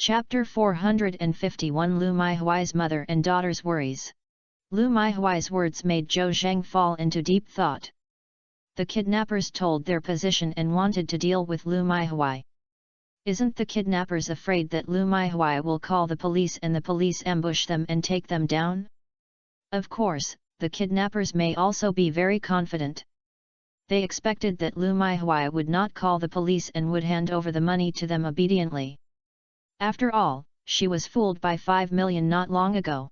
Chapter 451 Lu Meihuai's mother and daughter's worries. Lu Meihuai's words made Zhou Zheng fall into deep thought. The kidnappers told their position and wanted to deal with Lu Meihuai. Isn't the kidnappers afraid that Lu Meihuai will call the police and the police ambush them and take them down? Of course, the kidnappers may also be very confident. They expected that Lu Meihuai would not call the police and would hand over the money to them obediently. After all, she was fooled by 5 million not long ago.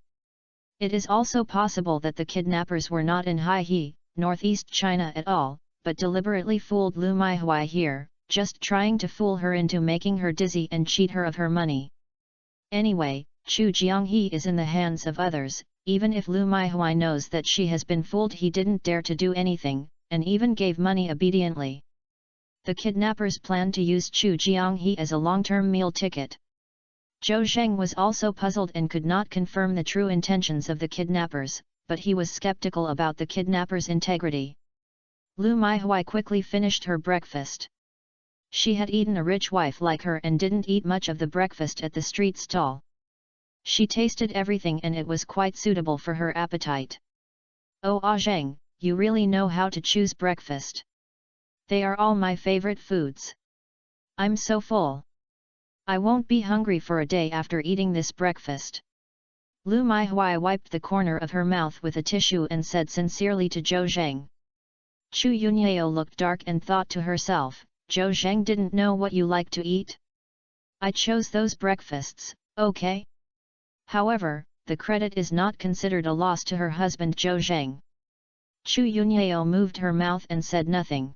It is also possible that the kidnappers were not in Haihe, northeast China at all, but deliberately fooled Lu Meihuai here, just trying to fool her into making her dizzy and cheat her of her money. Anyway, Chu Jianghe is in the hands of others. Even if Lu Meihuai knows that she has been fooled, he didn't dare to do anything, and even gave money obediently. The kidnappers planned to use Chu Jianghe as a long-term meal ticket. Zhou Zheng was also puzzled and could not confirm the true intentions of the kidnappers, but he was skeptical about the kidnappers' integrity. Lu Meihuai quickly finished her breakfast. She had eaten a rich wife like her and didn't eat much of the breakfast at the street stall. She tasted everything and it was quite suitable for her appetite. "Oh Zheng, you really know how to choose breakfast. They are all my favorite foods. I'm so full. I won't be hungry for a day after eating this breakfast." Lu Meihuai wiped the corner of her mouth with a tissue and said sincerely to Zhou Zheng. Chu Yunyao looked dark and thought to herself, "Zhou Zheng didn't know what you like to eat? I chose those breakfasts, okay?" However, the credit is not considered a loss to her husband Zhou Zheng. Chu Yunyao moved her mouth and said nothing.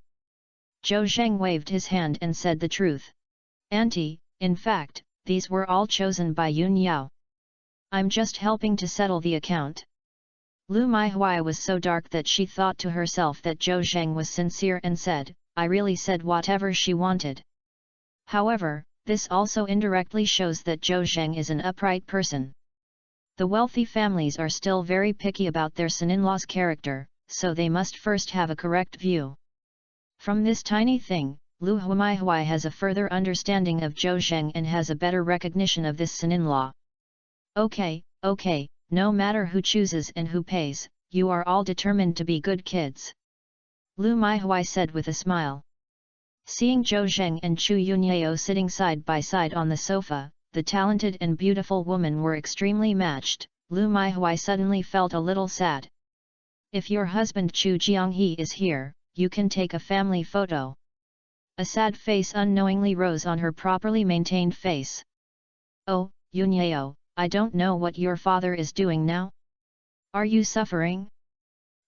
Zhou Zheng waved his hand and said the truth. "Auntie, in fact, these were all chosen by Yun Yao. I'm just helping to settle the account." Lu Meihuai was so dark that she thought to herself that Zhou Zheng was sincere and said, "I really said whatever she wanted." However, this also indirectly shows that Zhou Zheng is an upright person. The wealthy families are still very picky about their son-in-law's character, so they must first have a correct view. From this tiny thing, Lu Meihuai has a further understanding of Zhou Zheng and has a better recognition of this son-in-law. Okay, no matter who chooses and who pays, you are all determined to be good kids," Lu Meihuai said with a smile. Seeing Zhou Zheng and Chu Yunyao sitting side by side on the sofa, the talented and beautiful women were extremely matched. Lu Meihuai suddenly felt a little sad. "If your husband Chu Jianghe is here, you can take a family photo." A sad face unknowingly rose on her properly maintained face. "Oh, Yunyao, I don't know what your father is doing now. Are you suffering?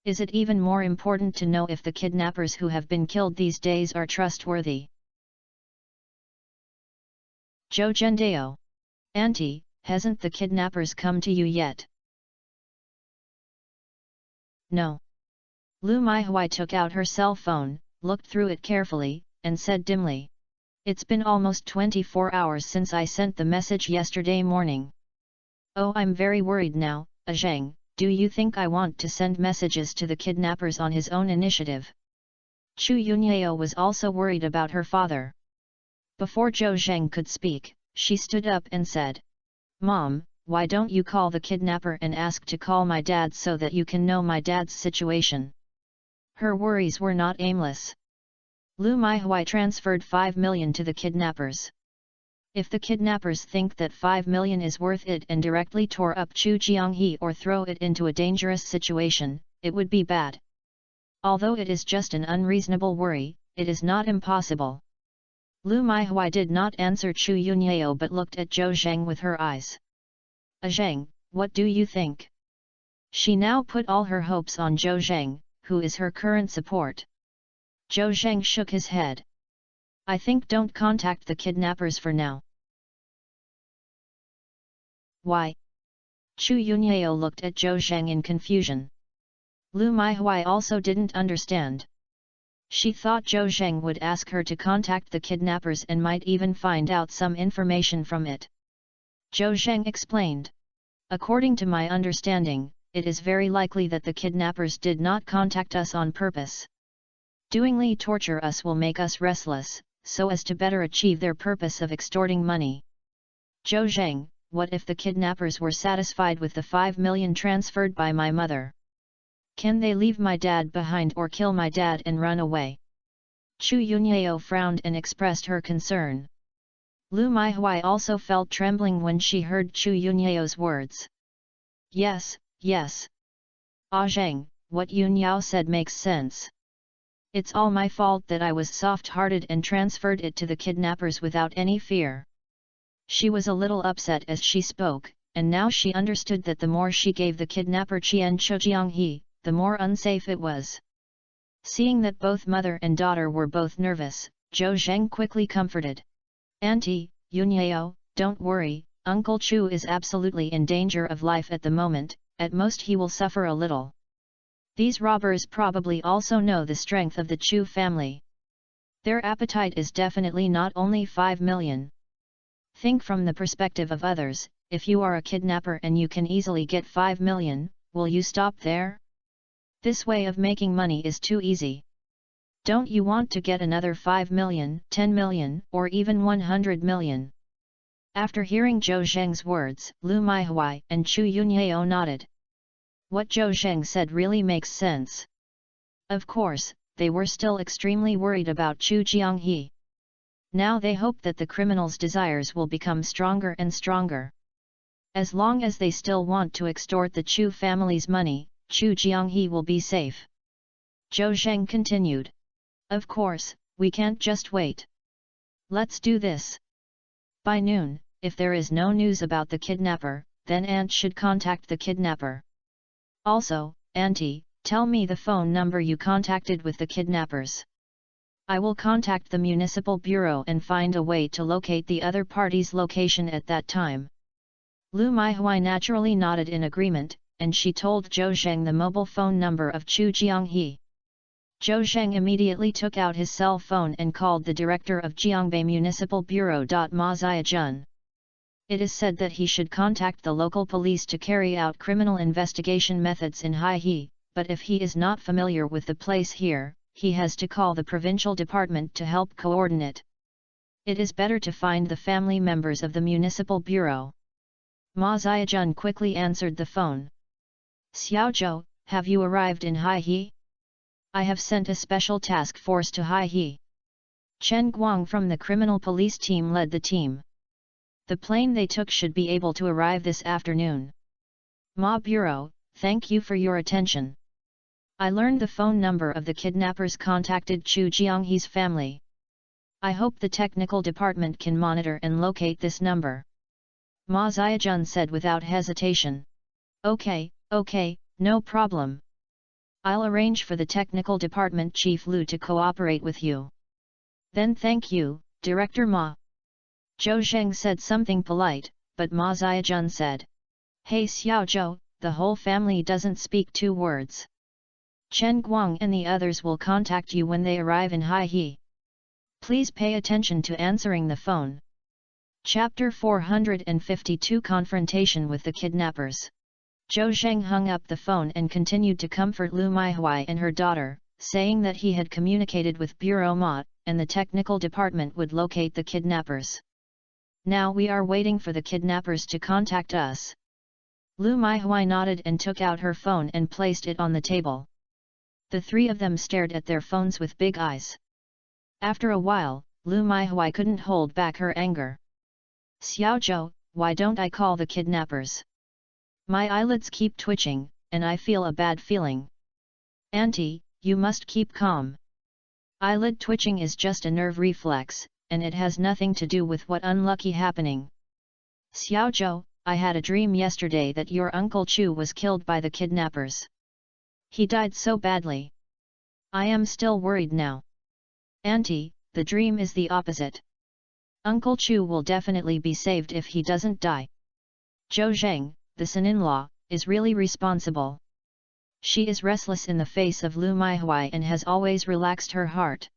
Is it even more important to know if the kidnappers who have been killed these days are trustworthy?" Zhou Zhendao. "Auntie, hasn't the kidnappers come to you yet?" "No." Lu Meihuai took out her cell phone, looked through it carefully, and said dimly, "It's been almost 24 hours since I sent the message yesterday morning. Oh, I'm very worried now, Zheng, do you think I want to send messages to the kidnappers on his own initiative?" Chu Yunyao was also worried about her father. Before Zhou Zheng could speak, she stood up and said, "Mom, why don't you call the kidnapper and ask to call my dad so that you can know my dad's situation?" Her worries were not aimless. Lu Meihuai transferred 5 million to the kidnappers. If the kidnappers think that 5 million is worth it and directly tore up Chu Jianghe or throw it into a dangerous situation, it would be bad. Although it is just an unreasonable worry, it is not impossible. Lu Meihuai did not answer Chu Yunyao but looked at Zhou Zheng with her eyes. "Zheng, what do you think?" She now put all her hopes on Zhou Zheng, who is her current support. Zhou Zheng shook his head. "I think don't contact the kidnappers for now." "Why?" Chu Yunyao looked at Zhou Zheng in confusion. Lu Meihuai also didn't understand. She thought Zhou Zheng would ask her to contact the kidnappers and might even find out some information from it. Zhou Zheng explained. "According to my understanding, it is very likely that the kidnappers did not contact us on purpose. Doingly torture us will make us restless, so as to better achieve their purpose of extorting money. Zhou Zheng, what if the kidnappers were satisfied with the 5 million transferred by my mother? Can they leave my dad behind or kill my dad and run away? Chu Yunyao frowned and expressed her concern. Lu Maihui also felt trembling when she heard Chu Yunyao's words. Yes, yes. Ah Zheng, what Yunyao said makes sense. It's all my fault that I was soft-hearted and transferred it to the kidnappers without any fear. She was a little upset as she spoke, and now she understood that the more she gave the kidnapper Qian Chujianghe, the more unsafe it was. Seeing that both mother and daughter were both nervous, Zhou Zheng quickly comforted. Auntie, Yunyao, don't worry, Uncle Chu is absolutely in danger of life at the moment, at most he will suffer a little. These robbers probably also know the strength of the Chu family. Their appetite is definitely not only 5 million. Think from the perspective of others, if you are a kidnapper and you can easily get 5 million, will you stop there? This way of making money is too easy. Don't you want to get another 5 million, 10 million, or even 100 million? After hearing Zhou Zheng's words, Lu Maihui and Chu Yunyao nodded. What Zhou Zheng said really makes sense. Of course, they were still extremely worried about Chu Jianghe. Now they hope that the criminals' desires will become stronger and stronger. As long as they still want to extort the Chu family's money, Chu Jianghe will be safe. Zhou Zheng continued. Of course, we can't just wait. Let's do this. By noon, if there is no news about the kidnapper, then Aunt should contact the kidnapper. Also, Auntie, tell me the phone number you contacted with the kidnappers. I will contact the municipal bureau and find a way to locate the other party's location at that time. Lu Maihui naturally nodded in agreement, and she told Zhou Zheng the mobile phone number of Chu Jianghe. Zhou Zheng immediately took out his cell phone and called the director of Jiangbei Municipal Bureau. Ma Ziajun. It is said that he should contact the local police to carry out criminal investigation methods in Haihe, but if he is not familiar with the place here, he has to call the provincial department to help coordinate. It is better to find the family members of the municipal bureau. Ma Ziajun quickly answered the phone. Xiaozhou, have you arrived in Haihe? I have sent a special task force to Haihe. Chen Guang from the criminal police team led the team. The plane they took should be able to arrive this afternoon. Ma Bureau, thank you for your attention. I learned the phone number of the kidnappers contacted Chu Jianghe's family. I hope the technical department can monitor and locate this number. Ma Ziajun said without hesitation. Okay, no problem. I'll arrange for the technical department chief Lu to cooperate with you. Then thank you, Director Ma. Zhou Zheng said something polite, but Ma Ziajun said. Hey Xiaozhou, the whole family doesn't speak 2 words. Chen Guang and the others will contact you when they arrive in Haihe. Please pay attention to answering the phone. Chapter 452 Confrontation with the Kidnappers. Zhou Zheng hung up the phone and continued to comfort Lu Maihui and her daughter, saying that he had communicated with Bureau Ma, and the technical department would locate the kidnappers. Now we are waiting for the kidnappers to contact us. Lu Maihui nodded and took out her phone and placed it on the table. The 3 of them stared at their phones with big eyes. After a while, Lu Maihui couldn't hold back her anger. Xiaozhou, why don't I call the kidnappers? My eyelids keep twitching, and I feel a bad feeling. Auntie, you must keep calm. Eyelid twitching is just a nerve reflex, and it has nothing to do with what unlucky happening. Xiaozhou, I had a dream yesterday that your Uncle Chu was killed by the kidnappers. He died so badly. I am still worried now. Auntie, the dream is the opposite. Uncle Chu will definitely be saved if he doesn't die. Zhou Zheng, the son-in-law, is really responsible. She is restless in the face of Lu Maihui and has always relaxed her heart.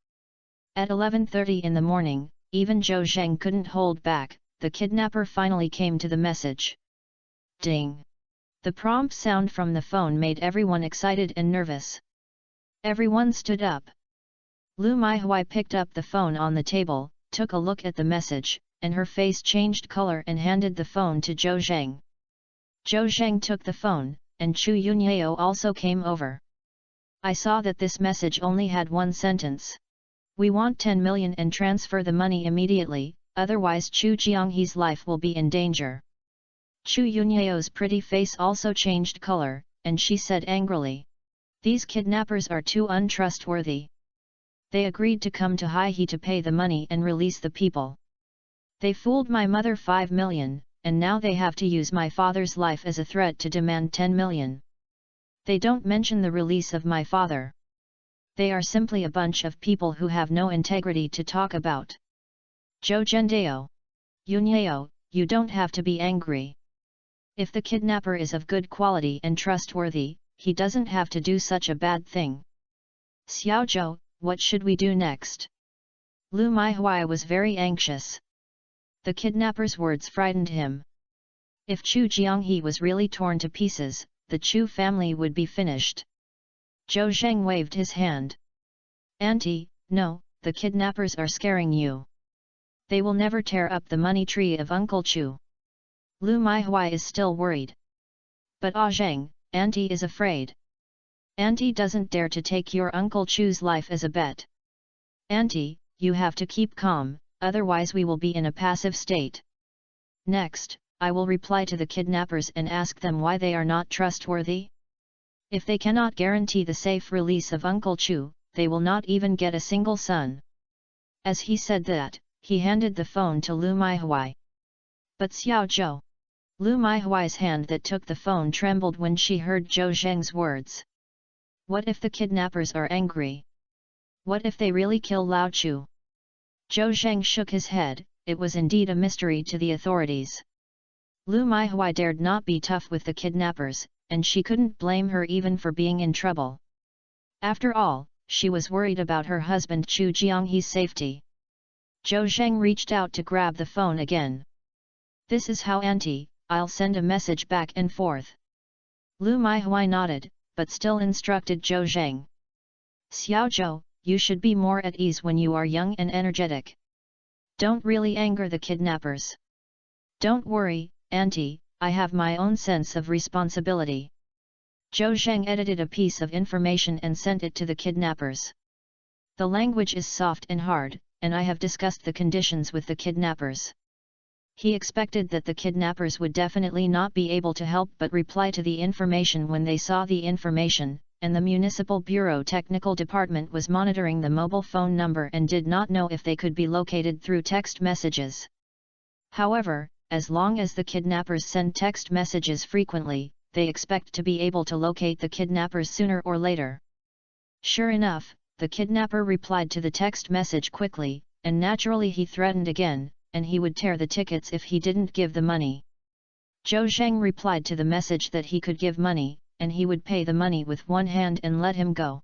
At 11:30 in the morning, even Zhou Zheng couldn't hold back, the kidnapper finally came to the message. Ding! The prompt sound from the phone made everyone excited and nervous. Everyone stood up. Lu Maihui picked up the phone on the table, took a look at the message, and her face changed color and handed the phone to Zhou Zheng. Zhou Zheng took the phone, and Chu Yunyao also came over. I saw that this message only had one sentence. We want 10 million and transfer the money immediately, otherwise Chu Jianghe's life will be in danger. Chu Yunyao's pretty face also changed color, and she said angrily. These kidnappers are too untrustworthy. They agreed to come to Haihe to pay the money and release the people. They fooled my mother 5 million, and now they have to use my father's life as a threat to demand 10 million. They don't mention the release of my father. They are simply a bunch of people who have no integrity to talk about. Zhou Zhendao. Yunyao, you don't have to be angry. If the kidnapper is of good quality and trustworthy, he doesn't have to do such a bad thing. Xiaozhou, what should we do next? Lu Maihui was very anxious. The kidnapper's words frightened him. If Chu Jianghe was really torn to pieces, the Chu family would be finished. Zhou Zheng waved his hand. Auntie, no, the kidnappers are scaring you. They will never tear up the money tree of Uncle Chu. Lu Maihui is still worried. But Ah Zheng, Auntie is afraid. Auntie doesn't dare to take your Uncle Chu's life as a bet. Auntie, you have to keep calm, otherwise we will be in a passive state. Next, I will reply to the kidnappers and ask them why they are not trustworthy. If they cannot guarantee the safe release of Uncle Chu, they will not even get a single son. As he said that, he handed the phone to Lu Maihui. But Xiaozhou. Lu Maihui's hand that took the phone trembled when she heard Zhou Zheng's words. What if the kidnappers are angry? What if they really kill Lao Chu? Zhou Zheng shook his head. It was indeed a mystery to the authorities. Lu Maihui dared not be tough with the kidnappers, and she couldn't blame her even for being in trouble. After all, she was worried about her husband Chu Jianghe's safety. Zhou Zheng reached out to grab the phone again. This is how Auntie, I'll send a message back and forth. Lu Maihui nodded, but still instructed Zhou Zheng. Xiaozhou, you should be more at ease when you are young and energetic. Don't really anger the kidnappers. Don't worry, Auntie, I have my own sense of responsibility. Zhou Zheng edited a piece of information and sent it to the kidnappers. The language is soft and hard, and I have discussed the conditions with the kidnappers. He expected that the kidnappers would definitely not be able to help but reply to the information when they saw the information, and the Municipal Bureau Technical Department was monitoring the mobile phone number and did not know if they could be located through text messages. However, as long as the kidnappers send text messages frequently, they expect to be able to locate the kidnappers sooner or later. Sure enough, the kidnapper replied to the text message quickly, and naturally he threatened again, and he would tear the tickets if he didn't give the money. Zhou Zheng replied to the message that he could give money, and he would pay the money with one hand and let him go.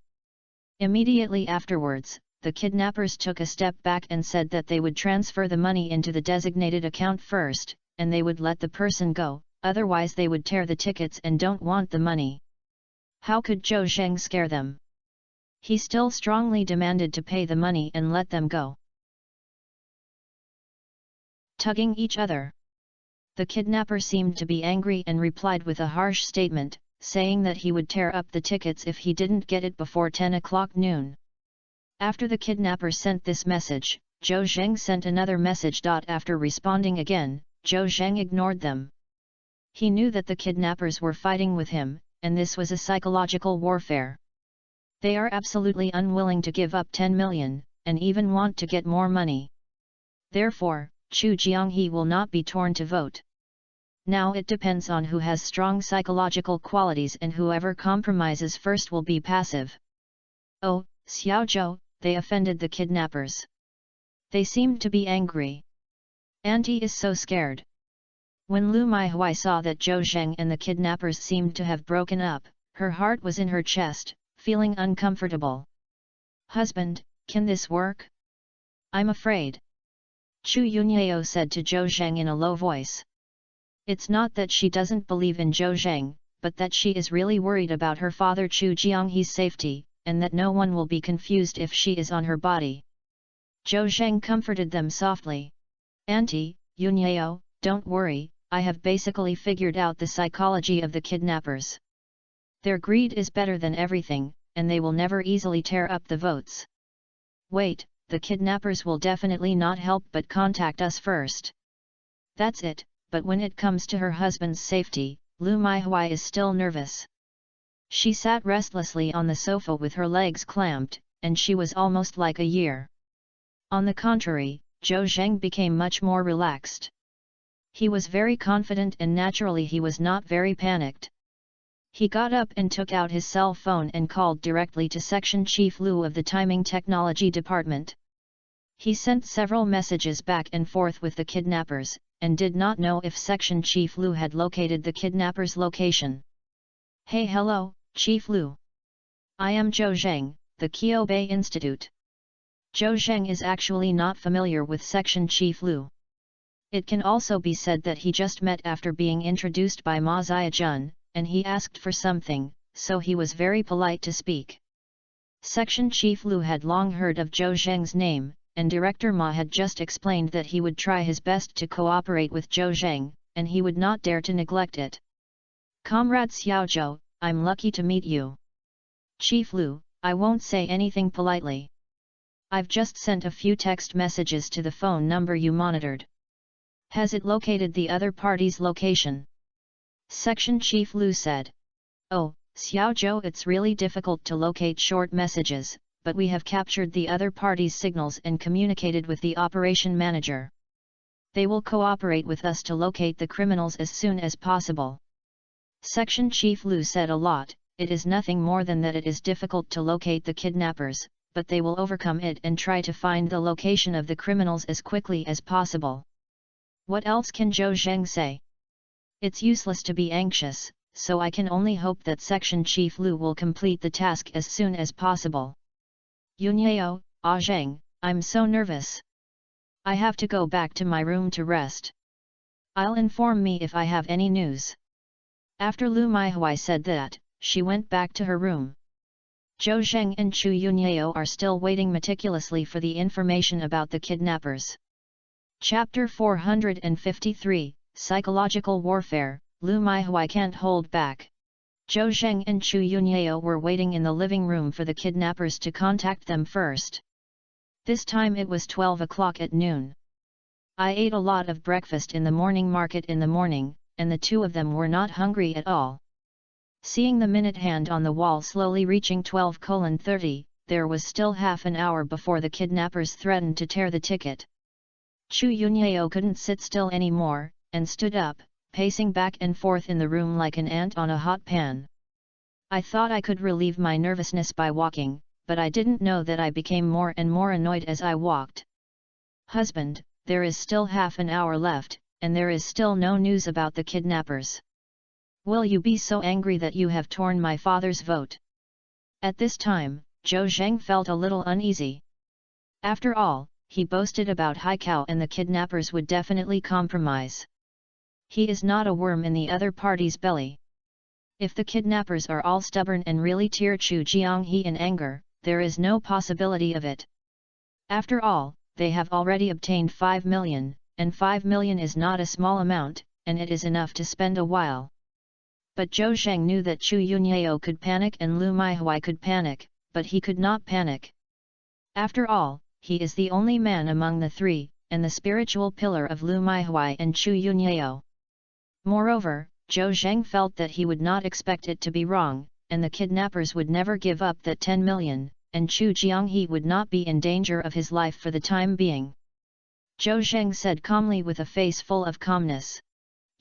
Immediately afterwards, the kidnappers took a step back and said that they would transfer the money into the designated account first, and they would let the person go, otherwise they would tear the tickets and don't want the money. How could Zhou Zheng scare them? He still strongly demanded to pay the money and let them go. Tugging each other. The kidnapper seemed to be angry and replied with a harsh statement, saying that he would tear up the tickets if he didn't get it before 10 o'clock noon. After the kidnapper sent this message, Zhou Zheng sent another message. After responding again, Zhou Zheng ignored them. He knew that the kidnappers were fighting with him, and this was a psychological warfare. They are absolutely unwilling to give up 10 million, and even want to get more money. Therefore, Chu Jianghe will not be torn to vote. Now it depends on who has strong psychological qualities, and whoever compromises first will be passive. Oh, Xiaozhou, they offended the kidnappers. They seemed to be angry. Auntie is so scared. When Lu Maihui saw that Zhou Zheng and the kidnappers seemed to have broken up, her heart was in her chest, feeling uncomfortable. Husband, can this work? I'm afraid. Chu Yunyao said to Zhou Zheng in a low voice. It's not that she doesn't believe in Zhou Zheng, but that she is really worried about her father Chu Jianghe's safety, and that no one will be confused if she is on her body. Zhou Zheng comforted them softly. Auntie, Yunyeo, don't worry, I have basically figured out the psychology of the kidnappers. Their greed is better than everything, and they will never easily tear up the votes. Wait, the kidnappers will definitely not help but contact us first. That's it, but when it comes to her husband's safety, Lu Maihui is still nervous. She sat restlessly on the sofa with her legs clamped, and she was almost like a year. On the contrary, Zhou Zheng became much more relaxed. He was very confident and naturally he was not very panicked. He got up and took out his cell phone and called directly to Section Chief Lu of the Timing Technology Department. He sent several messages back and forth with the kidnappers, and did not know if Section Chief Lu had located the kidnappers' location. Hey, hello, Chief Lu. I am Zhou Zheng, the Qiubei Institute. Zhou Zheng is actually not familiar with Section Chief Lu. It can also be said that he just met after being introduced by Ma Ziajun, and he asked for something, so he was very polite to speak. Section Chief Lu had long heard of Zhou Zheng's name, and Director Ma had just explained that he would try his best to cooperate with Zhou Zheng, and he would not dare to neglect it. Comrade Xiaozhou, I'm lucky to meet you. Chief Lu, I won't say anything politely. I've just sent a few text messages to the phone number you monitored. Has it located the other party's location? Section Chief Lu said. Oh, Xiaozhou, it's really difficult to locate short messages, but we have captured the other party's signals and communicated with the operation manager. They will cooperate with us to locate the criminals as soon as possible. Section Chief Lu said a lot. It is nothing more than that it is difficult to locate the kidnappers, but they will overcome it and try to find the location of the criminals as quickly as possible. What else can Zhou Zheng say? It's useless to be anxious, so I can only hope that Section Chief Lu will complete the task as soon as possible. Yunyeo, Zheng, I'm so nervous. I have to go back to my room to rest. I'll inform me if I have any news. After Lu Maihui said that, she went back to her room. Zhou Zheng and Chu Yunyeo are still waiting meticulously for the information about the kidnappers. Chapter 453, Psychological Warfare, Lu Maihui can't hold back. Zhou Zheng and Chu Yunyeo were waiting in the living room for the kidnappers to contact them first. This time it was 12 o'clock at noon. I ate a lot of breakfast in the morning market in the morning, and the two of them were not hungry at all. Seeing the minute hand on the wall slowly reaching 12:30, there was still half an hour before the kidnappers threatened to tear the ticket. Chu Yunyeo couldn't sit still anymore, and stood up, pacing back and forth in the room like an ant on a hot pan. I thought I could relieve my nervousness by walking, but I didn't know that I became more and more annoyed as I walked. Husband, there is still half an hour left, and there is still no news about the kidnappers. Will you be so angry that you have torn my father's vote? At this time, Zhou Zheng felt a little uneasy. After all, he boasted about Haikao and the kidnappers would definitely compromise. He is not a worm in the other party's belly. If the kidnappers are all stubborn and really tear Chu Jianghe in anger, there is no possibility of it. After all, they have already obtained 5 million, and 5 million is not a small amount, and it is enough to spend a while. But Zhou Zheng knew that Chu Yunyeo could panic and Lu Maihui could panic, but he could not panic. After all, he is the only man among the three, and the spiritual pillar of Lu Maihui and Chu Yunyeo. Moreover, Zhou Zheng felt that he would not expect it to be wrong, and the kidnappers would never give up that 10 million, and Chu Jianghe would not be in danger of his life for the time being. Zhou Zheng said calmly with a face full of calmness.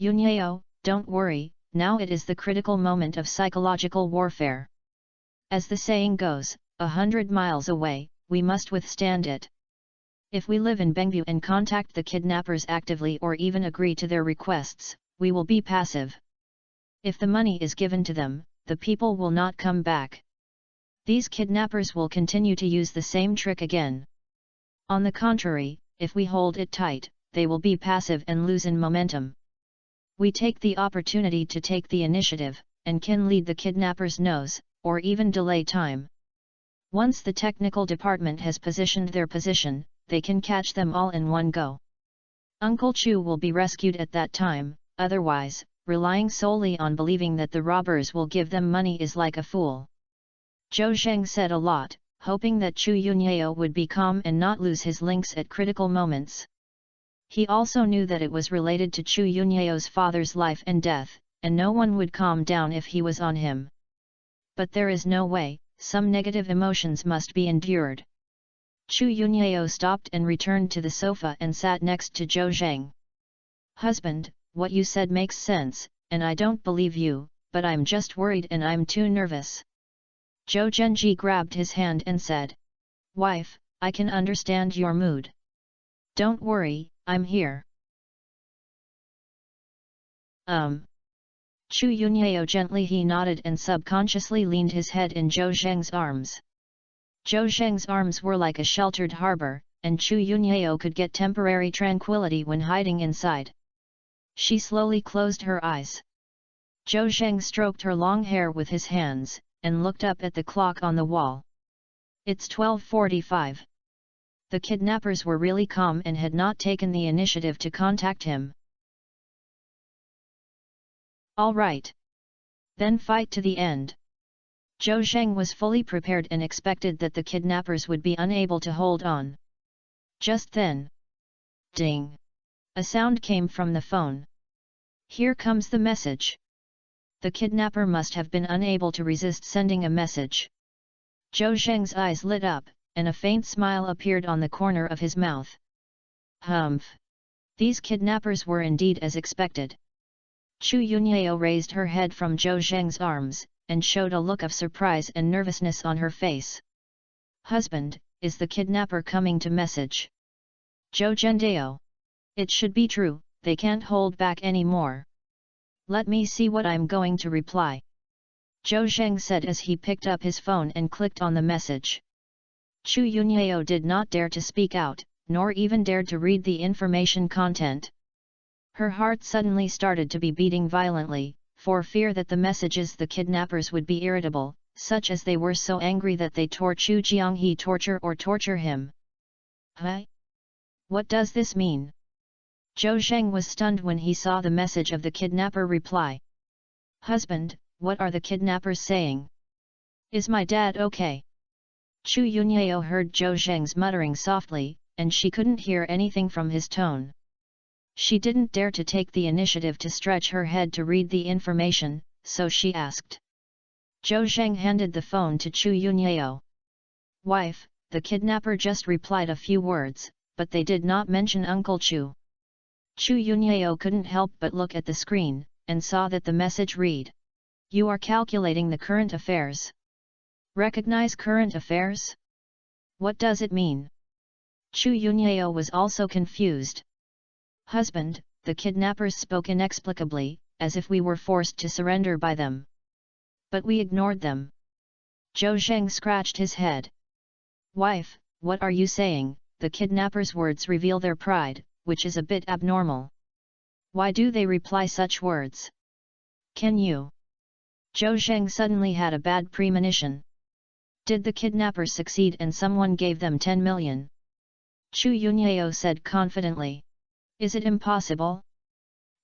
Yunyeo, don't worry. Now it is the critical moment of psychological warfare. As the saying goes, 100 miles away, we must withstand it. If we live in Bengbu and contact the kidnappers actively or even agree to their requests, we will be passive. If the money is given to them, the people will not come back. These kidnappers will continue to use the same trick again. On the contrary, if we hold it tight, they will be passive and lose in momentum. We take the opportunity to take the initiative, and can lead the kidnappers' nose, or even delay time. Once the technical department has positioned their position, they can catch them all in one go. Uncle Chu will be rescued at that time, otherwise, relying solely on believing that the robbers will give them money is like a fool. Zhou Zheng said a lot, hoping that Chu Yunyao would be calm and not lose his links at critical moments. He also knew that it was related to Chu Yunyao's father's life and death, and no one would calm down if he was on him. But there is no way, some negative emotions must be endured. Chu Yunyao stopped and returned to the sofa and sat next to Zhou Zheng. Husband, what you said makes sense, and I don't believe you, but I'm just worried and I'm too nervous. Zhou Zhenji grabbed his hand and said, Wife, I can understand your mood. Don't worry, I'm here. Chu Yunyao gently nodded and subconsciously leaned his head in Zhou Zheng's arms. Zhou Zheng's arms were like a sheltered harbor, and Chu Yunyao could get temporary tranquility when hiding inside. She slowly closed her eyes. Zhou Zheng stroked her long hair with his hands, and looked up at the clock on the wall. It's 12:45. The kidnappers were really calm and had not taken the initiative to contact him. All right. Then fight to the end. Zhou Zheng was fully prepared and expected that the kidnappers would be unable to hold on. Just then. Ding! A sound came from the phone. Here comes the message. The kidnapper must have been unable to resist sending a message. Zhou Zheng's eyes lit up, and a faint smile appeared on the corner of his mouth. Humph! These kidnappers were indeed as expected. Chu Yunyao raised her head from Zhou Zheng's arms, and showed a look of surprise and nervousness on her face. Husband, is the kidnapper coming to message? Zhou Zhendao. It should be true, they can't hold back anymore. Let me see what I'm going to reply. Zhou Zheng said as he picked up his phone and clicked on the message. Chu Yunyao did not dare to speak out, nor even dared to read the information content. Her heart suddenly started to be beating violently, for fear that the messages the kidnappers would be irritable, such as they were so angry that they tore Chu Jianghe torture him. Huh? What does this mean? Zhou Zheng was stunned when he saw the message of the kidnapper reply. Husband, what are the kidnappers saying? Is my dad okay? Chu Yunyao heard Zhou Zheng's muttering softly, and she couldn't hear anything from his tone. She didn't dare to take the initiative to stretch her head to read the information, so she asked. Zhou Zheng handed the phone to Chu Yunyao. Wife, the kidnapper just replied a few words, but they did not mention Uncle Chu. Chu Yunyao couldn't help but look at the screen, and saw that the message read. You are calculating the current affairs. Recognize current affairs? What does it mean? Chu Yunyao was also confused. Husband, the kidnappers spoke inexplicably, as if we were forced to surrender by them. But we ignored them. Zhou Zheng scratched his head. Wife, what are you saying? The kidnappers' words reveal their pride, which is a bit abnormal. Why do they reply such words? Can you? Zhou Zheng suddenly had a bad premonition. Did the kidnappers succeed and someone gave them 10 million? Chu Yunyao said confidently. Is it impossible?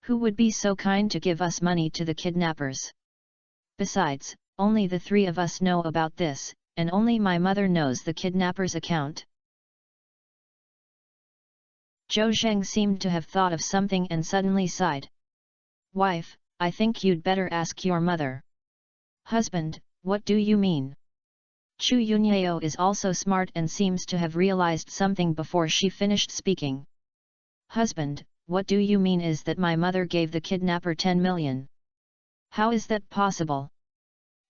Who would be so kind to give us money to the kidnappers? Besides, only the three of us know about this, and only my mother knows the kidnappers' account. Zhou Zheng seemed to have thought of something and suddenly sighed. Wife, I think you'd better ask your mother. Husband, what do you mean? Chu Yunyao is also smart and seems to have realized something before she finished speaking. Husband, what do you mean is that my mother gave the kidnapper 10 million? How is that possible?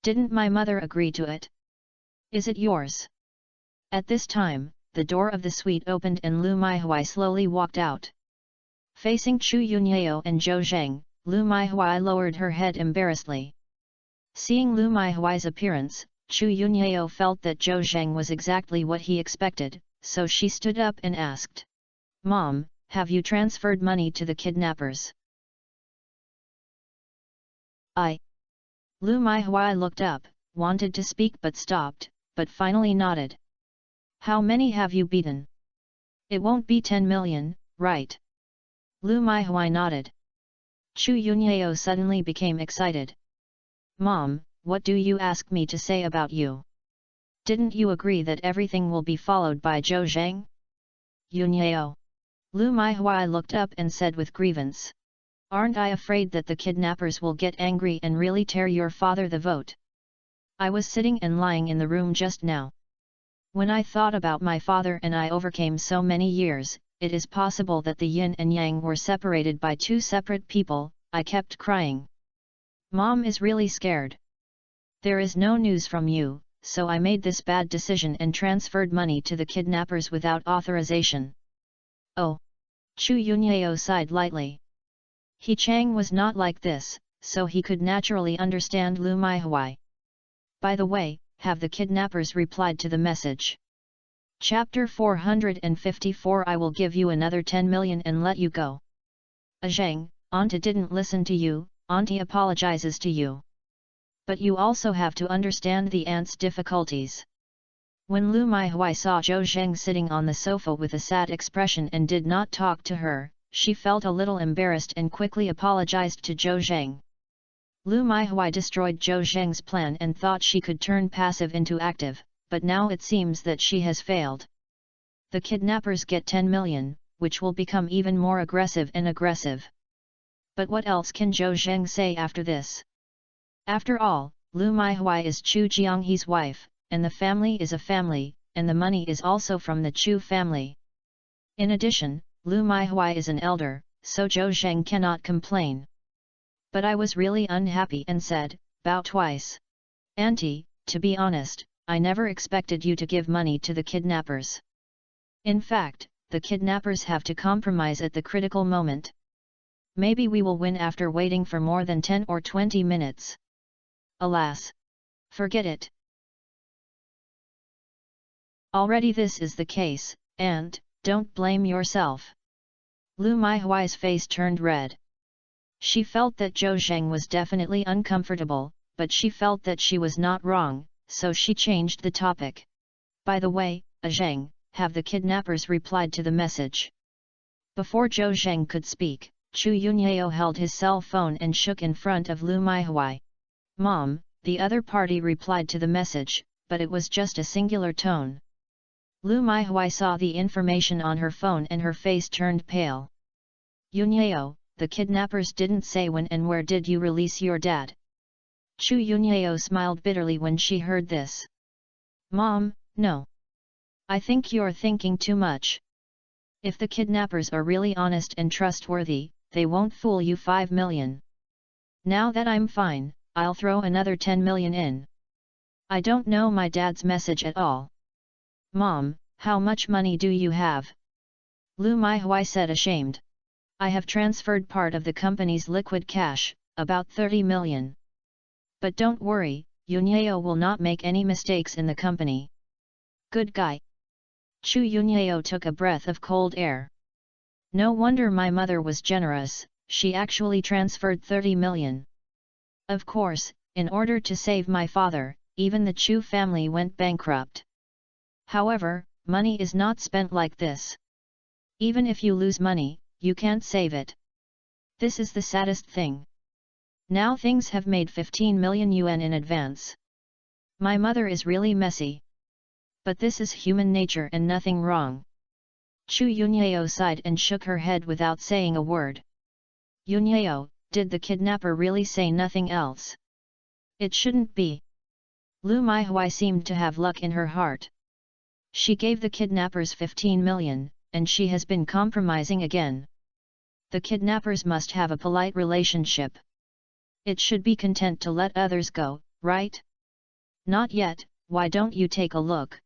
Didn't my mother agree to it? Is it yours? At this time, the door of the suite opened and Lu Maihui slowly walked out. Facing Chu Yunyao and Zhou Zheng, Lu Maihui lowered her head embarrassedly. Seeing Lu Maihui's appearance, Chu Yunyao felt that Zhou Zheng was exactly what he expected, so she stood up and asked. Mom, have you transferred money to the kidnappers? Lu Maihui looked up, wanted to speak but stopped, but finally nodded. How many have you beaten? It won't be 10 million, right? Lu Maihui nodded. Chu Yunyao suddenly became excited. Mom, what do you ask me to say about you? Didn't you agree that everything will be followed by Zhou Zhang? Yunyao. Lu Maihui looked up and said with grievance. Aren't I afraid that the kidnappers will get angry and really tear your father the vote? I was sitting and lying in the room just now. When I thought about my father and I overcame so many years, it is possible that the yin and yang were separated by two separate people. I kept crying. Mom is really scared. There is no news from you, so I made this bad decision and transferred money to the kidnappers without authorization. Oh! Chu Yunyao sighed lightly. He Chang was not like this, so he could naturally understand Lu Maihui. By the way, have the kidnappers replied to the message? Chapter 454 I will give you another 10 million and let you go. Zhang, Auntie didn't listen to you, Auntie apologizes to you. But you also have to understand the aunt's difficulties. When Lu Maihui saw Zhou Zhang sitting on the sofa with a sad expression and did not talk to her, she felt a little embarrassed and quickly apologized to Zhou Zhang. Lu Maihui destroyed Zhou Zhang's plan and thought she could turn passive into active, but now it seems that she has failed. The kidnappers get 10 million, which will become even more aggressive and aggressive. But what else can Zhou Zhang say after this? After all, Lu Maihui is Chu Jianghe's wife, and the family is a family, and the money is also from the Chu family. In addition, Lu Maihui is an elder, so Zhou Zhang cannot complain. But I was really unhappy and said, bow twice. Auntie, to be honest, I never expected you to give money to the kidnappers. In fact, the kidnappers have to compromise at the critical moment. Maybe we will win after waiting for more than 10 or 20 minutes. Alas! Forget it. Already this is the case, and, don't blame yourself. Lu Maihui's face turned red. She felt that Zhou Zhang was definitely uncomfortable, but she felt that she was not wrong, so she changed the topic. By the way, Zhang, have the kidnappers replied to the message? Before Zhou Zhang could speak, Chu Yunyao held his cell phone and shook in front of Lu Maihui. Mom, the other party replied to the message, but it was just a singular tone. Lu Maihui saw the information on her phone and her face turned pale. Yunyao, the kidnappers didn't say when and where did you release your dad? Chu Yunyao smiled bitterly when she heard this. Mom, no. I think you're thinking too much. If the kidnappers are really honest and trustworthy, they won't fool you 5 million. Now that I'm fine, I'll throw another 10 million in. I don't know my dad's message at all. Mom, how much money do you have? Lu Maihui said ashamed. I have transferred part of the company's liquid cash, about 30 million. But don't worry, Yunyao will not make any mistakes in the company. Good guy. Chu Yunyao took a breath of cold air. No wonder my mother was generous, she actually transferred 30 million. Of course, in order to save my father, even the Chu family went bankrupt. However, money is not spent like this. Even if you lose money, you can't save it. This is the saddest thing. Now things have made 15 million yuan in advance. My mother is really messy. But this is human nature and nothing wrong. Chu Yunyao sighed and shook her head without saying a word. Yunyao, did the kidnapper really say nothing else? It shouldn't be. Lu Maihui seemed to have luck in her heart. She gave the kidnappers 15 million, and she has been compromising again. The kidnappers must have a polite relationship. It should be content to let others go, right? Not yet, why don't you take a look?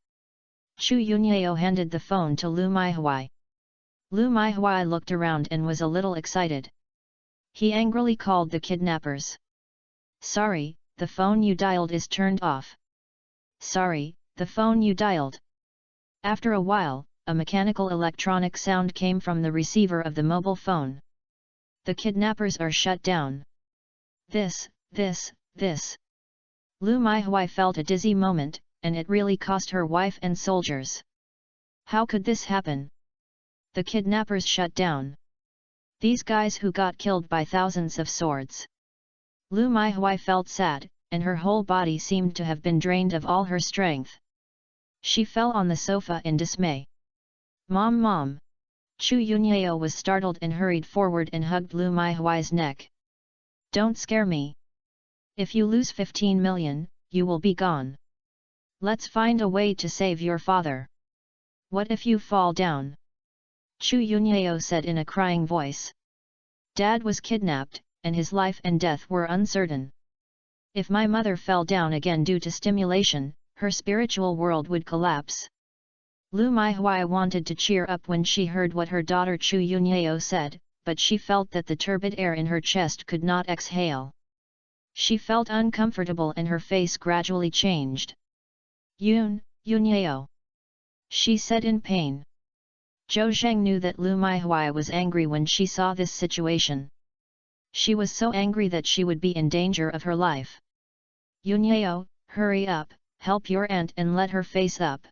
Chu Yunyao handed the phone to Lu Maihui. Lu Maihui looked around and was a little excited. He angrily called the kidnappers. Sorry, the phone you dialed is turned off. Sorry, the phone you dialed. After a while, a mechanical electronic sound came from the receiver of the mobile phone. The kidnappers are shut down. This. Lu Maihui felt a dizzy moment, and it really cost her wife and soldiers. How could this happen? The kidnappers shut down. These guys who got killed by thousands of swords. Lu Maihui felt sad, and her whole body seemed to have been drained of all her strength. She fell on the sofa in dismay. Mom, Mom! Chu Yunyao was startled and hurried forward and hugged Lu Maihui's neck. Don't scare me. If you lose 15 million, you will be gone. Let's find a way to save your father. What if you fall down? Chu Yunyao said in a crying voice. Dad was kidnapped, and his life and death were uncertain. If my mother fell down again due to stimulation, her spiritual world would collapse. Lu Maihui wanted to cheer up when she heard what her daughter Chu Yunyao said, but she felt that the turbid air in her chest could not exhale. She felt uncomfortable and her face gradually changed. Yunyao, she said in pain. Zhou Zheng knew that Lu Maihui was angry when she saw this situation. She was so angry that she would be in danger of her life. Yunyao, hurry up, help your aunt and let her face up.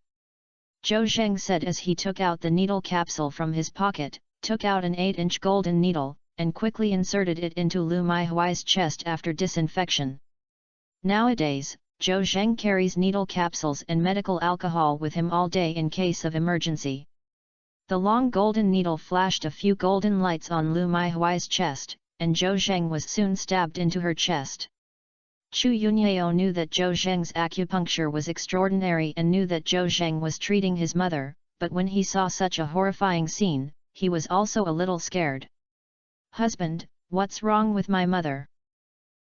Zhou Zheng said as he took out the needle capsule from his pocket, took out an 8-inch golden needle, and quickly inserted it into Lu Maihui's chest after disinfection. Nowadays, Zhou Zheng carries needle capsules and medical alcohol with him all day in case of emergency. The long golden needle flashed a few golden lights on Lu Maihui's chest, and Zhou Zheng was soon stabbed into her chest. Chu Yunyao knew that Zhou Zheng's acupuncture was extraordinary and knew that Zhou Zheng was treating his mother, but when he saw such a horrifying scene, he was also a little scared. Husband, what's wrong with my mother?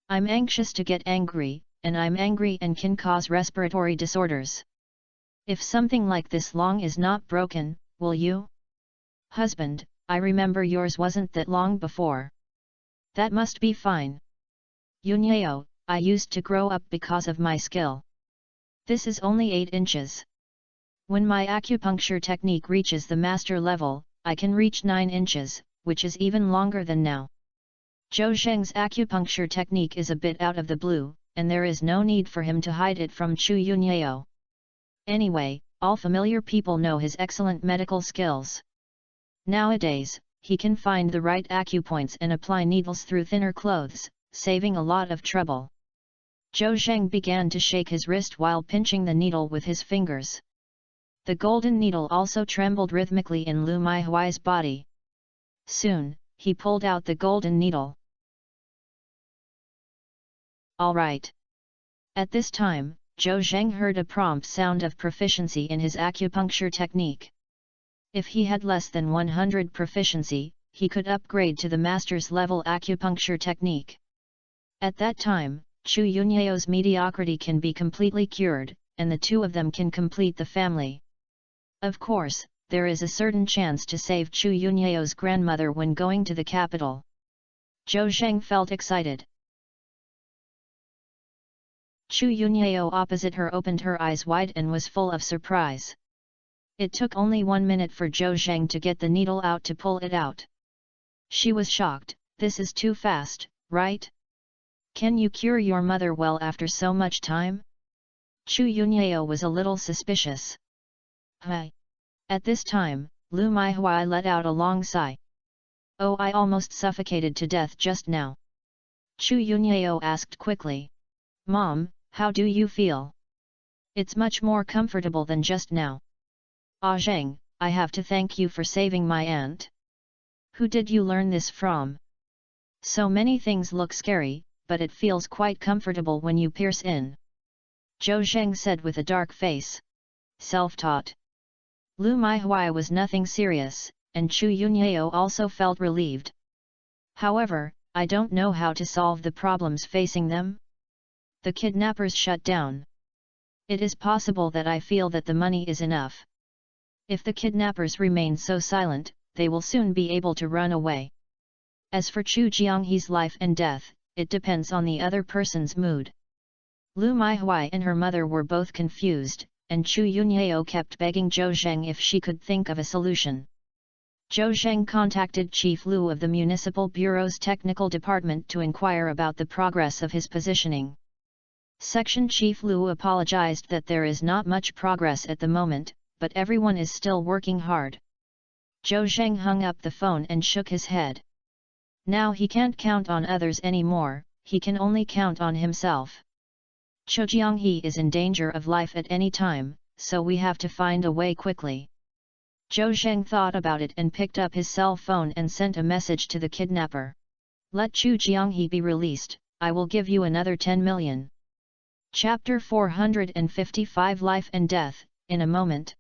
I'm anxious to get angry, and I'm angry and can cause respiratory disorders. If something like this long is not broken, will you? Husband, I remember yours wasn't that long before. That must be fine. Yunyao, I used to grow up because of my skill. This is only 8 inches. When my acupuncture technique reaches the master level, I can reach 9 inches, which is even longer than now. Zhou Zheng's acupuncture technique is a bit out of the blue, and there is no need for him to hide it from Chu Yunyao. Anyway, all familiar people know his excellent medical skills. Nowadays, he can find the right acupoints and apply needles through thinner clothes, saving a lot of trouble. Zhou Zheng began to shake his wrist while pinching the needle with his fingers. The golden needle also trembled rhythmically in Lu Maihui's body. Soon, he pulled out the golden needle. All right. At this time, Zhou Zheng heard a prompt sound of proficiency in his acupuncture technique. If he had less than 100 proficiency, he could upgrade to the master's level acupuncture technique. At that time, Chu Yunyao's mediocrity can be completely cured, and the two of them can complete the family. Of course, there is a certain chance to save Chu Yunyao's grandmother when going to the capital. Zhou Zheng felt excited. Chu Yunyao opposite her opened her eyes wide and was full of surprise. It took only 1 minute for Zhou Zheng to get the needle out to pull it out. She was shocked. This is too fast, right? Can you cure your mother well after so much time? Chu Yunyao was a little suspicious. Hi. At this time, Lu Maihui let out a long sigh. Oh, I almost suffocated to death just now. Chu Yunyao asked quickly. Mom, how do you feel? It's much more comfortable than just now. Ah Zheng, I have to thank you for saving my aunt. Who did you learn this from? So many things look scary, but it feels quite comfortable when you pierce in. Zhou Zheng said with a dark face. Self-taught. Lu Maihui was nothing serious, and Chu Yunyao also felt relieved. However, I don't know how to solve the problems facing them. The kidnappers shut down. It is possible that I feel that the money is enough. If the kidnappers remain so silent, they will soon be able to run away. As for Chu Jianghe's life and death, it depends on the other person's mood. Lu Maihui and her mother were both confused, and Chu Yunyao kept begging Zhou Zheng if she could think of a solution. Zhou Zheng contacted Chief Lu of the Municipal Bureau's Technical Department to inquire about the progress of his positioning. Section Chief Lu apologized that there is not much progress at the moment, but everyone is still working hard. Zhou Zheng hung up the phone and shook his head. Now he can't count on others anymore, he can only count on himself. Zhou Jianghe is in danger of life at any time, so we have to find a way quickly. Zhou Zheng thought about it and picked up his cell phone and sent a message to the kidnapper. Let Zhou Jianghe be released, I will give you another 10 million. Chapter 455 Life and Death, in a moment.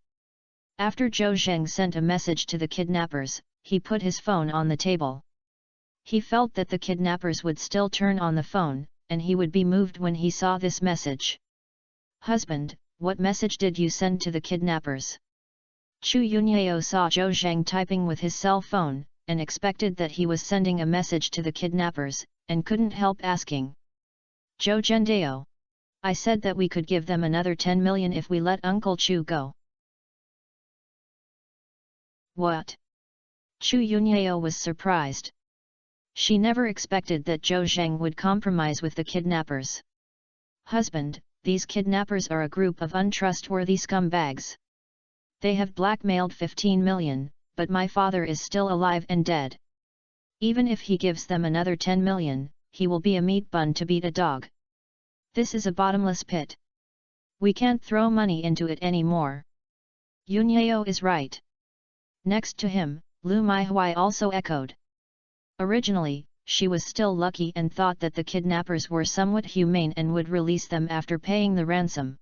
After Zhou Zheng sent a message to the kidnappers, he put his phone on the table. He felt that the kidnappers would still turn on the phone, and he would be moved when he saw this message. Husband, what message did you send to the kidnappers? Chu Yunyao saw Zhou Zheng typing with his cell phone, and expected that he was sending a message to the kidnappers, and couldn't help asking. Zhou Zhendao. I said that we could give them another 10 million if we let Uncle Chu go. What? Chu Yunyao was surprised. She never expected that Zhou Zheng would compromise with the kidnappers. Husband, these kidnappers are a group of untrustworthy scumbags. They have blackmailed 15 million, but my father is still alive and dead. Even if he gives them another 10 million, he will be a meat bun to beat a dog. This is a bottomless pit. We can't throw money into it anymore. Yunyao is right. Next to him, Lu Maihui also echoed. Originally, she was still lucky and thought that the kidnappers were somewhat humane and would release them after paying the ransom.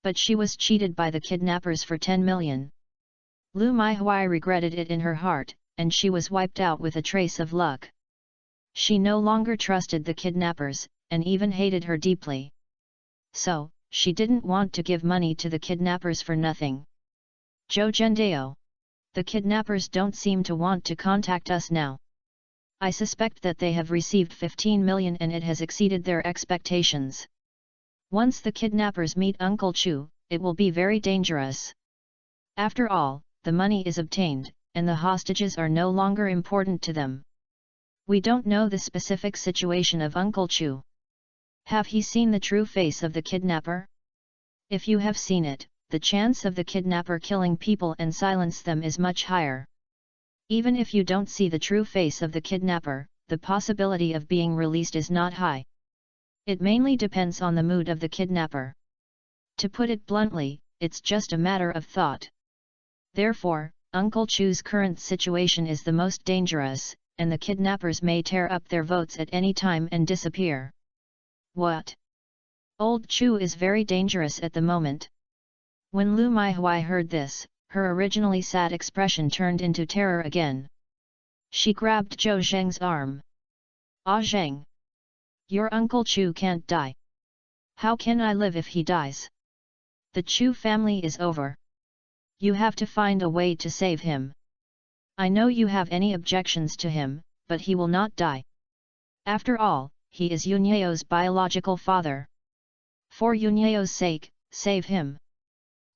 But she was cheated by the kidnappers for 10 million. Lu Maihui regretted it in her heart, and she was wiped out with a trace of luck. She no longer trusted the kidnappers, and even hated her deeply. So, she didn't want to give money to the kidnappers for nothing. Zhou Zhendao. The kidnappers don't seem to want to contact us now. I suspect that they have received 15 million and it has exceeded their expectations. Once the kidnappers meet Uncle Chu, it will be very dangerous. After all, the money is obtained, and the hostages are no longer important to them. We don't know the specific situation of Uncle Chu. Have he seen the true face of the kidnapper? If you have seen it, the chance of the kidnapper killing people and silence them is much higher. Even if you don't see the true face of the kidnapper, the possibility of being released is not high. It mainly depends on the mood of the kidnapper. To put it bluntly, it's just a matter of thought. Therefore, Uncle Chu's current situation is the most dangerous, and the kidnappers may tear up their votes at any time and disappear. What? Old Chu is very dangerous at the moment. When Lu Maihui heard this, her originally sad expression turned into terror again. She grabbed Zhou Zheng's arm. Ah Zheng! Your Uncle Chu can't die. How can I live if he dies? The Chu family is over. You have to find a way to save him. I know you have any objections to him, but he will not die. After all, he is Yunyao's biological father. For Yunyao's sake, save him.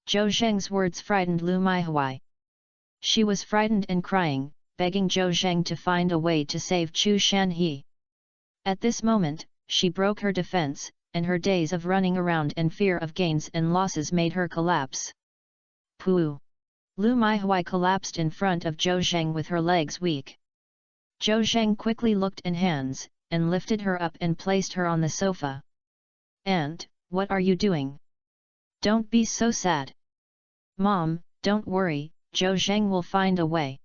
Zhou Zheng's words frightened Lu Maihui. She was frightened and crying, begging Zhou Zheng to find a way to save Chu Shanhe. At this moment, she broke her defense, and her days of running around and fear of gains and losses made her collapse. Pooh! Lu Maihui collapsed in front of Zhou Zheng with her legs weak. Zhou Zheng quickly looked in hands, and lifted her up and placed her on the sofa. Aunt, what are you doing? Don't be so sad. Mom, don't worry, Zhou Zheng will find a way.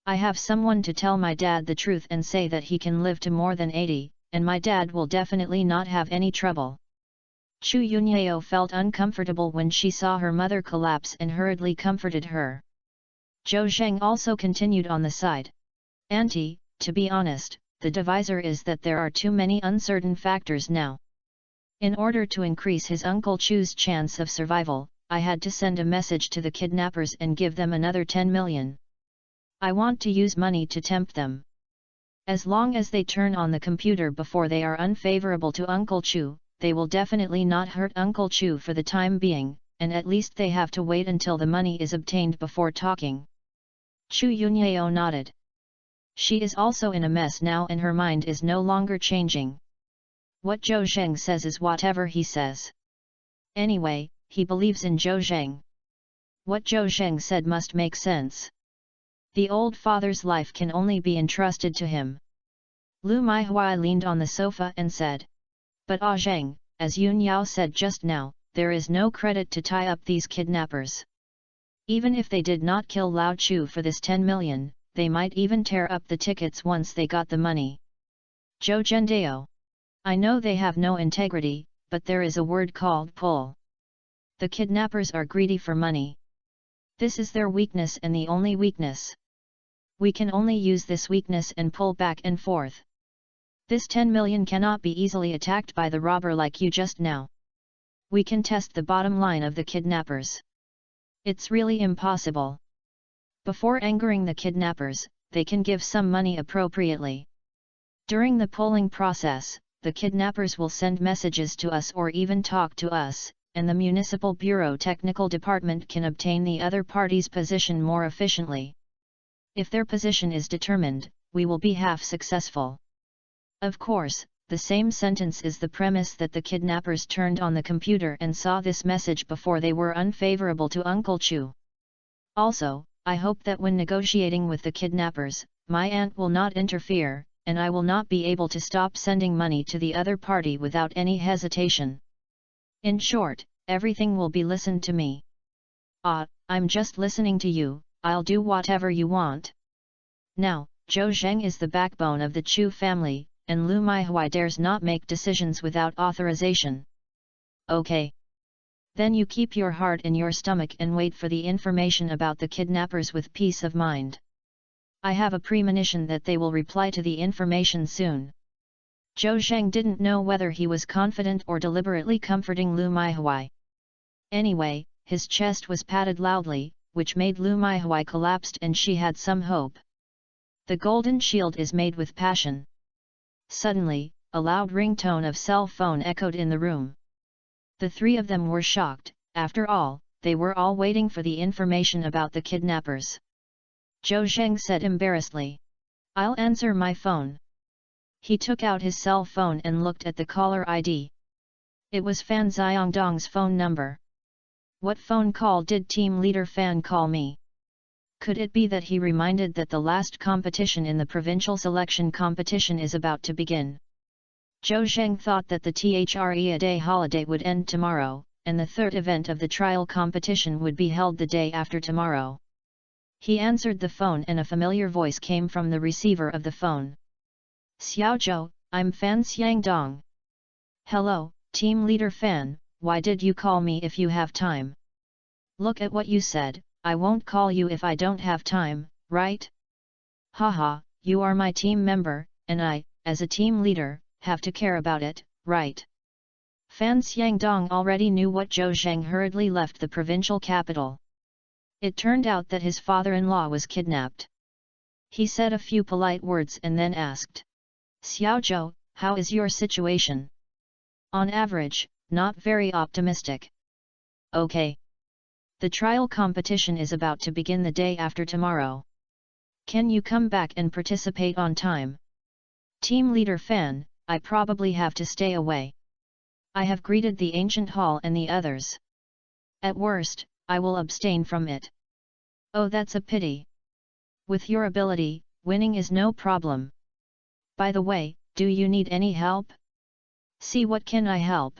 I have someone to tell my dad the truth and say that he can live to more than 80, and my dad will definitely not have any trouble. Chu Yunyao felt uncomfortable when she saw her mother collapse and hurriedly comforted her. Zhou Zheng also continued on the side. Auntie, to be honest, the divisor is that there are too many uncertain factors now. In order to increase his Uncle Chu's chance of survival, I had to send a message to the kidnappers and give them another 10 million. I want to use money to tempt them. As long as they turn on the computer before they are unfavorable to Uncle Chu, they will definitely not hurt Uncle Chu for the time being, and at least they have to wait until the money is obtained before talking. Chu Yunyao nodded. She is also in a mess now and her mind is no longer changing. What Zhou Zheng says is whatever he says. Anyway, he believes in Zhou Zheng. What Zhou Zheng said must make sense. The old father's life can only be entrusted to him. Lu Maihui leaned on the sofa and said. But Ah Zheng, as Yun Yao said just now, there is no credit to tie up these kidnappers. Even if they did not kill Lao Chu for this 10 million, they might even tear up the tickets once they got the money. Zhou Zhendao. I know they have no integrity, but there is a word called pull. The kidnappers are greedy for money. This is their weakness and the only weakness. We can only use this weakness and pull back and forth. This 10 million cannot be easily attacked by the robber like you just now. We can test the bottom line of the kidnappers. It's really impossible. Before angering the kidnappers, they can give some money appropriately. During the polling process, the kidnappers will send messages to us or even talk to us, and the Municipal Bureau Technical Department can obtain the other party's position more efficiently. If their position is determined, we will be half successful. Of course, the same sentence is the premise that the kidnappers turned on the computer and saw this message before they were unfavorable to Uncle Chu. Also, I hope that when negotiating with the kidnappers, my aunt will not interfere, and I will not be able to stop sending money to the other party without any hesitation. In short, everything will be listened to me. Ah, I'm just listening to you, I'll do whatever you want. Now, Zhou Zheng is the backbone of the Chu family, and Lu Maihui dares not make decisions without authorization. Okay. Then you keep your heart in your stomach and wait for the information about the kidnappers with peace of mind. I have a premonition that they will reply to the information soon. Zhou Zheng didn't know whether he was confident or deliberately comforting Lu Maihui. Anyway, his chest was patted loudly, which made Lu Maihui collapsed and she had some hope. The golden shield is made with passion. Suddenly, a loud ringtone of cell phone echoed in the room. The three of them were shocked. After all, they were all waiting for the information about the kidnappers. Zhou Zheng said embarrassedly. I'll answer my phone. He took out his cell phone and looked at the caller ID. It was Fan Xiangdong's phone number. What phone call did team leader Fan call me? Could it be that he reminded that the last competition in the provincial selection competition is about to begin? Zhou Zheng thought that the THREA-day holiday would end tomorrow, and the third event of the trial competition would be held the day after tomorrow. He answered the phone and a familiar voice came from the receiver of the phone. Xiaozhou, I'm Fan Xiangdong. Hello, team leader Fan, why did you call me if you have time? Look at what you said, I won't call you if I don't have time, right? Haha, you are my team member, and I, as a team leader, have to care about it, right? Fan Xiangdong already knew what Zhou Zheng hurriedly left the provincial capital. It turned out that his father-in-law was kidnapped. He said a few polite words and then asked. Xiaozhou, how is your situation? On average, not very optimistic. Okay. The trial competition is about to begin the day after tomorrow. Can you come back and participate on time? Team leader Fan, I probably have to stay away. I have greeted the ancient hall and the others. At worst, I will abstain from it. Oh, that's a pity. With your ability, winning is no problem. By the way, do you need any help? See what can I help?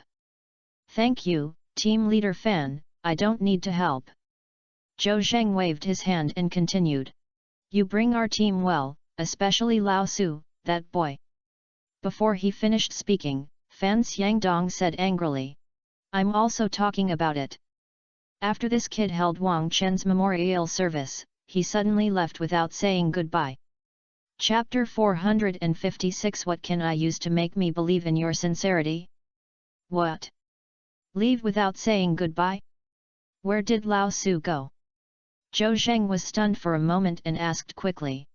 Thank you, team leader Fan, I don't need to help. Zhou Zheng waved his hand and continued. You bring our team well, especially Lao Su, that boy. Before he finished speaking, Fan Xiangdong said angrily. I'm also talking about it. After this kid held Wang Chen's memorial service, he suddenly left without saying goodbye. Chapter 456 What can I use to make me believe in your sincerity? What? Leave without saying goodbye? Where did Lao Su go? Zhou Zheng was stunned for a moment and asked quickly.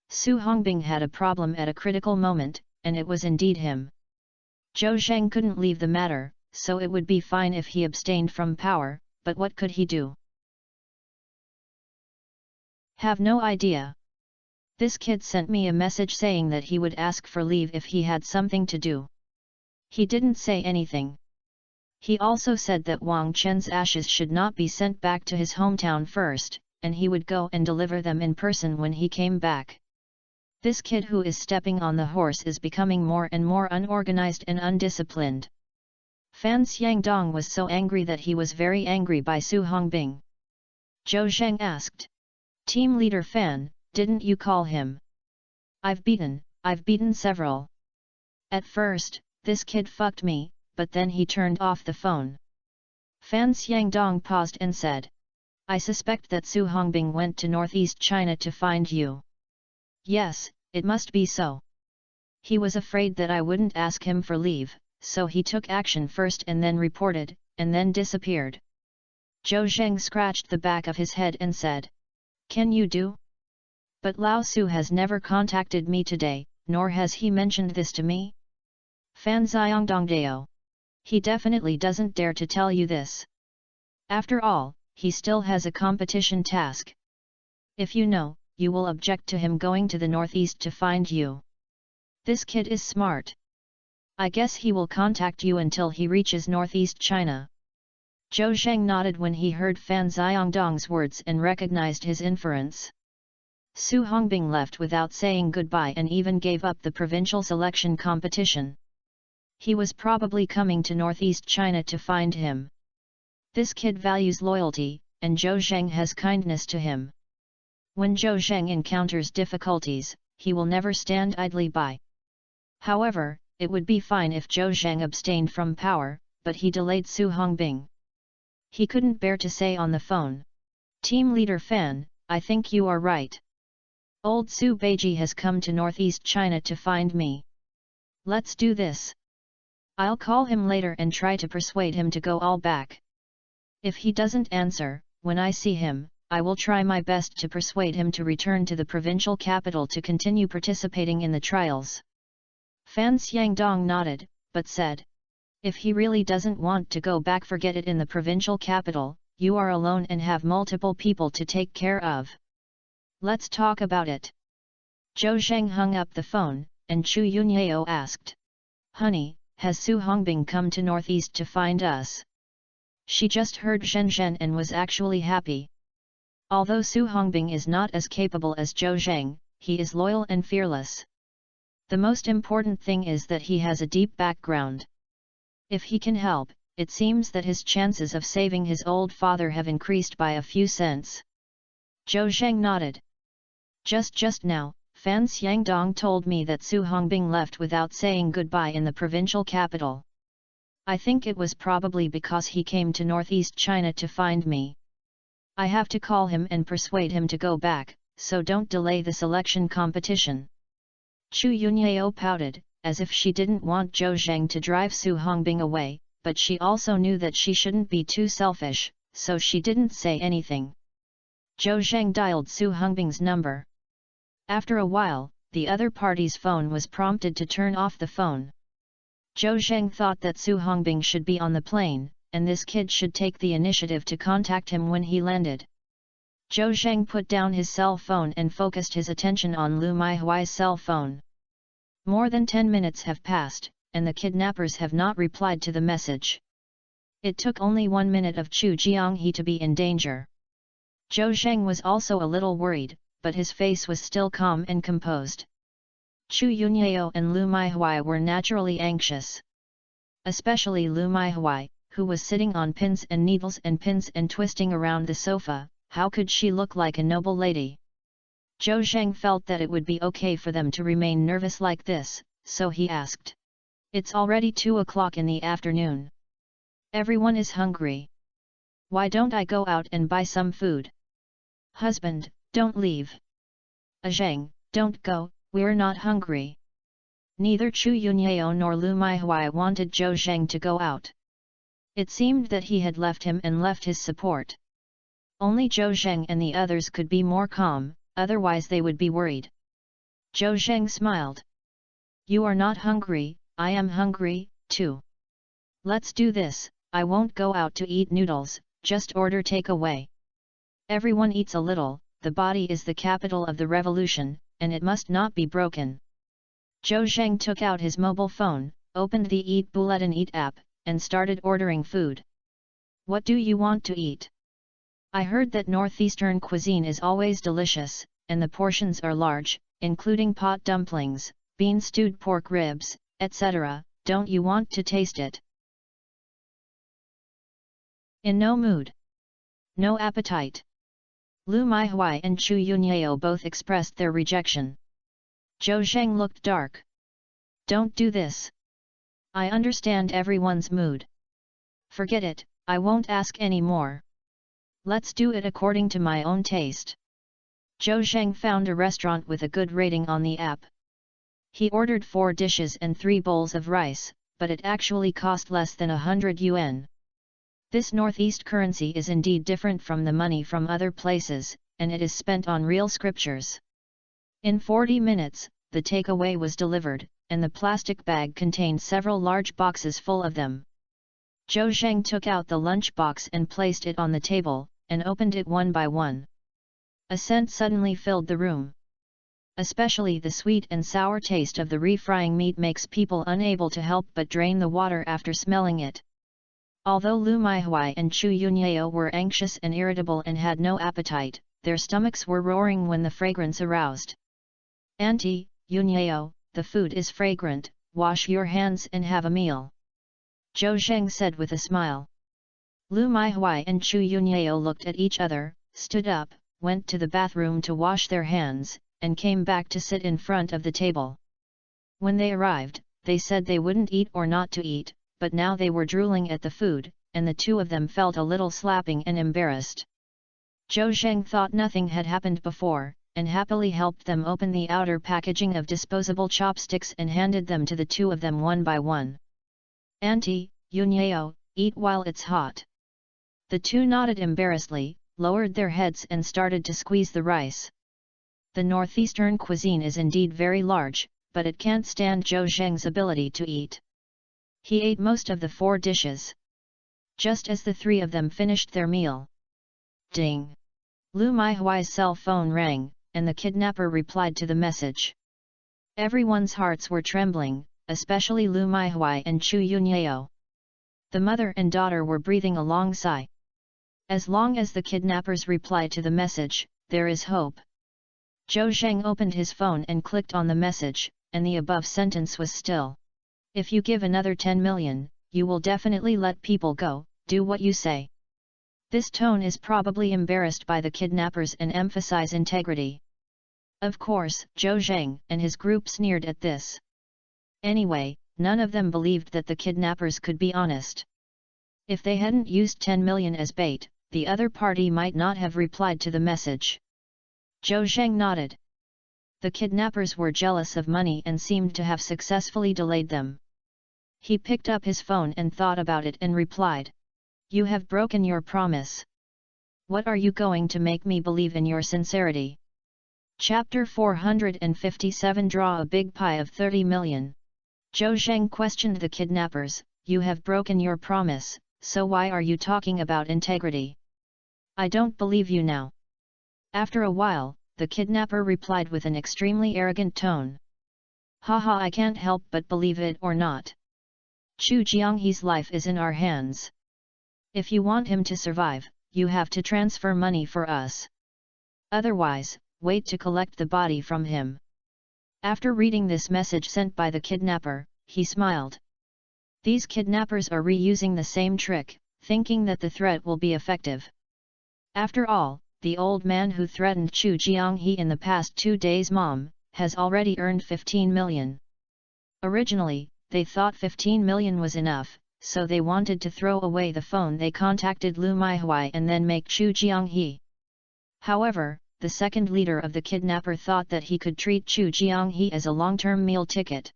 Su Hongbing had a problem at a critical moment, and it was indeed him. Zhou Zheng couldn't leave the matter, so it would be fine if he abstained from power, but what could he do? Have no idea. This kid sent me a message saying that he would ask for leave if he had something to do. He didn't say anything. He also said that Wang Chen's ashes should not be sent back to his hometown first, and he would go and deliver them in person when he came back. This kid who is stepping on the horse is becoming more and more unorganized and undisciplined. Fan Xiangdong was so angry that he was very angry by Su Hongbing. Zhou Zheng asked. Team leader Fan, didn't you call him? I've beaten several. At first, this kid fucked me, but then he turned off the phone. Fan Xiangdong paused and said. I suspect that Su Hongbing went to northeast China to find you. Yes, it must be so. He was afraid that I wouldn't ask him for leave, so he took action first and then reported, and then disappeared. Zhou Zheng scratched the back of his head and said. Can you do? But Lao Su has never contacted me today, nor has he mentioned this to me. Fan Xiangdongdao. He definitely doesn't dare to tell you this. After all, he still has a competition task. If you know, you will object to him going to the northeast to find you. This kid is smart. I guess he will contact you until he reaches northeast China. Zhou Zheng nodded when he heard Fan Xiangdong's words and recognized his inference. Su Hongbing left without saying goodbye and even gave up the provincial selection competition. He was probably coming to northeast China to find him. This kid values loyalty, and Zhou Zheng has kindness to him. When Zhou Zheng encounters difficulties, he will never stand idly by. However, it would be fine if Zhou Zheng abstained from power, but he delayed Su Hongbing. He couldn't bear to say on the phone. Team leader Fan, I think you are right. Old Su Beiji has come to northeast China to find me. Let's do this. I'll call him later and try to persuade him to go all back. If he doesn't answer, when I see him, I will try my best to persuade him to return to the provincial capital to continue participating in the trials. Fan Xiangdong nodded, but said. If he really doesn't want to go back, forget it. In the provincial capital, you are alone and have multiple people to take care of. Let's talk about it. Zhou Zheng hung up the phone, and Chu Yunyao asked. Honey, has Su Hongbing come to northeast to find us? She just heard Zhen Zhen and was actually happy. Although Su Hongbing is not as capable as Zhou Zheng, he is loyal and fearless. The most important thing is that he has a deep background. If he can help, it seems that his chances of saving his old father have increased by a few cents. Zhou Zheng nodded. Just now, Fan Xiangdong told me that Su Hongbing left without saying goodbye in the provincial capital. I think it was probably because he came to northeast China to find me. I have to call him and persuade him to go back, so don't delay the selection competition. Chu Yunyao pouted, as if she didn't want Zhou Zheng to drive Su Hongbing away, but she also knew that she shouldn't be too selfish, so she didn't say anything. Zhou Zheng dialed Su Hongbing's number. After a while, the other party's phone was prompted to turn off the phone. Zhou Zheng thought that Su Hongbing should be on the plane, and this kid should take the initiative to contact him when he landed. Zhou Zheng put down his cell phone and focused his attention on Lu Maihuai's cell phone. More than 10 minutes have passed, and the kidnappers have not replied to the message. It took only 1 minute of Chu Jianghe to be in danger. Zhou Zheng was also a little worried, but his face was still calm and composed. Chu Yunyao and Lu Maihuai were naturally anxious. Especially Lu Maihuai, who was sitting on pins and needles and pins and twisting around the sofa. How could she look like a noble lady? Zhou Zheng felt that it would be okay for them to remain nervous like this, so he asked. It's already 2 o'clock in the afternoon. Everyone is hungry. Why don't I go out and buy some food? Husband, don't leave. Zheng, don't go, we're not hungry. Neither Chu Yunyao nor Lu Maihuai wanted Zhou Zheng to go out. It seemed that he had left him and left his support. Only Zhou Zheng and the others could be more calm, otherwise they would be worried. Zhou Zheng smiled. You are not hungry, I am hungry, too. Let's do this, I won't go out to eat noodles, just order takeaway. Everyone eats a little, the body is the capital of the revolution, and it must not be broken. Zhou Zheng took out his mobile phone, opened the Eat Bulletin Eat app, and started ordering food. What do you want to eat? I heard that northeastern cuisine is always delicious, and the portions are large, including pot dumplings, bean-stewed pork ribs, etc. Don't you want to taste it? In no mood. No appetite. Lu Maihui and Chu Yunyao both expressed their rejection. Zhou Zheng looked dark. Don't do this. I understand everyone's mood. Forget it, I won't ask any more. Let's do it according to my own taste. Zhou Zheng found a restaurant with a good rating on the app. He ordered 4 dishes and 3 bowls of rice, but it actually cost less than 100 yuan. This northeast currency is indeed different from the money from other places, and it is spent on real scriptures. In 40 minutes, the takeaway was delivered, and the plastic bag contained several large boxes full of them. Zhou Zheng took out the lunch box and placed it on the table, and opened it one by one. A scent suddenly filled the room. Especially the sweet and sour taste of the refrying meat makes people unable to help but drain the water after smelling it. Although Lu Maihui and Chu Yunyao were anxious and irritable and had no appetite, their stomachs were roaring when the fragrance aroused. Auntie, Yunyao, the food is fragrant, wash your hands and have a meal. Zhou Zheng said with a smile. Lu Maihui and Chu Yunyao looked at each other, stood up, went to the bathroom to wash their hands, and came back to sit in front of the table. When they arrived, they said they wouldn't eat or not to eat, but now they were drooling at the food, and the two of them felt a little slapping and embarrassed. Zhou Zheng thought nothing had happened before, and happily helped them open the outer packaging of disposable chopsticks and handed them to the two of them one by one. Auntie, Yunyao, eat while it's hot. The two nodded embarrassedly, lowered their heads and started to squeeze the rice. The northeastern cuisine is indeed very large, but it can't stand Zhou Zheng's ability to eat. He ate most of the 4 dishes. Just as the 3 of them finished their meal. Ding! Lu Maihui's cell phone rang, and the kidnapper replied to the message. Everyone's hearts were trembling, especially Lu Maihui and Chu Yunyao. The mother and daughter were breathing a long sigh. As long as the kidnappers reply to the message, there is hope. Zhou Zheng opened his phone and clicked on the message, and the above sentence was still. If you give another 10 million, you will definitely let people go, do what you say. This tone is probably embarrassed by the kidnappers and emphasize integrity. Of course, Zhou Zheng and his group sneered at this. Anyway, none of them believed that the kidnappers could be honest. If they hadn't used 10 million as bait, the other party might not have replied to the message. Zhou Zheng nodded. The kidnappers were jealous of money and seemed to have successfully delayed them. He picked up his phone and thought about it and replied. You have broken your promise. What are you going to make me believe in your sincerity? Chapter 457 Draw a big pie of 30 million. Zhou Zheng questioned the kidnappers, you have broken your promise, so why are you talking about integrity? I don't believe you now. After a while, the kidnapper replied with an extremely arrogant tone. Haha, I can't help but believe it or not. Chu Jianghe's life is in our hands. If you want him to survive, you have to transfer money for us. Otherwise, wait to collect the body from him. After reading this message sent by the kidnapper, he smiled. These kidnappers are reusing the same trick, thinking that the threat will be effective. After all, the old man who threatened Chu Jianghe in the past 2 days' mom, has already earned 15 million. Originally, they thought 15 million was enough, so they wanted to throw away the phone they contacted Lu Maihui and then make Chu Jianghe. However, the second leader of the kidnapper thought that he could treat Chu Jianghe as a long-term meal ticket.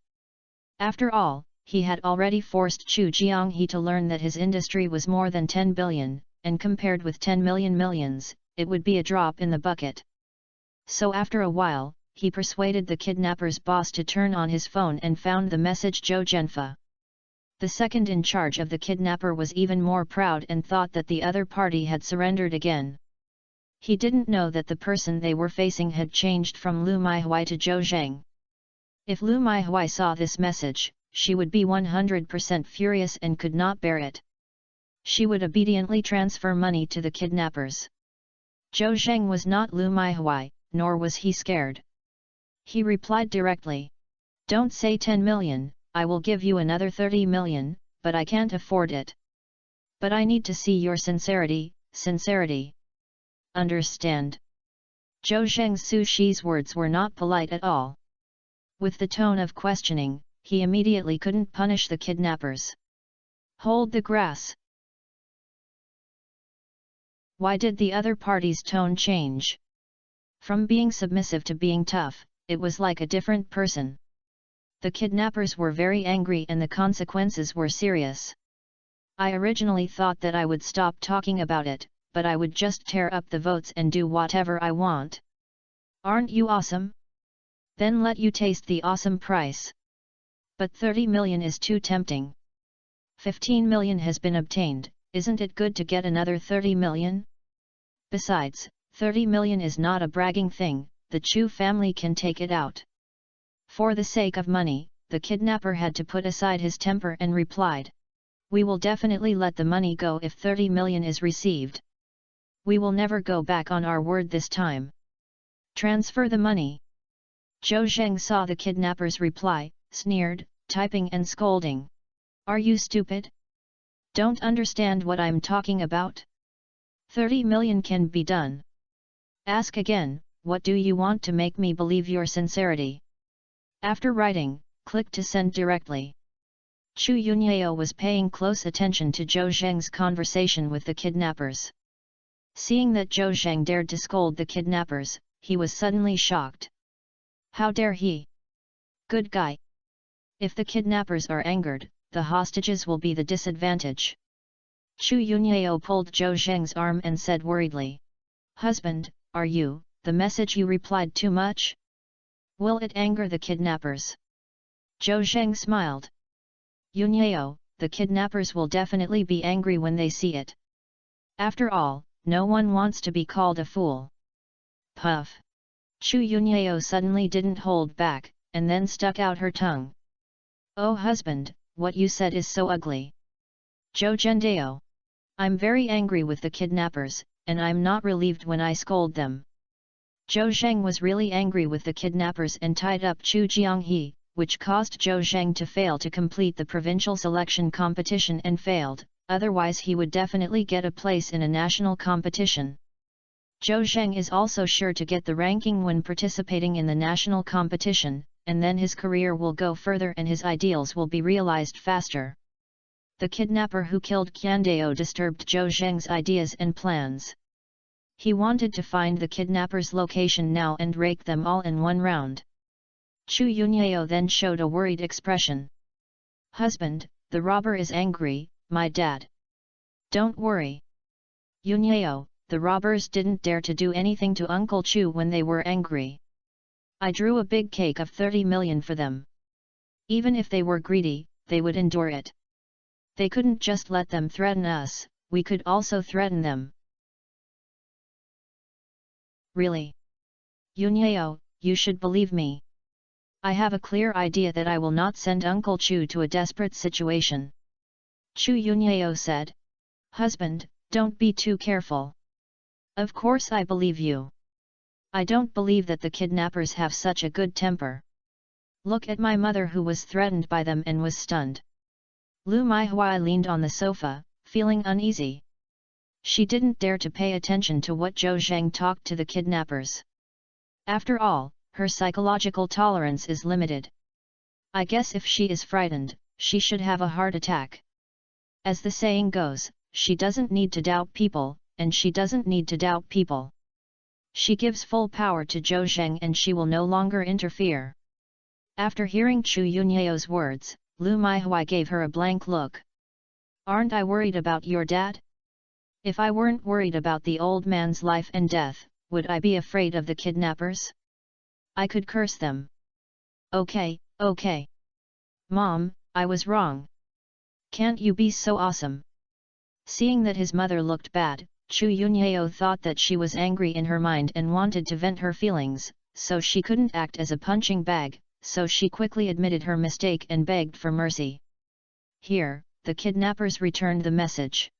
After all, he had already forced Chu Jianghe to learn that his industry was more than 10 billion, and compared with 10 million millions, it would be a drop in the bucket. So after a while, he persuaded the kidnapper's boss to turn on his phone and found the message Zhou Zhenfa. The second in charge of the kidnapper was even more proud and thought that the other party had surrendered again. He didn't know that the person they were facing had changed from Lu Maihui to Zhou Zheng. If Lu Maihui saw this message, she would be 100% furious and could not bear it. She would obediently transfer money to the kidnappers. Zhou Zheng was not Lu Maihui, nor was he scared. He replied directly. Don't say 10 million, I will give you another 30 million, but I can't afford it. But I need to see your sincerity. Understand? Zhou Zheng Sushi's words were not polite at all. With the tone of questioning, he immediately couldn't punish the kidnappers. Hold the grass. Why did the other party's tone change? From being submissive to being tough, it was like a different person. The kidnappers were very angry and the consequences were serious. I originally thought that I would stop talking about it, but I would just tear up the votes and do whatever I want. Aren't you awesome? Then let you taste the awesome price. But 30 million is too tempting. 15 million has been obtained, isn't it good to get another 30 million? Besides, 30 million is not a bragging thing, the Chu family can take it out. For the sake of money, the kidnapper had to put aside his temper and replied. We will definitely let the money go if 30 million is received. We will never go back on our word this time. Transfer the money. Zhou Zheng saw the kidnapper's reply, sneered, typing and scolding. Are you stupid? Don't understand what I'm talking about? 30 million can be done. Ask again, what do you want to make me believe your sincerity? After writing, click to send directly. Chu Yunyao was paying close attention to Zhou Zheng's conversation with the kidnappers. Seeing that Zhou Zheng dared to scold the kidnappers, he was suddenly shocked. How dare he? Good guy. If the kidnappers are angered, the hostages will be the disadvantage. Chu Yunyao pulled Zhou Zheng's arm and said worriedly. Husband, are you, the message you replied too much? Will it anger the kidnappers? Zhou Zheng smiled. Yunyao, the kidnappers will definitely be angry when they see it. After all, no one wants to be called a fool. Puff. Chu Yunyao suddenly didn't hold back, and then stuck out her tongue. Oh husband, what you said is so ugly. Zhou Zhendao. I'm very angry with the kidnappers, and I'm not relieved when I scold them. Zhou Zheng was really angry with the kidnappers and tied up Chu Jianghe, which caused Zhou Zheng to fail to complete the provincial selection competition and failed, otherwise he would definitely get a place in a national competition. Zhou Zheng is also sure to get the ranking when participating in the national competition, and then his career will go further and his ideals will be realized faster. The kidnapper who killed Qiandao disturbed Zhou Zheng's ideas and plans. He wanted to find the kidnapper's location now and rake them all in one round. Chu Yunyao then showed a worried expression. Husband, the robber is angry, my dad. Don't worry. Yunyao, the robbers didn't dare to do anything to Uncle Chu when they were angry. I drew a big cake of 30 million for them. Even if they were greedy, they would endure it. They couldn't just let them threaten us, we could also threaten them. Really? Yunyao, you should believe me. I have a clear idea that I will not send Uncle Chu to a desperate situation. Chu Yunyao said. Husband, don't be too careful. Of course I believe you. I don't believe that the kidnappers have such a good temper. Look at my mother who was threatened by them and was stunned. Lu Maihui leaned on the sofa, feeling uneasy. She didn't dare to pay attention to what Zhou Zheng talked to the kidnappers. After all, her psychological tolerance is limited. I guess if she is frightened, she should have a heart attack. As the saying goes, she doesn't need to doubt people, and she doesn't need to doubt people. She gives full power to Zhou Zheng and she will no longer interfere. After hearing Chu Yunyao's words, Lu Maihui gave her a blank look. Aren't I worried about your dad? If I weren't worried about the old man's life and death, would I be afraid of the kidnappers? I could curse them. Okay. Mom, I was wrong. Can't you be so awesome? Seeing that his mother looked bad, Chu Yunyao thought that she was angry in her mind and wanted to vent her feelings, so she couldn't act as a punching bag, so she quickly admitted her mistake and begged for mercy. Here, the kidnappers returned the message.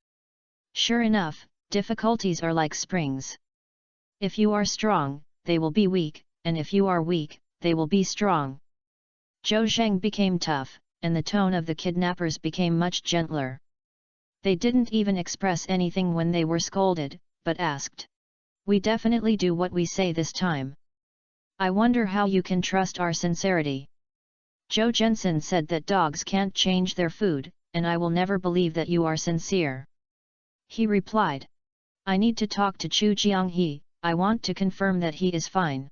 Sure enough, difficulties are like springs. If you are strong, they will be weak, and if you are weak, they will be strong. Zhou Zheng became tough, and the tone of the kidnappers became much gentler. They didn't even express anything when they were scolded, but asked, "We definitely do what we say this time. I wonder how you can trust our sincerity." Zhou Zhensin said that dogs can't change their food, and I will never believe that you are sincere. He replied, "I need to talk to Chu Jianghe, I want to confirm that he is fine.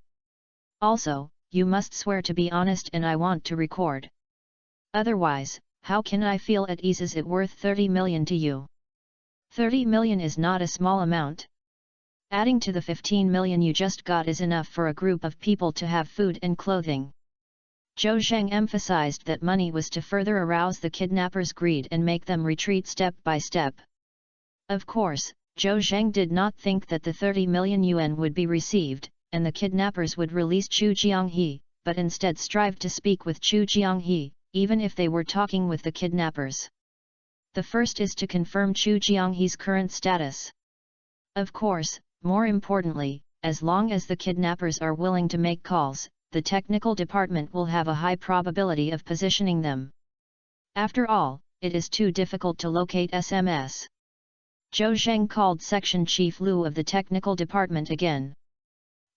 Also, you must swear to be honest and I want to record. Otherwise, how can I feel at ease? Is it worth 30 million to you? 30 million is not a small amount. Adding to the 15 million you just got is enough for a group of people to have food and clothing." Zhou Zheng emphasized that money was to further arouse the kidnappers' greed and make them retreat step by step. Of course, Zhou Zheng did not think that the 30 million yuan would be received, and the kidnappers would release Chu Jianghe, but instead strived to speak with Chu Jianghe, even if they were talking with the kidnappers. The first is to confirm Chu Jianghe's current status. Of course, more importantly, as long as the kidnappers are willing to make calls, the technical department will have a high probability of positioning them. After all, it is too difficult to locate SMS. Zhou Zheng called Section Chief Lu of the technical department again.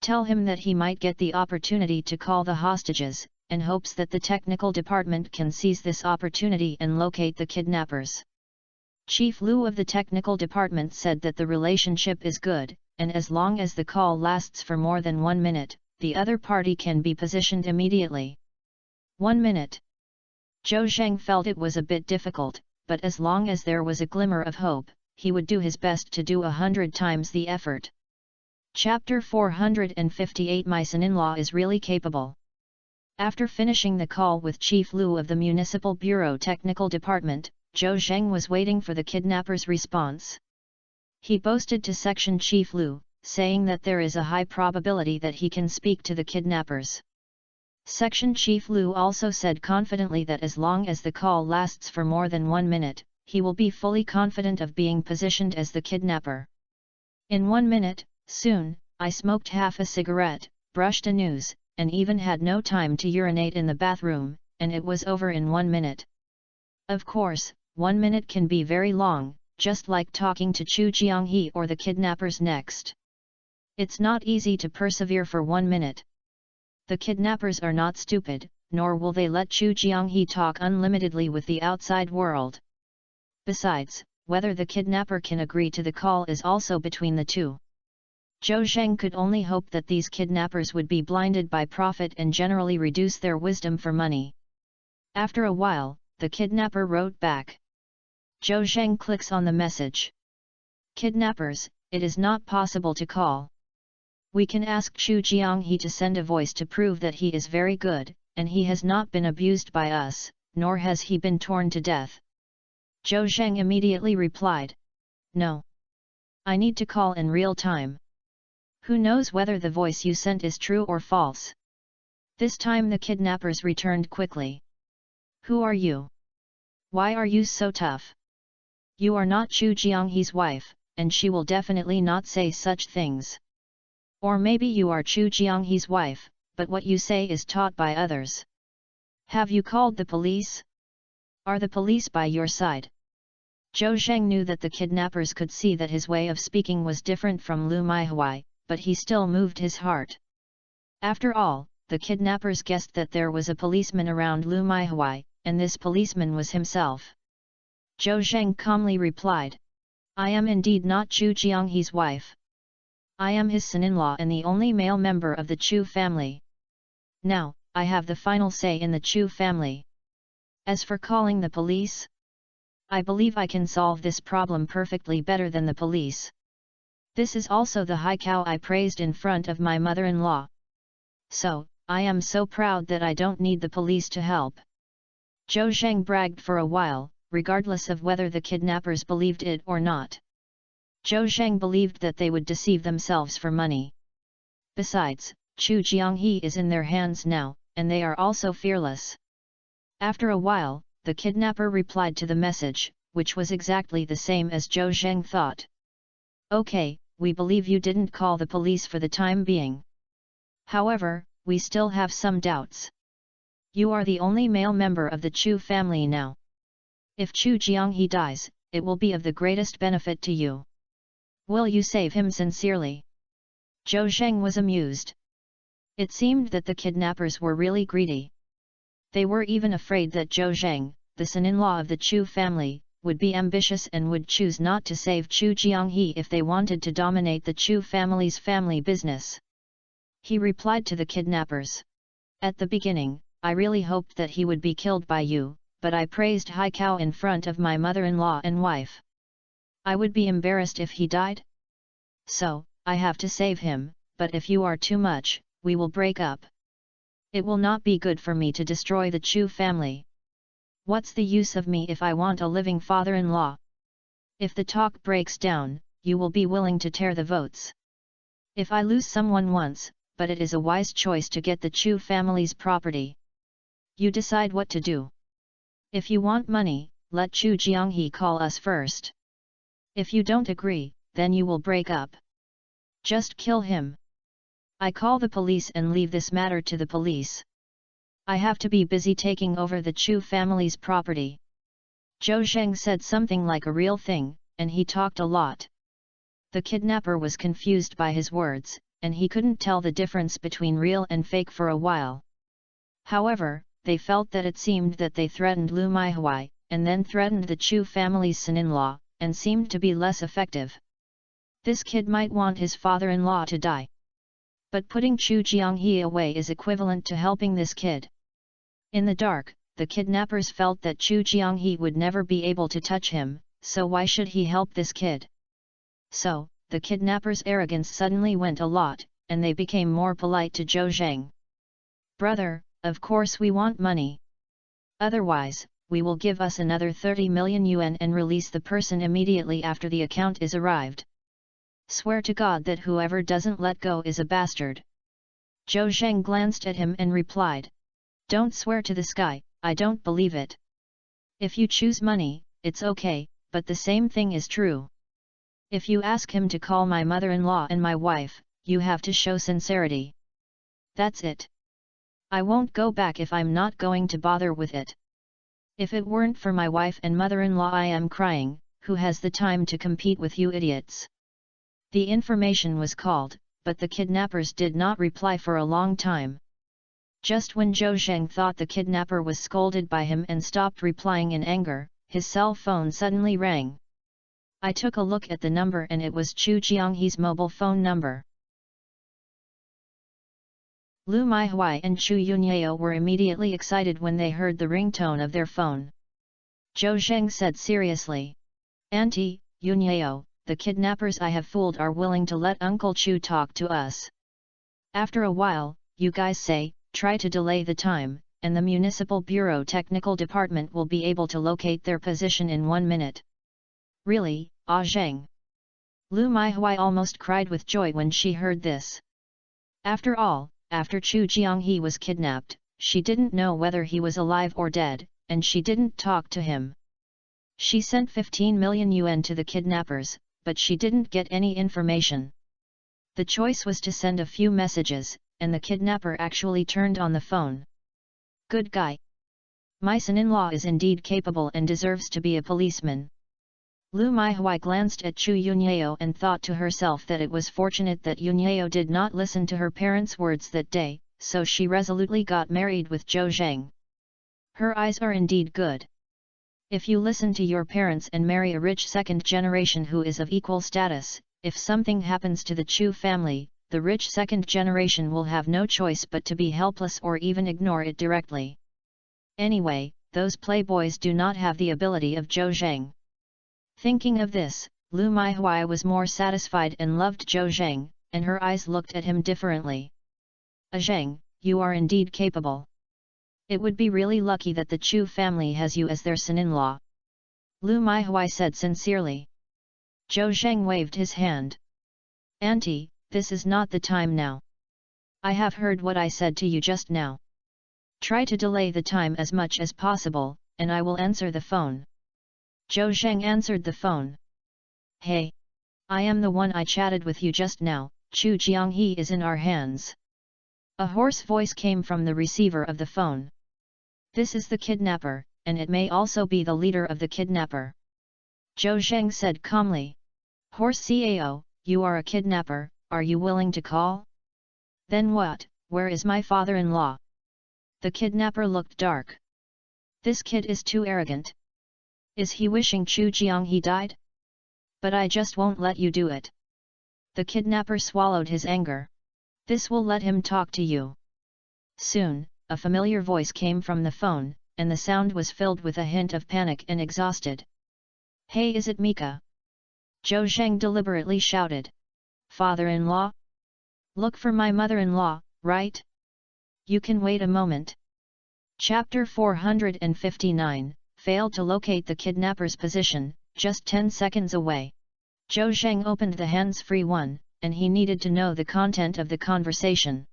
"Tell him that he might get the opportunity to call the hostages, and hopes that the technical department can seize this opportunity and locate the kidnappers." Chief Lu of the technical department said that the relationship is good, and as long as the call lasts for more than 1 minute, the other party can be positioned immediately. 1 minute. Zhou Zheng felt it was a bit difficult, but as long as there was a glimmer of hope, he would do his best to do 100 times the effort. Chapter 458 My son-in-law is really capable. After finishing the call with Chief Lu of the Municipal Bureau Technical Department, Zhou Zheng was waiting for the kidnapper's response. He boasted to Section Chief Lu, saying that there is a high probability that he can speak to the kidnappers. Section Chief Lu also said confidently that as long as the call lasts for more than 1 minute, he will be fully confident of being positioned as the kidnapper. In 1 minute, soon, I smoked half a cigarette, brushed a nose, and even had no time to urinate in the bathroom, and it was over in 1 minute. Of course, 1 minute can be very long, just like talking to Chu Jianghe or the kidnappers next. It's not easy to persevere for 1 minute. The kidnappers are not stupid, nor will they let Chu Jianghe talk unlimitedly with the outside world. Besides, whether the kidnapper can agree to the call is also between the two. Zhou Zheng could only hope that these kidnappers would be blinded by profit and generally reduce their wisdom for money. After a while, the kidnapper wrote back. Zhou Zheng clicks on the message. "Kidnappers, it is not possible to call. We can ask Chu Jianghe to send a voice to prove that he is very good, and he has not been abused by us, nor has he been torn to death." Zhou Zheng immediately replied. "No. I need to call in real time. Who knows whether the voice you sent is true or false?" This time the kidnappers returned quickly. "Who are you? Why are you so tough? You are not Chu Jianghe's wife, and she will definitely not say such things. Or maybe you are Chu Jianghe's wife, but what you say is taught by others. Have you called the police? Are the police by your side?" Zhou Zheng knew that the kidnappers could see that his way of speaking was different from Lu Maihui, but he still moved his heart. After all, the kidnappers guessed that there was a policeman around Lu Maihui, and this policeman was himself. Zhou Zheng calmly replied. "I am indeed not Chu Jianghe's wife. I am his son-in-law and the only male member of the Chu family. Now, I have the final say in the Chu family. As for calling the police, I believe I can solve this problem perfectly better than the police. This is also the high cow I praised in front of my mother-in-law. So, I am so proud that I don't need the police to help." Zhou Zheng bragged for a while, regardless of whether the kidnappers believed it or not. Zhou Zheng believed that they would deceive themselves for money. Besides, Chu Jianghe is in their hands now, and they are also fearless. After a while, the kidnapper replied to the message, which was exactly the same as Zhou Zheng thought. "Okay, we believe you didn't call the police for the time being. However, we still have some doubts. You are the only male member of the Chu family now. If Chu Jianghe dies, it will be of the greatest benefit to you. Will you save him sincerely? Zhou Zheng was amused. It seemed that the kidnappers were really greedy. They were even afraid that Zhou Zheng, the son-in-law of the Chu family, would be ambitious and would choose not to save Chu Jianghe if they wanted to dominate the Chu family's family business. He replied to the kidnappers. At the beginning, I really hoped that he would be killed by you, but I praised Hai Cao in front of my mother-in-law and wife. I would be embarrassed if he died. So, I have to save him, but if you are too much, we will break up. It will not be good for me to destroy the Chu family. What's the use of me if I want a living father-in-law? If the talk breaks down, you will be willing to tear the votes. If I lose someone once, but it is a wise choice to get the Chu family's property. You decide what to do. If you want money, let Chu Jianghe call us first. If you don't agree, then you will break up. Just kill him. I call the police and leave this matter to the police. I have to be busy taking over the Chu family's property. Zhou Zheng said something like a real thing, and he talked a lot. The kidnapper was confused by his words, and he couldn't tell the difference between real and fake for a while. However, they felt that it seemed that they threatened Lu Maihui, and then threatened the Chu family's son-in-law, and seemed to be less effective. This kid might want his father-in-law to die. But putting Chu Jianghe away is equivalent to helping this kid. In the dark, the kidnappers felt that Chu Jianghe would never be able to touch him, so why should he help this kid? So, the kidnappers' arrogance suddenly went a lot, and they became more polite to Zhou Zheng. Brother, of course we want money. Otherwise, we will give us another 30 million yuan and release the person immediately after the account is arrived. Swear to God that whoever doesn't let go is a bastard. Zhou Zheng glanced at him and replied. Don't swear to the sky, I don't believe it. If you choose money, it's okay, but the same thing is true. If you ask him to call my mother-in-law and my wife, you have to show sincerity. That's it. I won't go back if I'm not going to bother with it. If it weren't for my wife and mother-in-law I am crying, who has the time to compete with you idiots? The information was called, but the kidnappers did not reply for a long time. Just when Zhou Zheng thought the kidnapper was scolded by him and stopped replying in anger, his cell phone suddenly rang. I took a look at the number and it was Chu Jianghe's mobile phone number. Lu Maihui and Chu Yunyao were immediately excited when they heard the ringtone of their phone. Zhou Zheng said seriously. Auntie, Yunyao, the kidnappers I have fooled are willing to let Uncle Chu talk to us. After a while, you guys say, try to delay the time, and the Municipal Bureau Technical Department will be able to locate their position in 1 minute. Really, Ah Zheng? Lu Maihui almost cried with joy when she heard this. After all, after Chu Jianghe was kidnapped, she didn't know whether he was alive or dead, and she didn't talk to him. She sent 15 million yuan to the kidnappers, but she didn't get any information. The choice was to send a few messages, and the kidnapper actually turned on the phone. Good guy. My son-in-law is indeed capable and deserves to be a policeman. Lu Maihui glanced at Chu Yunyao and thought to herself that it was fortunate that Yunyao did not listen to her parents' words that day, so she resolutely got married with Zhou Zheng. Her eyes are indeed good. If you listen to your parents and marry a rich second generation who is of equal status, if something happens to the Chu family, the rich second generation will have no choice but to be helpless or even ignore it directly. Anyway, those playboys do not have the ability of Zhou Zheng. Thinking of this, Lu Maihui was more satisfied and loved Zhou Zheng, and her eyes looked at him differently. Ah Zheng, you are indeed capable. It would be really lucky that the Chu family has you as their son-in-law. Lu Maihui said sincerely. Zhou Zheng waved his hand. Auntie, this is not the time now. I have heard what I said to you just now. Try to delay the time as much as possible, and I will answer the phone. Zhou Zheng answered the phone. Hey! I am the one I chatted with you just now, Chu Jianghe is in our hands. A hoarse voice came from the receiver of the phone. This is the kidnapper, and it may also be the leader of the kidnapper. Zhou Zheng said calmly. Horse Cao, you are a kidnapper, are you willing to call? Then what, where is my father-in-law? The kidnapper looked dark. This kid is too arrogant. Is he wishing Chu Jianghe died? But I just won't let you do it. The kidnapper swallowed his anger. This will let him talk to you. Soon, a familiar voice came from the phone, and the sound was filled with a hint of panic and exhausted. Hey, is it Mika? Zhou Zheng deliberately shouted. Father-in-law? Look for my mother-in-law, right? You can wait a moment. Chapter 459, failed to locate the kidnapper's position, just 10 seconds away. Zhou Zheng opened the hands-free one, and he needed to know the content of the conversation.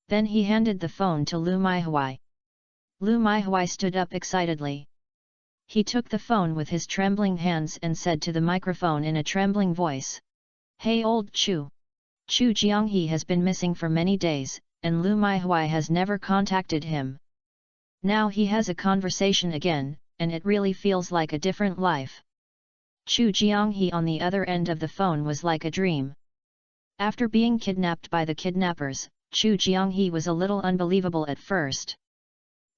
Then he handed the phone to Lu Maihui. Lu Maihui stood up excitedly. He took the phone with his trembling hands and said to the microphone in a trembling voice. Hey old Chu! Chu Jianghe has been missing for many days, and Lu Maihui has never contacted him. Now he has a conversation again, and it really feels like a different life. Chu Jianghe on the other end of the phone was like a dream. After being kidnapped by the kidnappers, Chu Jianghe was a little unbelievable at first.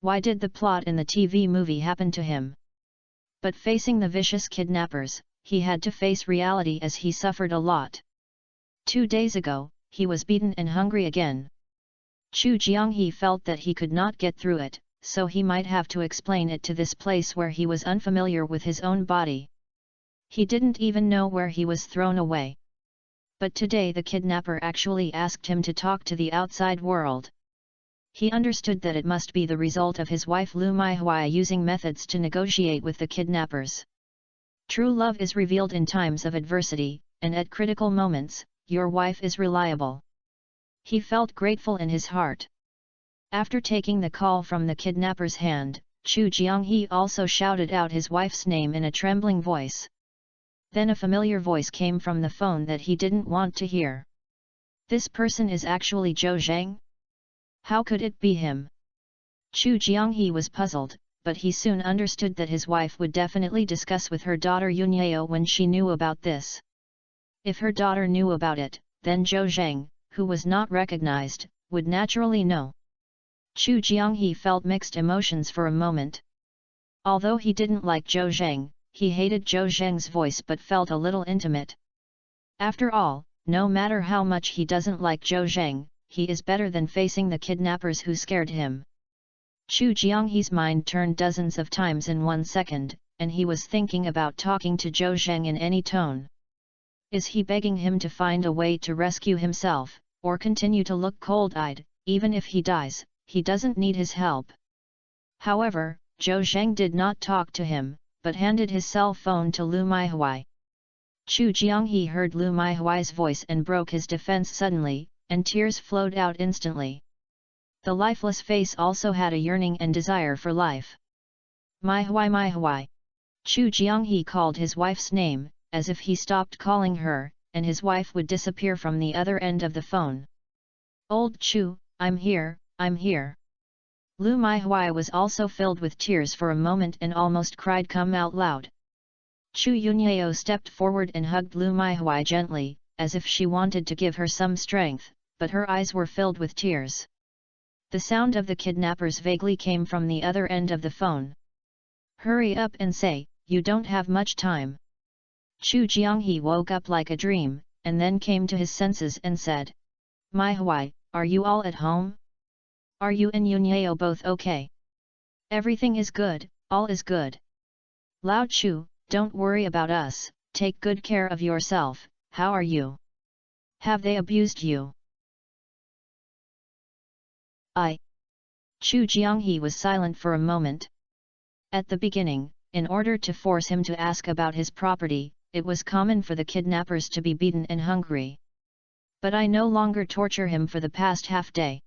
Why did the plot in the TV movie happen to him? But facing the vicious kidnappers, he had to face reality as he suffered a lot. 2 days ago, he was beaten and hungry again. Chu Jianghe felt that he could not get through it, so he might have to explain it to this place where he was unfamiliar with his own body. He didn't even know where he was thrown away. But today the kidnapper actually asked him to talk to the outside world. He understood that it must be the result of his wife Lu Maihui using methods to negotiate with the kidnappers. True love is revealed in times of adversity, and at critical moments, your wife is reliable. He felt grateful in his heart. After taking the call from the kidnapper's hand, Chu Jianghe also shouted out his wife's name in a trembling voice. Then a familiar voice came from the phone that he didn't want to hear. This person is actually Zhou Zheng? How could it be him? Chu Jianghe was puzzled, but he soon understood that his wife would definitely discuss with her daughter Yunyao when she knew about this. If her daughter knew about it, then Zhou Zheng, who was not recognized, would naturally know. Chu Jianghe felt mixed emotions for a moment. Although he didn't like Zhou Zheng, he hated Zhou Zheng's voice but felt a little intimate. After all, no matter how much he doesn't like Zhou Zheng, he is better than facing the kidnappers who scared him. Chu Jianghe's mind turned dozens of times in 1 second, and he was thinking about talking to Zhou Zheng in any tone. Is he begging him to find a way to rescue himself, or continue to look cold-eyed? Even if he dies, he doesn't need his help. However, Zhou Zheng did not talk to him, but handed his cell phone to Lu Maihui. Chu Jianghe heard Lu Maihui's voice and broke his defense suddenly, and tears flowed out instantly. The lifeless face also had a yearning and desire for life. Maihui, Maihui. Chu Jianghe called his wife's name, as if he stopped calling her, and his wife would disappear from the other end of the phone. Old Chu, I'm here, I'm here. Lu Maihui was also filled with tears for a moment and almost cried come out loud. Chu Yunyao stepped forward and hugged Lu Maihui gently, as if she wanted to give her some strength, but her eyes were filled with tears. The sound of the kidnappers vaguely came from the other end of the phone. Hurry up and say, you don't have much time. Chu Jianghe woke up like a dream, and then came to his senses and said. Maihui, are you all at home? Are you and Yunyao both okay? Everything is good, all is good. Lao Chu, don't worry about us, take good care of yourself, how are you? Have they abused you? Chu Jianghe was silent for a moment. At the beginning, in order to force him to ask about his property, it was common for the kidnappers to be beaten and hungry. But I no longer torture him for the past half day.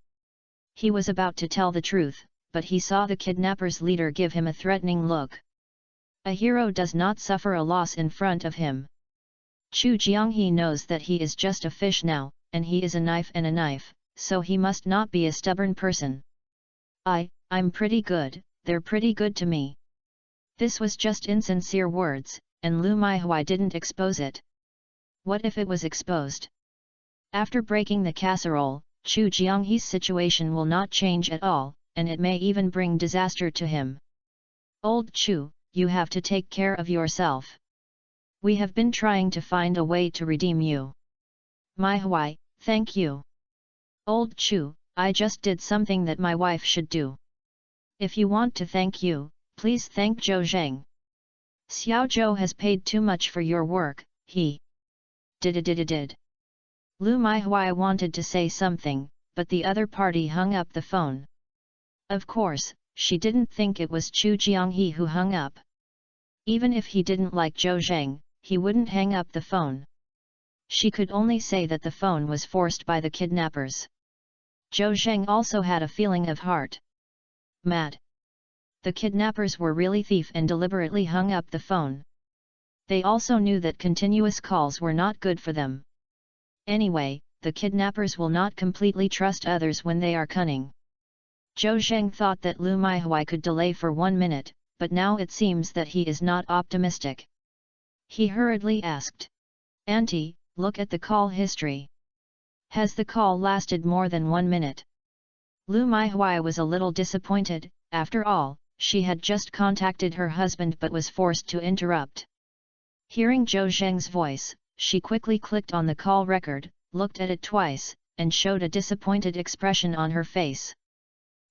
He was about to tell the truth, but he saw the kidnappers' leader give him a threatening look. A hero does not suffer a loss in front of him. Chu Jianghe knows that he is just a fish now, and he is a knife and a knife, so he must not be a stubborn person. I'm pretty good, they're pretty good to me. This was just insincere words, and Lu Maihui didn't expose it. What if it was exposed? After breaking the casserole, Chu Jianghe's situation will not change at all, and it may even bring disaster to him. Old Chu, you have to take care of yourself. We have been trying to find a way to redeem you. Maihui, thank you. Old Chu, I just did something that my wife should do. If you want to thank you, please thank Zhou Zheng. Xiao Zhou has paid too much for your work, he did. Lu Maihui wanted to say something, but the other party hung up the phone. Of course, she didn't think it was Chu Jianghe who hung up. Even if he didn't like Zhou Zheng, he wouldn't hang up the phone. She could only say that the phone was forced by the kidnappers. Zhou Zheng also had a feeling of heart. Mad. The kidnappers were really thief and deliberately hung up the phone. They also knew that continuous calls were not good for them. Anyway, the kidnappers will not completely trust others when they are cunning. Zhou Zheng thought that Lu Maihui could delay for 1 minute, but now it seems that he is not optimistic. He hurriedly asked. Auntie, look at the call history. Has the call lasted more than 1 minute? Lu Maihui was a little disappointed. After all, she had just contacted her husband but was forced to interrupt. Hearing Zhou Zheng's voice, she quickly clicked on the call record, looked at it twice, and showed a disappointed expression on her face.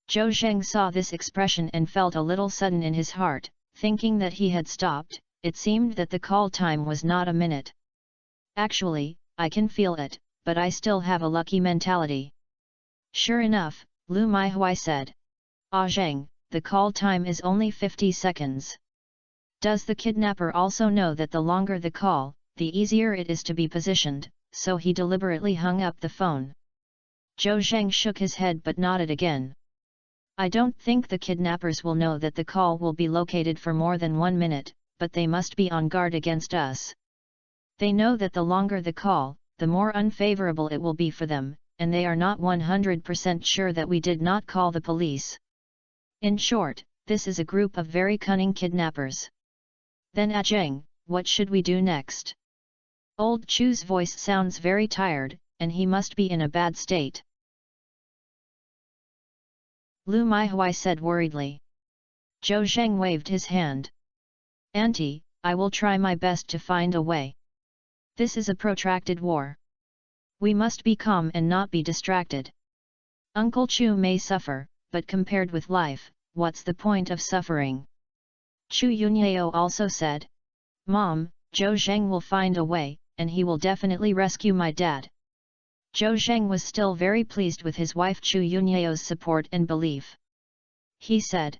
Zhou Zheng saw this expression and felt a little sudden in his heart, thinking that he had stopped. It seemed that the call time was not a minute. Actually, I can feel it, but I still have a lucky mentality. Sure enough, Lu Maihui said. Ah Zheng, the call time is only 50 seconds. Does the kidnapper also know that the longer the call, the easier it is to be positioned, so he deliberately hung up the phone? Zhou Zheng shook his head but nodded again. I don't think the kidnappers will know that the call will be located for more than 1 minute, but they must be on guard against us. They know that the longer the call, the more unfavorable it will be for them, and they are not 100% sure that we did not call the police. In short, this is a group of very cunning kidnappers. Then Zheng, what should we do next? Old Chu's voice sounds very tired, and he must be in a bad state. Lu Maihui said worriedly. Zhou Zheng waved his hand. Auntie, I will try my best to find a way. This is a protracted war. We must be calm and not be distracted. Uncle Chu may suffer, but compared with life, what's the point of suffering? Chu Yunyao also said. Mom, Zhou Zheng will find a way, and he will definitely rescue my dad. Zhou Zheng was still very pleased with his wife Chu Yunyao's support and belief. He said.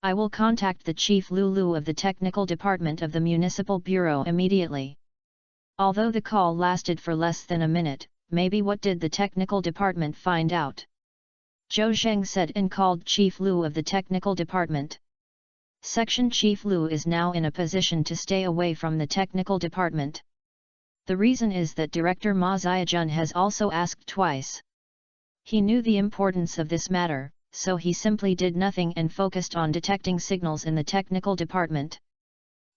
I will contact the Chief Lulu of the Technical Department of the Municipal Bureau immediately. Although the call lasted for less than a minute, maybe what did the Technical Department find out? Zhou Zheng said and called Chief Lu of the Technical Department. Section Chief Lu is now in a position to stay away from the Technical Department. The reason is that Director Ma Ziajun has also asked twice. He knew the importance of this matter, so he simply did nothing and focused on detecting signals in the Technical Department.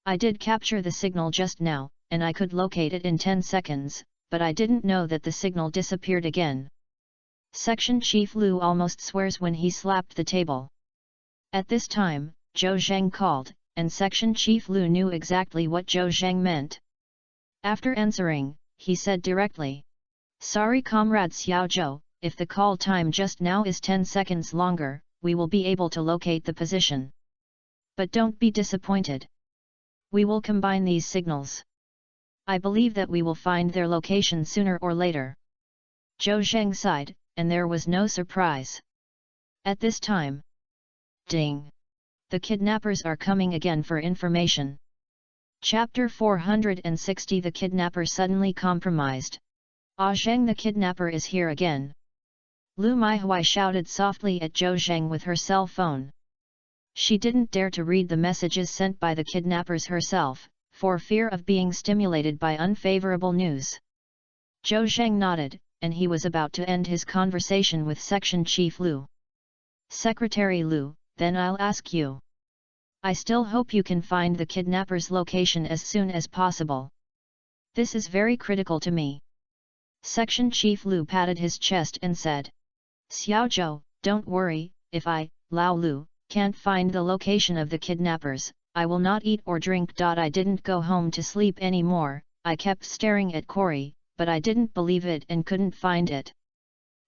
I did capture the signal just now, and I could locate it in 10 seconds, but I didn't know that the signal disappeared again. Section Chief Lu almost swears when he slapped the table. At this time, Zhou Zheng called, and Section Chief Lu knew exactly what Zhou Zheng meant. After answering, he said directly. Sorry Comrade Xiao Zhou, if the call time just now is 10 seconds longer, we will be able to locate the position. But don't be disappointed. We will combine these signals. I believe that we will find their location sooner or later. Zhou Zheng sighed, and there was no surprise. At this time. Ding! The kidnappers are coming again for information. Chapter 460 The kidnapper suddenly compromised. Ah Zheng, the kidnapper is here again. Lu Maihui shouted softly at Zhou Zheng with her cell phone. She didn't dare to read the messages sent by the kidnappers herself, for fear of being stimulated by unfavorable news. Zhou Zheng nodded, and he was about to end his conversation with Section Chief Lu. Secretary Lu, then I'll ask you. I still hope you can find the kidnapper's location as soon as possible. This is very critical to me. Section Chief Lu patted his chest and said, Xiaozhou, don't worry, if I, Lao Lu, can't find the location of the kidnappers, I will not eat or drink. I didn't go home to sleep anymore, I kept staring at Cory, but I didn't believe it and couldn't find it.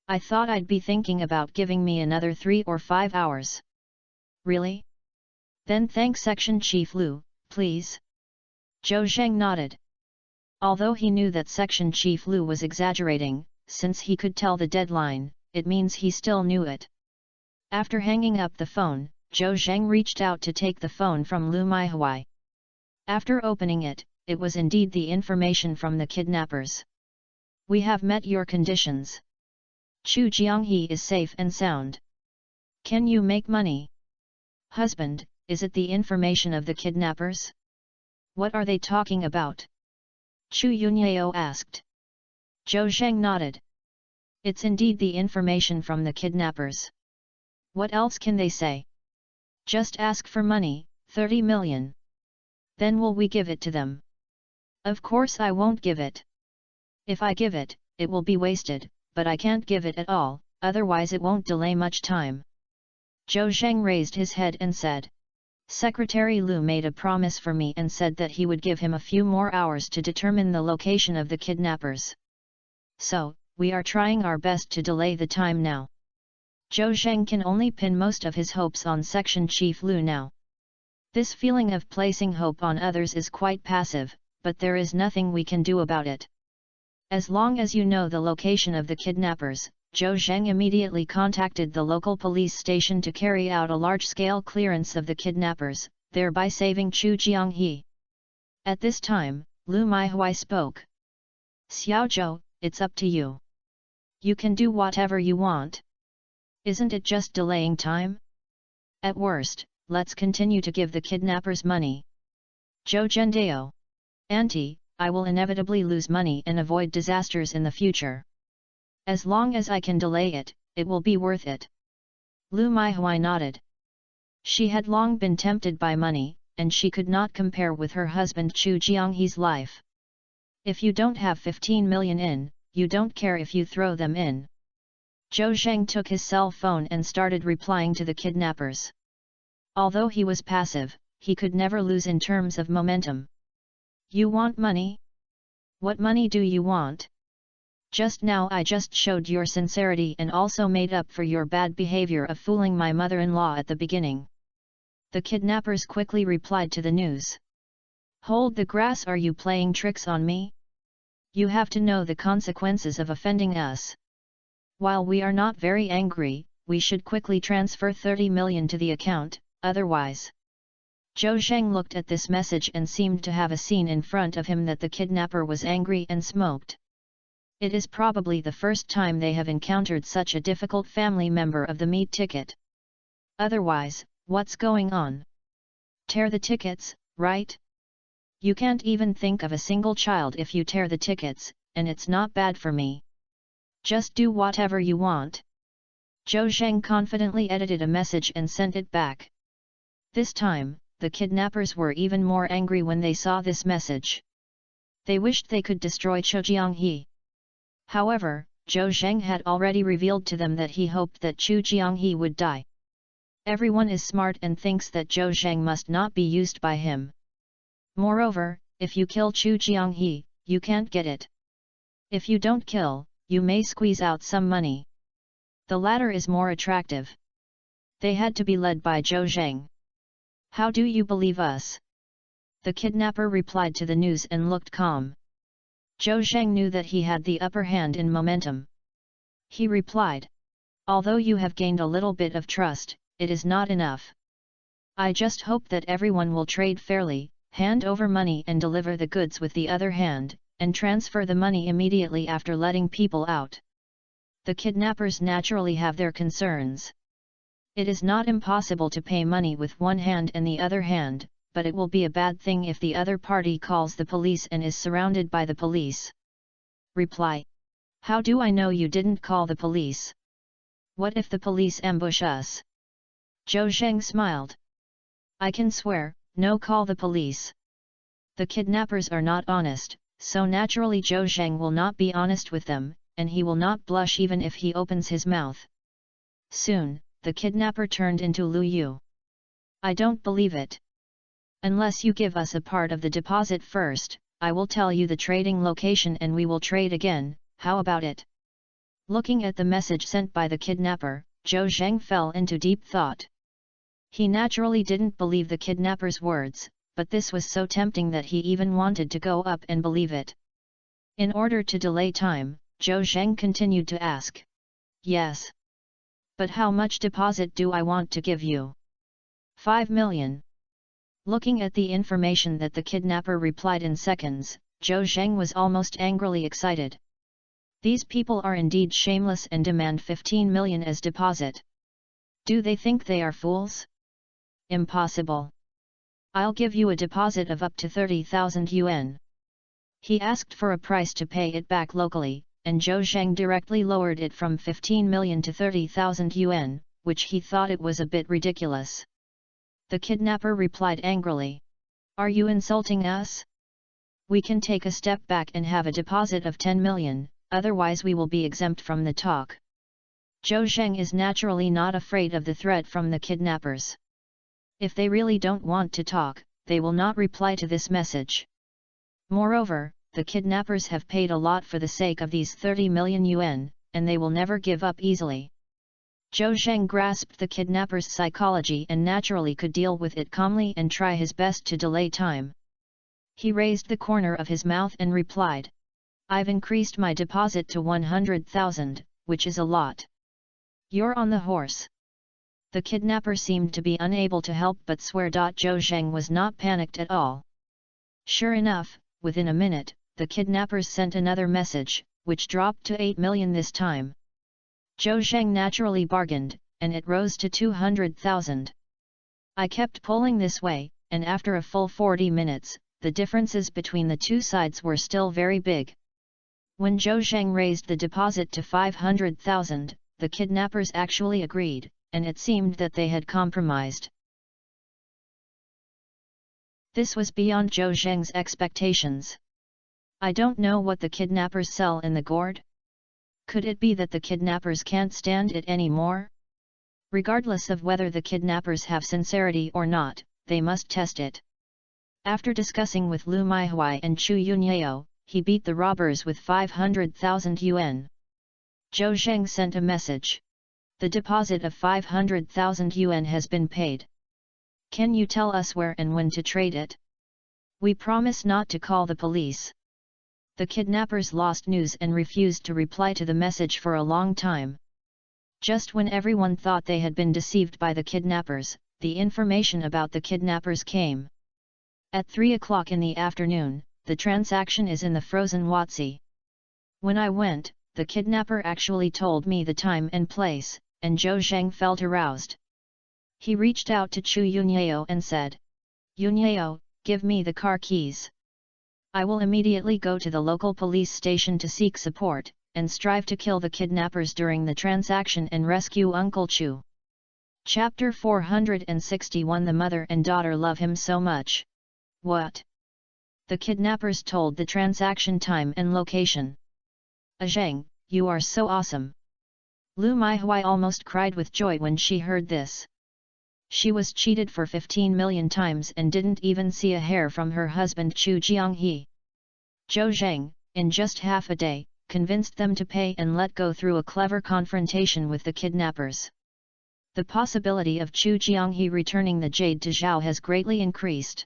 I thought I'd be thinking about giving me another 3 or 5 hours. Really? Then thank Section Chief Lu, please. Zhou Zheng nodded. Although he knew that Section Chief Lu was exaggerating, since he could tell the deadline, it means he still knew it. After hanging up the phone, Zhou Zheng reached out to take the phone from Lu Maihui. After opening it, it was indeed the information from the kidnappers. We have met your conditions. Chu Jianghe is safe and sound. Can you make money? Husband, is it the information of the kidnappers? What are they talking about? Chu Yunyao asked. Zhou Zheng nodded. It's indeed the information from the kidnappers. What else can they say? Just ask for money, 30 million. Then will we give it to them? Of course I won't give it. If I give it, it will be wasted, but I can't give it at all, otherwise it won't delay much time. Zhou Zheng raised his head and said. Secretary Lu made a promise for me and said that he would give him a few more hours to determine the location of the kidnappers. So, we are trying our best to delay the time now. Zhou Zheng can only pin most of his hopes on Section Chief Lu now. This feeling of placing hope on others is quite passive, but there is nothing we can do about it. As long as you know the location of the kidnappers, Zhou Zheng immediately contacted the local police station to carry out a large-scale clearance of the kidnappers, thereby saving Chu Jianghe. At this time, Lu Maihui spoke. Xiaozhou, it's up to you. You can do whatever you want. Isn't it just delaying time? At worst, let's continue to give the kidnappers money. Zhou Zhendao. Auntie, I will inevitably lose money and avoid disasters in the future. As long as I can delay it, it will be worth it. Lu Maihui nodded. She had long been tempted by money, and she could not compare with her husband Chu Jianghe's life. If you don't have 15 million in, you don't care if you throw them in. Zhou Zheng took his cell phone and started replying to the kidnappers. Although he was passive, he could never lose in terms of momentum. You want money? What money do you want? Just now I just showed your sincerity and also made up for your bad behavior of fooling my mother-in-law at the beginning. The kidnappers quickly replied to the news. Hold the grass, are you playing tricks on me? You have to know the consequences of offending us. While we are not very angry, we should quickly transfer 30 million to the account, otherwise. Zhou Zheng looked at this message and seemed to have a scene in front of him that the kidnapper was angry and smoked. It is probably the first time they have encountered such a difficult family member of the meat ticket. Otherwise, what's going on? Tear the tickets, right? You can't even think of a single child if you tear the tickets, and it's not bad for me. Just do whatever you want. Zhou Zheng confidently edited a message and sent it back. This time, the kidnappers were even more angry when they saw this message. They wished they could destroy Chu Jianghe. However, Zhou Zheng had already revealed to them that he hoped that Chu Jianghe would die. Everyone is smart and thinks that Zhou Zheng must not be used by him. Moreover, if you kill Chu Jianghe, you can't get it. If you don't kill, you may squeeze out some money. The latter is more attractive. They had to be led by Zhou Zheng. How do you believe us? The kidnapper replied to the news and looked calm. Zhou Zheng knew that he had the upper hand in momentum. He replied. Although you have gained a little bit of trust, it is not enough. I just hope that everyone will trade fairly, hand over money and deliver the goods with the other hand, and transfer the money immediately after letting people out. The kidnappers naturally have their concerns. It is not impossible to pay money with one hand and the other hand, but it will be a bad thing if the other party calls the police and is surrounded by the police. Reply. How do I know you didn't call the police? What if the police ambush us? Zhou Zheng smiled. I can swear, no, call the police. The kidnappers are not honest, so naturally Zhou Zheng will not be honest with them, and he will not blush even if he opens his mouth. Soon, the kidnapper turned into Lu Yu. I don't believe it. Unless you give us a part of the deposit first, I will tell you the trading location and we will trade again, how about it? Looking at the message sent by the kidnapper, Zhou Zheng fell into deep thought. He naturally didn't believe the kidnapper's words, but this was so tempting that he even wanted to go up and believe it. In order to delay time, Zhou Zheng continued to ask. Yes. But how much deposit do I want to give you? 5 million. Looking at the information that the kidnapper replied in seconds, Zhou Zheng was almost angrily excited. These people are indeed shameless and demand 15 million as deposit. Do they think they are fools? Impossible. I'll give you a deposit of up to 30,000 yuan. He asked for a price to pay it back locally, and Zhou Zheng directly lowered it from 15 million to 30,000 yuan, which he thought it was a bit ridiculous. The kidnapper replied angrily. Are you insulting us? We can take a step back and have a deposit of 10 million, otherwise we will be exempt from the talk. Zhou Zheng is naturally not afraid of the threat from the kidnappers. If they really don't want to talk, they will not reply to this message. Moreover, the kidnappers have paid a lot for the sake of these 30 million yuan, and they will never give up easily. Zhou Zheng grasped the kidnapper's psychology and naturally could deal with it calmly and try his best to delay time. He raised the corner of his mouth and replied. I've increased my deposit to 100,000, which is a lot. You're on the horse. The kidnapper seemed to be unable to help but swear. Zhou Zheng was not panicked at all. Sure enough, within a minute, the kidnappers sent another message, which dropped to 8 million this time. Zhou Zheng naturally bargained, and it rose to 200,000. I kept pulling this way, and after a full 40 minutes, the differences between the two sides were still very big. When Zhou Zheng raised the deposit to 500,000, the kidnappers actually agreed, and it seemed that they had compromised. This was beyond Zhou Zheng's expectations. I don't know what the kidnappers sell in the gourd. Could it be that the kidnappers can't stand it anymore? Regardless of whether the kidnappers have sincerity or not, they must test it. After discussing with Lu Maihui and Chu Yunyao, he beat the robbers with 500,000 yuan. Zhou Zheng sent a message. The deposit of 500,000 yuan has been paid. Can you tell us where and when to trade it? We promise not to call the police. The kidnappers lost news and refused to reply to the message for a long time. Just when everyone thought they had been deceived by the kidnappers, the information about the kidnappers came. At 3 o'clock in the afternoon, the transaction is in the frozen Watsi. When I went, the kidnapper actually told me the time and place, and Zhou Zheng felt aroused. He reached out to Chu Yunyao and said, Yunyao, give me the car keys. I will immediately go to the local police station to seek support, and strive to kill the kidnappers during the transaction and rescue Uncle Chu. Chapter 461. The mother and daughter love him so much. What? The kidnappers told the transaction time and location. Zheng, you are so awesome. Lu Maihui almost cried with joy when she heard this. She was cheated for 15 million times and didn't even see a hair from her husband Chu Jianghe. Zhou Zheng, in just half a day, convinced them to pay and let go through a clever confrontation with the kidnappers. The possibility of Chu Jianghe returning the jade to Zhao has greatly increased.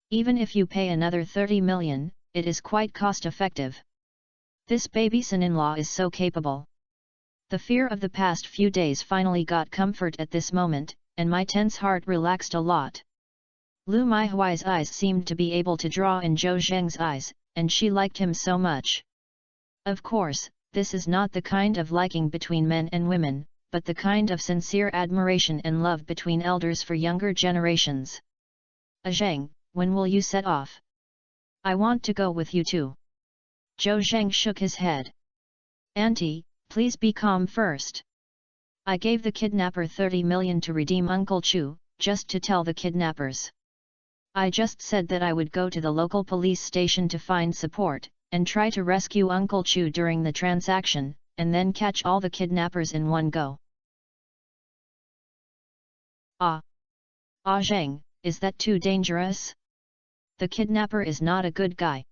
Even if you pay another 30 million, it is quite cost-effective. This baby son-in-law is so capable. The fear of the past few days finally got comfort at this moment, and my tense heart relaxed a lot. Lu Maihui's eyes seemed to be able to draw in Zhou Zheng's eyes, and she liked him so much. Of course, this is not the kind of liking between men and women, but the kind of sincere admiration and love between elders for younger generations. Zheng, when will you set off? I want to go with you too. Zhou Zheng shook his head. Auntie, please be calm first. I gave the kidnapper 30 million to redeem Uncle Chu, just to tell the kidnappers. I just said that I would go to the local police station to find support, and try to rescue Uncle Chu during the transaction, and then catch all the kidnappers in one go. Zheng, is that too dangerous? The kidnapper is not a good guy.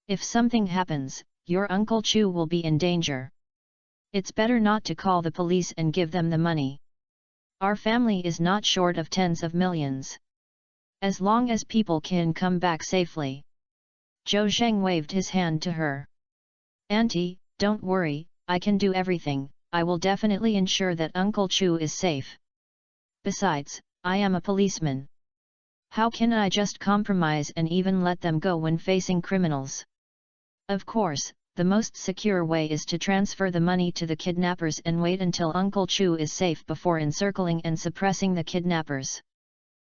If something happens, your Uncle Chu will be in danger. It's better not to call the police and give them the money. Our family is not short of tens of millions. As long as people can come back safely. Zhou Zheng waved his hand to her. Auntie, don't worry, I can do everything, I will definitely ensure that Uncle Chu is safe. Besides, I am a policeman. How can I just compromise and even let them go when facing criminals? Of course, the most secure way is to transfer the money to the kidnappers and wait until Uncle Chu is safe before encircling and suppressing the kidnappers.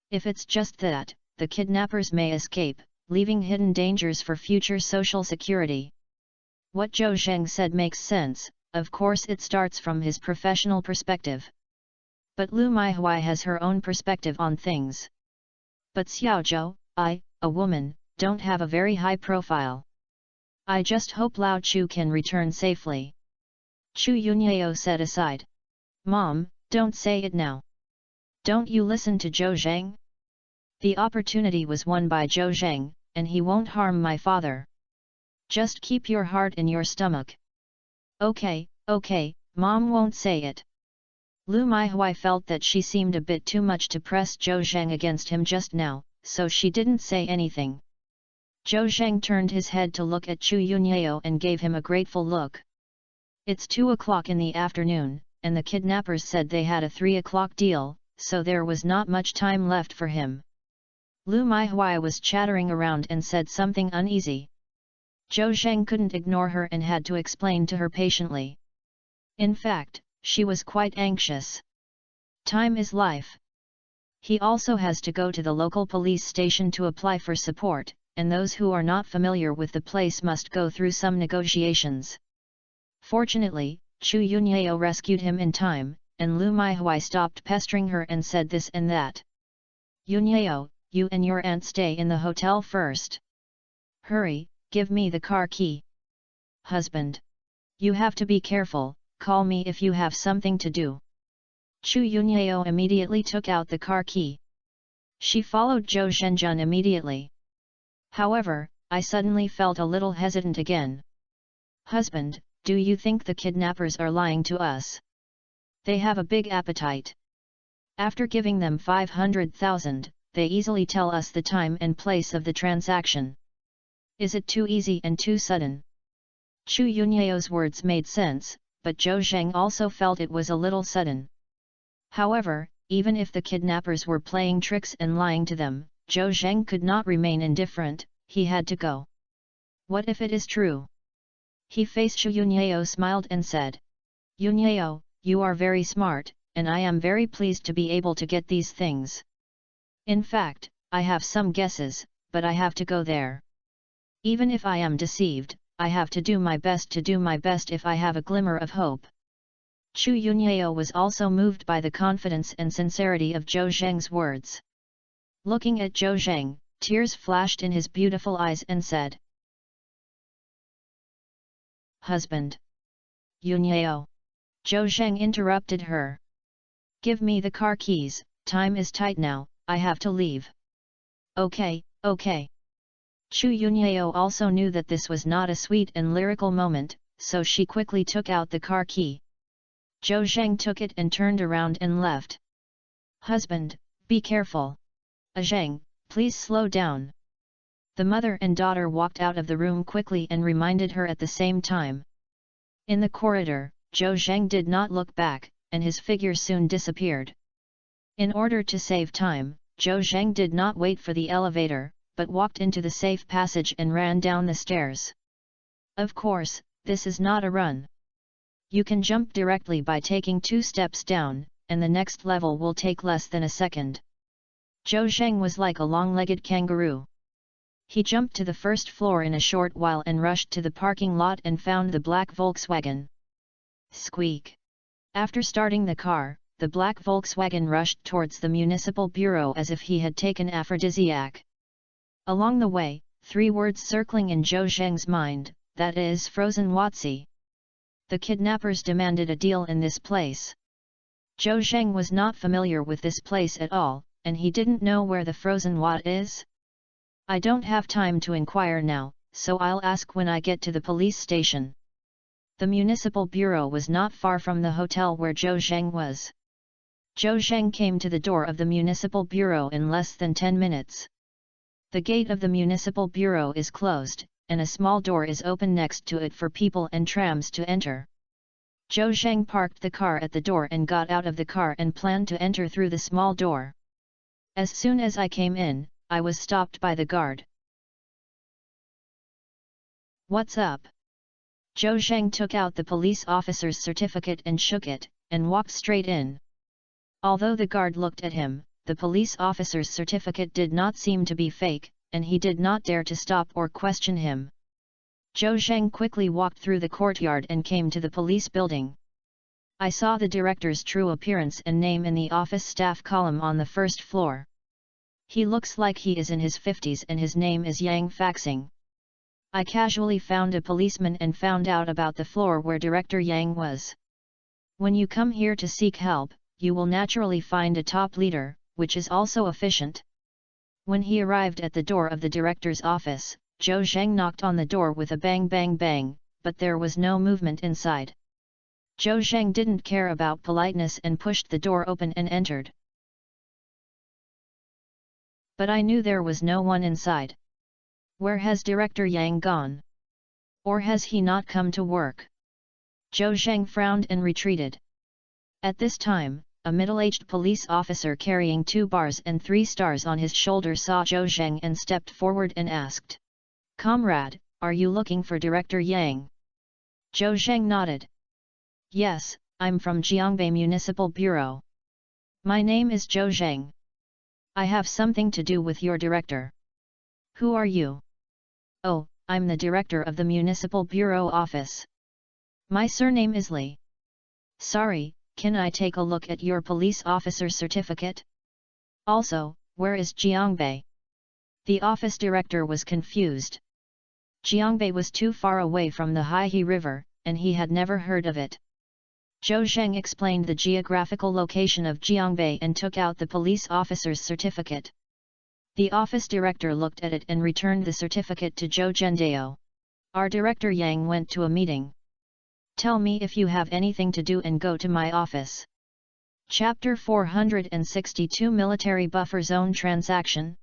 If it's just that, the kidnappers may escape, leaving hidden dangers for future social security. What Zhou Zheng said makes sense, of course it starts from his professional perspective. But Lu Maihui has her own perspective on things. But Xiao Zhou, I, a woman, don't have a very high profile. I just hope Lao Chu can return safely. Chu Yunyao said aside. Mom, don't say it now. Don't you listen to Zhou Zheng? The opportunity was won by Zhou Zheng, and he won't harm my father. Just keep your heart in your stomach. Okay, Mom won't say it. Lu Maihui felt that she seemed a bit too much to press Zhou Zheng against him just now, so she didn't say anything. Zhou Zheng turned his head to look at Chu Yunyao and gave him a grateful look. It's 2 o'clock in the afternoon, and the kidnappers said they had a 3 o'clock deal, so there was not much time left for him. Lu Maihui was chattering around and said something uneasy. Zhou Zheng couldn't ignore her and had to explain to her patiently. In fact, she was quite anxious. Time is life. He also has to go to the local police station to apply for support, and those who are not familiar with the place must go through some negotiations. Fortunately, Chu Yunyao rescued him in time, and Lu Maihui stopped pestering her and said this and that. Yunyao, you and your aunt stay in the hotel first. Hurry, give me the car key. Husband. You have to be careful, call me if you have something to do. Chu Yunyao immediately took out the car key. She followed Zhou Zhenjun immediately. However, I suddenly felt a little hesitant again. Husband, do you think the kidnappers are lying to us? They have a big appetite. After giving them 500,000, they easily tell us the time and place of the transaction. Is it too easy and too sudden? Chu Yunyao's words made sense, but Zhou Zheng also felt it was a little sudden. However, even if the kidnappers were playing tricks and lying to them, Zhou Zheng could not remain indifferent, he had to go. What if it is true? He faced Chu Yunyao, smiled and said. Yunyao, you are very smart, and I am very pleased to be able to get these things. In fact, I have some guesses, but I have to go there. Even if I am deceived, I have to do my best if I have a glimmer of hope. Chu Yunyao was also moved by the confidence and sincerity of Zhou Zheng's words. Looking at Zhou Zheng, tears flashed in his beautiful eyes and said. Husband. Yunyao. Zhou Zheng interrupted her. Give me the car keys, time is tight now, I have to leave. Okay. Chu Yunyao also knew that this was not a sweet and lyrical moment, so she quickly took out the car key. Zhou Zheng took it and turned around and left. Husband, be careful. Zheng, please slow down. The mother and daughter walked out of the room quickly and reminded her at the same time. In the corridor, Zhou Zheng did not look back, and his figure soon disappeared. In order to save time, Zhou Zheng did not wait for the elevator, but walked into the safe passage and ran down the stairs. Of course, this is not a run. You can jump directly by taking 2 steps down, and the next level will take less than a second. Zhou Zheng was like a long-legged kangaroo. He jumped to the first floor in a short while and rushed to the parking lot and found the black Volkswagen. Squeak! After starting the car, the black Volkswagen rushed towards the municipal bureau as if he had taken aphrodisiac. Along the way, 3 words circling in Zhou Zheng's mind, that is frozen Watsi. The kidnappers demanded a deal in this place. Zhou Zheng was not familiar with this place at all, and he didn't know where the frozen Wat is. I don't have time to inquire now, so I'll ask when I get to the police station. The municipal bureau was not far from the hotel where Zhou Zheng was. Zhou Zheng came to the door of the municipal bureau in less than 10 minutes. The gate of the municipal bureau is closed, and a small door is open next to it for people and trams to enter. Zhou Zheng parked the car at the door and got out of the car and planned to enter through the small door. As soon as I came in, I was stopped by the guard. "What's up?" Zhou Zheng took out the police officer's certificate and shook it, and walked straight in. Although the guard looked at him, the police officer's certificate did not seem to be fake, and he did not dare to stop or question him. Zhou Zheng quickly walked through the courtyard and came to the police building. I saw the director's true appearance and name in the office staff column on the first floor. He looks like he is in his 50s and his name is Yang Faxing. I casually found a policeman and found out about the floor where Director Yang was. When you come here to seek help, you will naturally find a top leader, which is also efficient. When he arrived at the door of the director's office, Zhou Zheng knocked on the door with a bang bang bang, but there was no movement inside. Zhou Zheng didn't care about politeness and pushed the door open and entered. But I knew there was no one inside. Where has Director Yang gone? Or has he not come to work? Zhou Zheng frowned and retreated. At this time, a middle-aged police officer carrying 2 bars and 3 stars on his shoulder saw Zhou Zheng and stepped forward and asked, "Comrade, are you looking for Director Yang?" Zhou Zheng nodded. "Yes, I'm from Jiangbei Municipal Bureau. My name is Zhou Zheng. I have something to do with your director." "Who are you?" "Oh, I'm the director of the Municipal Bureau office. My surname is Li." "Sorry, can I take a look at your police officer's certificate? Also, where is Jiangbei?" The office director was confused. Jiangbei was too far away from the Haihe River, and he had never heard of it. Zhou Zheng explained the geographical location of Jiangbei and took out the police officer's certificate. The office director looked at it and returned the certificate to Zhou Zhendao. "Our director Yang went to a meeting. Tell me if you have anything to do and go to my office." Chapter 462 Military Buffer Zone Transaction.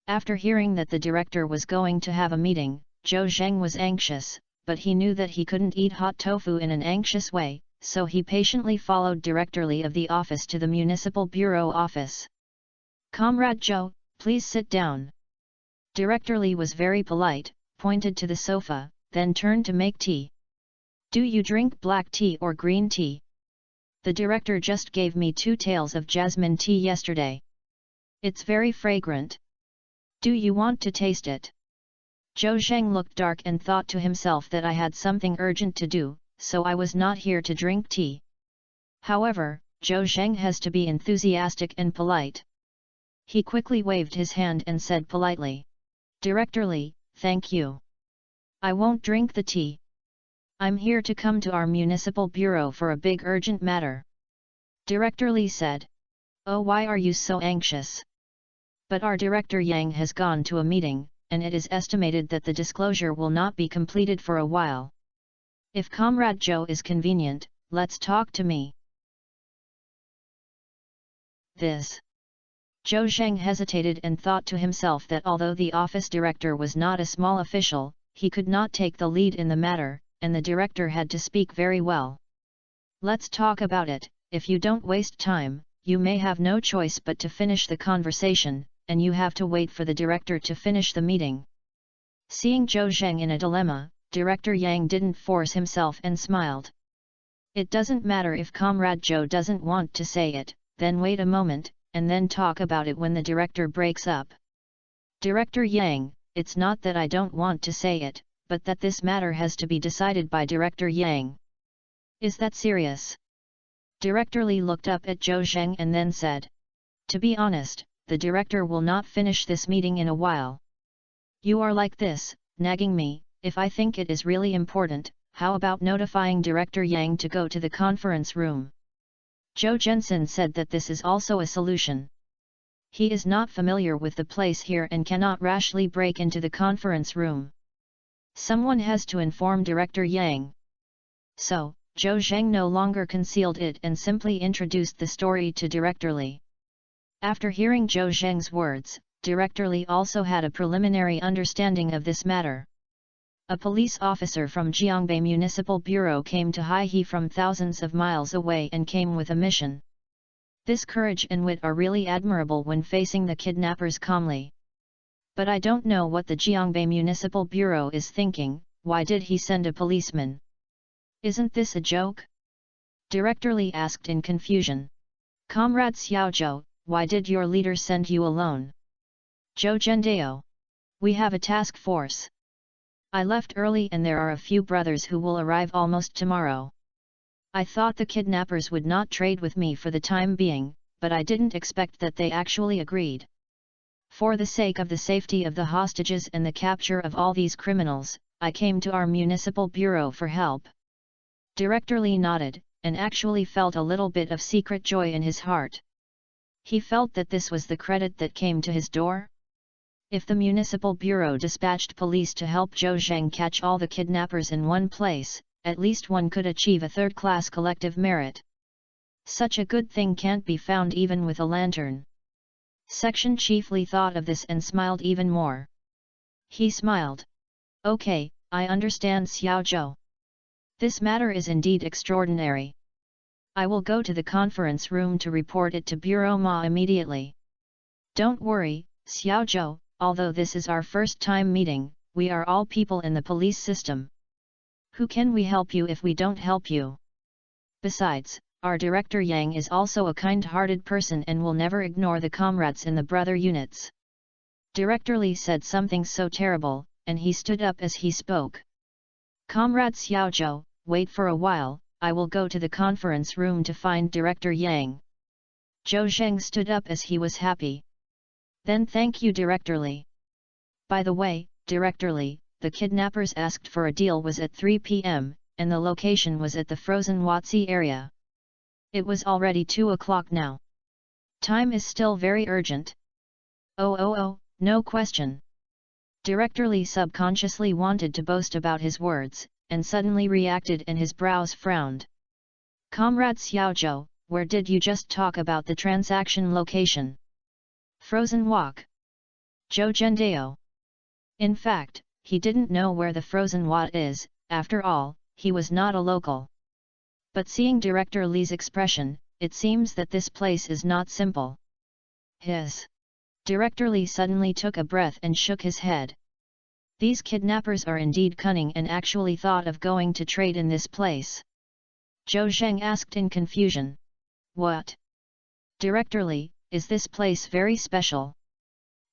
After hearing that the director was going to have a meeting, Zhou Zheng was anxious, but he knew that he couldn't eat hot tofu in an anxious way, so he patiently followed Director Li of the office to the Municipal Bureau office. "Comrade Zhou, please sit down." Director Li was very polite, pointed to the sofa, then turned to make tea. "Do you drink black tea or green tea? The director just gave me 2 taels of jasmine tea yesterday. It's very fragrant. Do you want to taste it?" Zhou Zheng looked dark and thought to himself that I had something urgent to do, so I was not here to drink tea. However, Zhou Zheng has to be enthusiastic and polite. He quickly waved his hand and said politely, "Director Li, thank you. I won't drink the tea. I'm here to come to our municipal bureau for a big urgent matter." Director Li said, "Oh, why are you so anxious?" "But our Director Yang has gone to a meeting, and it is estimated that the disclosure will not be completed for a while. If Comrade Zhou is convenient, let's talk to me." This. Zhou Zheng hesitated and thought to himself that although the office director was not a small official, he could not take the lead in the matter, and the director had to speak very well. "Let's talk about it. If you don't waste time, you may have no choice but to finish the conversation, and you have to wait for the director to finish the meeting." Seeing Zhou Zheng in a dilemma, Director Yang didn't force himself and smiled. "It doesn't matter if Comrade Zhou doesn't want to say it, then wait a moment, and then talk about it when the director breaks up." "Director Yang, it's not that I don't want to say it, but that this matter has to be decided by Director Yang. Is that serious? Director Li looked up at Zhou Zheng and then said. To be honest, the director will not finish this meeting in a while. You are like this, nagging me. If I think it is really important, how about notifying Director Yang to go to the conference room? Zhou Zhensen said that this is also a solution. He is not familiar with the place here and cannot rashly break into the conference room. Someone has to inform Director Yang. So, Zhou Zheng no longer concealed it and simply introduced the story to Director Li. After hearing Zhou Zheng's words, Director Li also had a preliminary understanding of this matter. A police officer from Jiangbei Municipal Bureau came to Haihe from thousands of miles away and came with a mission. This courage and wit are really admirable when facing the kidnappers calmly. But I don't know what the Jiangbei Municipal Bureau is thinking. Why did he send a policeman? Isn't this a joke? Director Li asked in confusion. Comrade Xiaozhou, why did your leader send you alone? Zhou Zhendao. We have a task force. I left early and there are a few brothers who will arrive almost tomorrow. I thought the kidnappers would not trade with me for the time being, but I didn't expect that they actually agreed. For the sake of the safety of the hostages and the capture of all these criminals, I came to our municipal bureau for help. Director Li nodded, and actually felt a little bit of secret joy in his heart. He felt that this was the credit that came to his door. If the municipal bureau dispatched police to help Zhou Zheng catch all the kidnappers in one place, at least one could achieve a third-class collective merit. Such a good thing can't be found even with a lantern. Section Chief Li thought of this and smiled even more. He smiled. Okay, I understand Xiaozhou. This matter is indeed extraordinary. I will go to the conference room to report it to Bureau Ma immediately. Don't worry, Xiaozhou, although this is our first time meeting, we are all people in the police system. Who can we help you if we don't help you? Besides, our Director Yang is also a kind-hearted person and will never ignore the comrades in the brother units. Director Li said something so terrible, and he stood up as he spoke. Comrade Xiaozhou, wait for a while, I will go to the conference room to find Director Yang. Zhou Zheng stood up as he was happy. Then thank you Director Li. By the way, Director Li, the kidnappers asked for a deal was at 3 p.m., and the location was at the frozen Watsi area. It was already 2 o'clock now. Time is still very urgent. Oh, no question. Director Li subconsciously wanted to boast about his words, and suddenly reacted and his brows frowned. Comrade Xiaozhou, where did you just talk about the transaction location? Frozen Walk. Zhou Zhendao. In fact, he didn't know where the Frozen Wat is, after all, he was not a local. But seeing Director Li's expression, it seems that this place is not simple. Director Li suddenly took a breath and shook his head. These kidnappers are indeed cunning and actually thought of going to trade in this place. Zhou Zheng asked in confusion. What? Director Li, is this place very special?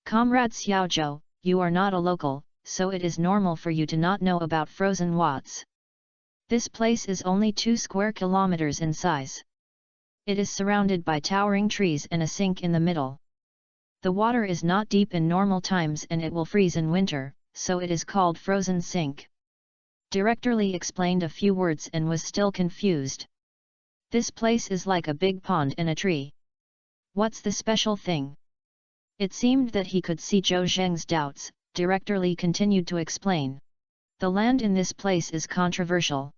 Comrade Xiaozhou, you are not a local, so it is normal for you to not know about Frozen Wats. This place is only 2 square kilometers in size. It is surrounded by towering trees and a sink in the middle. The water is not deep in normal times and it will freeze in winter, so it is called Frozen Sink. Director Li explained a few words and was still confused. This place is like a big pond and a tree. What's the special thing? It seemed that he could see Zhou Zheng's doubts. Director Li continued to explain. The land in this place is controversial.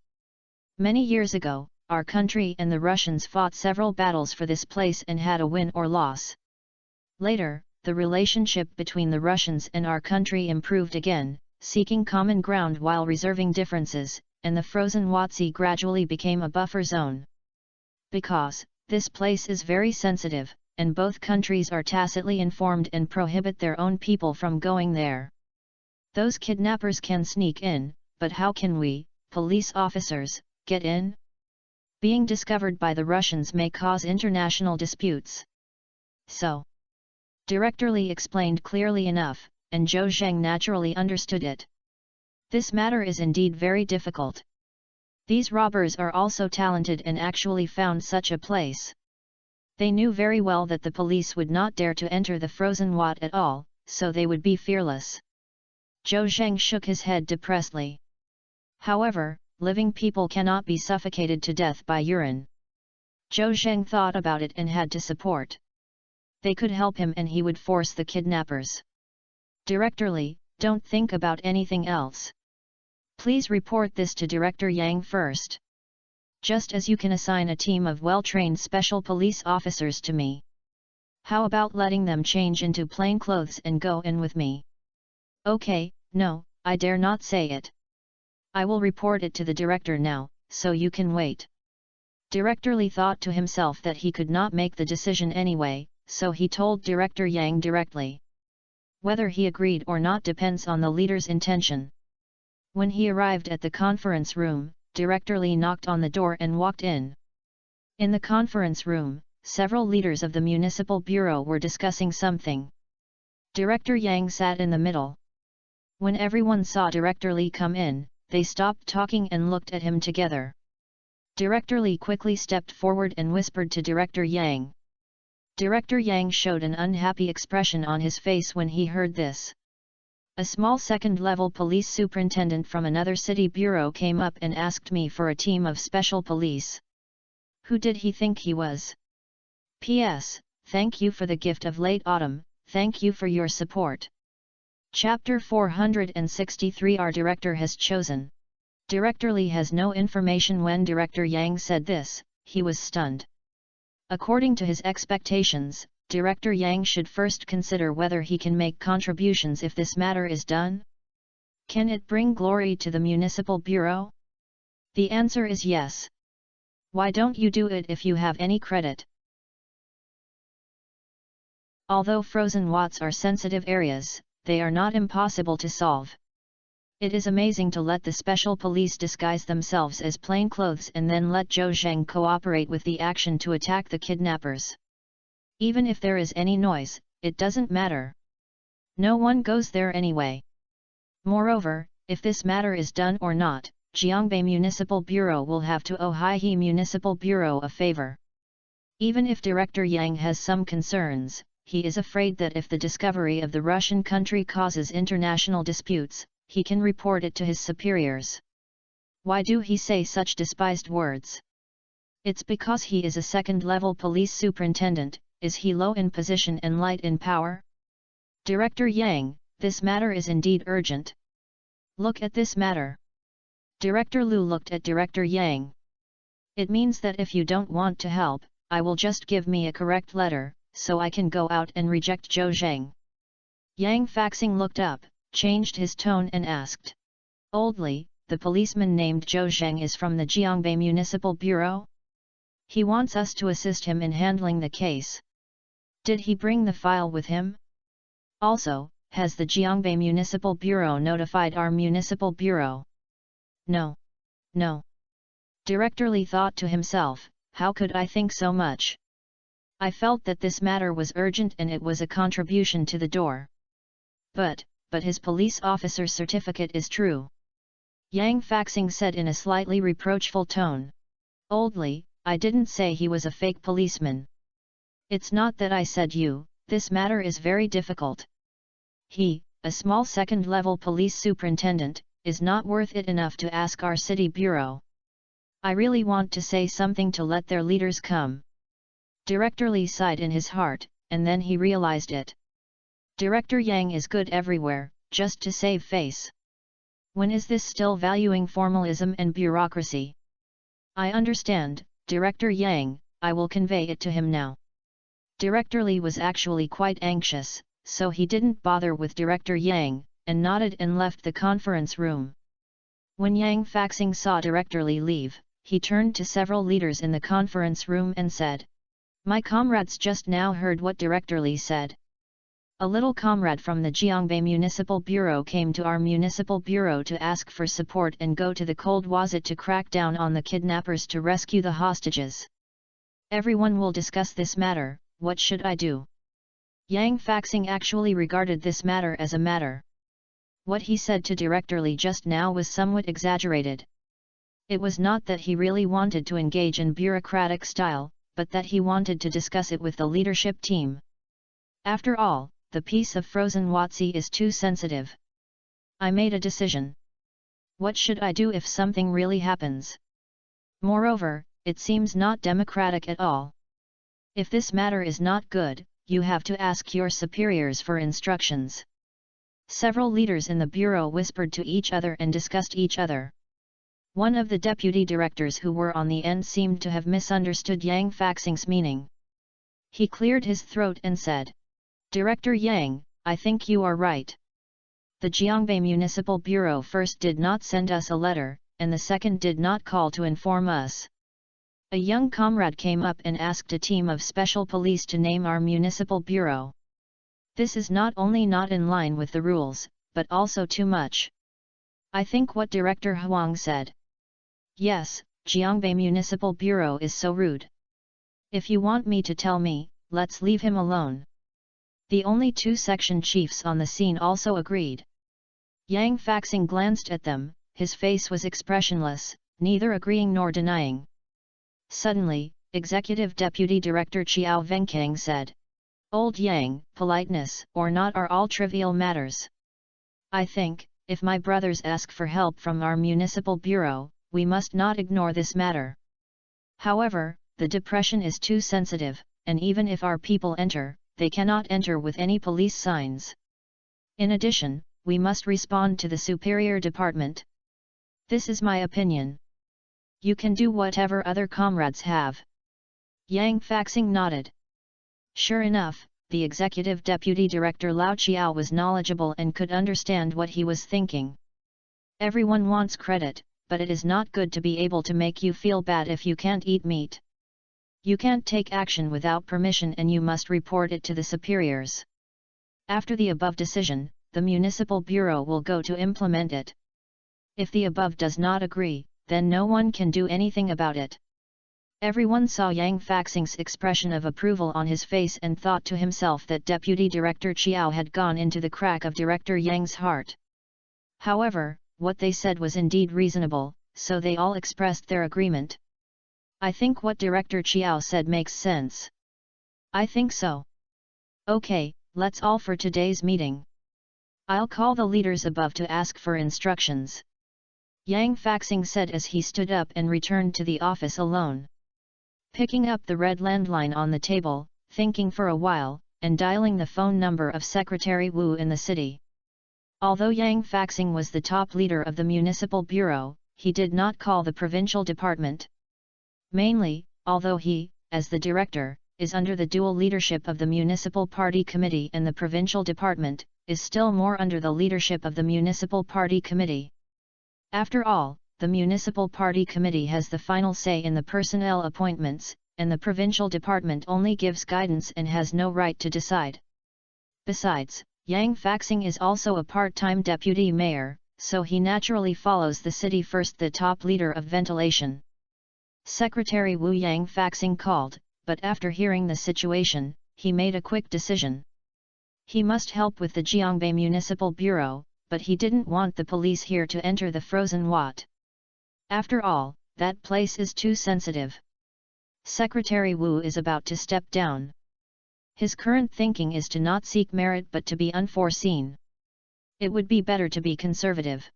Many years ago, our country and the Russians fought several battles for this place and had a win or loss. Later, the relationship between the Russians and our country improved again, seeking common ground while reserving differences, and the frozen Watsi gradually became a buffer zone. Because this place is very sensitive, and both countries are tacitly informed and prohibit their own people from going there. Those kidnappers can sneak in, but how can we, police officers, get in? Being discovered by the Russians may cause international disputes. So, Director Li explained clearly enough, and Zhou Zheng naturally understood it. This matter is indeed very difficult. These robbers are also talented and actually found such a place. They knew very well that the police would not dare to enter the frozen wat at all, so they would be fearless. Zhou Zheng shook his head depressedly. However, living people cannot be suffocated to death by urine. Zhou Zheng thought about it and had to support. They could help him and he would force the kidnappers. Director Li, don't think about anything else. Please report this to Director Yang first. Just as you can assign a team of well-trained special police officers to me. How about letting them change into plain clothes and go in with me? Okay, no, I dare not say it. I will report it to the director now, so you can wait. Director Li thought to himself that he could not make the decision anyway, so he told Director Yang directly. Whether he agreed or not depends on the leader's intention. When he arrived at the conference room, Director Li knocked on the door and walked in. In the conference room, several leaders of the municipal bureau were discussing something. Director Yang sat in the middle. When everyone saw Director Li come in, they stopped talking and looked at him together. Director Li quickly stepped forward and whispered to Director Yang. Director Yang showed an unhappy expression on his face when he heard this. A small second-level police superintendent from another city bureau came up and asked me for a team of special police. Who did he think he was? P.S. Thank you for the gift of late autumn, thank you for your support. Chapter 463. Our director has chosen. Director Li has no information. When Director Yang said this, he was stunned. According to his expectations, Director Yang should first consider whether he can make contributions if this matter is done. Can it bring glory to the municipal bureau? The answer is yes. Why don't you do it if you have any credit? Although frozen wats are sensitive areas, they are not impossible to solve. It is amazing to let the special police disguise themselves as plain clothes and then let Zhou Zheng cooperate with the action to attack the kidnappers. Even if there is any noise, it doesn't matter. No one goes there anyway. Moreover, if this matter is done or not, Jiangbei Municipal Bureau will have to owe Haihe Municipal Bureau a favor. Even if Director Yang has some concerns, he is afraid that if the discovery of the Russian country causes international disputes, he can report it to his superiors. Why do he say such despised words? It's because he is a second-level police superintendent. Is he low in position and light in power? Director Yang, this matter is indeed urgent. Look at this matter. Director Lu looked at Director Yang. It means that if you don't want to help, I will just give me a correct letter, so I can go out and reject Zhou Zheng. Yang Faxing looked up, changed his tone and asked. Old Li, the policeman named Zhou Zheng is from the Jiangbei Municipal Bureau? He wants us to assist him in handling the case. Did he bring the file with him? Also, has the Jiangbei Municipal Bureau notified our Municipal Bureau? No. No. Director Li thought to himself, how could I think so much? I felt that this matter was urgent and it was a contribution to the door. But his police officer's certificate is true. Yang Faxing said in a slightly reproachful tone. Old Li, I didn't say he was a fake policeman. It's not that I said you, this matter is very difficult. He, a small second-level police superintendent, is not worth it enough to ask our city bureau. I really want to say something to let their leaders come. Director Li sighed in his heart, and then he realized it. Director Yang is good everywhere, just to save face. When is this still valuing formalism and bureaucracy? I understand, Director Yang, I will convey it to him now. Director Li was actually quite anxious, so he didn't bother with Director Yang, and nodded and left the conference room. When Yang Faxing saw Director Li leave, he turned to several leaders in the conference room and said, My comrades just now heard what Director Li said. A little comrade from the Jiangbei Municipal Bureau came to our Municipal Bureau to ask for support and go to the Cold Wazit to crack down on the kidnappers to rescue the hostages. Everyone will discuss this matter, what should I do? Yang Faxing actually regarded this matter as a matter. What he said to Director Li just now was somewhat exaggerated. It was not that he really wanted to engage in bureaucratic style, but that he wanted to discuss it with the leadership team. After all, the piece of frozen Watsi is too sensitive. I made a decision. What should I do if something really happens? Moreover, it seems not democratic at all. If this matter is not good, you have to ask your superiors for instructions. Several leaders in the bureau whispered to each other and discussed each other. One of the deputy directors who were on the end seemed to have misunderstood Yang Faxing's meaning. He cleared his throat and said, "Director Yang, I think you are right. The Jiangbei Municipal Bureau first did not send us a letter, and the second did not call to inform us. A young comrade came up and asked a team of special police to name our municipal bureau. This is not only not in line with the rules, but also too much. I think what Director Huang said. Yes, Jiangbei Municipal Bureau is so rude. If you want me to tell me, let's leave him alone." The only two section chiefs on the scene also agreed. Yang Faxing glanced at them, his face was expressionless, neither agreeing nor denying. Suddenly, Executive Deputy Director Chiao Venkang said, "Old Yang, politeness or not are all trivial matters. I think, if my brothers ask for help from our municipal bureau, we must not ignore this matter. However, the depression is too sensitive, and even if our people enter, they cannot enter with any police signs. In addition, we must respond to the superior department. This is my opinion. You can do whatever other comrades have." Yang Faxing nodded. Sure enough, the executive deputy director Lao Chiao was knowledgeable and could understand what he was thinking. Everyone wants credit, but it is not good to be able to make you feel bad if you can't eat meat. You can't take action without permission and you must report it to the superiors. After the above decision, the municipal bureau will go to implement it. If the above does not agree, then no one can do anything about it. Everyone saw Yang Faxing's expression of approval on his face and thought to himself that Deputy Director Chiao had gone into the crack of Director Yang's heart. However, what they said was indeed reasonable, so they all expressed their agreement. I think what Director Chiao said makes sense. I think so. Okay, let's all for today's meeting. I'll call the leaders above to ask for instructions. Yang Faxing said as he stood up and returned to the office alone. Picking up the red landline on the table, thinking for a while, and dialing the phone number of Secretary Wu in the city. Although Yang Faxing was the top leader of the municipal bureau, he did not call the provincial department. Mainly, although he, as the director, is under the dual leadership of the municipal party committee and the provincial department, is still more under the leadership of the municipal party committee. After all, the municipal party committee has the final say in the personnel appointments, and the provincial department only gives guidance and has no right to decide. Besides, Yang Faxing is also a part-time deputy mayor, so he naturally follows the city first, the top leader of ventilation. Secretary Wu Yang Faxing called, but after hearing the situation, he made a quick decision. He must help with the Jiangbei Municipal Bureau, but he didn't want the police here to enter the frozen Wat. After all, that place is too sensitive. Secretary Wu is about to step down. His current thinking is to not seek merit but to be unforeseen. It would be better to be conservative.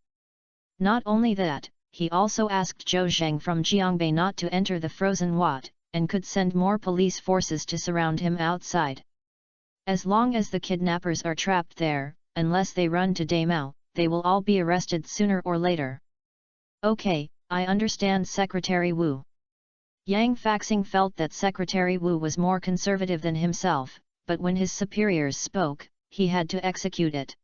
Not only that, he also asked Zhou Zheng from Jiangbei not to enter the frozen Wat, and could send more police forces to surround him outside. As long as the kidnappers are trapped there, unless they run to Daimao, they will all be arrested sooner or later. Okay, I understand Secretary Wu. Yang Faxing felt that Secretary Wu was more conservative than himself, but when his superiors spoke, he had to execute it.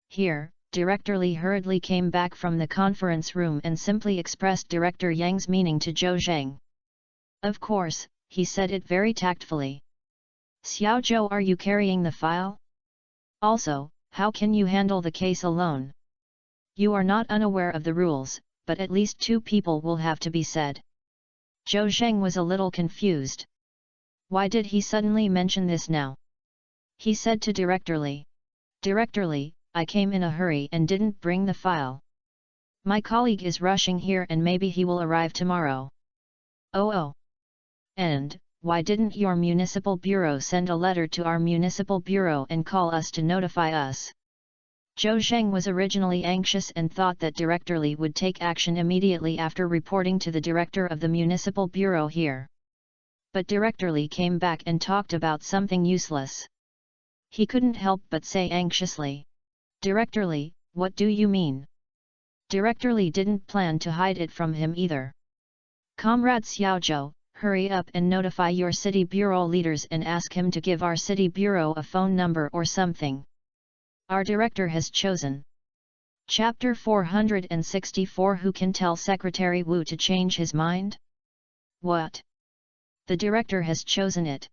Here, Director Li hurriedly came back from the conference room and simply expressed Director Yang's meaning to Zhou Zheng. Of course, he said it very tactfully. Xiao Zhou, are you carrying the file? Also, how can you handle the case alone? You are not unaware of the rules, but at least two people will have to be said. Zhou Zheng was a little confused. Why did he suddenly mention this now? He said to Director Li. Director Li, I came in a hurry and didn't bring the file. My colleague is rushing here and maybe he will arrive tomorrow. Oh. And, why didn't your municipal bureau send a letter to our municipal bureau and call us to notify us? Zhou Zheng was originally anxious and thought that Director Li would take action immediately after reporting to the director of the municipal bureau here. But Director Li came back and talked about something useless. He couldn't help but say anxiously, Director Li, what do you mean? Director Li didn't plan to hide it from him either. Comrade Xiaozhou, hurry up and notify your city bureau leaders and ask him to give our city bureau a phone number or something. Our director has chosen. Chapter 464 Who can tell Secretary Wu to change his mind? What? The director has chosen it.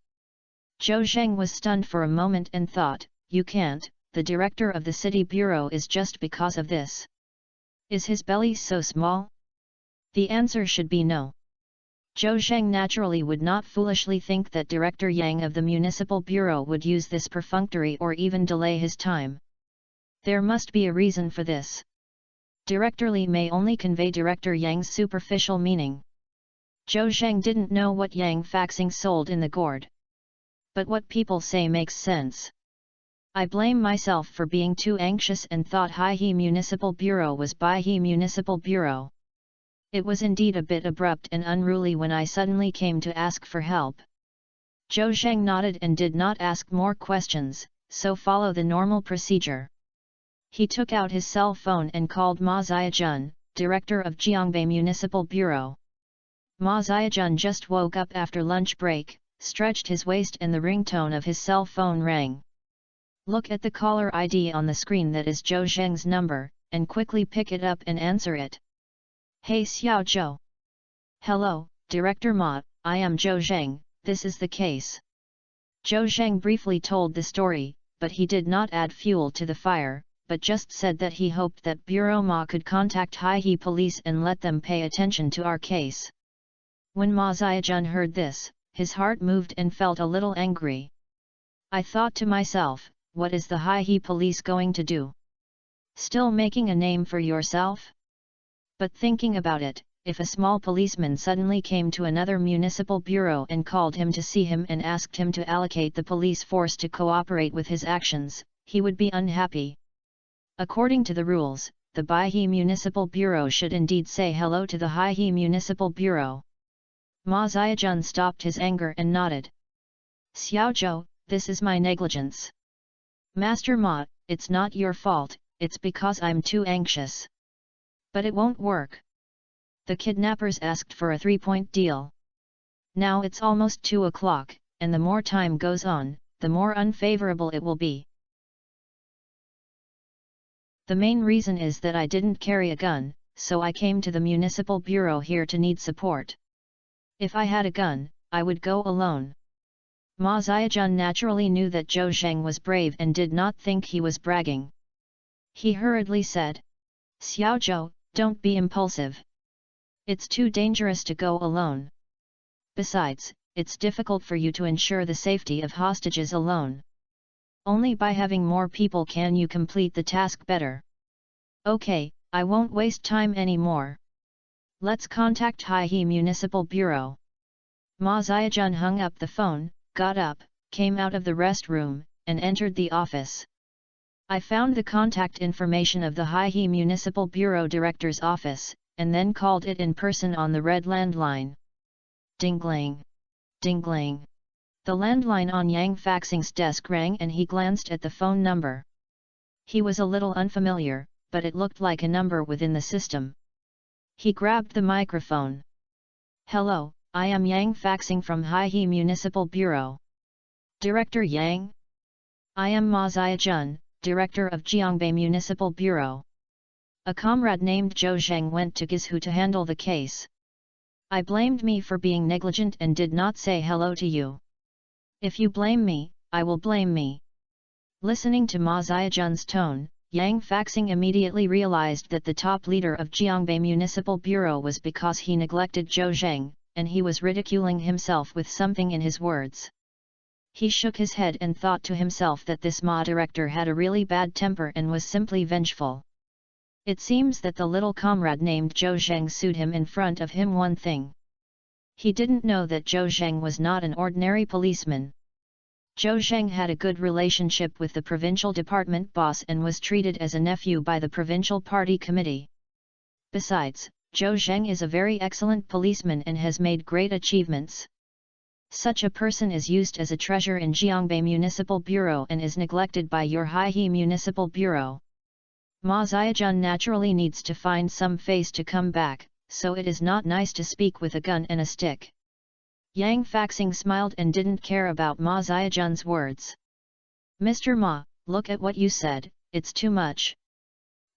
Zhou Zheng was stunned for a moment and thought, you can't, the director of the city bureau is just because of this. Is his belly so small? The answer should be no. Zhou Zheng naturally would not foolishly think that Director Yang of the municipal bureau would use this perfunctory or even delay his time. There must be a reason for this. Director Li may only convey Director Yang's superficial meaning. Zhou Zheng didn't know what Yang faxing sold in the gourd. But what people say makes sense. I blame myself for being too anxious and thought Hai-He Municipal Bureau was Bai-He Municipal Bureau. It was indeed a bit abrupt and unruly when I suddenly came to ask for help. Zhou Zheng nodded and did not ask more questions, so follow the normal procedure. He took out his cell phone and called Ma Xiaojun, director of Jiangbei Municipal Bureau. Ma Xiaojun just woke up after lunch break, stretched his waist and the ringtone of his cell phone rang. Look at the caller ID on the screen, that is Zhou Zheng's number, and quickly pick it up and answer it. Hey Xiaozhou. Hello, Director Ma, I am Zhou Zheng, this is the case. Zhou Zheng briefly told the story, but he did not add fuel to the fire, but just said that he hoped that Bureau Ma could contact Hai-He police and let them pay attention to our case. When Ma Xiaojun heard this, his heart moved and felt a little angry. I thought to myself, what is the Hai-He police going to do? Still making a name for yourself? But thinking about it, if a small policeman suddenly came to another municipal bureau and called him to see him and asked him to allocate the police force to cooperate with his actions, he would be unhappy. According to the rules, the Bai-He Municipal Bureau should indeed say hello to the Hai-He Municipal Bureau. Ma Xiaojun stopped his anger and nodded. Xiaozhou, this is my negligence. Master Ma, it's not your fault, it's because I'm too anxious. But it won't work. The kidnappers asked for a 3-point deal. Now it's almost 2 o'clock, and the more time goes on, the more unfavorable it will be. The main reason is that I didn't carry a gun, so I came to the municipal bureau here to need support. If I had a gun, I would go alone. Ma Xiaojun naturally knew that Zhou Zheng was brave and did not think he was bragging. He hurriedly said, Xiaozhou, don't be impulsive. It's too dangerous to go alone. Besides, it's difficult for you to ensure the safety of hostages alone. Only by having more people can you complete the task better. Okay, I won't waste time anymore. Let's contact Hai-He Municipal Bureau. Ma Xiaojun hung up the phone, got up, came out of the restroom, and entered the office. I found the contact information of the Hai-He Municipal Bureau Director's office, and then called it in person on the red landline. Ding-glang. Ding-glang. The landline on Yang Faxing's desk rang and he glanced at the phone number. He was a little unfamiliar, but it looked like a number within the system. He grabbed the microphone. Hello, I am Yang Faxing from Hai-He Municipal Bureau. Director Yang? I am Ma Xiaojun, Director of Jiangbei Municipal Bureau. A comrade named Zhou Zheng went to Gizhu to handle the case. I blamed me for being negligent and did not say hello to you. If you blame me, I will blame me. Listening to Ma Xiaojun's tone, Yang Faxing immediately realized that the top leader of Jiangbei Municipal Bureau was because he neglected Zhou Zheng, and he was ridiculing himself with something in his words. He shook his head and thought to himself that this Ma director had a really bad temper and was simply vengeful. It seems that the little comrade named Zhou Zheng sued him in front of him one thing. He didn't know that Zhou Zheng was not an ordinary policeman. Zhou Zheng had a good relationship with the provincial department boss and was treated as a nephew by the provincial party committee. Besides, Zhou Zheng is a very excellent policeman and has made great achievements. Such a person is used as a treasure in Jiangbei Municipal Bureau and is neglected by your Haihe Municipal Bureau. Ma Ziajun naturally needs to find some face to come back, so it is not nice to speak with a gun and a stick. Yang Faxing smiled and didn't care about Ma Ziajun's words. Mr. Ma, look at what you said, it's too much.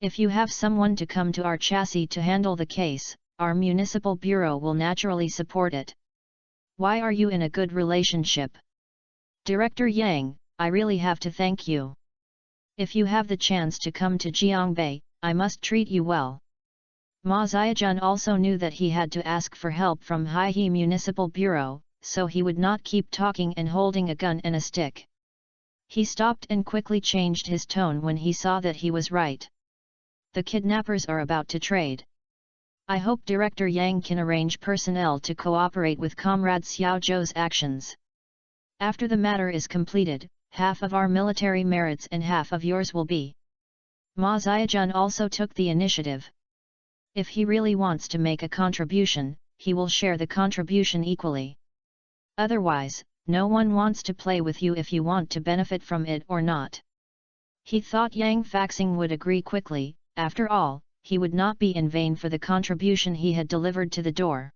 If you have someone to come to our chassis to handle the case, our municipal bureau will naturally support it. Why are you in a good relationship? Director Yang, I really have to thank you. If you have the chance to come to Jiangbei, I must treat you well. Ma Ziajun also knew that he had to ask for help from Haihe Municipal Bureau, so he would not keep talking and holding a gun and a stick. He stopped and quickly changed his tone when he saw that he was right. The kidnappers are about to trade. I hope Director Yang can arrange personnel to cooperate with Comrade Xiao Zhou's actions. After the matter is completed, half of our military merits and half of yours will be. Ma Ziajun also took the initiative. If he really wants to make a contribution, he will share the contribution equally. Otherwise, no one wants to play with you if you want to benefit from it or not. He thought Yang Faxing would agree quickly. After all, he would not be in vain for the contribution he had delivered to the door.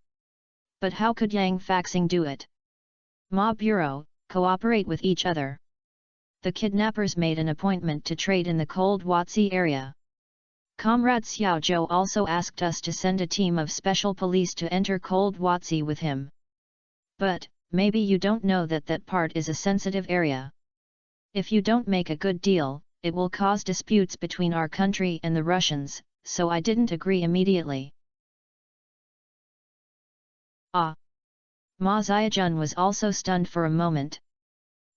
But how could Yang Faxing do it? Ma Bureau, cooperate with each other. The kidnappers made an appointment to trade in the Cold Watsi area. Comrade Xiao Zhou also asked us to send a team of special police to enter Cold Watsi with him. But, maybe you don't know that that part is a sensitive area. If you don't make a good deal, it will cause disputes between our country and the Russians, so I didn't agree immediately. Ah! Ma Ziajun was also stunned for a moment.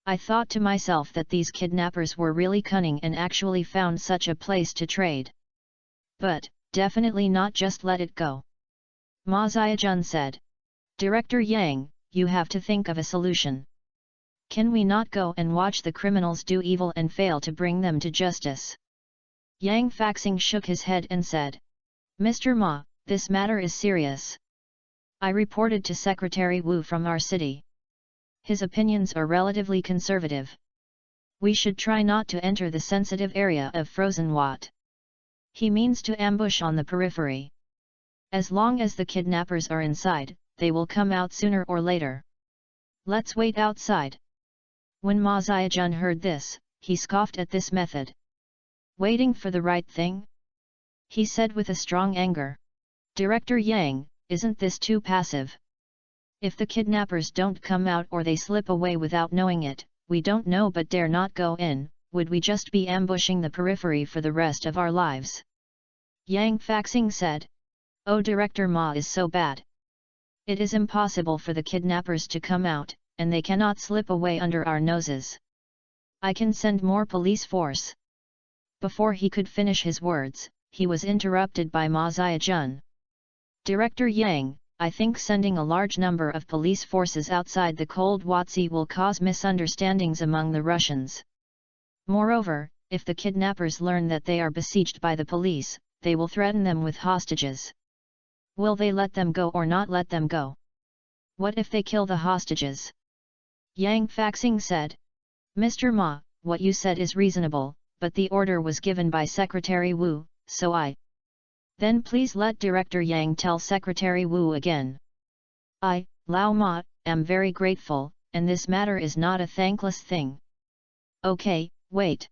I thought to myself that these kidnappers were really cunning and actually found such a place to trade. But, definitely not just let it go. Ma Ziajun said. Director Yang, you have to think of a solution. Can we not go and watch the criminals do evil and fail to bring them to justice? Yang Faxing shook his head and said. Mr. Ma, this matter is serious. I reported to Secretary Wu from our city. His opinions are relatively conservative. We should try not to enter the sensitive area of Frozen Wat. He means to ambush on the periphery. As long as the kidnappers are inside, they will come out sooner or later. Let's wait outside. When Ma Ziajun heard this, he scoffed at this method. Waiting for the right thing? He said with a strong anger. Director Yang, isn't this too passive? If the kidnappers don't come out or they slip away without knowing it, we don't know but dare not go in, would we just be ambushing the periphery for the rest of our lives? Yang Faxing said. Oh, Director Ma is so bad. It is impossible for the kidnappers to come out, and they cannot slip away under our noses. I can send more police force. Before he could finish his words, he was interrupted by Ma Ziajun. Director Yang, I think sending a large number of police forces outside the Cold Watsi will cause misunderstandings among the Russians. Moreover, if the kidnappers learn that they are besieged by the police, they will threaten them with hostages. Will they let them go or not let them go? What if they kill the hostages? Yang Faxing said. Mr. Ma, what you said is reasonable, but the order was given by Secretary Wu, so Then please let Director Yang tell Secretary Wu again. I, Lao Ma, am very grateful, and this matter is not a thankless thing. Okay, wait.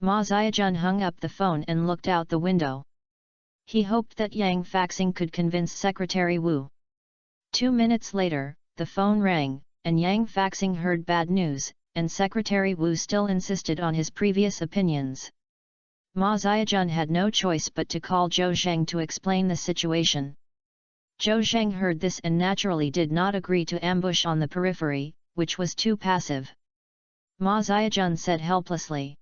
Ma Ziajun hung up the phone and looked out the window. He hoped that Yang Faxing could convince Secretary Wu. 2 minutes later, the phone rang, and Yang Faxing heard bad news, and Secretary Wu still insisted on his previous opinions. Ma Ziajun had no choice but to call Zhou Zheng to explain the situation. Zhou Zheng heard this and naturally did not agree to ambush on the periphery, which was too passive. Ma Ziajun said helplessly.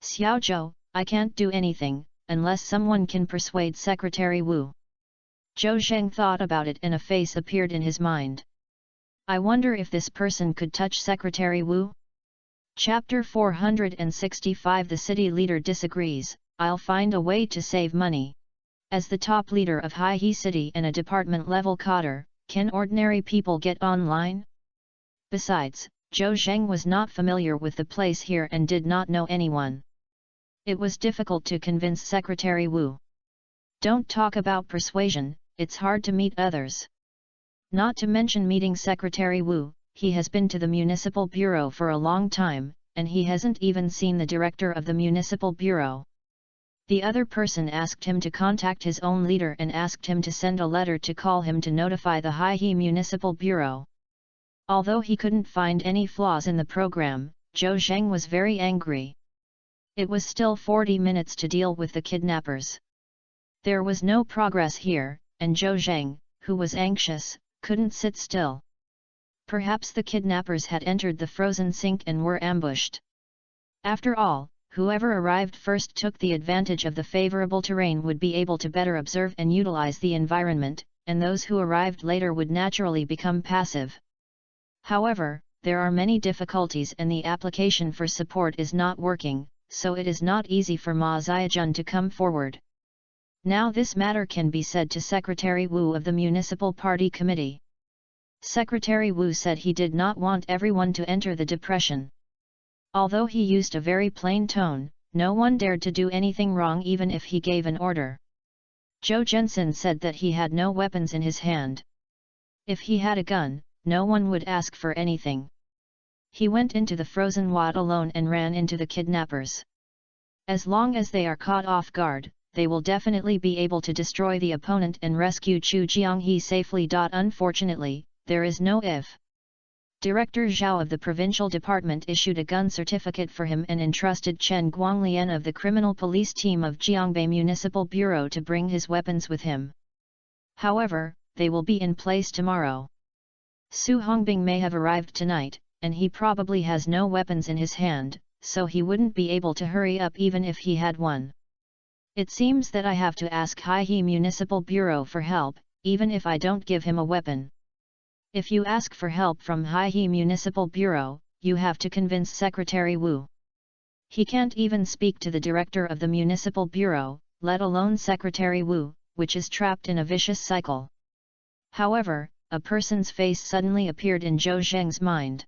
Xiaozhou, I can't do anything, unless someone can persuade Secretary Wu. Zhou Zheng thought about it and a face appeared in his mind. I wonder if this person could touch Secretary Wu? Chapter 465 The city leader disagrees, I'll find a way to save money. As the top leader of Hai City and a department-level cadre, can ordinary people get online? Besides, Zhou Zheng was not familiar with the place here and did not know anyone. It was difficult to convince Secretary Wu. Don't talk about persuasion, it's hard to meet others. Not to mention meeting Secretary Wu, he has been to the Municipal Bureau for a long time, and he hasn't even seen the director of the Municipal Bureau. The other person asked him to contact his own leader and asked him to send a letter to call him to notify the Hai Municipal Bureau. Although he couldn't find any flaws in the program, Zhou Zheng was very angry. It was still 40 minutes to deal with the kidnappers. There was no progress here, and Zhou Zheng, who was anxious, couldn't sit still. Perhaps the kidnappers had entered the frozen sink and were ambushed. After all, whoever arrived first took the advantage of the favorable terrain would be able to better observe and utilize the environment, and those who arrived later would naturally become passive. However, there are many difficulties and the application for support is not working, so it is not easy for Ma Ziajun to come forward. Now this matter can be said to Secretary Wu of the Municipal Party Committee. Secretary Wu said he did not want everyone to enter the depression. Although he used a very plain tone, no one dared to do anything wrong even if he gave an order. Zhou Zhensin said that he had no weapons in his hand. If he had a gun, no one would ask for anything. He went into the frozen wad alone and ran into the kidnappers. As long as they are caught off guard, they will definitely be able to destroy the opponent and rescue Chu Jianghe safely. Unfortunately, there is no if. Director Zhao of the provincial department issued a gun certificate for him and entrusted Chen Guanglian of the criminal police team of Jiangbei Municipal Bureau to bring his weapons with him. However, they will be in place tomorrow. Su Hongbing may have arrived tonight, and he probably has no weapons in his hand, so he wouldn't be able to hurry up even if he had one. It seems that I have to ask Hai Municipal Bureau for help, even if I don't give him a weapon. If you ask for help from Hai Municipal Bureau, you have to convince Secretary Wu. He can't even speak to the director of the Municipal Bureau, let alone Secretary Wu, which is trapped in a vicious cycle. However, a person's face suddenly appeared in Zhou Zheng's mind.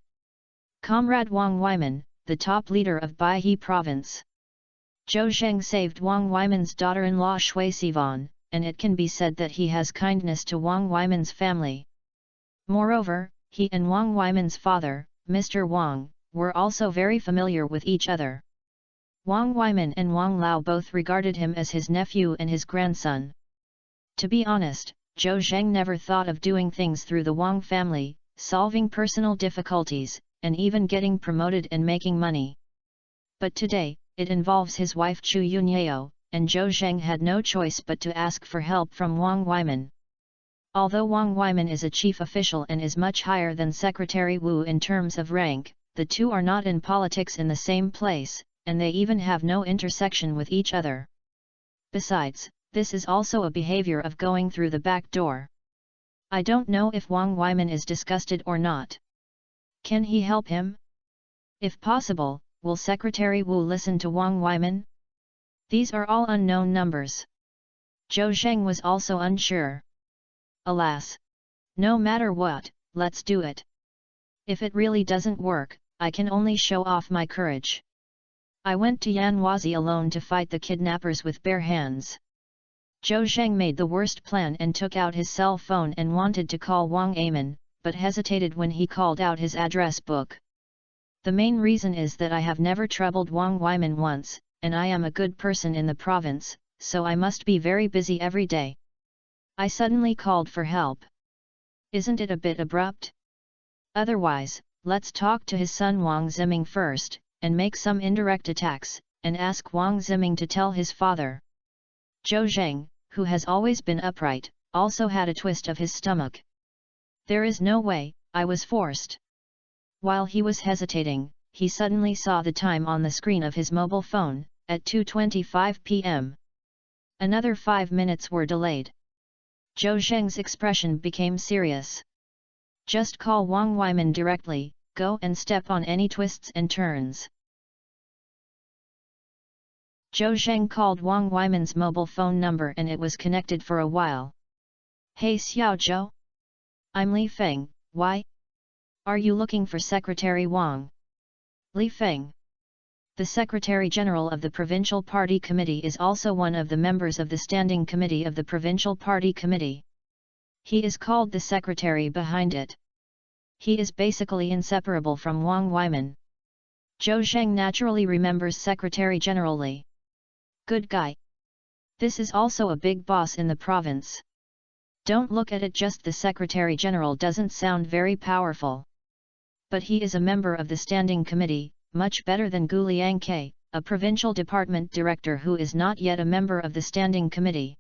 Comrade Wang Weiman, the top leader of Baihe Province. Zhou Zheng saved Wang Weiman's daughter-in-law Shui Sivan, and it can be said that he has kindness to Wang Weiman's family. Moreover, he and Wang Weiman's father, Mr. Wang, were also very familiar with each other. Wang Weiman and Wang Lao both regarded him as his nephew and his grandson. To be honest, Zhou Zheng never thought of doing things through the Wang family, solving personal difficulties, and even getting promoted and making money. But today, it involves his wife Chu Yunyao, and Zhou Zheng had no choice but to ask for help from Wang Weiman. Although Wang Weiman is a chief official and is much higher than Secretary Wu in terms of rank, the two are not in politics in the same place, and they even have no intersection with each other. Besides, this is also a behavior of going through the back door. I don't know if Wang Weiman is disgusted or not. Can he help him? If possible, will Secretary Wu listen to Wang Weiman? These are all unknown numbers. Zhou Zheng was also unsure. Alas! No matter what, let's do it. If it really doesn't work, I can only show off my courage. I went to Yanwazi alone to fight the kidnappers with bare hands. Zhou Zheng made the worst plan and took out his cell phone and wanted to call Wang Weiman, but hesitated when he called out his address book. The main reason is that I have never troubled Wang Weiman once, and I am a good person in the province, so I must be very busy every day. I suddenly called for help. Isn't it a bit abrupt? Otherwise, let's talk to his son Wang Ziming first, and make some indirect attacks, and ask Wang Ziming to tell his father. Zhou Zheng, who has always been upright, also had a twist of his stomach. There is no way, I was forced. While he was hesitating, he suddenly saw the time on the screen of his mobile phone, at 2:25 p.m. Another 5 minutes were delayed. Zhou Zheng's expression became serious. Just call Wang Weiman directly, go and step on any twists and turns. Zhou Zheng called Wang Weiman's mobile phone number and it was connected for a while. Hey Xiao Zhou? I'm Li Feng, why? Are you looking for Secretary Wang? Li Feng. The Secretary General of the Provincial Party Committee is also one of the members of the Standing Committee of the Provincial Party Committee. He is called the Secretary behind it. He is basically inseparable from Wang Weiman. Zhou Zheng naturally remembers Secretary General Li. Good guy. This is also a big boss in the province. Don't look at it just the Secretary General doesn't sound very powerful. But he is a member of the Standing Committee, much better than Gu Liangke, a provincial department director who is not yet a member of the Standing Committee.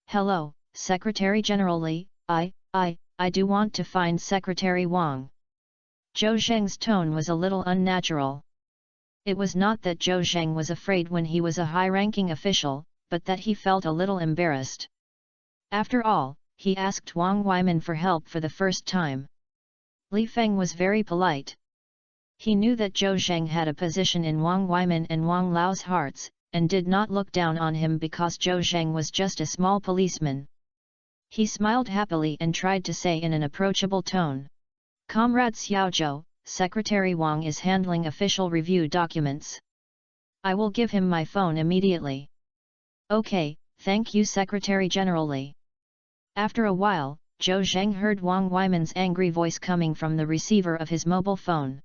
Hello, Secretary General Li, I do want to find Secretary Wang. Zhou Zheng's tone was a little unnatural. It was not that Zhou Zheng was afraid when he was a high-ranking official, but that he felt a little embarrassed. After all, he asked Wang Weiman for help for the first time. Li Feng was very polite. He knew that Zhou Zheng had a position in Wang Weiman and Wang Lao's hearts, and did not look down on him because Zhou Zheng was just a small policeman. He smiled happily and tried to say in an approachable tone, Comrade Xiao Zhou, Secretary Wang is handling official review documents. I will give him my phone immediately. Okay, thank you Secretary General Li. After a while, Zhou Zheng heard Wang Weiman's angry voice coming from the receiver of his mobile phone.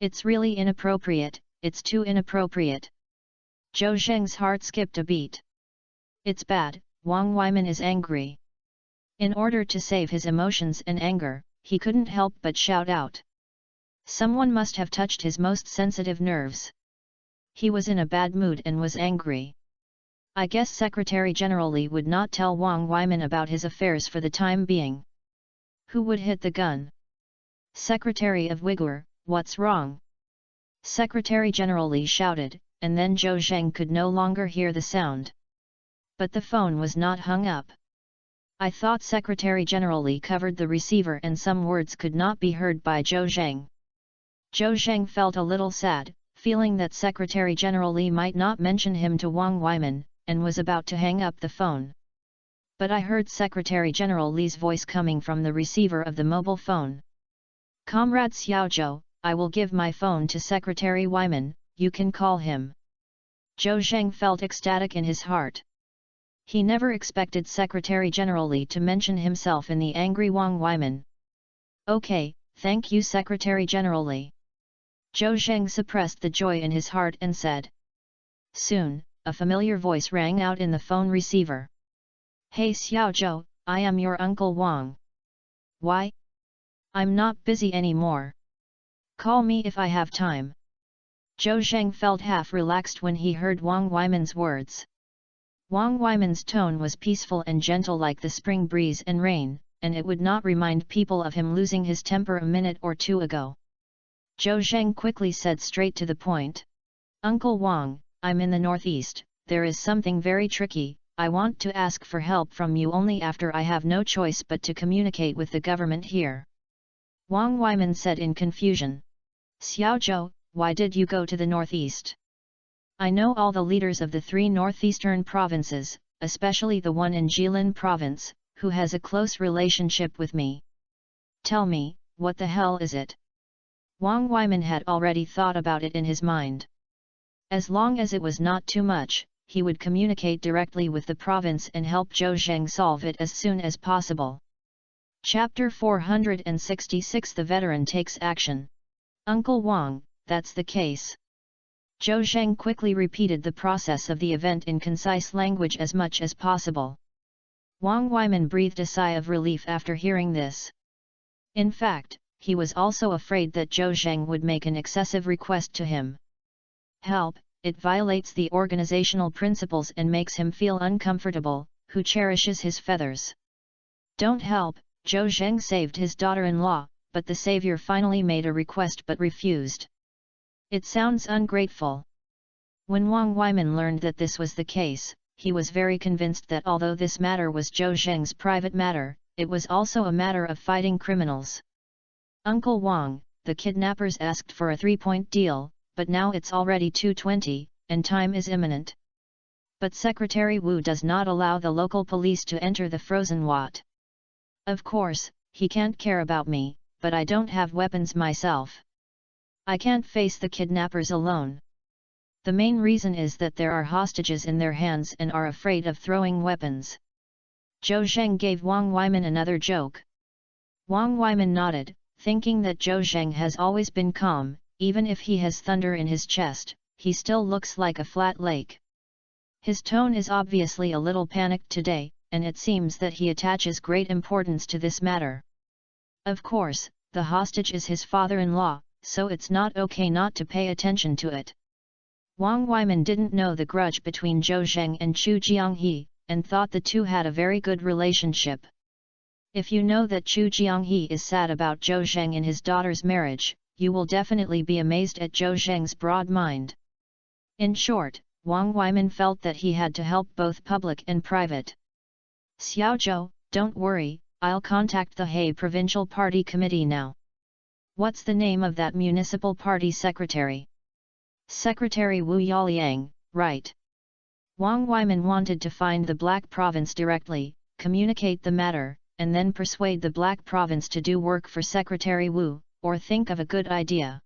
It's really inappropriate, it's too inappropriate. Zhou Zheng's heart skipped a beat. It's bad, Wang Weiman is angry. In order to save his emotions and anger, he couldn't help but shout out. Someone must have touched his most sensitive nerves. He was in a bad mood and was angry. I guess Secretary General Li would not tell Wang Weiman about his affairs for the time being. Who would hit the gun? Secretary of Uyghur, what's wrong? Secretary General Li shouted, and then Zhou Zheng could no longer hear the sound. But the phone was not hung up. I thought Secretary General Li covered the receiver and some words could not be heard by Zhou Zheng. Zhou Zheng felt a little sad, feeling that Secretary General Li might not mention him to Wang Weiman, and was about to hang up the phone. But I heard Secretary General Li's voice coming from the receiver of the mobile phone. Comrade Xiao Zhou, I will give my phone to Secretary Weiman, you can call him. Zhou Zheng felt ecstatic in his heart. He never expected Secretary General Li to mention himself in the angry Wang Weiman. Okay, thank you Secretary General Li. Zhou Zheng suppressed the joy in his heart and said. Soon, a familiar voice rang out in the phone receiver. Hey Xiao Zhou, I am your Uncle Wang. Why? I'm not busy anymore. Call me if I have time. Zhou Zheng felt half relaxed when he heard Wang Weiman's words. Wang Weiman's tone was peaceful and gentle like the spring breeze and rain, and it would not remind people of him losing his temper a minute or two ago. Zhou Zheng quickly said straight to the point. Uncle Wang, I'm in the northeast, there is something very tricky, I want to ask for help from you only after I have no choice but to communicate with the government here. Wang Weiman said in confusion. Xiao Zhou, why did you go to the northeast? I know all the leaders of the 3 northeastern provinces, especially the one in Jilin province, who has a close relationship with me. Tell me, what the hell is it? Wang Weiman had already thought about it in his mind. As long as it was not too much, he would communicate directly with the province and help Zhou Zheng solve it as soon as possible. Chapter 466 The Veteran Takes Action. Uncle Wang, that's the case. Zhou Zheng quickly repeated the process of the event in concise language as much as possible. Wang Weiman breathed a sigh of relief after hearing this. In fact, he was also afraid that Zhou Zheng would make an excessive request to him. Help, it violates the organizational principles and makes him feel uncomfortable, who cherishes his feathers. Don't help, Zhou Zheng saved his daughter-in-law, but the savior finally made a request but refused. It sounds ungrateful. When Wang Weiman learned that this was the case, he was very convinced that although this matter was Zhou Zheng's private matter, it was also a matter of fighting criminals. Uncle Wang, the kidnappers asked for a 3-point deal, but now it's already 2:20, and time is imminent. But Secretary Wu does not allow the local police to enter the frozen Wat. Of course, he can't care about me, but I don't have weapons myself. I can't face the kidnappers alone. The main reason is that there are hostages in their hands and are afraid of throwing weapons. Zhou Zheng gave Wang Weiman another joke. Wang Weiman nodded, thinking that Zhou Zheng has always been calm. Even if he has thunder in his chest, he still looks like a flat lake. His tone is obviously a little panicked today, and it seems that he attaches great importance to this matter. Of course, the hostage is his father-in-law, so it's not okay not to pay attention to it. Wang Weiman didn't know the grudge between Zhou Zheng and Chu Jianghe, and thought the two had a very good relationship. If you know that Chu Jianghe is sad about Zhou Zheng in his daughter's marriage, you will definitely be amazed at Zhou Zheng's broad mind. In short, Wang Weiman felt that he had to help both public and private. Xiao Zhou, don't worry, I'll contact the He Provincial Party Committee now. What's the name of that municipal party secretary? Secretary Wu Yaliang, right. Wang Weiman wanted to find the Black Province directly, communicate the matter, and then persuade the Black Province to do work for Secretary Wu, or think of a good idea.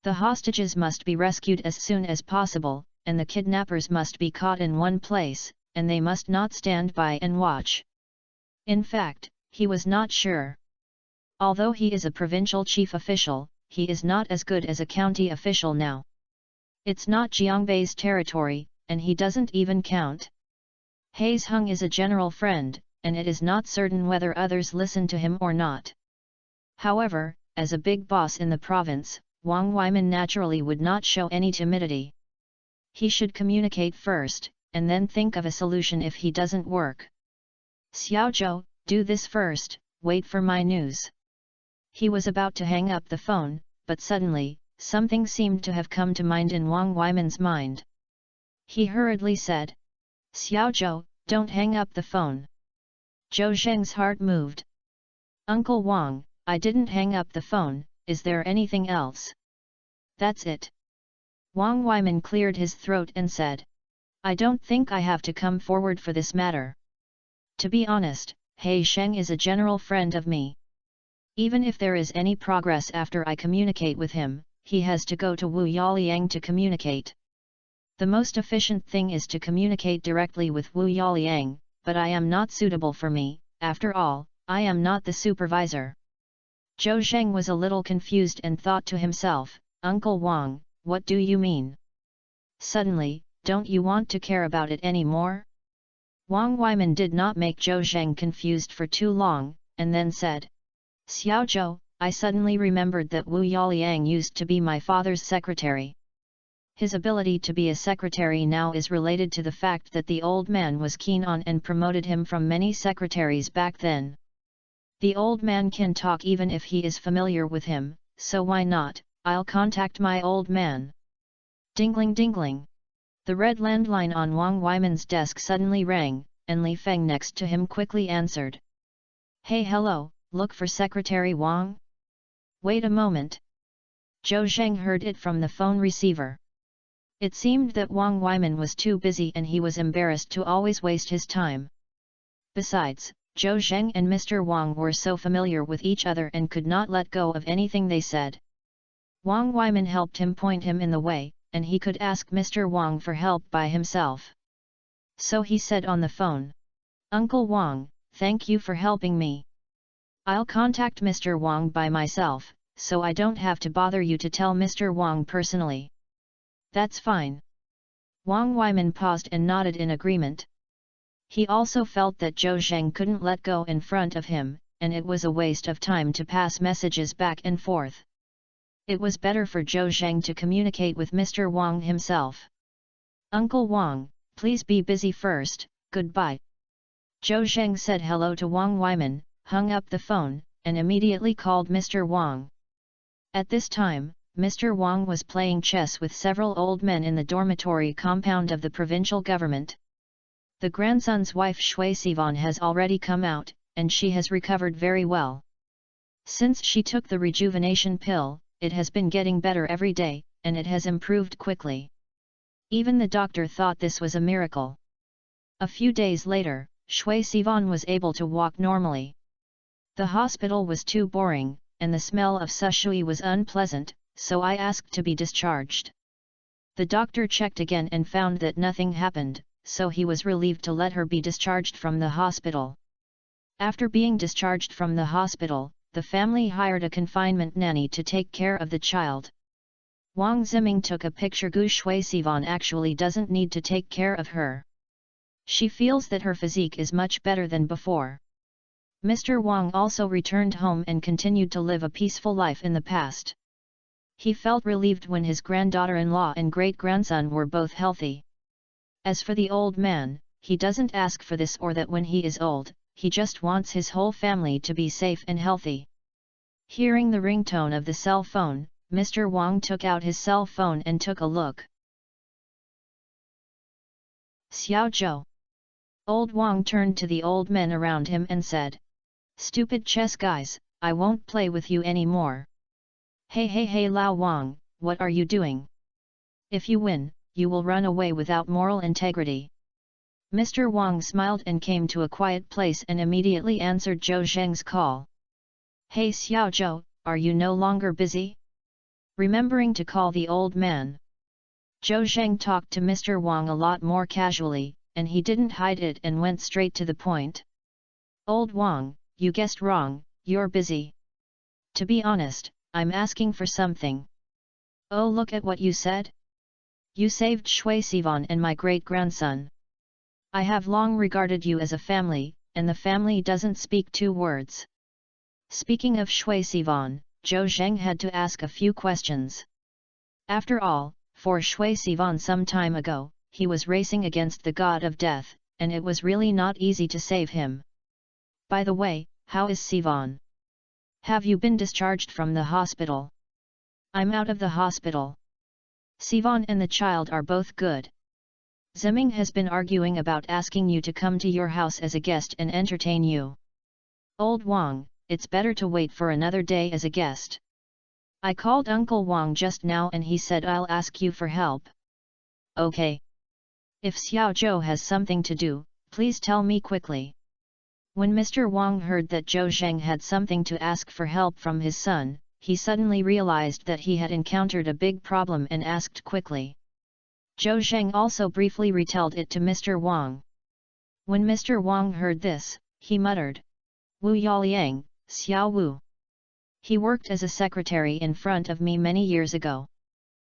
The hostages must be rescued as soon as possible, and the kidnappers must be caught in one place, and they must not stand by and watch. In fact, he was not sure. Although he is a provincial chief official, he is not as good as a county official now. It's not Jiangbei's territory, and he doesn't even count. Hayes Hung is a general friend, and it is not certain whether others listen to him or not. However, as a big boss in the province, Wang Weiman naturally would not show any timidity. He should communicate first, and then think of a solution if he doesn't work. Xiao Zhou, do this first, wait for my news. He was about to hang up the phone, but suddenly, something seemed to have come to mind in Wang Weiman's mind. He hurriedly said, Xiao Zhou, don't hang up the phone. Zhou Zheng's heart moved. Uncle Wang, I didn't hang up the phone, is there anything else? That's it. Wang Weiman cleared his throat and said, I don't think I have to come forward for this matter. To be honest, He Sheng is a general friend of me. Even if there is any progress after I communicate with him, he has to go to Wu Yaliang to communicate. The most efficient thing is to communicate directly with Wu Yaliang, but I am not suitable for me, after all, I am not the supervisor. Zhou Zheng was a little confused and thought to himself, Uncle Wang, what do you mean? Suddenly, don't you want to care about it anymore? Wang Weiman did not make Zhou Zheng confused for too long, and then said, Xiao Zhou, I suddenly remembered that Wu Yaliang used to be my father's secretary. His ability to be a secretary now is related to the fact that the old man was keen on and promoted him from many secretaries back then. The old man can talk even if he is familiar with him, so why not, I'll contact my old man. Dingling dingling. The red landline on Wang Weiman's desk suddenly rang, and Li Feng next to him quickly answered. Hey hello, look for Secretary Wang? Wait a moment. Zhou Zheng heard it from the phone receiver. It seemed that Wang Weiman was too busy and he was embarrassed to always waste his time. Besides, Zhou Zheng and Mr. Wang were so familiar with each other and could not let go of anything they said. Wang Weiman helped him point him in the way, and he could ask Mr. Wang for help by himself. So he said on the phone, Uncle Wang, thank you for helping me. I'll contact Mr. Wang by myself, so I don't have to bother you to tell Mr. Wang personally. That's fine. Wang Weiman paused and nodded in agreement. He also felt that Zhou Zheng couldn't let go in front of him, and it was a waste of time to pass messages back and forth. It was better for Zhou Zheng to communicate with Mr. Wang himself. Uncle Wang, please be busy first, goodbye. Zhou Zheng said hello to Wang Weiman, hung up the phone, and immediately called Mr. Wang. At this time, Mr. Wang was playing chess with several old men in the dormitory compound of the provincial government. The grandson's wife Shui Sivan has already come out, and she has recovered very well. Since she took the rejuvenation pill, it has been getting better every day, and it has improved quickly. Even the doctor thought this was a miracle. A few days later, Shui Sivan was able to walk normally. The hospital was too boring, and the smell of sushui was unpleasant, so I asked to be discharged. The doctor checked again and found that nothing happened, so he was relieved to let her be discharged from the hospital. After being discharged from the hospital, the family hired a confinement nanny to take care of the child. Wang Ziming took a picture. Gu Shui Sivan actually doesn't need to take care of her. She feels that her physique is much better than before. Mr. Wang also returned home and continued to live a peaceful life in the past. He felt relieved when his granddaughter-in-law and great-grandson were both healthy. As for the old man, he doesn't ask for this or that when he is old, he just wants his whole family to be safe and healthy. Hearing the ringtone of the cell phone, Mr. Wang took out his cell phone and took a look. Xiao Zhou. Old Wang turned to the old men around him and said, "Stupid chess guys, I won't play with you anymore." Hey Lao Wang, what are you doing? If you win, you will run away without moral integrity. Mr. Wang smiled and came to a quiet place and immediately answered Zhou Zheng's call. Hey Xiao Zhou, are you no longer busy? Remembering to call the old man. Zhou Zheng talked to Mr. Wang a lot more casually, and he didn't hide it and went straight to the point. Old Wang, you guessed wrong, you're busy. To be honest, I'm asking for something. Oh, look at what you said. You saved Shui Sivan and my great-grandson. I have long regarded you as a family, and the family doesn't speak two words. Speaking of Shui Sivan, Zhou Zheng had to ask a few questions. After all, for Shui Sivan some time ago, he was racing against the god of death, and it was really not easy to save him. By the way, how is Sivan? Have you been discharged from the hospital? I'm out of the hospital. Sivan and the child are both good. Ziming has been arguing about asking you to come to your house as a guest and entertain you. Old Wang, it's better to wait for another day as a guest. I called Uncle Wang just now and he said I'll ask you for help. Okay. If Xiao Zhou has something to do, please tell me quickly. When Mr. Wang heard that Zhou Zheng had something to ask for help from his son, he suddenly realized that he had encountered a big problem and asked quickly. Zhou Zheng also briefly retold it to Mr. Wang. When Mr. Wang heard this, he muttered, Wu Yaliang, Xiao Wu. He worked as a secretary in front of me many years ago.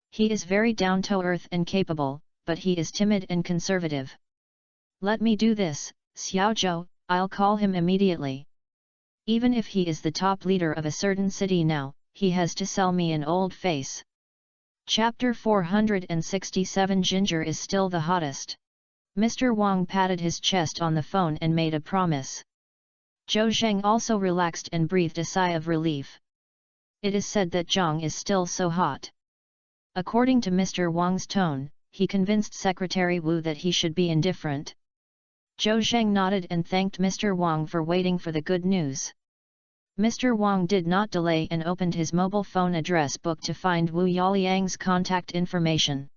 He is very down-to-earth and capable, but he is timid and conservative. Let me do this, Xiao Zhou, I'll call him immediately. Even if he is the top leader of a certain city now, he has to sell me an old face. Chapter 467 Ginger is still the hottest. Mr. Wang patted his chest on the phone and made a promise. Zhou Zheng also relaxed and breathed a sigh of relief. It is said that Zhang is still so hot. According to Mr. Wang's tone, he convinced Secretary Wu that he should be indifferent. Zhou Zheng nodded and thanked Mr. Wang for waiting for the good news. Mr. Wang did not delay and opened his mobile phone address book to find Wu Yaliang's contact information.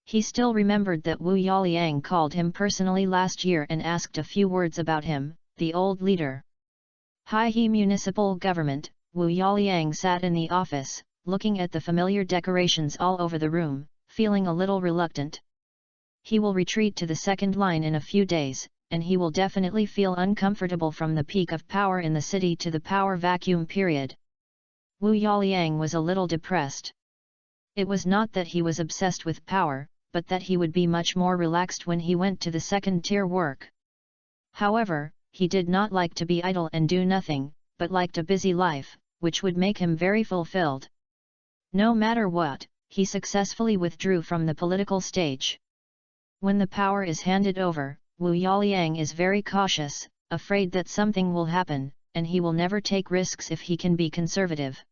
He still remembered that Wu Yaliang called him personally last year and asked a few words about him, the old leader. He municipal government, Wu Yaliang sat in the office, looking at the familiar decorations all over the room, feeling a little reluctant. He will retreat to the second line in a few days, and he will definitely feel uncomfortable from the peak of power in the city to the power vacuum period. Wu Yaliang was a little depressed. It was not that he was obsessed with power, but that he would be much more relaxed when he went to the second-tier work. However, he did not like to be idle and do nothing, but liked a busy life, which would make him very fulfilled. No matter what, he successfully withdrew from the political stage. When the power is handed over, Wu Yaliang is very cautious, afraid that something will happen, and he will never take risks if he can be conservative.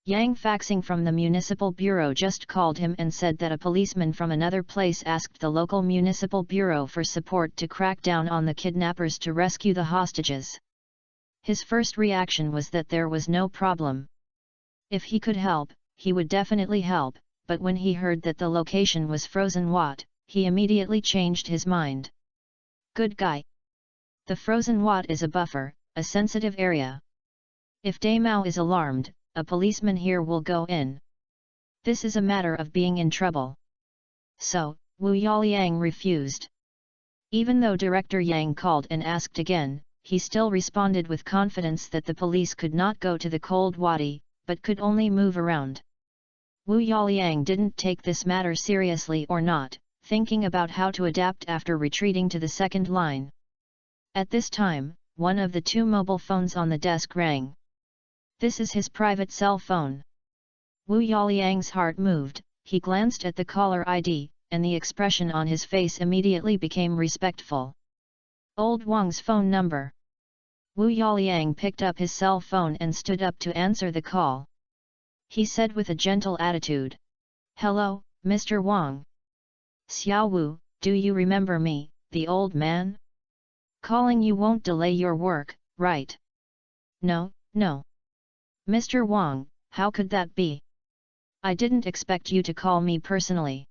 Yang faxing from the municipal bureau just called him and said that a policeman from another place asked the local municipal bureau for support to crack down on the kidnappers to rescue the hostages. His first reaction was that there was no problem. If he could help, he would definitely help, but when he heard that the location was Frozen Wat, he immediately changed his mind. Good guy. The Frozen Wat is a buffer, a sensitive area. If Daimao is alarmed, a policeman here will go in. This is a matter of being in trouble. So, Wu Yaliang refused. Even though Director Yang called and asked again, he still responded with confidence that the police could not go to the cold wadi, but could only move around. Wu Yaliang didn't take this matter seriously or not, thinking about how to adapt after retreating to the second line. At this time, one of the two mobile phones on the desk rang. This is his private cell phone. Wu Yaliang's heart moved, he glanced at the caller ID, and the expression on his face immediately became respectful. Old Wang's phone number. Wu Yaliang picked up his cell phone and stood up to answer the call. He said with a gentle attitude. Hello, Mr. Wang. Xiao Wu, do you remember me, the old man? Calling you won't delay your work, right? No, no. Mr. Wang, how could that be? I didn't expect you to call me personally.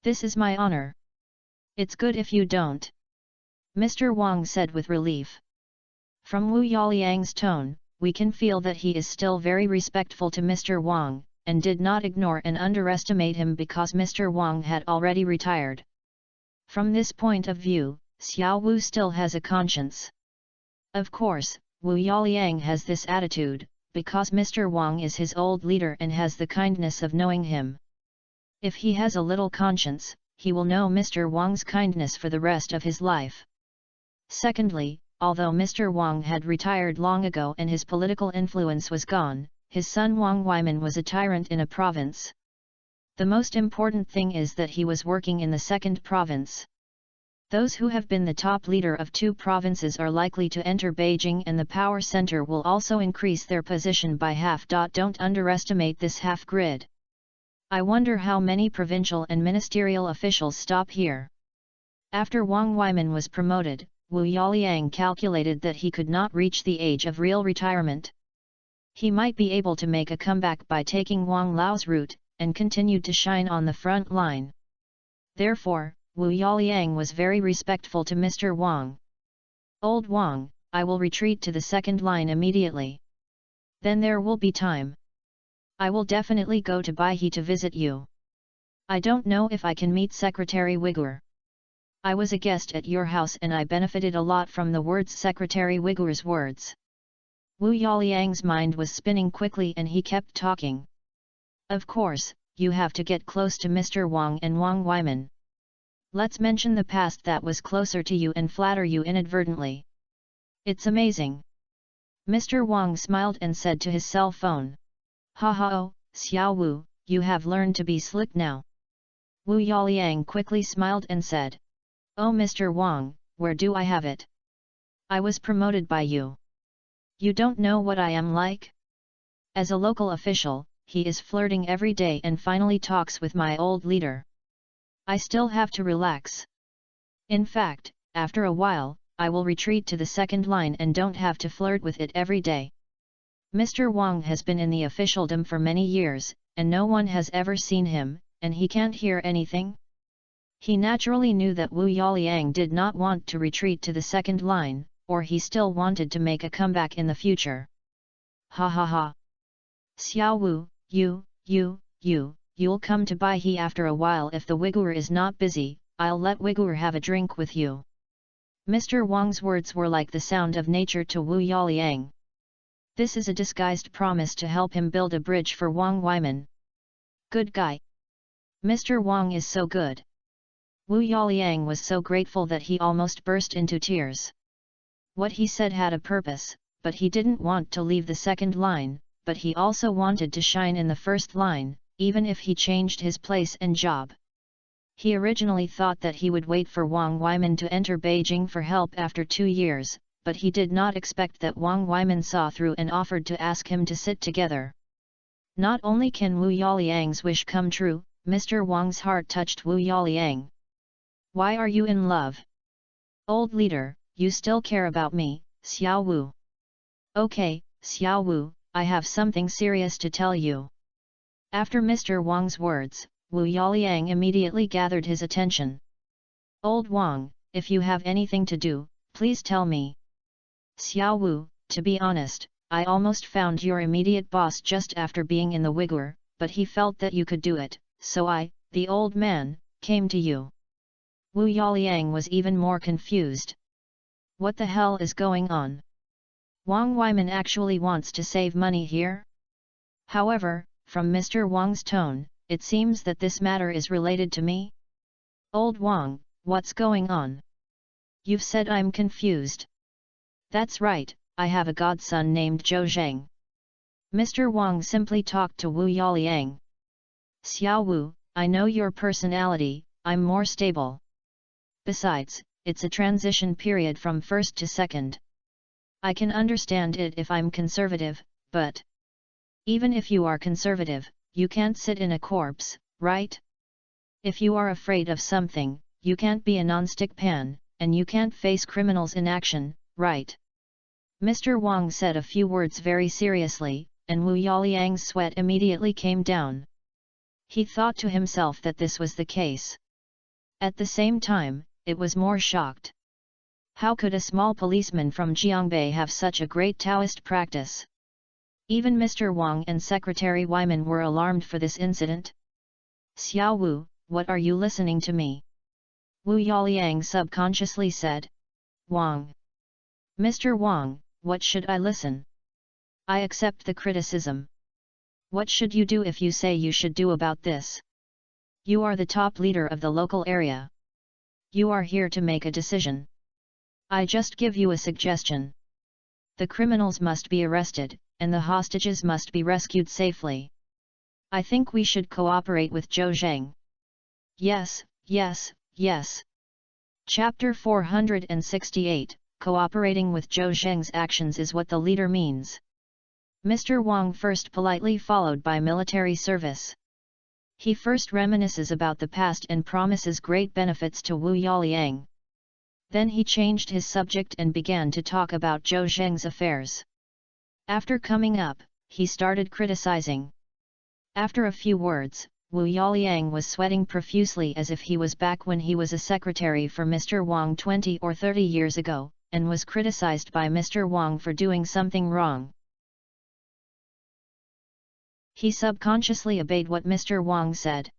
This is my honor. It's good if you don't. Mr. Wang said with relief. From Wu Yaliang's tone, we can feel that he is still very respectful to Mr. Wang, and did not ignore and underestimate him because Mr. Wang had already retired. From this point of view, Xiao Wu still has a conscience. Of course, Wu Yaliang has this attitude, because Mr. Wang is his old leader and has the kindness of knowing him. If he has a little conscience, he will know Mr. Wang's kindness for the rest of his life. Secondly, although Mr. Wang had retired long ago and his political influence was gone, his son Wang Weiman was a tyrant in a province. The most important thing is that he was working in the second province. Those who have been the top leader of two provinces are likely to enter Beijing, and the power center will also increase their position by half. Don't underestimate this half grid. I wonder how many provincial and ministerial officials stop here. After Wang Weiman was promoted, Wu Yaliang calculated that he could not reach the age of real retirement. He might be able to make a comeback by taking Wang Lao's route, and continued to shine on the front line. Therefore, Wu Yaliang was very respectful to Mr. Wang. Old Wang, I will retreat to the second line immediately. Then there will be time. I will definitely go to Baihe to visit you. I don't know if I can meet Secretary Uyghur. I was a guest at your house and I benefited a lot from the words Secretary Uyghur's words. Wu Yaliang's mind was spinning quickly and he kept talking. Of course, you have to get close to Mr. Wang and Wang Weiman. Let's mention the past that was closer to you and flatter you inadvertently. It's amazing. Mr. Wang smiled and said to his cell phone. Ha ha oh, Xiao Wu, you have learned to be slick now. Wu Yaliang quickly smiled and said. Oh Mr. Wang, where do I have it? I was promoted by you. You don't know what I am like? As a local official, he is flirting every day and finally talks with my old leader. I still have to relax. In fact, after a while, I will retreat to the second line and don't have to flirt with it every day. Mr. Wang has been in the officialdom for many years, and no one has ever seen him, and he can't hear anything. He naturally knew that Wu Yaliang did not want to retreat to the second line, or he still wanted to make a comeback in the future. Ha ha ha. Xiao Wu, you'll come to Baihe after a while if the Uyghur is not busy, I'll let Uyghur have a drink with you. Mr. Wang's words were like the sound of nature to Wu Yaliang. This is a disguised promise to help him build a bridge for Wang Weiman. Good guy. Mr. Wang is so good. Wu Yaliang was so grateful that he almost burst into tears. What he said had a purpose, but he didn't want to leave the second line, but he also wanted to shine in the first line, even if he changed his place and job. He originally thought that he would wait for Wang Weiman to enter Beijing for help after 2 years, but he did not expect that Wang Weiman saw through and offered to ask him to sit together. Not only can Wu Yaliang's wish come true, Mr. Wang's heart touched Wu Yaliang. Why are you in love? Old leader, you still care about me, Xiao Wu. Okay, Xiao Wu, I have something serious to tell you. After Mr. Wang's words, Wu Yaliang immediately gathered his attention. Old Wang, if you have anything to do, please tell me. Xiao Wu, to be honest, I almost found your immediate boss just after being in the Uyghur, but he felt that you could do it, so I, the old man, came to you. Wu Yaliang was even more confused. What the hell is going on? Wang Weiman actually wants to save money here? However, from Mr. Wang's tone, it seems that this matter is related to me? Old Wang, what's going on? You've said I'm confused. That's right, I have a godson named Zhou Zheng. Mr. Wang simply talked to Wu Yaliang. Xiao Wu, I know your personality, I'm more stable. Besides, it's a transition period from first to second. I can understand it if I'm conservative, but even if you are conservative, you can't sit in a corpse, right? If you are afraid of something, you can't be a non-stick pan, and you can't face criminals in action, right? Mr. Wang said a few words very seriously, and Wu Yaliang's sweat immediately came down. He thought to himself that this was the case. At the same time, it was more shocked. How could a small policeman from Jiangbei have such a great Taoist practice? Even Mr. Wang and Secretary Wyman were alarmed for this incident. Xiao Wu, what are you listening to me? Wu Yaliang subconsciously said. Wang. Mr. Wang, what should I listen? I accept the criticism. What should you do if you say you should do about this? You are the top leader of the local area. You are here to make a decision. I just give you a suggestion. The criminals must be arrested, and the hostages must be rescued safely. I think we should cooperate with Zhou Zheng. Yes, yes, yes. Chapter 468, Cooperating with Zhou Zheng's actions is what the leader means. Mr. Wang first politely followed by military service. He first reminisces about the past and promises great benefits to Wu Yaliang. Then he changed his subject and began to talk about Zhou Zheng's affairs. After coming up, he started criticizing. After a few words, Wu Yaliang was sweating profusely as if he was back when he was a secretary for Mr. Wang 20 or 30 years ago, and was criticized by Mr. Wang for doing something wrong. He subconsciously obeyed what Mr. Wang said.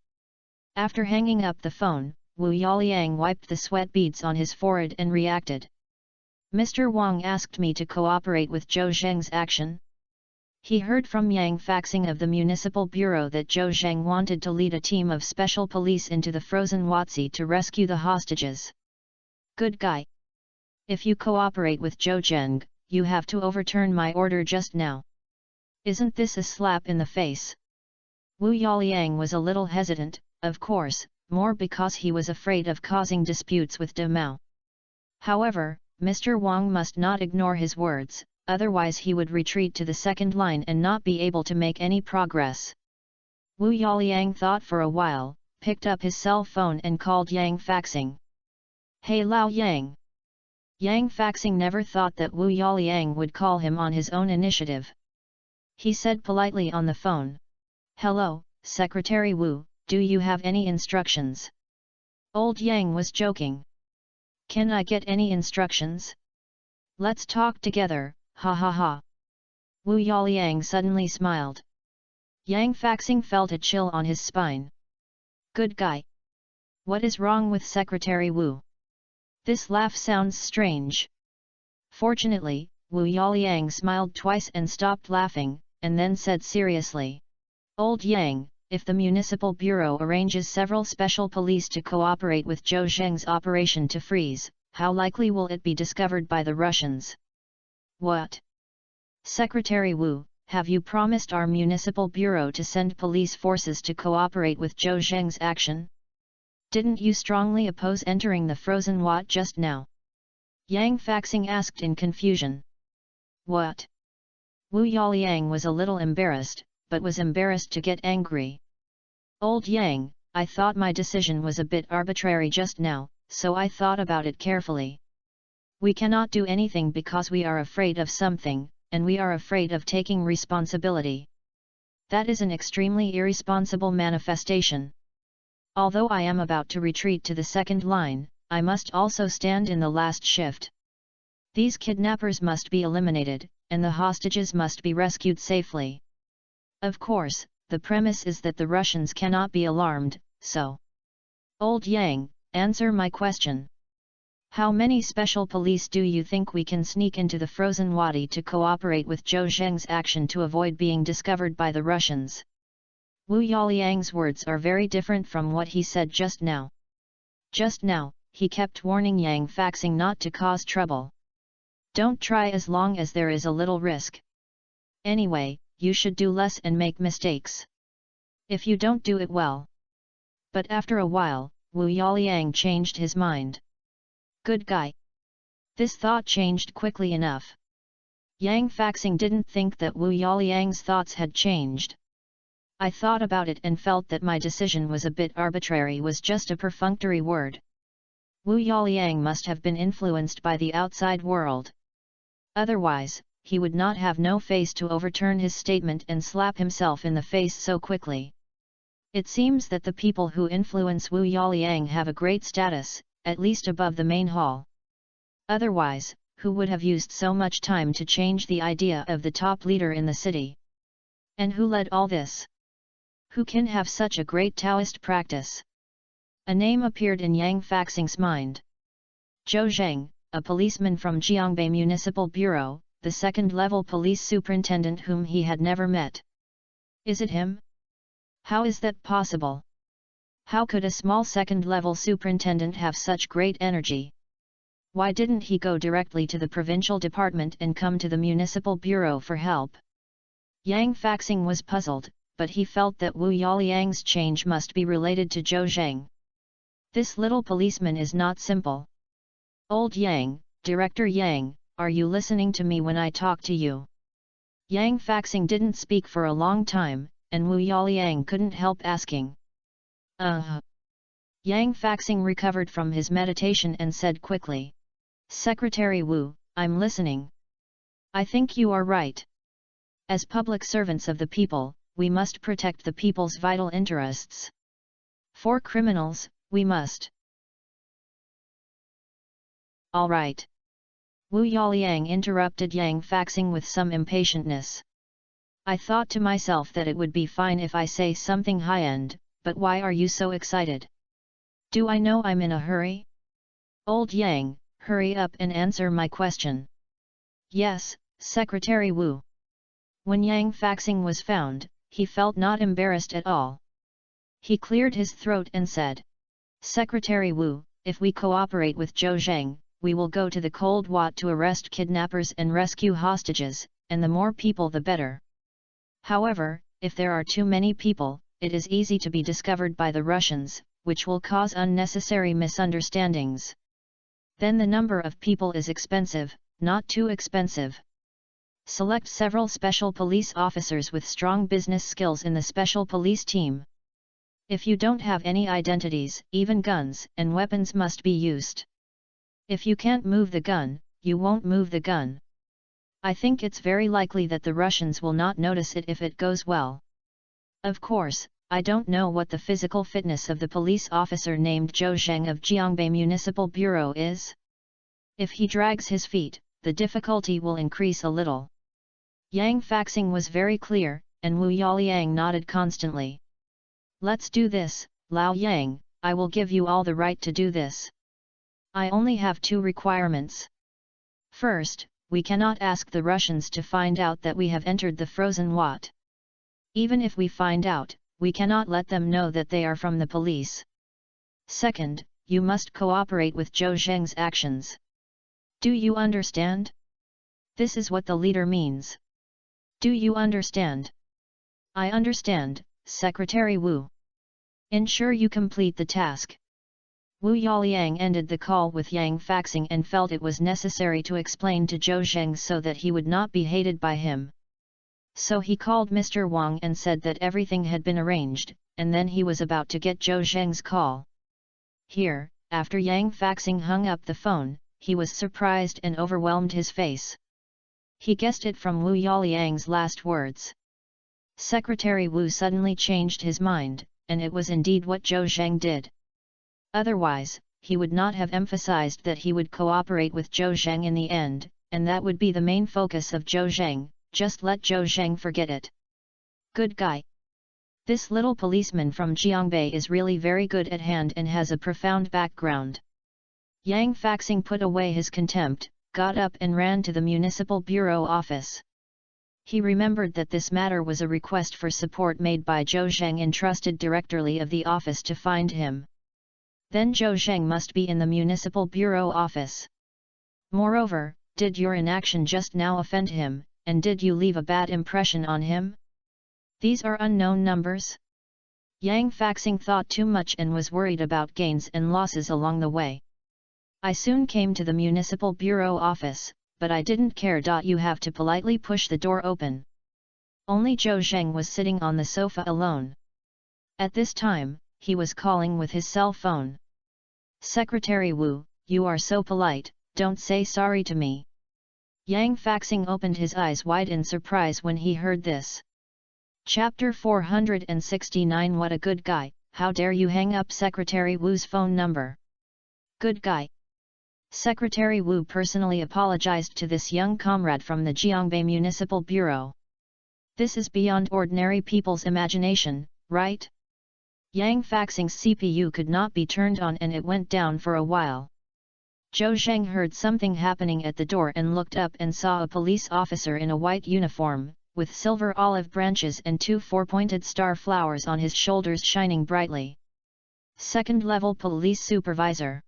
After hanging up the phone, Wu Yaliang wiped the sweat beads on his forehead and reacted. Mr. Wang asked me to cooperate with Zhou Zheng's action. He heard from Yang Faxing of the Municipal Bureau that Zhou Zheng wanted to lead a team of special police into the frozen Huazi to rescue the hostages. Good guy. If you cooperate with Zhou Zheng, you have to overturn my order just now. Isn't this a slap in the face? Wu Yaliang was a little hesitant, of course, more because he was afraid of causing disputes with De Mao. However, Mr. Wang must not ignore his words, otherwise he would retreat to the second line and not be able to make any progress. Wu Yaliang thought for a while, picked up his cell phone and called Yang Faxing. Hey Lao Yang! Yang Faxing never thought that Wu Yaliang would call him on his own initiative. He said politely on the phone. Hello, Secretary Wu, do you have any instructions? Old Yang was joking. Can I get any instructions? Let's talk together, ha ha ha. Wu Yaliang suddenly smiled. Yang Faxing felt a chill on his spine. Good guy. What is wrong with Secretary Wu? This laugh sounds strange. Fortunately, Wu Yaliang smiled twice and stopped laughing, and then said seriously. Old Yang, if the Municipal Bureau arranges several special police to cooperate with Zhou Zheng's operation to freeze, how likely will it be discovered by the Russians? What? Secretary Wu, have you promised our Municipal Bureau to send police forces to cooperate with Zhou Zheng's action? Didn't you strongly oppose entering the frozen Wat just now? Yang Faxing asked in confusion. What? Wu Yaliang was a little embarrassed, but was embarrassed to get angry. "Old Yang, I thought my decision was a bit arbitrary just now, so I thought about it carefully. We cannot do anything because we are afraid of something, and we are afraid of taking responsibility. That is an extremely irresponsible manifestation. Although I am about to retreat to the second line, I must also stand in the last shift. These kidnappers must be eliminated, and the hostages must be rescued safely. Of course, the premise is that the Russians cannot be alarmed, so. Old Yang, answer my question. How many special police do you think we can sneak into the frozen wadi to cooperate with Zhou Zheng's action to avoid being discovered by the Russians?" Wu Yaliang's words are very different from what he said just now. Just now, he kept warning Yang Faxing not to cause trouble. "Don't try as long as there is a little risk. Anyway, you should do less and make mistakes. If you don't do it well." But after a while, Wu Yaliang changed his mind. "Good guy." This thought changed quickly enough. Yang Faxing didn't think that Wu Yaliang's thoughts had changed. "I thought about it and felt that my decision was a bit arbitrary" was just a perfunctory word. Wu Yaliang must have been influenced by the outside world. Otherwise, he would not have no face to overturn his statement and slap himself in the face so quickly. It seems that the people who influence Wu Yaliang have a great status, at least above the main hall. Otherwise, who would have used so much time to change the idea of the top leader in the city? And who led all this? Who can have such a great Taoist practice? A name appeared in Yang Faxing's mind. Zhou Zheng, a policeman from Jiangbei Municipal Bureau, the second-level police superintendent whom he had never met. Is it him? How is that possible? How could a small second-level superintendent have such great energy? Why didn't he go directly to the provincial department and come to the municipal bureau for help? Yang Faxing was puzzled, but he felt that Wu Yaliang's change must be related to Zhou Zheng. This little policeman is not simple. "Old Yang, Director Yang, are you listening to me when I talk to you?" Yang Faxing didn't speak for a long time, and Wu Yaliang couldn't help asking. Yang Faxing recovered from his meditation and said quickly. "Secretary Wu, I'm listening. I think you are right. As public servants of the people, we must protect the people's vital interests. For criminals, we must." "All right." Wu Yaliang interrupted Yang Faxing with some impatientness. "I thought to myself that it would be fine if I say something high-end, but why are you so excited? Do I know I'm in a hurry? Old Yang, hurry up and answer my question." "Yes, Secretary Wu." When Yang Faxing was found, he felt not embarrassed at all. He cleared his throat and said, "Secretary Wu, if we cooperate with Zhou Zheng, we will go to the Cold Wat to arrest kidnappers and rescue hostages, and the more people the better. However, if there are too many people, it is easy to be discovered by the Russians, which will cause unnecessary misunderstandings. Then the number of people is expensive, not too expensive. Select several special police officers with strong business skills in the special police team. If you don't have any identities, even guns and weapons must be used. If you can't move the gun, you won't move the gun. I think it's very likely that the Russians will not notice it if it goes well. Of course, I don't know what the physical fitness of the police officer named Zhou Zheng of Jiangbei Municipal Bureau is. If he drags his feet, the difficulty will increase a little." Yang Faxing was very clear, and Wu Yaliang nodded constantly. "Let's do this, Lao Yang, I will give you all the right to do this. I only have two requirements. First, we cannot ask the Russians to find out that we have entered the frozen Wat. Even if we find out, we cannot let them know that they are from the police. Second, you must cooperate with Zhou Zheng's actions. Do you understand? This is what the leader means. Do you understand?" "I understand, Secretary Wu." "Ensure you complete the task." Wu Yaliang ended the call with Yang Faxing and felt it was necessary to explain to Zhou Zheng so that he would not be hated by him. So he called Mr. Wang and said that everything had been arranged, and then he was about to get Zhou Zheng's call. Here, after Yang Faxing hung up the phone, he was surprised and overwhelmed his face. He guessed it from Wu Yaliang's last words. Secretary Wu suddenly changed his mind, and it was indeed what Zhou Zheng did. Otherwise, he would not have emphasized that he would cooperate with Zhou Zheng in the end, and that would be the main focus of Zhou Zheng, just let Zhou Zheng forget it. Good guy. This little policeman from Jiangbei is really very good at hand and has a profound background. Yang Faxing put away his contempt, got up and ran to the municipal bureau office. He remembered that this matter was a request for support made by Zhou Zheng, entrusted directly of the office to find him. Then Zhou Zheng must be in the municipal bureau office. Moreover, did your inaction just now offend him, and did you leave a bad impression on him? These are unknown numbers? Yang Faxing thought too much and was worried about gains and losses along the way. I soon came to the municipal bureau office, but I didn't care. You have to politely push the door open. Only Zhou Zheng was sitting on the sofa alone. At this time, he was calling with his cell phone. Secretary Wu, you are so polite, don't say sorry to me. Yang Faxing opened his eyes wide in surprise when he heard this. Chapter 469. What a good guy, how dare you hang up Secretary Wu's phone number? Good guy. Secretary Wu personally apologized to this young comrade from the Jiangbei Municipal Bureau. This is beyond ordinary people's imagination, right? Yang Faxing's CPU could not be turned on and it went down for a while. Zhou Zheng heard something happening at the door and looked up and saw a police officer in a white uniform, with silver olive branches and 2 four-pointed star flowers on his shoulders shining brightly. Second-level police supervisor.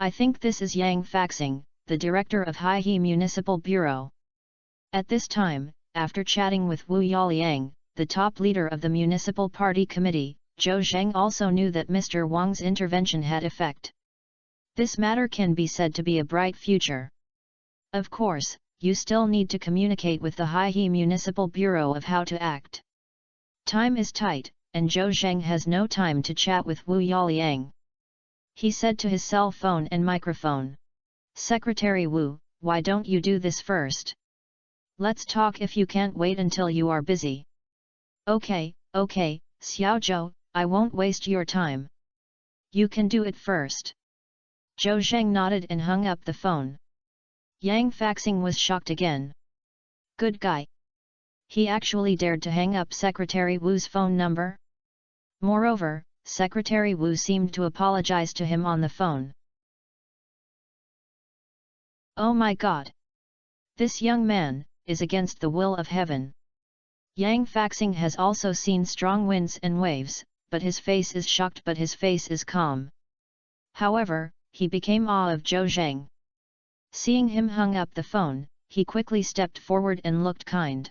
I think this is Yang Faxing, the director of Haihe Municipal Bureau. At this time, after chatting with Wu Yaliang, the top leader of the municipal party committee, Zhou Zheng also knew that Mr. Wang's intervention had effect. This matter can be said to be a bright future. Of course, you still need to communicate with the Haihe Municipal Bureau of how to act. Time is tight, and Zhou Zheng has no time to chat with Wu Yaliang. He said to his cell phone and microphone. Secretary Wu, why don't you do this first? Let's talk if you can't wait until you are busy. Okay, Xiao Zhou, I won't waste your time. You can do it first. Zhou Zheng nodded and hung up the phone. Yang Faxing was shocked again. Good guy. He actually dared to hang up Secretary Wu's phone number? Moreover, Secretary Wu seemed to apologize to him on the phone. Oh my god! This young man is against the will of heaven. Yang Faxing has also seen strong winds and waves, but his face is shocked, but his face is calm. However, he became awe of Zhou Zheng. Seeing him hung up the phone, he quickly stepped forward and looked kind.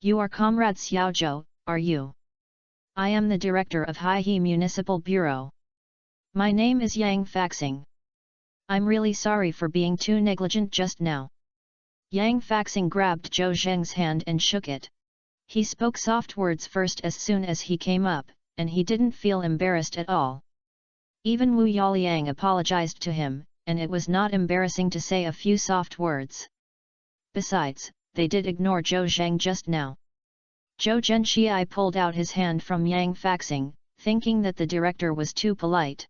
You are Comrade Xiao Zhou, are you? I am the director of Haihe Municipal Bureau. My name is Yang Faxing. I'm really sorry for being too negligent just now. Yang Faxing grabbed Zhou Zheng's hand and shook it. He spoke soft words first as soon as he came up, and he didn't feel embarrassed at all. Even Wu Yaliang apologized to him, and it was not embarrassing to say a few soft words. Besides, they did ignore Zhou Zheng just now. Zhou Zhenxiai pulled out his hand from Yang Faxing, thinking that the director was too polite.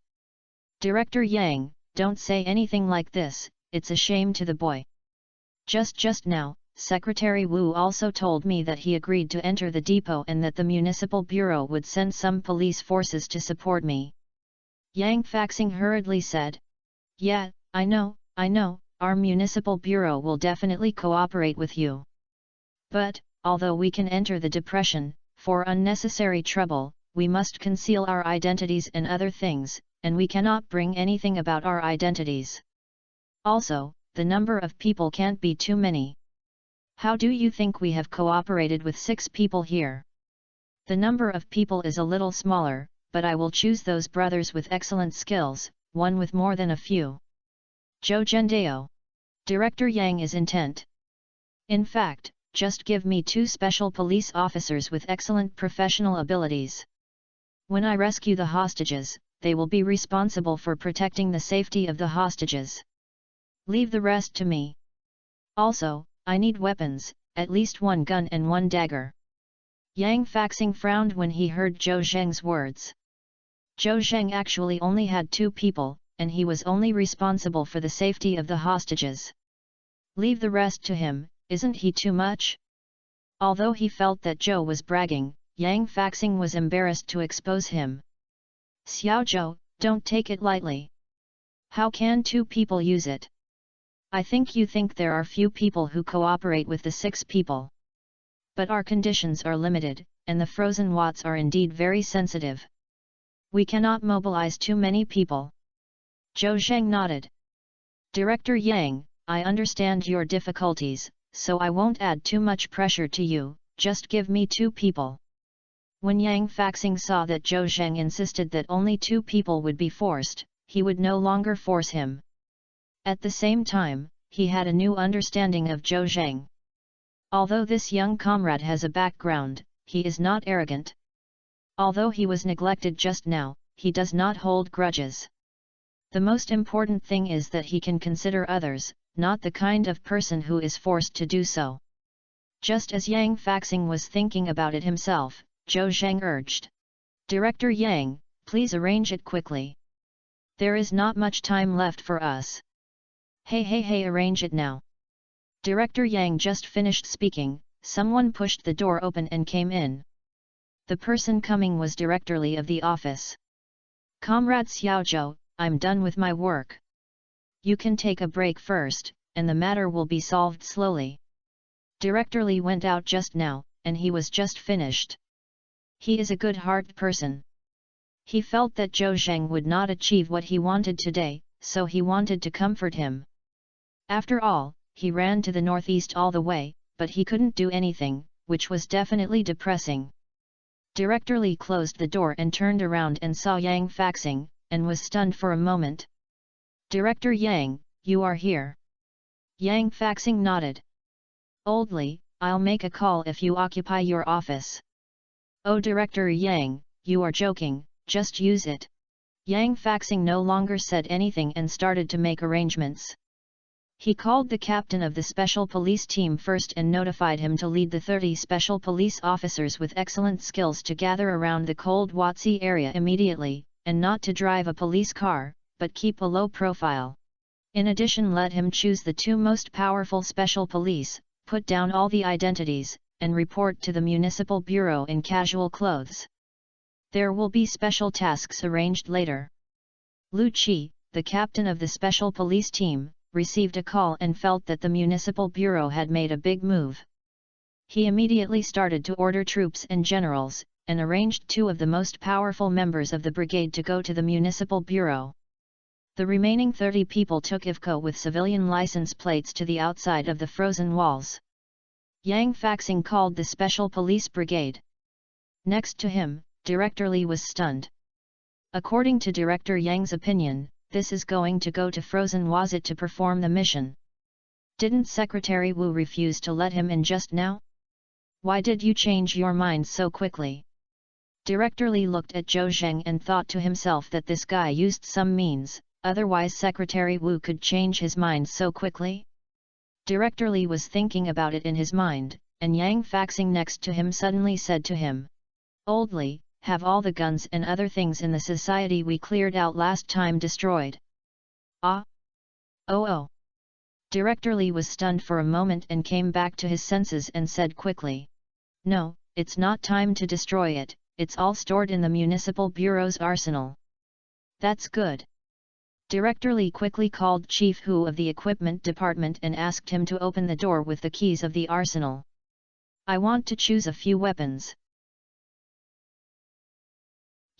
Director Yang, don't say anything like this, it's a shame to the boy. Just now, Secretary Wu also told me that he agreed to enter the depot and that the municipal bureau would send some police forces to support me. Yang Faxing hurriedly said. Yeah, I know, our municipal bureau will definitely cooperate with you. But, although we can enter the depression, for unnecessary trouble, we must conceal our identities and other things, and we cannot bring anything about our identities. Also, the number of people can't be too many. How do you think we have cooperated with 6 people here? The number of people is a little smaller, but I will choose those brothers with excellent skills, one with more than a few. Zhou Zhendao. Director Yang is intent. In fact, just give me 2 special police officers with excellent professional abilities. When I rescue the hostages, they will be responsible for protecting the safety of the hostages. Leave the rest to me. Also, I need weapons, at least 1 gun and 1 dagger. Yang Faxing frowned when he heard Zhou Zheng's words. Zhou Zheng actually only had 2 people, and he was only responsible for the safety of the hostages. Leave the rest to him, isn't he too much? Although he felt that Zhou was bragging, Yang Faxing was embarrassed to expose him. Xiao Zhou, don't take it lightly. How can 2 people use it? I think you think there are few people who cooperate with the 6 people. But our conditions are limited, and the frozen watts are indeed very sensitive. We cannot mobilize too many people. Zhou Zheng nodded. Director Yang, I understand your difficulties, so I won't add too much pressure to you, just give me 2 people. When Yang Faxing saw that Zhou Zheng insisted that only 2 people would be forced, he would no longer force him. At the same time, he had a new understanding of Zhou Zheng. Although this young comrade has a background, he is not arrogant. Although he was neglected just now, he does not hold grudges. The most important thing is that he can consider others, not the kind of person who is forced to do so. Just as Yang Faxing was thinking about it himself, Zhou Zheng urged. Director Yang, please arrange it quickly. There is not much time left for us. Hey, arrange it now. Director Yang just finished speaking, someone pushed the door open and came in. The person coming was Director Li of the office. Comrade Xiao Zhou, I'm done with my work. You can take a break first, and the matter will be solved slowly. Director Li went out just now, and he was just finished. He is a good-hearted person. He felt that Zhou Zheng would not achieve what he wanted today, so he wanted to comfort him. After all, he ran to the northeast all the way, but he couldn't do anything, which was definitely depressing. Director Li closed the door and turned around and saw Yang Faxing, and was stunned for a moment. Director Yang, you are here. Yang Faxing nodded. Old Li, I'll make a call if you occupy your office. Oh Director Yang, you are joking, just use it. Yang Faxing no longer said anything and started to make arrangements. He called the captain of the special police team first and notified him to lead the 30 special police officers with excellent skills to gather around the Cold Watsi area immediately, and not to drive a police car, but keep a low profile. In addition, let him choose the 2 most powerful special police, put down all the identities, and report to the municipal bureau in casual clothes. There will be special tasks arranged later. Lu Qi, the captain of the special police team, received a call and felt that the municipal bureau had made a big move. He immediately started to order troops and generals, and arranged 2 of the most powerful members of the brigade to go to the municipal bureau. The remaining 30 people took IVCO with civilian license plates to the outside of the frozen walls. Yang Faxing called the special police brigade. Next to him, Director Li was stunned. According to Director Yang's opinion, this is going to go to Frozen Wazit to perform the mission. Didn't Secretary Wu refuse to let him in just now? Why did you change your mind so quickly? Director Li looked at Zhou Zheng and thought to himself that this guy used some means, otherwise Secretary Wu could change his mind so quickly. Director Li was thinking about it in his mind, and Yang Faxing next to him suddenly said to him, Old Li, have all the guns and other things in the society we cleared out last time destroyed. Ah? Oh. Director Li was stunned for a moment and came back to his senses and said quickly. No, it's not time to destroy it, it's all stored in the municipal bureau's arsenal. That's good. Director Li quickly called Chief Hu of the equipment department and asked him to open the door with the keys of the arsenal. I want to choose a few weapons.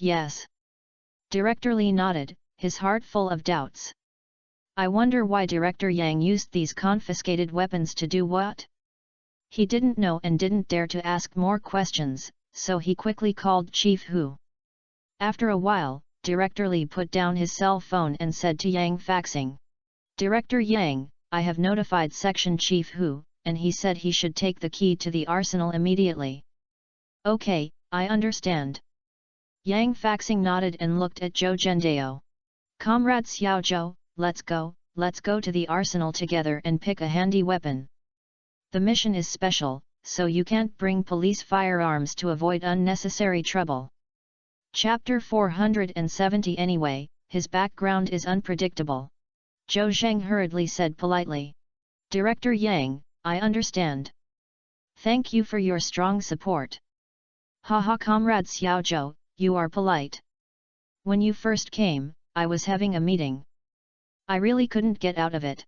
Yes. Director Li nodded, his heart full of doubts. I wonder why Director Yang used these confiscated weapons to do what? He didn't know and didn't dare to ask more questions, so he quickly called Chief Hu. After a while, Director Li put down his cell phone and said to Yang Faxing. Director Yang, I have notified Section Chief Hu, and he said he should take the key to the arsenal immediately. Okay, I understand. Yang Faxing nodded and looked at Zhou Zhendao. Comrade Xiao Zhou, let's go to the arsenal together and pick a handy weapon. The mission is special, so you can't bring police firearms to avoid unnecessary trouble. Chapter 470. Anyway, his background is unpredictable. Zhou Zheng hurriedly said politely. Director Yang, I understand. Thank you for your strong support. Haha, Comrade Xiao Zhou, you are polite. When you first came, I was having a meeting. I really couldn't get out of it.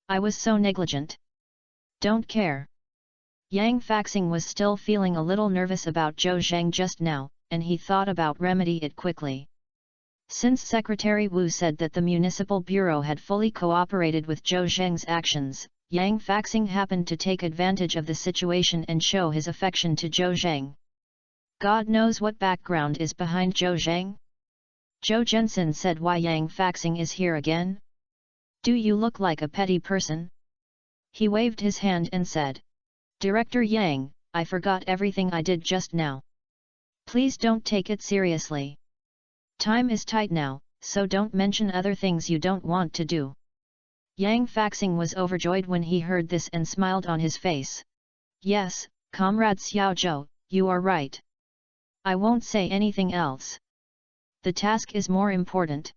I was so negligent. Don't care. Yang Faxing was still feeling a little nervous about Zhou Zheng just now, and he thought about remedy it quickly. Since Secretary Wu said that the Municipal Bureau had fully cooperated with Zhou Zheng's actions, Yang Faxing happened to take advantage of the situation and show his affection to Zhou Zheng. God knows what background is behind Zhou Zheng? Zhou Zhensin said, why Yang Faxing is here again? Do you look like a petty person? He waved his hand and said. Director Yang, I forgot everything I did just now. Please don't take it seriously. Time is tight now, so don't mention other things you don't want to do. Yang Faxing was overjoyed when he heard this and smiled on his face. Yes, Comrade Xiao Zhou, you are right. I won't say anything else. The task is more important.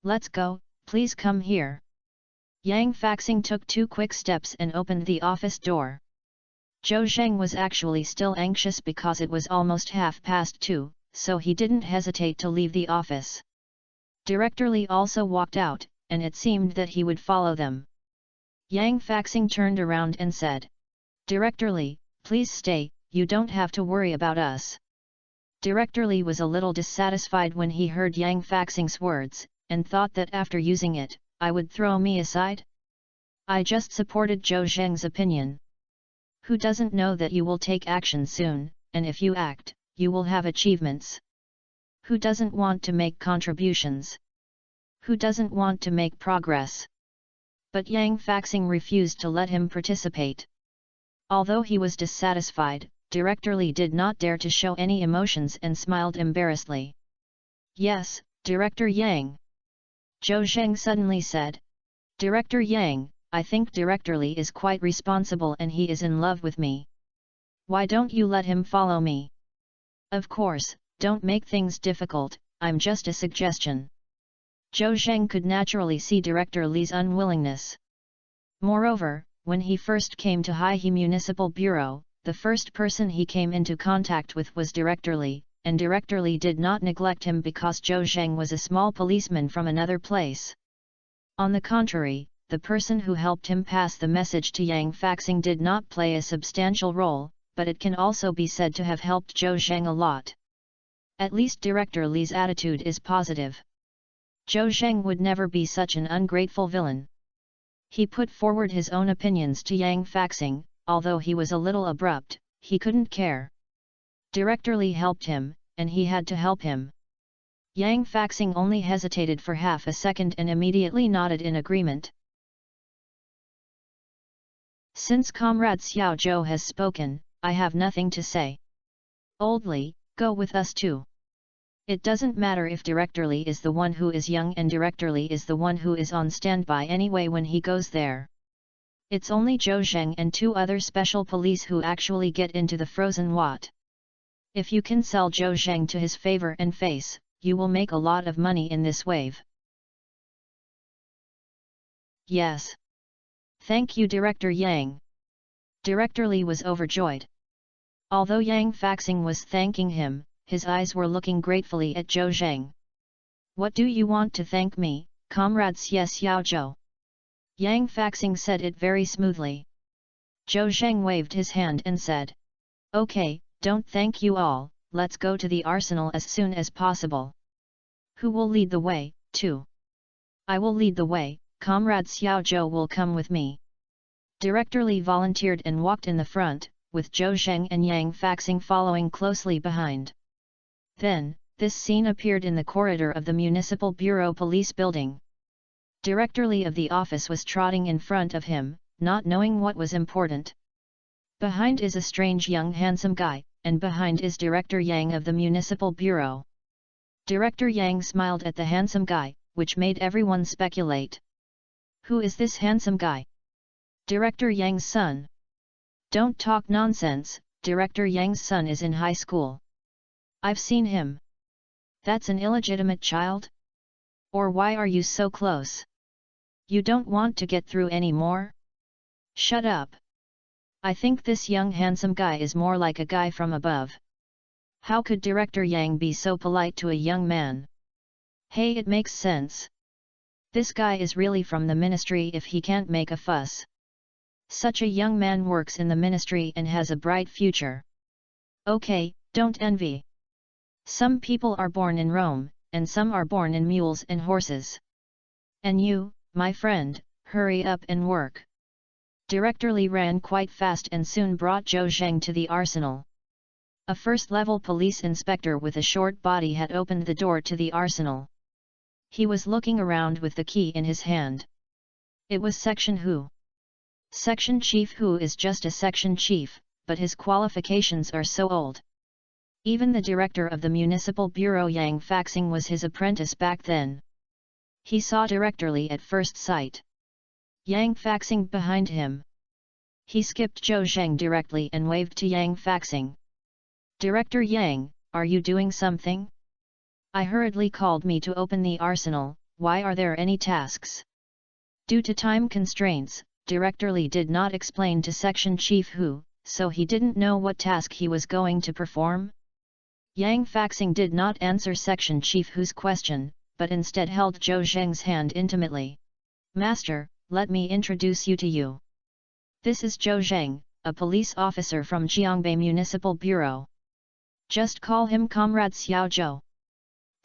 Let's go, please come here. Yang Faxing took 2 quick steps and opened the office door. Zhou Zheng was actually still anxious because it was almost 2:30, so he didn't hesitate to leave the office. Director Li also walked out, and it seemed that he would follow them. Yang Faxing turned around and said. Director Li, please stay, you don't have to worry about us. Director Li was a little dissatisfied when he heard Yang Faxing's words, and thought that after using it, I would throw me aside? I just supported Zhou Zheng's opinion. Who doesn't know that you will take action soon, and if you act, you will have achievements? Who doesn't want to make contributions? Who doesn't want to make progress? But Yang Faxing refused to let him participate. Although he was dissatisfied, Director Li did not dare to show any emotions and smiled embarrassedly. Yes, Director Yang. Zhou Zheng suddenly said. Director Yang, I think Director Li is quite responsible and he is in love with me. Why don't you let him follow me? Of course, don't make things difficult, I'm just a suggestion. Zhou Zheng could naturally see Director Li's unwillingness. Moreover, when he first came to Haihe Municipal Bureau, the first person he came into contact with was Director Li, and Director Li did not neglect him because Zhou Zheng was a small policeman from another place. On the contrary, the person who helped him pass the message to Yang Faxing did not play a substantial role, but it can also be said to have helped Zhou Zheng a lot. At least Director Li's attitude is positive. Zhou Zheng would never be such an ungrateful villain. He put forward his own opinions to Yang Faxing, although he was a little abrupt, he couldn't care. Director Li helped him, and he had to help him. Yang Faxing only hesitated for half a second and immediately nodded in agreement. Since Comrade Xiao Zhou has spoken, I have nothing to say. Old Li, go with us too. It doesn't matter if Director Li is the one who is young and Director Li is the one who is on standby anyway when he goes there. It's only Zhou Zheng and 2 other special police who actually get into the frozen Wat. If you can sell Zhou Zheng to his favor and face, you will make a lot of money in this wave. Yes. Thank you, Director Yang. Director Li was overjoyed. Although Yang Faxing was thanking him, his eyes were looking gratefully at Zhou Zheng. What do you want to thank me, Comrade Xiao Zhou? Yang Faxing said it very smoothly. Zhou Zheng waved his hand and said. Okay, don't thank you all, let's go to the arsenal as soon as possible. Who will lead the way, too? I will lead the way, Comrade Xiao Zhou will come with me. Director Li volunteered and walked in the front, with Zhou Zheng and Yang Faxing following closely behind. Then, this scene appeared in the corridor of the Municipal Bureau Police Building. Director Li of the office was trotting in front of him, not knowing what was important. Behind is a strange young handsome guy, and behind is Director Yang of the Municipal Bureau. Director Yang smiled at the handsome guy, which made everyone speculate. Who is this handsome guy? Director Yang's son. Don't talk nonsense, Director Yang's son is in high school. I've seen him. That's an illegitimate child? Or why are you so close? You don't want to get through any more? Shut up. I think this young handsome guy is more like a guy from above. How could Director Yang be so polite to a young man? Hey, it makes sense. This guy is really from the ministry if he can't make a fuss. Such a young man works in the ministry and has a bright future. Okay, don't envy. Some people are born in Rome, and some are born in mules and horses. And you, my friend, hurry up and work. Director Li ran quite fast and soon brought Zhou Zheng to the arsenal. A first-level police inspector with a short body had opened the door to the arsenal. He was looking around with the key in his hand. It was Section Hu. Section Chief Hu is just a section chief, but his qualifications are so old. Even the director of the Municipal Bureau Yang Faxing was his apprentice back then. He saw Director Li at first sight. Yang Faxing behind him. He skipped Zhou Zheng directly and waved to Yang Faxing. Director Yang, are you doing something? I hurriedly called me to open the arsenal, why are there any tasks? Due to time constraints, Director Li did not explain to Section Chief Hu, so he didn't know what task he was going to perform. Yang Faxing did not answer Section Chief Hu's question, but instead held Zhou Zheng's hand intimately. Master, let me introduce you to you. This is Zhou Zheng, a police officer from Jiangbei Municipal Bureau. Just call him Comrade Xiao Zhou.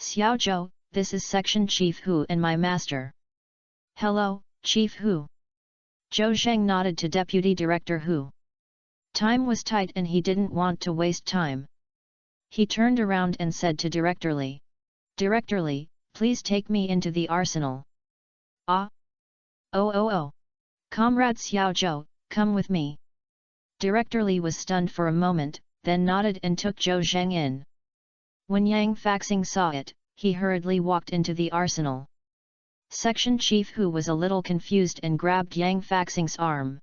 Xiao Zhou, this is Section Chief Hu and my master. Hello, Chief Hu. Zhou Zheng nodded to Deputy Director Hu. Time was tight and he didn't want to waste time. He turned around and said to Director Li. Director Li, please take me into the arsenal. Ah? Oh. Comrade Xiao Zhou, come with me. Director Li was stunned for a moment, then nodded and took Zhou Zheng in. When Yang Faxing saw it, he hurriedly walked into the arsenal. Section Chief Hu was a little confused and grabbed Yang Faxing's arm.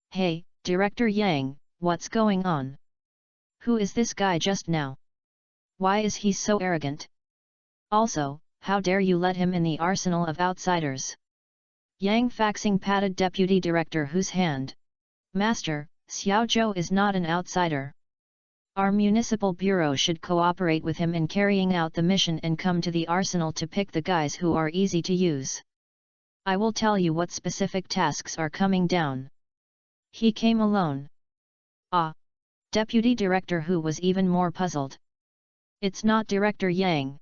Hey, Director Yang, what's going on? Who is this guy just now? Why is he so arrogant? Also, how dare you let him in the arsenal of outsiders? Yang Faxing patted Deputy Director Hu's hand. Master, Xiao Zhou is not an outsider. Our municipal bureau should cooperate with him in carrying out the mission and come to the arsenal to pick the guys who are easy to use. I will tell you what specific tasks are coming down. He came alone. Ah! Deputy Director Hu was even more puzzled. It's not Director Yang.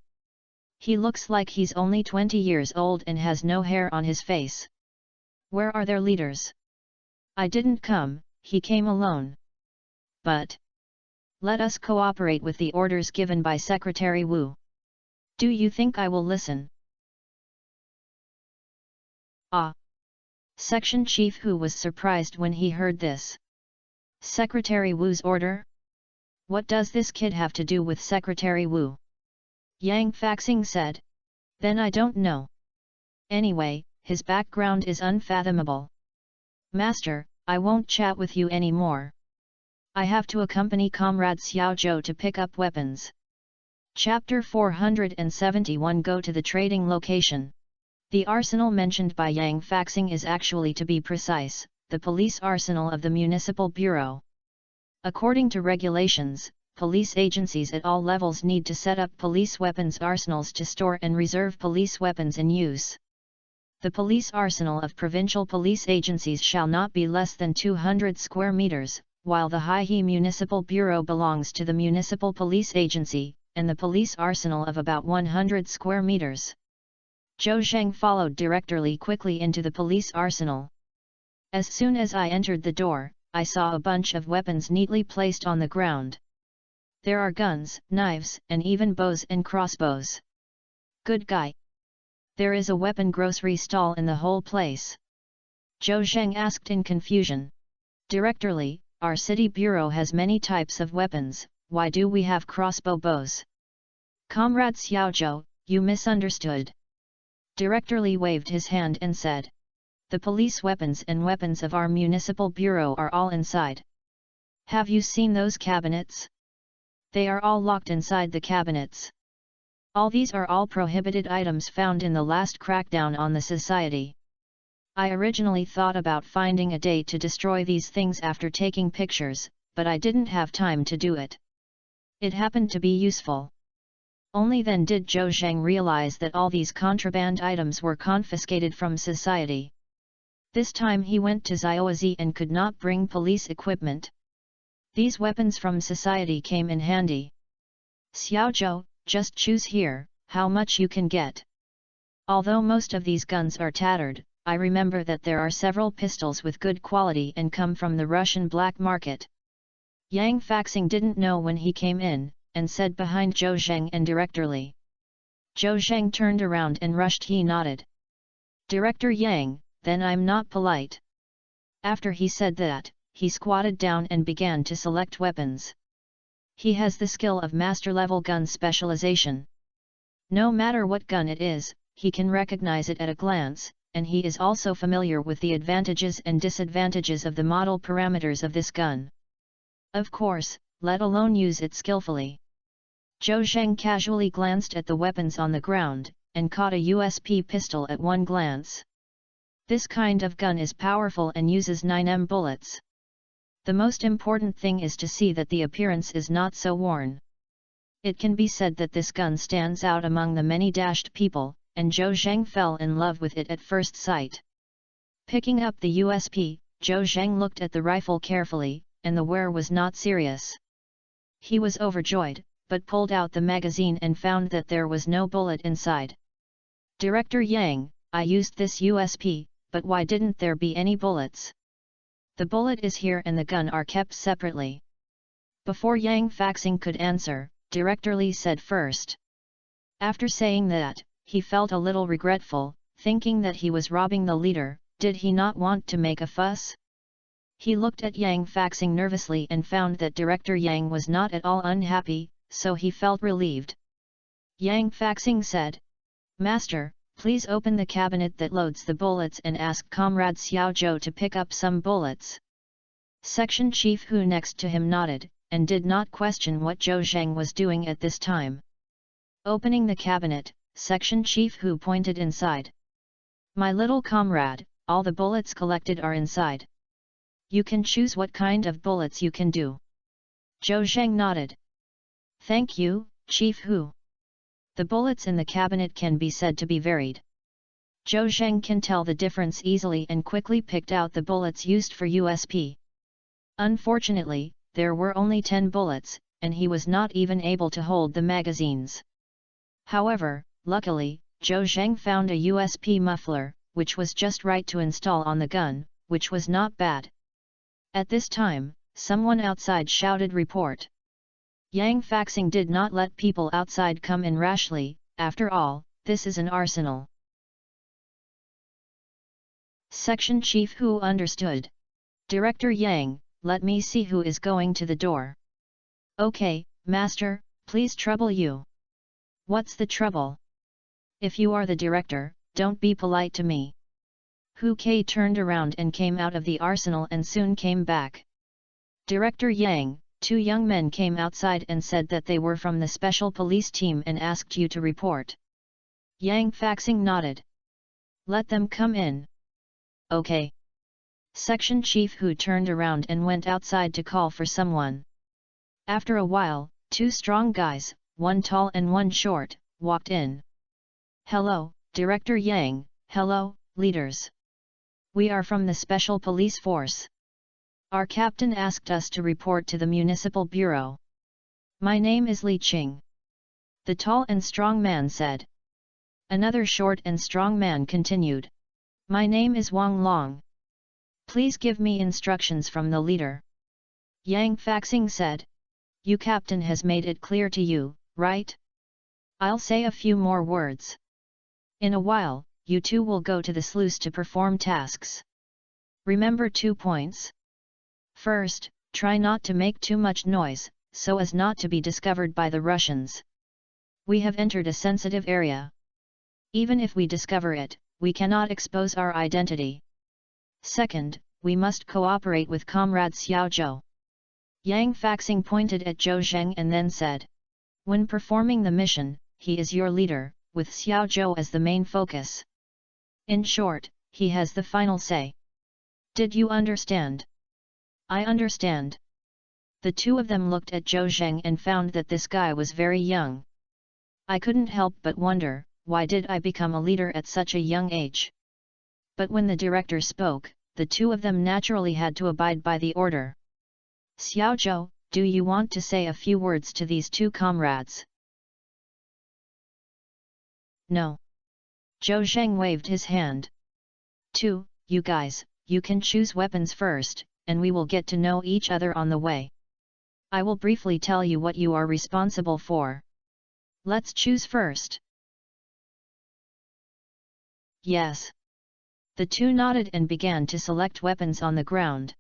He looks like he's only 20 years old and has no hair on his face. Where are their leaders? I didn't come, he came alone. But let us cooperate with the orders given by Secretary Wu. Do you think I will listen? Ah! Section Chief Hu was surprised when he heard this. Secretary Wu's order? What does this kid have to do with Secretary Wu? Yang Faxing said. Then I don't know. Anyway, his background is unfathomable. Master, I won't chat with you anymore. I have to accompany Comrade Xiao Zhou to pick up weapons. Chapter 471 Go to the trading location. The arsenal mentioned by Yang Faxing is actually, to be precise, the police arsenal of the Municipal Bureau. According to regulations, police agencies at all levels need to set up police weapons arsenals to store and reserve police weapons in use. The police arsenal of provincial police agencies shall not be less than 200 square meters, while the Haihe Municipal Bureau belongs to the Municipal Police Agency, and the police arsenal of about 100 square meters. Zhou Zheng followed Director Li quickly into the police arsenal. As soon as I entered the door, I saw a bunch of weapons neatly placed on the ground. There are guns, knives, and even bows and crossbows. Good guy. There is a weapon grocery stall in the whole place. Zhou Zheng asked in confusion. Director Li, our city bureau has many types of weapons, why do we have crossbow bows? Comrade Xiaozhou, you misunderstood. Director Li waved his hand and said. The police weapons and weapons of our municipal bureau are all inside. Have you seen those cabinets? They are all locked inside the cabinets. All these are all prohibited items found in the last crackdown on the society. I originally thought about finding a day to destroy these things after taking pictures, but I didn't have time to do it. It happened to be useful. Only then did Zhou Zheng realize that all these contraband items were confiscated from society. This time he went to Xiaozi and could not bring police equipment. These weapons from society came in handy. Xiaozhou, just choose here, how much you can get. Although most of these guns are tattered, I remember that there are several pistols with good quality and come from the Russian black market. Yang Faxing didn't know when he came in, and said behind Zhou Zheng and Director Li. Zhou Zheng turned around and rushed. He nodded. Director Yang, then I'm not polite. After he said that, he squatted down and began to select weapons. He has the skill of master-level gun specialization. No matter what gun it is, he can recognize it at a glance, and he is also familiar with the advantages and disadvantages of the model parameters of this gun. Of course, let alone use it skillfully. Zhou Zheng casually glanced at the weapons on the ground, and caught a USP pistol at one glance. This kind of gun is powerful and uses 9mm bullets. The most important thing is to see that the appearance is not so worn. It can be said that this gun stands out among the many dashed people, and Zhou Zheng fell in love with it at first sight. Picking up the USP, Zhou Zheng looked at the rifle carefully, and the wear was not serious. He was overjoyed, but pulled out the magazine and found that there was no bullet inside. Director Yang, I used this USP, but why didn't there be any bullets? The bullet is here and the gun are kept separately. Before Yang Faxing could answer, Director Li said first. After saying that, he felt a little regretful, thinking that he was robbing the leader. Did he not want to make a fuss? He looked at Yang Faxing nervously and found that Director Yang was not at all unhappy, so he felt relieved. Yang Faxing said, Master, please open the cabinet that loads the bullets and ask Comrade Xiaozhou to pick up some bullets. Section Chief Hu next to him nodded, and did not question what Zhou Zheng was doing at this time. Opening the cabinet, Section Chief Hu pointed inside. My little comrade, all the bullets collected are inside. You can choose what kind of bullets you can do. Zhou Zheng nodded. Thank you, Chief Hu. The bullets in the cabinet can be said to be varied. Zhou Zheng can tell the difference easily and quickly picked out the bullets used for USP. Unfortunately, there were only 10 bullets, and he was not even able to hold the magazines. However, luckily, Zhou Zheng found a USP muffler, which was just right to install on the gun, which was not bad. At this time, someone outside shouted report. Yang Faxing did not let people outside come in rashly, after all, this is an arsenal. Section Chief Hu understood. Director Yang, let me see who is going to the door. Okay, Master, please trouble you. What's the trouble? If you are the director, don't be polite to me. Hu Ke turned around and came out of the arsenal and soon came back. Director Yang, 2 young men came outside and said that they were from the special police team and asked you to report. Yang Faxing nodded. Let them come in. Okay. Section Chief Hu turned around and went outside to call for someone. After a while, 2 strong guys, one tall and one short, walked in. Hello, Director Yang, hello, leaders. We are from the Special Police Force. Our captain asked us to report to the Municipal Bureau. My name is Li Qing. The tall and strong man said. Another short and strong man continued. My name is Wang Long. Please give me instructions from the leader. Yang Faxing said. You captain has made it clear to you, right? I'll say a few more words. In a while, you two will go to the sluice to perform tasks. Remember 2 points. First, try not to make too much noise, so as not to be discovered by the Russians. We have entered a sensitive area. Even if we discover it, we cannot expose our identity. Second, we must cooperate with Comrade Xiao Zhou. Yang Faxing pointed at Zhou Zheng and then said, when performing the mission, he is your leader, with Xiao Zhou as the main focus. In short, he has the final say. Did you understand? I understand. The two of them looked at Zhou Zheng and found that this guy was very young. I couldn't help but wonder, why did I become a leader at such a young age? But when the director spoke, the two of them naturally had to abide by the order. Xiao Zhou, do you want to say a few words to these two comrades? No. Zhou Zheng waved his hand. You guys, you can choose weapons first, and we will get to know each other on the way. I will briefly tell you what you are responsible for. Let's choose first. Yes. The two nodded and began to select weapons on the ground.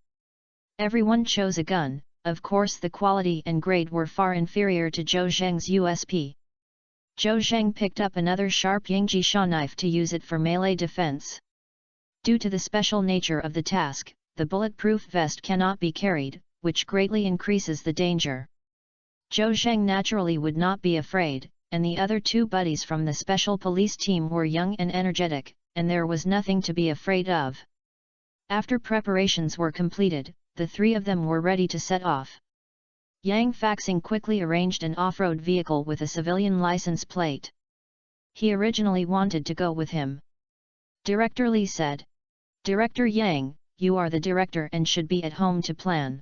Everyone chose a gun. Of course the quality and grade were far inferior to Zhou Zheng's USP. Zhou Zheng picked up another sharp Yingji Sha knife to use it for melee defense. Due to the special nature of the task, the bulletproof vest cannot be carried, which greatly increases the danger. Zhou Zheng naturally would not be afraid, and the other two buddies from the special police team were young and energetic, and there was nothing to be afraid of. After preparations were completed, the three of them were ready to set off. Yang Faxing quickly arranged an off-road vehicle with a civilian license plate. He originally wanted to go with him. Director Li said, Director Yang, you are the director and should be at home to plan.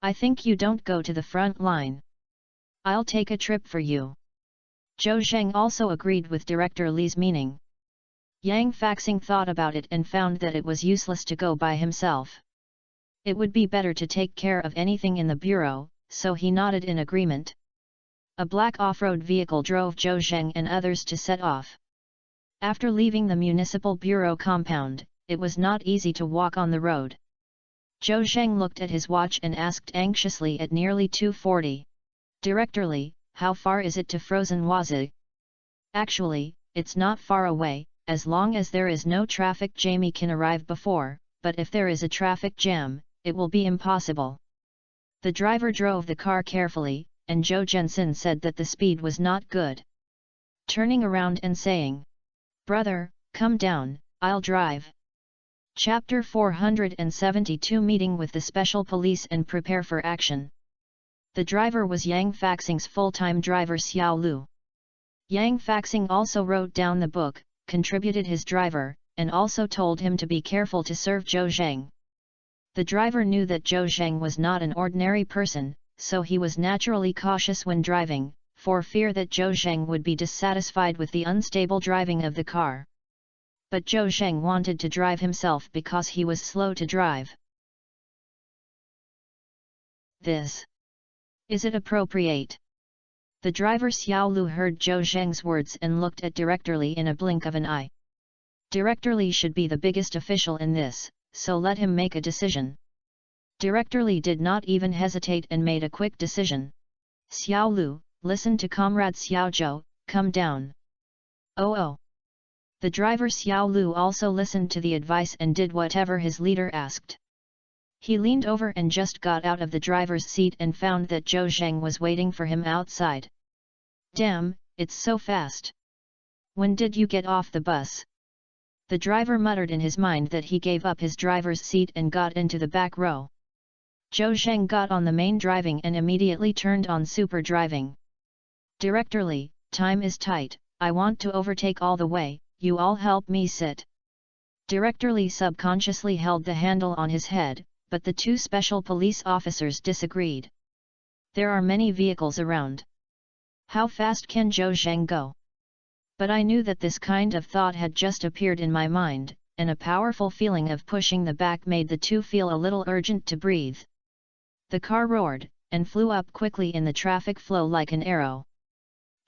I think you don't go to the front line. I'll take a trip for you. Zhou Zheng also agreed with Director Li's meaning. Yang Faxing thought about it and found that it was useless to go by himself. It would be better to take care of anything in the bureau, so he nodded in agreement. A black off-road vehicle drove Zhou Zheng and others to set off. After leaving the municipal bureau compound, it was not easy to walk on the road. Zhou Zheng looked at his watch and asked anxiously at nearly 2:40. Director Li, how far is it to Frozen Wazi? Actually, it's not far away, as long as there is no traffic Jamie can arrive before, but if there is a traffic jam, it will be impossible. The driver drove the car carefully, and Zhou Zhensin said that the speed was not good. Turning around and saying, Brother, come down, I'll drive. Chapter 472 Meeting with the Special Police and Prepare for Action. The driver was Yang Faxing's full-time driver Xiao Lu. Yang Faxing also wrote down the book, contributed his driver, and also told him to be careful to serve Zhou Zheng. The driver knew that Zhou Zheng was not an ordinary person, so he was naturally cautious when driving, for fear that Zhou Zheng would be dissatisfied with the unstable driving of the car. But Zhou Zheng wanted to drive himself because he was slow to drive. Is it appropriate? The driver Xiao Lu heard Zhou Zheng's words and looked at Director Li in a blink of an eye. Director Li should be the biggest official in this, so let him make a decision. Director Li did not even hesitate and made a quick decision. Xiao Lu, listen to Comrade Xiao Zhou, come down. Oh. The driver Xiao Lu also listened to the advice and did whatever his leader asked. He leaned over and just got out of the driver's seat and found that Zhou Zheng was waiting for him outside. Damn, it's so fast. When did you get off the bus? The driver muttered in his mind that he gave up his driver's seat and got into the back row. Zhou Zheng got on the main driving and immediately turned on super driving. Director Li, time is tight, I want to overtake all the way, you all help me sit. Director Li subconsciously held the handle on his head, but the two special police officers disagreed. There are many vehicles around. How fast can Zhou Zheng go? But I knew that this kind of thought had just appeared in my mind, and a powerful feeling of pushing the back made the two feel a little urgent to breathe. The car roared, and flew up quickly in the traffic flow like an arrow.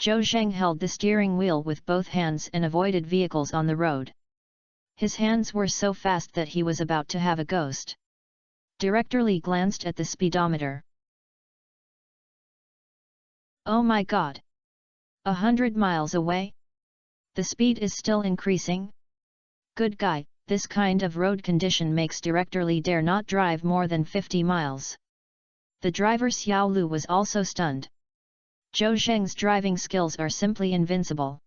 Zhou Zheng held the steering wheel with both hands and avoided vehicles on the road. His hands were so fast that he was about to have a ghost. Director Lee glanced at the speedometer. Oh my god! 100 miles away? The speed is still increasing? Good guy, this kind of road condition makes Director Lee dare not drive more than 50 miles. The driver Xiao Lu was also stunned. Zhou Zheng's driving skills are simply invincible.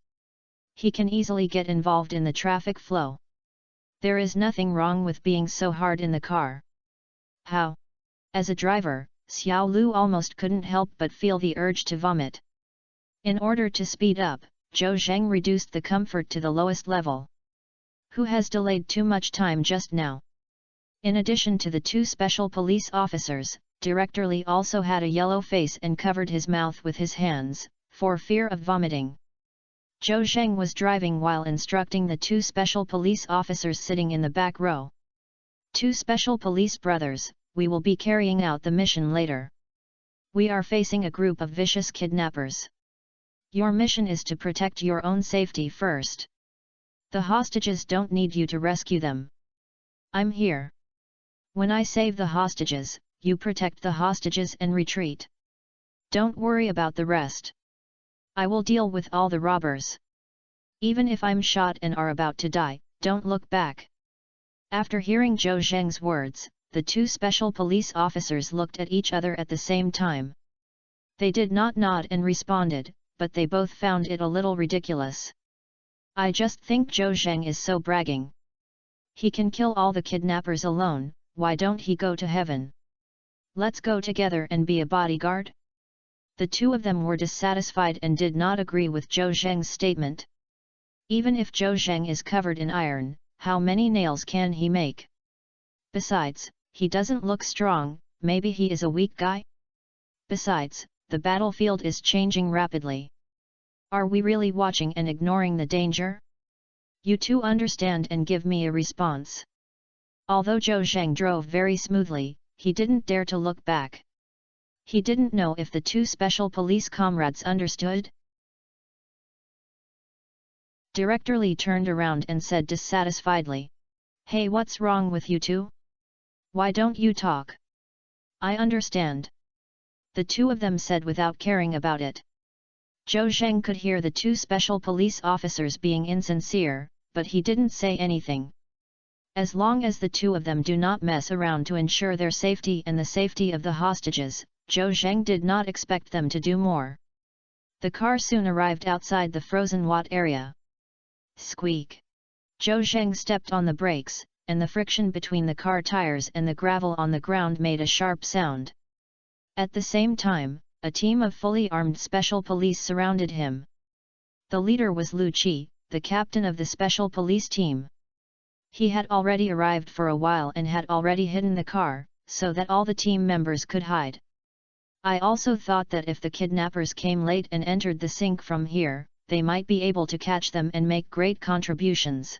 He can easily get involved in the traffic flow. There is nothing wrong with being so hard in the car. How? As a driver, Xiao Lu almost couldn't help but feel the urge to vomit. In order to speed up, Zhou Zheng reduced the comfort to the lowest level. Who has delayed too much time just now? In addition to the two special police officers, Director Lee also had a yellow face and covered his mouth with his hands, for fear of vomiting. Zhou Zheng was driving while instructing the two special police officers sitting in the back row. Two special police brothers, we will be carrying out the mission later. We are facing a group of vicious kidnappers. Your mission is to protect your own safety first. The hostages don't need you to rescue them. I'm here. When I save the hostages, you protect the hostages and retreat. Don't worry about the rest. I will deal with all the robbers. Even if I'm shot and are about to die, don't look back. After hearing Zhou Zheng's words, the two special police officers looked at each other at the same time. They did not nod and responded, but they both found it a little ridiculous. I just think Zhou Zheng is so bragging. He can kill all the kidnappers alone, why don't he go to heaven? Let's go together and be a bodyguard? The two of them were dissatisfied and did not agree with Zhou Zheng's statement. Even if Zhou Zheng is covered in iron, how many nails can he make? Besides, he doesn't look strong, maybe he is a weak guy? Besides, the battlefield is changing rapidly. Are we really watching and ignoring the danger? You two understand and give me a response. Although Zhou Zheng drove very smoothly, he didn't dare to look back. He didn't know if the two special police comrades understood. Director Lee turned around and said dissatisfiedly, "Hey, what's wrong with you two? Why don't you talk? I understand." The two of them said without caring about it. Zhou Zheng could hear the two special police officers being insincere, but he didn't say anything. As long as the two of them do not mess around to ensure their safety and the safety of the hostages, Zhou Zheng did not expect them to do more. The car soon arrived outside the frozen Watt area. Squeak! Zhou Zheng stepped on the brakes, and the friction between the car tires and the gravel on the ground made a sharp sound. At the same time, a team of fully armed special police surrounded him. The leader was Lu Qi, the captain of the special police team. He had already arrived for a while and had already hidden the car, so that all the team members could hide. I also thought that if the kidnappers came late and entered the sink from here, they might be able to catch them and make great contributions.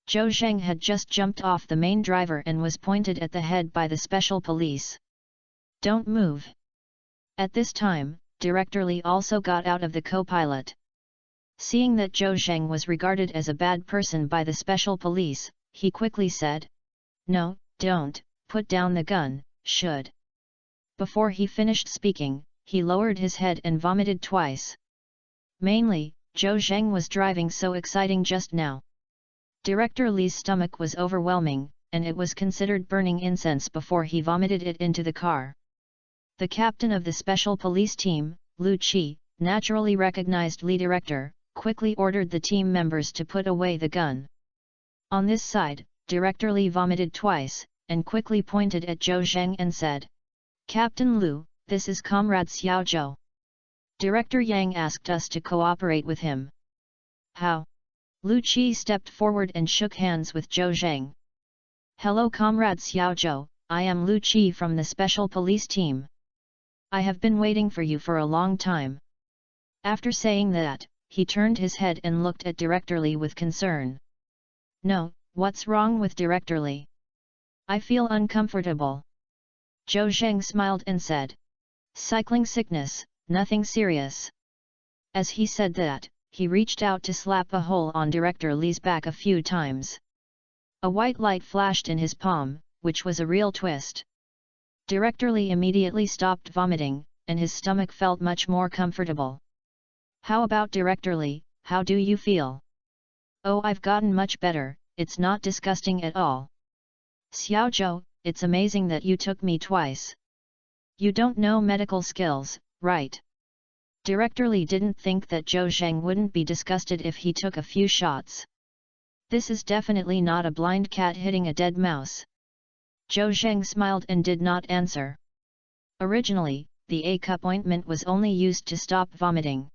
Zhou Zheng had just jumped off the main driver and was pointed at the head by the special police. Don't move. At this time, Director Lee also got out of the co-pilot. Seeing that Zhou Zheng was regarded as a bad person by the special police, he quickly said, "No, don't, put down the gun, should." Before he finished speaking, he lowered his head and vomited twice. Mainly, Zhou Zheng was driving so exciting just now. Director Lee's stomach was overwhelming, and it was considered burning incense before he vomited it into the car. The captain of the special police team, Lu Qi, naturally recognized Lee Director, quickly ordered the team members to put away the gun. On this side, Director Lee vomited twice, and quickly pointed at Zhou Zheng and said, "Captain Lu, this is Comrade Xiao Zhou. Director Yang asked us to cooperate with him." "How?" Lu Qi stepped forward and shook hands with Zhou Zheng. "Hello Comrade Xiao Zhou, I am Lu Qi from the special police team. I have been waiting for you for a long time." After saying that, he turned his head and looked at Director Lee with concern. "No, what's wrong with Director Lee? I feel uncomfortable." Zhou Zheng smiled and said, "Cycling sickness, nothing serious." As he said that, he reached out to slap a hole on Director Lee's back a few times. A white light flashed in his palm, which was a real twist. Director Lee immediately stopped vomiting, and his stomach felt much more comfortable. How about Director Lee, how do you feel? Oh, I've gotten much better, it's not disgusting at all. Xiaozhou, it's amazing that you took me twice. You don't know medical skills, right? Director Lee didn't think that Zhou Zheng wouldn't be disgusted if he took a few shots. This is definitely not a blind cat hitting a dead mouse. Zhou Zheng smiled and did not answer. Originally, the A-cup ointment was only used to stop vomiting.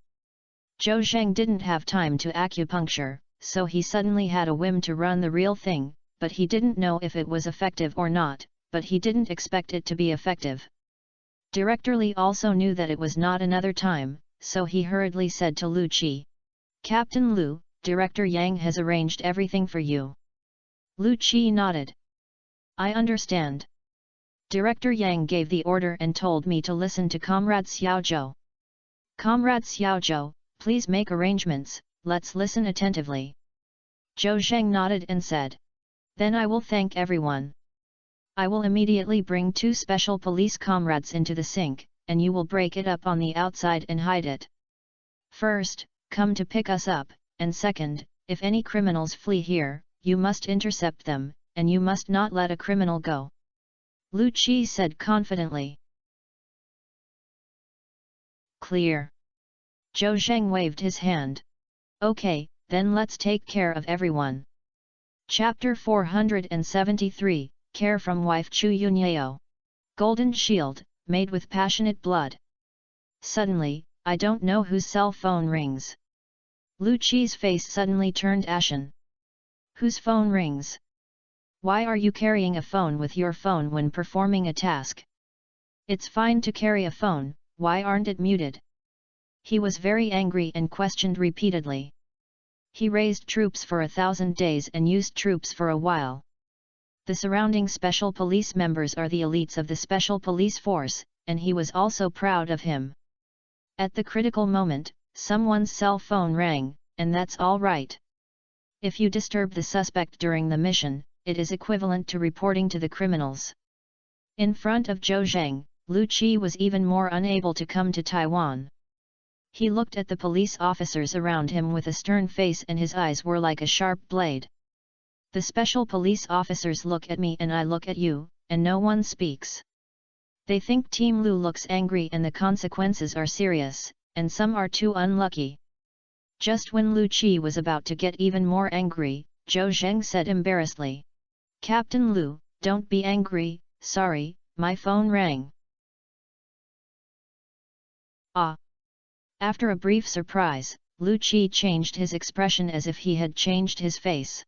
Zhou Zheng didn't have time to acupuncture, so he suddenly had a whim to run the real thing, but he didn't know if it was effective or not, but he didn't expect it to be effective. Director Lee also knew that it was not another time, so he hurriedly said to Lu Qi. Captain Lu, Director Yang has arranged everything for you. Lu Qi nodded. I understand. Director Yang gave the order and told me to listen to Comrade Xiaozhou. Comrade Xiaozhou, please make arrangements, let's listen attentively. Zhou Zheng nodded and said. Then I will thank everyone. I will immediately bring 2 special police comrades into the sink, and you will break it up on the outside and hide it. First, come to pick us up, and second, if any criminals flee here, you must intercept them, and you must not let a criminal go. Lu Qi said confidently. Clear. Zhou Zheng waved his hand. Okay, then let's take care of everyone. Chapter 473, Care from Wife Chu Yunyao. Golden Shield, made with passionate blood. Suddenly, I don't know whose cell phone rings. Lu Qi's face suddenly turned ashen. Whose phone rings? Why are you carrying a phone with your phone when performing a task? It's fine to carry a phone, why aren't it muted? He was very angry and questioned repeatedly. He raised troops for 1,000 days and used troops for a while. The surrounding special police members are the elites of the special police force, and he was also proud of him. At the critical moment, someone's cell phone rang, and that's all right. If you disturb the suspect during the mission, it is equivalent to reporting to the criminals. In front of Zhou Zheng, Lu Qi was even more unable to come to Taiwan. He looked at the police officers around him with a stern face and his eyes were like a sharp blade. The special police officers look at me and I look at you, and no one speaks. They think Team Lu looks angry and the consequences are serious, and some are too unlucky. Just when Lu Qi was about to get even more angry, Zhou Zheng said embarrassedly. Captain Lu, don't be angry, sorry, my phone rang. Ah! After a brief surprise, Lu Qi changed his expression as if he had changed his face.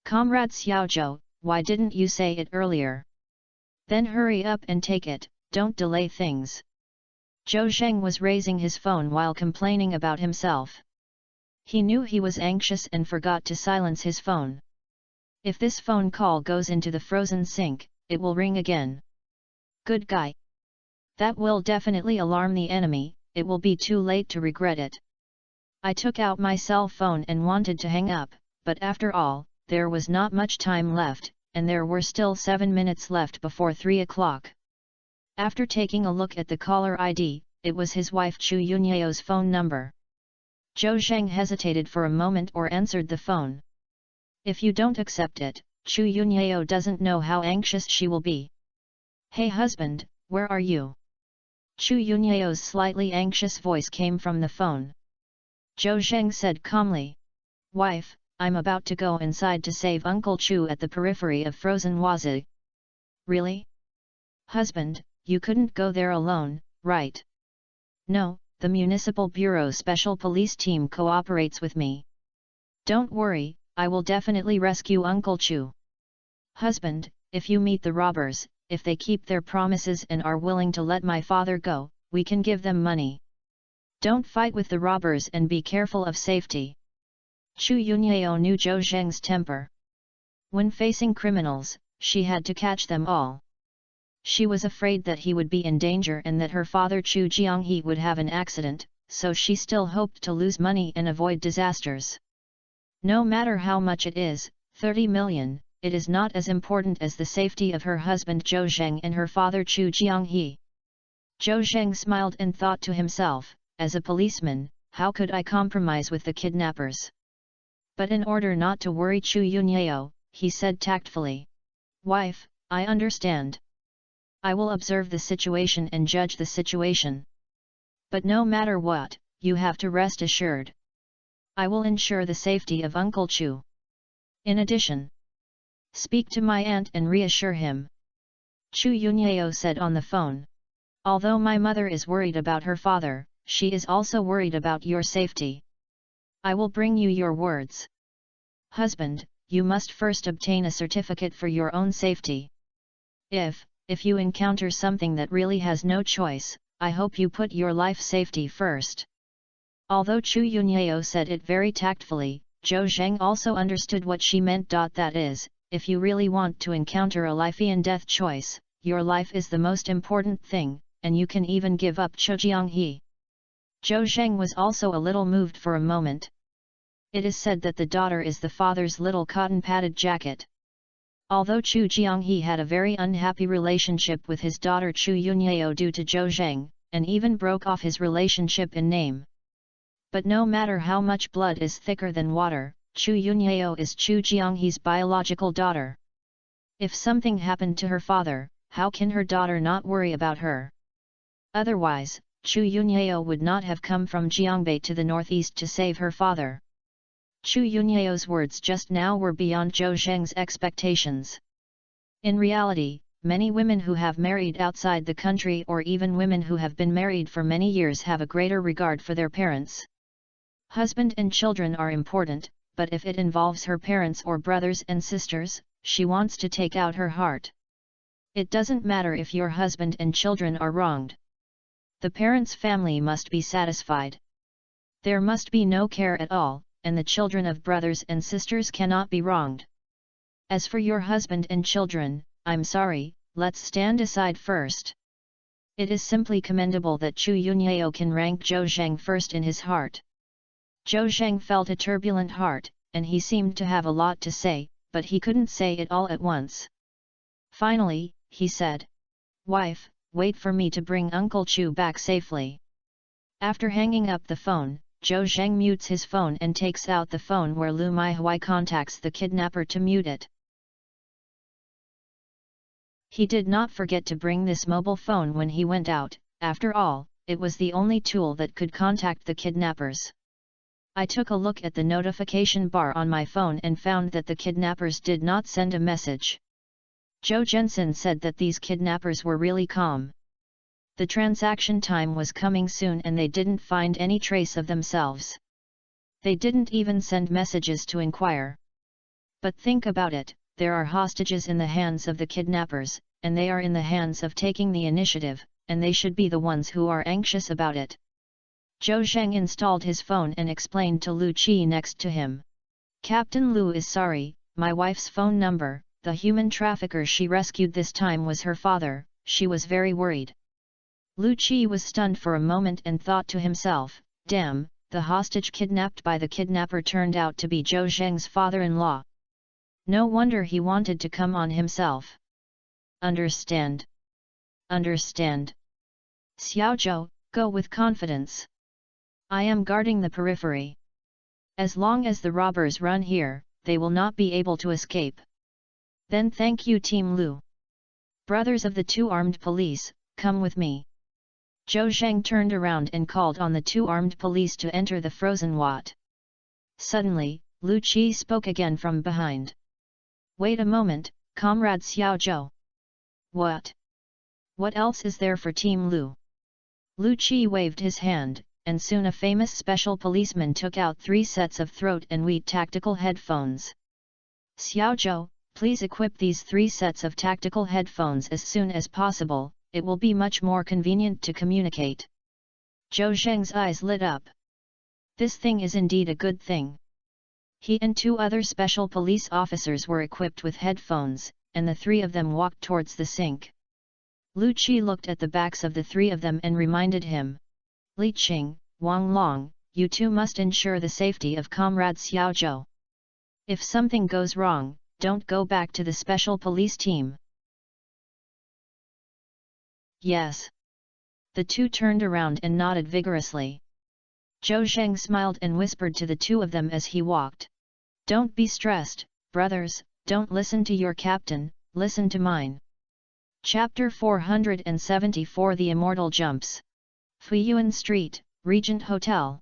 Comrade Xiaozhou, why didn't you say it earlier? Then hurry up and take it, don't delay things. Zhou Zheng was raising his phone while complaining about himself. He knew he was anxious and forgot to silence his phone. If this phone call goes into the frozen sink, it will ring again. Good guy. That will definitely alarm the enemy, it will be too late to regret it. I took out my cell phone and wanted to hang up, but after all, there was not much time left, and there were still 7 minutes left before 3 o'clock. After taking a look at the caller ID, it was his wife Chu Yunyao's phone number. Zhou Zheng hesitated for a moment or answered the phone. If you don't accept it, Chu Yunyao doesn't know how anxious she will be. Hey husband, where are you? Chu Yunyao's slightly anxious voice came from the phone. Zhou Zheng said calmly. Wife, I'm about to go inside to save Uncle Chu at the periphery of frozen Wazi. Really? Husband, you couldn't go there alone, right? No, the Municipal Bureau Special Police Team cooperates with me. Don't worry, I will definitely rescue Uncle Chu. Husband, if you meet the robbers, if they keep their promises and are willing to let my father go, we can give them money. Don't fight with the robbers and be careful of safety. Chu Yunyao knew Zhou Zheng's temper. When facing criminals, she had to catch them all. She was afraid that he would be in danger and that her father Chu Jianghe would have an accident, so she still hoped to lose money and avoid disasters. No matter how much it is, 30 million, it is not as important as the safety of her husband Zhou Zheng and her father Chu Jianghe. Zhou Zheng smiled and thought to himself, as a policeman, how could I compromise with the kidnappers? But in order not to worry Chu Yunyao, he said tactfully, "Wife, I understand. I will observe the situation and judge the situation. But no matter what, you have to rest assured. I will ensure the safety of Uncle Chu. In addition, speak to my aunt and reassure him." Chu Yunyao said on the phone. "Although my mother is worried about her father, she is also worried about your safety. I will bring you your words. Husband, you must first obtain a certificate for your own safety. If you encounter something that really has no choice, I hope you put your life safety first." Although Chu Yunyao said it very tactfully, Zhou Zheng also understood what she meant. That is, if you really want to encounter a life and death choice, your life is the most important thing, and you can even give up Chu Jianghe. Zhou Zheng was also a little moved for a moment. It is said that the daughter is the father's little cotton-padded jacket. Although Chu Jianghe had a very unhappy relationship with his daughter Chu Yunyao due to Zhou Zheng, and even broke off his relationship in name. But no matter how much blood is thicker than water, Chu Yunyao is Chu Jianghe's biological daughter. If something happened to her father, how can her daughter not worry about her? Otherwise, Chu Yunyao would not have come from Jiangbei to the northeast to save her father. Chu Yunyao's words just now were beyond Zhou Zheng's expectations. In reality, many women who have married outside the country or even women who have been married for many years have a greater regard for their parents. Husband and children are important, but if it involves her parents or brothers and sisters, she wants to take out her heart. It doesn't matter if your husband and children are wronged. The parents' family must be satisfied. There must be no care at all, and the children of brothers and sisters cannot be wronged. As for your husband and children, I'm sorry, let's stand aside first. It is simply commendable that Chu Yunyao can rank Zhou Zheng first in his heart. Zhou Zheng felt a turbulent heart, and he seemed to have a lot to say, but he couldn't say it all at once. Finally, he said, "Wife, wait for me to bring Uncle Chu back safely." After hanging up the phone, Zhou Zheng mutes his phone and takes out the phone where Lu Maihui contacts the kidnapper to mute it. He did not forget to bring this mobile phone when he went out. After all, it was the only tool that could contact the kidnappers. I took a look at the notification bar on my phone and found that the kidnappers did not send a message. Zhou Zhensen said that these kidnappers were really calm. The transaction time was coming soon and they didn't find any trace of themselves. They didn't even send messages to inquire. But think about it, there are hostages in the hands of the kidnappers, and they are in the hands of taking the initiative, and they should be the ones who are anxious about it. Zhou Zheng installed his phone and explained to Lu Qi next to him. "Captain Lu is sorry, my wife's phone number, the human trafficker she rescued this time was her father, she was very worried." Lu Qi was stunned for a moment and thought to himself, damn, the hostage kidnapped by the kidnapper turned out to be Zhou Zheng's father-in-law. No wonder he wanted to come on himself. Understand. Understand. Xiao Zhou, go with confidence. I am guarding the periphery. As long as the robbers run here, they will not be able to escape. Then thank you Team Lu. Brothers of the two armed police, come with me. Zhou Zheng turned around and called on the two armed police to enter the frozen Wat. Suddenly, Lu Qi spoke again from behind. Wait a moment, Comrade Xiao Zhou. What? What else is there for Team Lu? Lu Qi waved his hand, and soon a famous special policeman took out 3 sets of throat and wheat tactical headphones. Xiao Zhou, please equip these 3 sets of tactical headphones as soon as possible. It will be much more convenient to communicate. Zhou Zheng's eyes lit up. This thing is indeed a good thing. He and 2 other special police officers were equipped with headphones, and the 3 of them walked towards the sink. Lu Qi looked at the backs of the 3 of them and reminded him. Li Qing, Wang Long, you 2 must ensure the safety of Comrade Xiao Zhou. If something goes wrong, don't go back to the special police team. Yes. The two turned around and nodded vigorously. Zhou Zheng smiled and whispered to the two of them as he walked. Don't be stressed, brothers, don't listen to your captain, listen to mine. Chapter 474 The Immortal Jumps. Fuyuan Street, Regent Hotel.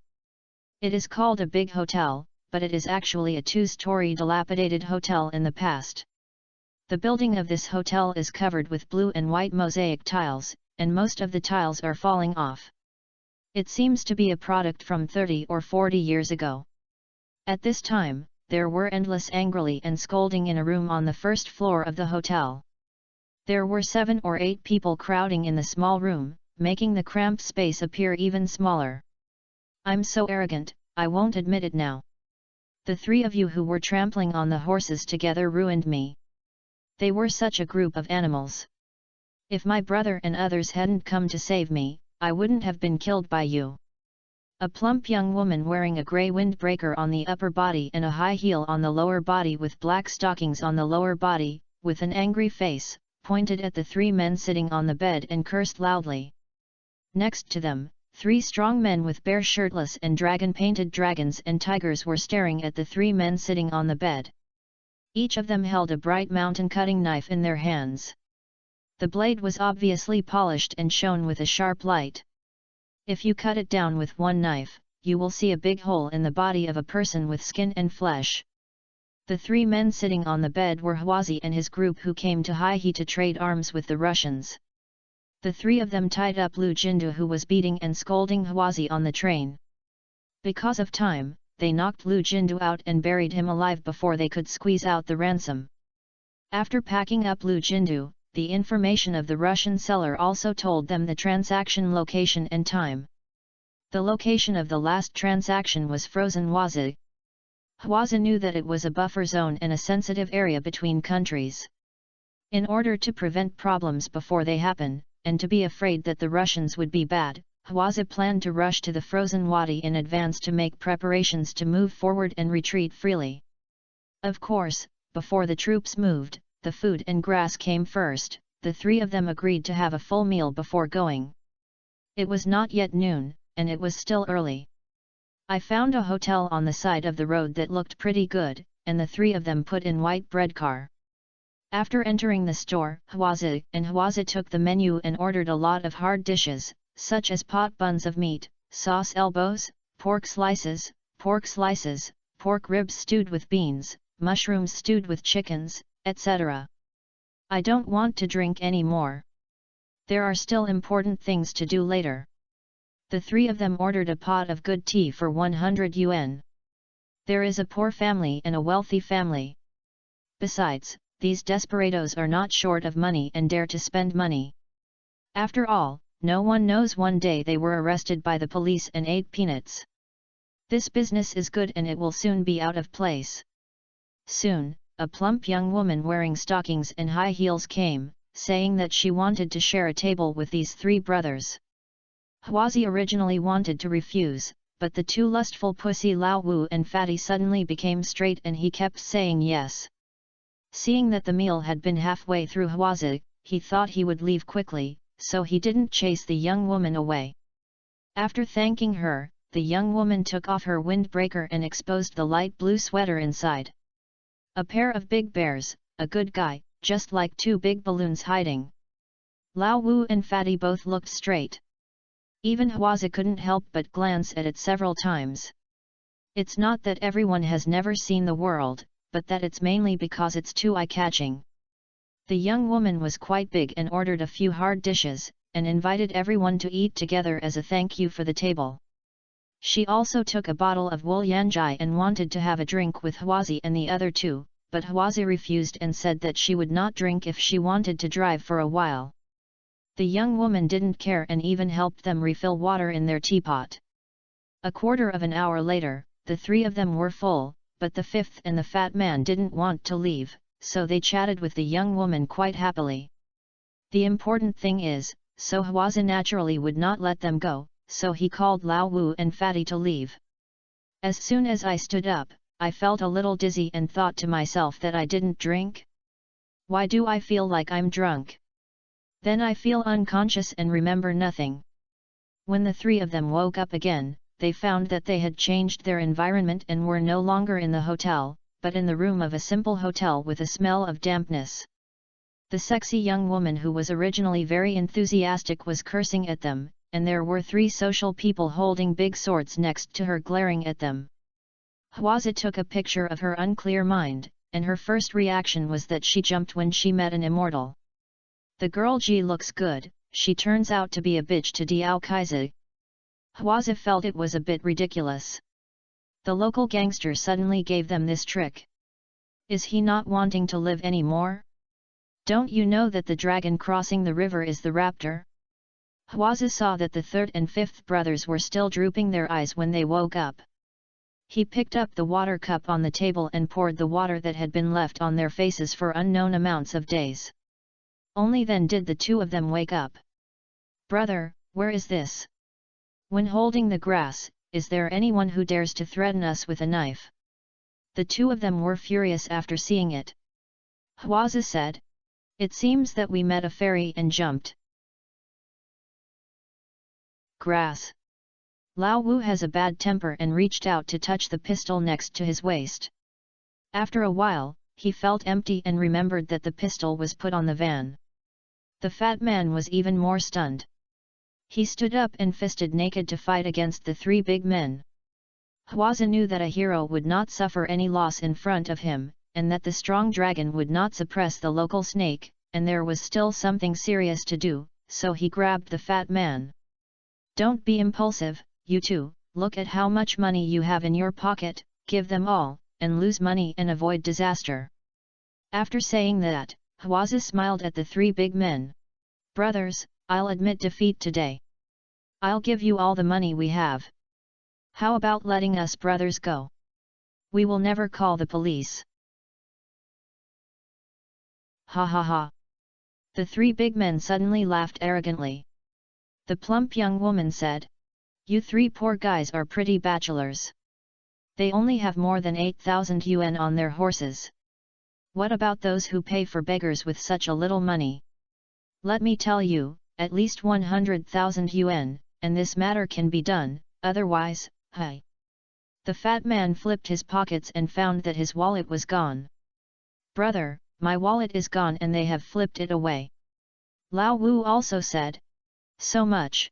It is called a big hotel, but it is actually a two-story dilapidated hotel in the past. The building of this hotel is covered with blue and white mosaic tiles, and most of the tiles are falling off. It seems to be a product from 30 or 40 years ago. At this time, there were endless angrily and scolding in a room on the first floor of the hotel. There were 7 or 8 people crowding in the small room, making the cramped space appear even smaller. I'm so arrogant, I won't admit it now. The 3 of you who were trampling on the horses together ruined me. They were such a group of animals. If my brother and others hadn't come to save me, I wouldn't have been killed by you. A plump young woman wearing a grey windbreaker on the upper body and a high heel on the lower body with black stockings on the lower body, with an angry face, pointed at the 3 men sitting on the bed and cursed loudly. Next to them, 3 strong men with bare shirtless and dragon-painted dragons and tigers were staring at the 3 men sitting on the bed. Each of them held a bright mountain-cutting knife in their hands. The blade was obviously polished and shone with a sharp light. If you cut it down with one knife, you will see a big hole in the body of a person with skin and flesh. The 3 men sitting on the bed were Hwazi and his group who came to Haihe to trade arms with the Russians. The 3 of them tied up Lu Jindu who was beating and scolding Hwazi on the train. Because of time, they knocked Lu Jindu out and buried him alive before they could squeeze out the ransom. After packing up Lu Jindu, the information of the Russian seller also told them the transaction location and time. The location of the last transaction was frozen Hwazi. Hwazi knew that it was a buffer zone and a sensitive area between countries. In order to prevent problems before they happen, and to be afraid that the Russians would be bad, Hwazi planned to rush to the frozen wadi in advance to make preparations to move forward and retreat freely. Of course, before the troops moved, the food and grass came first. The 3 of them agreed to have a full meal before going. It was not yet noon, and it was still early. I found a hotel on the side of the road that looked pretty good, and the 3 of them put in white bread car. After entering the store, Hwazi took the menu and ordered a lot of hard dishes, such as pot buns of meat, sauce elbows, pork slices, pork ribs stewed with beans, mushrooms stewed with chickens, etc. I don't want to drink any more. There are still important things to do later. The 3 of them ordered a pot of good tea for 100 yuan. There is a poor family and a wealthy family. Besides, these desperados are not short of money and dare to spend money. After all, no one knows one day they were arrested by the police and ate peanuts. This business is good and it will soon be out of place. Soon, a plump young woman wearing stockings and high heels came, saying that she wanted to share a table with these 3 brothers. Hwazi originally wanted to refuse, but the 2 lustful pussy Lao Wu and Fatty suddenly became straight and he kept saying yes. Seeing that the meal had been halfway through Hwazi, he thought he would leave quickly, so he didn't chase the young woman away. After thanking her, the young woman took off her windbreaker and exposed the light blue sweater inside. A pair of big bears, a good guy, just like 2 big balloons hiding. Lao Wu and Fatty both looked straight. Even Hwazi couldn't help but glance at it several times. It's not that everyone has never seen the world, but that it's mainly because it's too eye-catching. The young woman was quite big and ordered a few hard dishes, and invited everyone to eat together as a thank you for the table. She also took a bottle of wool yanjai and wanted to have a drink with Hwazi and the other 2, but Hwazi refused and said that she would not drink if she wanted to drive for a while. The young woman didn't care and even helped them refill water in their teapot. A quarter of an hour later, the 3 of them were full, but the 5th and the fat man didn't want to leave, so they chatted with the young woman quite happily. The important thing is, so Hwazi naturally would not let them go, so he called Lao Wu and Fatty to leave. As soon as I stood up, I felt a little dizzy and thought to myself that I didn't drink. Why do I feel like I'm drunk? Then I feel unconscious and remember nothing. When the three of them woke up again, they found that they had changed their environment and were no longer in the hotel, but in the room of a simple hotel with a smell of dampness. The sexy young woman who was originally very enthusiastic was cursing at them, and there were three social people holding big swords next to her glaring at them. Hwaza took a picture of her unclear mind, and her first reaction was that she jumped when she met an immortal. The girl Ji looks good, she turns out to be a bitch to Diao Kaizi. Hwaza felt it was a bit ridiculous. The local gangster suddenly gave them this trick. Is he not wanting to live anymore? Don't you know that the dragon crossing the river is the raptor? Hwaza saw that the third and fifth brothers were still drooping their eyes when they woke up. He picked up the water cup on the table and poured the water that had been left on their faces for unknown amounts of days. Only then did the two of them wake up. Brother, where is this? When holding the grass, is there anyone who dares to threaten us with a knife? The two of them were furious after seeing it. Hwaza said, it seems that we met a fairy and jumped. Grass. Lao Wu has a bad temper and reached out to touch the pistol next to his waist. After a while, he felt empty and remembered that the pistol was put on the van. The fat man was even more stunned. He stood up and fisted naked to fight against the three big men. Hwaza knew that a hero would not suffer any loss in front of him, and that the strong dragon would not suppress the local snake, and there was still something serious to do, so he grabbed the fat man. Don't be impulsive, you two, look at how much money you have in your pocket, give them all, and lose money and avoid disaster. After saying that, Hwaza smiled at the three big men. Brothers, I'll admit defeat today. I'll give you all the money we have. How about letting us brothers go? We will never call the police. Ha ha ha. The three big men suddenly laughed arrogantly. The plump young woman said, you three poor guys are pretty bachelors. They only have more than 8,000 yuan on their horses. What about those who pay for beggars with such a little money? Let me tell you, at least 100,000 yuan, and this matter can be done, otherwise, hi. The fat man flipped his pockets and found that his wallet was gone. Brother, my wallet is gone and they have flipped it away. Lao Wu also said. So much.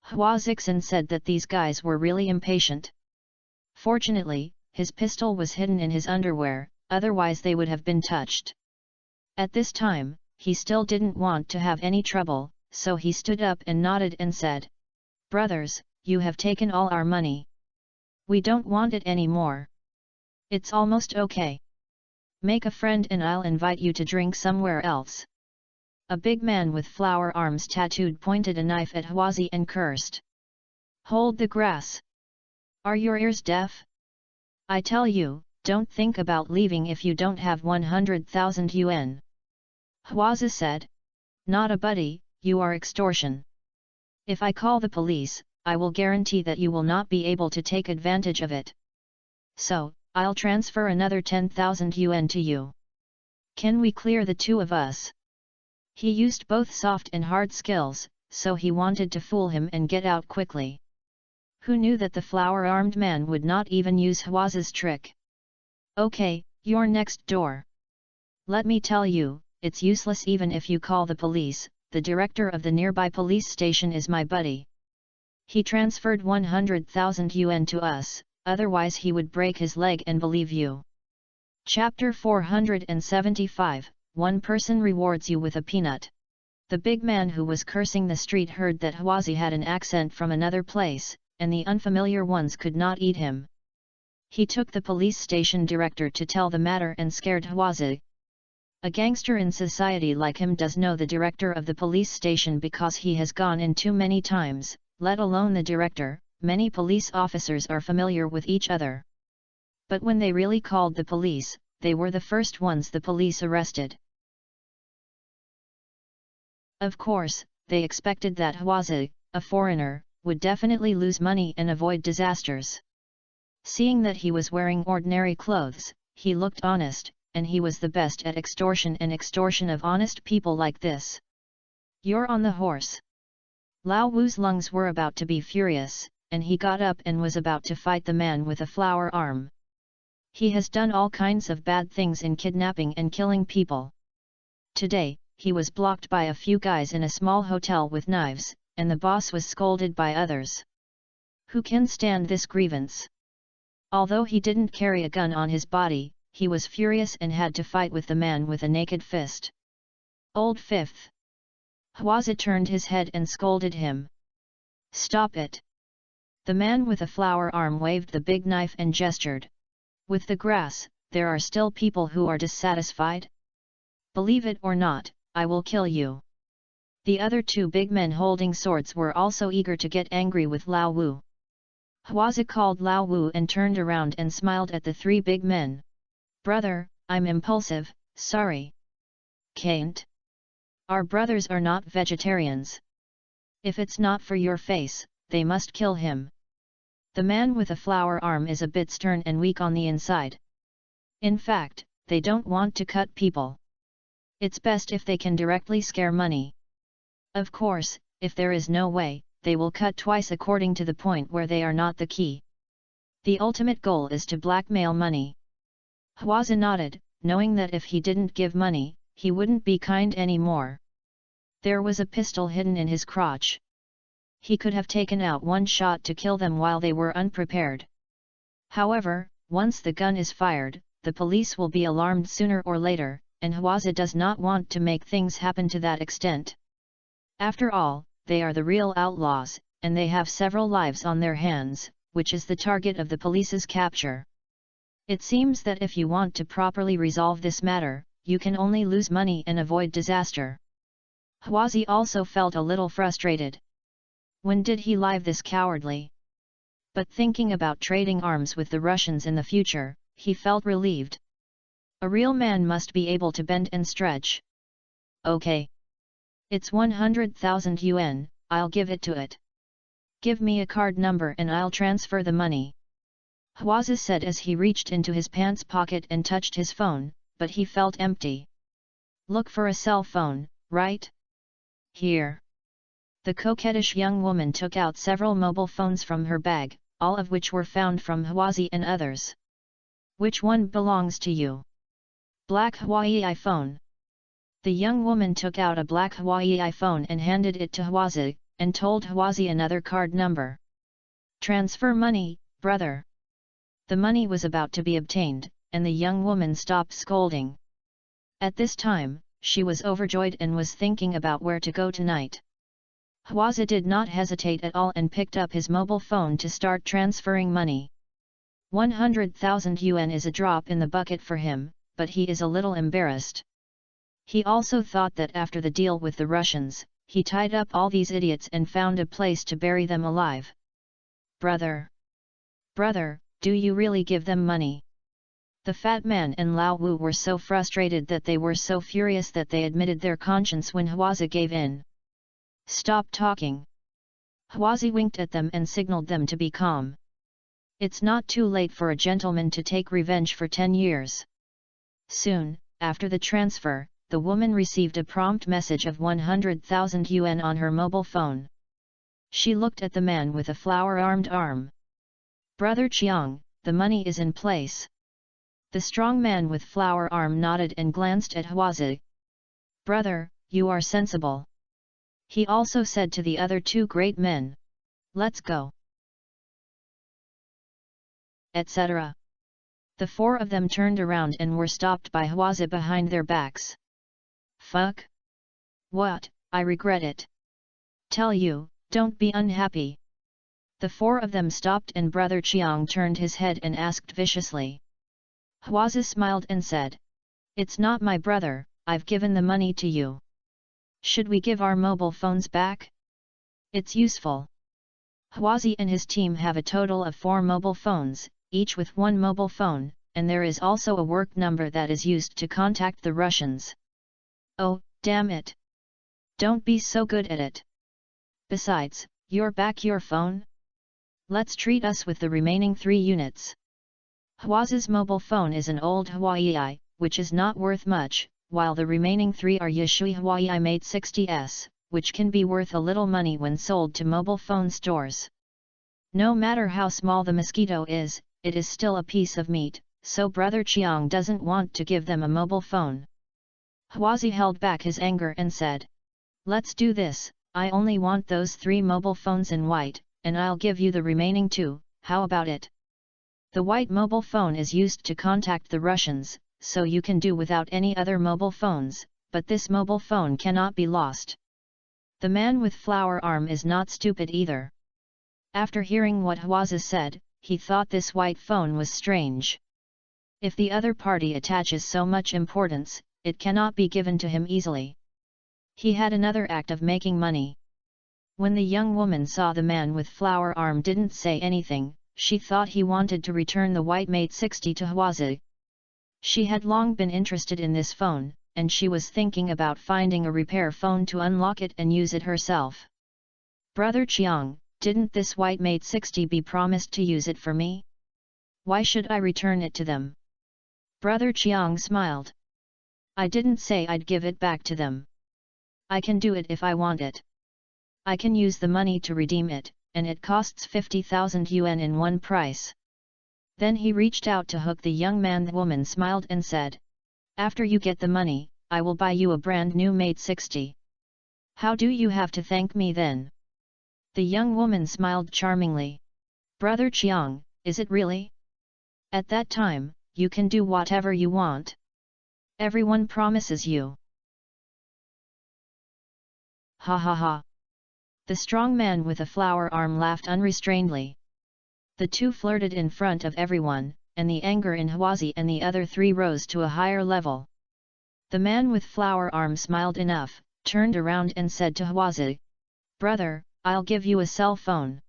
Hua Zixin said that these guys were really impatient. Fortunately, his pistol was hidden in his underwear, otherwise they would have been touched. At this time, he still didn't want to have any trouble, so he stood up and nodded and said, brothers, you have taken all our money. We don't want it anymore. It's almost okay. Make a friend and I'll invite you to drink somewhere else. A big man with flower arms tattooed pointed a knife at Hwazi and cursed. Hold the grass. Are your ears deaf? I tell you, don't think about leaving if you don't have 100,000 yuan. Hwazi said. Not a buddy, you are extortion. If I call the police, I will guarantee that you will not be able to take advantage of it. So, I'll transfer another 10,000 yuan to you. Can we clear the two of us? He used both soft and hard skills, so he wanted to fool him and get out quickly. Who knew that the flower-armed man would not even use Hwazi's trick? Okay, you're next door. Let me tell you, it's useless even if you call the police, the director of the nearby police station is my buddy. He transferred 100,000 yuan to us, otherwise he would break his leg and believe you. Chapter 475, One person rewards you with a peanut. The big man who was cursing the street heard that Hwazi had an accent from another place, and the unfamiliar ones could not eat him. He took the police station director to tell the matter and scared Hwazi. A gangster in society like him does know the director of the police station because he has gone in too many times, let alone the director. Many police officers are familiar with each other. But when they really called the police, they were the first ones the police arrested. Of course, they expected that Hwazi, a foreigner, would definitely lose money and avoid disasters. Seeing that he was wearing ordinary clothes, he looked honest, and he was the best at extortion and extortion of honest people like this. "You're on the horse." Lao Wu's lungs were about to be furious, and he got up and was about to fight the man with a flower arm. He has done all kinds of bad things in kidnapping and killing people. Today, he was blocked by a few guys in a small hotel with knives, and the boss was scolded by others. Who can stand this grievance? Although he didn't carry a gun on his body, he was furious and had to fight with the man with a naked fist. "Old Fifth." Hwaza turned his head and scolded him. "Stop it." The man with a flower arm waved the big knife and gestured. "With the grass, there are still people who are dissatisfied? Believe it or not, I will kill you." The other two big men holding swords were also eager to get angry with Lao Wu. Hwaza called Lao Wu and turned around and smiled at the three big men. "Brother, I'm impulsive, sorry." "Can't. Our brothers are not vegetarians. If it's not for your face, they must kill him." The man with a flower arm is a bit stern and weak on the inside. In fact, they don't want to cut people. It's best if they can directly scare money. Of course, if there is no way, they will cut twice according to the point where they are not the key. The ultimate goal is to blackmail money. Hwaza nodded, knowing that if he didn't give money, he wouldn't be kind anymore. There was a pistol hidden in his crotch. He could have taken out one shot to kill them while they were unprepared. However, once the gun is fired, the police will be alarmed sooner or later, and Hwaza does not want to make things happen to that extent. After all, they are the real outlaws, and they have several lives on their hands, which is the target of the police's capture. It seems that if you want to properly resolve this matter, you can only lose money and avoid disaster. Hwaza also felt a little frustrated. When did he lie this cowardly? But thinking about trading arms with the Russians in the future, he felt relieved. A real man must be able to bend and stretch. "Okay. It's 100,000 yuan, I'll give it to it. Give me a card number and I'll transfer the money." Hwaza said as he reached into his pants pocket and touched his phone, but he felt empty. "Look for a cell phone, right? Here." The coquettish young woman took out several mobile phones from her bag, all of which were found from Hwaza and others. "Which one belongs to you?" "Black Hawaii iPhone." The young woman took out a black Hawaii iPhone and handed it to Hwaza, and told Hwaza another card number. "Transfer money, brother." The money was about to be obtained, and the young woman stopped scolding. At this time, she was overjoyed and was thinking about where to go tonight. Hwaza did not hesitate at all and picked up his mobile phone to start transferring money. 100,000 yuan is a drop in the bucket for him, but he is a little embarrassed. He also thought that after the deal with the Russians, he tied up all these idiots and found a place to bury them alive. "Brother! Brother, do you really give them money?" The fat man and Lao Wu were so frustrated that they were so furious that they admitted their conscience when Hwaza gave in. "Stop talking." Hwaza winked at them and signaled them to be calm. It's not too late for a gentleman to take revenge for 10 years. Soon, after the transfer, the woman received a prompt message of 100,000 yuan on her mobile phone. She looked at the man with a flower-armed arm. "Brother Chiang, the money is in place." The strong man with flower arm nodded and glanced at Hwaza. "Brother, you are sensible." He also said to the other two great men, "Let's go," etc. The four of them turned around and were stopped by Hwaza behind their backs. "Fuck? What, I regret it. Tell you, don't be unhappy." The four of them stopped and Brother Chiang turned his head and asked viciously. Hwaza smiled and said, "It's not my brother, I've given the money to you. Should we give our mobile phones back? It's useful." Hwaza and his team have a total of 4 mobile phones, each with one mobile phone, and there is also a work number that is used to contact the Russians. "Oh, damn it! Don't be so good at it. Besides, you're back your phone? Let's treat us with the remaining 3 units. Hwaza's mobile phone is an old Huawei, which is not worth much, while the remaining 3 are Yashui Huawei Mate 60s, which can be worth a little money when sold to mobile phone stores. No matter how small the mosquito is, it is still a piece of meat, so Brother Chiang doesn't want to give them a mobile phone. Hwazi held back his anger and said, "Let's do this, I only want those 3 mobile phones in white, and I'll give you the remaining 2, how about it? The white mobile phone is used to contact the Russians, so you can do without any other mobile phones, but this mobile phone cannot be lost." The man with flower arm is not stupid either. After hearing what Hwaza said, he thought this white phone was strange. If the other party attaches so much importance, it cannot be given to him easily. He had another act of making money. When the young woman saw the man with flower arm didn't say anything, she thought he wanted to return the white Mate 60 to Hwaza. She had long been interested in this phone, and she was thinking about finding a repair phone to unlock it and use it herself. "Brother Chiang, didn't this white Mate 60 be promised to use it for me? Why should I return it to them?" Brother Chiang smiled. "I didn't say I'd give it back to them. I can do it if I want it. I can use the money to redeem it, and it costs 50,000 yuan in one price." Then he reached out to hook the young man. The woman smiled and said, "After you get the money, I will buy you a brand new Mate 60. How do you have to thank me then?" The young woman smiled charmingly. "Brother Chiang, is it really? At that time, you can do whatever you want. Everyone promises you." Ha ha ha. The strong man with a flower arm laughed unrestrainedly. The two flirted in front of everyone, and the anger in Hwazi and the other 3 rose to a higher level. The man with flower arm smiled enough, turned around and said to Hwazi, "Brother, I'll give you a cell phone.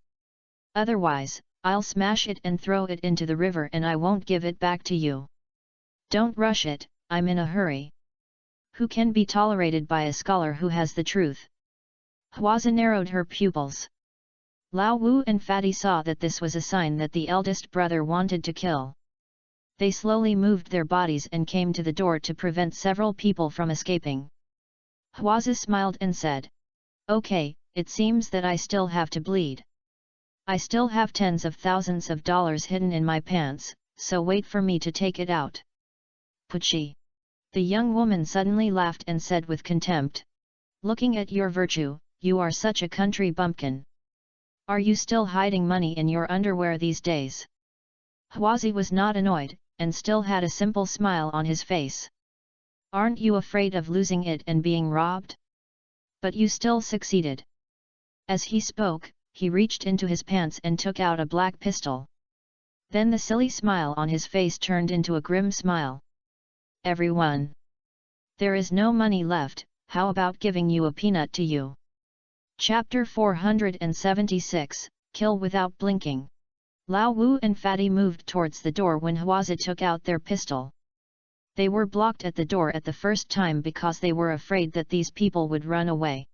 Otherwise, I'll smash it and throw it into the river and I won't give it back to you. Don't rush it, I'm in a hurry." Who can be tolerated by a scholar who has the truth? Hwaza narrowed her pupils. Lao Wu and Fatty saw that this was a sign that the eldest brother wanted to kill. They slowly moved their bodies and came to the door to prevent several people from escaping. Hwaza smiled and said, "Okay, it seems that I still have to bleed. I still have tens of thousands of dollars hidden in my pants, so wait for me to take it out." "Puchi!" The young woman suddenly laughed and said with contempt, "Looking at your virtue, you are such a country bumpkin. Are you still hiding money in your underwear these days?" Hwazi was not annoyed, and still had a simple smile on his face. "Aren't you afraid of losing it and being robbed? But you still succeeded." As he spoke, he reached into his pants and took out a black pistol. Then the silly smile on his face turned into a grim smile. "Everyone! There is no money left, how about giving you a peanut to you?" Chapter 476, Kill Without Blinking. Lao Wu and Fatty moved towards the door when Hwaza took out their pistol. They were blocked at the door at the first time because they were afraid that these people would run away.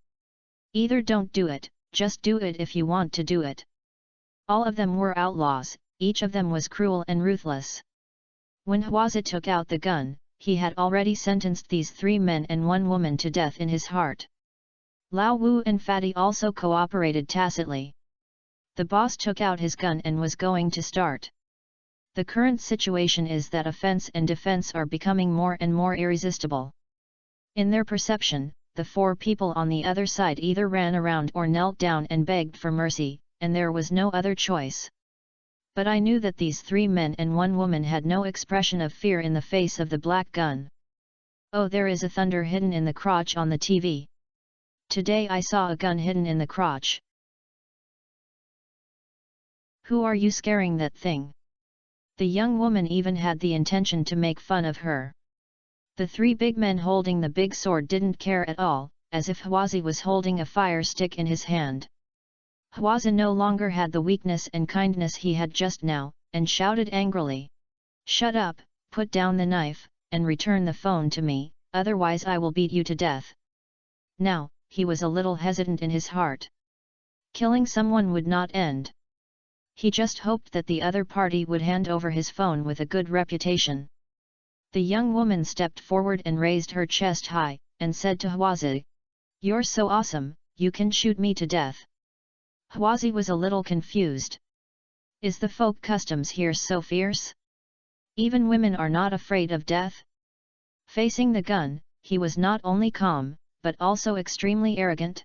"Either don't do it, just do it if you want to do it." All of them were outlaws, each of them was cruel and ruthless. When Hwaza took out the gun, he had already sentenced these 3 men and 1 woman to death in his heart. Lao Wu and Fatty also cooperated tacitly. The boss took out his gun and was going to start. The current situation is that offense and defense are becoming more and more irresistible. In their perception, the 4 people on the other side either ran around or knelt down and begged for mercy, and there was no other choice. But I knew that these 3 men and 1 woman had no expression of fear in the face of the black gun. "Oh, there is a thunder hidden in the crotch on the TV. Today I saw a gun hidden in the crotch. Who are you scaring that thing?" The young woman even had the intention to make fun of her. The 3 big men holding the big sword didn't care at all, as if Hwazi was holding a fire stick in his hand. Hwazi no longer had the weakness and kindness he had just now, and shouted angrily, "Shut up, put down the knife, and return the phone to me, otherwise I will beat you to death." Now, he was a little hesitant in his heart. Killing someone would not end. He just hoped that the other party would hand over his phone with a good reputation. The young woman stepped forward and raised her chest high, and said to Hwazi, "You're so awesome, you can shoot me to death." Hwazi was a little confused. Is the folk customs here so fierce? Even women are not afraid of death? Facing the gun, he was not only calm, but also extremely arrogant.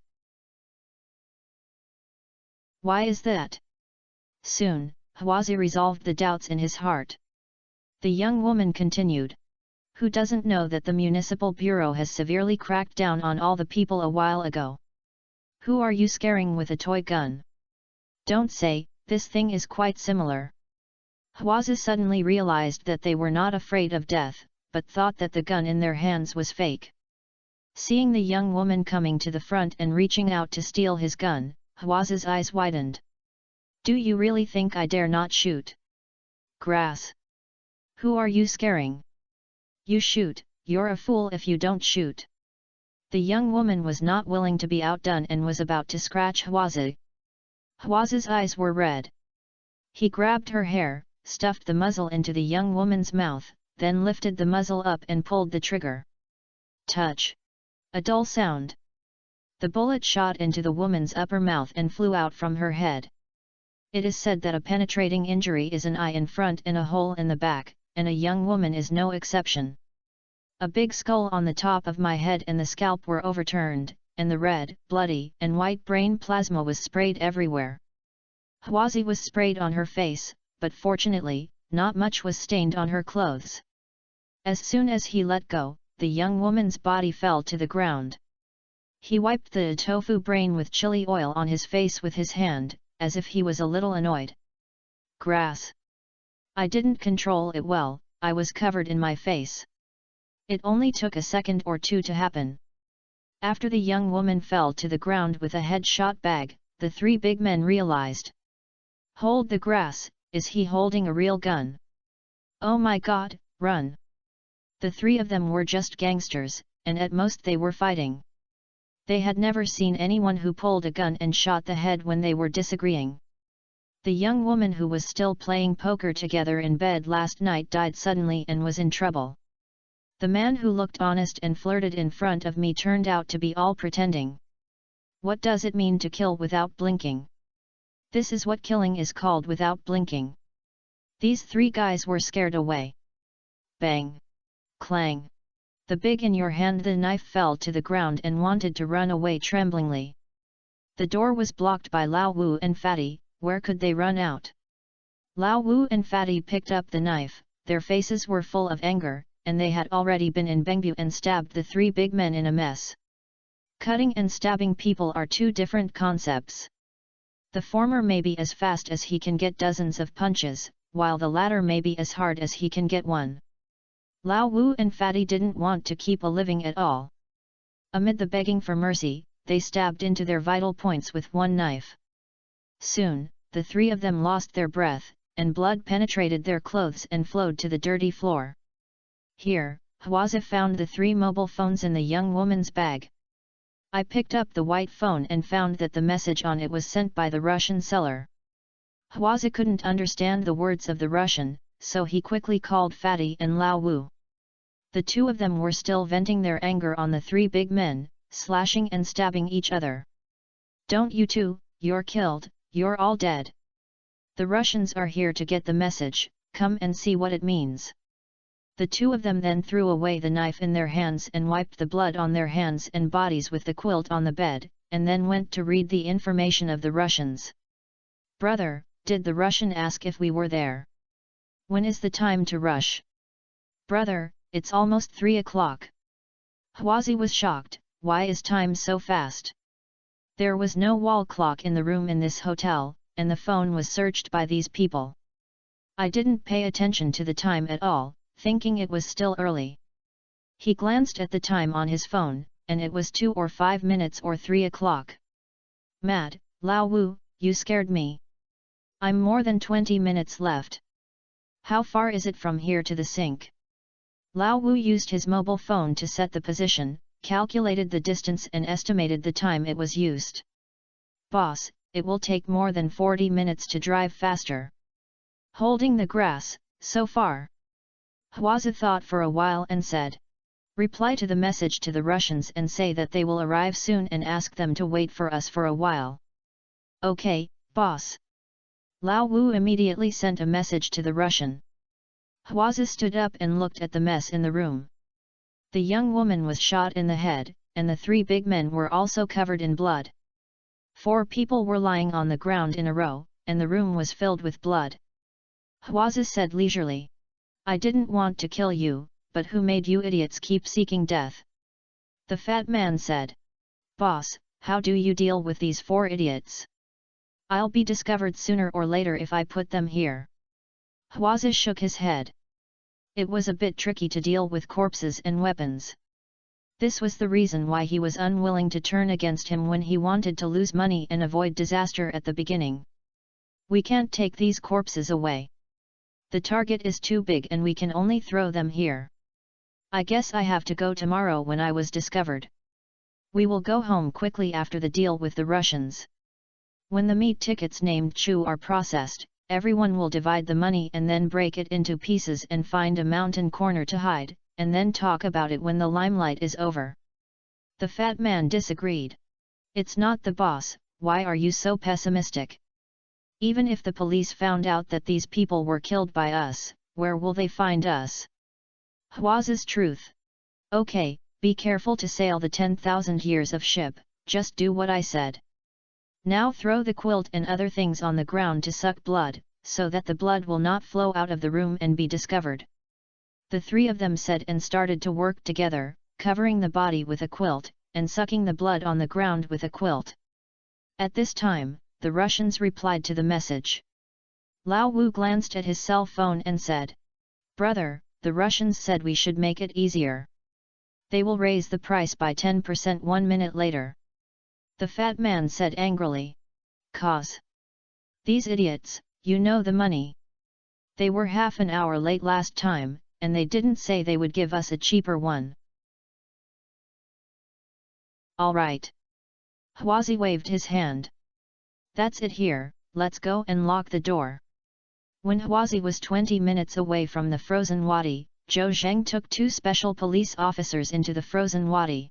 Why is that? Soon, Hwazi resolved the doubts in his heart. The young woman continued. Who doesn't know that the municipal bureau has severely cracked down on all the people a while ago? Who are you scaring with a toy gun? Don't say, this thing is quite similar. Hwazi suddenly realized that they were not afraid of death, but thought that the gun in their hands was fake. Seeing the young woman coming to the front and reaching out to steal his gun, Hwazi's eyes widened. Do you really think I dare not shoot? Grass. Who are you scaring? You shoot, you're a fool if you don't shoot. The young woman was not willing to be outdone and was about to scratch Hwazi. Hwazi's eyes were red. He grabbed her hair, stuffed the muzzle into the young woman's mouth, then lifted the muzzle up and pulled the trigger. Touch. A dull sound. The bullet shot into the woman's upper mouth and flew out from her head. It is said that a penetrating injury is an eye in front and a hole in the back, and a young woman is no exception. A big skull on the top of my head and the scalp were overturned, and the red, bloody, and white brain plasma was sprayed everywhere. Hwazi was sprayed on her face, but fortunately, not much was stained on her clothes. As soon as he let go, the young woman's body fell to the ground. He wiped the tofu brain with chili oil on his face with his hand, as if he was a little annoyed. Grass. I didn't control it well, I was covered in my face. It only took a second or two to happen. After the young woman fell to the ground with a headshot bag, the three big men realized. Hold the grass, is he holding a real gun? Oh my god, run! The three of them were just gangsters, and at most they were fighting. They had never seen anyone who pulled a gun and shot the head when they were disagreeing. The young woman who was still playing poker together in bed last night died suddenly and was in trouble. The man who looked honest and flirted in front of me turned out to be all pretending. What does it mean to kill without blinking? This is what killing is called without blinking. These three guys were scared away. Bang! Clang! The big in your hand the knife fell to the ground and wanted to run away tremblingly. The door was blocked by Lao Wu and Fatty, where could they run out? Lao Wu and Fatty picked up the knife, their faces were full of anger, and they had already been in Bengbu and stabbed the three big men in a mess. Cutting and stabbing people are two different concepts. The former may be as fast as he can get dozens of punches, while the latter may be as hard as he can get one. Lao Wu and Fatty didn't want to keep a living at all. Amid the begging for mercy, they stabbed into their vital points with one knife. Soon, the three of them lost their breath, and blood penetrated their clothes and flowed to the dirty floor. Here, Hwazi found the three mobile phones in the young woman's bag. I picked up the white phone and found that the message on it was sent by the Russian seller. Hwazi couldn't understand the words of the Russian, so he quickly called Fatty and Lao Wu. The two of them were still venting their anger on the three big men, slashing and stabbing each other. Don't you two, you're killed, you're all dead. The Russians are here to get the message, come and see what it means. The two of them then threw away the knife in their hands and wiped the blood on their hands and bodies with the quilt on the bed, and then went to read the information of the Russians. Brother, did the Russian ask if we were there? When is the time to rush? Brother, it's almost 3 o'clock. Hwazi was shocked, why is time so fast? There was no wall clock in the room in this hotel, and the phone was searched by these people. I didn't pay attention to the time at all, thinking it was still early. He glanced at the time on his phone, and it was 2 or 5 minutes or 3 o'clock. Mad, Lao Wu, you scared me. I'm more than 20 minutes left. How far is it from here to the sink? Lao Wu used his mobile phone to set the position, calculated the distance and estimated the time it was used. Boss, it will take more than 40 minutes to drive faster. Holding the grass, so far. Huazi thought for a while and said. Reply to the message to the Russians and say that they will arrive soon and ask them to wait for us for a while. Okay, boss. Lao Wu immediately sent a message to the Russian. Huazi stood up and looked at the mess in the room. The young woman was shot in the head, and the 3 big men were also covered in blood. 4 people were lying on the ground in a row, and the room was filled with blood. Huazi said leisurely. I didn't want to kill you, but who made you idiots keep seeking death? The fat man said. Boss, how do you deal with these 4 idiots? I'll be discovered sooner or later if I put them here. Huazi shook his head. It was a bit tricky to deal with corpses and weapons. This was the reason why he was unwilling to turn against him when he wanted to lose money and avoid disaster at the beginning. We can't take these corpses away. The target is too big and we can only throw them here. I guess I have to go tomorrow when I was discovered. We will go home quickly after the deal with the Russians. When the meat tickets named Chu are processed, everyone will divide the money and then break it into pieces and find a mountain corner to hide, and then talk about it when the limelight is over. The fat man disagreed. It's not the boss, why are you so pessimistic? Even if the police found out that these people were killed by us, where will they find us? Huazi's truth. Okay, be careful to sail the 10,000 years of ship, just do what I said. Now throw the quilt and other things on the ground to suck blood, so that the blood will not flow out of the room and be discovered. The 3 of them said and started to work together, covering the body with a quilt, and sucking the blood on the ground with a quilt. At this time, the Russians replied to the message. Lao Wu glanced at his cell phone and said. Brother, the Russians said we should make it easier. They will raise the price by 10% 1 minute later. The fat man said angrily. Cause. These idiots, you know the money. They were half an hour late last time, and they didn't say they would give us a cheaper one. All right. Huazi waved his hand. That's it here, let's go and lock the door. When Huazi was 20 minutes away from the frozen wadi, Zhou Zheng took 2 special police officers into the frozen wadi.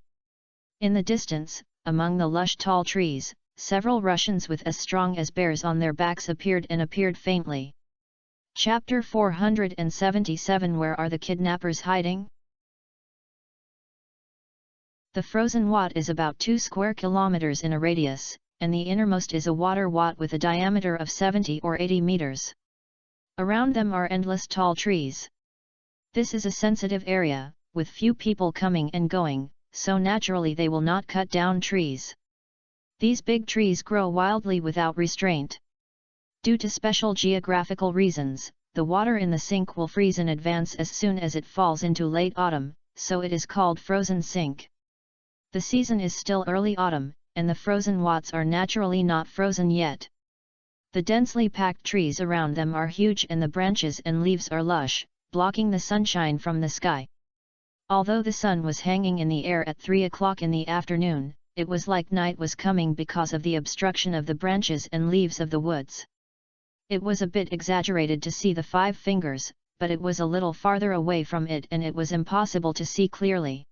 In the distance, among the lush tall trees, several Russians with as strong as bears on their backs appeared faintly. Chapter 477 Where are the kidnappers hiding? The frozen wat is about 2 square kilometers in a radius, and the innermost is a water wat with a diameter of 70 or 80 meters. Around them are endless tall trees. This is a sensitive area, with few people coming and going, so naturally they will not cut down trees. These big trees grow wildly without restraint. Due to special geographical reasons, the water in the sink will freeze in advance as soon as it falls into late autumn, so it is called frozen sink. The season is still early autumn, and the frozen wats are naturally not frozen yet. The densely packed trees around them are huge and the branches and leaves are lush, blocking the sunshine from the sky. Although the sun was hanging in the air at 3 o'clock in the afternoon, it was like night was coming because of the obstruction of the branches and leaves of the woods. It was a bit exaggerated to see the 5 fingers, but it was a little farther away from it and it was impossible to see clearly.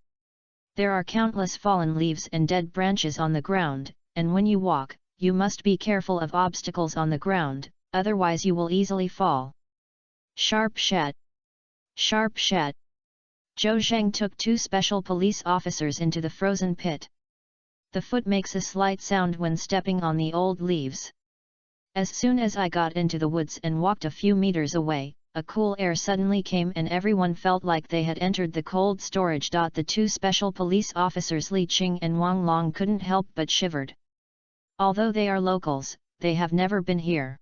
There are countless fallen leaves and dead branches on the ground, and when you walk, you must be careful of obstacles on the ground, otherwise you will easily fall. Sharp shat! Sharp shat! Zhou Zheng took 2 special police officers into the frozen pit. The foot makes a slight sound when stepping on the old leaves. As soon as I got into the woods and walked a few meters away, a cool air suddenly came and everyone felt like they had entered the cold storage. The 2 special police officers Li Qing and Wang Long couldn't help but shivered. Although they are locals, they have never been here.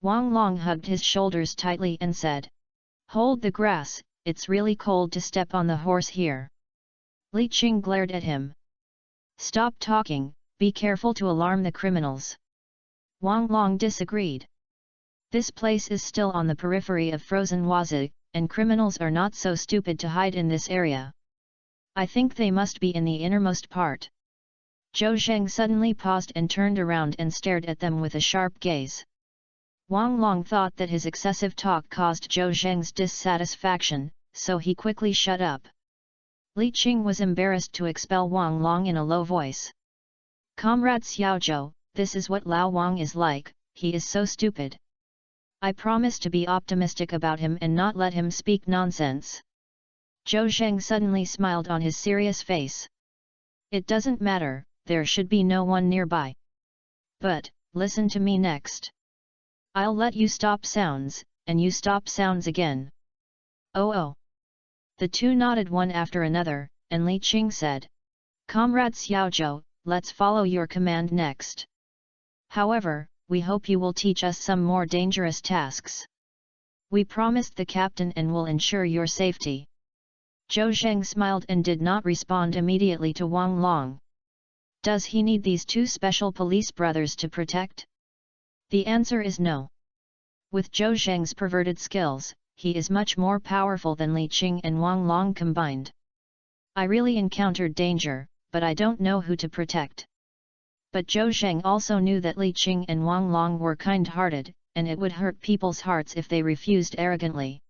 Wang Long hugged his shoulders tightly and said, "Hold the grass, it's really cold to step on the horse here." Li Qing glared at him. "Stop talking, be careful to alarm the criminals." Wang Long disagreed. This place is still on the periphery of frozen Wazi, and criminals are not so stupid to hide in this area. I think they must be in the innermost part. Zhou Zheng suddenly paused and turned around and stared at them with a sharp gaze. Wang Long thought that his excessive talk caused Zhou Zheng's dissatisfaction, so he quickly shut up. Li Qing was embarrassed to expel Wang Long in a low voice. "Comrade Xiaozhou, this is what Lao Wang is like, he is so stupid. I promise to be optimistic about him and not let him speak nonsense." Zhou Zheng suddenly smiled on his serious face. "It doesn't matter, there should be no one nearby. But, listen to me next. I'll let you stop sounds, and you stop sounds again." "Oh. The two nodded one after another, and Li Qing said, "Comrade Xiaozhou, let's follow your command next. However, we hope you will teach us some more dangerous tasks. We promised the captain and will ensure your safety." Zhou Zheng smiled and did not respond immediately to Wang Long. Does he need these two special police brothers to protect? The answer is no. With Zhou Zheng's perverted skills, he is much more powerful than Li Qing and Wang Long combined. I really encountered danger, but I don't know who to protect. But Zhou Zheng also knew that Li Qing and Wang Long were kind-hearted, and it would hurt people's hearts if they refused arrogantly.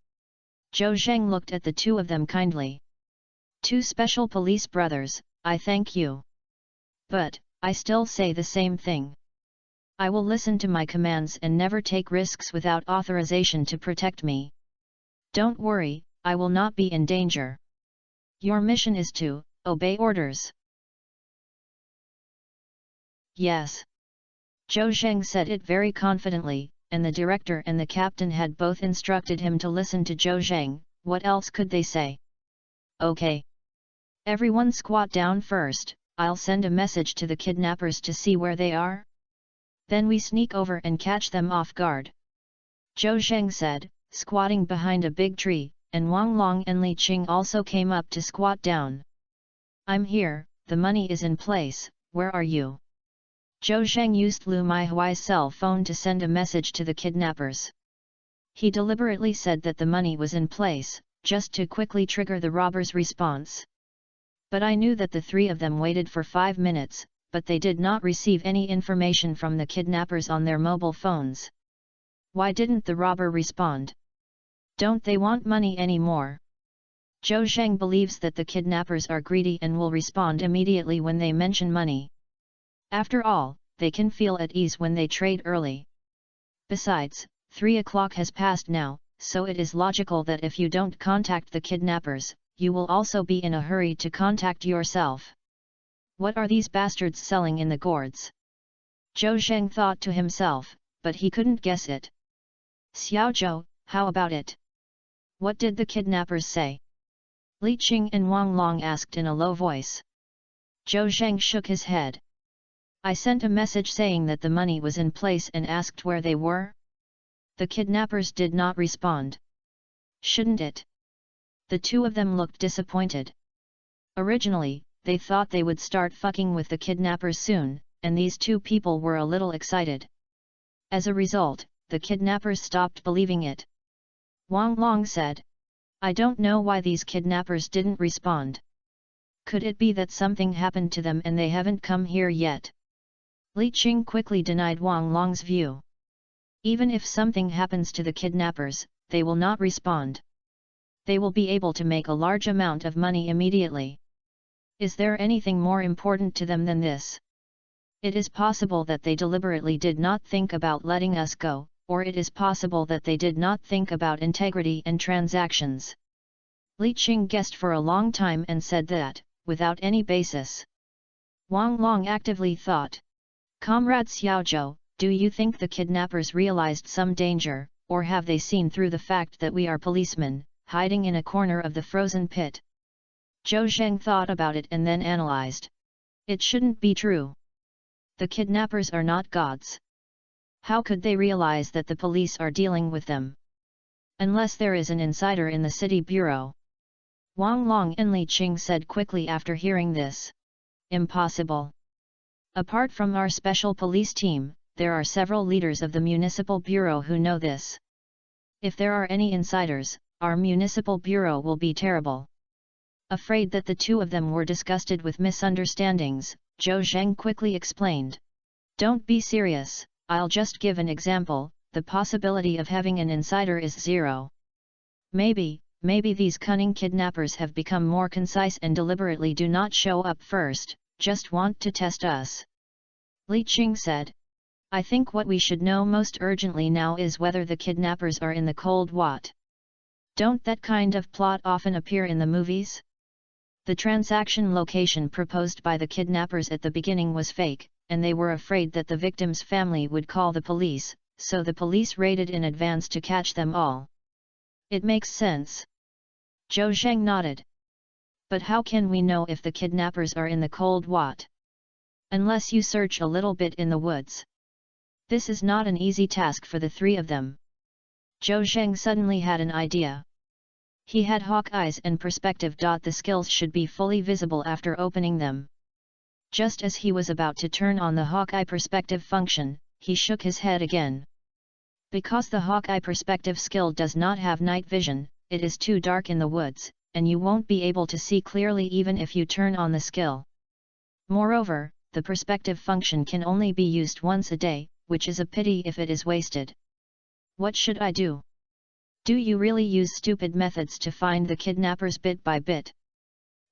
Zhou Zheng looked at the two of them kindly. "Two special police brothers, I thank you. But, I still say the same thing. I will listen to my commands and never take risks without authorization to protect me. Don't worry, I will not be in danger. Your mission is to obey orders." "Yes." Zhou Zheng said it very confidently, and the director and the captain had both instructed him to listen to Zhou Zheng. What else could they say? "Okay. Everyone squat down first, I'll send a message to the kidnappers to see where they are. Then we sneak over and catch them off guard." Zhou Zheng said, squatting behind a big tree, and Wang Long and Li Qing also came up to squat down. "I'm here, the money is in place, where are you?" Zhou Zheng used Lu Maihuai's cell phone to send a message to the kidnappers. He deliberately said that the money was in place, just to quickly trigger the robbers' response. But I knew that the three of them waited for 5 minutes, but they did not receive any information from the kidnappers on their mobile phones. Why didn't the robber respond? Don't they want money anymore? Zhou Zheng believes that the kidnappers are greedy and will respond immediately when they mention money. After all, they can feel at ease when they trade early. Besides, 3 o'clock has passed now, so it is logical that if you don't contact the kidnappers, you will also be in a hurry to contact yourself. What are these bastards selling in the gourds? Zhou Zheng thought to himself, but he couldn't guess it. "Xiaozhou, how about it? What did the kidnappers say?" Li Qing and Wang Long asked in a low voice. Zhou Zheng shook his head. "I sent a message saying that the money was in place and asked where they were. The kidnappers did not respond. Shouldn't it?" The two of them looked disappointed. Originally, they thought they would start fucking with the kidnappers soon, and these two people were a little excited. As a result, the kidnappers stopped believing it. Wang Long said, "I don't know why these kidnappers didn't respond. Could it be that something happened to them and they haven't come here yet?" Li Qing quickly denied Wang Long's view. "Even if something happens to the kidnappers, they will not respond. They will be able to make a large amount of money immediately. Is there anything more important to them than this? It is possible that they deliberately did not think about letting us go, or it is possible that they did not think about integrity and transactions." Li Qing guessed for a long time and said that, without any basis. Wang Long actively thought, "Comrade Xiaozhou, do you think the kidnappers realized some danger, or have they seen through the fact that we are policemen, hiding in a corner of the frozen pit?" Zhou Zheng thought about it and then analyzed. It shouldn't be true. The kidnappers are not gods. How could they realize that the police are dealing with them? Unless there is an insider in the city bureau. Wang Long and Li Qing said quickly after hearing this. Impossible. Apart from our special police team, there are several leaders of the municipal bureau who know this. If there are any insiders, our municipal bureau will be terrible. Afraid that the two of them were disgusted with misunderstandings, Zhou Zheng quickly explained. Don't be serious, I'll just give an example, the possibility of having an insider is 0. Maybe these cunning kidnappers have become more concise and deliberately do not show up first, just want to test us. Li Qing said. I think what we should know most urgently now is whether the kidnappers are in the cold what. Don't that kind of plot often appear in the movies? The transaction location proposed by the kidnappers at the beginning was fake, and they were afraid that the victim's family would call the police, so the police raided in advance to catch them all. It makes sense. Zhou Zheng nodded. But how can we know if the kidnappers are in the cold what? Unless you search a little bit in the woods. This is not an easy task for the three of them. Zhou Zheng suddenly had an idea. He had hawk eyes and perspective. The skills should be fully visible after opening them. Just as he was about to turn on the Hawkeye perspective function, he shook his head again. Because the Hawkeye perspective skill does not have night vision, it is too dark in the woods, and you won't be able to see clearly even if you turn on the skill. Moreover, the perspective function can only be used once a day, which is a pity if it is wasted. What should I do? Do you really use stupid methods to find the kidnappers bit by bit?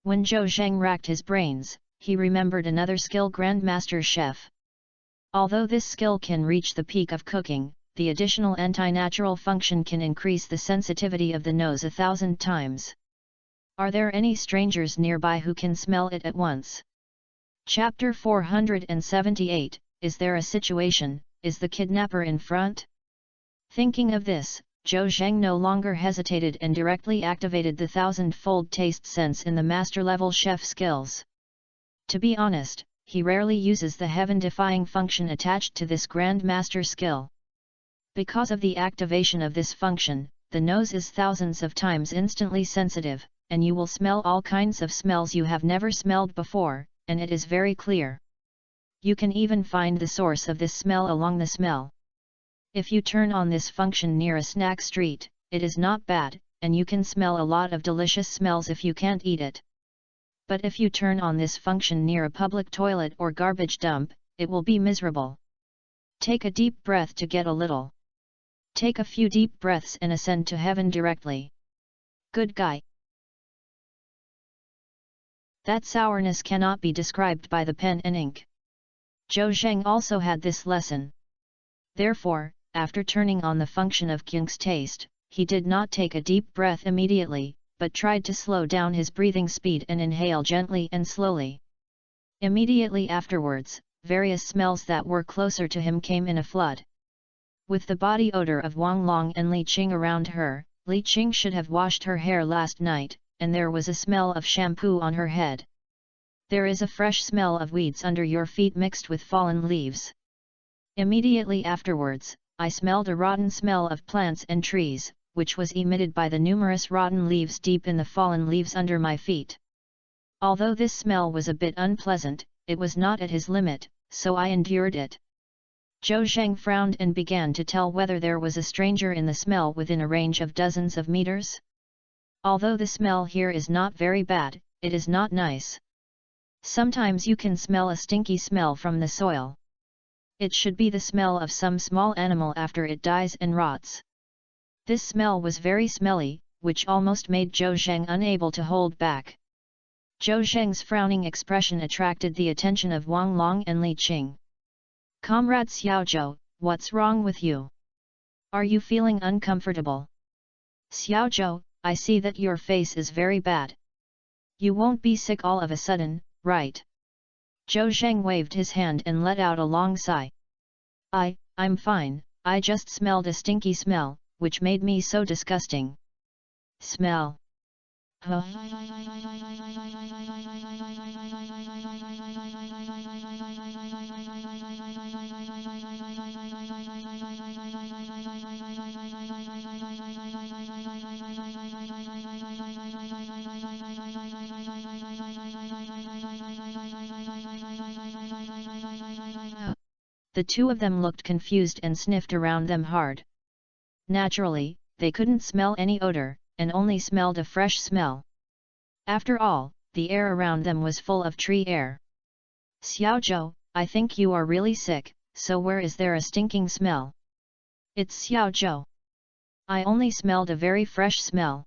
When Zhou Zheng racked his brains, he remembered another skill, Grandmaster Chef. Although this skill can reach the peak of cooking, the additional anti-natural function can increase the sensitivity of the nose 1,000 times. Are there any strangers nearby who can smell it at once? Chapter 478, Is there a situation, is the kidnapper in front? Thinking of this, Zhou Zheng no longer hesitated and directly activated the 1,000-fold taste sense in the master-level chef skills. To be honest, he rarely uses the heaven-defying function attached to this Grandmaster skill. Because of the activation of this function, the nose is thousands of times instantly sensitive, and you will smell all kinds of smells you have never smelled before, and it is very clear. You can even find the source of this smell along the smell. If you turn on this function near a snack street, it is not bad, and you can smell a lot of delicious smells if you can't eat it. But if you turn on this function near a public toilet or garbage dump, it will be miserable. Take a deep breath to get a little. Take a few deep breaths and ascend to heaven directly. Good guy. That sourness cannot be described by the pen and ink. Zhou Zheng also had this lesson. Therefore, after turning on the function of King's taste, he did not take a deep breath immediately, but tried to slow down his breathing speed and inhale gently and slowly. Immediately afterwards, various smells that were closer to him came in a flood. With the body odor of Wang Long and Li Qing around her, Li Qing should have washed her hair last night, and there was a smell of shampoo on her head. There is a fresh smell of weeds under your feet mixed with fallen leaves. Immediately afterwards, I smelled a rotten smell of plants and trees, which was emitted by the numerous rotten leaves deep in the fallen leaves under my feet. Although this smell was a bit unpleasant, it was not at his limit, so I endured it. Zhou Zheng frowned and began to tell whether there was a stranger in the smell within a range of dozens of meters. Although the smell here is not very bad, it is not nice. Sometimes you can smell a stinky smell from the soil. It should be the smell of some small animal after it dies and rots. This smell was very smelly, which almost made Zhou Zheng unable to hold back. Zhou Zheng's frowning expression attracted the attention of Wang Long and Li Qing. Comrade Xiaozhou, what's wrong with you? Are you feeling uncomfortable? Xiaozhou, I see that your face is very bad. You won't be sick all of a sudden, right? Zhou Zheng waved his hand and let out a long sigh. I'm fine, I just smelled a stinky smell, which made me so disgusting. Smell. The two of them looked confused and sniffed around them hard. Naturally, they couldn't smell any odor, and only smelled a fresh smell. After all, the air around them was full of tree air. Xiaozhou, I think you are really sick, so where is there a stinking smell? It's Xiaozhou. I only smelled a very fresh smell.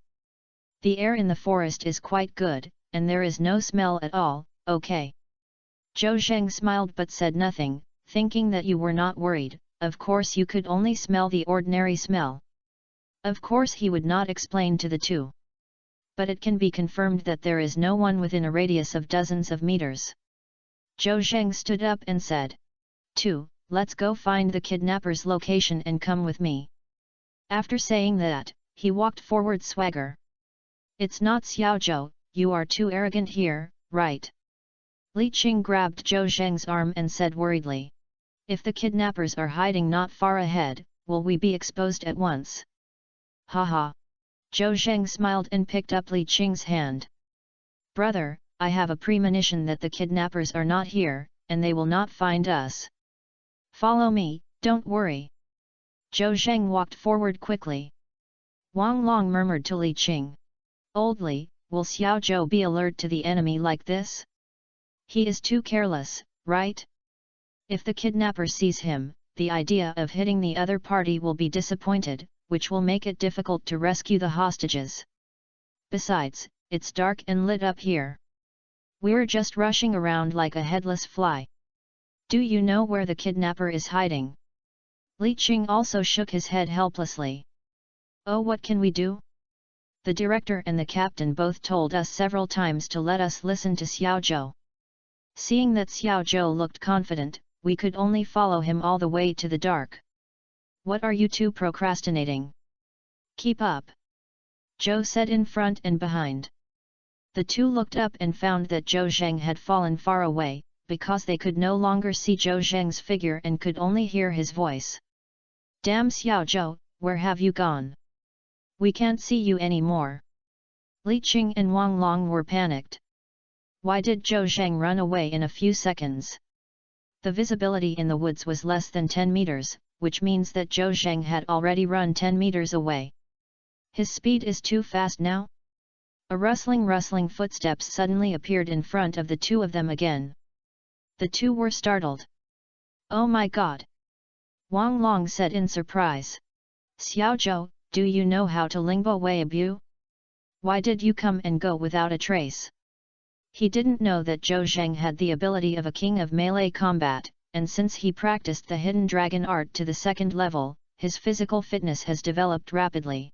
The air in the forest is quite good, and there is no smell at all, okay. Zhou Zheng smiled but said nothing, thinking that you were not worried. Of course you could only smell the ordinary smell. Of course he would not explain to the two. But it can be confirmed that there is no one within a radius of dozens of meters. Zhou Zheng stood up and said, 2, let's go find the kidnapper's location and come with me. After saying that, he walked forward swagger. It's not Xiaozhou, you are too arrogant here, right? Li Qing grabbed Zhou Zheng's arm and said worriedly. If the kidnappers are hiding not far ahead, will we be exposed at once? Haha. Zhou Zheng smiled and picked up Li Qing's hand. Brother, I have a premonition that the kidnappers are not here, and they will not find us. Follow me, don't worry. Zhou Zheng walked forward quickly. Wang Long murmured to Li Qing. Old Li, will Xiaozhou be alert to the enemy like this? He is too careless, right? If the kidnapper sees him, the idea of hitting the other party will be disappointed, which will make it difficult to rescue the hostages. Besides, it's dark and lit up here. We're just rushing around like a headless fly. Do you know where the kidnapper is hiding? Li Qing also shook his head helplessly. Oh, what can we do? The director and the captain both told us several times to let us listen to Xiaozhou. Seeing that Xiaozhou looked confident, we could only follow him all the way to the dark. What are you two procrastinating? Keep up! Zhou said in front and behind. The two looked up and found that Zhou Zheng had fallen far away, because they could no longer see Zhou Zheng's figure and could only hear his voice. Damn Xiaozhou, where have you gone? We can't see you anymore. Li Qing and Wang Long were panicked. Why did Zhou Zheng run away in a few seconds? The visibility in the woods was less than 10 meters, which means that Zhou Zheng had already run 10 meters away. His speed is too fast now? A rustling footsteps suddenly appeared in front of the two of them again. The two were startled. Oh my god! Wang Long said in surprise. Xiaozhou, do you know how to Lingbo Weibu? Why did you come and go without a trace? He didn't know that Zhou Zheng had the ability of a king of melee combat, and since he practiced the hidden dragon art to the second level, his physical fitness has developed rapidly.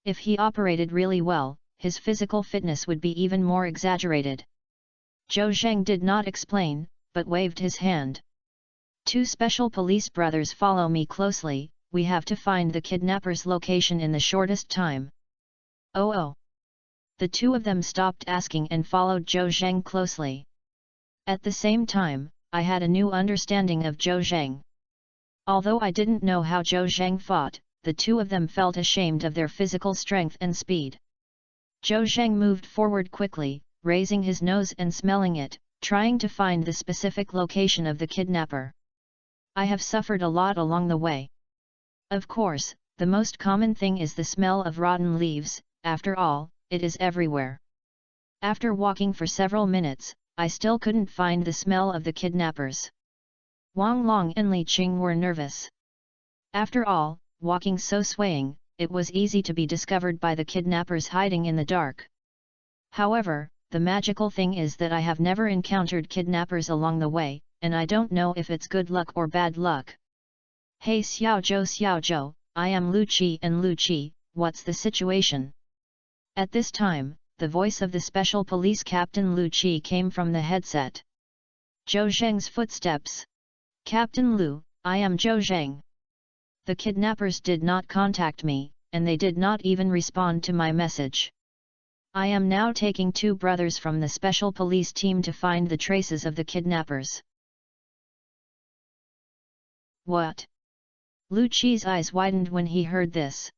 If he operated really well, his physical fitness would be even more exaggerated. Zhou Zheng did not explain, but waved his hand. 2 special police brothers, follow me closely, we have to find the kidnapper's location in the shortest time. Oh! The two of them stopped asking and followed Zhou Zheng closely. At the same time, I had a new understanding of Zhou Zheng. Although I didn't know how Zhou Zheng fought, the two of them felt ashamed of their physical strength and speed. Zhou Zheng moved forward quickly, raising his nose and smelling it, trying to find the specific location of the kidnapper. I have suffered a lot along the way. Of course, the most common thing is the smell of rotten leaves, after all, it is everywhere. After walking for several minutes, I still couldn't find the smell of the kidnappers. Wang Long and Li Qing were nervous. After all, walking so swaying, it was easy to be discovered by the kidnappers hiding in the dark. However, the magical thing is that I have never encountered kidnappers along the way, and I don't know if it's good luck or bad luck. Hey Xiaozhou, I am Lu Qi, and Lu Qi, what's the situation? At this time, the voice of the special police captain Lu Qi came from the headset. Zhou Zheng's footsteps. Captain Lu, I am Zhou Zheng. The kidnappers did not contact me, and they did not even respond to my message. I am now taking 2 brothers from the special police team to find the traces of the kidnappers. What? Lu Qi's eyes widened when he heard this.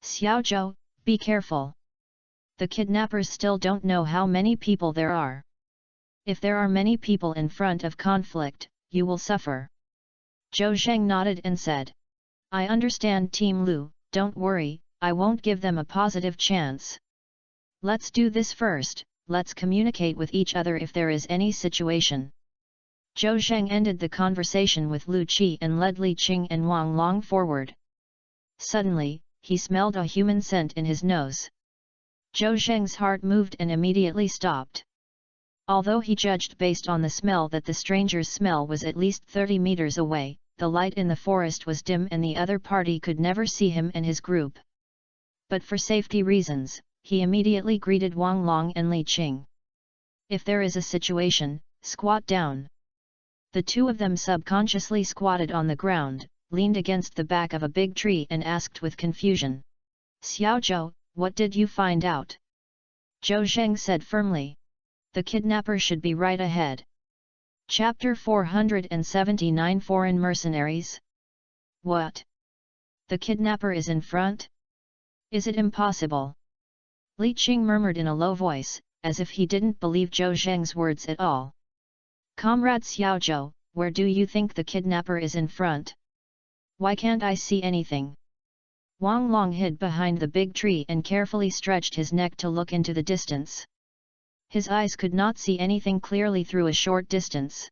Xiaozhou, be careful. The kidnappers still don't know how many people there are. If there are many people in front of conflict, you will suffer. Zhou Zheng nodded and said. I understand Team Lu, don't worry, I won't give them a positive chance. Let's do this first, let's communicate with each other if there is any situation. Zhou Zheng ended the conversation with Lu Qi and led Li Qing and Wang Long forward. Suddenly, he smelled a human scent in his nose. Zhou Zheng's heart moved and immediately stopped. Although he judged based on the smell that the stranger's smell was at least 30 meters away, the light in the forest was dim and the other party could never see him and his group. But for safety reasons, he immediately greeted Wang Long and Li Qing. If there is a situation, squat down. The two of them subconsciously squatted on the ground, leaned against the back of a big tree and asked with confusion. Xiaozhou, what did you find out? Zhou Zheng said firmly. The kidnapper should be right ahead. Chapter 479 Foreign Mercenaries. What? The kidnapper is in front? Is it impossible? Li Qing murmured in a low voice, as if he didn't believe Zhou Zheng's words at all. Comrade Xiaozhou, where do you think the kidnapper is in front? Why can't I see anything? Wang Long hid behind the big tree and carefully stretched his neck to look into the distance. His eyes could not see anything clearly through a short distance.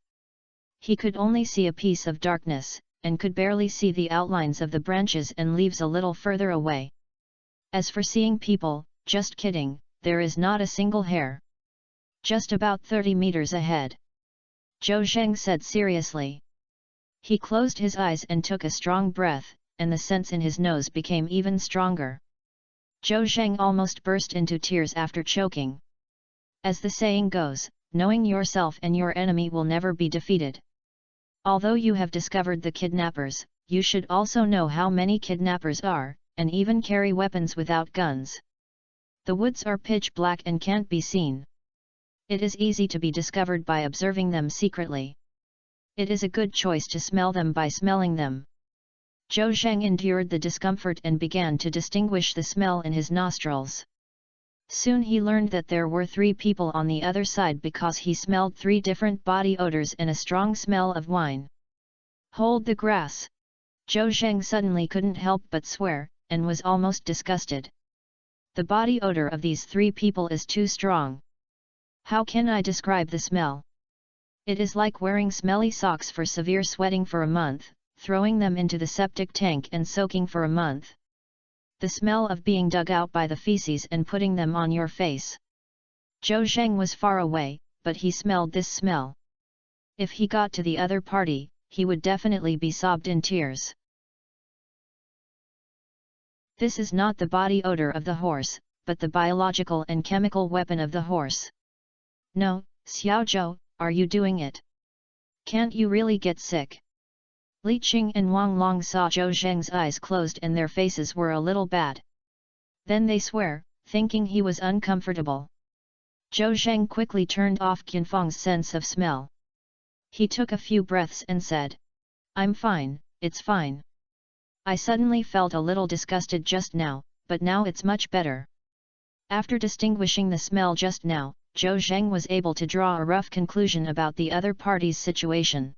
He could only see a piece of darkness, and could barely see the outlines of the branches and leaves a little further away. As for seeing people, just kidding, there is not a single hair. Just about 30 meters ahead. Zhou Zheng said seriously. He closed his eyes and took a strong breath, and the sense in his nose became even stronger. Zhou Zheng almost burst into tears after choking. As the saying goes, knowing yourself and your enemy will never be defeated. Although you have discovered the kidnappers, you should also know how many kidnappers are, and even carry weapons without guns. The woods are pitch black and can't be seen. It is easy to be discovered by observing them secretly. It is a good choice to smell them by smelling them. Zhou Zheng endured the discomfort and began to distinguish the smell in his nostrils. Soon he learned that there were 3 people on the other side because he smelled 3 different body odors and a strong smell of wine. Hold the grass! Zhou Zheng suddenly couldn't help but swear, and was almost disgusted. The body odor of these 3 people is too strong. How can I describe the smell? It is like wearing smelly socks for severe sweating for a month, throwing them into the septic tank and soaking for a month. The smell of being dug out by the feces and putting them on your face. Zhou Zheng was far away, but he smelled this smell. If he got to the other party, he would definitely be sobbed in tears. This is not the body odor of the horse, but the biological and chemical weapon of the horse. No, Xiaozhou, are you doing it? Can't you really get sick? Li Qing and Wang Long saw Zhou Zheng's eyes closed and their faces were a little bad. Then they swear, thinking he was uncomfortable. Zhou Zheng quickly turned off Qianfeng's sense of smell. He took a few breaths and said, I'm fine, it's fine. I suddenly felt a little disgusted just now, but now it's much better. After distinguishing the smell just now, Zhou Zheng was able to draw a rough conclusion about the other party's situation.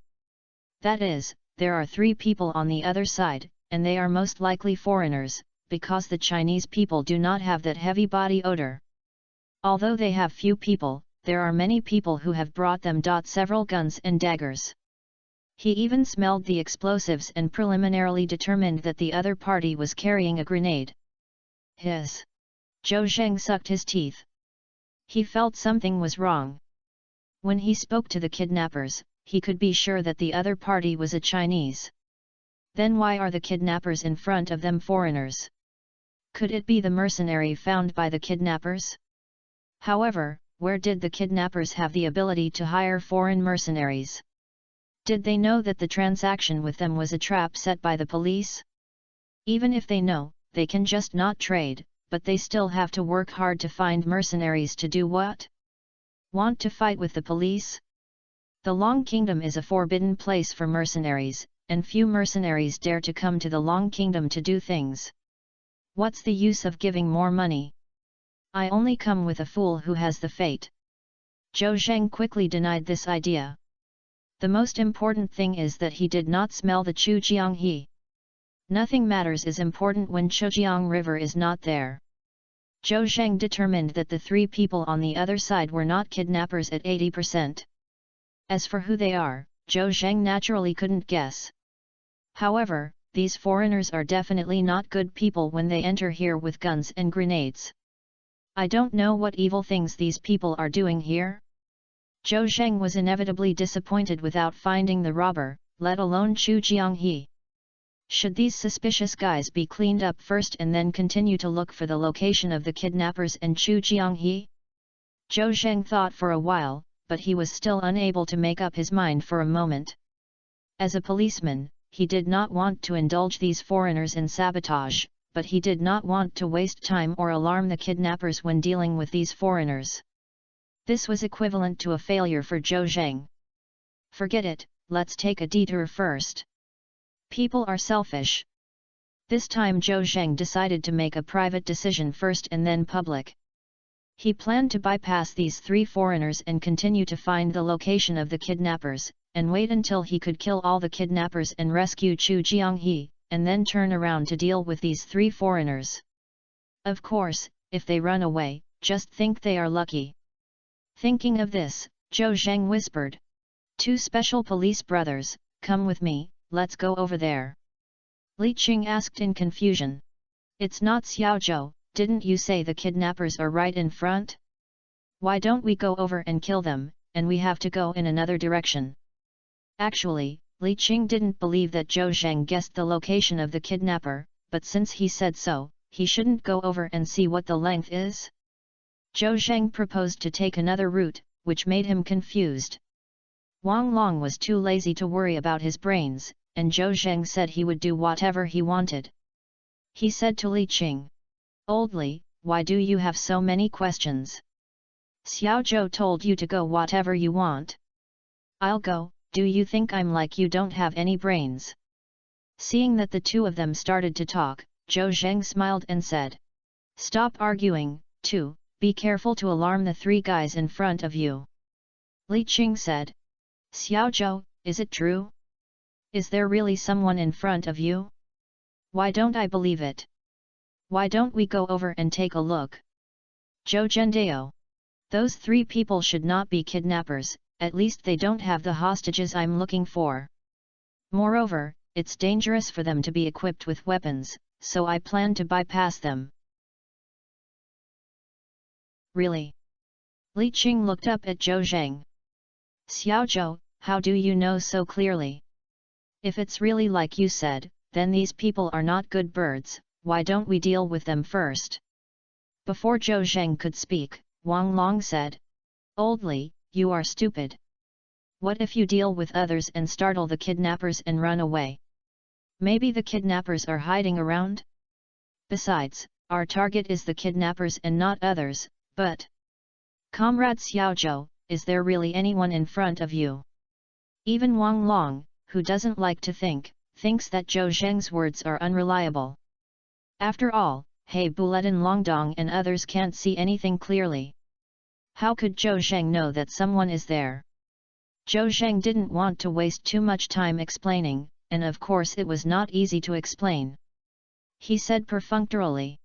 That is, there are 3 people on the other side, and they are most likely foreigners, because the Chinese people do not have that heavy body odor. Although they have few people, there are many people who have brought them several guns and daggers. He even smelled the explosives and preliminarily determined that the other party was carrying a grenade. Zhou Zheng sucked his teeth. He felt something was wrong. When he spoke to the kidnappers, he could be sure that the other party was a Chinese. Then why are the kidnappers in front of them foreigners? Could it be the mercenary found by the kidnappers? However, where did the kidnappers have the ability to hire foreign mercenaries? Did they know that the transaction with them was a trap set by the police? Even if they know, they can just not trade, but they still have to work hard to find mercenaries to do what? Want to fight with the police? The Long Kingdom is a forbidden place for mercenaries, and few mercenaries dare to come to the Long Kingdom to do things. What's the use of giving more money? I only come with a fool who has the fate. Zhou Zheng quickly denied this idea. The most important thing is that he did not smell the Chujiang He. Nothing matters is important when Chujiang River is not there. Zhou Zheng determined that the three people on the other side were not kidnappers at 80%. As for who they are, Zhou Zheng naturally couldn't guess. However, these foreigners are definitely not good people when they enter here with guns and grenades. I don't know what evil things these people are doing here. Zhou Zheng was inevitably disappointed without finding the robber, let alone Chu Jianghe. Should these suspicious guys be cleaned up first and then continue to look for the location of the kidnappers and Chu Jianghe? Zhou Zheng thought for a while, but he was still unable to make up his mind for a moment. As a policeman, he did not want to indulge these foreigners in sabotage, but he did not want to waste time or alarm the kidnappers when dealing with these foreigners. This was equivalent to a failure for Zhou Zheng. Forget it, let's take a detour first. People are selfish. This time Zhou Zheng decided to make a private decision first and then public. He planned to bypass these three foreigners and continue to find the location of the kidnappers, and wait until he could kill all the kidnappers and rescue Chu Jianghe, and then turn around to deal with these three foreigners. Of course, if they run away, just think they are lucky. Thinking of this, Zhou Zheng whispered. Two special police brothers, come with me, let's go over there. Li Qing asked in confusion. It's not Xiaozhou, didn't you say the kidnappers are right in front? Why don't we go over and kill them, and we have to go in another direction? Actually, Li Qing didn't believe that Zhou Zheng guessed the location of the kidnapper, but since he said so, he shouldn't go over and see what the length is. Zhou Zheng proposed to take another route, which made him confused. Wang Long was too lazy to worry about his brains, and Zhou Zheng said he would do whatever he wanted. He said to Li Qing, "Old Li, why do you have so many questions? Xiaozhou told you to go whatever you want. I'll go, do you think I'm like you don't have any brains?" Seeing that the two of them started to talk, Zhou Zheng smiled and said, "Stop arguing, too, be careful to alarm the three guys in front of you." Li Qing said, "Xiaozhou, is it true? Is there really someone in front of you? Why don't I believe it? Why don't we go over and take a look?" Zhou Zhendao. Those three people should not be kidnappers, at least they don't have the hostages I'm looking for. Moreover, it's dangerous for them to be equipped with weapons, so I plan to bypass them. Really? Li Qing looked up at Zhou Zheng. "Xiaozhou, how do you know so clearly? If it's really like you said, then these people are not good birds, why don't we deal with them first?" Before Zhou Zheng could speak, Wang Long said, "Old Li, you are stupid. What if you deal with others and startle the kidnappers and run away? Maybe the kidnappers are hiding around? Besides, our target is the kidnappers and not others, but... Comrade Xiaozhou, is there really anyone in front of you?" Even Wang Long, who doesn't like to think, thinks that Zhou Zheng's words are unreliable. After all, He Buletin Longdong and others can't see anything clearly. How could Zhou Zheng know that someone is there? Zhou Zheng didn't want to waste too much time explaining, and of course it was not easy to explain. He said perfunctorily,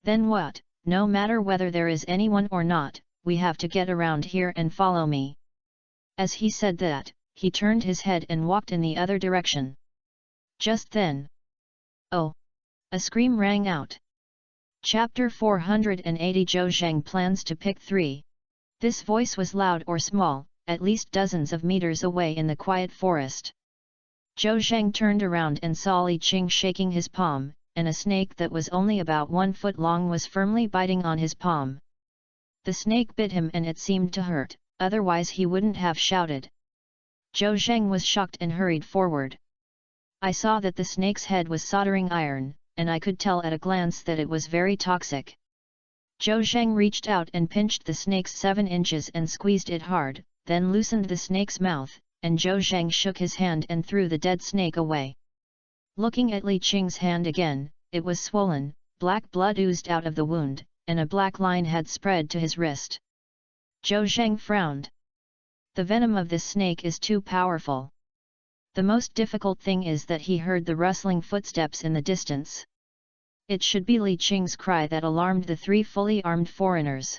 "Then what, no matter whether there is anyone or not, we have to get around here and follow me." As he said that, he turned his head and walked in the other direction. Just then, "Oh!" a scream rang out. Chapter 480 Zhou Zheng plans to pick three. This voice was loud or small, at least dozens of meters away in the quiet forest. Zhou Zheng turned around and saw Li Qing shaking his palm, and a snake that was only about 1 foot long was firmly biting on his palm. The snake bit him and it seemed to hurt, otherwise he wouldn't have shouted. Zhou Zheng was shocked and hurried forward. "I saw that the snake's head was soldering iron, and I could tell at a glance that it was very toxic." Zhou Zheng reached out and pinched the snake's 7 inches and squeezed it hard, then loosened the snake's mouth, and Zhou Zheng shook his hand and threw the dead snake away. Looking at Li Qing's hand again, it was swollen, black blood oozed out of the wound, and a black line had spread to his wrist. Zhou Zheng frowned. The venom of this snake is too powerful. The most difficult thing is that he heard the rustling footsteps in the distance. It should be Li Qing's cry that alarmed the three fully armed foreigners.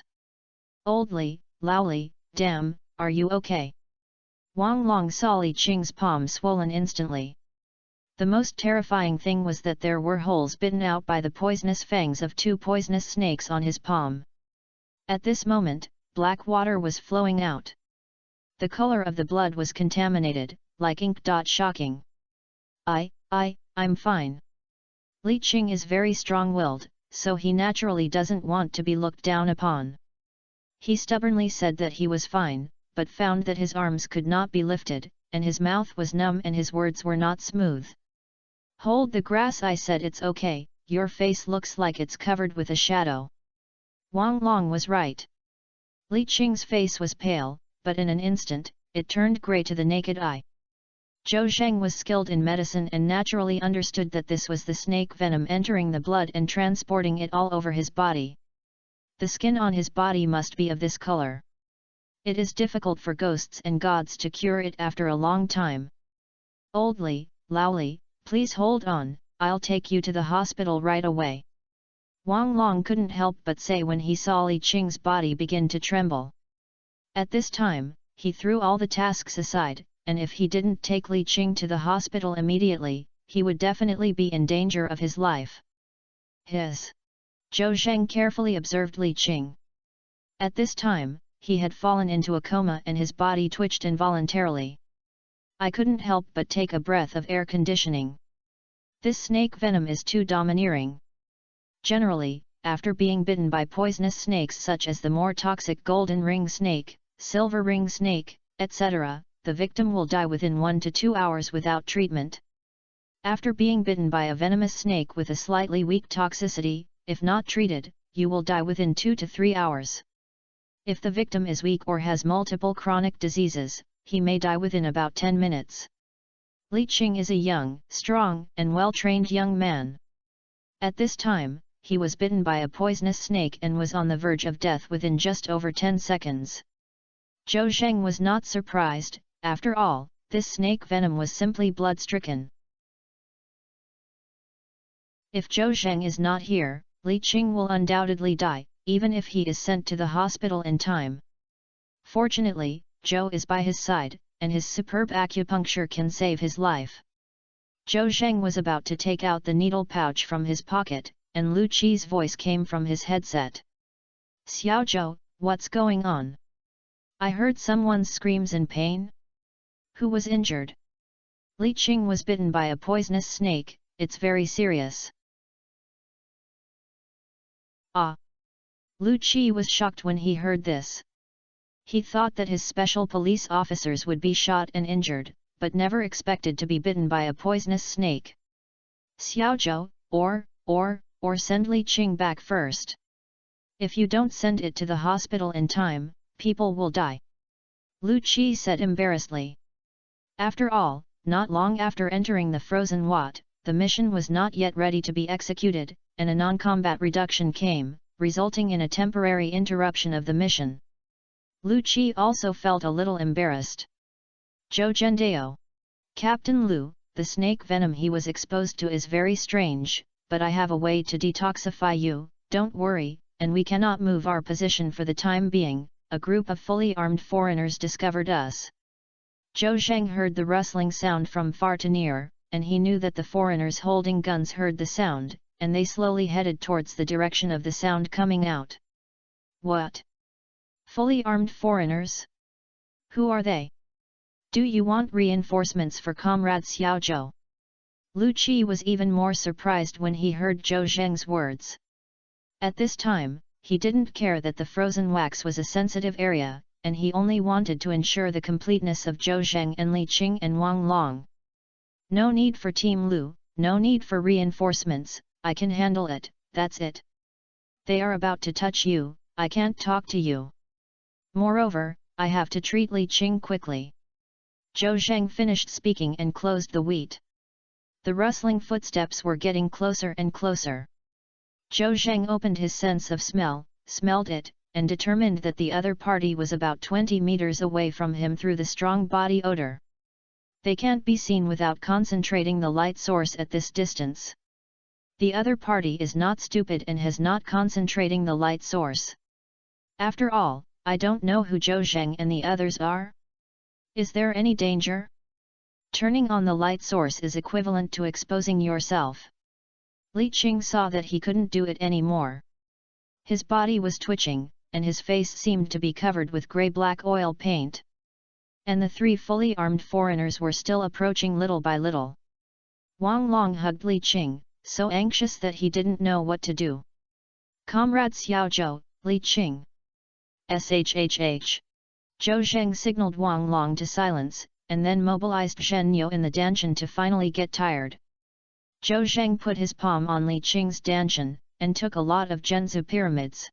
"Old Li, Lao Li, damn, are you okay?" Wang Long saw Li Qing's palm swollen instantly. The most terrifying thing was that there were holes bitten out by the poisonous fangs of two poisonous snakes on his palm. At this moment, black water was flowing out. The color of the blood was contaminated, like ink. Shocking. I'm fine. Li Qing is very strong-willed, so he naturally doesn't want to be looked down upon. He stubbornly said that he was fine, but found that his arms could not be lifted, and his mouth was numb and his words were not smooth. "Hold the grass," I said. "It's okay, your face looks like it's covered with a shadow." Wang Long was right. Li Qing's face was pale, but in an instant, it turned grey to the naked eye. Zhou Zheng was skilled in medicine and naturally understood that this was the snake venom entering the blood and transporting it all over his body. The skin on his body must be of this color. It is difficult for ghosts and gods to cure it after a long time. "Old Li, Lao Li, please hold on, I'll take you to the hospital right away." Wang Long couldn't help but say when he saw Li Qing's body begin to tremble. At this time, he threw all the tasks aside, and if he didn't take Li Qing to the hospital immediately, he would definitely be in danger of his life. Zhou Zheng carefully observed Li Qing. At this time, he had fallen into a coma and his body twitched involuntarily. I couldn't help but take a breath of air conditioning. This snake venom is too domineering. Generally, after being bitten by poisonous snakes such as the more toxic golden ring snake, silver ring snake, etc., the victim will die within 1 to 2 hours without treatment. After being bitten by a venomous snake with a slightly weak toxicity, if not treated, you will die within 2 to 3 hours. If the victim is weak or has multiple chronic diseases, he may die within about 10 minutes. Li Qing is a young, strong, and well-trained young man. At this time, he was bitten by a poisonous snake and was on the verge of death within just over 10 seconds. Zhou Zheng was not surprised. After all, this snake venom was simply blood-stricken. If Zhou Zheng is not here, Li Qing will undoubtedly die, even if he is sent to the hospital in time. Fortunately, Zhou is by his side, and his superb acupuncture can save his life. Zhou Zheng was about to take out the needle pouch from his pocket, and Lu Qi's voice came from his headset. "Xiao Zhou, what's going on? I heard someone's screams in pain. Who was injured?" "Li Qing was bitten by a poisonous snake, it's very serious." "Ah!" Lu Qi was shocked when he heard this. He thought that his special police officers would be shot and injured, but never expected to be bitten by a poisonous snake. "Xiao Zhou, or send Li Qing back first. If you don't send it to the hospital in time, people will die," Lu Qi said embarrassedly. After all, not long after entering the frozen Wat, the mission was not yet ready to be executed, and a non-combat reduction came, resulting in a temporary interruption of the mission. Lu Qi also felt a little embarrassed. "Zhou Zhendao. Captain Lu, the snake venom he was exposed to is very strange, but I have a way to detoxify you, don't worry, and we cannot move our position for the time being. A group of fully armed foreigners discovered us." Zhou Zheng heard the rustling sound from far to near, and he knew that the foreigners holding guns heard the sound, and they slowly headed towards the direction of the sound coming out. "What? Fully armed foreigners? Who are they? Do you want reinforcements for Comrade Xiao Zhou?" Lu Qi was even more surprised when he heard Zhou Zheng's words. At this time, he didn't care that the frozen wax was a sensitive area, and he only wanted to ensure the completeness of Zhou Zheng and Li Qing and Wang Long. "No need for Team Lu, no need for reinforcements, I can handle it, that's it. They are about to touch you, I can't talk to you. Moreover, I have to treat Li Qing quickly." Zhou Zheng finished speaking and closed the wheat. The rustling footsteps were getting closer and closer. Zhou Zheng opened his sense of smell, smelled it, and determined that the other party was about 20 meters away from him through the strong body odor. They can't be seen without concentrating the light source at this distance. The other party is not stupid and has not concentrating the light source. After all, I don't know who Zhou Zheng and the others are. Is there any danger? Turning on the light source is equivalent to exposing yourself. Li Qing saw that he couldn't do it anymore. His body was twitching, and his face seemed to be covered with grey-black oil paint. And the three fully armed foreigners were still approaching little by little. Wang Long hugged Li Qing, so anxious that he didn't know what to do. Comrade Xiaozhou, Li Qing. Shhh. Zhou Zheng signaled Wang Long to silence, and then mobilized Zhen Yo in the danshan to finally get tired. Zhou Zheng put his palm on Li Qing's danshan, and took a lot of Zhenzu pyramids.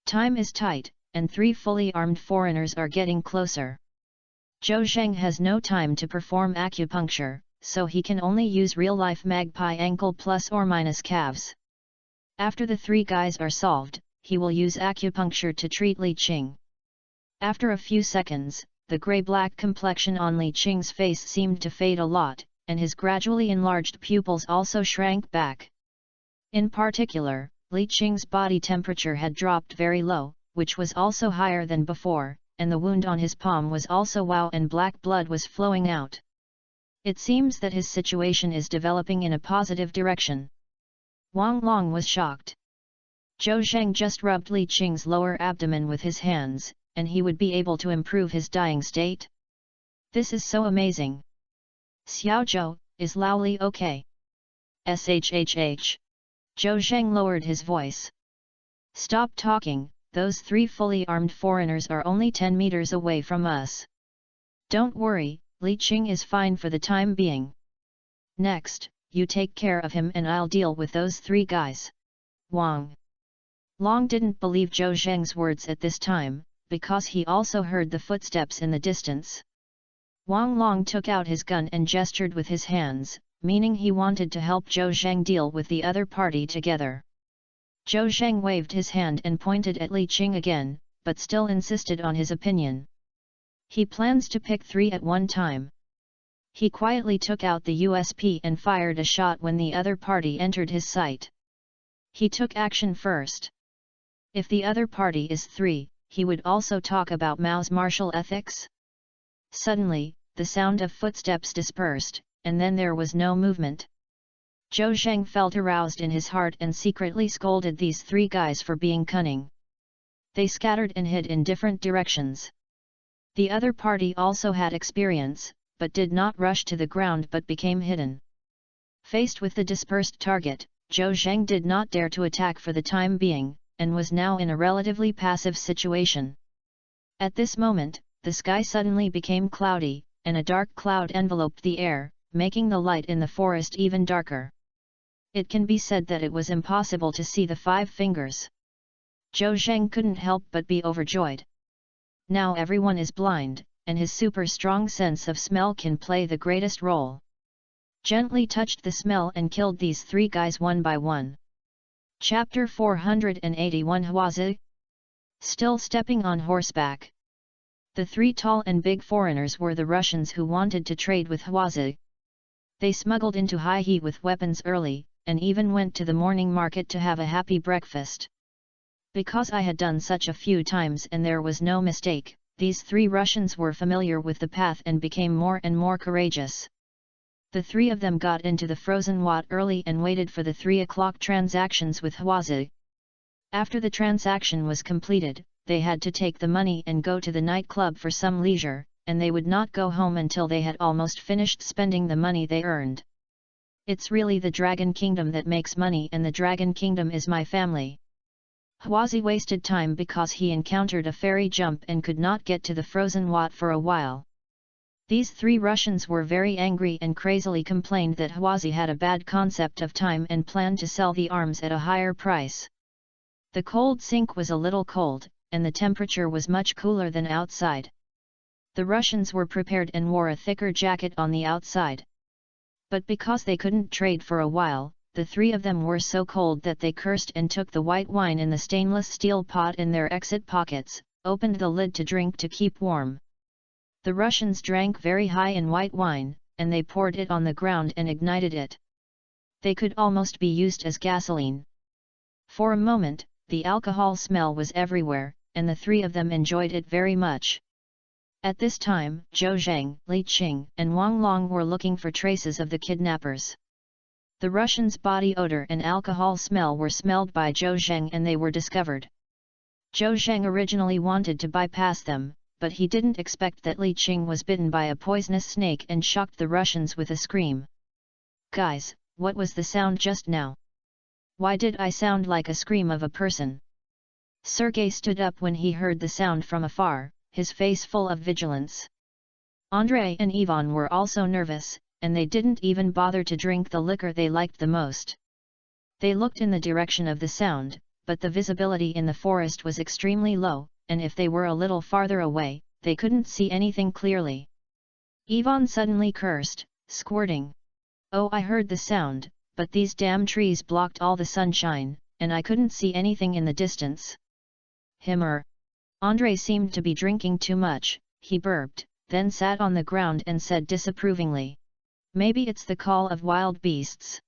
Time is tight, and three fully armed foreigners are getting closer. Zhou Zheng has no time to perform acupuncture, so he can only use real-life magpie ankle plus or minus calves. After the three guys are solved, he will use acupuncture to treat Li Qing. After a few seconds, the grey-black complexion on Li Qing's face seemed to fade a lot, and his gradually enlarged pupils also shrank back. In particular, Li Qing's body temperature had dropped very low, which was also higher than before, and the wound on his palm was also wow and black blood was flowing out. It seems that his situation is developing in a positive direction. Wang Long was shocked. Zhou Zheng just rubbed Li Qing's lower abdomen with his hands, and he would be able to improve his dying state? This is so amazing. Xiaozhou, is Lao Li okay? Shhh. Zhou Zheng lowered his voice. Stop talking, those three fully armed foreigners are only 10 meters away from us. Don't worry, Li Qing is fine for the time being. Next, you take care of him and I'll deal with those three guys. Wang Long didn't believe Zhou Zheng's words at this time, because he also heard the footsteps in the distance. Wang Long took out his gun and gestured with his hands, meaning he wanted to help Zhou Zheng deal with the other party together. Zhou Zheng waved his hand and pointed at Li Qing again, but still insisted on his opinion. He plans to pick three at one time. He quietly took out the USP and fired a shot when the other party entered his sight. He took action first. If the other party is three, he would also talk about Mao's martial ethics. Suddenly, the sound of footsteps dispersed, and then there was no movement. Zhou Zheng felt aroused in his heart and secretly scolded these three guys for being cunning. They scattered and hid in different directions. The other party also had experience, but did not rush to the ground but became hidden. Faced with the dispersed target, Zhou Zheng did not dare to attack for the time being, and was now in a relatively passive situation. At this moment, the sky suddenly became cloudy, and a dark cloud enveloped the air, making the light in the forest even darker. It can be said that it was impossible to see the 5 fingers. Zhou Zheng couldn't help but be overjoyed. Now everyone is blind, and his super strong sense of smell can play the greatest role. Gently touched the smell and killed these three guys one by one. Chapter 481 Huazi. Still stepping on horseback. The three tall and big foreigners were the Russians who wanted to trade with Huazi. They smuggled into Haihe with weapons early, and even went to the morning market to have a happy breakfast. Because I had done such a few times and there was no mistake, these three Russians were familiar with the path and became more and more courageous. The three of them got into the frozen Wat early and waited for the 3 o'clock transactions with Huazi. After the transaction was completed, they had to take the money and go to the nightclub for some leisure, and they would not go home until they had almost finished spending the money they earned. It's really the Dragon Kingdom that makes money, and the Dragon Kingdom is my family. Huazi wasted time because he encountered a ferry jump and could not get to the frozen Wat for a while. These three Russians were very angry and crazily complained that Huazi had a bad concept of time and planned to sell the arms at a higher price. The cold sink was a little cold, and the temperature was much cooler than outside. The Russians were prepared and wore a thicker jacket on the outside. But because they couldn't trade for a while, the three of them were so cold that they cursed and took the white wine in the stainless steel pot in their exit pockets, opened the lid to drink to keep warm. The Russians drank very high in white wine, and they poured it on the ground and ignited it. They could almost be used as gasoline. For a moment, the alcohol smell was everywhere, and the three of them enjoyed it very much. At this time, Zhou Zhang, Li Qing, and Wang Long were looking for traces of the kidnappers. The Russians' body odor and alcohol smell were smelled by Zhou Zhang and they were discovered. Zhou Zhang originally wanted to bypass them, but he didn't expect that Li Qing was bitten by a poisonous snake and shocked the Russians with a scream. "Guys, what was the sound just now? Why did I sound like a scream of a person?" Sergei stood up when he heard the sound from afar, his face full of vigilance. Andrei and Ivan were also nervous, and they didn't even bother to drink the liquor they liked the most. They looked in the direction of the sound, but the visibility in the forest was extremely low, and if they were a little farther away, they couldn't see anything clearly. Ivan suddenly cursed, squirting. "Oh, I heard the sound, but these damn trees blocked all the sunshine, and I couldn't see anything in the distance." "Himmer." Andrei seemed to be drinking too much, he burped, then sat on the ground and said disapprovingly. "Maybe it's the call of wild beasts.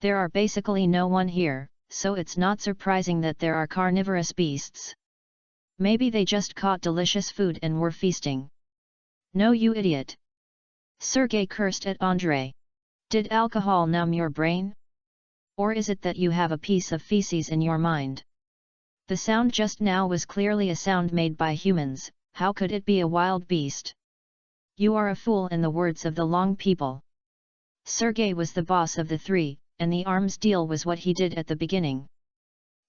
There are basically no one here, so it's not surprising that there are carnivorous beasts. Maybe they just caught delicious food and were feasting." "No, you idiot!" Sergei cursed at Andrei. "Did alcohol numb your brain? Or is it that you have a piece of feces in your mind? The sound just now was clearly a sound made by humans, how could it be a wild beast? You are a fool, in the words of the Long people." Sergei was the boss of the three, and the arms deal was what he did at the beginning.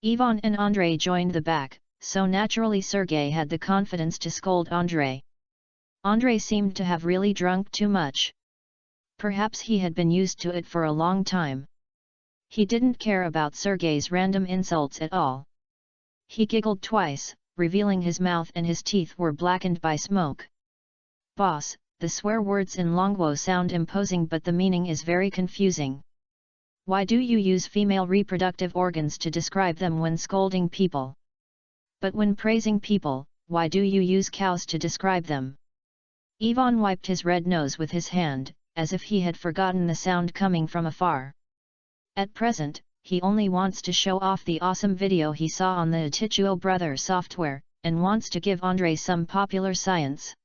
Ivan and Andrei joined the back, so naturally Sergei had the confidence to scold Andrei. Andrei seemed to have really drunk too much. Perhaps he had been used to it for a long time. He didn't care about Sergei's random insults at all. He giggled twice, revealing his mouth, and his teeth were blackened by smoke. "Boss, the swear words in Longwo sound imposing, but the meaning is very confusing. Why do you use female reproductive organs to describe them when scolding people? But when praising people, why do you use cows to describe them?" Ivan wiped his red nose with his hand, as if he had forgotten the sound coming from afar. At present, he only wants to show off the awesome video he saw on the Atichuo Brother software, and wants to give Andrei some popular science.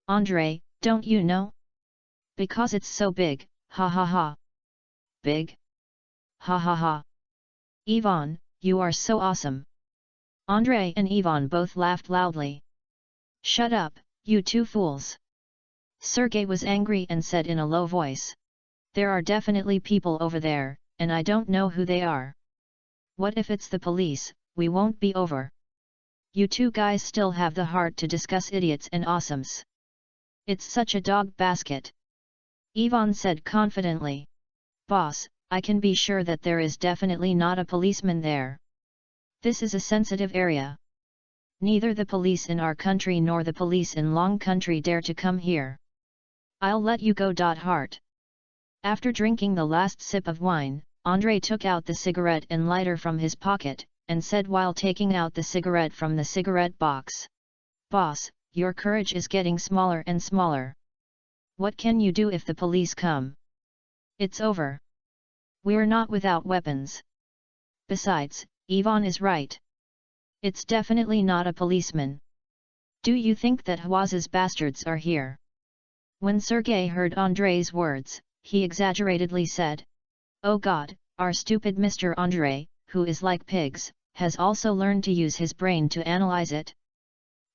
"Andrei, don't you know? Because it's so big, ha ha ha." "Big? Ha ha ha. Ivan, you are so awesome." Andrei and Ivan both laughed loudly. "Shut up, you two fools." Sergei was angry and said in a low voice. "There are definitely people over there, and I don't know who they are. What if it's the police? We won't be over. You two guys still have the heart to discuss idiots and awesomes. It's such a dog basket." Ivan said confidently. "Boss, I can be sure that there is definitely not a policeman there. This is a sensitive area. Neither the police in our country nor the police in Long Country dare to come here. I'll let you go. Heart." After drinking the last sip of wine, Andrei took out the cigarette and lighter from his pocket, and said while taking out the cigarette from the cigarette box, "Boss, your courage is getting smaller and smaller. What can you do if the police come? It's over. We're not without weapons. Besides, Ivan is right. It's definitely not a policeman. Do you think that Hwaz's bastards are here?" When Sergei heard Andrei's words, he exaggeratedly said, "Oh God, our stupid Mr. Andrei, who is like pigs, has also learned to use his brain to analyze it.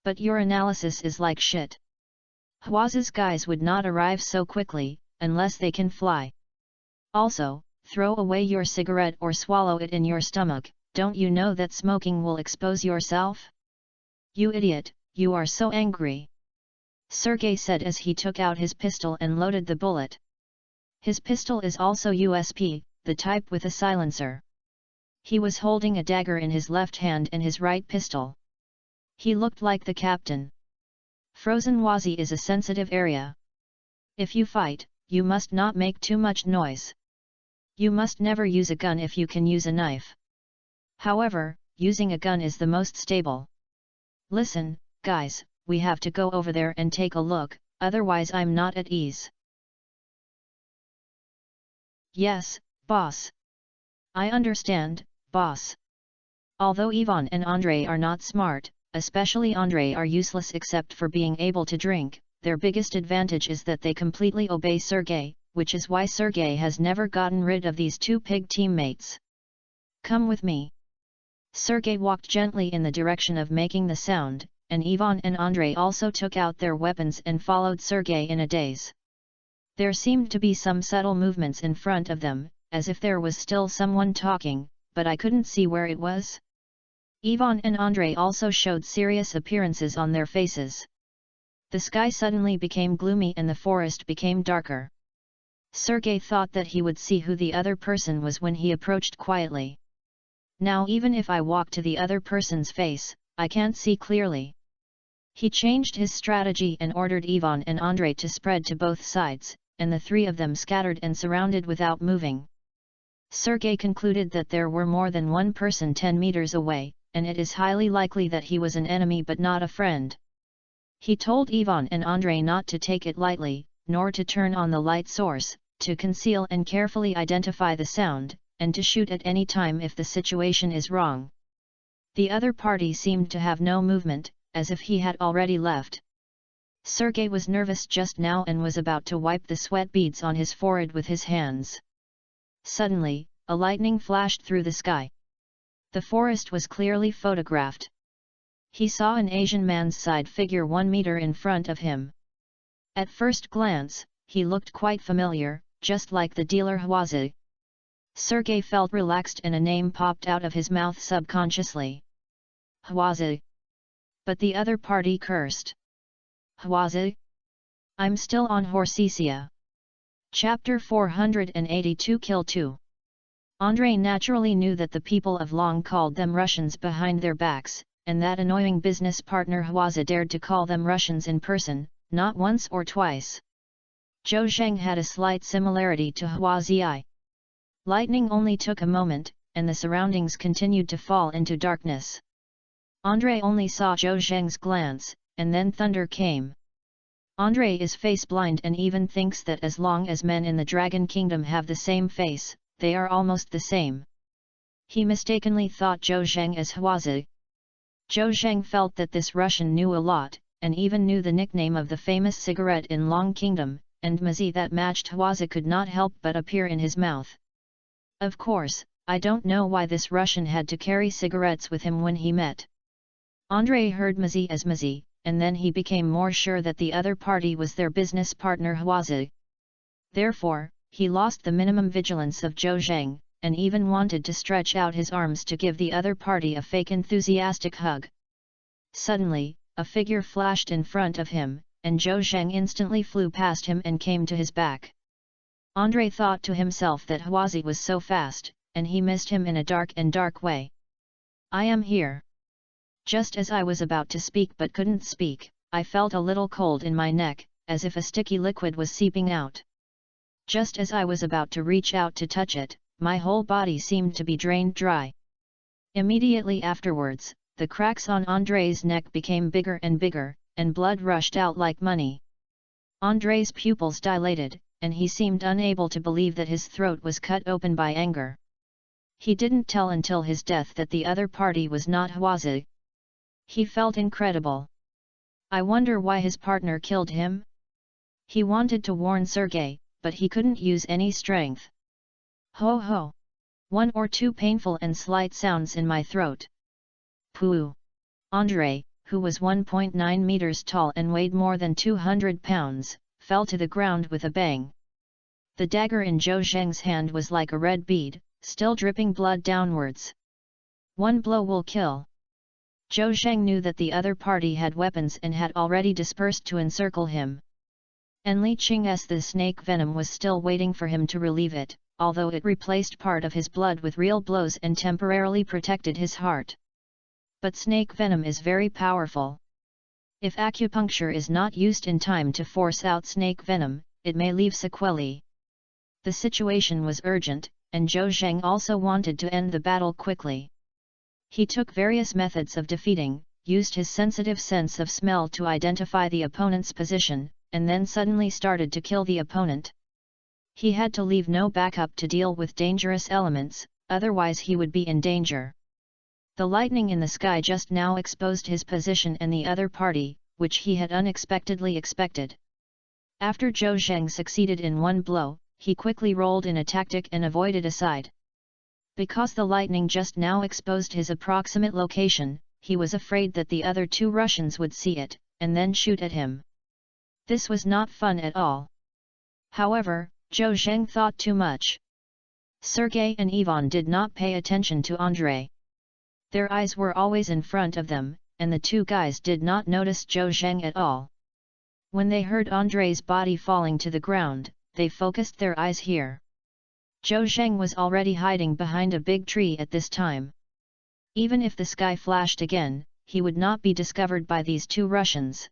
But your analysis is like shit. Hwaz's guys would not arrive so quickly, unless they can fly. Also, throw away your cigarette or swallow it in your stomach. Don't you know that smoking will expose yourself? You idiot, you are so angry," Sergei said as he took out his pistol and loaded the bullet. His pistol is also USP, the type with a silencer. He was holding a dagger in his left hand and his right pistol. He looked like the captain. Frozen Wazi is a sensitive area. If you fight, you must not make too much noise. You must never use a gun if you can use a knife. However, using a gun is the most stable. Listen, guys, we have to go over there and take a look, otherwise I'm not at ease. Yes, Boss. I understand, boss. Although Ivan and Andrei are not smart, especially Andrei are useless except for being able to drink, their biggest advantage is that they completely obey Sergei, which is why Sergei has never gotten rid of these two pig teammates. Come with me. Sergei walked gently in the direction of making the sound, and Ivan and Andrei also took out their weapons and followed Sergei in a daze. There seemed to be some subtle movements in front of them, as if there was still someone talking, but I couldn't see where it was. Ivan and Andrei also showed serious appearances on their faces. The sky suddenly became gloomy and the forest became darker. Sergei thought that he would see who the other person was when he approached quietly. Now even if I walk to the other person's face, I can't see clearly. He changed his strategy and ordered Ivan and Andrei to spread to both sides, and the three of them scattered and surrounded without moving. Sergei concluded that there were more than one person 10 meters away, and it is highly likely that he was an enemy but not a friend. He told Ivan and Andrei not to take it lightly, nor to turn on the light source, to conceal and carefully identify the sound, and to shoot at any time if the situation is wrong. The other party seemed to have no movement, as if he had already left. Sergei was nervous just now and was about to wipe the sweat beads on his forehead with his hands. Suddenly, a lightning flashed through the sky. The forest was clearly photographed. He saw an Asian man's side figure 1 meter in front of him. At first glance, he looked quite familiar, just like the dealer Hwazi. Sergei felt relaxed and a name popped out of his mouth subconsciously. Hwazi. But the other party cursed. Hwazi? I'm still on Horsesia. Chapter 482 Kill 2. Andrei naturally knew that the people of Long called them Russians behind their backs, and that annoying business partner Hwazi dared to call them Russians in person, not once or twice. Zhou Zheng had a slight similarity to Hwazi. Lightning only took a moment, and the surroundings continued to fall into darkness. Andrei only saw Zhou Zheng's glance, and then thunder came. Andrei is face-blind and even thinks that as long as men in the Dragon Kingdom have the same face, they are almost the same. He mistakenly thought Zhou Zheng as Hwazi. Zhou Zheng felt that this Russian knew a lot, and even knew the nickname of the famous cigarette in Long Kingdom, and Mazi that matched Hwazi could not help but appear in his mouth. Of course, I don't know why this Russian had to carry cigarettes with him when he met. Andrei heard Mazi as Mazi, and then he became more sure that the other party was their business partner Hwazi. Therefore, he lost the minimum vigilance of Zhou Zheng, and even wanted to stretch out his arms to give the other party a fake enthusiastic hug. Suddenly, a figure flashed in front of him, and Zhou Zheng instantly flew past him and came to his back. Andrei thought to himself that Hwazi was so fast, and he missed him in a dark way. I am here. Just as I was about to speak but couldn't speak, I felt a little cold in my neck, as if a sticky liquid was seeping out. Just as I was about to reach out to touch it, my whole body seemed to be drained dry. Immediately afterwards, the cracks on Andrei's neck became bigger and bigger, and blood rushed out like money. Andrei's pupils dilated, and he seemed unable to believe that his throat was cut open by anger. He didn't tell until his death that the other party was not Hwazi. He felt incredible. I wonder why his partner killed him? He wanted to warn Sergei, but he couldn't use any strength. Ho ho! 1 or 2 painful and slight sounds in my throat. Pooh! Andrei, who was 1.9 meters tall and weighed more than 200 pounds, fell to the ground with a bang. The dagger in Zhou Zheng's hand was like a red bead, still dripping blood downwards. One blow will kill. Zhou Zheng knew that the other party had weapons and had already dispersed to encircle him. And Li Qing's the snake venom was still waiting for him to relieve it, although it replaced part of his blood with real blows and temporarily protected his heart. But snake venom is very powerful. If acupuncture is not used in time to force out snake venom, it may leave sequelae. The situation was urgent, and Zhou Zheng also wanted to end the battle quickly. He took various methods of defeating, used his sensitive sense of smell to identify the opponent's position, and then suddenly started to kill the opponent. He had to leave no backup to deal with dangerous elements, otherwise he would be in danger. The lightning in the sky just now exposed his position and the other party, which he had unexpectedly expected. After Zhou Zheng succeeded in one blow, he quickly rolled in a tactic and avoided aside. Because the lightning just now exposed his approximate location, he was afraid that the other two Russians would see it, and then shoot at him. This was not fun at all. However, Zhou Zheng thought too much. Sergei and Ivan did not pay attention to Andrei. Their eyes were always in front of them, and the two guys did not notice Zhou Zheng at all. When they heard Andrei's body falling to the ground, they focused their eyes here. Zhou Zheng was already hiding behind a big tree at this time. Even if the sky flashed again, he would not be discovered by these two Russians.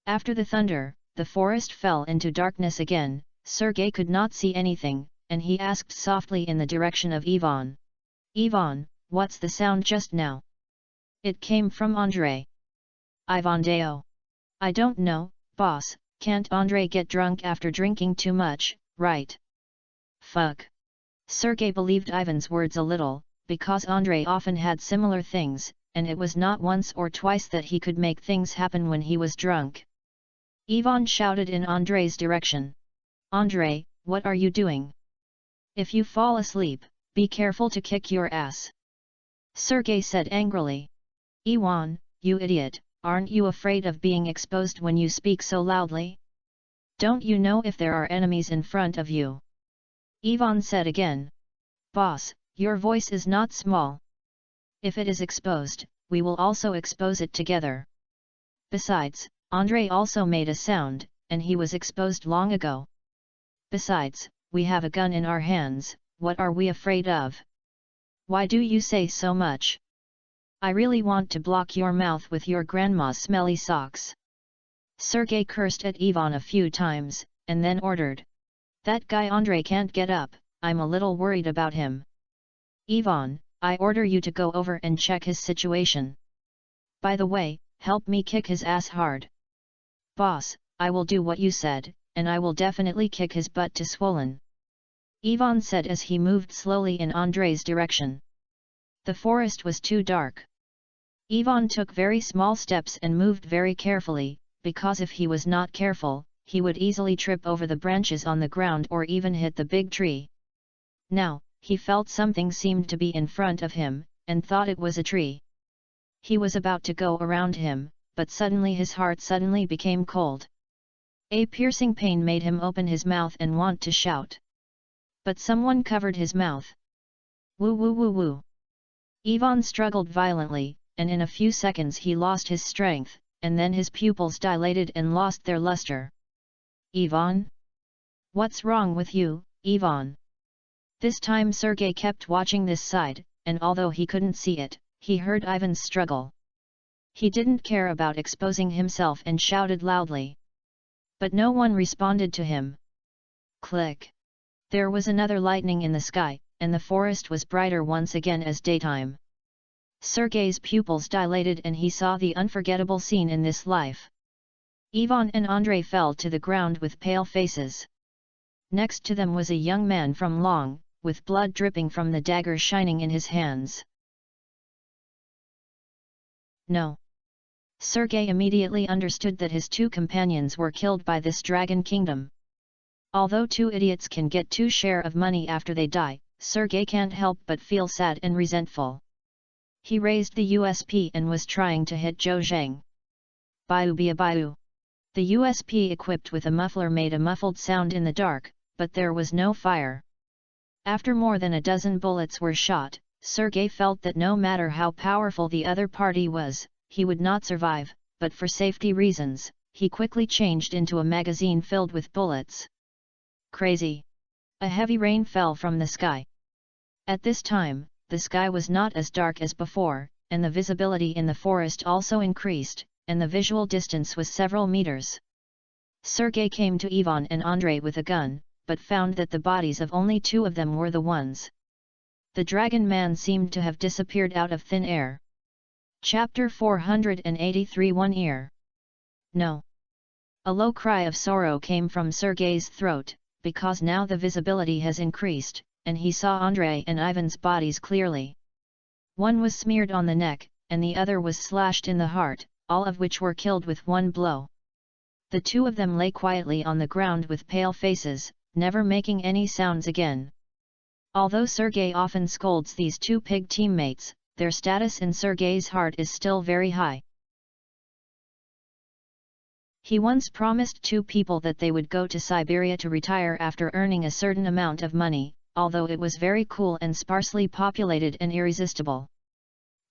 After the thunder, the forest fell into darkness again. Sergei could not see anything, and he asked softly in the direction of Ivan. "Ivan, what's the sound just now?" It came from Andrei. "Ivan Deo. I don't know, boss, can't Andrei get drunk after drinking too much, right?" "Fuck." Sergei believed Ivan's words a little, because Andrei often had similar things, and it was not once or twice that he could make things happen when he was drunk. Ivan shouted in Andrei's direction. "Andrei, what are you doing? If you fall asleep, be careful to kick your ass." Sergei said angrily. "Ivan, you idiot, aren't you afraid of being exposed when you speak so loudly? Don't you know if there are enemies in front of you?" Ivan said again. "Boss, your voice is not small. If it is exposed, we will also expose it together. Besides, Andrei also made a sound, and he was exposed long ago. Besides, we have a gun in our hands, what are we afraid of? Why do you say so much? I really want to block your mouth with your grandma's smelly socks." Sergei cursed at Ivan a few times, and then ordered. "That guy Andrei can't get up, I'm a little worried about him. Ivan, I order you to go over and check his situation. By the way, help me kick his ass hard." "Boss, I will do what you said, and I will definitely kick his butt to swollen," Ivan said as he moved slowly in Andrei's direction. The forest was too dark. Ivan took very small steps and moved very carefully, because if he was not careful, he would easily trip over the branches on the ground or even hit the big tree. Now, he felt something seemed to be in front of him, and thought it was a tree. He was about to go around him, but suddenly his heart suddenly became cold. A piercing pain made him open his mouth and want to shout. But someone covered his mouth. "Woo woo woo woo." Ivan struggled violently, and in a few seconds he lost his strength, and then his pupils dilated and lost their luster. "Ivan? What's wrong with you, Ivan?" This time Sergei kept watching this side, and although he couldn't see it, he heard Ivan's struggle. He didn't care about exposing himself and shouted loudly. But no one responded to him. Click! There was another lightning in the sky, and the forest was brighter once again as daytime. Sergei's pupils dilated and he saw the unforgettable scene in this life. Ivan and Andrei fell to the ground with pale faces. Next to them was a young man from Long, with blood dripping from the dagger shining in his hands. No. Sergei immediately understood that his two companions were killed by this dragon kingdom. Although two idiots can get two share of money after they die, Sergei can't help but feel sad and resentful. He raised the USP and was trying to hit Zhou Zheng. Biu bia biu. The USP equipped with a muffler made a muffled sound in the dark, but there was no fire. After more than a dozen bullets were shot, Sergei felt that no matter how powerful the other party was, he would not survive, but for safety reasons, he quickly changed into a magazine filled with bullets. Crazy! A heavy rain fell from the sky. At this time, the sky was not as dark as before, and the visibility in the forest also increased, and the visual distance was several meters. Sergei came to Ivan and Andrei with a gun, but found that the bodies of only two of them were the ones. The dragon man seemed to have disappeared out of thin air. Chapter 483 One Ear. No. A low cry of sorrow came from Sergei's throat, because now the visibility has increased, and he saw Andrei and Ivan's bodies clearly. One was smeared on the neck, and the other was slashed in the heart, all of which were killed with one blow. The two of them lay quietly on the ground with pale faces, never making any sounds again. Although Sergei often scolds these two pig teammates, their status in Sergei's heart is still very high. He once promised two people that they would go to Siberia to retire after earning a certain amount of money, although it was very cool and sparsely populated and irresistible.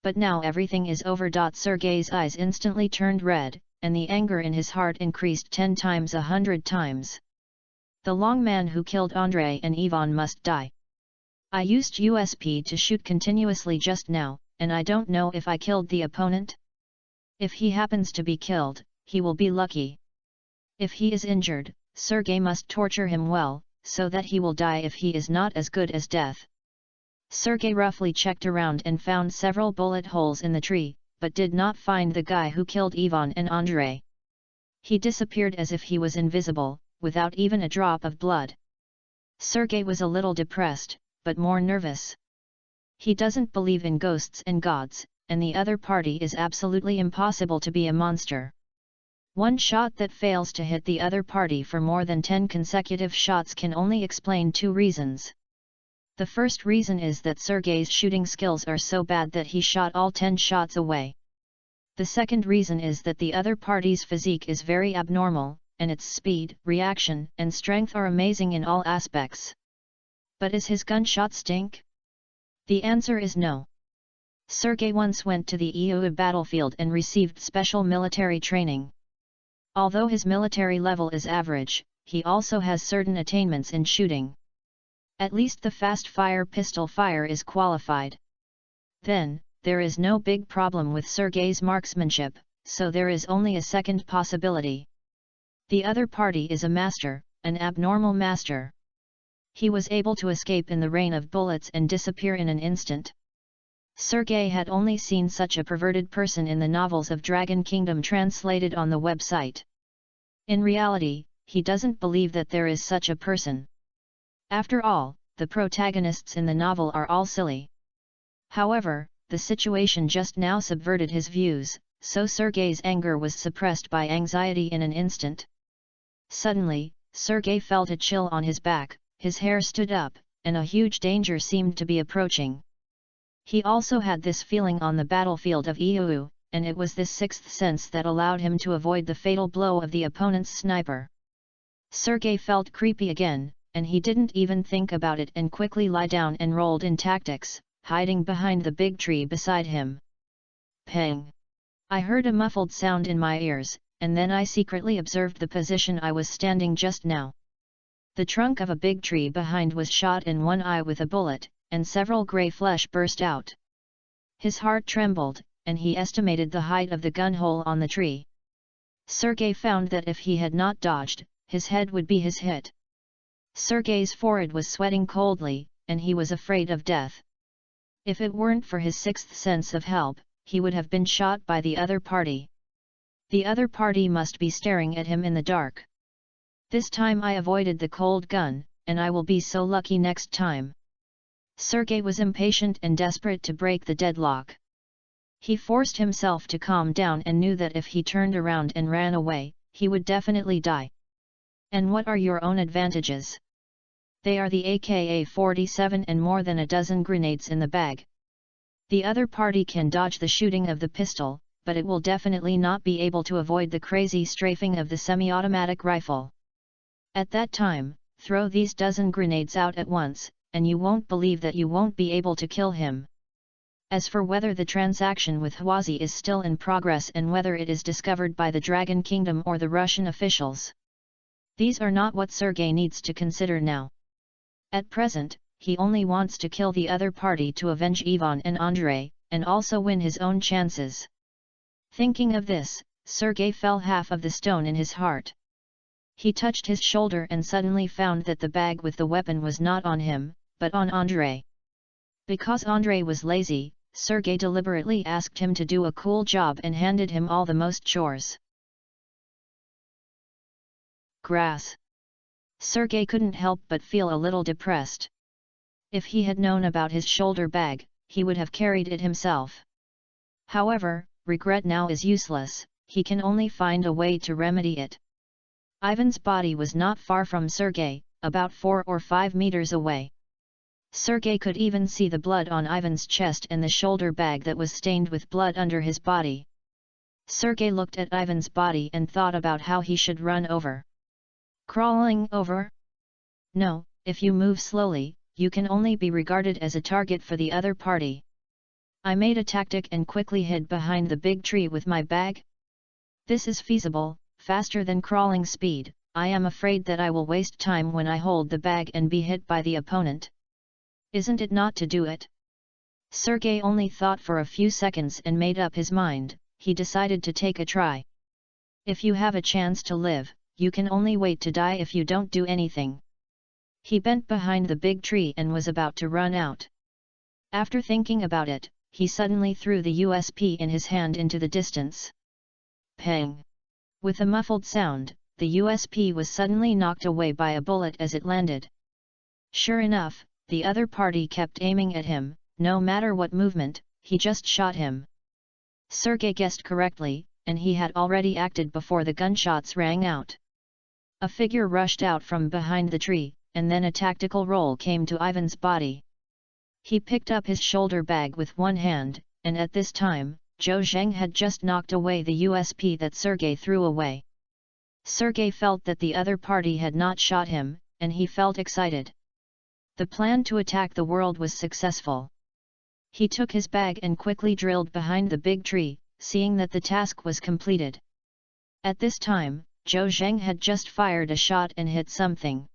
But now everything is over. Sergei's eyes instantly turned red, and the anger in his heart increased 10 times 100 times. The long man who killed Andrei and Ivan must die. I used USP to shoot continuously just now, and I don't know if I killed the opponent. If he happens to be killed, he will be lucky. If he is injured, Sergei must torture him well, so that he will die if he is not as good as death. Sergei roughly checked around and found several bullet holes in the tree, but did not find the guy who killed Ivan and Andrei. He disappeared as if he was invisible, without even a drop of blood. Sergei was a little depressed, but more nervous. He doesn't believe in ghosts and gods, and the other party is absolutely impossible to be a monster. One shot that fails to hit the other party for more than 10 consecutive shots can only explain two reasons. The first reason is that Sergei's shooting skills are so bad that he shot all 10 shots away. The second reason is that the other party's physique is very abnormal, and its speed, reaction, and strength are amazing in all aspects. But is his gunshot stink? The answer is no. Sergei once went to the EU battlefield and received special military training. Although his military level is average, he also has certain attainments in shooting. At least the fast-fire pistol fire is qualified. Then, there is no big problem with Sergei's marksmanship, so there is only a second possibility. The other party is a master, an abnormal master. He was able to escape in the rain of bullets and disappear in an instant. Sergei had only seen such a perverted person in the novels of Dragon Kingdom translated on the website. In reality, he doesn't believe that there is such a person. After all, the protagonists in the novel are all silly. However, the situation just now subverted his views, so Sergei's anger was suppressed by anxiety in an instant. Suddenly, Sergei felt a chill on his back, his hair stood up, and a huge danger seemed to be approaching. He also had this feeling on the battlefield of EU, and it was this sixth sense that allowed him to avoid the fatal blow of the opponent's sniper. Sergei felt creepy again, and he didn't even think about it and quickly lie down and rolled in tactics, hiding behind the big tree beside him. Pang! I heard a muffled sound in my ears, and then I secretly observed the position I was standing just now. The trunk of a big tree behind was shot in one eye with a bullet, and several grey flesh burst out. His heart trembled, and he estimated the height of the gun hole on the tree. Sergei found that if he had not dodged, his head would be his hit. Sergei's forehead was sweating coldly, and he was afraid of death. If it weren't for his sixth sense of help, he would have been shot by the other party. The other party must be staring at him in the dark. This time I avoided the cold gun, and I will be so lucky next time. Sergei was impatient and desperate to break the deadlock. He forced himself to calm down and knew that if he turned around and ran away, he would definitely die. And what are your own advantages? They are the AK-47 and more than a dozen grenades in the bag. The other party can dodge the shooting of the pistol, but it will definitely not be able to avoid the crazy strafing of the semi-automatic rifle. At that time, throw these dozen grenades out at once, and you won't believe that you won't be able to kill him. As for whether the transaction with Hwazi is still in progress and whether it is discovered by the Dragon Kingdom or the Russian officials, these are not what Sergei needs to consider now. At present, he only wants to kill the other party to avenge Ivan and Andrei, and also win his own chances. Thinking of this, Sergei felt half of the stone in his heart. He touched his shoulder and suddenly found that the bag with the weapon was not on him, but on Andrei. Because Andrei was lazy, Sergei deliberately asked him to do a cool job and handed him all the most chores. Grass. Sergei couldn't help but feel a little depressed. If he had known about his shoulder bag, he would have carried it himself. However, regret now is useless, he can only find a way to remedy it. Ivan's body was not far from Sergei, about 4 or 5 meters away. Sergei could even see the blood on Ivan's chest and the shoulder bag that was stained with blood under his body. Sergei looked at Ivan's body and thought about how he should run over. Crawling over? No, if you move slowly, you can only be regarded as a target for the other party. I made a tactic and quickly hid behind the big tree with my bag. This is feasible, faster than crawling speed. I am afraid that I will waste time when I hold the bag and be hit by the opponent. Isn't it not to do it? Sergei only thought for a few seconds and made up his mind. He decided to take a try. If you have a chance to live, you can only wait to die if you don't do anything. He bent behind the big tree and was about to run out. After thinking about it, he suddenly threw the USP in his hand into the distance. Pang! With a muffled sound, the USP was suddenly knocked away by a bullet as it landed. Sure enough, the other party kept aiming at him. No matter what movement, he just shot him. Sergei guessed correctly, and he had already acted before the gunshots rang out. A figure rushed out from behind the tree, and then a tactical roll came to Ivan's body. He picked up his shoulder bag with one hand, and at this time, Zhou Zheng had just knocked away the USP that Sergei threw away. Sergei felt that the other party had not shot him, and he felt excited. The plan to attack the world was successful. He took his bag and quickly drilled behind the big tree, seeing that the task was completed. At this time, Zhou Zheng had just fired a shot and hit something.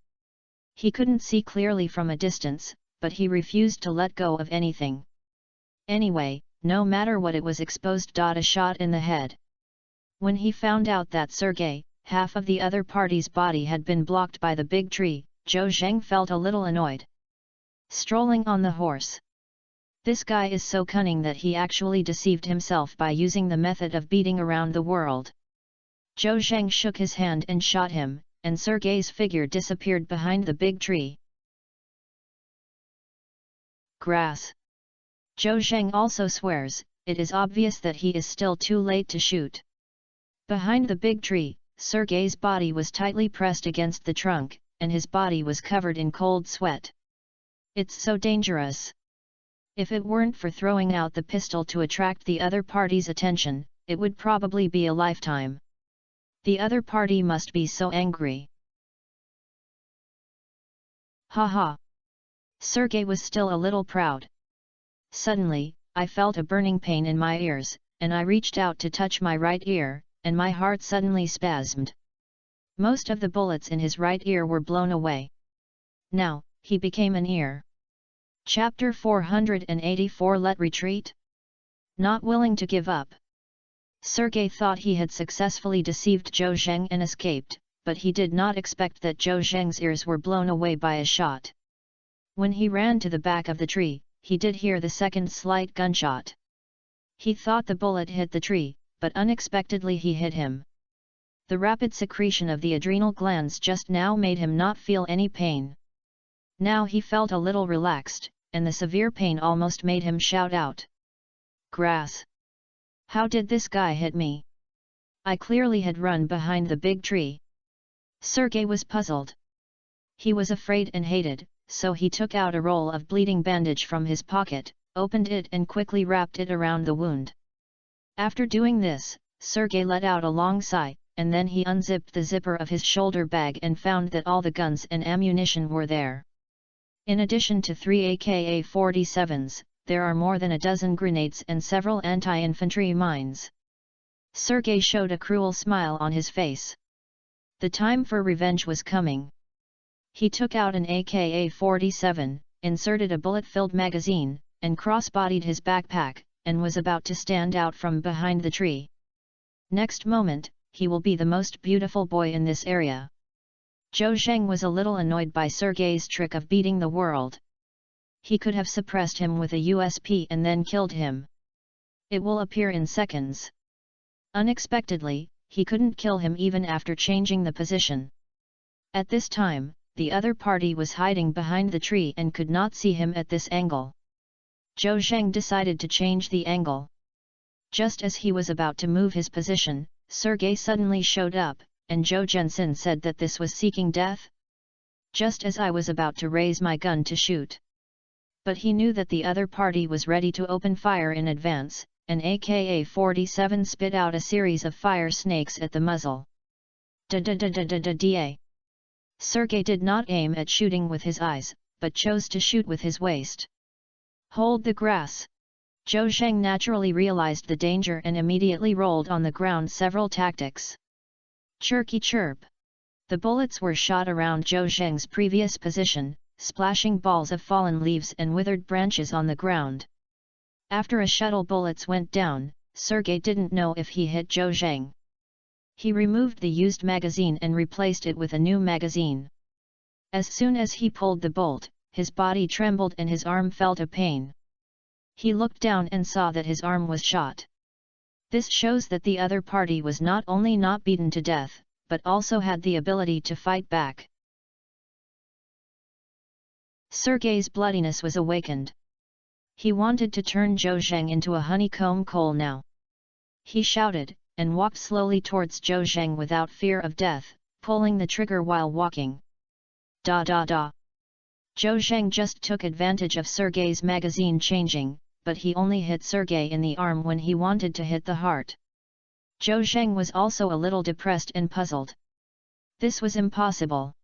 He couldn't see clearly from a distance, but he refused to let go of anything. Anyway, no matter what, it was exposed. A shot in the head. When he found out that Sergei, half of the other party's body, had been blocked by the big tree, Zhou Zheng felt a little annoyed. Strolling on the horse. This guy is so cunning that he actually deceived himself by using the method of beating around the world. Zhou Zheng shook his hand and shot him, and Sergei's figure disappeared behind the big tree. Grass. Zhou Zheng also swears, it is obvious that he is still too late to shoot. Behind the big tree, Sergei's body was tightly pressed against the trunk, and his body was covered in cold sweat. It's so dangerous. If it weren't for throwing out the pistol to attract the other party's attention, it would probably be a lifetime. The other party must be so angry. Haha! Sergei was still a little proud. Suddenly, I felt a burning pain in my ears, and I reached out to touch my right ear, and my heart suddenly spasmed. Most of the bullets in his right ear were blown away. Now, he became an ear. Chapter 484. Let retreat? Not willing to give up. Sergei thought he had successfully deceived Zhou Zheng and escaped, but he did not expect that Zhou Zheng's ears were blown away by a shot. When he ran to the back of the tree, he did hear the second slight gunshot. He thought the bullet hit the tree, but unexpectedly he hit him. The rapid secretion of the adrenal glands just now made him not feel any pain. Now he felt a little relaxed, and the severe pain almost made him shout out. Grass! How did this guy hit me? I clearly had run behind the big tree. Sergei was puzzled. He was afraid and hated, so he took out a roll of bleeding bandage from his pocket, opened it and quickly wrapped it around the wound. After doing this, Sergei let out a long sigh, and then he unzipped the zipper of his shoulder bag and found that all the guns and ammunition were there. In addition to 3 AK-47s, there are more than a dozen grenades and several anti-infantry mines. Sergei showed a cruel smile on his face. The time for revenge was coming. He took out an AK-47, inserted a bullet-filled magazine, and cross-bodied his backpack, and was about to stand out from behind the tree. Next moment, he will be the most beautiful boy in this area. Zhou Zheng was a little annoyed by Sergei's trick of beating the world. He could have suppressed him with a USP and then killed him. It will appear in seconds. Unexpectedly, he couldn't kill him even after changing the position. At this time, the other party was hiding behind the tree and could not see him at this angle. Zhou Zheng decided to change the angle. Just as he was about to move his position, Sergei suddenly showed up, and Zhou Zhensin said that this was seeking death. Just as I was about to raise my gun to shoot. But he knew that the other party was ready to open fire in advance, and AK-47 spit out a series of fire snakes at the muzzle. Da-da-da-da-da-da-da. Sergei did not aim at shooting with his eyes, but chose to shoot with his waist. Hold the grass! Zhou Zheng naturally realized the danger and immediately rolled on the ground several tactics. Chirky chirp! The bullets were shot around Zhou Zheng's previous position, splashing balls of fallen leaves and withered branches on the ground. After a shuttle bullets went down, Sergei didn't know if he hit Zhou Zheng. He removed the used magazine and replaced it with a new magazine. As soon as he pulled the bolt, his body trembled and his arm felt a pain. He looked down and saw that his arm was shot. This shows that the other party was not only not beaten to death, but also had the ability to fight back. Sergei's bloodiness was awakened. He wanted to turn Zhou Zheng into a honeycomb coal now. He shouted, and walked slowly towards Zhou Zheng without fear of death, pulling the trigger while walking. Da da da! Zhou Zheng just took advantage of Sergei's magazine changing, but he only hit Sergei in the arm when he wanted to hit the heart. Zhou Zheng was also a little depressed and puzzled. This was impossible.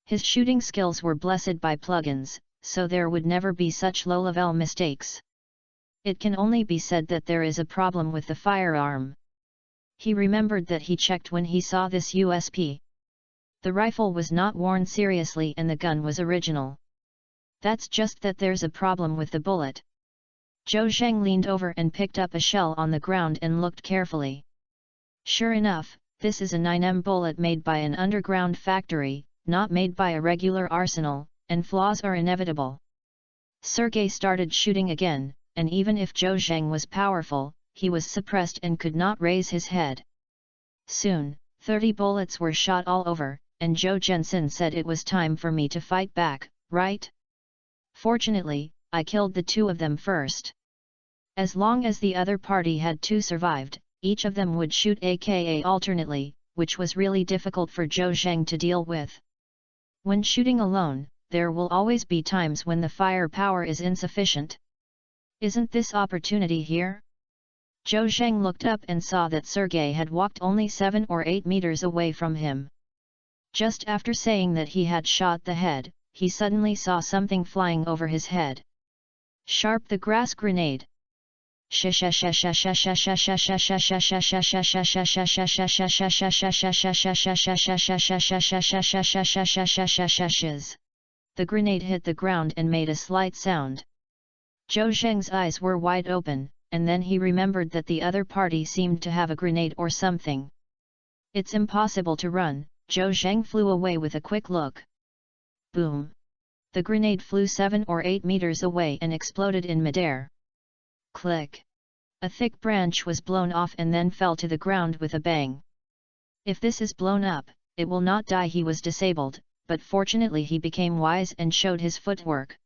His shooting skills were blessed by plugins, so there would never be such low-level mistakes. It can only be said that there is a problem with the firearm. He remembered that he checked when he saw this USP. The rifle was not worn seriously and the gun was original. That's just that there's a problem with the bullet. Zhou Zheng leaned over and picked up a shell on the ground and looked carefully. Sure enough, this is a 9mm bullet made by an underground factory, not made by a regular arsenal, and flaws are inevitable. Sergei started shooting again, and even if Zhou Zheng was powerful, he was suppressed and could not raise his head. Soon, 30 bullets were shot all over, and Zhou Zhensin said it was time for me to fight back, right? Fortunately, I killed the 2 of them first. As long as the other party had 2 survived, each of them would shoot AKA alternately, which was really difficult for Zhou Zheng to deal with. When shooting alone, there will always be times when the firepower is insufficient. Isn't this opportunity here? Zhou Zheng looked up and saw that Sergei had walked only 7 or 8 meters away from him. Just after saying that he had shot the head, he suddenly saw something flying over his head. Sharp the grass grenade. The grenade hit the ground and made a slight sound. Zhou Zheng's eyes were wide open, and then he remembered that the other party seemed to have a grenade or something. It's impossible to run. Zhou Zheng flew away with a quick look. Boom! The grenade flew 7 or 8 meters away and exploded in midair. Click! A thick branch was blown off and then fell to the ground with a bang. If this is blown up, it will not die. He was disabled, but fortunately he became wise and showed his footwork.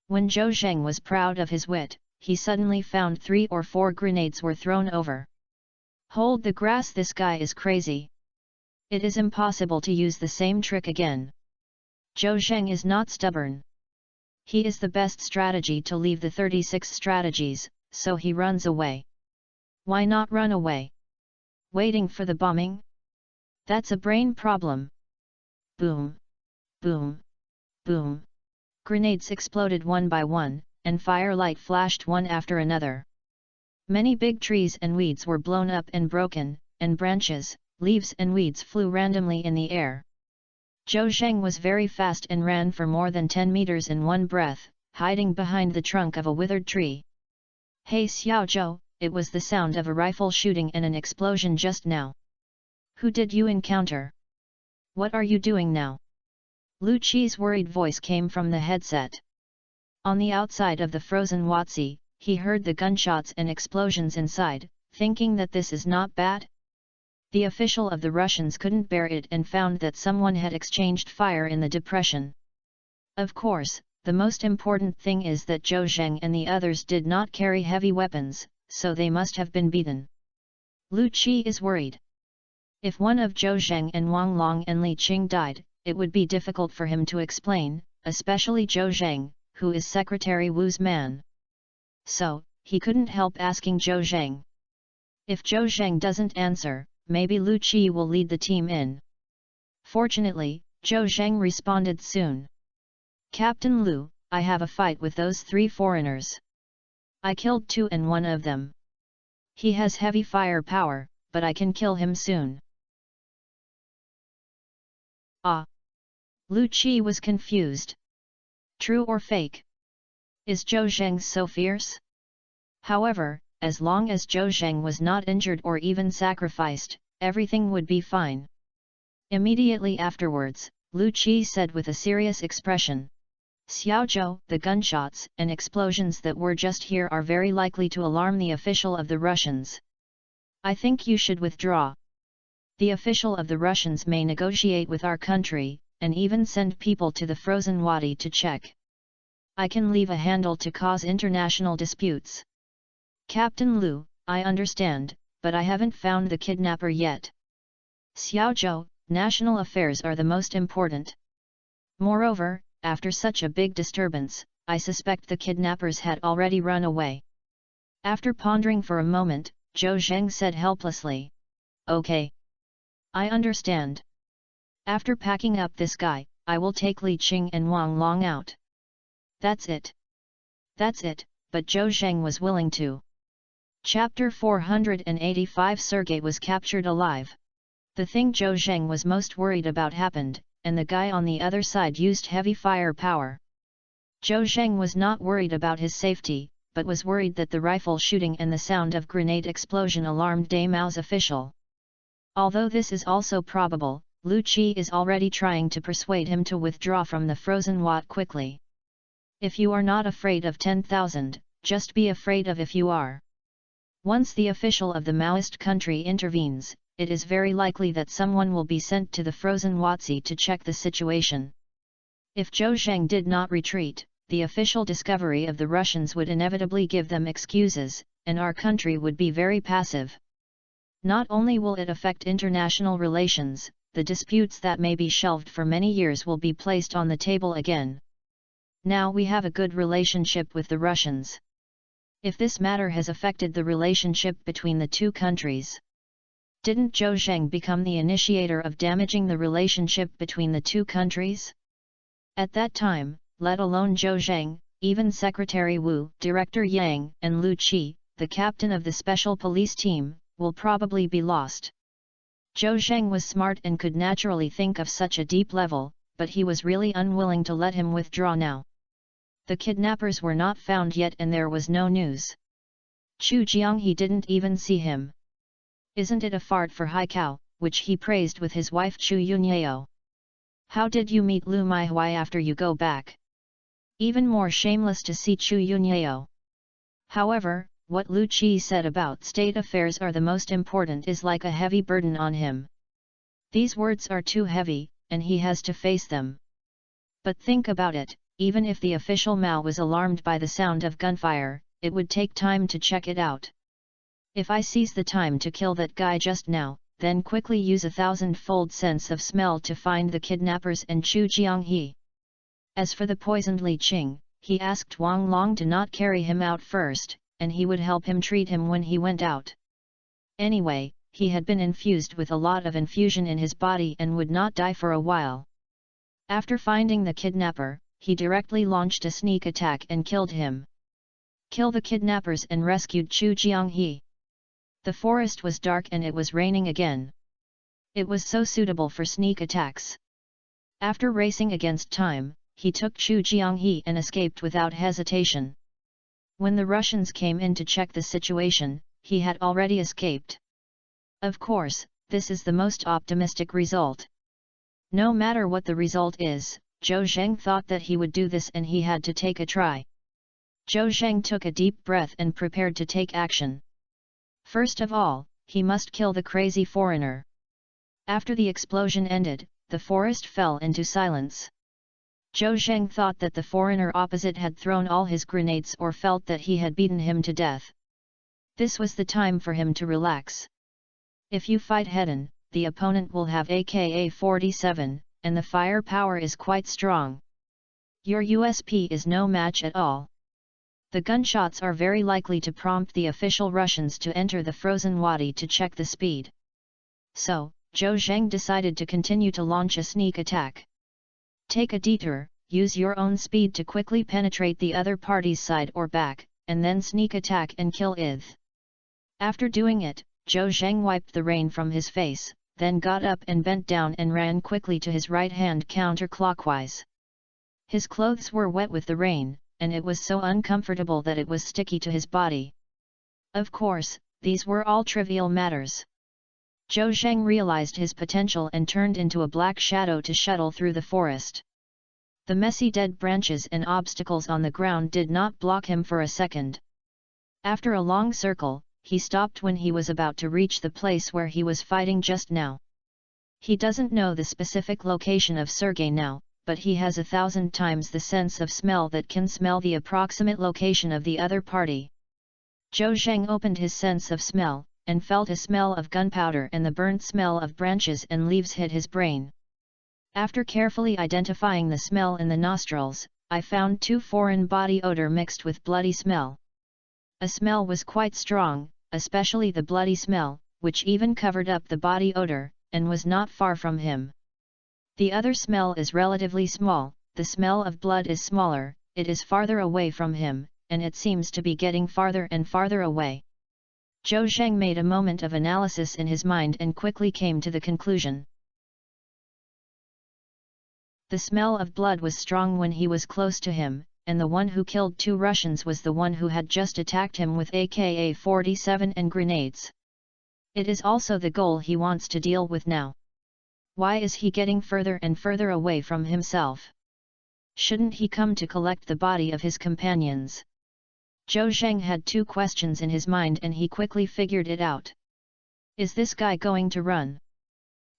When Zhou Zheng was proud of his wit, he suddenly found 3 or 4 grenades were thrown over. Hold the grass, this guy is crazy. It is impossible to use the same trick again. Zhou Zheng is not stubborn. He is the best strategy to leave the 36 strategies, so he runs away. Why not run away? Waiting for the bombing? That's a brain problem. Boom! Boom! Boom! Grenades exploded one by one, and firelight flashed one after another. Many big trees and weeds were blown up and broken, and branches, leaves and weeds flew randomly in the air. Zhou Zheng was very fast and ran for more than 10 meters in one breath, hiding behind the trunk of a withered tree. Hey Xiao Zhou, it was the sound of a rifle shooting and an explosion just now. Who did you encounter? What are you doing now? Lu Qi's worried voice came from the headset. On the outside of the frozen Watsi, he heard the gunshots and explosions inside, thinking that this is not bad. The official of the Russians couldn't bear it and found that someone had exchanged fire in the depression. Of course, the most important thing is that Zhou Zheng and the others did not carry heavy weapons, so they must have been beaten. Lu Qi is worried. If one of Zhou Zheng and Wang Long and Li Qing died, it would be difficult for him to explain, especially Zhou Zheng, who is Secretary Wu's man. So, he couldn't help asking Zhou Zheng. If Zhou Zheng doesn't answer, maybe Lu Qi will lead the team in. Fortunately, Zhou Zheng responded soon. Captain Lu, I have a fight with those 3 foreigners. I killed 2 and one of them. He has heavy firepower, but I can kill him soon. Ah! Lu Qi was confused. True or fake? Is Zhou Zheng so fierce? However, as long as Zhou Zheng was not injured or even sacrificed, everything would be fine. Immediately afterwards, Lu Qi said with a serious expression, Xiaozhou, the gunshots and explosions that were just here are very likely to alarm the official of the Russians. I think you should withdraw. The official of the Russians may negotiate with our country, and even send people to the frozen wadi to check. I can leave a handle to cause international disputes. Captain Lu, I understand, but I haven't found the kidnapper yet. Xiaozhou, national affairs are the most important. Moreover, after such a big disturbance, I suspect the kidnappers had already run away. After pondering for a moment, Zhou Zheng said helplessly, Okay. I understand. After packing up this guy, I will take Li Qing and Wang Long out. That's it. That's it, but Zhou Zheng was willing to. Chapter 485 Sergei was captured alive. The thing Zhou Zheng was most worried about happened, and the guy on the other side used heavy firepower. Zhou Zheng was not worried about his safety, but was worried that the rifle shooting and the sound of grenade explosion alarmed Dai Mao's official. Although this is also probable, Lu Qi is already trying to persuade him to withdraw from the frozen wat quickly. If you are not afraid of 10,000, just be afraid of if you are. Once the official of the Maoist country intervenes, it is very likely that someone will be sent to the frozen Watsi to check the situation. If Zhou Zheng did not retreat, the official discovery of the Russians would inevitably give them excuses, and our country would be very passive. Not only will it affect international relations, the disputes that may be shelved for many years will be placed on the table again. Now we have a good relationship with the Russians. If this matter has affected the relationship between the 2 countries, didn't Zhou Zheng become the initiator of damaging the relationship between the 2 countries? At that time, let alone Zhou Zheng, even Secretary Wu, Director Yang, and Lu Qi, the captain of the special police team, will probably be lost. Zhou Zheng was smart and could naturally think of such a deep level, but he was really unwilling to let him withdraw now. The kidnappers were not found yet and there was no news. Chu Jianghe didn't even see him. Isn't it a fart for Haikao, which he praised with his wife Chu Yunyao. How did you meet Lu Maihui after you go back? Even more shameless to see Chu Yunyao. However, what Lu Qi said about state affairs are the most important is like a heavy burden on him. These words are too heavy, and he has to face them. But think about it, even if the official Mao was alarmed by the sound of gunfire, it would take time to check it out. If I seize the time to kill that guy just now, then quickly use 1,000-fold sense of smell to find the kidnappers and Chu Jianghe. As for the poisoned Li Qing, he asked Wang Long to not carry him out first, and he would help him treat him when he went out. Anyway, he had been infused with a lot of infusion in his body and would not die for a while. After finding the kidnapper, he directly launched a sneak attack and killed him. Kill the kidnappers and rescued Chu Jianghe. The forest was dark and it was raining again. It was so suitable for sneak attacks. After racing against time, he took Chu Jianghe and escaped without hesitation. When the Russians came in to check the situation, he had already escaped. Of course, this is the most optimistic result. No matter what the result is, Zhou Zheng thought that he would do this and he had to take a try. Zhou Zheng took a deep breath and prepared to take action. First of all, he must kill the crazy foreigner. After the explosion ended, the forest fell into silence. Zhou Zheng thought that the foreigner opposite had thrown all his grenades or felt that he had beaten him to death. This was the time for him to relax. If you fight head-on, the opponent will have AK-47, and the firepower is quite strong. Your USP is no match at all. The gunshots are very likely to prompt the official Russians to enter the frozen wadi to check the speed. So, Zhou Zheng decided to continue to launch a sneak attack. Take a detour, use your own speed to quickly penetrate the other party's side or back, and then sneak attack and kill it. After doing it, Zhou Zheng wiped the rain from his face, then got up and bent down and ran quickly to his right hand counterclockwise. His clothes were wet with the rain, and it was so uncomfortable that it was sticky to his body. Of course, these were all trivial matters. Zhou Zheng realized his potential and turned into a black shadow to shuttle through the forest. The messy dead branches and obstacles on the ground did not block him for a second. After a long circle, he stopped when he was about to reach the place where he was fighting just now. He doesn't know the specific location of Sergei now, but he has 1,000 times the sense of smell that can smell the approximate location of the other party. Zhou Zheng opened his sense of smell, and felt a smell of gunpowder and the burnt smell of branches and leaves hit his brain. After carefully identifying the smell in the nostrils, I found 2 foreign body odor mixed with bloody smell. A smell was quite strong, especially the bloody smell, which even covered up the body odor, and was not far from him. The other smell is relatively small, the smell of blood is smaller, it is farther away from him, and it seems to be getting farther and farther away. Zhou Zheng made a moment of analysis in his mind and quickly came to the conclusion. The smell of blood was strong when he was close to him, and the one who killed 2 Russians was the one who had just attacked him with AK-47 and grenades. It is also the goal he wants to deal with now. Why is he getting further and further away from himself? Shouldn't he come to collect the body of his companions? Zhou Zheng had 2 questions in his mind and he quickly figured it out. Is this guy going to run?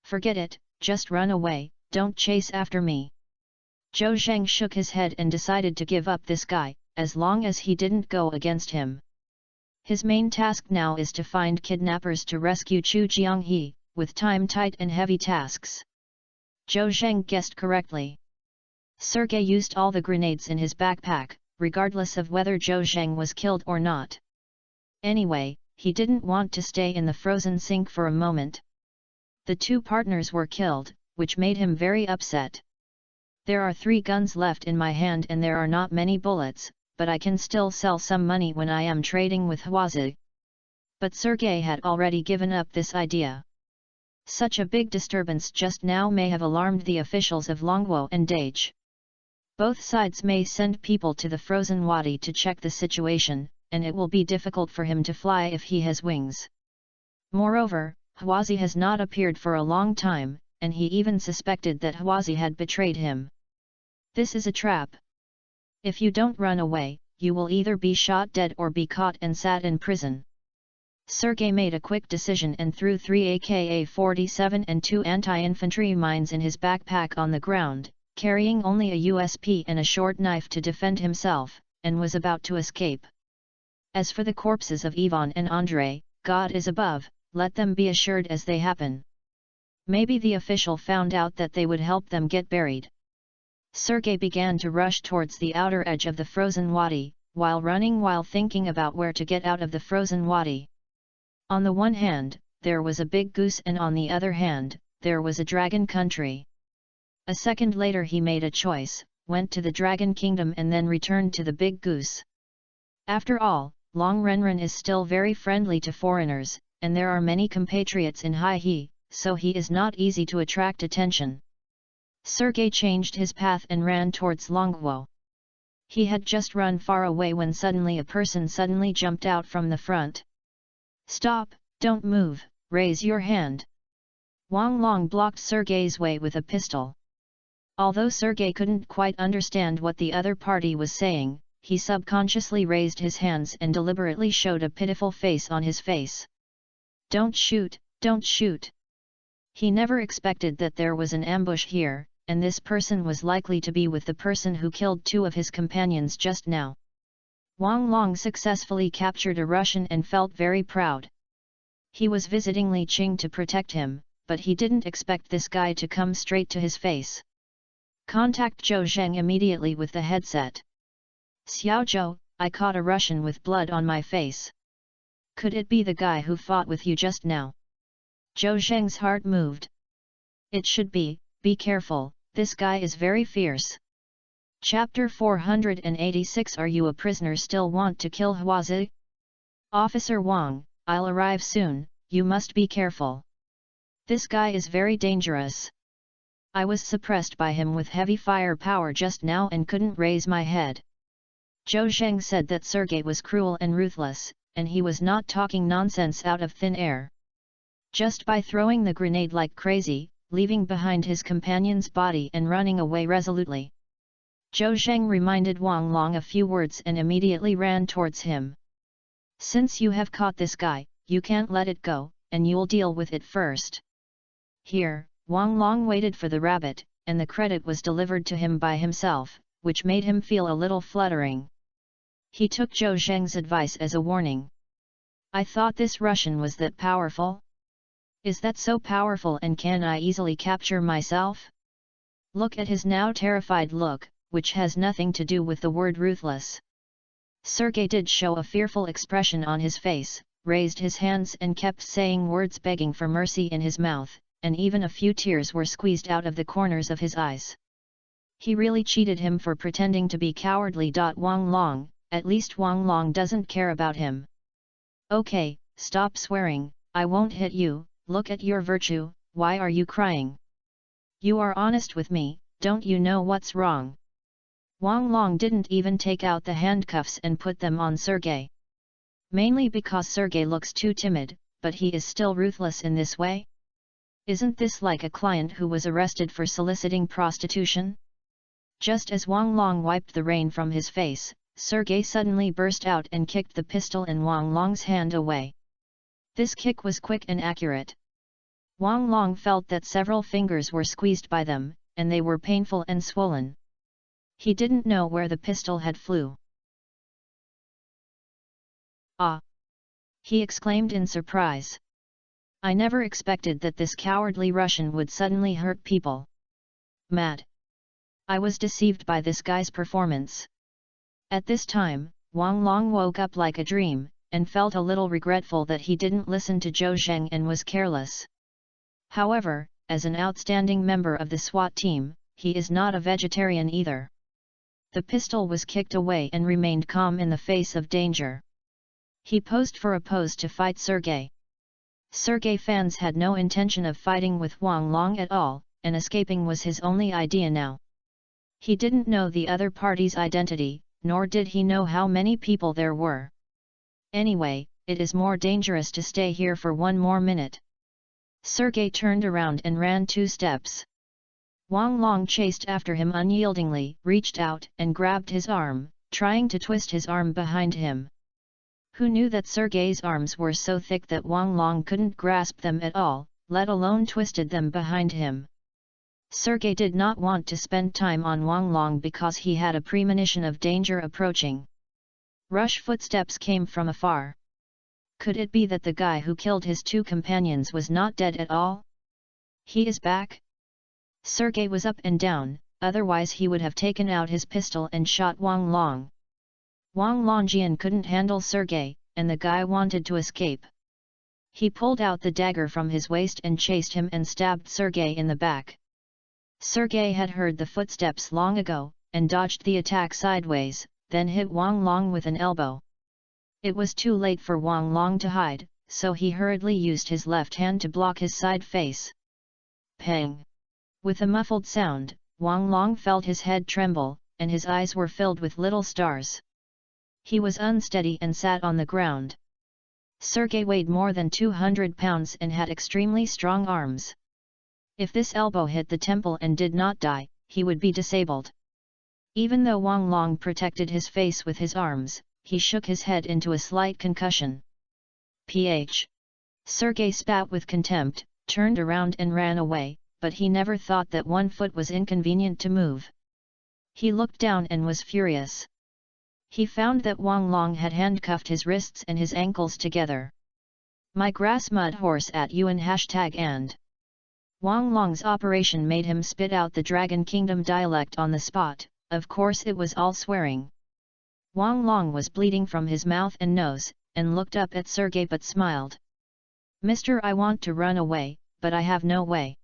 Forget it, just run away, don't chase after me. Zhou Zheng shook his head and decided to give up this guy, as long as he didn't go against him. His main task now is to find kidnappers to rescue Chu Jianghe, with time tight and heavy tasks. Zhou Zheng guessed correctly. Sergei used all the grenades in his backpack, regardless of whether Zhou Zheng was killed or not. Anyway, he didn't want to stay in the frozen sink for a moment. The 2 partners were killed, which made him very upset. There are 3 guns left in my hand and there are not many bullets, but I can still sell some money when I am trading with Huazi. But Sergei had already given up this idea. Such a big disturbance just now may have alarmed the officials of Longwo and Dage. Both sides may send people to the frozen wadi to check the situation, and it will be difficult for him to fly if he has wings. Moreover, Huazi has not appeared for a long time, and he even suspected that Huazi had betrayed him. This is a trap. If you don't run away, you will either be shot dead or be caught and sat in prison. Sergei made a quick decision and threw 3 AK-47 and 2 anti-infantry mines in his backpack on the ground, carrying only a USP and a short knife to defend himself, and was about to escape. As for the corpses of Ivan and Andrei, God is above, let them be assured as they happen. Maybe the official found out that they would help them get buried. Sergei began to rush towards the outer edge of the frozen wadi, while thinking about where to get out of the frozen wadi. On the one hand, there was a big goose and on the other hand, there was a dragon country. A second later he made a choice, went to the dragon kingdom and then returned to the big goose. After all, Long Renren is still very friendly to foreigners, and there are many compatriots in Hai, so he is not easy to attract attention. Sergei changed his path and ran towards Longwo. He had just run far away when suddenly a person suddenly jumped out from the front. Stop, don't move, raise your hand. Wang Long blocked Sergei's way with a pistol. Although Sergei couldn't quite understand what the other party was saying, he subconsciously raised his hands and deliberately showed a pitiful face on his face. Don't shoot, don't shoot. He never expected that there was an ambush here, and this person was likely to be with the person who killed two of his companions just now. Wang Long successfully captured a Russian and felt very proud. He was visiting Li Qing to protect him, but he didn't expect this guy to come straight to his face. Contact Zhou Zheng immediately with the headset. Xiao Zhou, I caught a Russian with blood on my face. Could it be the guy who fought with you just now? Zhou Zheng's heart moved. It should be careful, this guy is very fierce. Chapter 486. Are you a prisoner still want to kill Huazi? Officer Wang, I'll arrive soon, you must be careful. This guy is very dangerous. I was suppressed by him with heavy firepower just now and couldn't raise my head. Zhou Zheng said that Sergei was cruel and ruthless, and he was not talking nonsense out of thin air. Just by throwing the grenade like crazy, leaving behind his companion's body and running away resolutely. Zhou Zheng reminded Wang Long a few words and immediately ran towards him. Since you have caught this guy, you can't let it go, and you'll deal with it first. Here, Wang Long waited for the rabbit, and the credit was delivered to him by himself, which made him feel a little fluttering. He took Zhou Zheng's advice as a warning. I thought this Russian was that powerful? Is that so powerful, and can I easily capture myself? Look at his now terrified look, which has nothing to do with the word ruthless. Sergei did show a fearful expression on his face, raised his hands and kept saying words begging for mercy in his mouth, and even a few tears were squeezed out of the corners of his eyes. He really cheated him for pretending to be cowardly. Wang Long, at least Wang Long doesn't care about him. Okay, stop swearing, I won't hit you, look at your virtue, why are you crying? You are honest with me, don't you know what's wrong? Wang Long didn't even take out the handcuffs and put them on Sergei. Mainly because Sergei looks too timid, but he is still ruthless in this way? Isn't this like a client who was arrested for soliciting prostitution? Just as Wang Long wiped the rain from his face, Sergei suddenly burst out and kicked the pistol in Wang Long's hand away. This kick was quick and accurate. Wang Long felt that several fingers were squeezed by them, and they were painful and swollen. He didn't know where the pistol had flew. Ah! He exclaimed in surprise. I never expected that this cowardly Russian would suddenly hurt people. Mad. I was deceived by this guy's performance. At this time, Wang Long woke up like a dream, and felt a little regretful that he didn't listen to Zhou Zheng and was careless. However, as an outstanding member of the SWAT team, he is not a vegetarian either. The pistol was kicked away and remained calm in the face of danger. He posed for a pose to fight Sergei. Sergei fans had no intention of fighting with Wang Long at all, and escaping was his only idea now. He didn't know the other party's identity, nor did he know how many people there were. Anyway, it is more dangerous to stay here for one more minute. Sergei turned around and ran 2 steps. Wang Long chased after him unyieldingly, reached out and grabbed his arm, trying to twist his arm behind him. Who knew that Sergei's arms were so thick that Wang Long couldn't grasp them at all, let alone twisted them behind him. Sergei did not want to spend time on Wang Long because he had a premonition of danger approaching. Rush footsteps came from afar. Could it be that the guy who killed his 2 companions was not dead at all? He is back? Sergei was up and down, otherwise he would have taken out his pistol and shot Wang Long. Wang Longjian couldn't handle Sergei, and the guy wanted to escape. He pulled out the dagger from his waist and chased him and stabbed Sergei in the back. Sergei had heard the footsteps long ago, and dodged the attack sideways, then hit Wang Long with an elbow. It was too late for Wang Long to hide, so he hurriedly used his left hand to block his side face. Pang! With a muffled sound, Wang Long felt his head tremble, and his eyes were filled with little stars. He was unsteady and sat on the ground. Sergei weighed more than 200 pounds and had extremely strong arms. If this elbow hit the temple and did not die, he would be disabled. Even though Wang Long protected his face with his arms, he shook his head into a slight concussion. Sergei spat with contempt, turned around and ran away, but he never thought that one foot was inconvenient to move. He looked down and was furious. He found that Wang Long had handcuffed his wrists and his ankles together. "My grass mud horse at you and #and." Wang Long's operation made him spit out the Dragon Kingdom dialect on the spot, of course it was all swearing. Wang Long was bleeding from his mouth and nose, and looked up at Sergei but smiled. "Mister, I want to run away, but I have no way."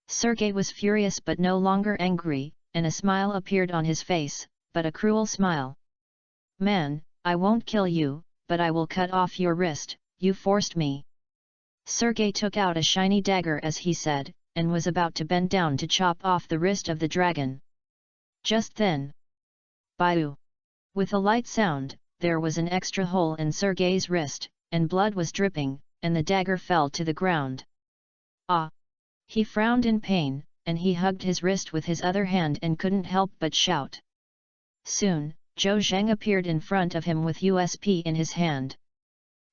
Sergei was furious but no longer angry, and a smile appeared on his face, but a cruel smile. "Man, I won't kill you, but I will cut off your wrist, you forced me." Sergei took out a shiny dagger as he said, and was about to bend down to chop off the wrist of the dragon. Just then, "Baiu!" With a light sound, there was an extra hole in Sergei's wrist, and blood was dripping, and the dagger fell to the ground. "Ah!" He frowned in pain, and he hugged his wrist with his other hand and couldn't help but shout. Soon, Zhou Zheng appeared in front of him with USP in his hand.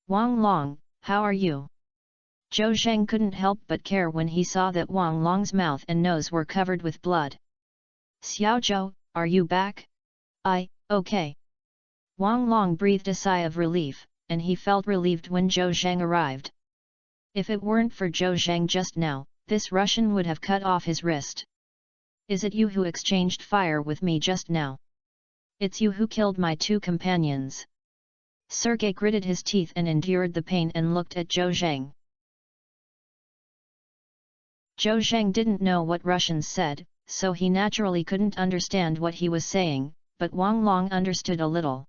"Wang Long, how are you?" Zhou Zheng couldn't help but care when he saw that Wang Long's mouth and nose were covered with blood. "Xiao Zhou, are you back?" Okay." Wang Long breathed a sigh of relief, and he felt relieved when Zhou Zheng arrived. If it weren't for Zhou Zheng just now, this Russian would have cut off his wrist. "Is it you who exchanged fire with me just now? It's you who killed my two companions." Sergei gritted his teeth and endured the pain and looked at Zhou Zheng. Zhou Zheng didn't know what Russians said, so he naturally couldn't understand what he was saying, but Wang Long understood a little.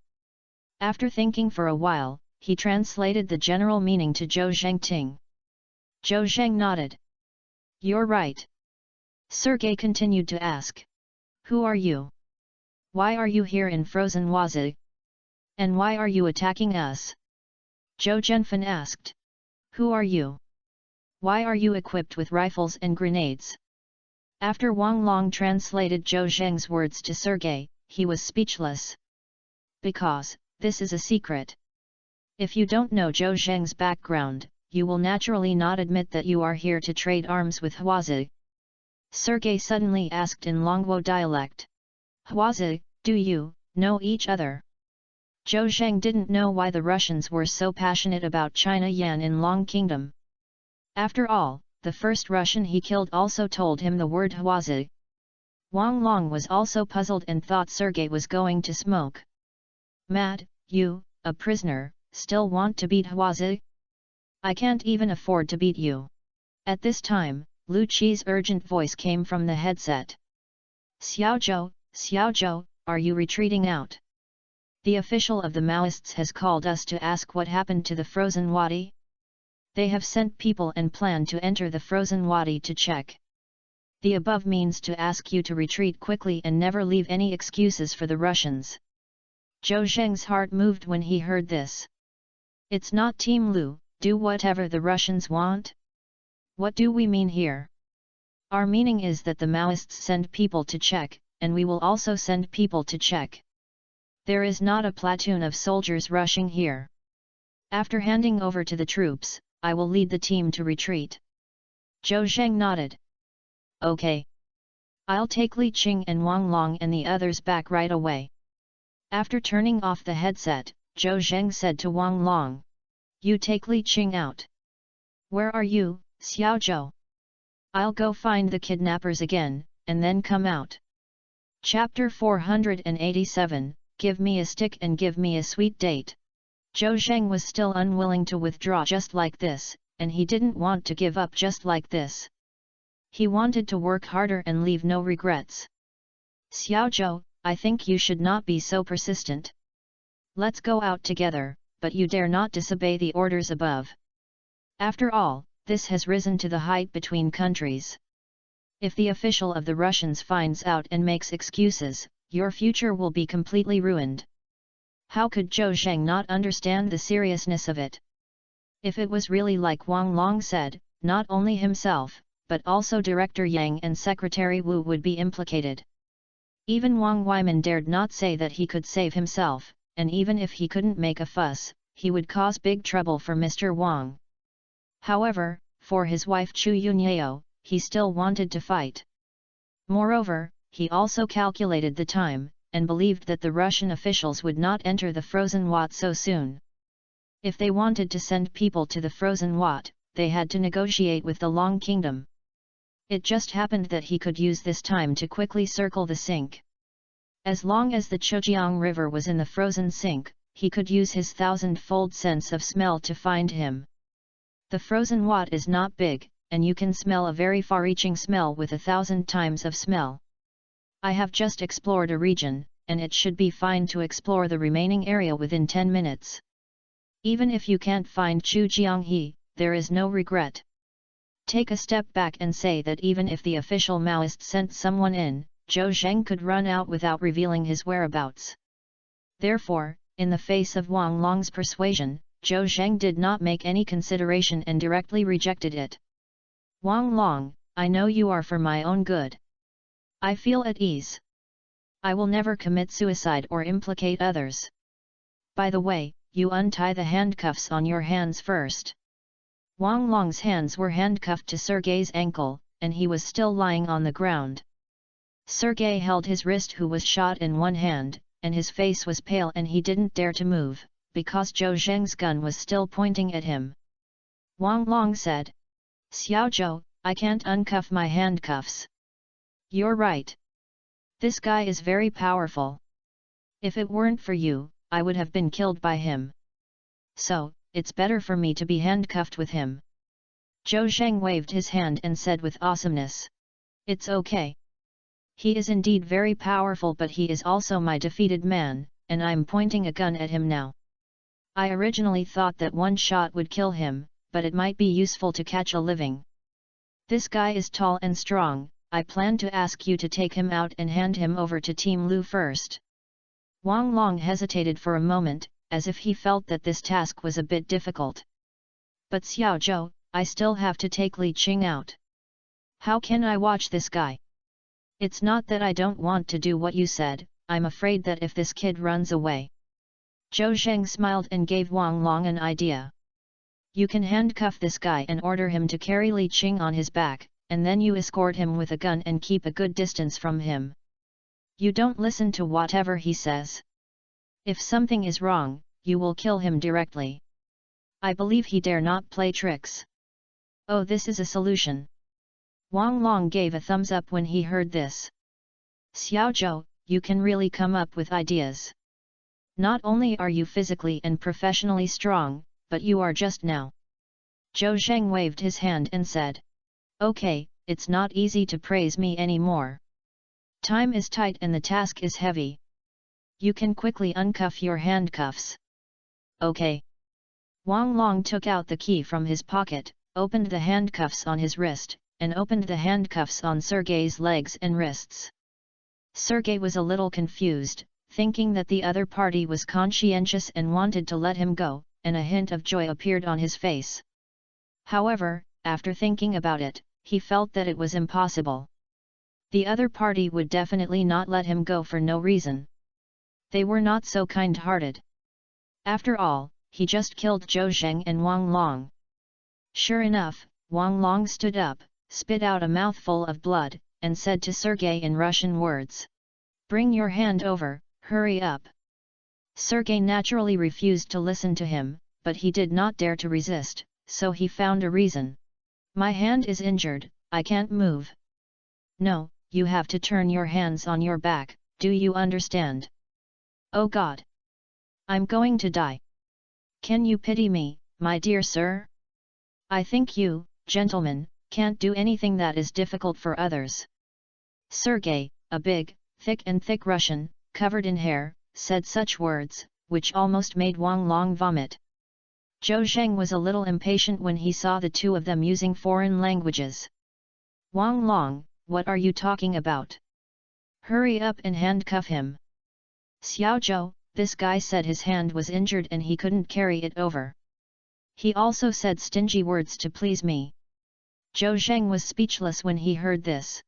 After thinking for a while, he translated the general meaning to Zhou Zheng Ting. Zhou Zheng nodded. "You're right." Sergei continued to ask. "Who are you? Why are you here in frozen Wazi? And why are you attacking us?" Zhou Zhenfan asked. "Who are you? Why are you equipped with rifles and grenades?" After Wang Long translated Zhou Zheng's words to Sergei, he was speechless. "Because, this is a secret. If you don't know Zhou Zheng's background, you will naturally not admit that you are here to trade arms with Huazi." Sergei suddenly asked in Longwo dialect. "Huazi, do you know each other?" Zhou Zheng didn't know why the Russians were so passionate about China Yan in Long Kingdom. After all, the first Russian he killed also told him the word Huazi. Wang Long was also puzzled and thought Sergei was going to smoke. "Mad, you, a prisoner, still want to beat Huazi? I can't even afford to beat you." At this time, Lu Qi's urgent voice came from the headset. Xiao Zhou, are you retreating out? The official of the Maoists has called us to ask what happened to the frozen wadi. They have sent people and plan to enter the frozen wadi to check. The above means to ask you to retreat quickly and never leave any excuses for the Russians. Zhou Zheng's heart moved when he heard this. "It's not Team Lu, do whatever the Russians want? What do we mean here? Our meaning is that the Maoists send people to check, and we will also send people to check. There is not a platoon of soldiers rushing here. After handing over to the troops, I will lead the team to retreat." Zhou Zheng nodded. "Okay. I'll take Li Qing and Wang Long and the others back right away." After turning off the headset, Zhou Zheng said to Wang Long. "You take Li Qing out." "Where are you, Xiao Zhou?" "I'll go find the kidnappers again, and then come out." Chapter 487, Give me a stick and give me a sweet date. Zhou Zheng was still unwilling to withdraw just like this, and he didn't want to give up just like this. He wanted to work harder and leave no regrets. "Xiao Zhou, I think you should not be so persistent. Let's go out together, but you dare not disobey the orders above. After all, this has risen to the height between countries. If the official of the Russians finds out and makes excuses, your future will be completely ruined." How could Zhou Zheng not understand the seriousness of it? If it was really like Wang Long said, not only himself, but also Director Yang and Secretary Wu would be implicated. Even Wang Weiman dared not say that he could save himself, and even if he couldn't make a fuss, he would cause big trouble for Mr. Wang. However, for his wife Chu Yunyao, he still wanted to fight. Moreover, he also calculated the time, and believed that the Russian officials would not enter the frozen Wat so soon. If they wanted to send people to the frozen Wat, they had to negotiate with the Long Kingdom. It just happened that he could use this time to quickly circle the sink. As long as the Chojiang River was in the frozen sink, he could use his 1,000-fold sense of smell to find him. The frozen Wat is not big, and you can smell a very far-reaching smell with 1,000 times of smell. I have just explored a region, and it should be fine to explore the remaining area within 10 minutes. Even if you can't find Chu Jianghe, there is no regret. Take a step back and say that even if the official Maoist sent someone in, Zhou Zheng could run out without revealing his whereabouts. Therefore, in the face of Wang Long's persuasion, Zhou Zheng did not make any consideration and directly rejected it. Wang Long, I know you are for my own good. I feel at ease. I will never commit suicide or implicate others. By the way, you untie the handcuffs on your hands first. Wang Long's hands were handcuffed to Sergei's ankle, and he was still lying on the ground. Sergei held his wrist, who was shot in one hand, and his face was pale and he didn't dare to move, because Zhou Zheng's gun was still pointing at him. Wang Long said, "Xiao Zhou, I can't uncuff my handcuffs." "You're right. This guy is very powerful. If it weren't for you, I would have been killed by him. So, it's better for me to be handcuffed with him." Zhou Zheng waved his hand and said with awesomeness, "It's okay. He is indeed very powerful, but he is also my defeated man, and I'm pointing a gun at him now. I originally thought that one shot would kill him, but it might be useful to catch a living. This guy is tall and strong. I plan to ask you to take him out and hand him over to Team Lu first." Wang Long hesitated for a moment, as if he felt that this task was a bit difficult. "But Xiao Zhou, I still have to take Li Qing out. How can I watch this guy? It's not that I don't want to do what you said, I'm afraid that if this kid runs away." Zhou Zheng smiled and gave Wang Long an idea. "You can handcuff this guy and order him to carry Li Qing on his back, and then you escort him with a gun and keep a good distance from him. You don't listen to whatever he says. If something is wrong, you will kill him directly. I believe he dare not play tricks." "Oh, this is a solution." Wang Long gave a thumbs up when he heard this. "Xiao Zhou, you can really come up with ideas. Not only are you physically and professionally strong, but you are just now." Zhou Zheng waved his hand and said, "Okay, it's not easy to praise me anymore. Time is tight and the task is heavy. You can quickly uncuff your handcuffs." "Okay." Wang Long took out the key from his pocket, opened the handcuffs on his wrist, and opened the handcuffs on Sergei's legs and wrists. Sergei was a little confused, thinking that the other party was conscientious and wanted to let him go, and a hint of joy appeared on his face. However, after thinking about it, he felt that it was impossible. The other party would definitely not let him go for no reason. They were not so kind-hearted. After all, he just killed Zhou Zheng and Wang Long. Sure enough, Wang Long stood up, spit out a mouthful of blood, and said to Sergei in Russian words, "Bring your hand over, hurry up." Sergei naturally refused to listen to him, but he did not dare to resist, so he found a reason. "My hand is injured, I can't move." "No, you have to turn your hands on your back, do you understand?" "Oh God! I'm going to die. Can you pity me, my dear sir? I think you, gentlemen, can't do anything that is difficult for others." Sergei, a big, thick Russian, covered in hair, said such words, which almost made Wang Long vomit. Zhou Zheng was a little impatient when he saw the two of them using foreign languages. "Wang Long, what are you talking about? Hurry up and handcuff him." "Xiao Zhou, this guy said his hand was injured and he couldn't carry it over. He also said stingy words to please me." Zhou Zheng was speechless when he heard this.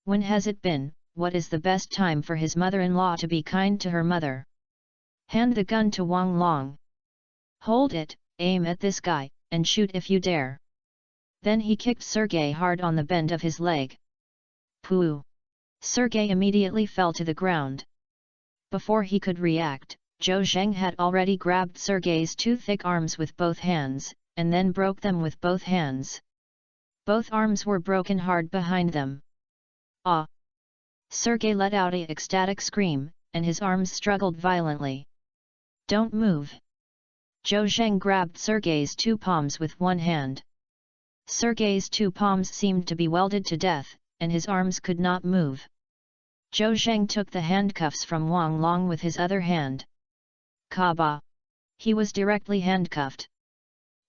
When has it been? What is the best time for his mother-in-law to be kind to her mother? "Hand the gun to Wang Long. Hold it, aim at this guy, and shoot if you dare." Then he kicked Sergei hard on the bend of his leg. Pooh! Sergei immediately fell to the ground. Before he could react, Zhou Zheng had already grabbed Sergei's two thick arms with both hands, and then broke them with both hands. Both arms were broken hard behind them. "Ah!" Sergei let out an ecstatic scream, and his arms struggled violently. "Don't move!" Zhou Zheng grabbed Sergei's two palms with one hand. Sergei's two palms seemed to be welded to death, and his arms could not move. Zhou Zheng took the handcuffs from Wang Long with his other hand. Kaba! He was directly handcuffed.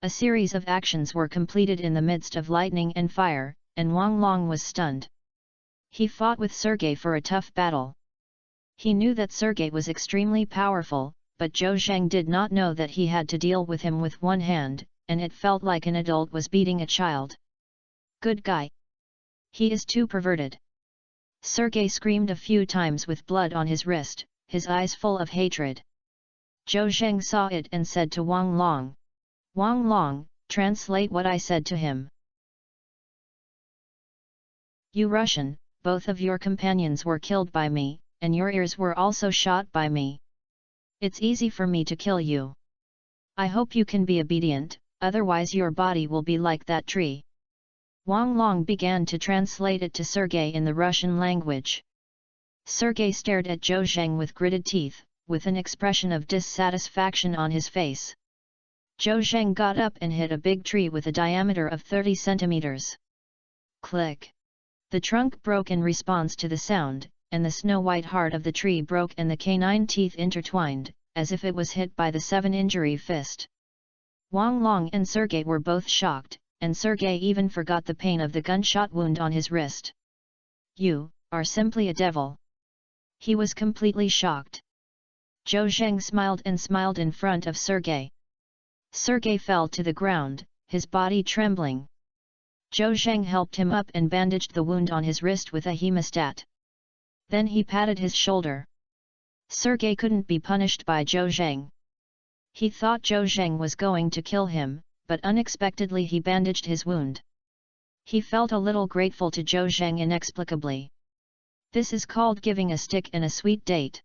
A series of actions were completed in the midst of lightning and fire, and Wang Long was stunned. He fought with Sergei for a tough battle. He knew that Sergei was extremely powerful, but Zhou Zheng did not know that he had to deal with him with one hand, and it felt like an adult was beating a child. "Good guy! He is too perverted!" Sergei screamed a few times with blood on his wrist, his eyes full of hatred. Zhou Zheng saw it and said to Wang Long, "Wang Long, translate what I said to him." "You Russian, both of your companions were killed by me, and your ears were also shot by me. It's easy for me to kill you. I hope you can be obedient, otherwise your body will be like that tree." Wang Long began to translate it to Sergei in the Russian language. Sergei stared at Zhou Zheng with gritted teeth, with an expression of dissatisfaction on his face. Zhou Zheng got up and hit a big tree with a diameter of 30 centimeters. Click! The trunk broke in response to the sound, and the snow-white heart of the tree broke and the canine teeth intertwined, as if it was hit by the 7-injury fist. Wang Long and Sergei were both shocked, and Sergei even forgot the pain of the gunshot wound on his wrist. "You are simply a devil." He was completely shocked. Zhou Zheng smiled and smiled in front of Sergei. Sergei fell to the ground, his body trembling. Zhou Zheng helped him up and bandaged the wound on his wrist with a hemostat. Then he patted his shoulder. Sergei couldn't be punished by Zhou Zheng. He thought Zhou Zheng was going to kill him, but unexpectedly he bandaged his wound. He felt a little grateful to Zhou Zheng inexplicably. This is called giving a stick and a sweet date.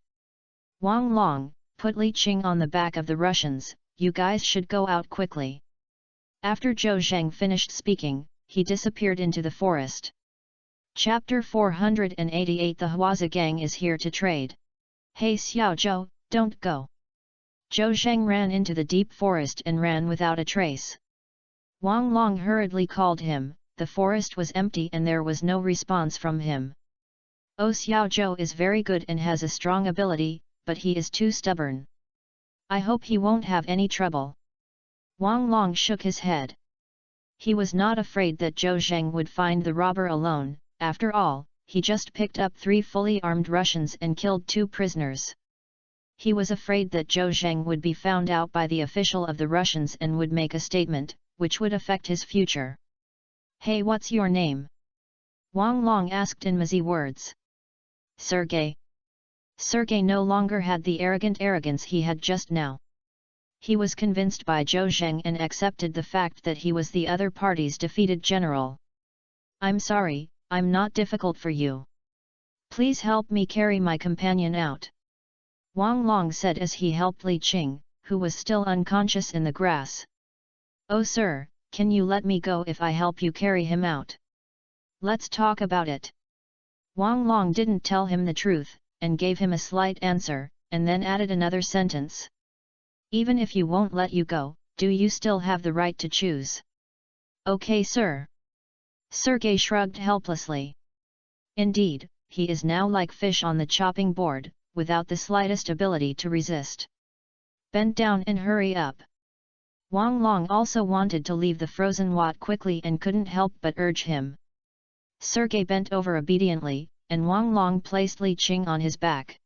"Wang Long, put Li Qing on the back of the Russians, you guys should go out quickly." After Zhou Zheng finished speaking, he disappeared into the forest. Chapter 488 The Huazi gang is here to trade. "Hey Xiao Zhou, don't go." Zhou Zheng ran into the deep forest and ran without a trace. Wang Long hurriedly called him, the forest was empty and there was no response from him. "Oh, Xiao Zhou is very good and has a strong ability, but he is too stubborn. I hope he won't have any trouble." Wang Long shook his head. He was not afraid that Zhou Zheng would find the robber alone. After all, he just picked up 3 fully armed Russians and killed 2 prisoners. He was afraid that Zhou Zheng would be found out by the official of the Russians and would make a statement, which would affect his future. "Hey, what's your name?" Wang Long asked in Mazi words. "Sergei." Sergei no longer had the arrogance he had just now. He was convinced by Zhou Zheng and accepted the fact that he was the other party's defeated general. "I'm sorry, I'm not difficult for you. Please help me carry my companion out," Wang Long said as he helped Li Qing, who was still unconscious in the grass. "Oh sir, can you let me go if I help you carry him out? Let's talk about it." Wang Long didn't tell him the truth, and gave him a slight answer, and then added another sentence. "Even if you won't let you go, do you still have the right to choose?" "Okay sir." Sergei shrugged helplessly. Indeed, he is now like fish on the chopping board, without the slightest ability to resist. "Bend down and hurry up." Wang Long also wanted to leave the frozen Wat quickly and couldn't help but urge him. Sergei bent over obediently, and Wang Long placed Li Qing on his back.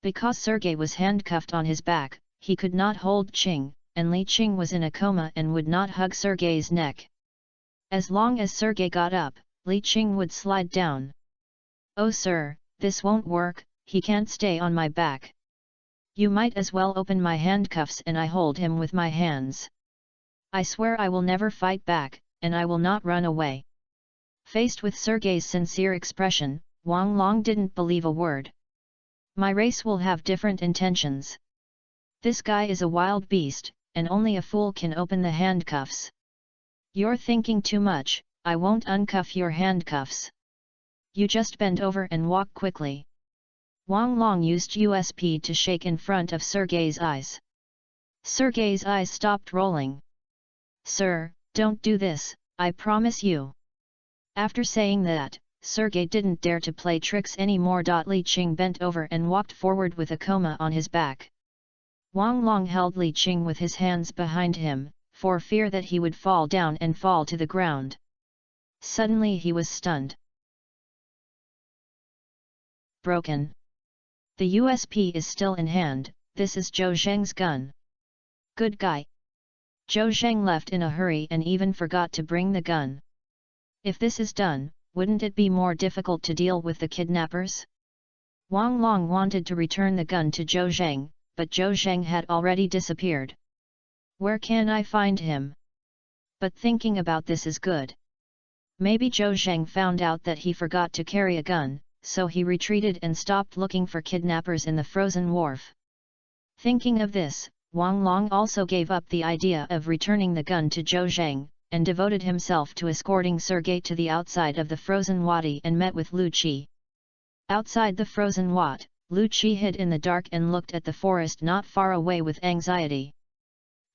Because Sergei was handcuffed on his back, he could not hold Qing, and Li Qing was in a coma and would not hug Sergei's neck. As long as Sergei got up, Li Qing would slide down. "Oh sir, this won't work, he can't stay on my back. You might as well open my handcuffs and I hold him with my hands." I swear I will never fight back, and I will not run away. Faced with Sergei's sincere expression, Wang Long didn't believe a word. My race will have different intentions. This guy is a wild beast, and only a fool can open the handcuffs. You're thinking too much. I won't uncuff your handcuffs. You just bend over and walk quickly. Wang Long used USP to shake in front of Sergei's eyes. Sergei's eyes stopped rolling. Sir, don't do this, I promise you. After saying that, Sergei didn't dare to play tricks anymore. Li Qing bent over and walked forward with a coma on his back. Wang Long held Li Qing with his hands behind him, for fear that he would fall down and fall to the ground. Suddenly he was stunned. Broken. The USP is still in hand. This is Zhou Zheng's gun. Good guy. Zhou Zheng left in a hurry and even forgot to bring the gun. If this is done, wouldn't it be more difficult to deal with the kidnappers? Wang Long wanted to return the gun to Zhou Zheng, but Zhou Zheng had already disappeared. Where can I find him? But thinking about this is good. Maybe Zhou Zheng found out that he forgot to carry a gun, so he retreated and stopped looking for kidnappers in the frozen wharf. Thinking of this, Wang Long also gave up the idea of returning the gun to Zhou Zheng, and devoted himself to escorting Sergei to the outside of the frozen wadi and met with Lu Qi. Outside the frozen wat, Lu Qi hid in the dark and looked at the forest not far away with anxiety.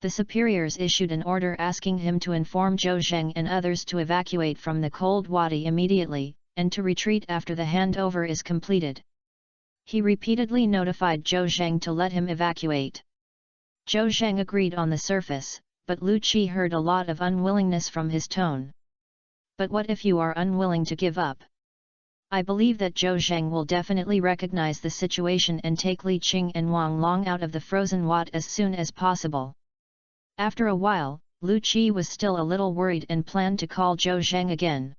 The superiors issued an order asking him to inform Zhou Zheng and others to evacuate from the cold wadi immediately, and to retreat after the handover is completed. He repeatedly notified Zhou Zheng to let him evacuate. Zhou Zheng agreed on the surface, but Lu Qi heard a lot of unwillingness from his tone. But what if you are unwilling to give up? I believe that Zhou Zheng will definitely recognize the situation and take Li Qing and Wang Long out of the frozen wat as soon as possible. After a while, Lu Qi was still a little worried and planned to call Zhou Zheng again.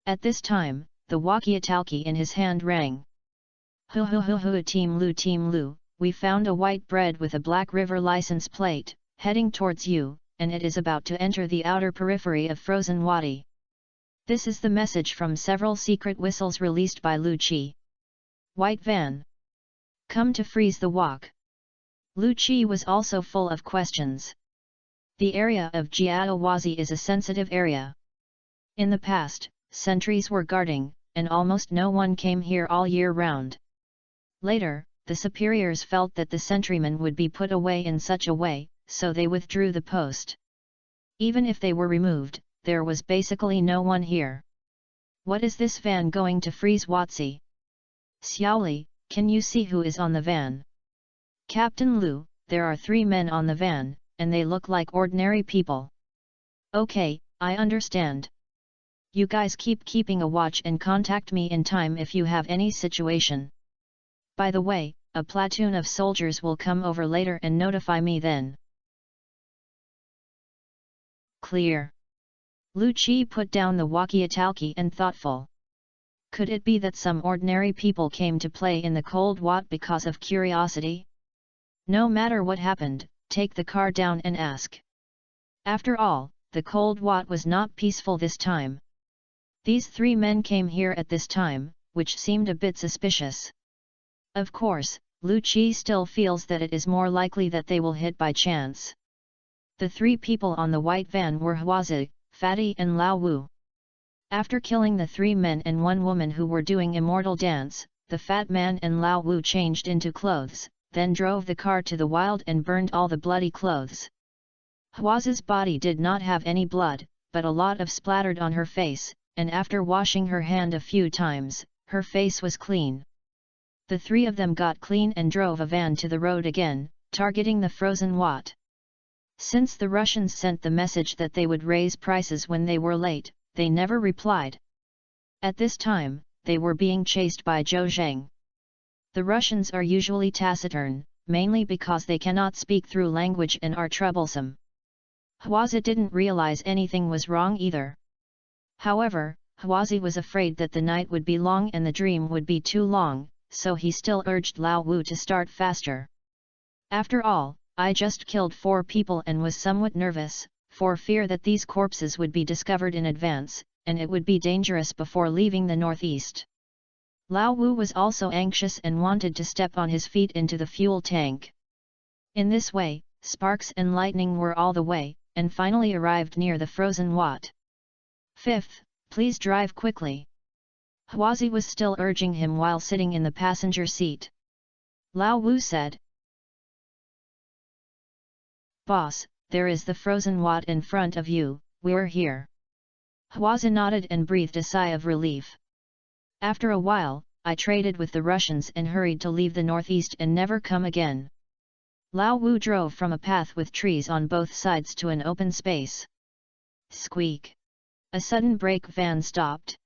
At this time, the walkie-talkie in his hand rang. Team Lu, we found a white bread with a Black River license plate, heading towards you, and it is about to enter the outer periphery of frozen wadi. This is the message from several secret whistles released by Lu Qi. White van. Come to freeze the walk. Lu Qi was also full of questions. The area of Jiaowazi is a sensitive area. In the past, sentries were guarding, and almost no one came here all year round. Later, the superiors felt that the sentrymen would be put away in such a way, so they withdrew the post. Even if they were removed, there was basically no one here. What is this van going to freeze Watsi? Xiaoli, can you see who is on the van? Captain Lu, there are 3 men on the van, and they look like ordinary people. Okay, I understand. You guys keeping a watch and contact me in time if you have any situation. By the way, a platoon of soldiers will come over later and notify me then. Clear. Lu Qi put down the walkie-talkie and thoughtful. Could it be that some ordinary people came to play in the cold wat because of curiosity? No matter what happened, take the car down and ask. After all, the cold wat was not peaceful this time. These 3 men came here at this time, which seemed a bit suspicious. Of course, Lu Qi still feels that it is more likely that they will hit by chance. The 3 people on the white van were Huazi, Fatty and Lao Wu. After killing the 3 men and 1 woman who were doing immortal dance, the fat man and Lao Wu changed into clothes, then drove the car to the wild and burned all the bloody clothes. Huazi's body did not have any blood, but a lot of splattered on her face, and after washing her hand a few times, her face was clean. The 3 of them got clean and drove a van to the road again, targeting the frozen wat. Since the Russians sent the message that they would raise prices when they were late, they never replied. At this time, they were being chased by Zhou Zheng. The Russians are usually taciturn, mainly because they cannot speak through language and are troublesome. Huazi didn't realize anything was wrong either. However, Huazi was afraid that the night would be long and the dream would be too long, so he still urged Lao Wu to start faster. After all, I just killed 4 people and was somewhat nervous, for fear that these corpses would be discovered in advance, and it would be dangerous before leaving the northeast. Lao Wu was also anxious and wanted to step on his feet into the fuel tank. In this way, sparks and lightning were all the way, and finally arrived near the frozen Wat. Fifth, please drive quickly. Huazi was still urging him while sitting in the passenger seat. Lao Wu said, "Boss, there is the frozen Wat in front of you, we're here." Huazi nodded and breathed a sigh of relief. After a while, I traded with the Russians and hurried to leave the northeast and never come again. Lao Wu drove from a path with trees on both sides to an open space. Squeak! A sudden brake van stopped.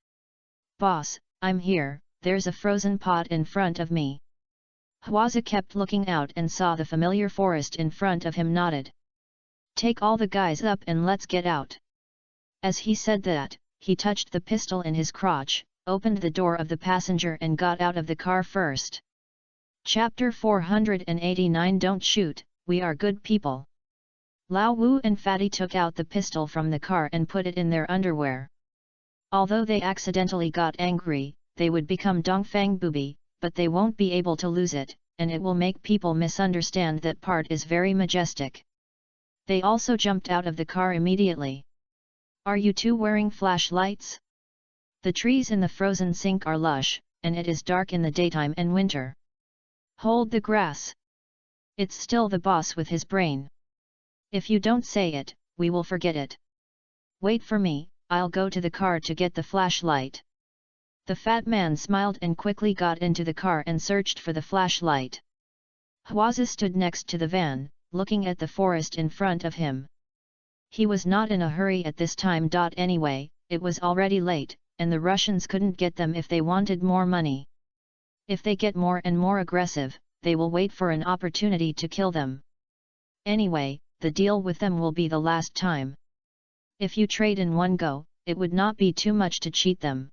"Boss, I'm here, there's a frozen pot in front of me." Huazi kept looking out and saw the familiar forest in front of him. Nodded. "Take all the guys up and let's get out." As he said that, he touched the pistol in his crotch, opened the door of the passenger and got out of the car first. Chapter 489 Don't shoot, we are good people. Lao Wu and Fatty took out the pistol from the car and put it in their underwear. Although they accidentally got angry, they would become Dongfang Booby, but they won't be able to lose it, and it will make people misunderstand that part is very majestic. They also jumped out of the car immediately. "Are you two wearing flashlights? The trees in the frozen sink are lush, and it is dark in the daytime and winter. Hold the grass. It's still the boss with his brain. If you don't say it, we will forget it. Wait for me, I'll go to the car to get the flashlight." The fat man smiled and quickly got into the car and searched for the flashlight. Huazi stood next to the van, looking at the forest in front of him. He was not in a hurry at this time. Anyway, it was already late, and the Russians couldn't get them if they wanted more money. If they get more and more aggressive, they will wait for an opportunity to kill them. Anyway, the deal with them will be the last time. If you trade in one go, it would not be too much to cheat them.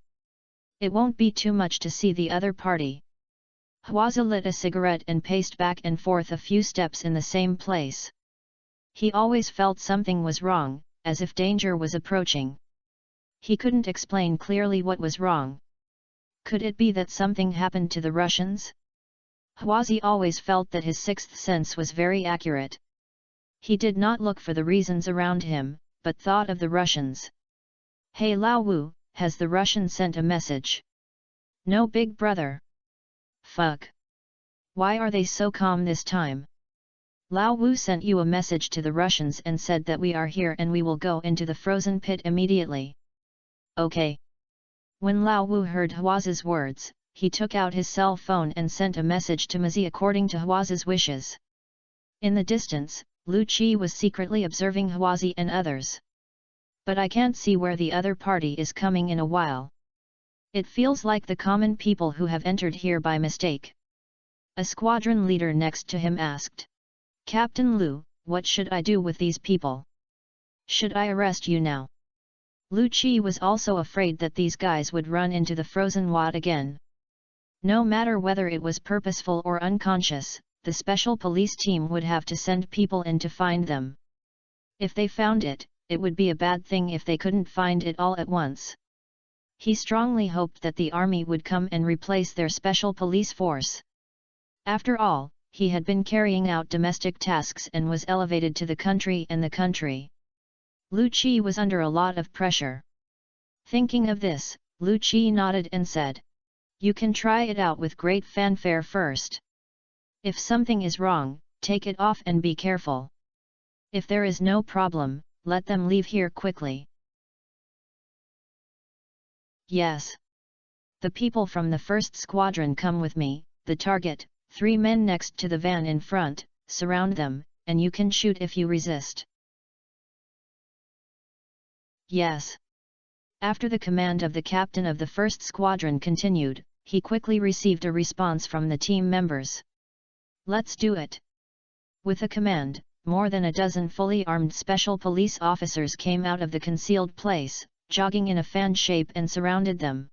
It won't be too much to see the other party. Huazi lit a cigarette and paced back and forth a few steps in the same place. He always felt something was wrong, as if danger was approaching. He couldn't explain clearly what was wrong. Could it be that something happened to the Russians? Huazi always felt that his sixth sense was very accurate. He did not look for the reasons around him, but thought of the Russians. "Hey Lao Wu, has the Russian sent a message?" "No, big brother." "Fuck. Why are they so calm this time?" "Lao Wu sent you a message to the Russians and said that we are here and we will go into the frozen pit immediately." "Okay." When Lao Wu heard Huazi's words, he took out his cell phone and sent a message to Mazi according to Huazi's wishes. In the distance, Lu Qi was secretly observing Huazi and others. "But I can't see where the other party is coming in a while. It feels like the common people who have entered here by mistake." A squadron leader next to him asked. "Captain Lu, what should I do with these people? Should I arrest you now?" Lu Qi was also afraid that these guys would run into the frozen Wat again. No matter whether it was purposeful or unconscious, the special police team would have to send people in to find them. If they found it, it would be a bad thing if they couldn't find it all at once. He strongly hoped that the army would come and replace their special police force. After all, he had been carrying out domestic tasks and was elevated to the country and the country. Lu Qi was under a lot of pressure. Thinking of this, Lu Qi nodded and said, "You can try it out with great fanfare first. If something is wrong, take it off and be careful. If there is no problem, let them leave here quickly." "Yes. The people from the first squadron come with me, the target, 3 men next to the van in front, surround them, and you can shoot if you resist." "Yes." After the command of the captain of the first squadron continued, he quickly received a response from the team members. "Let's do it." With a command, more than a dozen fully armed special police officers came out of the concealed place, jogging in a fan shape and surrounded them.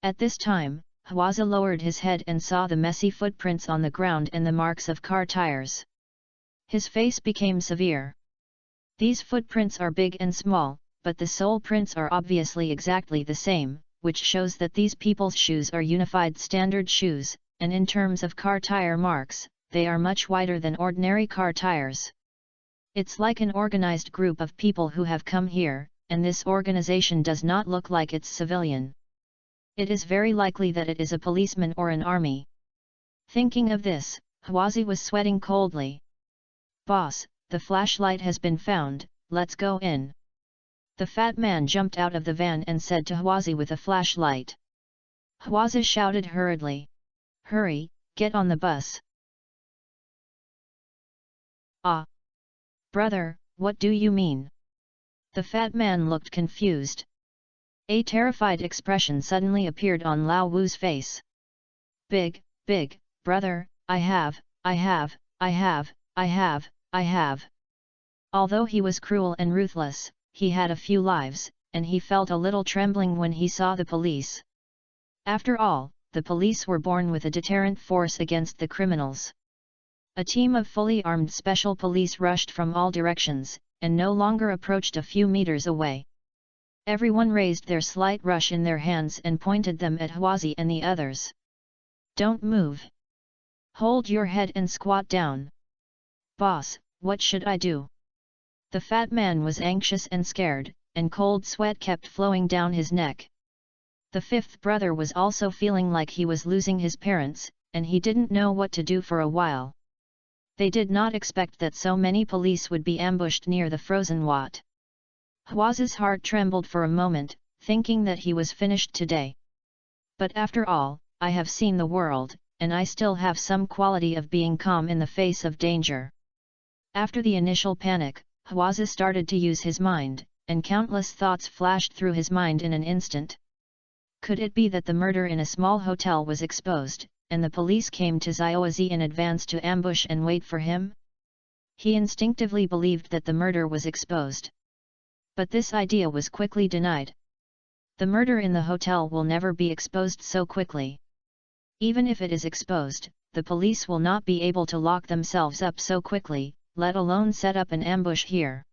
At this time, Huazi lowered his head and saw the messy footprints on the ground and the marks of car tires. His face became severe. These footprints are big and small, but the sole prints are obviously exactly the same, which shows that these people's shoes are unified standard shoes, and in terms of car tire marks, they are much wider than ordinary car tires. It's like an organized group of people who have come here, and this organization does not look like it's civilian. It is very likely that it is a policeman or an army. Thinking of this, Hwazi was sweating coldly. "Boss, the flashlight has been found, let's go in." The fat man jumped out of the van and said to Hwazi with a flashlight. Hwazi shouted hurriedly. "Hurry, get on the bus." "Ah! Brother, what do you mean?" The fat man looked confused. A terrified expression suddenly appeared on Lao Wu's face. Big, brother, I have. Although he was cruel and ruthless, he had a few lives, and he felt a little trembling when he saw the police. After all, the police were born with a deterrent force against the criminals. A team of fully armed special police rushed from all directions, and no longer approached a few meters away. Everyone raised their slight rush in their hands and pointed them at Hwazi and the others. "Don't move. Hold your head and squat down." "Boss, what should I do?" The fat man was anxious and scared, and cold sweat kept flowing down his neck. The fifth brother was also feeling like he was losing his parents, and he didn't know what to do for a while. They did not expect that so many police would be ambushed near the frozen Wat. Hwazi's heart trembled for a moment, thinking that he was finished today. But after all, I have seen the world, and I still have some quality of being calm in the face of danger. After the initial panic, Hwazi started to use his mind, and countless thoughts flashed through his mind in an instant. Could it be that the murder in a small hotel was exposed, and the police came to Xiaozi in advance to ambush and wait for him? He instinctively believed that the murder was exposed. But this idea was quickly denied. The murder in the hotel will never be exposed so quickly. Even if it is exposed, the police will not be able to lock themselves up so quickly, let alone set up an ambush here.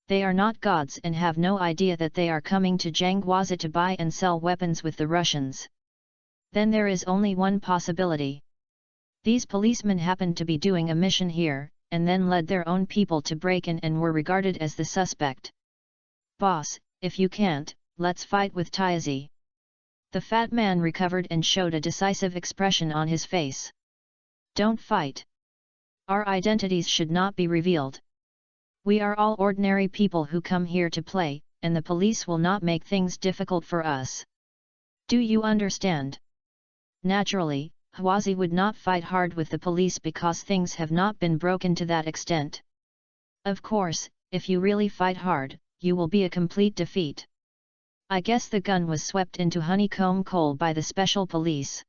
They are not gods and have no idea that they are coming to Jianghuazi to buy and sell weapons with the Russians. Then there is only one possibility. These policemen happened to be doing a mission here, and then led their own people to break in and were regarded as the suspect. "Boss, if you can't, let's fight with Tiazi." The fat man recovered and showed a decisive expression on his face. "Don't fight. Our identities should not be revealed. We are all ordinary people who come here to play, and the police will not make things difficult for us. Do you understand?" Naturally, Hwazi would not fight hard with the police because things have not been broken to that extent. Of course, if you really fight hard, you will be a complete defeat. I guess the gun was swept into honeycomb coal by the special police.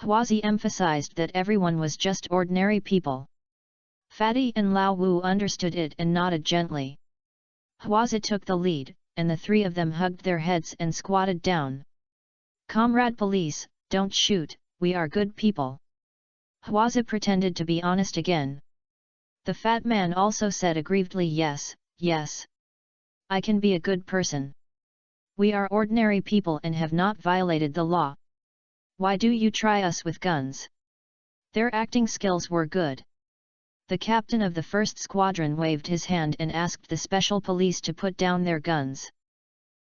Hwazi emphasized that everyone was just ordinary people. Fatty and Lao Wu understood it and nodded gently. Hwazi took the lead, and the three of them hugged their heads and squatted down. "Comrade police, don't shoot, we are good people." Hwazi pretended to be honest again. The fat man also said aggrievedly, yes. I can be a good person. We are ordinary people and have not violated the law. Why do you try us with guns?" Their acting skills were good. The captain of the first squadron waved his hand and asked the special police to put down their guns.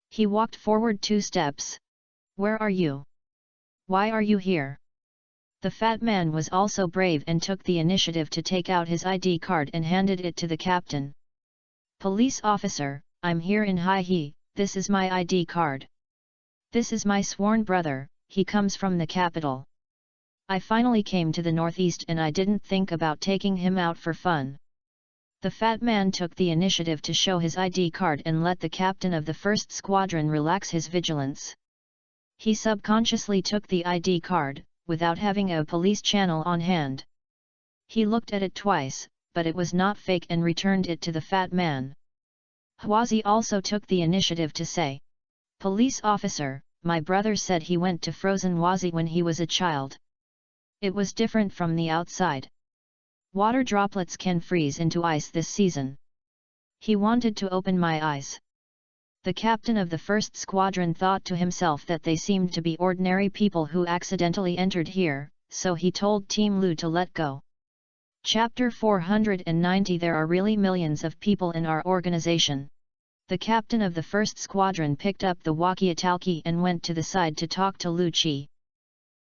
He walked forward 2 steps. "Where are you? Why are you here?" The fat man was also brave and took the initiative to take out his ID card and handed it to the captain. "Police officer, I'm here in Hai. This is my ID card. This is my sworn brother, he comes from the capital. I finally came to the northeast and I didn't think about taking him out for fun." The fat man took the initiative to show his ID card and let the captain of the first squadron relax his vigilance. He subconsciously took the ID card, without having a police channel on hand. He looked at it twice, but it was not fake and returned it to the fat man. Hwazi also took the initiative to say, "Police officer, my brother said he went to Frozen Wazi when he was a child. It was different from the outside. Water droplets can freeze into ice this season. He wanted to open my eyes. The captain of the first squadron thought to himself that they seemed to be ordinary people who accidentally entered here, so he told Team Lu to let go. Chapter 490. There are really millions of people in our organization. The captain of the first squadron picked up the walkie-talkie and went to the side to talk to Lu Qi.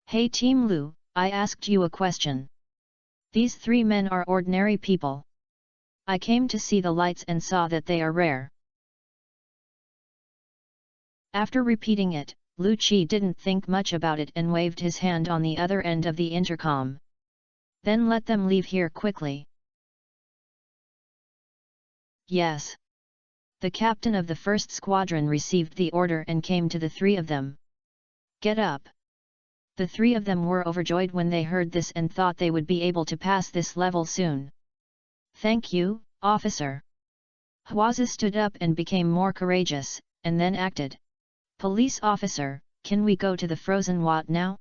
Hey Team Lu, I asked you a question. These 3 men are ordinary people. I came to see the lights and saw that they are rare. After repeating it, Lu Qi didn't think much about it and waved his hand on the other end of the intercom. Then let them leave here quickly. Yes. The captain of the first squadron received the order and came to the 3 of them. Get up. The 3 of them were overjoyed when they heard this and thought they would be able to pass this level soon. Thank you, officer. Huazi stood up and became more courageous, and then acted. Police officer, can we go to the frozen wat now?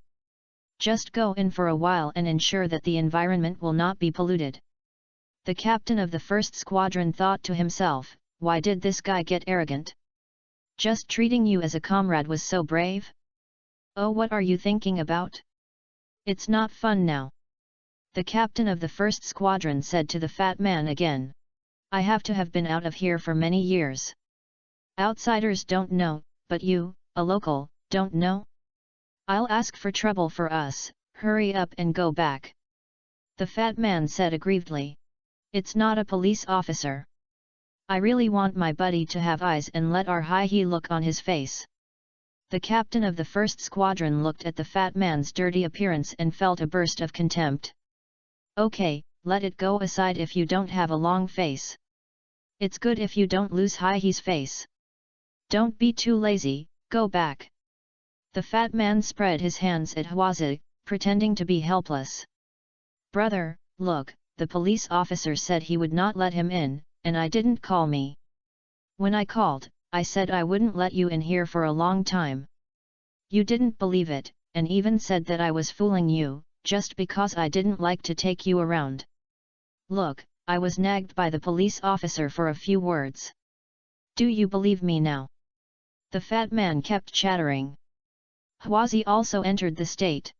Just go in for a while and ensure that the environment will not be polluted. The captain of the first squadron thought to himself, why did this guy get arrogant? Just treating you as a comrade was so brave? Oh, what are you thinking about? It's not fun now. The captain of the first squadron said to the fat man again. I have to have been out of here for many years. Outsiders don't know, but you, a local, don't know? I'll ask for trouble for us, hurry up and go back. The fat man said aggrievedly. It's not a police officer. I really want my buddy to have eyes and let our high-he look on his face. The captain of the first squadron looked at the fat man's dirty appearance and felt a burst of contempt. Okay, let it go aside if you don't have a long face. It's good if you don't lose high-he's face. Don't be too lazy, go back. The fat man spread his hands at Huazi, pretending to be helpless. Brother, look, the police officer said he would not let him in, and I didn't call me. When I called, I said I wouldn't let you in here for a long time. You didn't believe it, and even said that I was fooling you, just because I didn't like to take you around. Look, I was nagged by the police officer for a few words. Do you believe me now? The fat man kept chattering. Huazi also entered the state.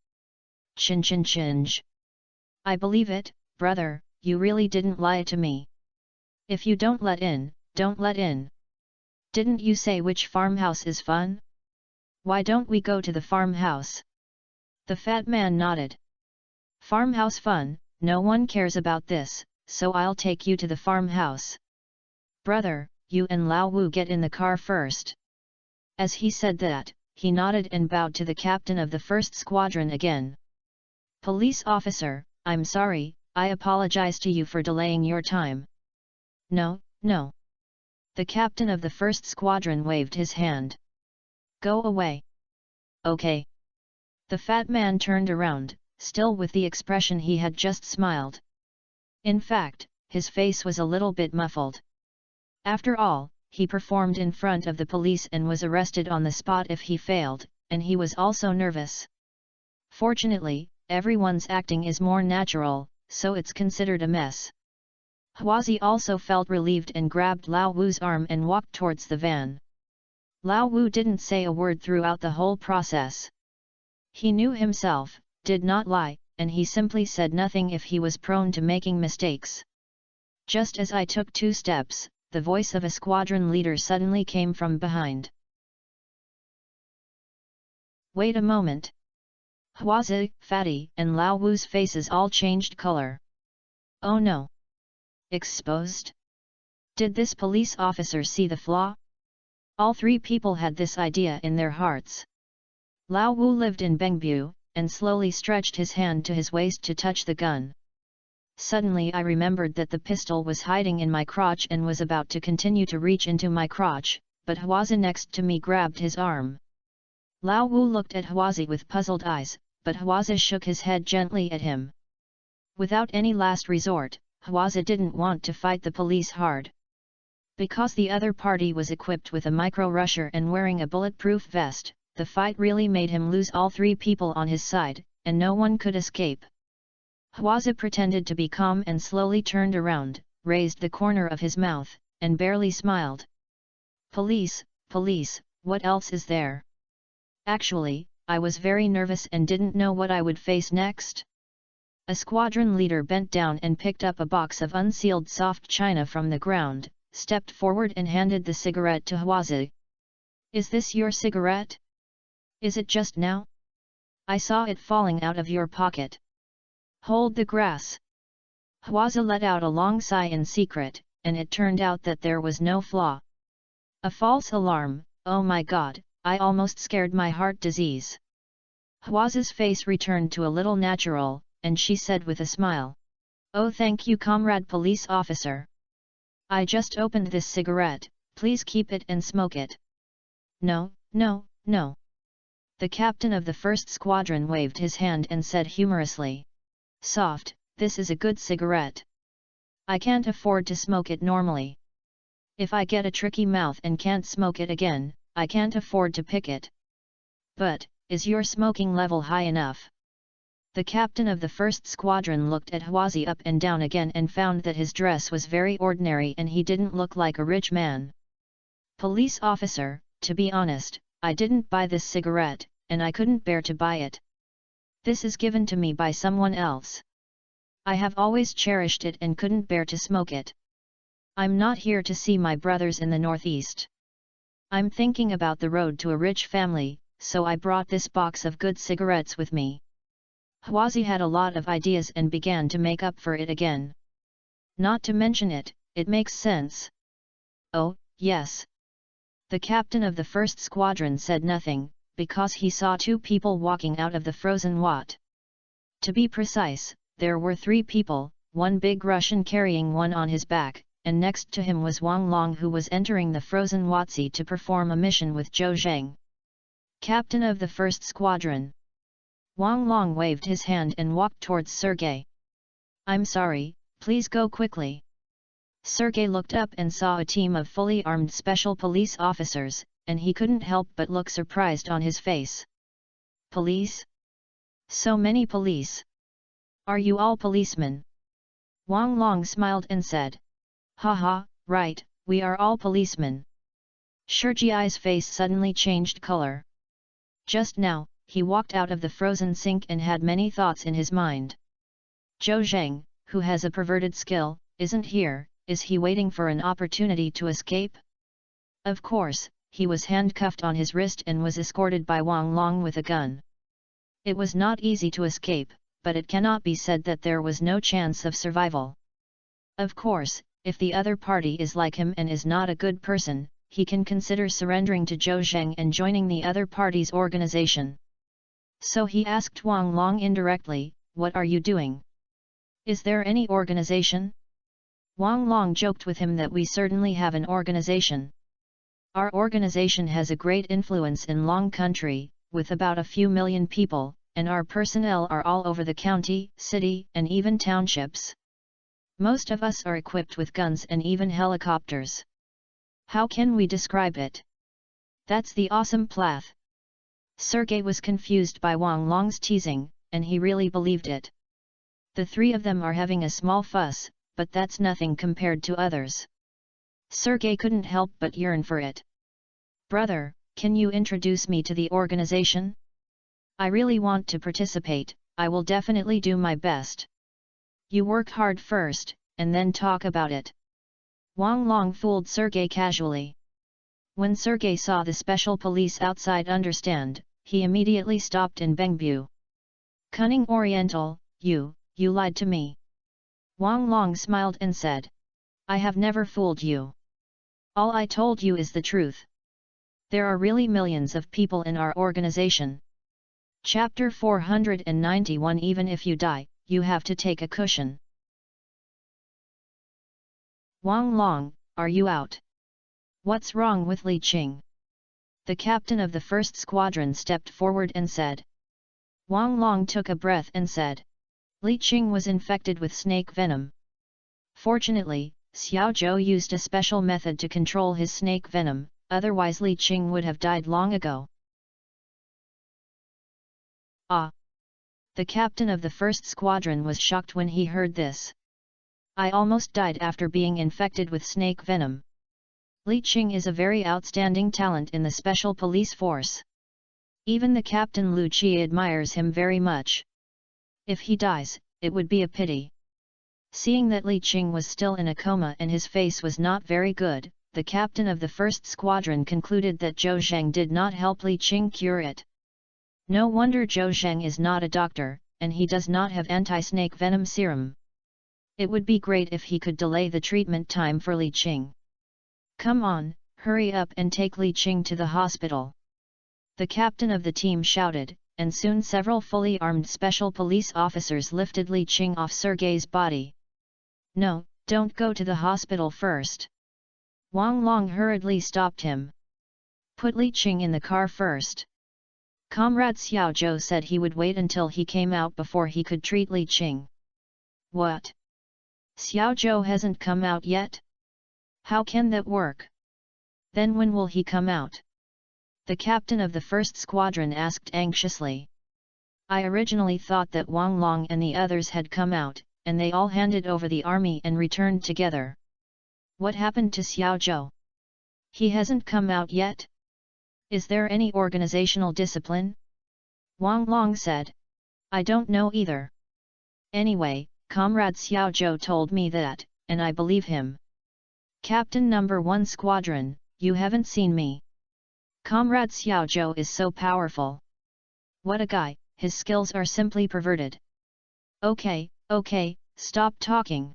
Chin chin chinj. I believe it, brother, you really didn't lie to me. If you don't let in, don't let in. Didn't you say which farmhouse is fun? Why don't we go to the farmhouse? The fat man nodded. Farmhouse fun, no one cares about this, so I'll take you to the farmhouse. Brother, you and Lao Wu get in the car first. As he said that, he nodded and bowed to the captain of the first squadron again. Police officer, I'm sorry, I apologize to you for delaying your time. No, no. The captain of the first squadron waved his hand. Go away. Okay. The fat man turned around, still with the expression he had just smiled. In fact, his face was a little bit muffled. After all, he performed in front of the police and was arrested on the spot if he failed, and he was also nervous. Fortunately, everyone's acting is more natural, so it's considered a mess. Huazi also felt relieved and grabbed Lao Wu's arm and walked towards the van. Lao Wu didn't say a word throughout the whole process. He knew himself, did not lie, and he simply said nothing if he was prone to making mistakes. Just as I took 2 steps, the voice of a squadron leader suddenly came from behind. Wait a moment. Huazi, Fatty, and Lao Wu's faces all changed color. Oh no! Exposed? Did this police officer see the flaw? All 3 people had this idea in their hearts. Lao Wu lived in Bengbu, and slowly stretched his hand to his waist to touch the gun. Suddenly I remembered that the pistol was hiding in my crotch and was about to continue to reach into my crotch, but Huazi next to me grabbed his arm. Lao Wu looked at Huazi with puzzled eyes, but Huazi shook his head gently at him. Without any last resort, Huazi didn't want to fight the police hard. Because the other party was equipped with a micro-rusher and wearing a bulletproof vest, the fight really made him lose all 3 people on his side, and no one could escape. Huazi pretended to be calm and slowly turned around, raised the corner of his mouth, and barely smiled. Police, police, what else is there? Actually, I was very nervous and didn't know what I would face next. A squadron leader bent down and picked up a box of unsealed soft china from the ground, stepped forward and handed the cigarette to Hwazi. Is this your cigarette? Is it just now? I saw it falling out of your pocket. Hold the grass. Hwazi let out a long sigh in secret, and it turned out that there was no flaw. A false alarm, oh my god, I almost scared my heart disease. Hwazi's face returned to a little natural, and she said with a smile. Oh thank you comrade police officer. I just opened this cigarette, please keep it and smoke it. No, no, no. The captain of the first squadron waved his hand and said humorously. Soft, this is a good cigarette. I can't afford to smoke it normally. If I get a tricky mouth and can't smoke it again, I can't afford to pick it. But, is your smoking level high enough? The captain of the first squadron looked at Hwazi up and down again and found that his dress was very ordinary and he didn't look like a rich man. Police officer, to be honest, I didn't buy this cigarette, and I couldn't bear to buy it. This is given to me by someone else. I have always cherished it and couldn't bear to smoke it. I'm not here to see my brothers in the Northeast. I'm thinking about the road to a rich family, so I brought this box of good cigarettes with me. Hwazi had a lot of ideas and began to make up for it again. Not to mention it, it makes sense. Oh, yes. The captain of the first squadron said nothing, because he saw two people walking out of the frozen Wat. To be precise, there were three people, one big Russian carrying one on his back, and next to him was Wang Long who was entering the frozen Watsi to perform a mission with Zhou Zhang. Captain of the first squadron. Wang Long waved his hand and walked towards Sergei. I'm sorry, please go quickly. Sergei looked up and saw a team of fully armed special police officers, and he couldn't help but look surprised on his face. Police? So many police. Are you all policemen? Wang Long smiled and said. Haha, right, we are all policemen. Sergei's face suddenly changed color. Just now, he walked out of the frozen sink and had many thoughts in his mind. Zhou Zhang, who has a perverted skill, isn't here, is he waiting for an opportunity to escape? Of course, he was handcuffed on his wrist and was escorted by Wang Long with a gun. It was not easy to escape, but it cannot be said that there was no chance of survival. Of course, if the other party is like him and is not a good person, he can consider surrendering to Zhou Zhang and joining the other party's organization. So he asked Wang Long indirectly, what are you doing? Is there any organization? Wang Long joked with him that we certainly have an organization. Our organization has a great influence in Long Country, with about a few million people, and our personnel are all over the county, city, and even townships. Most of us are equipped with guns and even helicopters. How can we describe it? That's the awesome plath. Sergei was confused by Wang Long's teasing, and he really believed it. The three of them are having a small fuss, but that's nothing compared to others. Sergei couldn't help but yearn for it. Brother, can you introduce me to the organization? I really want to participate, I will definitely do my best. You work hard first, and then talk about it. Wang Long fooled Sergei casually. When Sergei saw the special police outside understand, he immediately stopped in Bengbu. Cunning Oriental, you lied to me. Wang Long smiled and said. I have never fooled you. All I told you is the truth. There are really millions of people in our organization. Chapter 491 Even if you die, you have to take a cushion. Wang Long, are you out? What's wrong with Li Qing? The captain of the first squadron stepped forward and said. Wang Long took a breath and said. Li Qing was infected with snake venom. Fortunately, Xiao Zhou used a special method to control his snake venom, otherwise Li Qing would have died long ago. Ah! The captain of the first squadron was shocked when he heard this. I almost died after being infected with snake venom. Li Qing is a very outstanding talent in the special police force. Even the captain Lu Qi admires him very much. If he dies, it would be a pity. Seeing that Li Qing was still in a coma and his face was not very good, the captain of the first squadron concluded that Zhou Zheng did not help Li Qing cure it. No wonder Zhou Zheng is not a doctor, and he does not have anti-snake venom serum. It would be great if he could delay the treatment time for Li Qing. Come on, hurry up and take Li Qing to the hospital. The captain of the team shouted, and soon several fully armed special police officers lifted Li Qing off Sergei's body. No, don't go to the hospital first. Wang Long hurriedly stopped him. Put Li Qing in the car first. Comrade Xiao Zhou said he would wait until he came out before he could treat Li Qing. What? Xiao Zhou hasn't come out yet? How can that work? Then when will he come out? The captain of the first squadron asked anxiously. I originally thought that Wang Long and the others had come out, and they all handed over the army and returned together. What happened to Xiao Zhou? He hasn't come out yet? Is there any organizational discipline? Wang Long said. I don't know either. Anyway, Comrade Xiao Zhou told me that, and I believe him. Captain number 1 Squadron, you haven't seen me. Comrade Xiao Zhou is so powerful. What a guy, his skills are simply perverted. Okay, stop talking.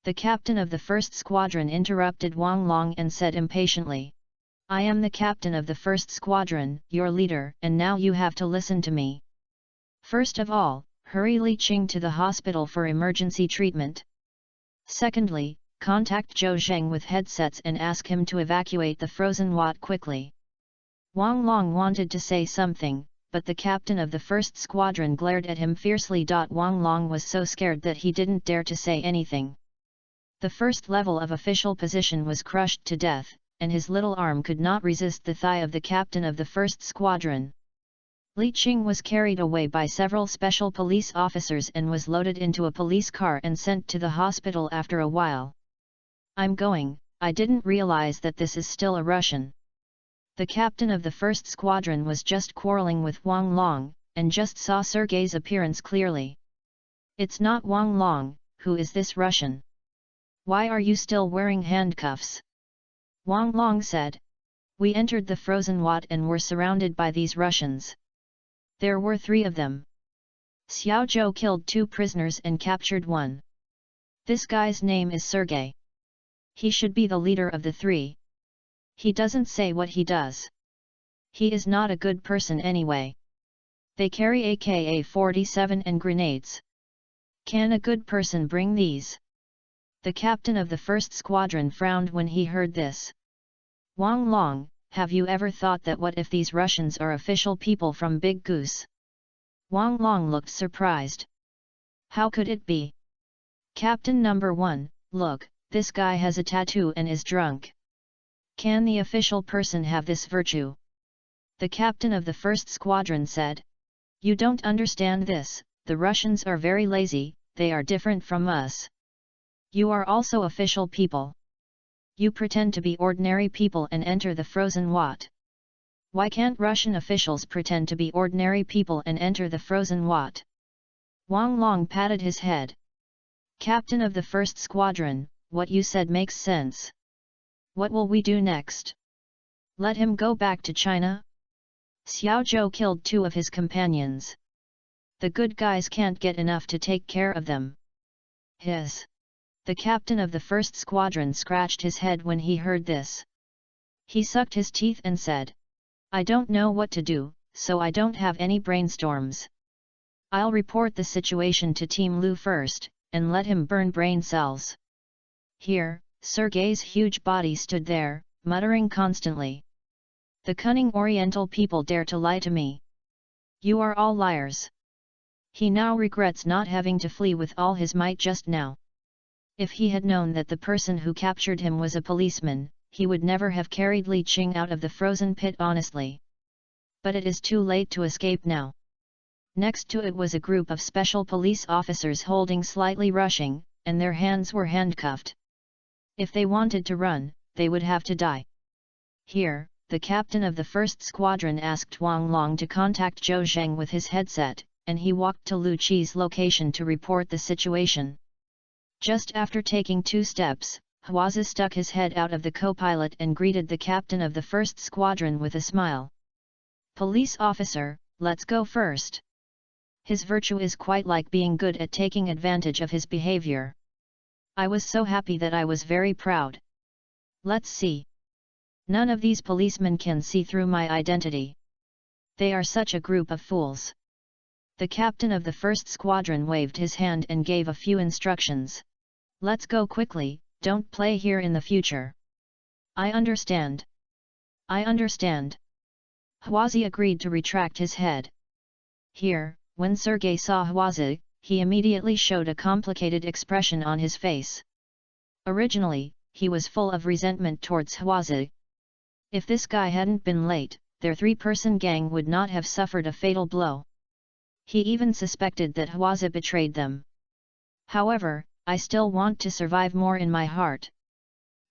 The captain of the first squadron interrupted Wang Long and said impatiently. I am the captain of the first squadron, your leader, and now you have to listen to me. First of all, hurry Li Qing to the hospital for emergency treatment. Secondly, contact Zhou Zheng with headsets and ask him to evacuate the frozen Wat quickly. Wang Long wanted to say something, but the captain of the first squadron glared at him fiercely. Wang Long was so scared that he didn't dare to say anything. The first level of official position was crushed to death, and his little arm could not resist the thigh of the captain of the first squadron. Li Qing was carried away by several special police officers and was loaded into a police car and sent to the hospital after a while. I'm going, I didn't realize that this is still a Russian. The captain of the first squadron was just quarreling with Wang Long, and just saw Sergei's appearance clearly. It's not Wang Long, who is this Russian? Why are you still wearing handcuffs? Wang Long said. We entered the frozen Wat and were surrounded by these Russians. There were 3 of them. Xiao Zhou killed 2 prisoners and captured 1. This guy's name is Sergei. He should be the leader of the 3. He doesn't say what he does. He is not a good person anyway. They carry AK-47 and grenades. Can a good person bring these? The captain of the first squadron frowned when he heard this. Wang Long, have you ever thought that what if these Russians are official people from Big Goose? Wang Long looked surprised. How could it be? Captain number 1, look, this guy has a tattoo and is drunk. Can the official person have this virtue? The captain of the first squadron said. You don't understand this, the Russians are very lazy, they are different from us. You are also official people. You pretend to be ordinary people and enter the frozen Wat. Why can't Russian officials pretend to be ordinary people and enter the frozen Wat? Wang Long patted his head. Captain of the first squadron, what you said makes sense. What will we do next? Let him go back to China? Xiao Zhou killed 2 of his companions. The good guys can't get enough to take care of them. The captain of the first squadron scratched his head when he heard this. He sucked his teeth and said, I don't know what to do, so I don't have any brainstorms. I'll report the situation to Team Lu first, and let him burn brain cells. Here, Sergei's huge body stood there, muttering constantly. The cunning Oriental people dare to lie to me. You are all liars. He now regrets not having to flee with all his might just now. If he had known that the person who captured him was a policeman, he would never have carried Li Qing out of the frozen pit honestly. But it is too late to escape now. Next to it was a group of special police officers holding slightly rushing, and their hands were handcuffed. If they wanted to run, they would have to die. Here, the captain of the first squadron asked Wang Long to contact Zhou Zheng with his headset, and he walked to Lu Qi's location to report the situation. Just after taking 2 steps, Huazi stuck his head out of the co-pilot and greeted the captain of the first squadron with a smile. "Police officer, let's go first." His virtue is quite like being good at taking advantage of his behavior. I was so happy that I was very proud. Let's see. None of these policemen can see through my identity. They are such a group of fools. The captain of the first squadron waved his hand and gave a few instructions. "Let's go quickly, don't play here in the future." "I understand. I understand." Huazi agreed to retract his head. Here, when Sergei saw Huazi, he immediately showed a complicated expression on his face. Originally, he was full of resentment towards Huazi. If this guy hadn't been late, their 3-person gang would not have suffered a fatal blow. He even suspected that Huazi betrayed them. However, I still want to survive more in my heart.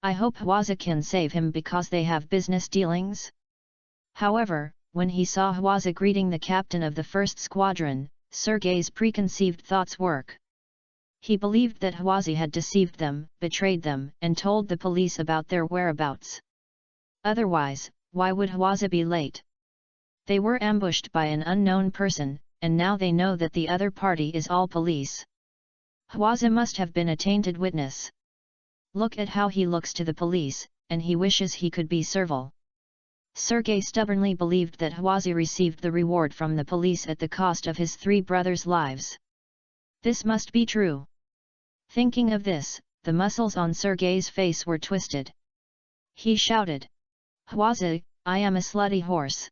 I hope Huazi can save him because they have business dealings. However, when he saw Huazi greeting the captain of the first squadron, Sergei's preconceived thoughts work. He believed that Huazi had deceived them, betrayed them, and told the police about their whereabouts. Otherwise, why would Huazi be late? They were ambushed by an unknown person, and now they know that the other party is all police. Huazi must have been a tainted witness. Look at how he looks to the police, and he wishes he could be servile. Sergei stubbornly believed that Huazi received the reward from the police at the cost of his 3 brothers' lives. This must be true. Thinking of this, the muscles on Sergei's face were twisted. He shouted, "Huazi, I am a slutty horse.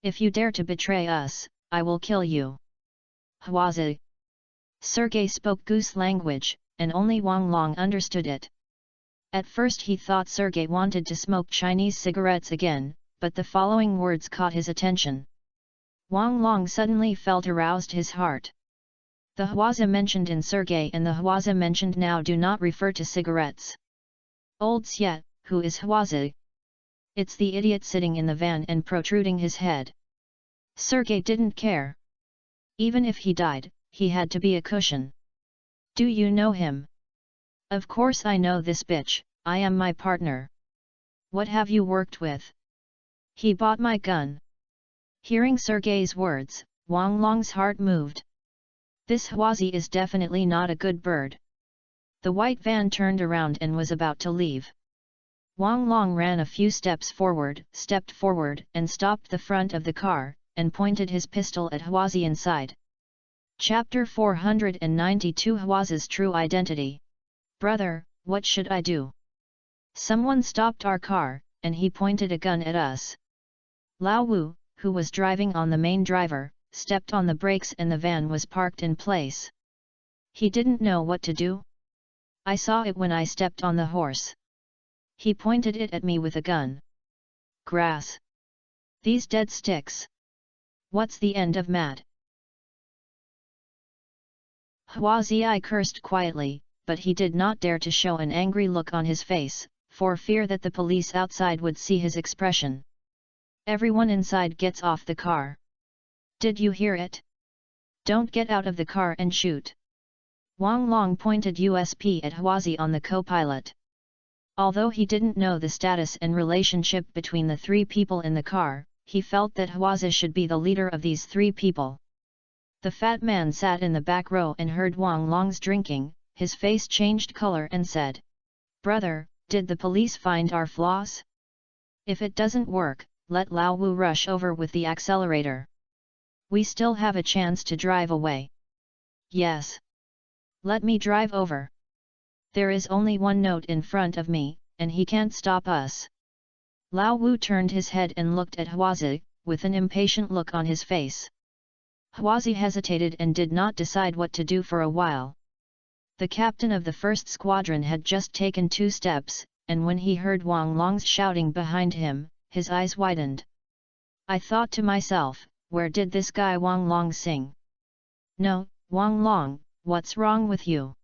If you dare to betray us, I will kill you." "Huazi." Sergei spoke goose language, and only Wang Long understood it. At first he thought Sergei wanted to smoke Chinese cigarettes again, but the following words caught his attention. Wang Long suddenly felt aroused his heart. The Huazi mentioned in Sergei and the Huazi mentioned now do not refer to cigarettes. Old Xiet, who is Huazi? It's the idiot sitting in the van and protruding his head. Sergei didn't care. Even if he died, he had to be a cushion. "Do you know him?" "Of course I know this bitch, I am my partner." "What have you worked with?" "He bought my gun." Hearing Sergei's words, Wang Long's heart moved. This Huazi is definitely not a good bird. The white van turned around and was about to leave. Wang Long ran a few stepped forward, and stopped the front of the car, and pointed his pistol at Huazi inside. Chapter 492 Huazi's True Identity. "Brother, what should I do?" "Someone stopped our car, and he pointed a gun at us." Lao Wu, who was driving on the main driver, stepped on the brakes and the van was parked in place. "He didn't know what to do? I saw it when I stepped on the horse. He pointed it at me with a gun." "Grass. These dead sticks. What's the end of mad?" Huazi cursed quietly, but he did not dare to show an angry look on his face, for fear that the police outside would see his expression. "Everyone inside gets off the car. Did you hear it? Don't get out of the car and shoot." Wang Long pointed USP at Huazi on the co-pilot. Although he didn't know the status and relationship between the 3 people in the car, he felt that Huazi should be the leader of these 3 people. The fat man sat in the back row and heard Wang Long's drinking, his face changed color and said, "Brother, did the police find our flaws? If it doesn't work, let Lao Wu rush over with the accelerator. We still have a chance to drive away." "Yes. Let me drive over. There is only one note in front of me, and he can't stop us." Lao Wu turned his head and looked at Huazi, with an impatient look on his face. Huazi hesitated and did not decide what to do for a while. The captain of the first squadron had just taken 2 steps, and when he heard Wang Long's shouting behind him, his eyes widened. "I thought to myself, where did this guy Wang Long sing? No, Wang Long, what's wrong with you?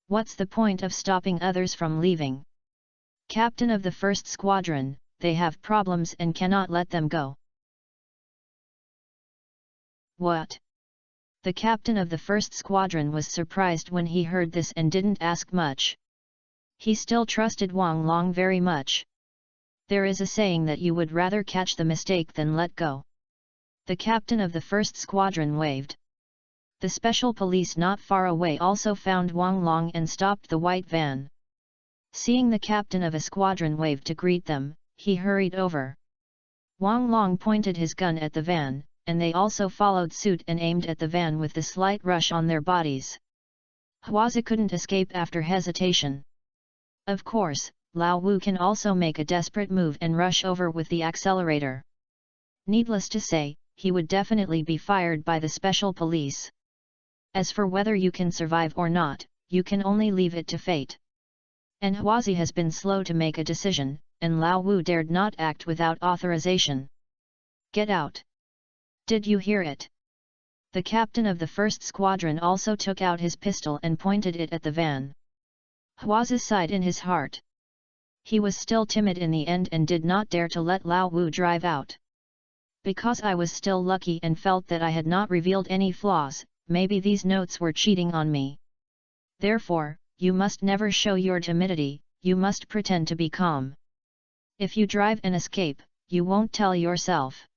What's the point of stopping others from leaving? Captain of the first squadron, they have problems and cannot let them go. What? The captain of the first squadron was surprised when he heard this and didn't ask much. He still trusted Wang Long very much. There is a saying that you would rather catch the mistake than let go. The captain of the first squadron waved. The special police not far away also found Wang Long and stopped the white van. Seeing the captain of a squadron wave to greet them, he hurried over. Wang Long pointed his gun at the van, and they also followed suit and aimed at the van with the slight rush on their bodies. Huazi couldn't escape after hesitation. Of course, Lao Wu can also make a desperate move and rush over with the accelerator. Needless to say, he would definitely be fired by the special police. As for whether you can survive or not, you can only leave it to fate. And Huazi has been slow to make a decision, and Lao Wu dared not act without authorization. Get out! Did you hear it? The captain of the first squadron also took out his pistol and pointed it at the van. Huazi sighed in his heart. He was still timid in the end and did not dare to let Lao Wu drive out. Because I was still lucky and felt that I had not revealed any flaws, maybe these notes were cheating on me. Therefore, you must never show your timidity, you must pretend to be calm. If you drive and escape, you won't tell yourself.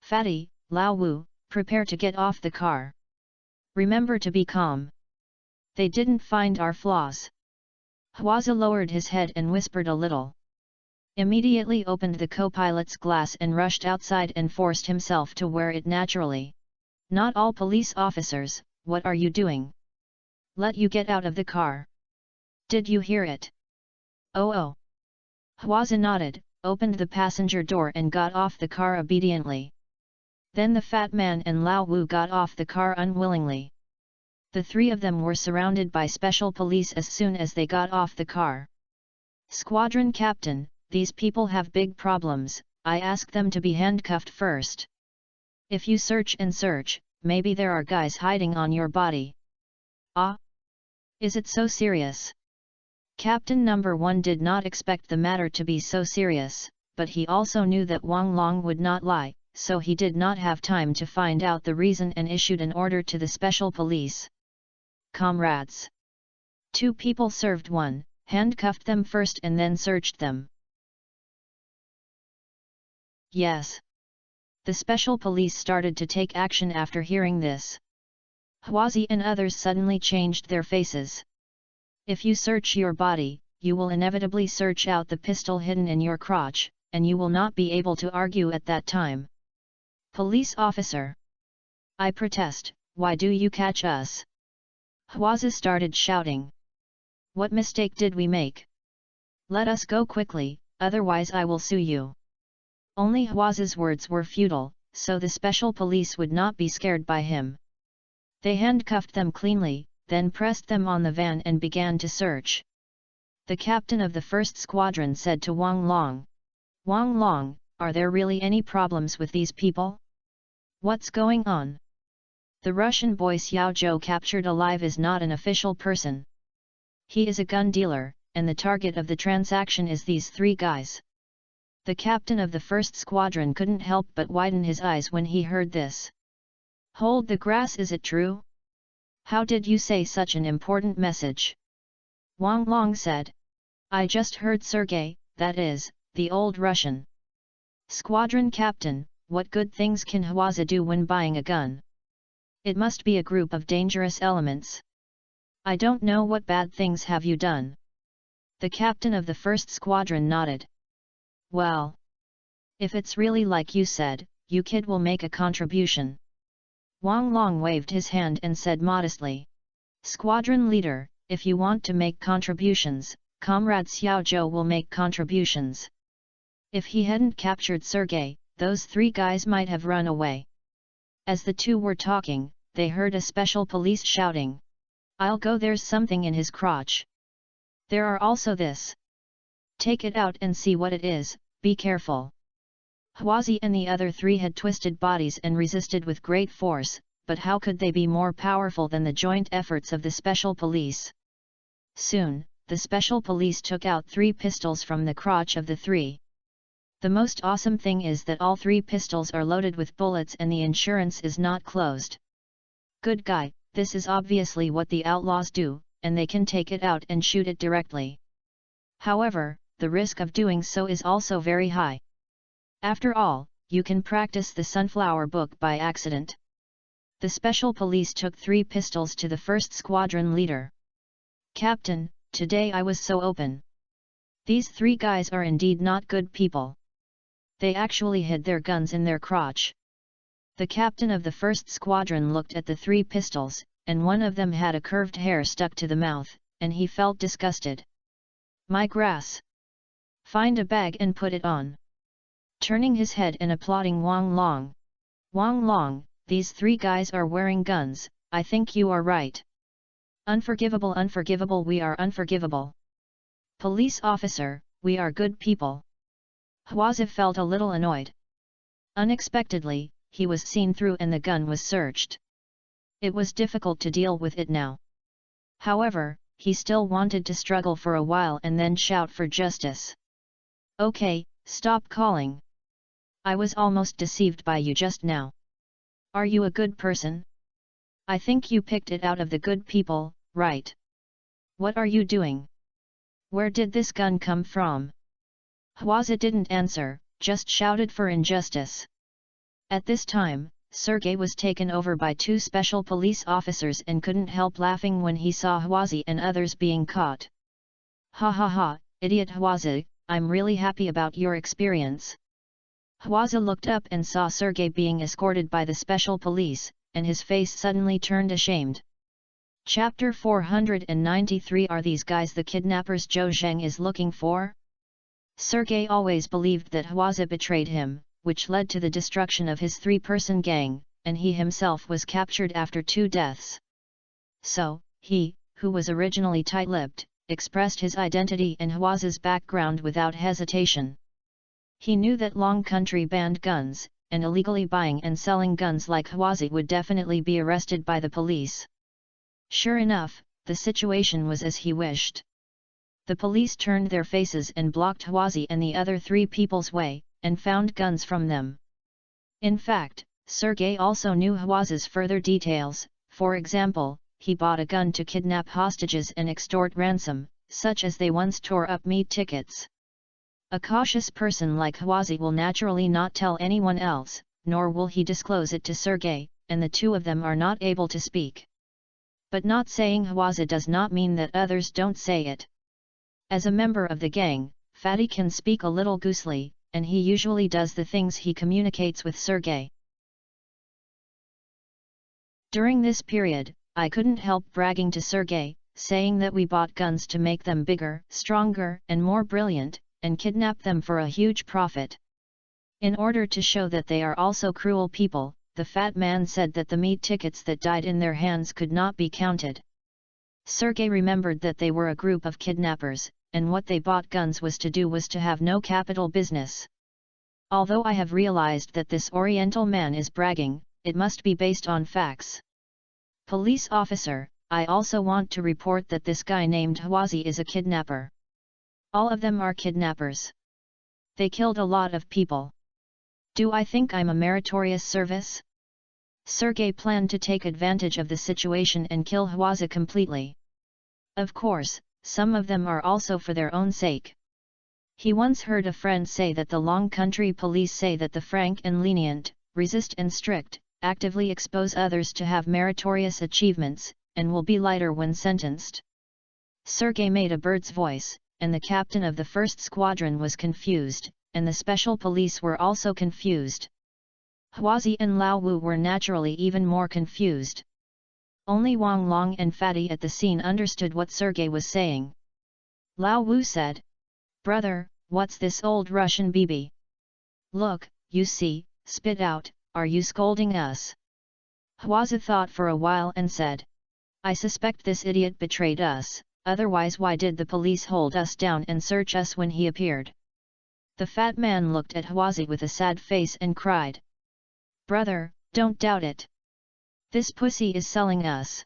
Fatty, Lao Wu, prepare to get off the car. Remember to be calm. They didn't find our flaws. Huazi lowered his head and whispered a little. Immediately opened the co-pilot's glass and rushed outside and forced himself to wear it naturally. Not all police officers, what are you doing? Let you get out of the car. Did you hear it? Oh. Huazi nodded, opened the passenger door and got off the car obediently. Then the fat man and Lao Wu got off the car unwillingly. The three of them were surrounded by special police as soon as they got off the car. Squadron captain, these people have big problems, I ask them to be handcuffed first. If you search and search, maybe there are guys hiding on your body. Ah? Is it so serious? Captain number 1 did not expect the matter to be so serious, but he also knew that Wang Long would not lie, so he did not have time to find out the reason and issued an order to the special police. Comrades! 2 people served 1, handcuffed them first and then searched them. Yes. The special police started to take action after hearing this. Huazi and others suddenly changed their faces. If you search your body, you will inevitably search out the pistol hidden in your crotch, and you will not be able to argue at that time. Police officer! I protest, why do you catch us? Huazi started shouting. What mistake did we make? Let us go quickly, otherwise I will sue you. Only Huazi's words were futile, so the special police would not be scared by him. They handcuffed them cleanly, then pressed them on the van and began to search. The captain of the first squadron said to Wang Long. Wang Long, are there really any problems with these people? What's going on? The Russian boy Xiao Zhou captured alive is not an official person. He is a gun dealer, and the target of the transaction is these 3 guys. The captain of the first squadron couldn't help but widen his eyes when he heard this. Hold the grass, is it true? How did you say such an important message? Wang Long said. I just heard Sergei, that is, the old Russian. Squadron captain, what good things can Huazi do when buying a gun? It must be a group of dangerous elements. I don't know what bad things have you done. The captain of the first squadron nodded. Well, if it's really like you said, you kid will make a contribution. Wang Long waved his hand and said modestly. Squadron leader, if you want to make contributions, Comrade Xiao Zhou will make contributions. If he hadn't captured Sergei, those 3 guys might have run away. As the 2 were talking, they heard a special police shouting. I'll go, there's something in his crotch. There are also this. Take it out and see what it is, be careful. Huazi and the other 3 had twisted bodies and resisted with great force, but how could they be more powerful than the joint efforts of the special police? Soon, the special police took out 3 pistols from the crotch of the 3. The most awesome thing is that all 3 pistols are loaded with bullets and the insurance is not closed. Good guy, this is obviously what the outlaws do, and they can take it out and shoot it directly. However, the risk of doing so is also very high. After all, you can practice the sunflower book by accident. The special police took 3 pistols to the first squadron leader. Captain, today I was so open. These 3 guys are indeed not good people. They actually hid their guns in their crotch. The captain of the first squadron looked at the 3 pistols, and one of them had a curved hair stuck to the mouth, and he felt disgusted. My grass! Find a bag and put it on. Turning his head and applauding Wang Long. Wang Long, these 3 guys are wearing guns, I think you are right. Unforgivable, unforgivable, we are unforgivable. Police officer, we are good people. Hwaza felt a little annoyed. Unexpectedly, he was seen through and the gun was searched. It was difficult to deal with it now. However, he still wanted to struggle for a while and then shout for justice. Okay, stop calling. I was almost deceived by you just now. Are you a good person? I think you picked it out of the good people, right? What are you doing? Where did this gun come from? Hwaza didn't answer, just shouted for injustice. At this time, Sergei was taken over by 2 special police officers and couldn't help laughing when he saw Hwaza and others being caught. Ha ha ha, idiot Hwaza, I'm really happy about your experience. Hwaza looked up and saw Sergei being escorted by the special police, and his face suddenly turned ashamed. Chapter 493. Are these guys the kidnappers Zhou Zheng is looking for? Sergei always believed that Hwaza betrayed him, which led to the destruction of his 3-person gang, and he himself was captured after 2 deaths. So, he, who was originally tight-lipped, expressed his identity and Hwaza's background without hesitation. He knew that Long Country banned guns, and illegally buying and selling guns like Hwaza would definitely be arrested by the police. Sure enough, the situation was as he wished. The police turned their faces and blocked Hwaza and the other 3 people's way, and found guns from them. In fact, Sergei also knew Hwaza's further details. For example, he bought a gun to kidnap hostages and extort ransom, such as they once tore up meat tickets. A cautious person like Hwaza will naturally not tell anyone else, nor will he disclose it to Sergei, and the 2 of them are not able to speak. But not saying Hwaza does not mean that others don't say it. As a member of the gang, Fatty can speak a little goosely, and he usually does the things he communicates with Sergei. During this period, I couldn't help bragging to Sergei, saying that we bought guns to make them bigger, stronger, and more brilliant, and kidnap them for a huge profit. In order to show that they are also cruel people, the fat man said that the meat tickets that died in their hands could not be counted. Sergei remembered that they were a group of kidnappers, and what they bought guns was to have no capital business. Although I have realized that this Oriental man is bragging, it must be based on facts. Police officer, I also want to report that this guy named Hwaza is a kidnapper. All of them are kidnappers. They killed a lot of people. Do I think I'm a meritorious service? Sergei planned to take advantage of the situation and kill Hwaza completely. Of course, some of them are also for their own sake. He once heard a friend say that the Long Country police say that the frank and lenient, resist and strict, actively expose others to have meritorious achievements, and will be lighter when sentenced. Sergei made a bird's voice, and the captain of the first squadron was confused, and the special police were also confused. Hwaza and Lao Wu were naturally even more confused. Only Wang Long and Fatty at the scene understood what Sergei was saying. Lao Wu said, "Brother, what's this old Russian BB? Look, you see, spit out, are you scolding us?" Hwaza thought for a while and said, "I suspect this idiot betrayed us, otherwise why did the police hold us down and search us when he appeared?" The fat man looked at Hwaza with a sad face and cried, "Brother, don't doubt it. This pussy is selling us.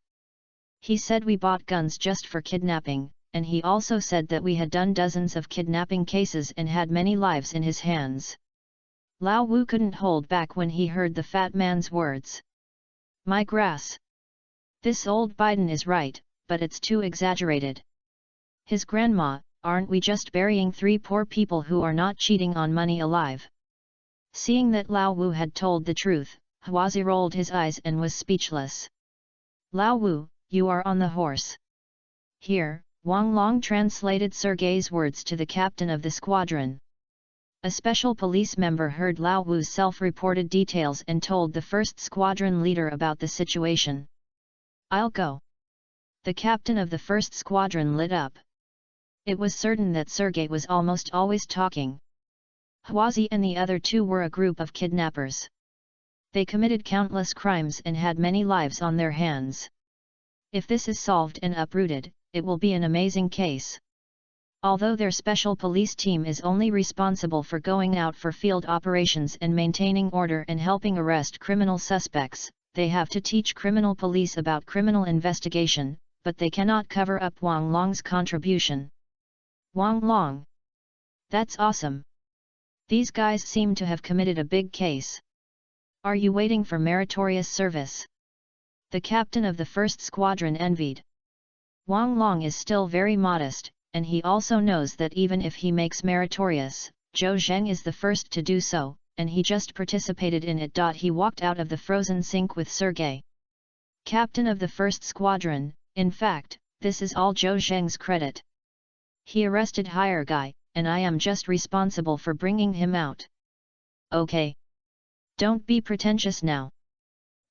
He said we bought guns just for kidnapping, and he also said that we had done dozens of kidnapping cases and had many lives in his hands. Lao Wu couldn't hold back when he heard the fat man's words. My grass! This old Biden is right, but it's too exaggerated. His grandma, aren't we just burying 3 poor people who are not cheating on money alive? Seeing that Lao Wu had told the truth, Huazi rolled his eyes and was speechless. Lao Wu, you are on the horse. Here, Wang Long translated Sergei's words to the captain of the squadron. A special police member heard Lao Wu's self-reported details and told the first squadron leader about the situation. I'll go. The captain of the first squadron lit up. It was certain that Sergei was almost always talking. Huazi and the other 2 were a group of kidnappers. They committed countless crimes and had many lives on their hands. If this is solved and uprooted, it will be an amazing case. Although their special police team is only responsible for going out for field operations and maintaining order and helping arrest criminal suspects, they have to teach criminal police about criminal investigation, but they cannot cover up Wang Long's contribution. Wang Long. That's awesome. These guys seem to have committed a big case. Are you waiting for meritorious service? The captain of the first squadron envied. Wang Long is still very modest, and he also knows that even if he makes meritorious, Zhou Zheng is the first to do so, and he just participated in it. He walked out of the frozen sink with Sergei. Captain of the first squadron, in fact, this is all Zhou Zheng's credit. He arrested Higher Guy, and I am just responsible for bringing him out. Okay. Don't be pretentious now.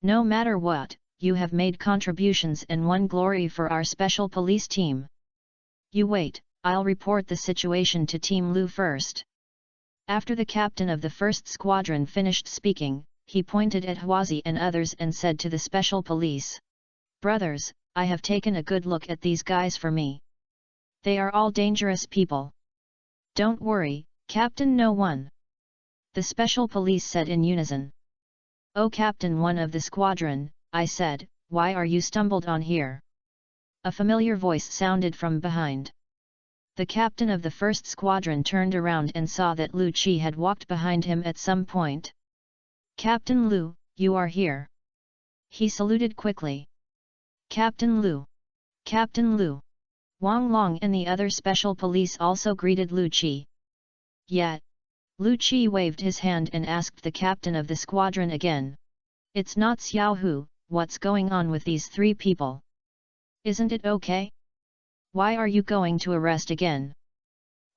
No matter what, you have made contributions and won glory for our special police team. You wait, I'll report the situation to Team Lu first. After the captain of the first squadron finished speaking, he pointed at Huazi and others and said to the special police, Brothers, I have taken a good look at these guys for me. They are all dangerous people. Don't worry, Captain No One. The special police said in unison. Oh Captain One of the squadron, I said, why are you stumbled on here? A familiar voice sounded from behind. The captain of the first squadron turned around and saw that Lu Qi had walked behind him at some point. Captain Lu, you are here. He saluted quickly. Captain Lu. Captain Lu. Wang Long and the other special police also greeted Lu Qi. Yet, Lu Qi waved his hand and asked the captain of the squadron again. It's not Xiao Hu, what's going on with these 3 people? Isn't it okay? Why are you going to arrest again?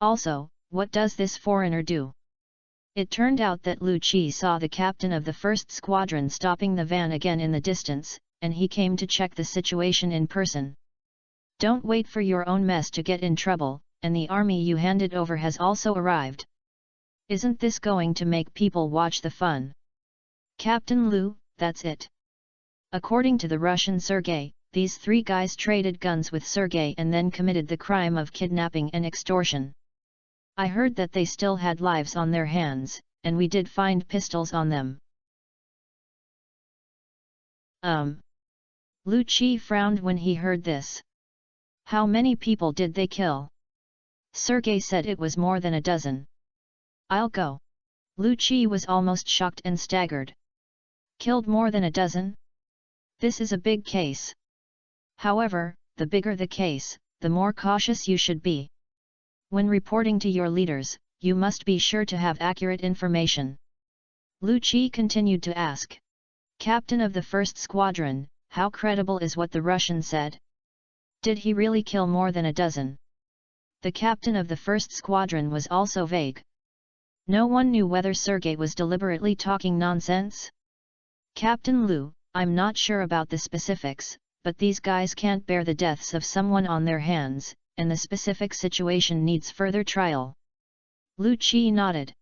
Also, what does this foreigner do? It turned out that Lu Qi saw the captain of the first squadron stopping the van again in the distance, and he came to check the situation in person. Don't wait for your own mess to get in trouble, and the army you handed over has also arrived. Isn't this going to make people watch the fun? Captain Lu, that's it. According to the Russian Sergei, these 3 guys traded guns with Sergei and then committed the crime of kidnapping and extortion. I heard that they still had lives on their hands, and we did find pistols on them. Lu Qi frowned when he heard this. How many people did they kill? Sergei said it was more than a dozen. I'll go. Lu Qi was almost shocked and staggered. Killed more than a dozen? This is a big case. However, the bigger the case, the more cautious you should be. When reporting to your leaders, you must be sure to have accurate information. Lu Qi continued to ask. Captain of the first squadron, how credible is what the Russian said? Did he really kill more than a dozen? The captain of the first squadron was also vague. No one knew whether Sergei was deliberately talking nonsense. Captain Lu, I'm not sure about the specifics, but these guys can't bear the deaths of someone on their hands, and the specific situation needs further trial. Lu Qi nodded.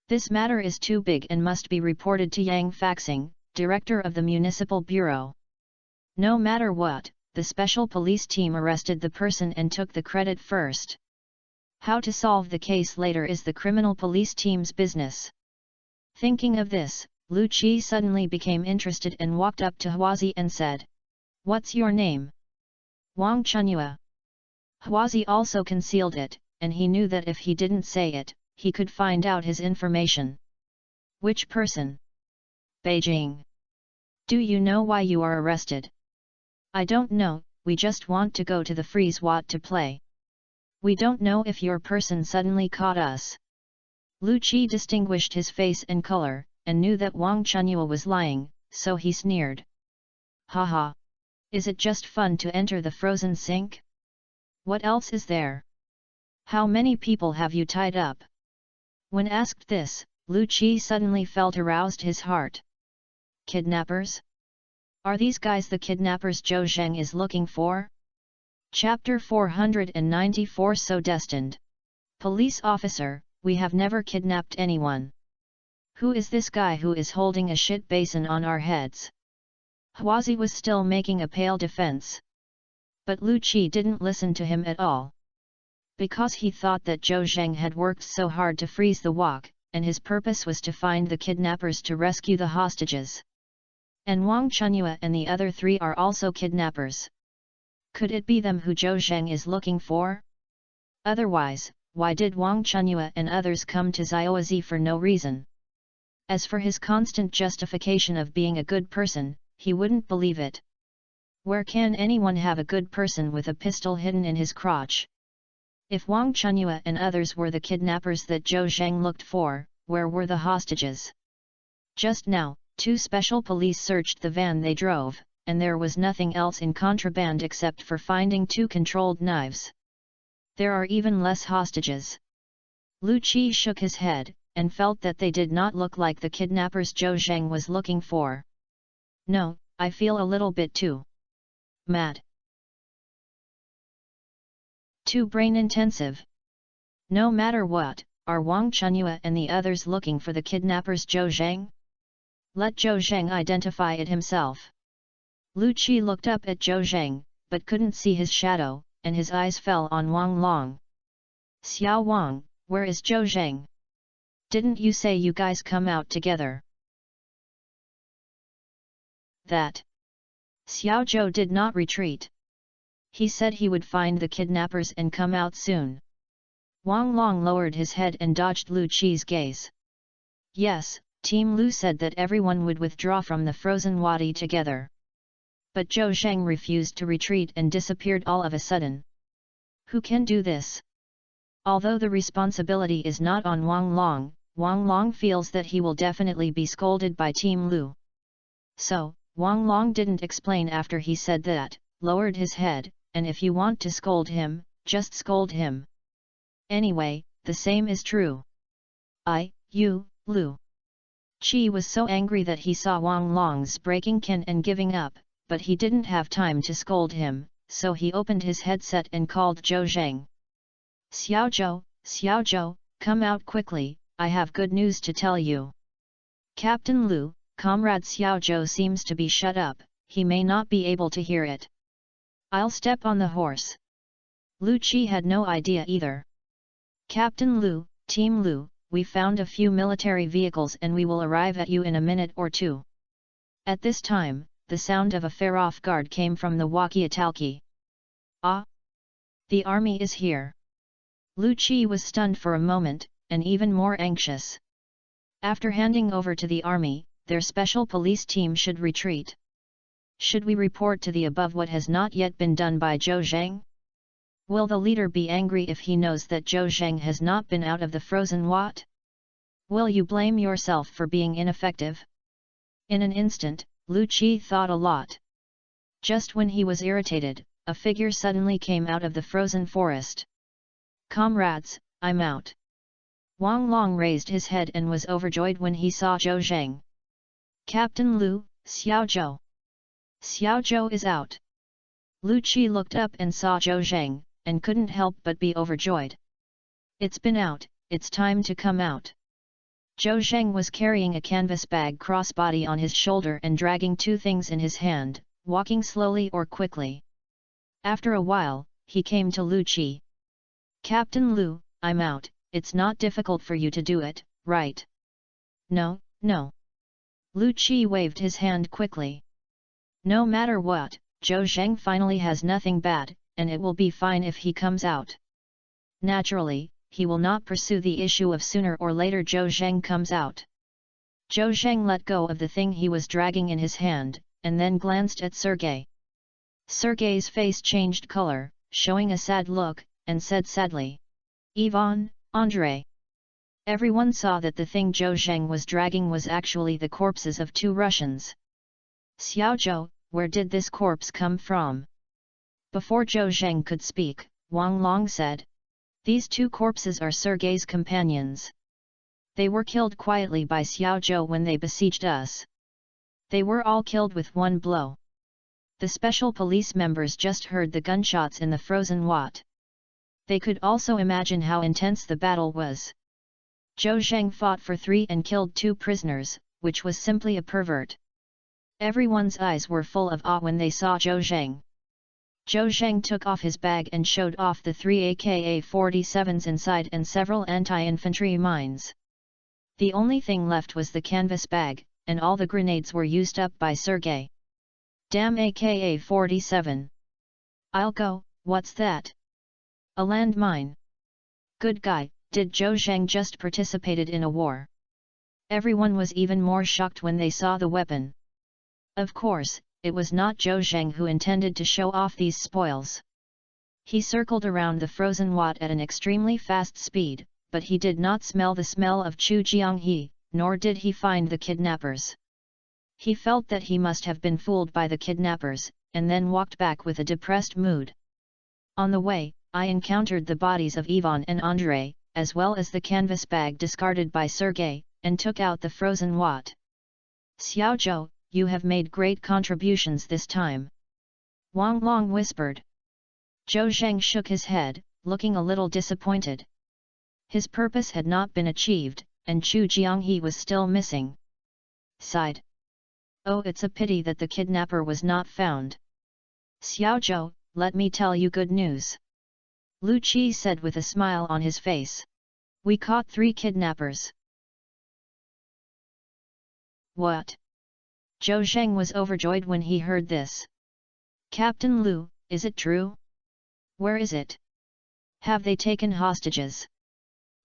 This matter is too big and must be reported to Yang Faxing, director of the Municipal Bureau. No matter what, the special police team arrested the person and took the credit first. How to solve the case later is the criminal police team's business. Thinking of this, Lu Qi suddenly became interested and walked up to Huazi and said, What's your name? Wang Chunyua. Huazi also concealed it, and he knew that if he didn't say it, he could find out his information. Which person? Beijing. Do you know why you are arrested? I don't know, we just want to go to the freeze watt to play. We don't know if your person suddenly caught us. Lu Qi distinguished his face and color, and knew that Wang Chunyua was lying, so he sneered. Haha! Is it just fun to enter the frozen sink? What else is there? How many people have you tied up? When asked this, Lu Qi suddenly felt aroused his heart. Kidnappers? Are these guys the kidnappers Zhou Zheng is looking for? Chapter 494 So Destined. Police officer, we have never kidnapped anyone. Who is this guy who is holding a shit basin on our heads? Huazi was still making a pale defense. But Lu Qi didn't listen to him at all. Because he thought that Zhou Zheng had worked so hard to freeze the wok, and his purpose was to find the kidnappers to rescue the hostages. And Wang Chunyua and the other three are also kidnappers. Could it be them who Zhou Zheng is looking for? Otherwise, why did Wang Chunyua and others come to Xiaozi for no reason? As for his constant justification of being a good person, he wouldn't believe it. Where can anyone have a good person with a pistol hidden in his crotch? If Wang Chunyua and others were the kidnappers that Zhou Zheng looked for, where were the hostages? Just now, 2 special police searched the van they drove, and there was nothing else in contraband except for finding 2 controlled knives. There are even less hostages. Lu Qi shook his head, and felt that they did not look like the kidnappers Zhou Zheng was looking for. No, I feel a little bit too mad. Too brain-intensive. No matter what, are Wang Chunyua and the others looking for the kidnappers Zhou Zheng? Let Zhou Zheng identify it himself. Lu Qi looked up at Zhou Zheng, but couldn't see his shadow, and his eyes fell on Wang Long. Xiao Wang, where is Zhou Zheng? Didn't you say you guys come out together? That. Xiao Zhou did not retreat. He said he would find the kidnappers and come out soon. Wang Long lowered his head and dodged Lu Qi's gaze. Yes, Team Lu said that everyone would withdraw from the frozen wadi together. But Zhou Zheng refused to retreat and disappeared all of a sudden. Who can do this? Although the responsibility is not on Wang Long feels that he will definitely be scolded by Team Lu. So, Wang Long didn't explain after he said that, lowered his head, and if you want to scold him, just scold him. Anyway, the same is true. You, Lu. Qi was so angry that he saw Wang Long's breaking can and giving up, but he didn't have time to scold him, so he opened his headset and called Zhou Zheng. Xiao Zhou, come out quickly, I have good news to tell you. Captain Lu, Comrade Xiao Zhou seems to be shut up, he may not be able to hear it. I'll step on the horse. Lu Qi had no idea either. Captain Lu, Team Lu, we found a few military vehicles and we will arrive at you in a minute or 2. At this time, the sound of a far-off guard came from the walkie-talkie. Ah! The army is here. Lu Qi was stunned for a moment, and even more anxious. After handing over to the army, their special police team should retreat. Should we report to the above what has not yet been done by Zhou Zheng? Will the leader be angry if he knows that Zhou Zheng has not been out of the frozen what? Will you blame yourself for being ineffective? In an instant, Lu Qi thought a lot. Just when he was irritated, a figure suddenly came out of the frozen forest. Comrades, I'm out. Wang Long raised his head and was overjoyed when he saw Zhou Zheng. Captain Lu, Xiao Zhou. Xiao Zhou is out. Lu Qi looked up and saw Zhou Zheng, and couldn't help but be overjoyed. It's been out, it's time to come out. Zhou Zheng was carrying a canvas bag crossbody on his shoulder and dragging 2 things in his hand, walking slowly or quickly. After a while, he came to Lu Qi. Captain Lu, I'm out, it's not difficult for you to do it, right? No. Lu Qi waved his hand quickly. No matter what, Zhou Zheng finally has nothing bad, and it will be fine if he comes out. Naturally, he will not pursue the issue of sooner or later Zhou Zheng comes out. Zhou Zheng let go of the thing he was dragging in his hand, and then glanced at Sergei. Sergei's face changed color, showing a sad look, and said sadly, "Ivan, Andrei." Everyone saw that the thing Zhou Zheng was dragging was actually the corpses of 2 Russians. "Xiaozhou, where did this corpse come from?" Before Zhou Zheng could speak, Wang Long said, "These 2 corpses are Sergei's companions. They were killed quietly by Xiaozhou when they besieged us. They were all killed with 1 blow." The special police members just heard the gunshots in the frozen Wat. They could also imagine how intense the battle was. Zhou Zheng fought for 3 and killed 2 prisoners, which was simply a pervert. Everyone's eyes were full of awe when they saw Zhou Zheng. Zhou Zheng took off his bag and showed off the 3 AK-47s inside and several anti-infantry mines. The only thing left was the canvas bag, and all the grenades were used up by Sergei. "Damn AK-47! I'll go, what's that? A landmine? Good guy, did Zhou Zheng just participated in a war?" Everyone was even more shocked when they saw the weapon. Of course, it was not Zhou Zheng who intended to show off these spoils. He circled around the frozen Wat at an extremely fast speed, but he did not smell the smell of Chu Jianghe, nor did he find the kidnappers. He felt that he must have been fooled by the kidnappers, and then walked back with a depressed mood. On the way, I encountered the bodies of Ivan and Andrei, as well as the canvas bag discarded by Sergei, and took out the frozen Wat. "Xiaozhou, you have made great contributions this time," Wang Long whispered. Zhou Zheng shook his head, looking a little disappointed. His purpose had not been achieved, and Chu Jianghe was still missing. Sighed. "Oh, it's a pity that the kidnapper was not found." "Xiaozhou, let me tell you good news," Lu Qi said with a smile on his face. "We caught 3 kidnappers." "What?" Zhou Zheng was overjoyed when he heard this. "Captain Lu, is it true? Where is it? Have they taken hostages?"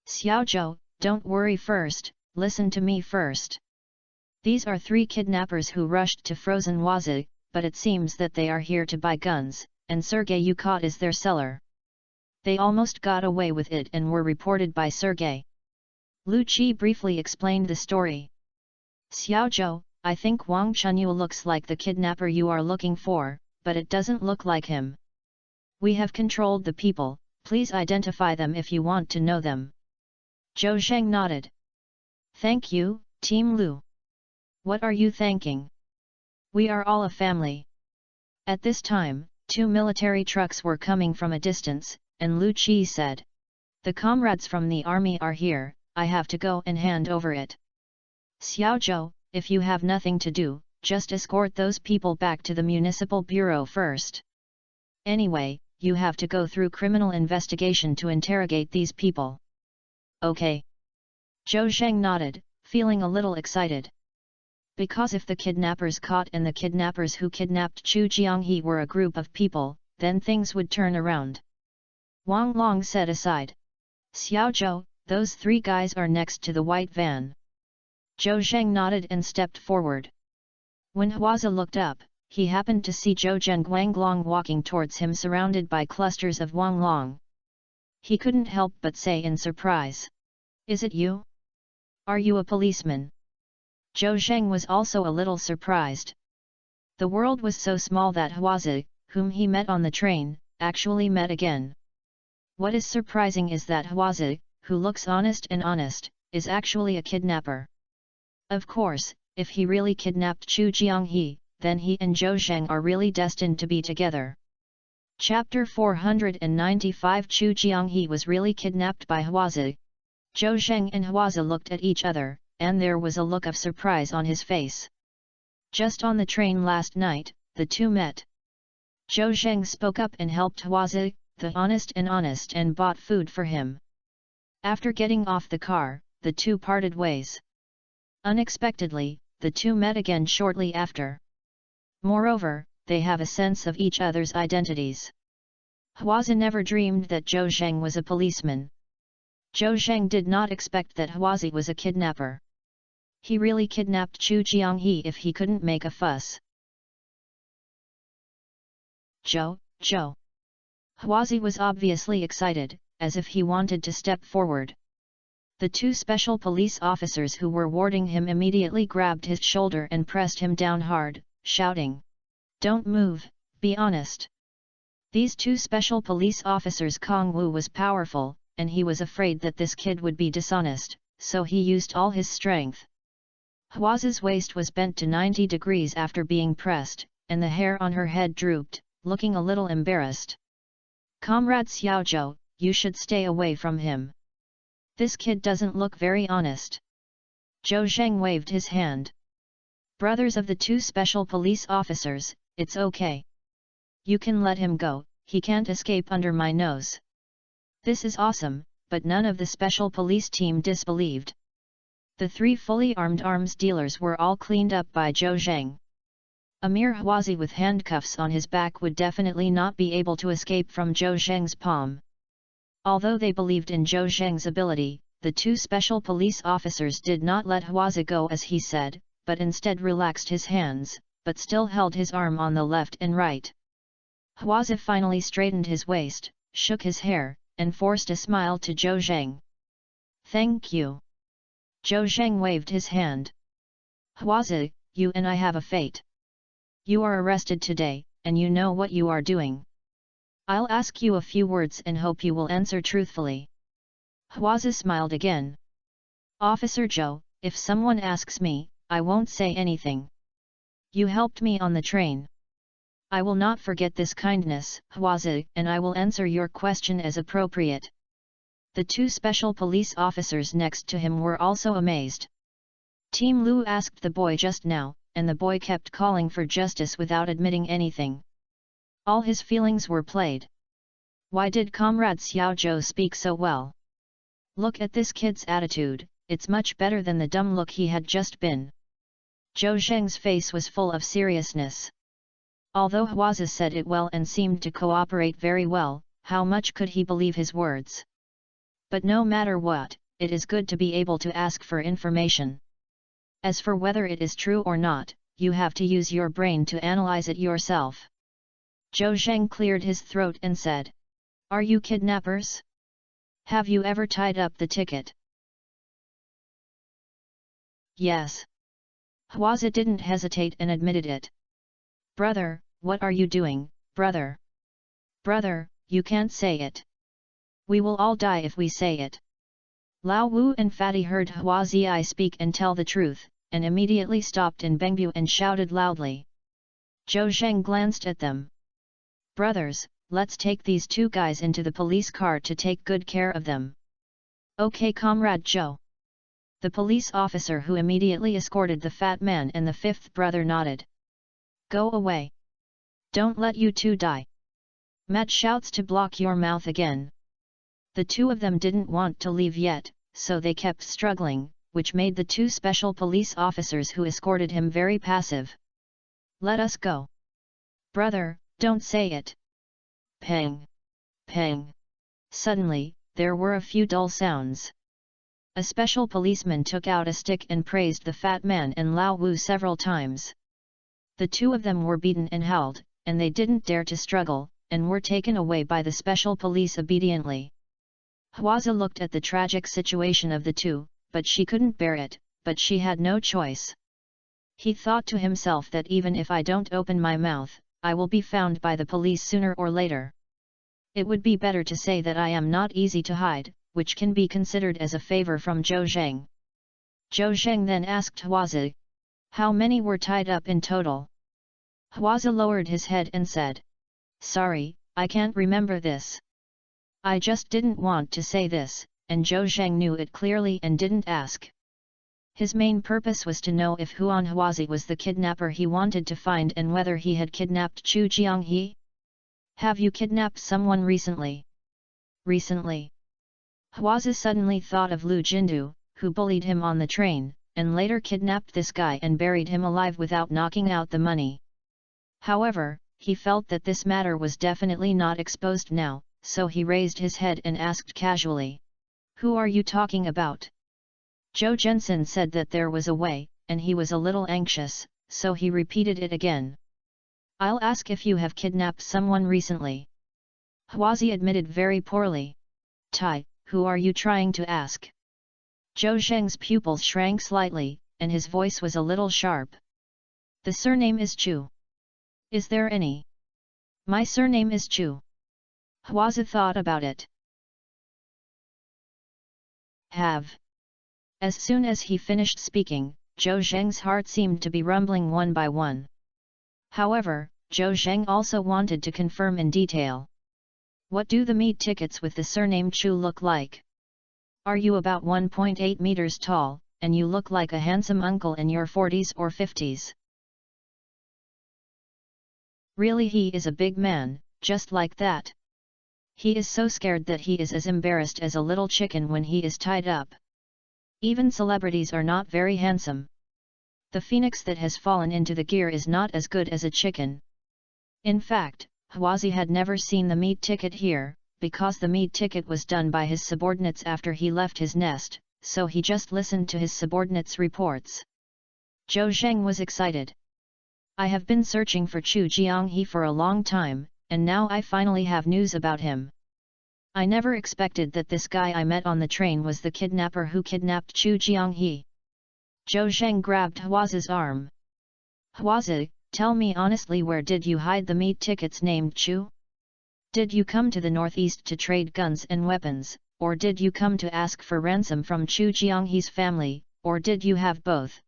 "Xiaozhou, don't worry first, listen to me first. These are 3 kidnappers who rushed to Frozen Wazi, but it seems that they are here to buy guns, and Sergei you caught is their seller. They almost got away with it and were reported by Sergei." Lu Qi briefly explained the story. "Xiaozhou, I think Wang Chunyu looks like the kidnapper you are looking for, but it doesn't look like him. We have controlled the people, please identify them if you want to know them." Zhou Zheng nodded. "Thank you, Team Lu." "What are you thanking? We are all a family." At this time, 2 military trucks were coming from a distance, and Lu Qi said, "The comrades from the army are here, I have to go and hand over it." "Xiaozhou, if you have nothing to do, just escort those people back to the municipal bureau first. Anyway, you have to go through criminal investigation to interrogate these people." "Okay." Zhou Zheng nodded, feeling a little excited. Because if the kidnappers caught and the kidnappers who kidnapped Chu Jianghe were a group of people, then things would turn around. Wang Long said aside, "Xiaozhou, those 3 guys are next to the white van." Zhou Zheng nodded and stepped forward. When Huazi looked up, he happened to see Zhou Zheng Guanglong walking towards him surrounded by clusters of Wang Long. He couldn't help but say in surprise, "Is it you? Are you a policeman?" Zhou Zheng was also a little surprised. The world was so small that Huazi, whom he met on the train, actually met again. What is surprising is that Huazi, who looks honest, is actually a kidnapper. Of course, if he really kidnapped Chu Jianghe, then he and Zhou Zheng are really destined to be together. Chapter 495 Chu Jianghe was really kidnapped by Huazi. Zhou Zheng and Huazi looked at each other, and there was a look of surprise on his face. Just on the train last night, the 2 met. Zhou Zheng spoke up and helped Huazi, the honest, and bought food for him. After getting off the car, the 2 parted ways. Unexpectedly, the 2 met again shortly after. Moreover, they have a sense of each other's identities. Huazi never dreamed that Zhou Zheng was a policeman. Zhou Zheng did not expect that Huazi was a kidnapper. He really kidnapped Chu Jianghe if he couldn't make a fuss. Zhou. Huazi was obviously excited, as if he wanted to step forward. The two special police officers who were warding him immediately grabbed his shoulder and pressed him down hard, shouting, "Don't move, be honest." These two special police officers' Kong Wu was powerful, and he was afraid that this kid would be dishonest, so he used all his strength. Huazi's waist was bent to 90 degrees after being pressed, and the hair on her head drooped, looking a little embarrassed. "Comrade Xiaozhou, you should stay away from him. This kid doesn't look very honest." Zhou Zheng waved his hand. "Brothers of the two special police officers, it's okay. You can let him go, he can't escape under my nose." This is awesome, but none of the special police team disbelieved. The three fully armed arms dealers were all cleaned up by Zhou Zheng. A mere Huazi with handcuffs on his back would definitely not be able to escape from Zhou Zheng's palm. Although they believed in Zhou Zheng's ability, the two special police officers did not let Huazi go as he said, but instead relaxed his hands, but still held his arm on the left and right. Huazi finally straightened his waist, shook his hair, and forced a smile to Zhou Zheng. "Thank you." Zhou Zheng waved his hand. "Huazi, you and I have a fate. You are arrested today, and you know what you are doing. I'll ask you a few words and hope you will answer truthfully." Huazi smiled again. "Officer Zhou, if someone asks me, I won't say anything. You helped me on the train. I will not forget this kindness, Huazi, and I will answer your question as appropriate." The two special police officers next to him were also amazed. Team Lu asked the boy just now, and the boy kept calling for justice without admitting anything. All his feelings were played. Why did Comrade Xiaozhou speak so well? Look at this kid's attitude, it's much better than the dumb look he had just been. Zhou Zheng's face was full of seriousness. Although Huazi said it well and seemed to cooperate very well, how much could he believe his words? But no matter what, it is good to be able to ask for information. As for whether it is true or not, you have to use your brain to analyze it yourself. Zhou Zheng cleared his throat and said, "Are you kidnappers? Have you ever tied up the ticket?" "Yes." Huazi didn't hesitate and admitted it. "Brother, what are you doing, brother? Brother, you can't say it. We will all die if we say it." Lao Wu and Fatty heard Huazi speak and tell the truth, and immediately stopped in Bengbu and shouted loudly. Zhou Zheng glanced at them. "Brothers, let's take these two guys into the police car to take good care of them." "Okay, Comrade Zhou." The police officer who immediately escorted the fat man and the fifth brother nodded. "Go away. Don't let you two die." Matt shouts to block your mouth again. The two of them didn't want to leave yet, so they kept struggling, which made the two special police officers who escorted him very passive. "Let us go. Brother, don't say it." Pang! Pang! Suddenly, there were a few dull sounds. A special policeman took out a stick and praised the fat man and Lao Wu several times. The two of them were beaten and howled, and they didn't dare to struggle, and were taken away by the special police obediently. Huazi looked at the tragic situation of the two, but she couldn't bear it, but she had no choice. He thought to himself that even if I don't open my mouth, I will be found by the police sooner or later. It would be better to say that I am not easy to hide, which can be considered as a favor from Zhou Zheng. Zhou Zheng then asked Huazi, "How many were tied up in total?" Huazi lowered his head and said, "Sorry, I can't remember this. I just didn't want to say this," and Zhou Zheng knew it clearly and didn't ask. His main purpose was to know if Huan Huazi was the kidnapper he wanted to find and whether he had kidnapped Chu Jianghe. "Have you kidnapped someone recently?" "Recently?" Huazi suddenly thought of Lu Jindu, who bullied him on the train, and later kidnapped this guy and buried him alive without knocking out the money. However, he felt that this matter was definitely not exposed now, so he raised his head and asked casually, "Who are you talking about?" Joe Jensen said that there was a way, and he was a little anxious, so he repeated it again. "I'll ask if you have kidnapped someone recently." Hwazi admitted very poorly. "Tai, who are you trying to ask?" Zhou Zheng's pupils shrank slightly, and his voice was a little sharp. "The surname is Chu. Is there any?" "My surname is Chu." Hwazi thought about it. "Have." As soon as he finished speaking, Zhou Zheng's heart seemed to be rumbling one by one. However, Zhou Zheng also wanted to confirm in detail. "What do the meat tickets with the surname Chu look like? Are you about 1.8 meters tall, and you look like a handsome uncle in your 40s or 50s? Really, he is a big man, just like that. He is so scared that he is as embarrassed as a little chicken when he is tied up. Even celebrities are not very handsome. The phoenix that has fallen into the gear is not as good as a chicken." In fact, Hwazi had never seen the meat ticket here, because the meat ticket was done by his subordinates after he left his nest, so he just listened to his subordinates' reports. Zhou Zheng was excited. "I have been searching for Chu Jianghe for a long time, and now I finally have news about him. I never expected that this guy I met on the train was the kidnapper who kidnapped Chu Jianghe." Zhou Zheng grabbed Hwazi's arm. "Hwazi, tell me honestly, where did you hide the meat tickets named Chu? Did you come to the northeast to trade guns and weapons, or did you come to ask for ransom from Chu Jianghe's family, or did you have both?"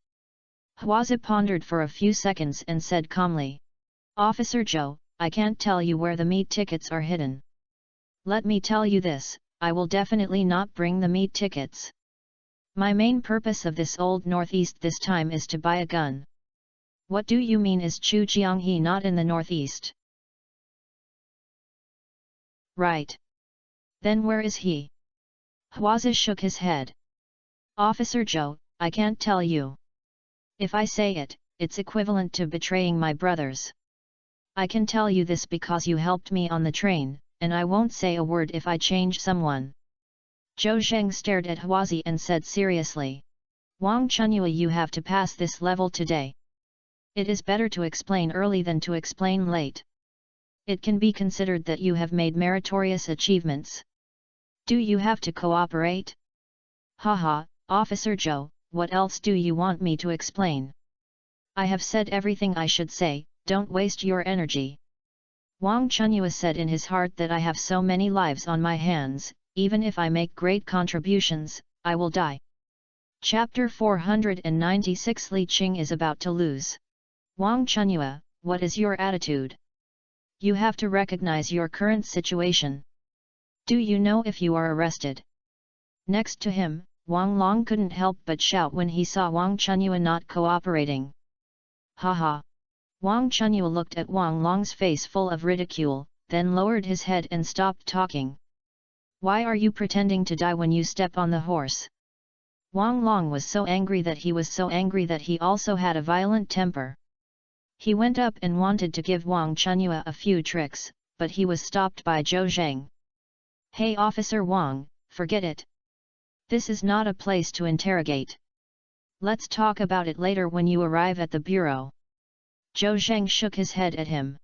Hwazi pondered for a few seconds and said calmly, "Officer Zhou, I can't tell you where the meat tickets are hidden. Let me tell you this, I will definitely not bring the meat tickets. My main purpose of this old northeast this time is to buy a gun." "What do you mean, is Chu Jianghe not in the northeast?" "Right. Then where is he?" Hwazi shook his head. "Officer Zhou, I can't tell you. If I say it, it's equivalent to betraying my brothers. I can tell you this because you helped me on the train, and I won't say a word if I change someone." Zhou Zheng stared at Hwazi and said seriously, "Wang Chunyue, you have to pass this level today. It is better to explain early than to explain late. It can be considered that you have made meritorious achievements. Do you have to cooperate?" "Haha, Officer Zhou, what else do you want me to explain? I have said everything I should say, don't waste your energy." Wang Chunyue said in his heart that I have so many lives on my hands, even if I make great contributions, I will die. Chapter 496 Li Qing is about to lose. "Wang Chunyue, what is your attitude? You have to recognize your current situation. Do you know if you are arrested?" Next to him, Wang Long couldn't help but shout when he saw Wang Chunyue not cooperating. "Haha!" Wang Chunyue looked at Wang Long's face full of ridicule, then lowered his head and stopped talking. "Why are you pretending to die when you step on the horse?" Wang Long was so angry that he also had a violent temper. He went up and wanted to give Wang Chunyue a few tricks, but he was stopped by Zhou Zheng. "Hey Officer Wang, forget it. This is not a place to interrogate. Let's talk about it later when you arrive at the bureau." Zhou Zheng shook his head at him.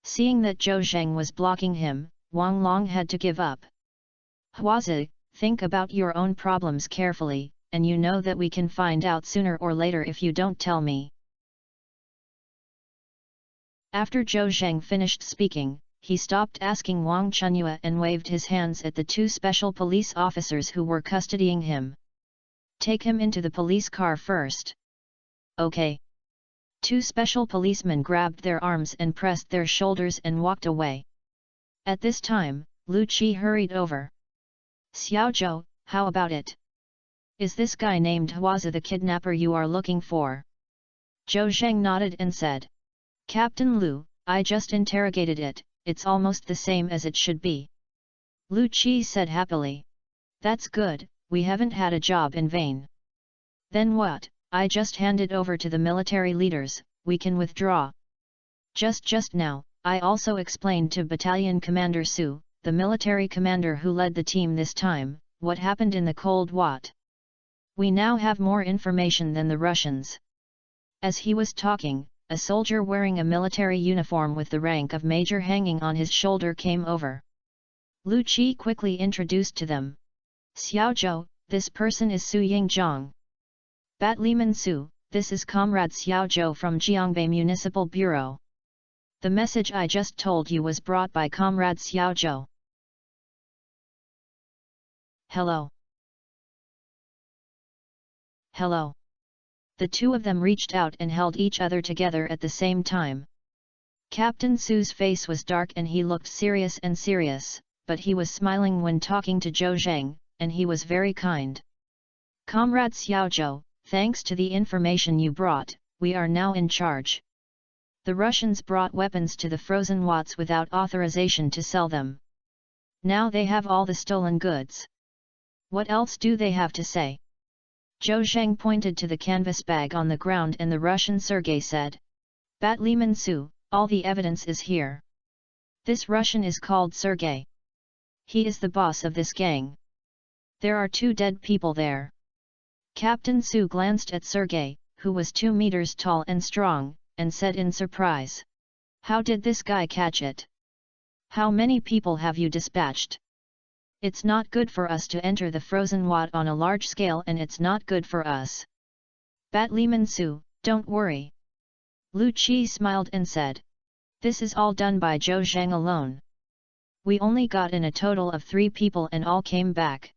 Seeing that Zhou Zheng was blocking him, Wang Long had to give up. "Hwazi, think about your own problems carefully, and you know that we can find out sooner or later if you don't tell me." After Zhou Zheng finished speaking, he stopped asking Wang Chunyue and waved his hands at the two special police officers who were custodying him. "Take him into the police car first." "Okay." Two special policemen grabbed their arms and pressed their shoulders and walked away. At this time, Lu Qi hurried over. "Xiao Zhou, how about it? Is this guy named Hwazi the kidnapper you are looking for?" Zhou Zheng nodded and said, "Captain Lu, I just interrogated it, it's almost the same as it should be." Lu Qi said happily. "That's good, we haven't had a job in vain." "Then what? I just hand it over to the military leaders, we can withdraw." Just now, I also explained to Battalion Commander Su, the military commander who led the team this time, what happened in the Cold War. We now have more information than the Russians. As he was talking, a soldier wearing a military uniform with the rank of major hanging on his shoulder came over. Lu Qi quickly introduced to them. Xiao Zhou, this person is Su Yingzhong. Bat Liman Su, this is Comrade Xiao Zhou from Jiangbei Municipal Bureau. The message I just told you was brought by Comrade Xiao Zhou. Hello. Hello. The two of them reached out and held each other together at the same time. Captain Su's face was dark and he looked serious, but he was smiling when talking to Zhou Zheng, and he was very kind. Comrade Xiao Zhou, thanks to the information you brought, we are now in charge. The Russians brought weapons to the frozen Watts without authorization to sell them. Now they have all the stolen goods. What else do they have to say? Zhou Zheng pointed to the canvas bag on the ground and the Russian Sergei said. Bat Liman Su, all the evidence is here. This Russian is called Sergei. He is the boss of this gang. There are 2 dead people there. Captain Su glanced at Sergei, who was 2 meters tall and strong, and said in surprise. How did this guy catch it? How many people have you dispatched? It's not good for us to enter the frozen Watt on a large scale and it's not good for us. Bat Liman Su, don't worry. Lu Qi smiled and said. This is all done by Zhou Zheng alone. We only got in a total of 3 people and all came back.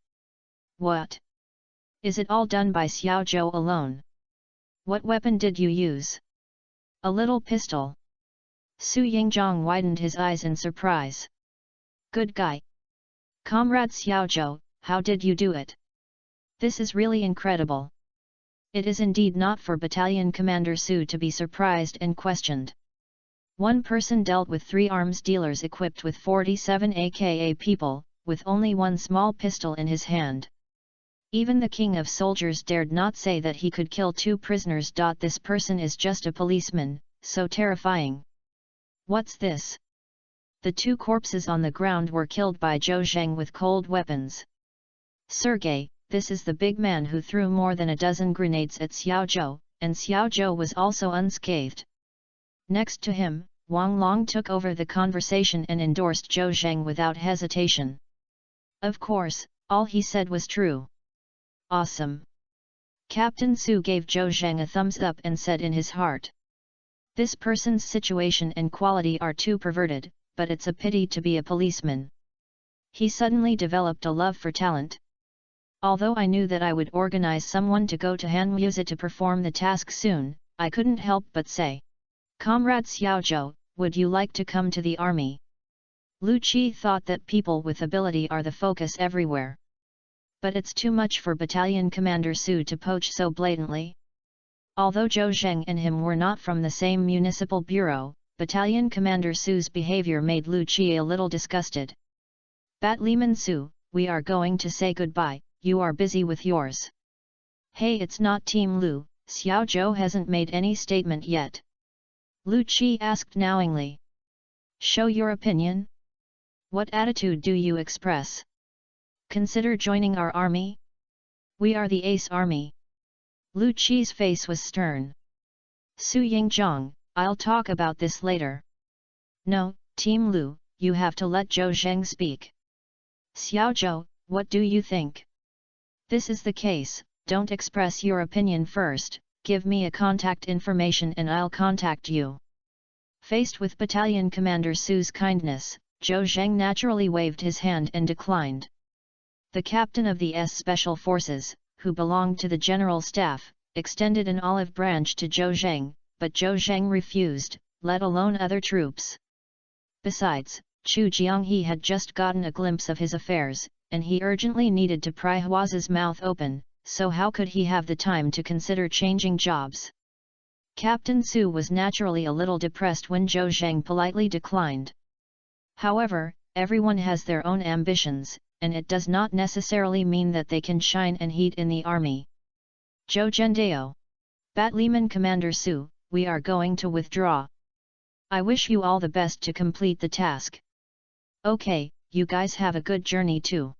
What? Is it all done by Xiao Zhou alone? What weapon did you use? A little pistol. Su Yingzhong widened his eyes in surprise. Good guy. Comrade Xiao Zhou, how did you do it? This is really incredible. It is indeed not for Battalion Commander Su to be surprised and questioned. One person dealt with 3 arms dealers equipped with 47 aka people, with only 1 small pistol in his hand. Even the king of soldiers dared not say that he could kill 2 prisoners. This person is just a policeman, so terrifying. What's this? The 2 corpses on the ground were killed by Zhou Zheng with cold weapons. Sergei, this is the big man who threw more than a dozen grenades at Xiao Zhou, and Xiao Zhou was also unscathed. Next to him, Wang Long took over the conversation and endorsed Zhou Zheng without hesitation. Of course, all he said was true. Awesome. Captain Su gave Zhou Zheng a thumbs up and said in his heart. This person's situation and quality are too perverted, but it's a pity to be a policeman. He suddenly developed a love for talent. Although I knew that I would organize someone to go to Hanmusa to perform the task soon, I couldn't help but say. Comrade Xiao Zhou, would you like to come to the army? Lu Qi thought that people with ability are the focus everywhere. But it's too much for Battalion Commander Su to poach so blatantly. Although Zhou Zheng and him were not from the same municipal bureau, Battalion Commander Su's behavior made Lu Qi a little disgusted. Bat Liman Su, we are going to say goodbye, you are busy with yours. Hey, it's not Team Lu, Xiao Zhou hasn't made any statement yet. Lu Qi asked knowingly. Show your opinion? What attitude do you express? Consider joining our army? We are the Ace Army. Lu Qi's face was stern. Su Yingzhong, I'll talk about this later. No, Team Lu, you have to let Zhou Zheng speak. Xiao Zhou, what do you think? This is the case, don't express your opinion first, give me a contact information and I'll contact you. Faced with Battalion Commander Su's kindness, Zhou Zheng naturally waved his hand and declined. The captain of the S Special Forces, who belonged to the General Staff, extended an olive branch to Zhou Zheng, but Zhou Zheng refused, let alone other troops. Besides, Chu Jianghe had just gotten a glimpse of his affairs, and he urgently needed to pry Hua's mouth open, so how could he have the time to consider changing jobs? Captain Su was naturally a little depressed when Zhou Zheng politely declined. However, everyone has their own ambitions, and it does not necessarily mean that they can shine and heat in the army. Zhou Zhendao. Bat Liman Commander Su, we are going to withdraw. I wish you all the best to complete the task. Okay, you guys have a good journey too.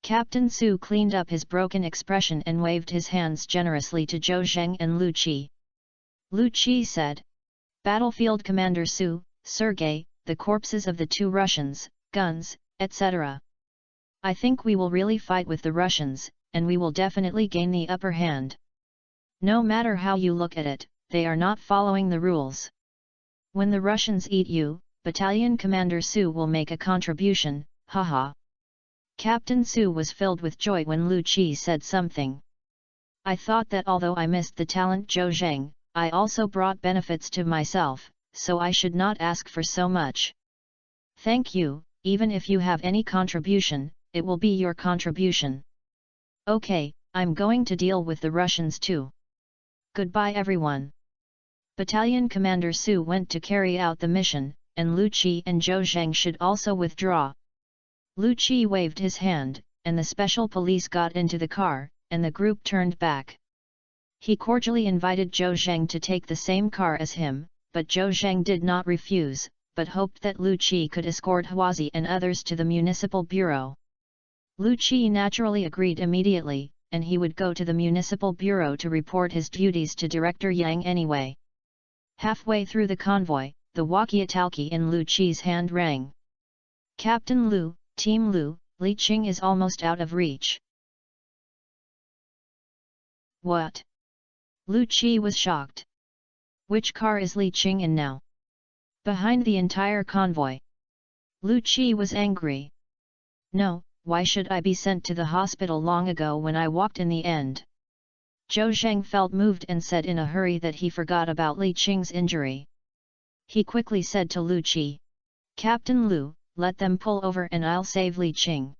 Captain Su cleaned up his broken expression and waved his hands generously to Zhou Zheng and Lu Qi. Lu Qi said, "Battlefield Commander Su, Sergei, the corpses of the 2 Russians, guns, etc. I think we will really fight with the Russians, and we will definitely gain the upper hand. No matter how you look at it, they are not following the rules. When the Russians eat you, Battalion Commander Su will make a contribution, haha." Captain Su was filled with joy when Lu Qi said something. "I thought that although I missed the talent Zhou Zheng, I also brought benefits to myself, so I should not ask for so much. Thank you, even if you have any contribution, it will be your contribution. Okay, I'm going to deal with the Russians too. Goodbye everyone." Battalion Commander Su went to carry out the mission, and Lu Qi and Zhou Zheng should also withdraw. Lu Qi waved his hand, and the special police got into the car, and the group turned back. He cordially invited Zhou Zheng to take the same car as him, but Zhou Zheng did not refuse, but hoped that Lu Qi could escort Huazi and others to the municipal bureau. Lu Qi naturally agreed immediately, and he would go to the municipal bureau to report his duties to Director Yang anyway. Halfway through the convoy, the walkie-talkie in Lu Qi's hand rang. "Captain Lu, Team Lu, Li Qing is almost out of reach." "What?" Lu Qi was shocked. "Which car is Li Qing in now?" "Behind the entire convoy." Lu Qi was angry. "No, why should I be sent to the hospital long ago when I walked in the end?" Zhou Zheng felt moved and said in a hurry that he forgot about Li Qing's injury. He quickly said to Lu Qi, "Captain Lu, let them pull over and I'll save Li Qing."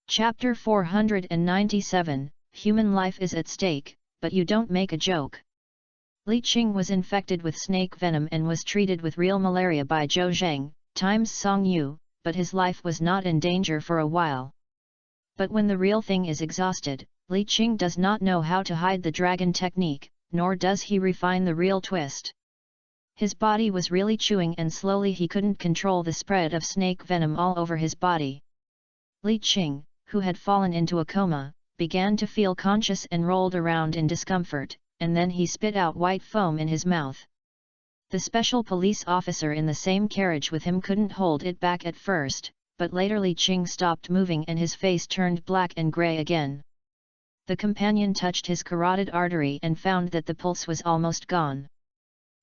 Chapter 497, Human life is at stake, but you don't make a joke. Li Qing was infected with snake venom and was treated with real malaria by Zhou Zheng, times Song Yu, but his life was not in danger for a while. But when the real thing is exhausted, Li Qing does not know how to hide the dragon technique, nor does he refine the real twist. His body was really chewing and slowly he couldn't control the spread of snake venom all over his body. Li Qing, who had fallen into a coma, began to feel conscious and rolled around in discomfort, and then he spit out white foam in his mouth. The special police officer in the same carriage with him couldn't hold it back at first, but later Li Qing stopped moving and his face turned black and grey again. The companion touched his carotid artery and found that the pulse was almost gone.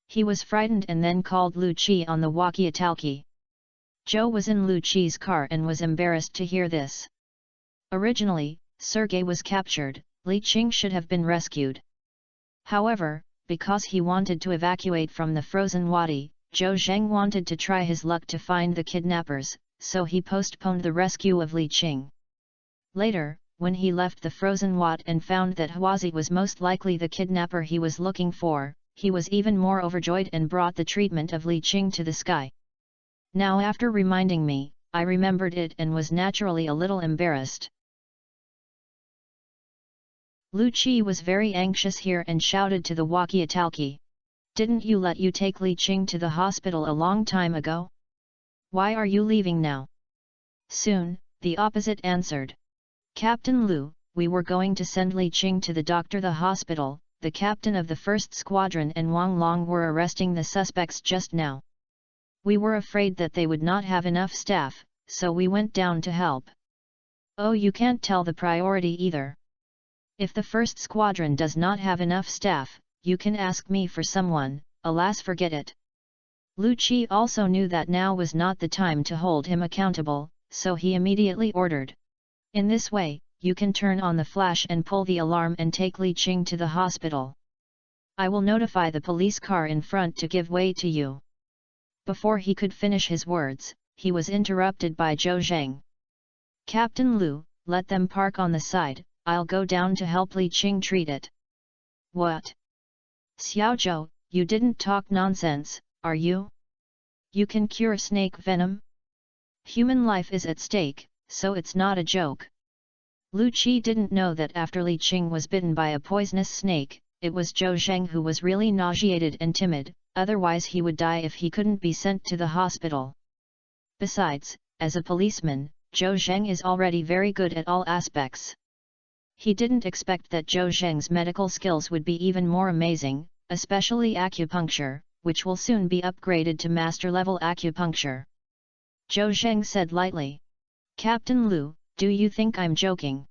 He was frightened and then called Lu Qi on the walkie-talkie. Zhou was in Lu Qi's car and was embarrassed to hear this. Originally, Sergei was captured, Li Qing should have been rescued. However, because he wanted to evacuate from the frozen wadi, Zhou Zheng wanted to try his luck to find the kidnappers, so he postponed the rescue of Li Qing. Later, when he left the frozen wadi and found that Huazi was most likely the kidnapper he was looking for, he was even more overjoyed and brought the treatment of Li Qing to the sky. Now after reminding me, I remembered it and was naturally a little embarrassed. Lu Qi was very anxious here and shouted to the walkie-talkie. "Didn't you let you take Li Qing to the hospital a long time ago? Why are you leaving now?" "Soon," the opposite answered. "Captain Lu, we were going to send Li Qing to the doctor. The hospital, the captain of the 1st Squadron and Wang Long were arresting the suspects just now. We were afraid that they would not have enough staff, so we went down to help." "Oh, you can't tell the priority either. If the 1st Squadron does not have enough staff, you can ask me for someone, alas forget it." Lu Qi also knew that now was not the time to hold him accountable, so he immediately ordered. "In this way, you can turn on the flash and pull the alarm and take Li Qing to the hospital. I will notify the police car in front to give way to you." Before he could finish his words, he was interrupted by Zhou Zheng. "Captain Lu, let them park on the side, I'll go down to help Li Qing treat it." "What? Xiao Zhou, you didn't talk nonsense, are you? You can cure snake venom? Human life is at stake, so it's not a joke." Lu Qi didn't know that after Li Qing was bitten by a poisonous snake, it was Zhou Zheng who was really nauseated and timid, otherwise he would die if he couldn't be sent to the hospital. Besides, as a policeman, Zhou Zheng is already very good at all aspects. He didn't expect that Zhou Zheng's medical skills would be even more amazing, especially acupuncture, which will soon be upgraded to master-level acupuncture. Zhou Zheng said lightly. Captain Lu, do you think I'm joking?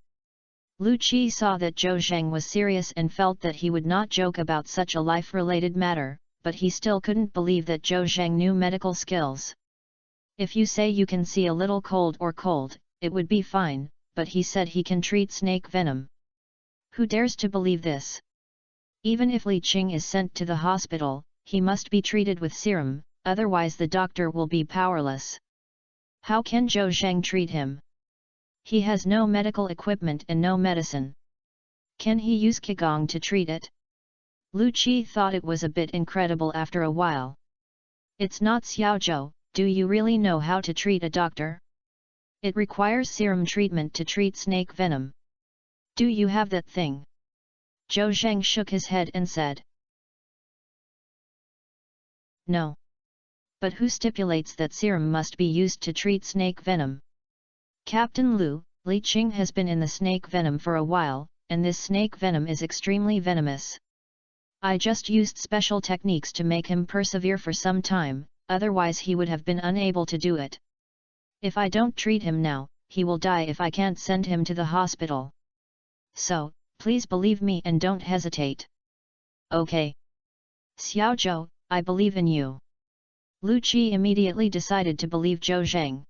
Lu Qi saw that Zhou Zheng was serious and felt that he would not joke about such a life-related matter, but he still couldn't believe that Zhou Zheng knew medical skills. If you say you can see a little cold, it would be fine, but he said he can treat snake venom. Who dares to believe this? Even if Li Qing is sent to the hospital, he must be treated with serum, otherwise the doctor will be powerless. How can Zhou Zheng treat him? He has no medical equipment and no medicine. Can he use Qigong to treat it? Lu Qi thought it was a bit incredible after a while. It's not Xiaozhou, do you really know how to treat a doctor? It requires serum treatment to treat snake venom. Do you have that thing? Zhou Zheng shook his head and said. No. But who stipulates that serum must be used to treat snake venom? Captain Lu, Li Qing has been in the snake venom for a while, and this snake venom is extremely venomous. I just used special techniques to make him persevere for some time, otherwise he would have been unable to do it. If I don't treat him now, he will die if I can't send him to the hospital. So, please believe me and don't hesitate. Okay. Xiaozhou, I believe in you. Lu Qi immediately decided to believe Zhou Zheng.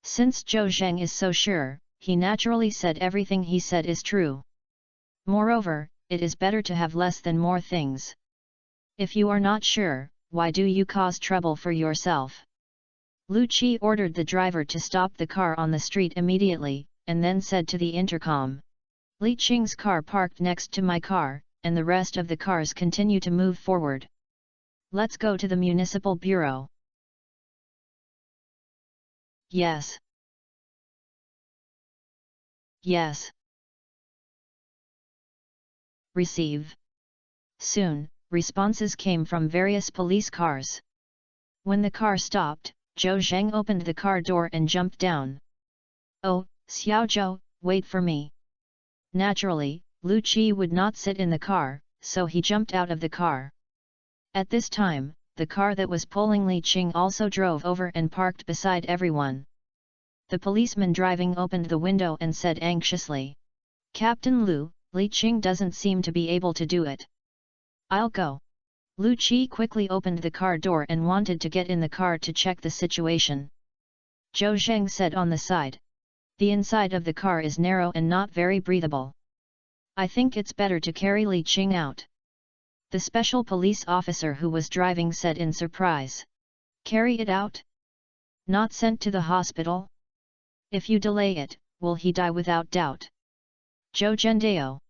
Since Zhou Zheng is so sure, he naturally said everything he said is true. Moreover, it is better to have less than more things. If you are not sure, why do you cause trouble for yourself? Lu Qi ordered the driver to stop the car on the street immediately, and then said to the intercom. Li Qing's car parked next to my car, and the rest of the cars continue to move forward. Let's go to the municipal bureau. Yes. Yes. Receive. Soon, responses came from various police cars. When the car stopped, Zhou Zheng opened the car door and jumped down. Oh, Xiaozhou, wait for me. Naturally, Lu Qi would not sit in the car, so he jumped out of the car. At this time, the car that was pulling Li Qing also drove over and parked beside everyone. The policeman driving opened the window and said anxiously. Captain Lu, Li Qing doesn't seem to be able to do it. I'll go. Lu Qi quickly opened the car door and wanted to get in the car to check the situation. Zhou Zheng said on the side. The inside of the car is narrow and not very breathable. I think it's better to carry Li Qing out. The special police officer who was driving said in surprise. Carry it out? Not sent to the hospital? If you delay it, will he die without doubt? Zhou Zhendao.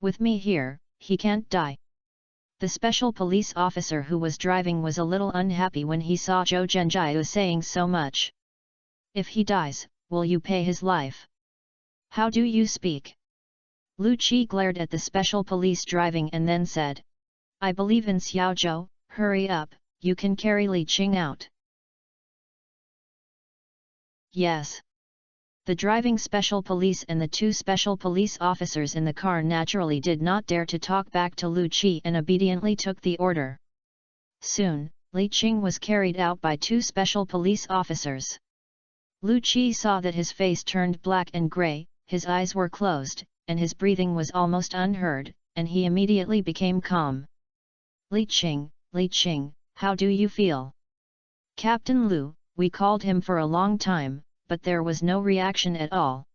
With me here, he can't die. The special police officer who was driving was a little unhappy when he saw Zhou Zhendao saying so much. If he dies, will you pay his life? How do you speak? Lu Qi glared at the special police driving and then said. I believe in Xiaozhou, hurry up, you can carry Li Qing out. Yes. The driving special police and the two special police officers in the car naturally did not dare to talk back to Lu Qi and obediently took the order. Soon, Li Qing was carried out by two special police officers. Lu Qi saw that his face turned black and grey, his eyes were closed, and his breathing was almost unheard, and he immediately became calm. Li Qing, how do you feel? Captain Lu, we called him for a long time, but there was no reaction at all.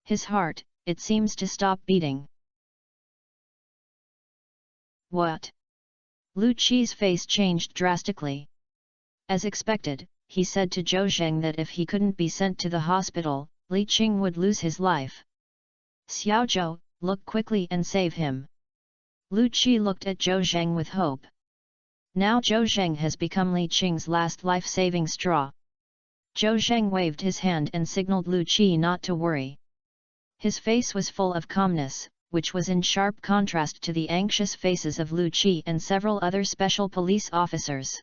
His heart, it seems to stop beating. What? Lu Qi's face changed drastically. As expected, he said to Zhou Zheng that if he couldn't be sent to the hospital, Li Qing would lose his life. Xiaozhou, look quickly and save him. Lu Qi looked at Zhou Zheng with hope. Now Zhou Zheng has become Li Qing's last life-saving straw. Zhou Zheng waved his hand and signaled Lu Qi not to worry. His face was full of calmness, which was in sharp contrast to the anxious faces of Lu Qi and several other special police officers.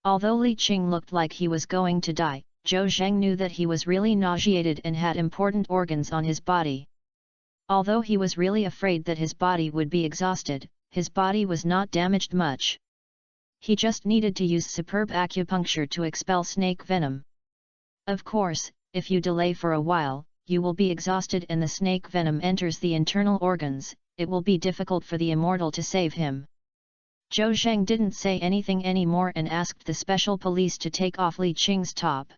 Although Li Qing looked like he was going to die, Zhou Zheng knew that he was really nauseated and had important organs on his body. Although he was really afraid that his body would be exhausted, his body was not damaged much. He just needed to use superb acupuncture to expel snake venom. Of course, if you delay for a while, you will be exhausted and the snake venom enters the internal organs. It will be difficult for the immortal to save him. Zhou Zheng didn't say anything anymore and asked the special police to take off Li Qing's top.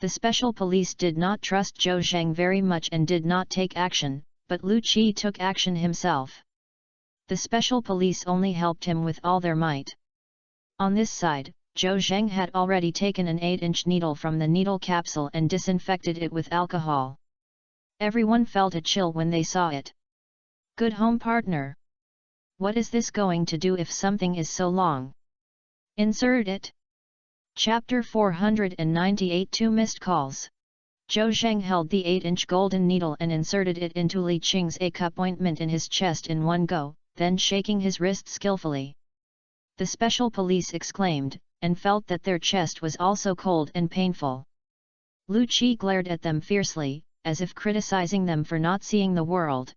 The special police did not trust Zhou Zheng very much and did not take action, but Lu Qi took action himself. The special police only helped him with all their might. On this side, Zhou Zheng had already taken an 8-inch needle from the needle capsule and disinfected it with alcohol. Everyone felt a chill when they saw it. Good home partner. What is this going to do if something is so long? Insert it. Chapter 498 Two Missed Calls. Zhou Zheng held the 8-inch golden needle and inserted it into Li Qing's acupointment in his chest in one go, then shaking his wrist skillfully. The special police exclaimed, and felt that their chest was also cold and painful. Lu Qi glared at them fiercely, as if criticizing them for not seeing the world.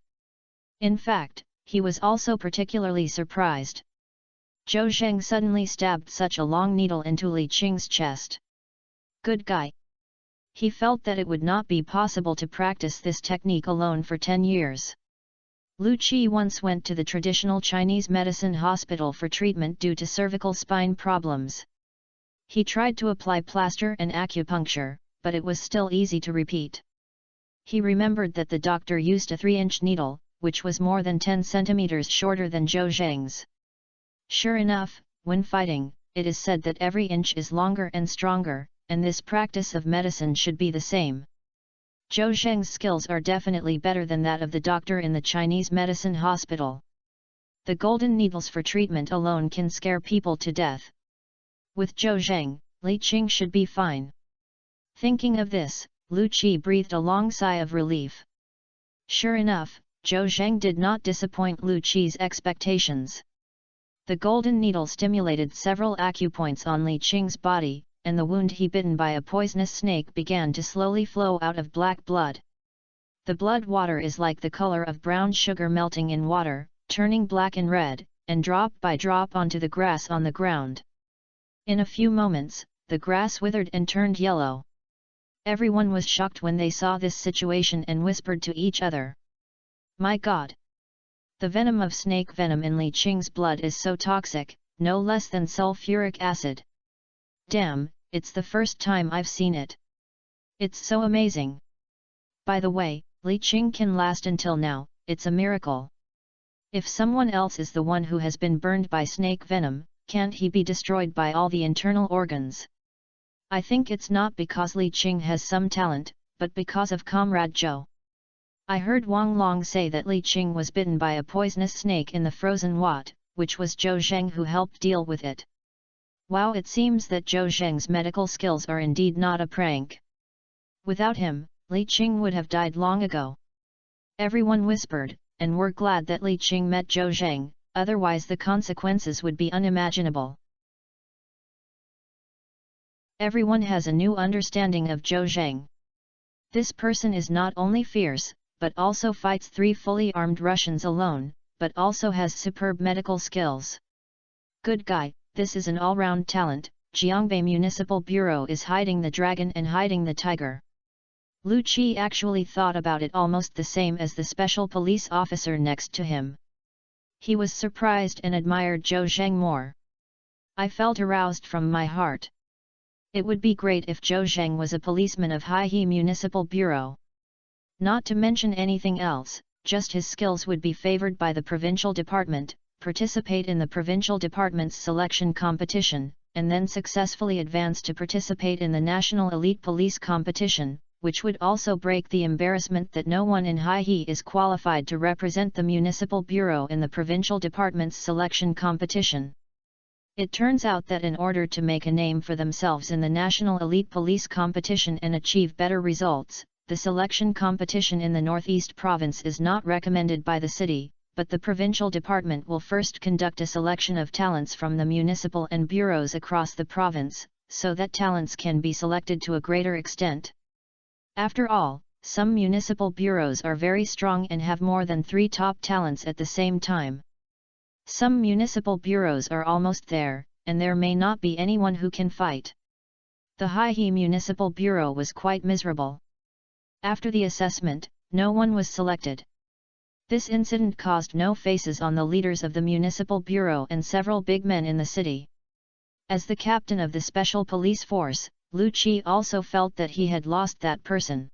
In fact, he was also particularly surprised. Zhou Zheng suddenly stabbed such a long needle into Li Qing's chest. Good guy. He felt that it would not be possible to practice this technique alone for 10 years. Lu Qi once went to the traditional Chinese medicine hospital for treatment due to cervical spine problems. He tried to apply plaster and acupuncture, but it was still easy to repeat. He remembered that the doctor used a 3-inch needle, which was more than 10 centimeters shorter than Zhou Zheng's. Sure enough, when fighting, it is said that every inch is longer and stronger, and this practice of medicine should be the same. Zhou Zheng's skills are definitely better than that of the doctor in the Chinese medicine hospital. The golden needles for treatment alone can scare people to death. With Zhou Zheng, Li Qing should be fine. Thinking of this, Lu Qi breathed a long sigh of relief. Sure enough, Zhou Zheng did not disappoint Lu Qi's expectations. The golden needle stimulated several acupoints on Li Qing's body, and the wound he bitten by a poisonous snake began to slowly flow out of black blood. The blood water is like the color of brown sugar melting in water, turning black and red, and drop by drop onto the grass on the ground. In a few moments, the grass withered and turned yellow. Everyone was shocked when they saw this situation and whispered to each other. My God! The venom of snake venom in Li Qing's blood is so toxic, no less than sulfuric acid. Damn, it's the first time I've seen it. It's so amazing. By the way, Li Qing can last until now, it's a miracle. If someone else is the one who has been burned by snake venom, can't he be destroyed by all the internal organs? I think it's not because Li Qing has some talent, but because of Comrade Zhou. I heard Wang Long say that Li Qing was bitten by a poisonous snake in the frozen Wat, which was Zhou Zheng who helped deal with it. Wow, it seems that Zhou Zheng's medical skills are indeed not a prank. Without him, Li Qing would have died long ago. Everyone whispered, and were glad that Li Qing met Zhou Zheng, otherwise the consequences would be unimaginable. Everyone has a new understanding of Zhou Zheng. This person is not only fierce, but also fights 3 fully armed Russians alone, but also has superb medical skills. Good guy, this is an all-round talent. Jiangbei Municipal Bureau is hiding the dragon and hiding the tiger. Lu Qi actually thought about it almost the same as the special police officer next to him. He was surprised and admired Zhou Zheng more. I felt aroused from my heart. It would be great if Zhou Zheng was a policeman of Haihe Municipal Bureau. Not to mention anything else, just his skills would be favored by the provincial department, participate in the provincial department's selection competition, and then successfully advance to participate in the national elite police competition, which would also break the embarrassment that no one in Haihe is qualified to represent the municipal bureau in the provincial department's selection competition. It turns out that in order to make a name for themselves in the national elite police competition and achieve better results, the selection competition in the Northeast Province is not recommended by the city, but the provincial department will first conduct a selection of talents from the municipal and bureaus across the province, so that talents can be selected to a greater extent. After all, some municipal bureaus are very strong and have more than 3 top talents at the same time. Some municipal bureaus are almost there, and there may not be anyone who can fight. The Haihe Municipal Bureau was quite miserable. After the assessment, no one was selected. This incident caused no faces on the leaders of the municipal bureau and several big men in the city. As the captain of the special police force, Lu Qi also felt that he had lost that person.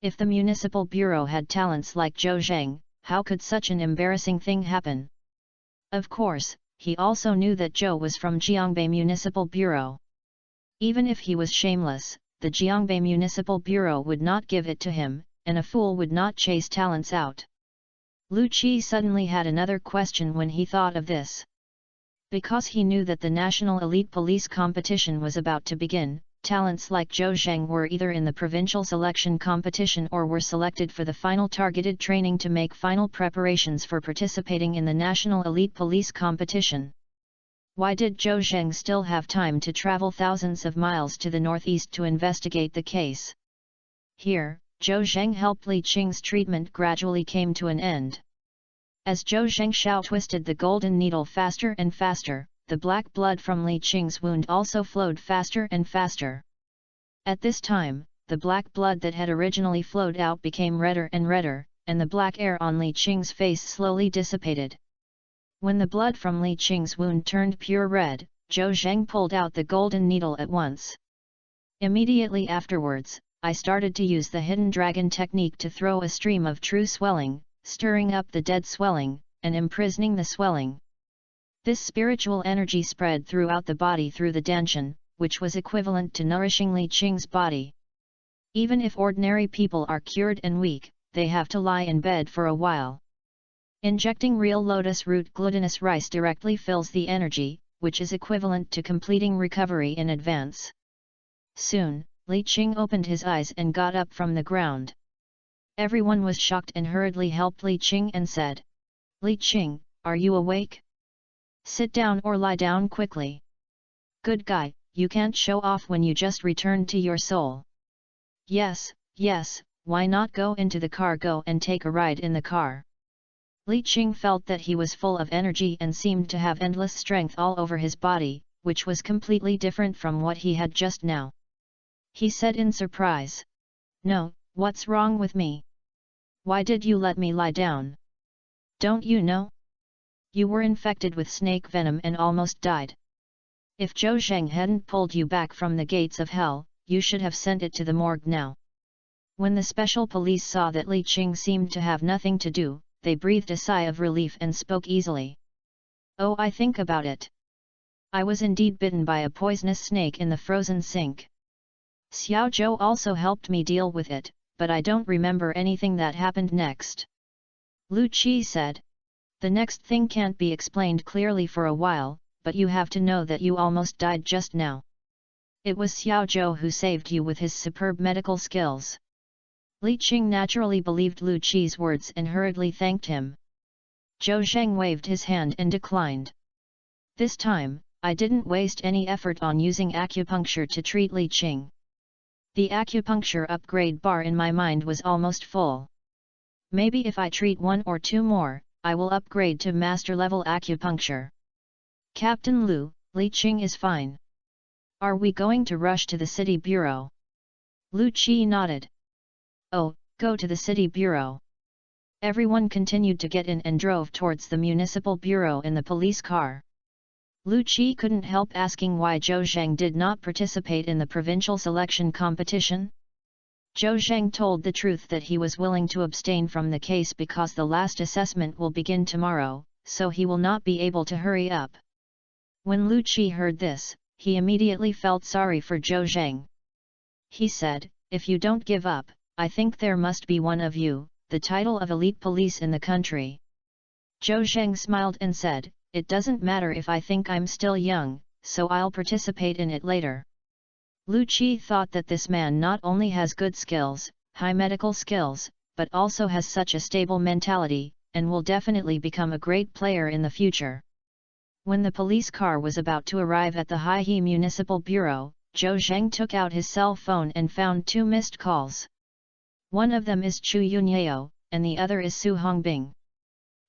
If the municipal bureau had talents like Zhou Zheng, how could such an embarrassing thing happen? Of course, he also knew that Zhou was from Jiangbei Municipal Bureau. Even if he was shameless, the Jiangbei Municipal Bureau would not give it to him, and a fool would not chase talents out. Lu Qi suddenly had another question when he thought of this. Because he knew that the National Elite Police competition was about to begin, talents like Zhou Zheng were either in the provincial selection competition or were selected for the final targeted training to make final preparations for participating in the National Elite Police competition. Why did Zhou Zheng still have time to travel thousands of miles to the northeast to investigate the case? Here, Zhou Zheng helped Li Qing's treatment gradually came to an end. As Zhou Zhengxiao twisted the golden needle faster and faster, the black blood from Li Qing's wound also flowed faster and faster. At this time, the black blood that had originally flowed out became redder and redder, and the black air on Li Qing's face slowly dissipated. When the blood from Li Qing's wound turned pure red, Zhou Zheng pulled out the golden needle at once. Immediately afterwards, I started to use the hidden dragon technique to throw a stream of true swelling, stirring up the dead swelling, and imprisoning the swelling. This spiritual energy spread throughout the body through the danshan, which was equivalent to nourishing Li Qing's body. Even if ordinary people are cured and weak, they have to lie in bed for a while. Injecting real lotus root glutinous rice directly fills the energy, which is equivalent to completing recovery in advance. Soon, Li Qing opened his eyes and got up from the ground. Everyone was shocked and hurriedly helped Li Qing and said, "Li Qing, are you awake? Sit down or lie down quickly. Good guy, you can't show off when you just returned to your soul." "Yes, yes, why not go into the car, go and take a ride in the car." Li Qing felt that he was full of energy and seemed to have endless strength all over his body, which was completely different from what he had just now. He said in surprise, "No, what's wrong with me? Why did you let me lie down? Don't you know? You were infected with snake venom and almost died. If Zhou Zheng hadn't pulled you back from the gates of hell, you should have sent it to the morgue now." When the special police saw that Li Qing seemed to have nothing to do, they breathed a sigh of relief and spoke easily. "Oh, I think about it. I was indeed bitten by a poisonous snake in the frozen sink. Xiao Zhou also helped me deal with it, but I don't remember anything that happened next." Lu Qi said, "The next thing can't be explained clearly for a while, but you have to know that you almost died just now. It was Xiao Zhou who saved you with his superb medical skills." Li Qing naturally believed Lu Qi's words and hurriedly thanked him. Zhou Zheng waved his hand and declined. "This time, I didn't waste any effort on using acupuncture to treat Li Qing. The acupuncture upgrade bar in my mind was almost full. Maybe if I treat 1 or 2 more, I will upgrade to master level acupuncture." "Captain Lu, Li Qing is fine. Are we going to rush to the city bureau?" Lu Qi nodded. "Oh, go to the city bureau." Everyone continued to get in and drove towards the municipal bureau in the police car. Lu Qi couldn't help asking why Zhou Zheng did not participate in the provincial selection competition. Zhou Zheng told the truth that he was willing to abstain from the case because the last assessment will begin tomorrow, so he will not be able to hurry up. When Lu Qi heard this, he immediately felt sorry for Zhou Zheng. He said, "If you don't give up, I think there must be one of you, the title of elite police in the country." Zhou Zheng smiled and said, "It doesn't matter if I think I'm still young, so I'll participate in it later." Lu Qi thought that this man not only has good skills, high medical skills, but also has such a stable mentality, and will definitely become a great player in the future. When the police car was about to arrive at the Haihe Municipal Bureau, Zhou Zheng took out his cell phone and found 2 missed calls. One of them is Chu Yunyao, and the other is Su Hongbing.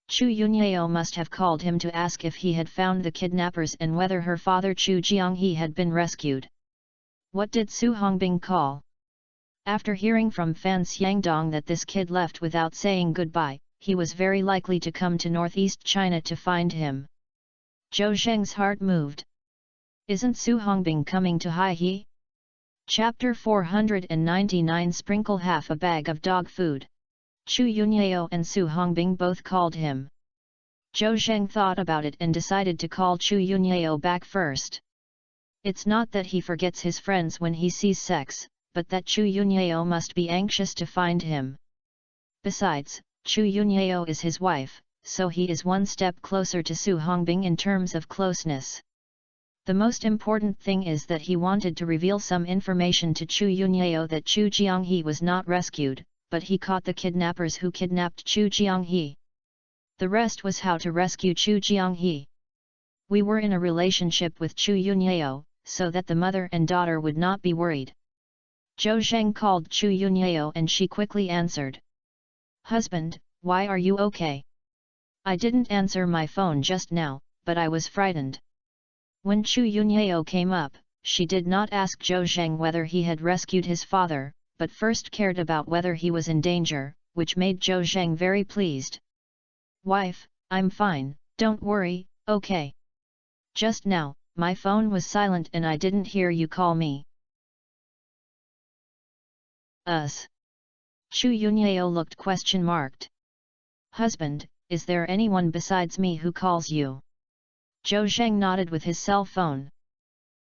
Chu Yunyao must have called him to ask if he had found the kidnappers and whether her father Chu Jianghe had been rescued. What did Su Hongbing call? After hearing from Fan Xiangdong that this kid left without saying goodbye, he was very likely to come to northeast China to find him. Zhou Zheng's heart moved. Isn't Su Hongbing coming to Haihe? Chapter 499 Sprinkle half a bag of dog food. Chu Yunyao and Su Hongbing both called him. Zhou Zheng thought about it and decided to call Chu Yunyao back first. It's not that he forgets his friends when he sees sex, but that Chu Yunyao must be anxious to find him. Besides, Chu Yunyao is his wife, so he is one step closer to Su Hongbing in terms of closeness. The most important thing is that he wanted to reveal some information to Chu Yunyao that Chu Jianghe was not rescued, but he caught the kidnappers who kidnapped Chu Jianghe. The rest was how to rescue Chu Jianghe. We were in a relationship with Chu Yunyao, so that the mother and daughter would not be worried. Zhou Zheng called Chu Yunyao and she quickly answered. Husband, why are you okay? I didn't answer my phone just now, but I was frightened. When Chu Yunyao came up, she did not ask Zhou Zheng whether he had rescued his father, but first cared about whether he was in danger, which made Zhou Zheng very pleased. Wife, I'm fine, don't worry, okay. Just now, my phone was silent and I didn't hear you call me. Chu Yunyao looked question-marked. Husband, is there anyone besides me who calls you? Zhou Zheng nodded with his cell phone.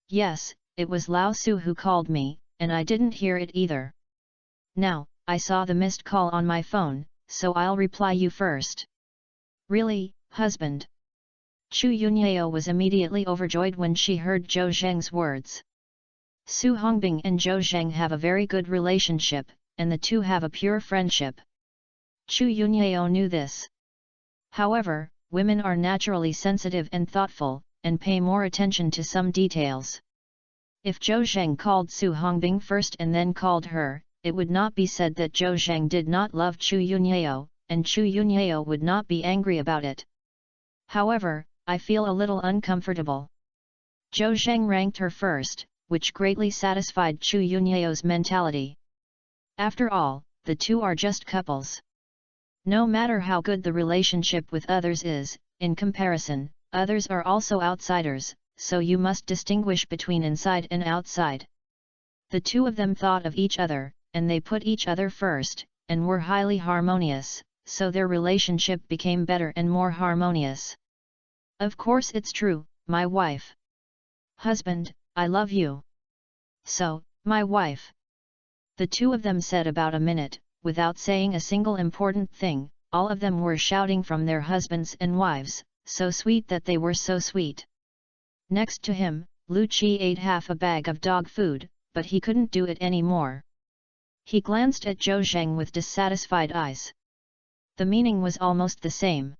Yes, it was Lao Su who called me, and I didn't hear it either. Now, I saw the missed call on my phone, so I'll reply you first. Really, husband? Chu Yunyao was immediately overjoyed when she heard Zhou Zheng's words. Su Hongbing and Zhou Zheng have a very good relationship, and the two have a pure friendship. Chu Yunyao knew this. However, women are naturally sensitive and thoughtful, and pay more attention to some details. If Zhou Zheng called Su Hongbing first and then called her, it would not be said that Zhou Zheng did not love Chu Yunyao, and Chu Yunyao would not be angry about it. However, I feel a little uncomfortable. Zhou Zheng ranked her first, which greatly satisfied Chu Yunyao's mentality. After all, the two are just couples. No matter how good the relationship with others is, in comparison, others are also outsiders, so you must distinguish between inside and outside. The two of them thought of each other, and they put each other first, and were highly harmonious, so their relationship became better and more harmonious. Of course it's true, my wife. Husband, I love you. So, my wife. The two of them said about a minute, without saying a single important thing. All of them were shouting from their husbands and wives, so sweet that they were so sweet. Next to him, Lu Qi ate half a bag of dog food, but he couldn't do it anymore. He glanced at Zhou Zheng with dissatisfied eyes. The meaning was almost the same.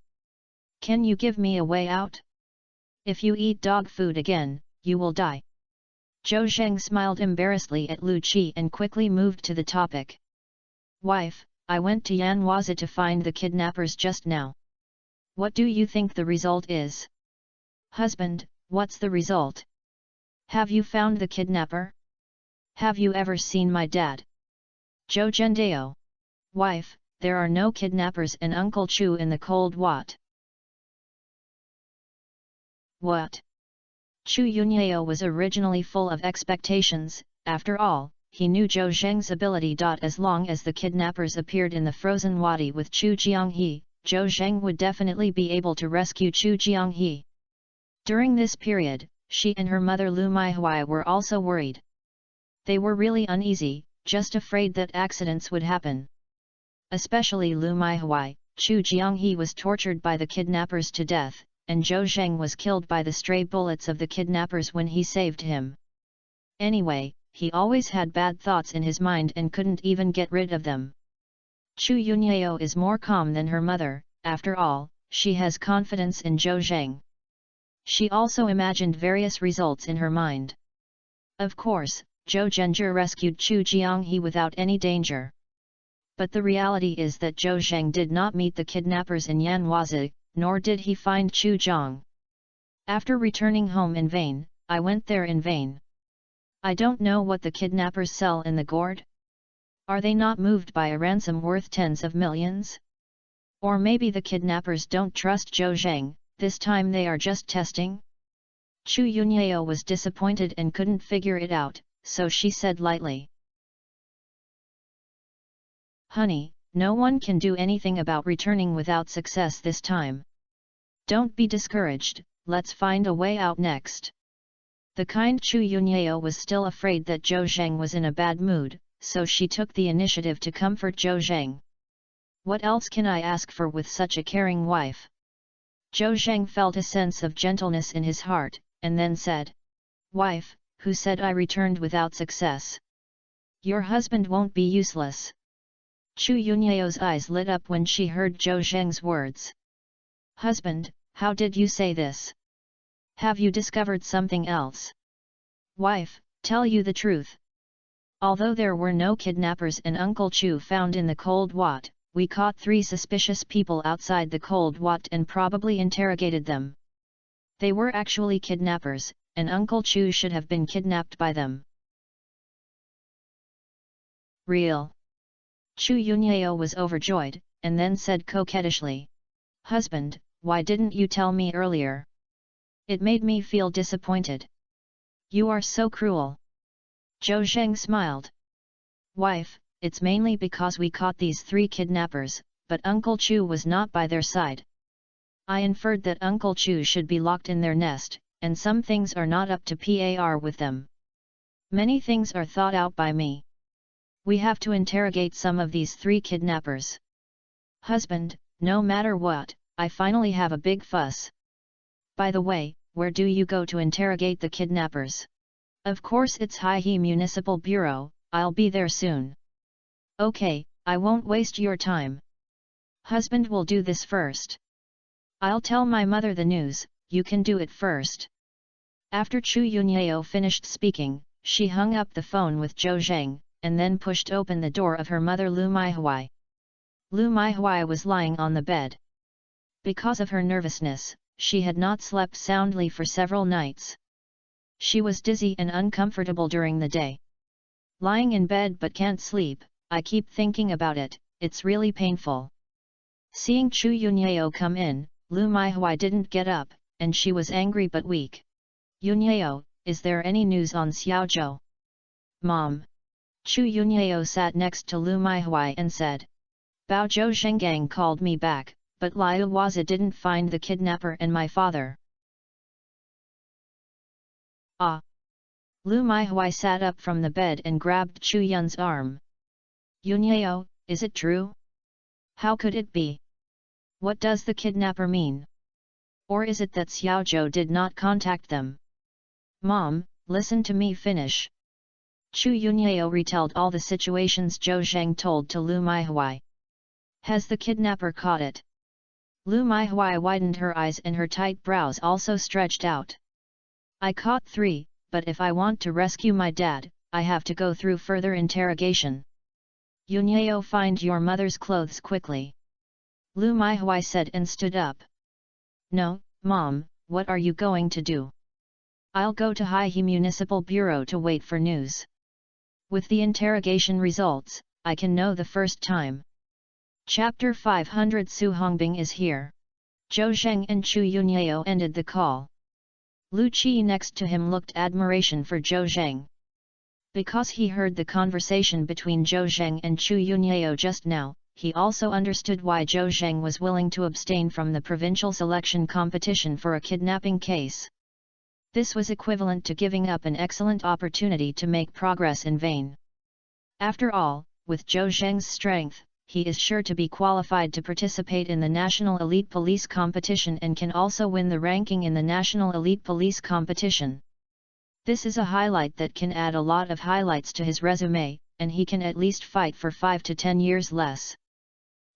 Can you give me a way out? If you eat dog food again, you will die. Zhou Zheng smiled embarrassedly at Lu Qi and quickly moved to the topic. Wife, I went to Yanhuazi to find the kidnappers just now. What do you think the result is? Husband, what's the result? Have you found the kidnapper? Have you ever seen my dad? Zhou Zhendao. Wife, there are no kidnappers and Uncle Chu in the cold what? What? Chu Yunyao was originally full of expectations. After all, he knew Zhou Zheng's ability. As long as the kidnappers appeared in the frozen wadi with Chu Jianghe, Zhou Zheng would definitely be able to rescue Chu Jianghe. During this period, she and her mother Lu Maihui were also worried. They were really uneasy, just afraid that accidents would happen. Especially Lu Maihui. Chu Jianghe was tortured by the kidnappers to death, and Zhou Zheng was killed by the stray bullets of the kidnappers when he saved him. Anyway, he always had bad thoughts in his mind and couldn't even get rid of them. Chu Yunyao is more calm than her mother, after all, she has confidence in Zhou Zheng. She also imagined various results in her mind. Of course, Zhou Zhenjie rescued Chu Jianghe without any danger. But the reality is that Zhou Zheng did not meet the kidnappers in Yanhuazi, nor did he find Chu Zhang. After returning home in vain, I went there in vain. I don't know what the kidnappers sell in the gourd. Are they not moved by a ransom worth tens of millions? Or maybe the kidnappers don't trust Zhou Zheng, this time they are just testing? Chu Yunyao was disappointed and couldn't figure it out, so she said lightly. Honey, no one can do anything about returning without success this time. Don't be discouraged, let's find a way out next. The kind Chu Yunyao was still afraid that Zhou Zheng was in a bad mood, so she took the initiative to comfort Zhou Zheng. What else can I ask for with such a caring wife? Zhou Zheng felt a sense of gentleness in his heart, and then said, Wife, who said I returned without success? Your husband won't be useless. Chu Yunyao's eyes lit up when she heard Zhou Zheng's words. Husband, how did you say this? Have you discovered something else? Wife, tell you the truth. Although there were no kidnappers and Uncle Chu found in the cold Wat, we caught 3 suspicious people outside the cold Wat and probably interrogated them. They were actually kidnappers, and Uncle Chu should have been kidnapped by them. Real. Chu Yunyao was overjoyed, and then said coquettishly, Husband, why didn't you tell me earlier? It made me feel disappointed. You are so cruel. Zhou Zheng smiled. Wife, it's mainly because we caught these 3 kidnappers, but Uncle Chu was not by their side. I inferred that Uncle Chu should be locked in their nest, and some things are not up to par with them. Many things are thought out by me. We have to interrogate some of these 3 kidnappers. Husband, no matter what, I finally have a big fuss. By the way, where do you go to interrogate the kidnappers? Of course it's Haihe Municipal Bureau, I'll be there soon. Okay, I won't waste your time. Husband will do this first. I'll tell my mother the news, you can do it first. After Chu Yunyao finished speaking, she hung up the phone with Zhou Zheng, and then pushed open the door of her mother Lu Maihui. Lu Maihui was lying on the bed. Because of her nervousness, she had not slept soundly for several nights. She was dizzy and uncomfortable during the day. Lying in bed but can't sleep, I keep thinking about it, it's really painful. Seeing Chu Yunyao come in, Lu Maihui didn't get up, and she was angry but weak. Yunyao, is there any news on Xiaozhou? Mom. Chu Yunyao sat next to Lu Maihui and said. Bao Zhou Zhenggang called me back, but Liu Waza didn't find the kidnapper and my father. Ah! Lu Maihui sat up from the bed and grabbed Chu Yun's arm. Yunyao, is it true? How could it be? What does the kidnapper mean? Or is it that Xiaozhou did not contact them? Mom, listen to me finish. Chu Yunyao retold all the situations Zhou Zheng told to Lu Maihui. Has the kidnapper caught it? Lu Maihui widened her eyes and her tight brows also stretched out. I caught 3, but if I want to rescue my dad, I have to go through further interrogation. Yunyao, find your mother's clothes quickly. Lu Maihui said and stood up. No, Mom, what are you going to do? I'll go to Haihe Municipal Bureau to wait for news. With the interrogation results, I can know the first time. Chapter 500 Su Hongbing is here. Zhou Zheng and Chu Yunyao ended the call. Lu Qi next to him looked admiration for Zhou Zheng. Because he heard the conversation between Zhou Zheng and Chu Yunyao just now, he also understood why Zhou Zheng was willing to abstain from the provincial selection competition for a kidnapping case. This was equivalent to giving up an excellent opportunity to make progress in vain. After all, with Zhou Zheng's strength, he is sure to be qualified to participate in the National Elite Police Competition and can also win the ranking in the National Elite Police Competition. This is a highlight that can add a lot of highlights to his resume, and he can at least fight for 5 to 10 years less.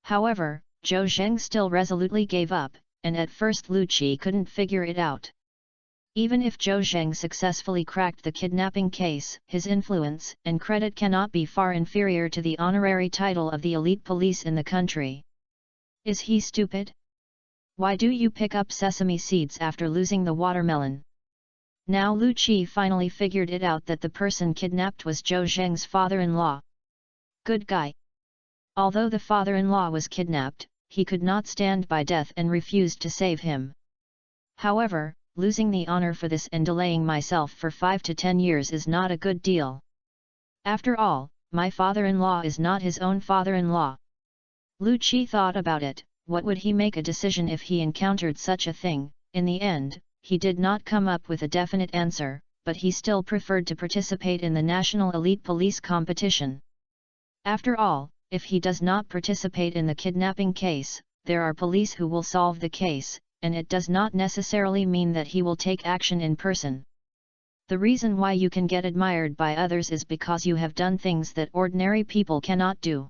However, Zhou Zheng still resolutely gave up, and at first Lu Qi couldn't figure it out. Even if Zhou Zheng successfully cracked the kidnapping case, his influence and credit cannot be far inferior to the honorary title of the elite police in the country. Is he stupid? Why do you pick up sesame seeds after losing the watermelon? Now Lu Qi finally figured it out that the person kidnapped was Zhou Zheng's father-in-law. Good guy. Although the father-in-law was kidnapped, he could not stand by death and refused to save him. However, losing the honor for this and delaying myself for 5 to 10 years is not a good deal. After all, my father-in-law is not his own father-in-law. Lu Qi thought about it. What would he make a decision if he encountered such a thing? In the end, he did not come up with a definite answer, but he still preferred to participate in the National Elite Police competition. After all, if he does not participate in the kidnapping case, there are police who will solve the case, and it does not necessarily mean that he will take action in person. The reason why you can get admired by others is because you have done things that ordinary people cannot do.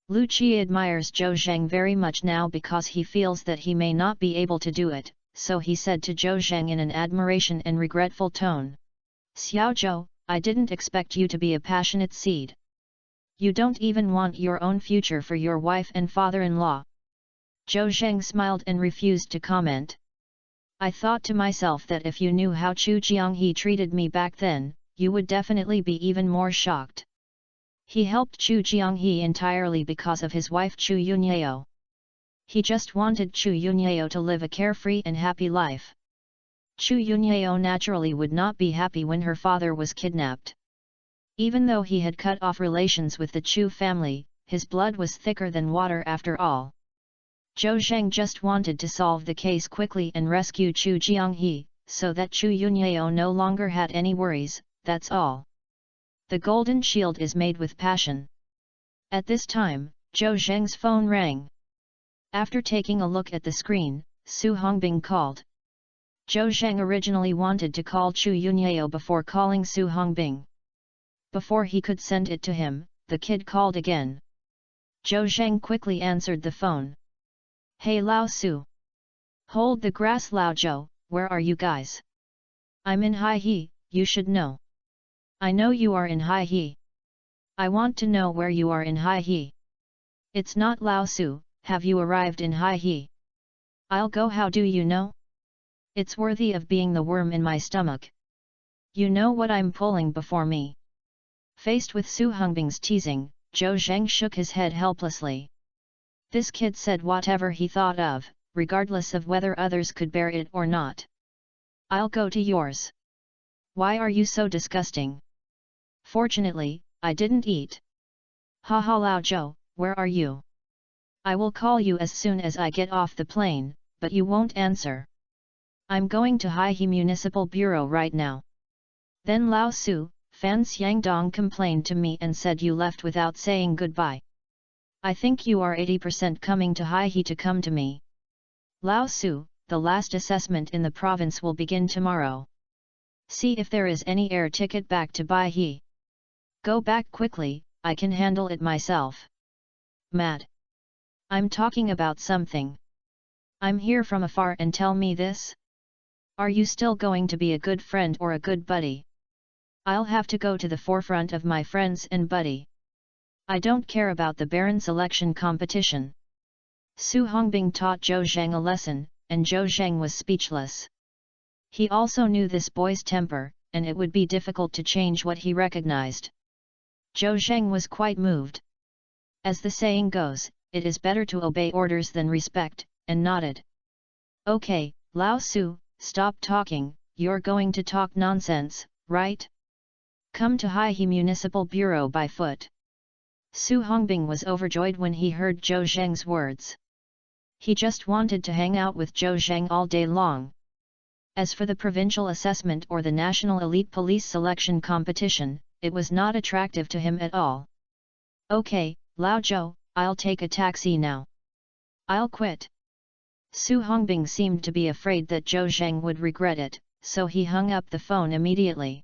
Lu Qi admires Zhou Zheng very much now because he feels that he may not be able to do it, so he said to Zhou Zheng in an admiration and regretful tone, "Xiao Zhou, I didn't expect you to be a passionate seed. You don't even want your own future for your wife and father-in-law." Zhou Zheng smiled and refused to comment. "I thought to myself that if you knew how Chu Jianghe treated me back then, you would definitely be even more shocked. He helped Chu Jianghe entirely because of his wife Chu Yunyao. He just wanted Chu Yunyao to live a carefree and happy life. Chu Yunyao naturally would not be happy when her father was kidnapped. Even though he had cut off relations with the Chu family, his blood was thicker than water after all. Zhou Zheng just wanted to solve the case quickly and rescue Chu Jianghe, so that Chu Yunyao no longer had any worries, that's all. The golden shield is made with passion." At this time, Zhou Zheng's phone rang. After taking a look at the screen, Su Hongbing called. Zhou Zheng originally wanted to call Chu Yunyao before calling Su Hongbing. Before he could send it to him, the kid called again. Zhou Zheng quickly answered the phone. "Hey Lao Su. Hold the grass Lao Zhou, where are you guys? I'm in Hai He, you should know." "I know you are in Hai He. I want to know where you are in Hai He." "It's not Lao Su, have you arrived in Hai He?" "I'll go, how do you know? It's worthy of being the worm in my stomach. You know what I'm pulling before me." Faced with Su Hongbing's teasing, Zhou Zheng shook his head helplessly. This kid said whatever he thought of, regardless of whether others could bear it or not. "I'll go to yours. Why are you so disgusting?" "Fortunately, I didn't eat." "Ha ha Lao Zhou, where are you? I will call you as soon as I get off the plane, but you won't answer." "I'm going to Hai He Municipal Bureau right now." "Then Lao Su, Fan Xiangdong complained to me and said you left without saying goodbye. I think you are 80% coming to Hai He to come to me." "Lao Su, the last assessment in the province will begin tomorrow. See if there is any air ticket back to Bai He. Go back quickly, I can handle it myself." "Mad. I'm talking about something. I'm here from afar and tell me this? Are you still going to be a good friend or a good buddy?" "I'll have to go to the forefront of my friends and buddy. I don't care about the Baron selection competition." Su Hongbing taught Zhou Zheng a lesson, and Zhou Zheng was speechless. He also knew this boy's temper, and it would be difficult to change what he recognized. Zhou Zheng was quite moved. As the saying goes, it is better to obey orders than respect, and nodded. "Okay, Lao Su, stop talking, you're going to talk nonsense, right? Come to Hai He Municipal Bureau by foot." Su Hongbing was overjoyed when he heard Zhou Zheng's words. He just wanted to hang out with Zhou Zheng all day long. As for the provincial assessment or the national elite police selection competition, it was not attractive to him at all. "Okay, Lao Zhou, I'll take a taxi now. I'll quit." Su Hongbing seemed to be afraid that Zhou Zheng would regret it, so he hung up the phone immediately.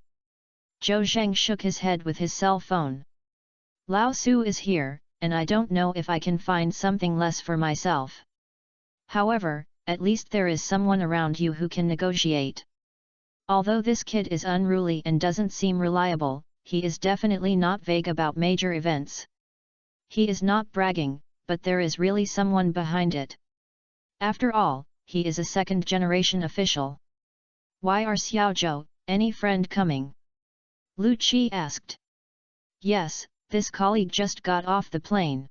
Zhou Zheng shook his head with his cell phone. Lao Su is here, and I don't know if I can find something less for myself. However, at least there is someone around you who can negotiate. Although this kid is unruly and doesn't seem reliable, he is definitely not vague about major events. He is not bragging, but there is really someone behind it. After all, he is a second-generation official. Why are Xiaozhou, any friend coming? Lu Qi asked. Yes, this colleague just got off the plane.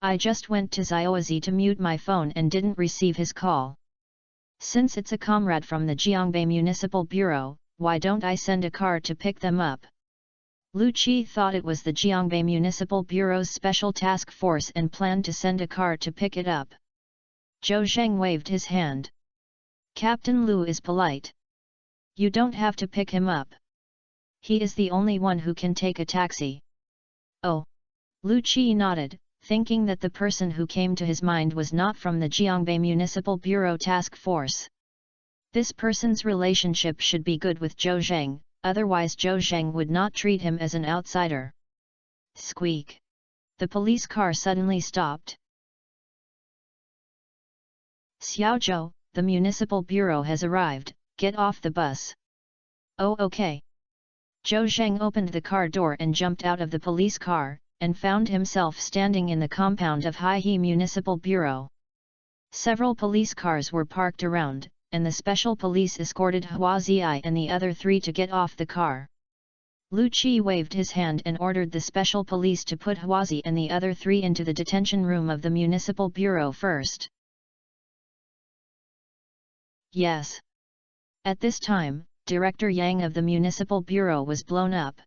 I just went to Xiaozi to mute my phone and didn't receive his call. Since it's a comrade from the Jiangbei Municipal Bureau, why don't I send a car to pick them up? Lu Qi thought it was the Jiangbei Municipal Bureau's special task force and planned to send a car to pick it up. Zhou Zheng waved his hand. Captain Lu is polite. You don't have to pick him up. He is the only one who can take a taxi. Oh. Lu Qi nodded, thinking that the person who came to his mind was not from the Jiangbei Municipal Bureau Task Force. This person's relationship should be good with Zhou Zheng, otherwise Zhou Zheng would not treat him as an outsider. Squeak! The police car suddenly stopped. Xiaozhou, the Municipal Bureau has arrived, get off the bus. Oh okay. Zhou Zheng opened the car door and jumped out of the police car, and found himself standing in the compound of Haihe Municipal Bureau. Several police cars were parked around, and the special police escorted Huazi and the other three to get off the car. Lu Qi waved his hand and ordered the special police to put Huazi and the other three into the detention room of the Municipal Bureau first. Yes. At this time, Director Yang of the Municipal Bureau was blown up.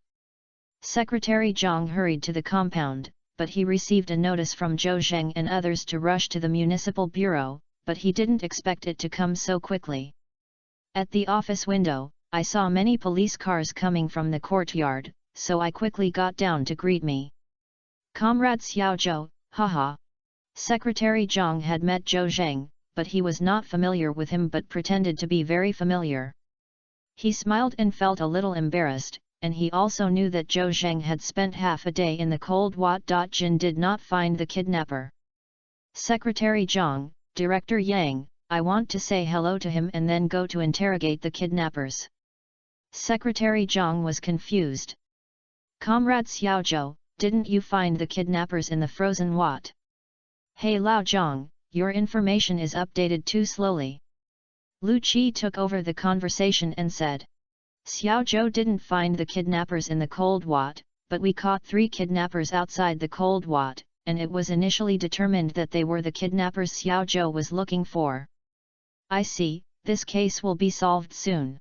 Secretary Zhang hurried to the compound, but he received a notice from Zhou Zheng and others to rush to the Municipal Bureau, but he didn't expect it to come so quickly. At the office window, I saw many police cars coming from the courtyard, so I quickly got down to greet me. Comrade Xiaozhou, haha. Secretary Zhang had met Zhou Zheng, but he was not familiar with him but pretended to be very familiar. He smiled and felt a little embarrassed, and he also knew that Zhou Zheng had spent half a day in the cold Wat. Jin did not find the kidnapper. Secretary Zhang, Director Yang, I want to say hello to him and then go to interrogate the kidnappers. Secretary Zhang was confused. Comrade Xiaozhou, didn't you find the kidnappers in the frozen Wat? Hey Lao Zhang, your information is updated too slowly. Lu Qi took over the conversation and said. Xiaozhou didn't find the kidnappers in the cold Wat, but we caught 3 kidnappers outside the cold Wat, and it was initially determined that they were the kidnappers Xiaozhou was looking for. I see, this case will be solved soon.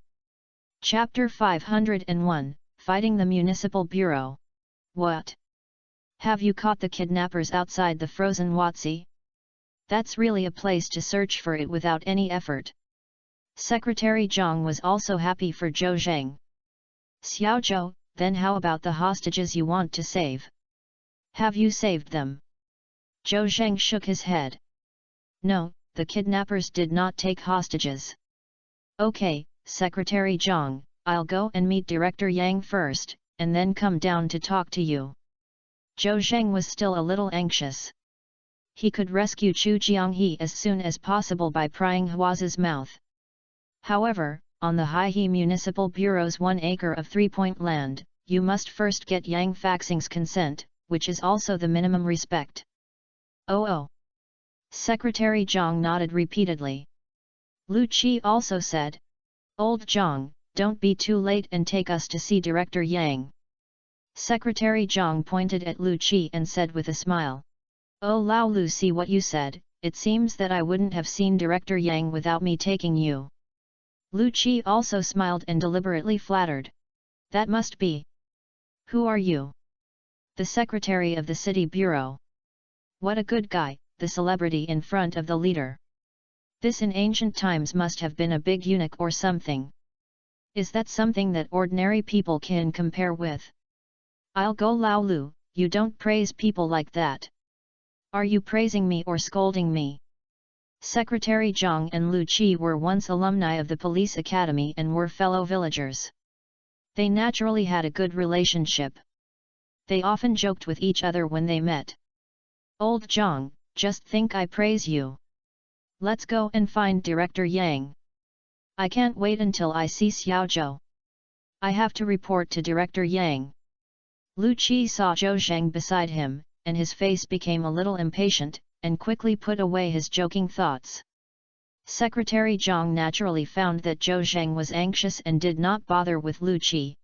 Chapter 501, Fighting the Municipal Bureau. What? Have you caught the kidnappers outside the frozen Watsi? That's really a place to search for it without any effort. Secretary Zhang was also happy for Zhou Zheng. Xiaozhou, then how about the hostages you want to save? Have you saved them? Zhou Zheng shook his head. No, the kidnappers did not take hostages. Okay, Secretary Zhang, I'll go and meet Director Yang first, and then come down to talk to you. Zhou Zheng was still a little anxious. He could rescue Chu Jianghe as soon as possible by prying Huazi's mouth. However, on the Haihe Municipal Bureau's 1 acre of 3-point land, you must first get Yang Faxing's consent, which is also the minimum respect. Oh. Secretary Zhang nodded repeatedly. Lu Qi also said. Old Zhang, don't be too late and take us to see Director Yang. Secretary Zhang pointed at Lu Qi and said with a smile. Oh Lao Lu, see what you said, it seems that I wouldn't have seen Director Yang without me taking you. Lu Qi also smiled and deliberately flattered. That must be. Who are you? The secretary of the city bureau. What a good guy, the celebrity in front of the leader. This in ancient times must have been a big eunuch or something. Is that something that ordinary people can compare with? I'll go Lao Lu, you don't praise people like that. Are you praising me or scolding me? Secretary Zhang and Lu Qi were once alumni of the police academy and were fellow villagers. They naturally had a good relationship. They often joked with each other when they met. "Old Zhang, just think I praise you. Let's go and find Director Yang. I can't wait until I see Xiao Zhou. I have to report to Director Yang." Lu Qi saw Zhou Zheng beside him, and his face became a little impatient, and quickly put away his joking thoughts. Secretary Zhang naturally found that Zhou Zheng was anxious and did not bother with Lu Qi.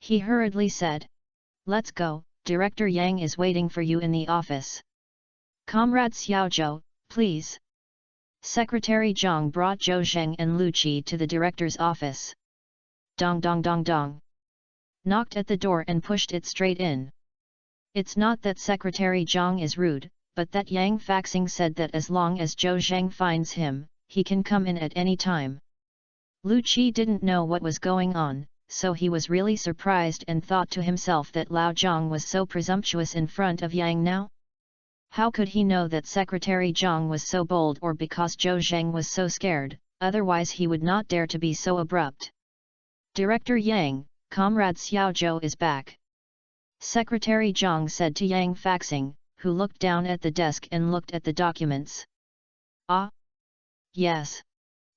He hurriedly said, "Let's go, Director Yang is waiting for you in the office. Comrade Xiao Zhou, please." Secretary Zhang brought Zhou Zheng and Lu Qi to the director's office. Dong dong dong dong. Knocked at the door and pushed it straight in. It's not that Secretary Zhang is rude, but that Yang Faxing said that as long as Zhou Zheng finds him, he can come in at any time. Lu Qi didn't know what was going on, so he was really surprised and thought to himself that Lao Zhang was so presumptuous in front of Yang now. How could he know that Secretary Zhang was so bold, or because Zhou Zheng was so scared, otherwise he would not dare to be so abrupt. "Director Yang, Comrade Xiao Zhou is back," Secretary Zhang said to Yang Faxing, who looked down at the desk and looked at the documents. "Ah? Yes."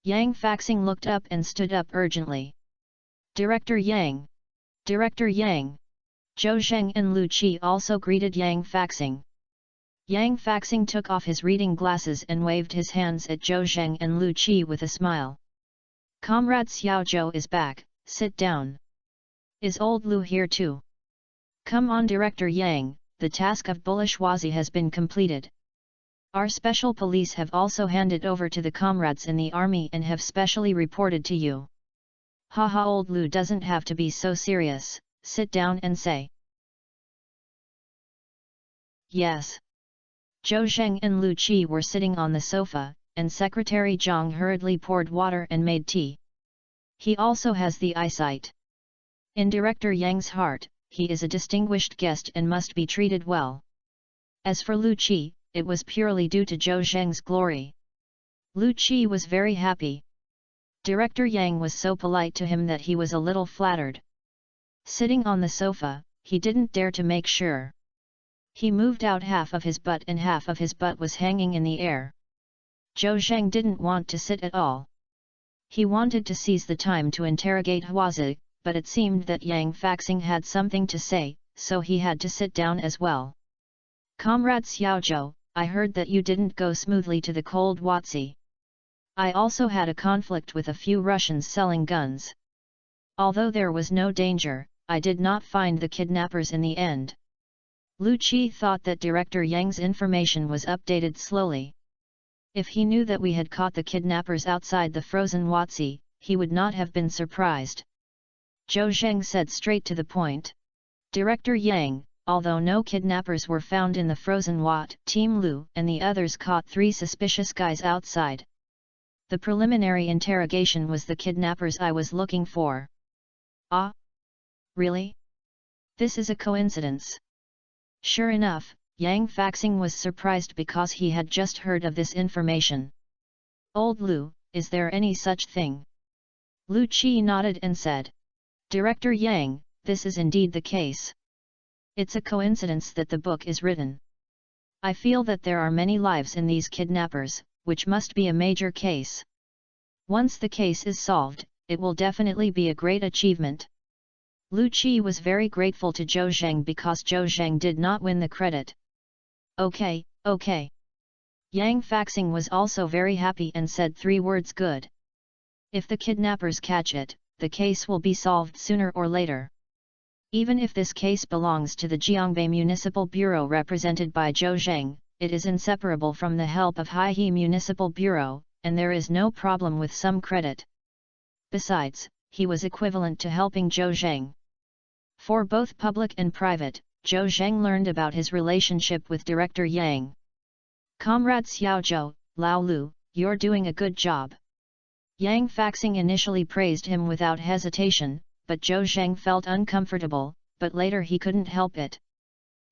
Yang Faxing looked up and stood up urgently. "Director Yang! Director Yang!" Zhou Zheng and Lu Qi also greeted Yang Faxing. Yang Faxing took off his reading glasses and waved his hands at Zhou Zheng and Lu Qi with a smile. "Comrade Xiao Zhou is back, sit down. Is old Lu here too? Come on, Director Yang, the task of bourgeoisie has been completed. Our special police have also handed over to the comrades in the army and have specially reported to you. Haha, old Lu doesn't have to be so serious, sit down and say." "Yes." Zhou Zheng and Lu Qi were sitting on the sofa, and Secretary Zhang hurriedly poured water and made tea. He also has the eyesight. In Director Yang's heart, he is a distinguished guest and must be treated well. As for Lu Qi, it was purely due to Zhou Zheng's glory. Lu Qi was very happy. Director Yang was so polite to him that he was a little flattered. Sitting on the sofa, he didn't dare to make sure. He moved out half of his butt and half of his butt was hanging in the air. Zhou Zheng didn't want to sit at all. He wanted to seize the time to interrogate Huazi, but it seemed that Yang Faxing had something to say, so he had to sit down as well. "Comrade Xiao Zhou, I heard that you didn't go smoothly to the cold Huazi. I also had a conflict with a few Russians selling guns. Although there was no danger, I did not find the kidnappers in the end." Lu Qi thought that Director Yang's information was updated slowly. If he knew that we had caught the kidnappers outside the frozen Huazi, he would not have been surprised. Zhou Zheng said straight to the point. "Director Yang, although no kidnappers were found in the frozen Wat, Team Lu and the others caught 3 suspicious guys outside. The preliminary interrogation was the kidnappers I was looking for." "Ah? Really? This is a coincidence." Sure enough, Yang Faxing was surprised because he had just heard of this information. "Old Lu, is there any such thing?" Lu Qi nodded and said. "Director Yang, this is indeed the case. It's a coincidence that the book is written. I feel that there are many lives in these kidnappers, which must be a major case. Once the case is solved, it will definitely be a great achievement." Lu Qi was very grateful to Zhou Zheng because Zhou Zheng did not win the credit. Okay. Yang Faxing was also very happy and said 3 words: "Good. If the kidnappers catch it, the case will be solved sooner or later. Even if this case belongs to the Jiangbei Municipal Bureau represented by Zhou Zheng, it is inseparable from the help of Haihe Municipal Bureau, and there is no problem with some credit. Besides, he was equivalent to helping Zhou Zheng. For both public and private, Zhou Zheng learned about his relationship with Director Yang. "Comrade Xiao Zhou, Lao Lu, you're doing a good job." Yang Faxing initially praised him without hesitation, but Zhou Zheng felt uncomfortable, but later he couldn't help it.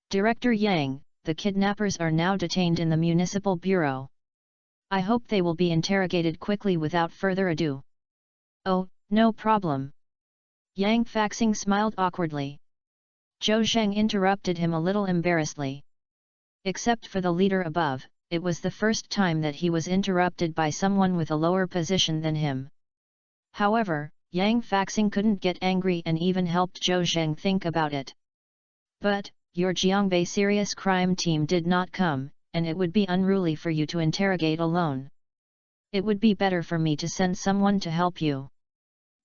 "Director Yang, the kidnappers are now detained in the Municipal Bureau. I hope they will be interrogated quickly without further ado. Oh, no problem. Yang Faxing smiled awkwardly. Zhou Zheng interrupted him a little embarrassedly. Except for the leader above, it was the first time that he was interrupted by someone with a lower position than him. However, Yang Faxing couldn't get angry and even helped Zhou Zheng think about it. But, your Jiangbei serious crime team did not come, and it would be unruly for you to interrogate alone. It would be better for me to send someone to help you.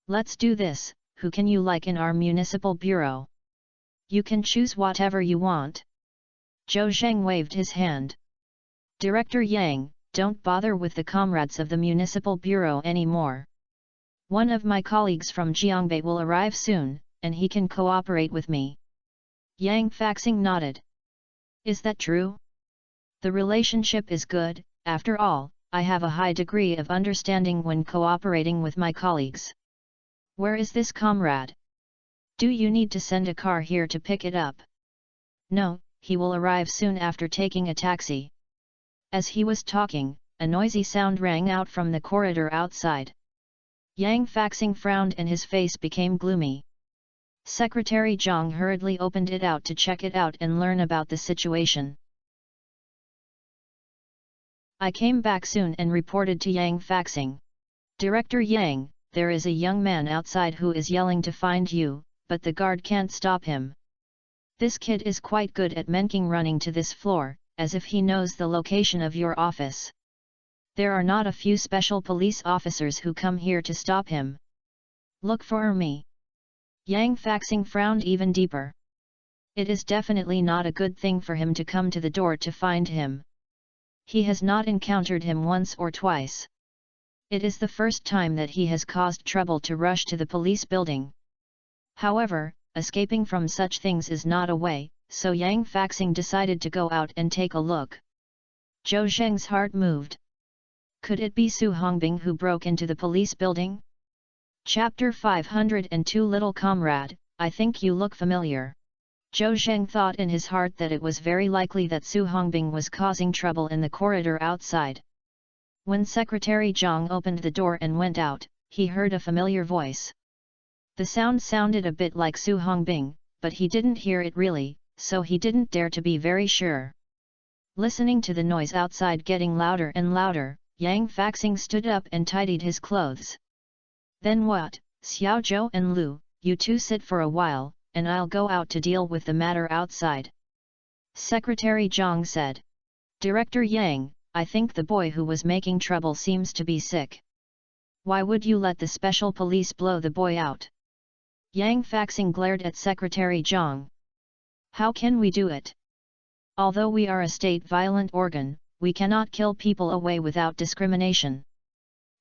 Let's do this. Who can you like in our municipal bureau? You can choose whatever you want. Zhou Zheng waved his hand. Director Yang, don't bother with the comrades of the municipal bureau anymore. One of my colleagues from Jiangbei will arrive soon, and he can cooperate with me. Yang Faxing nodded. Is that true? The relationship is good. After all, I have a high degree of understanding when cooperating with my colleagues. Where is this comrade? Do you need to send a car here to pick it up? No, he will arrive soon after taking a taxi. As he was talking, a noisy sound rang out from the corridor outside. Yang Faxing frowned and his face became gloomy. Secretary Zhang hurriedly opened it out to check it out and learn about the situation. I came back soon and reported to Yang Faxing. Director Yang, there is a young man outside who is yelling to find you, but the guard can't stop him. This kid is quite good at menking running to this floor, as if he knows the location of your office. There are not a few special police officers who come here to stop him. Look for me. Yang Faxing frowned even deeper. It is definitely not a good thing for him to come to the door to find him. He has not encountered him once or twice. It is the first time that he has caused trouble to rush to the police building. However, escaping from such things is not a way, so Yang Faxing decided to go out and take a look. Zhou Zheng's heart moved. Could it be Su Hongbing who broke into the police building? Chapter 502 Little Comrade, I think you look familiar. Zhou Zheng thought in his heart that it was very likely that Su Hongbing was causing trouble in the corridor outside. When Secretary Zhang opened the door and went out, he heard a familiar voice. The sound sounded a bit like Su Hongbing, but he didn't hear it really, so he didn't dare to be very sure. Listening to the noise outside getting louder and louder, Yang Faxing stood up and tidied his clothes. Then what, Xiao Zhou and Lu, you two sit for a while, and I'll go out to deal with the matter outside. Secretary Zhang said. Director Yang, I think the boy who was making trouble seems to be sick. Why would you let the special police blow the boy out? Yang Faxing glared at Secretary Zhang. How can we do it? Although we are a state violent organ, we cannot kill people away without discrimination.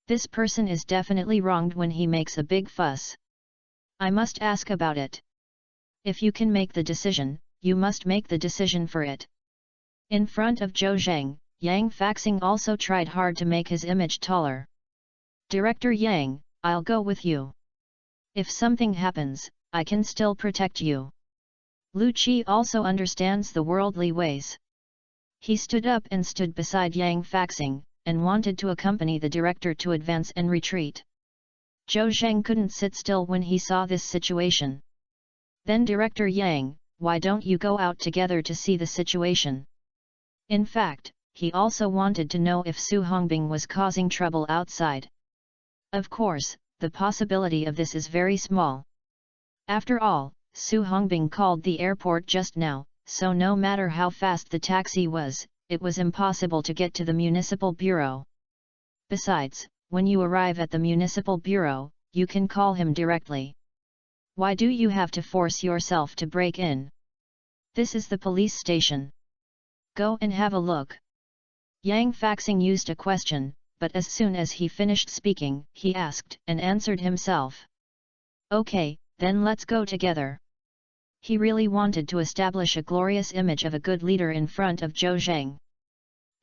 This person is definitely wronged when he makes a big fuss. I must ask about it. If you can make the decision, you must make the decision for it. In front of Zhou Zheng, Yang Faxing also tried hard to make his image taller. Director Yang, I'll go with you. If something happens, I can still protect you. Lu Qi also understands the worldly ways. He stood up and stood beside Yang Faxing, and wanted to accompany the director to advance and retreat. Zhou Zheng couldn't sit still when he saw this situation. Then Director Yang, why don't you go out together to see the situation? In fact, he also wanted to know if Su Hongbing was causing trouble outside. Of course, the possibility of this is very small. After all, Su Hongbing called the airport just now, so no matter how fast the taxi was, it was impossible to get to the municipal bureau. Besides, when you arrive at the municipal bureau, you can call him directly. Why do you have to force yourself to break in? This is the police station. Go and have a look. Yang Faxing used a question, but as soon as he finished speaking, he asked and answered himself. Okay, then let's go together. He really wanted to establish a glorious image of a good leader in front of Zhou Zheng.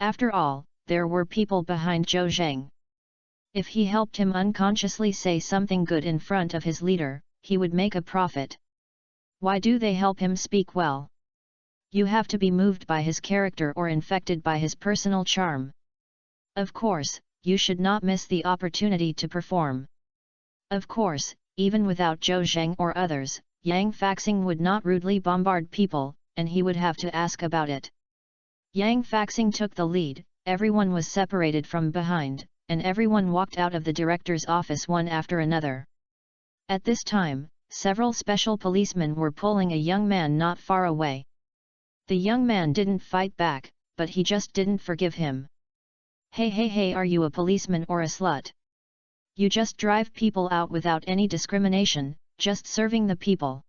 After all, there were people behind Zhou Zheng. If he helped him unconsciously say something good in front of his leader, he would make a profit. Why do they help him speak well? You have to be moved by his character or infected by his personal charm. Of course, you should not miss the opportunity to perform. Of course, even without Zhou Zheng or others, Yang Faxing would not rudely bombard people, and he would have to ask about it. Yang Faxing took the lead, everyone was separated from behind, and everyone walked out of the director's office one after another. At this time, several special policemen were pulling a young man not far away. The young man didn't fight back, but he just didn't forgive him. Hey, are you a policeman or a slut? You just drive people out without any discrimination, just serving the people.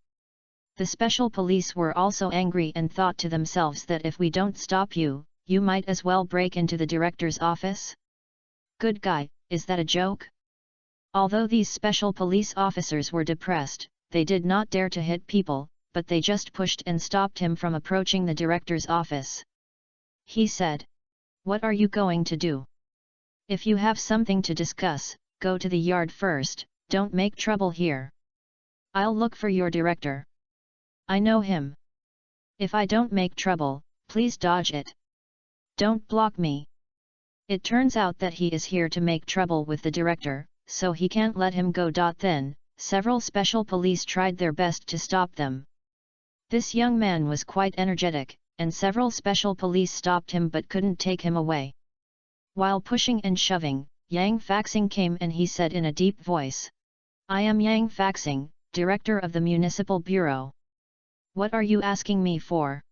The special police were also angry and thought to themselves that if we don't stop you, you might as well break into the director's office? Good guy, is that a joke? Although these special police officers were depressed, they did not dare to hit people, but they just pushed and stopped him from approaching the director's office. He said, "What are you going to do? If you have something to discuss, go to the yard first, don't make trouble here. I'll look for your director. I know him. If I don't make trouble, please dodge it. Don't block me." It turns out that he is here to make trouble with the director, so he can't let him go. Then, several special police tried their best to stop them. This young man was quite energetic, and several special police stopped him but couldn't take him away. While pushing and shoving, Yang Faxing came and he said in a deep voice, "I am Yang Faxing, director of the Municipal Bureau. What are you asking me for?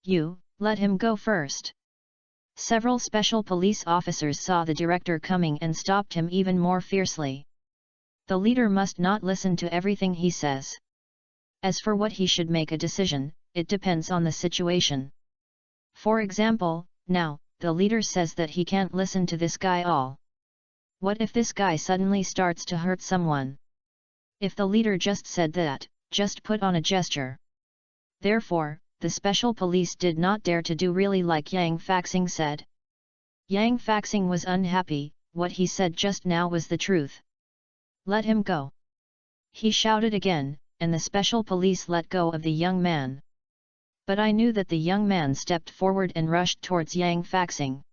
You, let him go first." Several special police officers saw the director coming and stopped him even more fiercely. The leader must not listen to everything he says. As for what he should make a decision, it depends on the situation. For example, now, the leader says that he can't listen to this guy all. What if this guy suddenly starts to hurt someone? If the leader just said that, just put on a gesture. Therefore, the special police did not dare to do really like Yang Faxing said. Yang Faxing was unhappy, what he said just now was the truth. "Let him go!" He shouted again, and the special police let go of the young man. But I knew that the young man stepped forward and rushed towards Yang Faxing.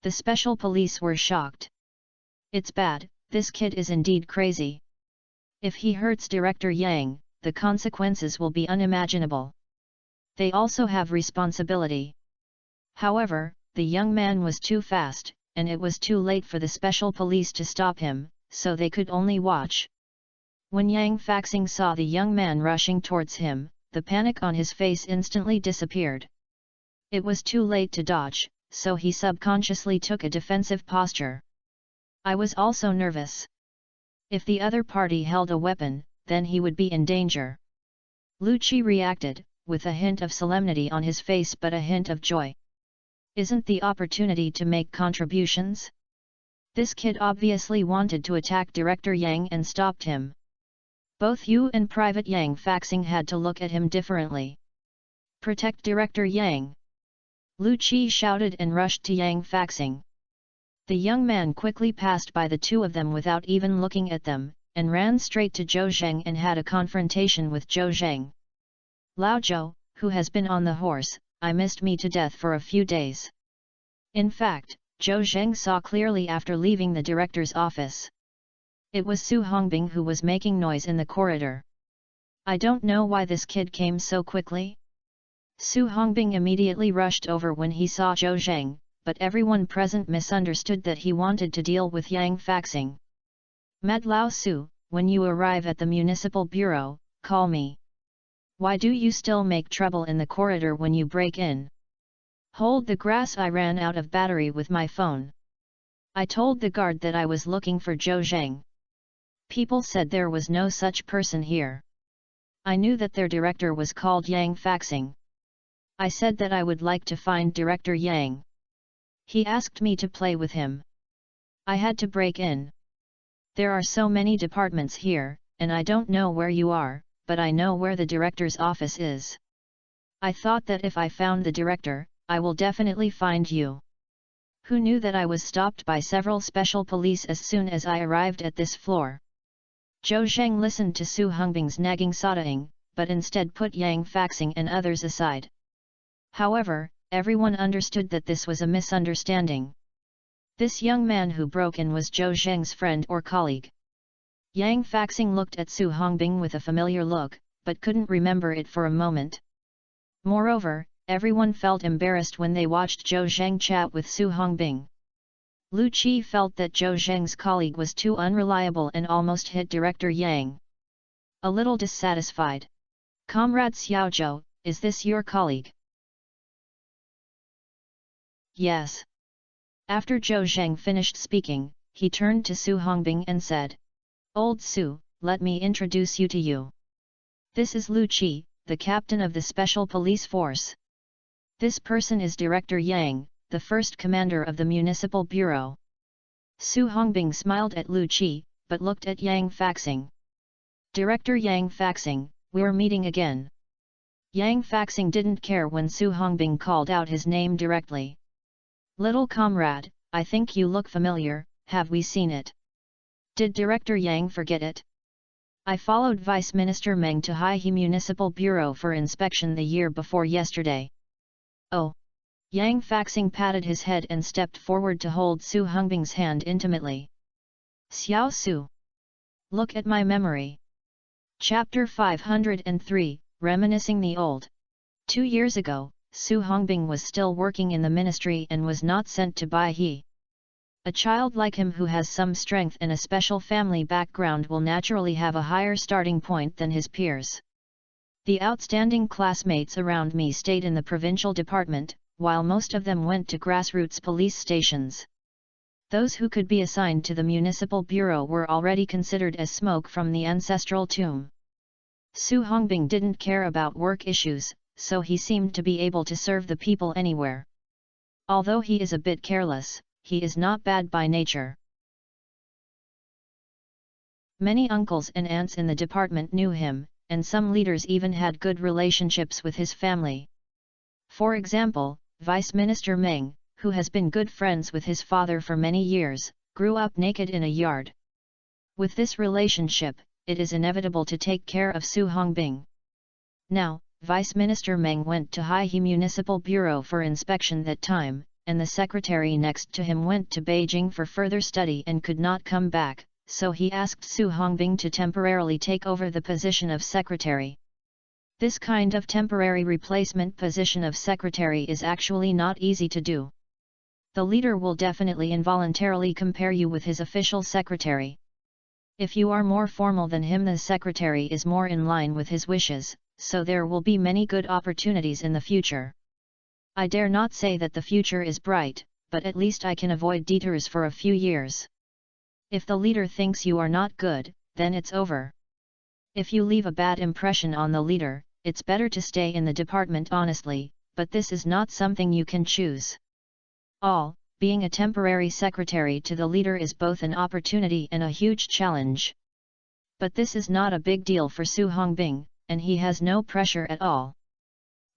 The special police were shocked. "It's bad, this kid is indeed crazy. If he hurts Director Yang, the consequences will be unimaginable. They also have responsibility." However, the young man was too fast, and it was too late for the special police to stop him, so they could only watch. When Yang Faxing saw the young man rushing towards him, the panic on his face instantly disappeared. It was too late to dodge, so he subconsciously took a defensive posture. I was also nervous. If the other party held a weapon, then he would be in danger. Lu Qi reacted, with a hint of solemnity on his face but a hint of joy. Isn't the opportunity to make contributions? This kid obviously wanted to attack Director Yang and stopped him. Both you and Private Yang Faxing had to look at him differently. "Protect Director Yang!" Lu Qi shouted and rushed to Yang Faxing. The young man quickly passed by the two of them without even looking at them, and ran straight to Zhou Zheng and had a confrontation with Zhou Zheng. "Lao Zhou, who has been on the horse, I missed me to death for a few days." In fact, Zhou Zheng saw clearly after leaving the director's office. It was Su Hongbing who was making noise in the corridor. "I don't know why this kid came so quickly." Su Hongbing immediately rushed over when he saw Zhou Zheng, but everyone present misunderstood that he wanted to deal with Yang Faxing. "Mad Lao Su, when you arrive at the Municipal Bureau, call me. Why do you still make trouble in the corridor when you break in?" "Hold the grass, I ran out of battery with my phone. I told the guard that I was looking for Zhou Zheng. People said there was no such person here. I knew that their director was called Yang Faxing. I said that I would like to find Director Yang. He asked me to play with him. I had to break in. There are so many departments here, and I don't know where you are, but I know where the director's office is. I thought that if I found the director, I will definitely find you." Who knew that I was stopped by several special police as soon as I arrived at this floor? Zhou Zheng listened to Su Hongbing's nagging sodding, but instead put Yang Faxing and others aside. However, everyone understood that this was a misunderstanding. This young man who broke in was Zhou Zheng's friend or colleague. Yang Faxing looked at Su Hongbing with a familiar look, but couldn't remember it for a moment. Moreover, everyone felt embarrassed when they watched Zhou Zheng chat with Su Hongbing. Lu Qi felt that Zhou Zheng's colleague was too unreliable and almost hit Director Yang. A little dissatisfied. "Comrade Xiaozhou, is this your colleague?" "Yes." After Zhou Zheng finished speaking, he turned to Su Hongbing and said, "Old Su, let me introduce you to you. This is Lu Qi, the captain of the Special Police Force. This person is Director Yang, the first commander of the Municipal Bureau." Su Hongbing smiled at Lu Qi, but looked at Yang Faxing. "Director Yang Faxing, we're meeting again." Yang Faxing didn't care when Su Hongbing called out his name directly. "Little comrade, I think you look familiar, have we seen it? Did Director Yang forget it? I followed Vice Minister Meng to Haihe Municipal Bureau for inspection the year before yesterday." "Oh." Yang Faxing patted his head and stepped forward to hold Su Hongbing's hand intimately. "Xiao Su. Look at my memory." Chapter 503, Reminiscing the Old. 2 years ago, Su Hongbing was still working in the ministry and was not sent to Baihe. A child like him who has some strength and a special family background will naturally have a higher starting point than his peers. The outstanding classmates around me stayed in the provincial department, while most of them went to grassroots police stations. Those who could be assigned to the municipal bureau were already considered as smoke from the ancestral tomb. Su Hongbing didn't care about work issues, so he seemed to be able to serve the people anywhere. Although he is a bit careless, he is not bad by nature. Many uncles and aunts in the department knew him, and some leaders even had good relationships with his family. For example, Vice Minister Meng, who has been good friends with his father for many years, grew up naked in a yard. With this relationship, it is inevitable to take care of Su Hongbing. Now, Vice Minister Meng went to Haihe Municipal Bureau for inspection that time, and the secretary next to him went to Beijing for further study and could not come back, so he asked Su Hongbing to temporarily take over the position of secretary. This kind of temporary replacement position of secretary is actually not easy to do. The leader will definitely involuntarily compare you with his official secretary. If you are more formal than him, the secretary is more in line with his wishes, so there will be many good opportunities in the future. I dare not say that the future is bright, but at least I can avoid detours for a few years. If the leader thinks you are not good, then it's over. If you leave a bad impression on the leader, it's better to stay in the department honestly, but this is not something you can choose. Being a temporary secretary to the leader is both an opportunity and a huge challenge. But this is not a big deal for Su Hongbing, and he has no pressure at all.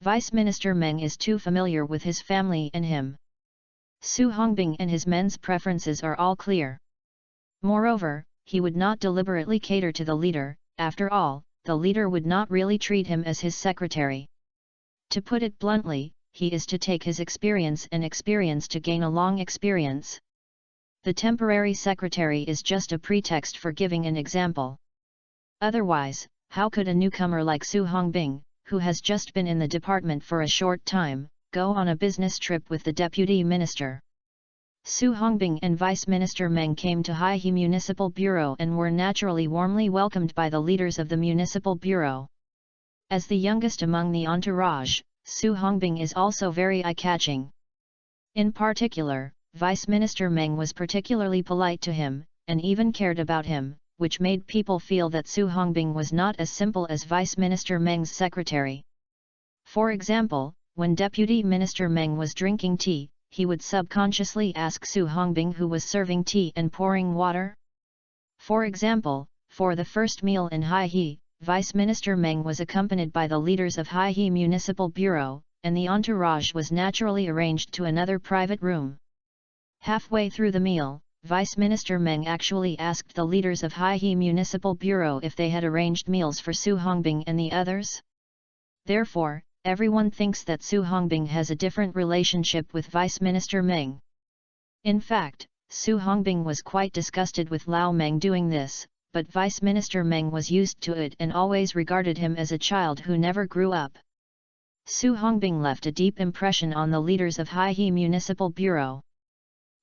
Vice Minister Meng is too familiar with his family and him. Su Hongbing and his men's preferences are all clear. Moreover, he would not deliberately cater to the leader. After all, the leader would not really treat him as his secretary. To put it bluntly, he is to take his experience and experience to gain a long experience. The temporary secretary is just a pretext for giving an example. Otherwise, how could a newcomer like Su Hongbing, who has just been in the department for a short time, go on a business trip with the deputy minister? Su Hongbing and Vice Minister Meng came to Haihe Municipal Bureau and were naturally warmly welcomed by the leaders of the Municipal Bureau. As the youngest among the entourage, Su Hongbing is also very eye-catching. In particular, Vice Minister Meng was particularly polite to him, and even cared about him, which made people feel that Su Hongbing was not as simple as Vice Minister Meng's secretary. For example, when Deputy Minister Meng was drinking tea, he would subconsciously ask Su Hongbing who was serving tea and pouring water. For example, for the first meal in Haihe, Vice Minister Meng was accompanied by the leaders of Haihe Municipal Bureau, and the entourage was naturally arranged to another private room. Halfway through the meal, Vice Minister Meng actually asked the leaders of Haihe Municipal Bureau if they had arranged meals for Su Hongbing and the others. Therefore, everyone thinks that Su Hongbing has a different relationship with Vice Minister Meng. In fact, Su Hongbing was quite disgusted with Lao Meng doing this, but Vice Minister Meng was used to it and always regarded him as a child who never grew up. Su Hongbing left a deep impression on the leaders of Haihe Municipal Bureau.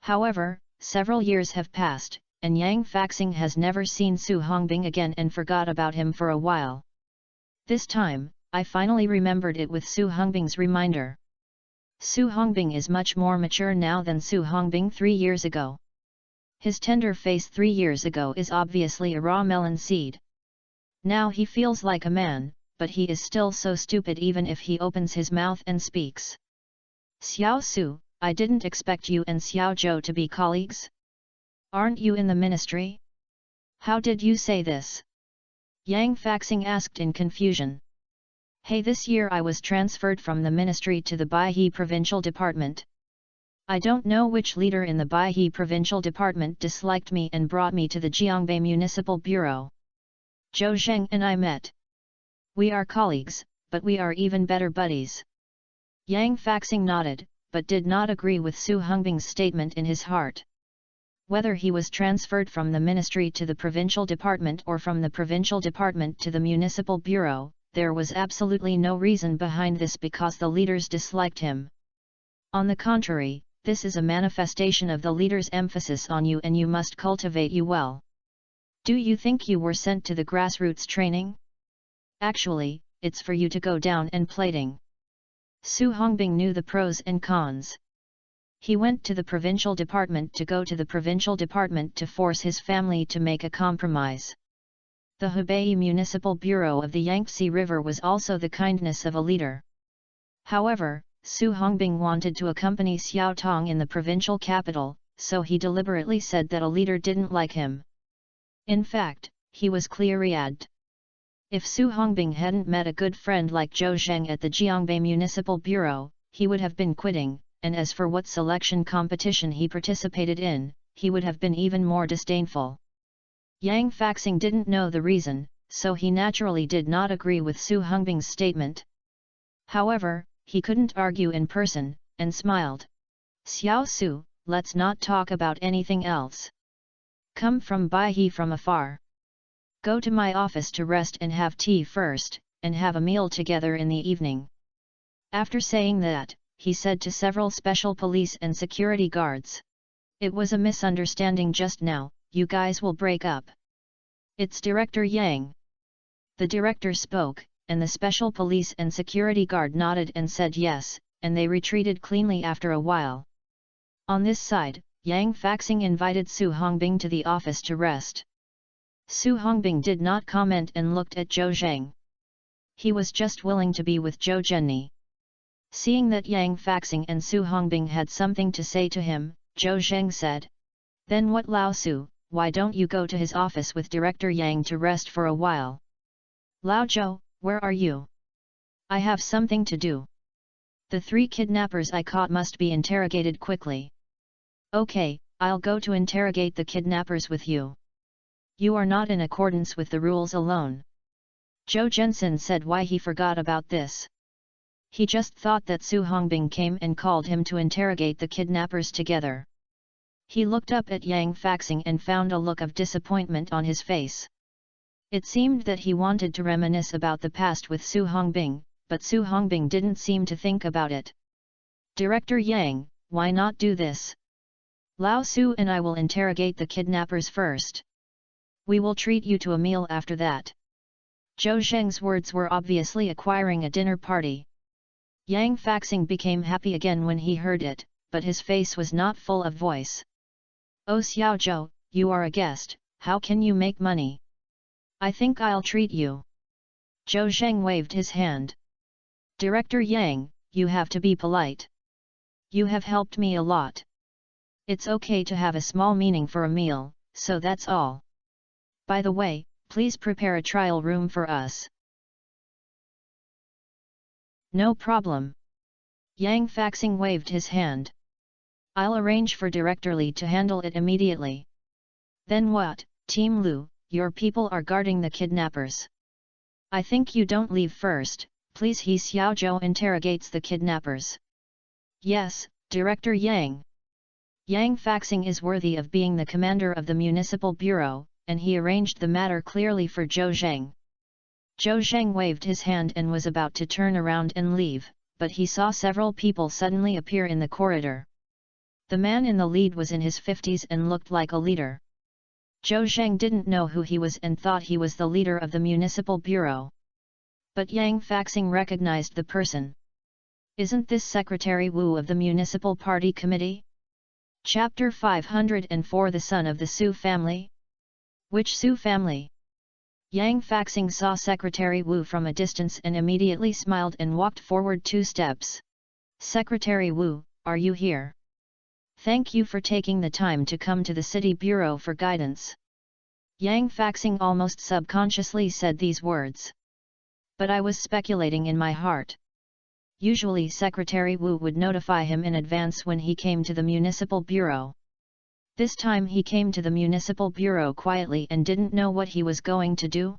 However, several years have passed, and Yang Faxing has never seen Su Hongbing again and forgot about him for a while. This time, I finally remembered it with Su Hongbing's reminder. Su Hongbing is much more mature now than Su Hongbing 3 years ago. His tender face 3 years ago is obviously a raw melon seed. Now he feels like a man, but he is still so stupid even if he opens his mouth and speaks. Xiao Su, I didn't expect you and Xiao Zhou to be colleagues. Aren't you in the ministry? How did you say this? Yang Faxing asked in confusion. Hey, this year I was transferred from the ministry to the Baihe Provincial Department. I don't know which leader in the Baihe Provincial Department disliked me and brought me to the Jiangbei Municipal Bureau. Zhou Zheng and I met. We are colleagues, but we are even better buddies. Yang Faxing nodded, but did not agree with Su Hongbing's statement in his heart. Whether he was transferred from the ministry to the provincial department or from the provincial department to the municipal bureau, there was absolutely no reason behind this because the leaders disliked him. On the contrary, this is a manifestation of the leader's emphasis on you and you must cultivate you well. Do you think you were sent to the grassroots training? Actually, it's for you to go down and plating. Su Hongbing knew the pros and cons. He went to the provincial department to go to the provincial department to force his family to make a compromise. The Hubei Municipal Bureau of the Yangtze River was also the kindness of a leader. However, Su Hongbing wanted to accompany Xiao Tong in the provincial capital, so he deliberately said that a leader didn't like him. In fact, he was clear-eyed. If Su Hongbing hadn't met a good friend like Zhou Zheng at the Jiangbei Municipal Bureau, he would have been quitting, and as for what selection competition he participated in, he would have been even more disdainful. Yang Faxing didn't know the reason, so he naturally did not agree with Su Hongbing's statement. However, he couldn't argue in person, and smiled. Xiao Su, let's not talk about anything else. Come from Baihe from afar. Go to my office to rest and have tea first, and have a meal together in the evening. After saying that, he said to several special police and security guards. It was a misunderstanding just now, you guys will break up. It's Director Yang. The director spoke, and the special police and security guard nodded and said yes, and they retreated cleanly after a while. On this side, Yang Faxing invited Su Hongbing to the office to rest. Su Hongbing did not comment and looked at Zhou Zheng. He was just willing to be with Zhou Zhenni. Seeing that Yang Faxing and Su Hongbing had something to say to him, Zhou Zheng said. Then what, Lao Su, why don't you go to his office with Director Yang to rest for a while? Lao Zhou, where are you? I have something to do. The 3 kidnappers I caught must be interrogated quickly. Okay, I'll go to interrogate the kidnappers with you. You are not in accordance with the rules alone. Zhou Zhensin said why he forgot about this. He just thought that Su Hongbing came and called him to interrogate the kidnappers together. He looked up at Yang Faxing and found a look of disappointment on his face. It seemed that he wanted to reminisce about the past with Su Hongbing, but Su Hongbing didn't seem to think about it. Director Yang, why not do this? Lao Su and I will interrogate the kidnappers first. We will treat you to a meal after that. Zhou Zheng's words were obviously acquiring a dinner party. Yang Faxing became happy again when he heard it, but his face was not full of voice. Oh Xiao Zhou, you are a guest, how can you make money? I think I'll treat you. Zhou Zheng waved his hand. Director Yang, you have to be polite. You have helped me a lot. It's okay to have a small meaning for a meal, so that's all. By the way, please prepare a trial room for us. No problem. Yang Faxing waved his hand. I'll arrange for Director Li to handle it immediately. Then what, Team Lu, your people are guarding the kidnappers. I think you don't leave first, please. He Xiao Zhou interrogates the kidnappers. Yes, Director Yang. Yang Faxing is worthy of being the commander of the municipal bureau, and he arranged the matter clearly for Zhou Zheng. Zhou Zheng waved his hand and was about to turn around and leave, but he saw several people suddenly appear in the corridor. The man in the lead was in his 50s and looked like a leader. Zhou Zheng didn't know who he was and thought he was the leader of the municipal bureau. But Yang Faxing recognized the person. Isn't this Secretary Wu of the Municipal Party Committee? Chapter 504 The son of the Su family? Which Su family? Yang Faxing saw Secretary Wu from a distance and immediately smiled and walked forward 2 steps. Secretary Wu, are you here? Thank you for taking the time to come to the City Bureau for guidance. Yang Faxing almost subconsciously said these words. But I was speculating in my heart. Usually Secretary Wu would notify him in advance when he came to the Municipal Bureau. This time he came to the Municipal Bureau quietly and didn't know what he was going to do.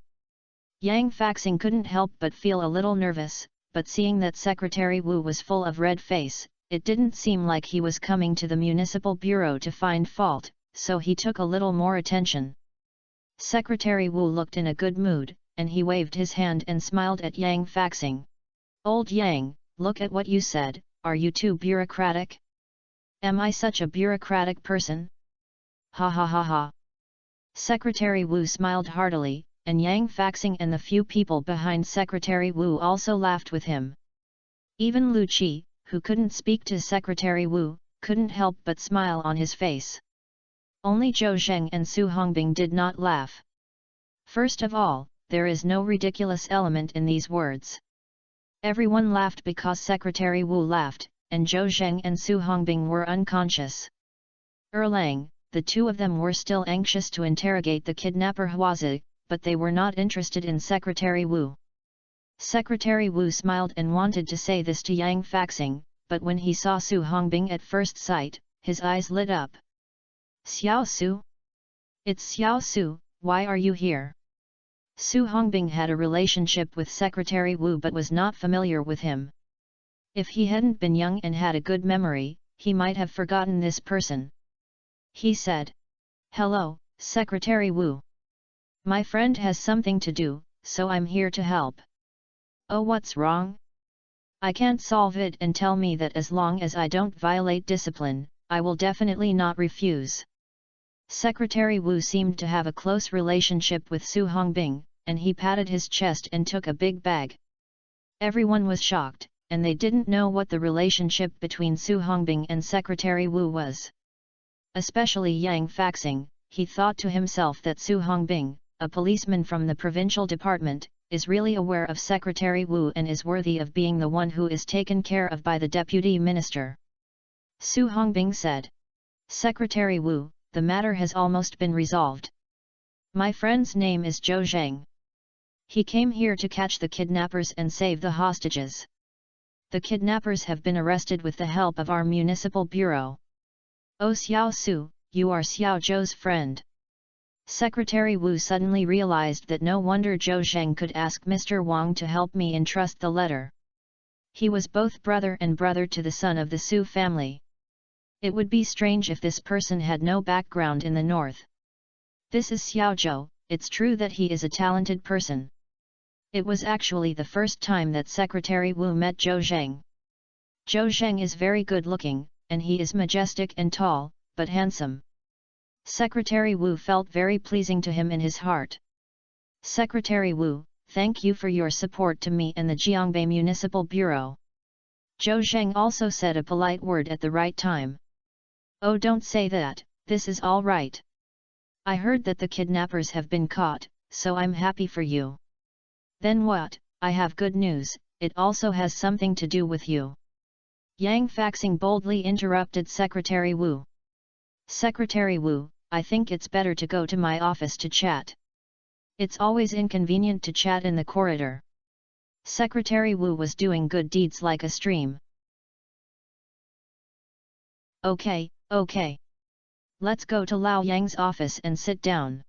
Yang Faxing couldn't help but feel a little nervous, but seeing that Secretary Wu was full of red face, it didn't seem like he was coming to the Municipal Bureau to find fault, so he took a little more attention. Secretary Wu looked in a good mood, and he waved his hand and smiled at Yang Faxing. Old Yang, look at what you said, are you too bureaucratic? Am I such a bureaucratic person? Ha ha ha ha. Secretary Wu smiled heartily, and Yang Faxing and the few people behind Secretary Wu also laughed with him. Even Lu Qi, who couldn't speak to Secretary Wu, couldn't help but smile on his face. Only Zhou Zheng and Su Hongbing did not laugh. First of all, there is no ridiculous element in these words. Everyone laughed because Secretary Wu laughed, and Zhou Zheng and Su Hongbing were unconscious. Erlang, the 2 of them were still anxious to interrogate the kidnapper Huazi, but they were not interested in Secretary Wu. Secretary Wu smiled and wanted to say this to Yang Faxing, but when he saw Su Hongbing at first sight, his eyes lit up. Xiao Su? It's Xiao Su, why are you here? Su Hongbing had a relationship with Secretary Wu but was not familiar with him. If he hadn't been young and had a good memory, he might have forgotten this person. He said, "Hello, Secretary Wu. My friend has something to do, so I'm here to help." "Oh, what's wrong? I can't solve it, and tell me that as long as I don't violate discipline, I will definitely not refuse." Secretary Wu seemed to have a close relationship with Su Hongbing, and he patted his chest and took a big bag. Everyone was shocked, and they didn't know what the relationship between Su Hongbing and Secretary Wu was. Especially Yang Faxing, he thought to himself that Su Hongbing, a policeman from the provincial department, is really aware of Secretary Wu and is worthy of being the one who is taken care of by the deputy minister. Su Hongbing said, "Secretary Wu, the matter has almost been resolved. My friend's name is Zhou Zheng. He came here to catch the kidnappers and save the hostages. The kidnappers have been arrested with the help of our municipal bureau." "Oh Xiao Su, you are Xiao Zhou's friend." Secretary Wu suddenly realized that no wonder Zhou Zheng could ask Mr. Wang to help me entrust the letter. He was both brother and brother to the son of the Su family. It would be strange if this person had no background in the north. This is Xiao Zhou, it's true that he is a talented person. It was actually the first time that Secretary Wu met Zhou Zheng. Zhou Zheng is very good looking, and he is majestic and tall, but handsome. Secretary Wu felt very pleasing to him in his heart. "Secretary Wu, thank you for your support to me and the Jiangbei Municipal Bureau." Zhou Zheng also said a polite word at the right time. "Oh, don't say that, this is all right. I heard that the kidnappers have been caught, so I'm happy for you." "Then what? I have good news, it also has something to do with you." Yang Faxing boldly interrupted Secretary Wu. "Secretary Wu, I think it's better to go to my office to chat. It's always inconvenient to chat in the corridor." Secretary Wu was doing good deeds like a stream. Okay. Let's go to Lao Yang's office and sit down."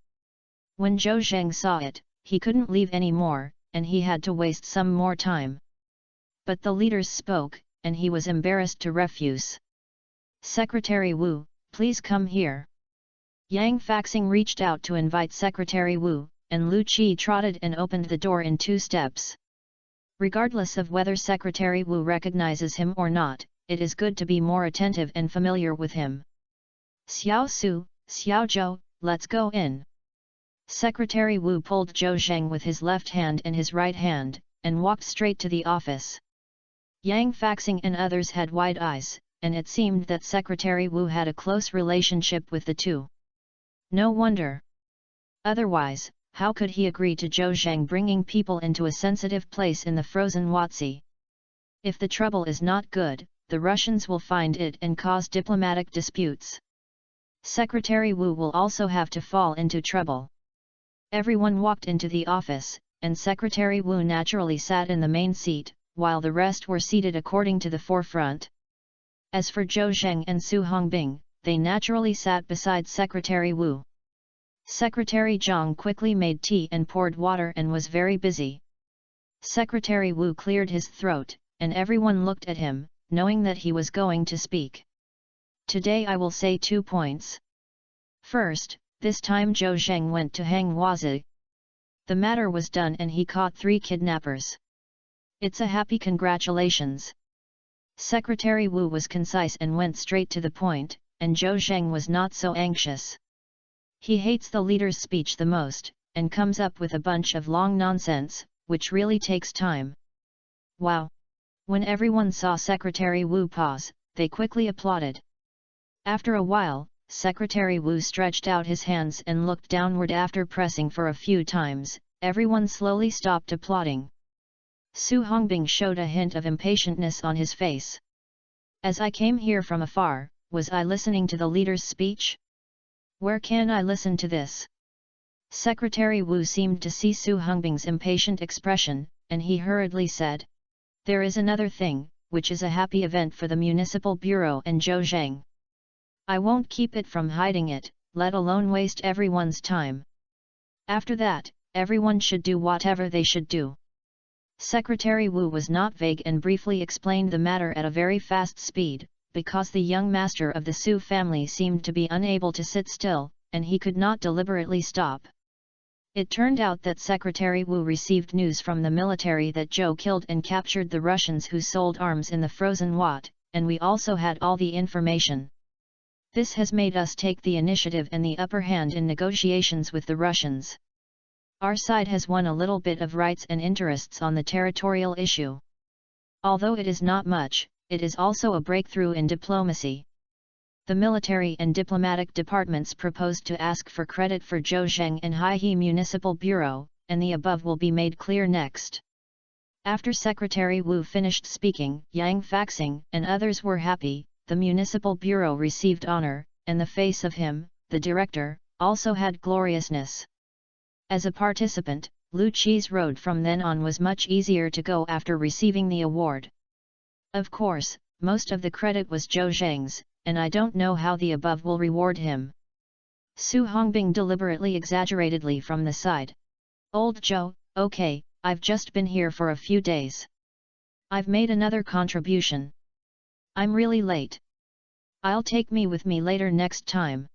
When Zhou Zheng saw it, he couldn't leave any more, and he had to waste some more time. But the leaders spoke, and he was embarrassed to refuse. "Secretary Wu, please come here." Yang Faxing reached out to invite Secretary Wu, and Lu Qi trotted and opened the door in 2 steps. Regardless of whether Secretary Wu recognizes him or not, it is good to be more attentive and familiar with him. "Xiao Su, Xiao Zhou, let's go in." Secretary Wu pulled Zhou Zheng with his left hand and his right hand, and walked straight to the office. Yang Faxing and others had wide eyes, and it seemed that Secretary Wu had a close relationship with the two. No wonder. Otherwise, how could he agree to Zhou Zheng bringing people into a sensitive place in the frozen Huazi? If the trouble is not good, the Russians will find it and cause diplomatic disputes. Secretary Wu will also have to fall into trouble. Everyone walked into the office, and Secretary Wu naturally sat in the main seat, while the rest were seated according to the forefront. As for Zhou Zheng and Su Hongbing, they naturally sat beside Secretary Wu. Secretary Zhang quickly made tea and poured water and was very busy. Secretary Wu cleared his throat, and everyone looked at him, knowing that he was going to speak. Today I will say 2 points. First, this time Zhou Zheng went to hang Huazi. The matter was done and he caught 3 kidnappers. It's a happy congratulations. Secretary Wu was concise and went straight to the point, and Zhou Zheng was not so anxious. He hates the leader's speech the most, and comes up with a bunch of long nonsense, which really takes time. Wow! When everyone saw Secretary Wu pause, they quickly applauded. After a while, Secretary Wu stretched out his hands and looked downward. After pressing for a few times, everyone slowly stopped applauding. Su Hongbing showed a hint of impatientness on his face. As I came here from afar, was I listening to the leader's speech? Where can I listen to this? Secretary Wu seemed to see Su Hongbing's impatient expression, and he hurriedly said, "There is another thing, which is a happy event for the Municipal Bureau and Zhou Zheng. I won't keep it from hiding it, let alone waste everyone's time. After that, everyone should do whatever they should do." Secretary Wu was not vague and briefly explained the matter at a very fast speed, because the young master of the Su family seemed to be unable to sit still, and he could not deliberately stop. It turned out that Secretary Wu received news from the military that Zhou killed and captured the Russians who sold arms in the frozen Wat, and we also had all the information. This has made us take the initiative and the upper hand in negotiations with the Russians. Our side has won a little bit of rights and interests on the territorial issue. Although it is not much, it is also a breakthrough in diplomacy. The military and diplomatic departments proposed to ask for credit for Zhou Zheng and Haihe Municipal Bureau, and the above will be made clear next. After Secretary Wu finished speaking, Yang Faxing and others were happy. The Municipal Bureau received honor, and the face of him, the director, also had gloriousness. As a participant, Lu Qi's road from then on was much easier to go after receiving the award. Of course, most of the credit was Zhou Zheng's, and I don't know how the above will reward him. Su Hongbing deliberately exaggeratedly from the side. "Old Zhou, okay, I've just been here for a few days. I've made another contribution. I'm really late. I'll take me with me later next time."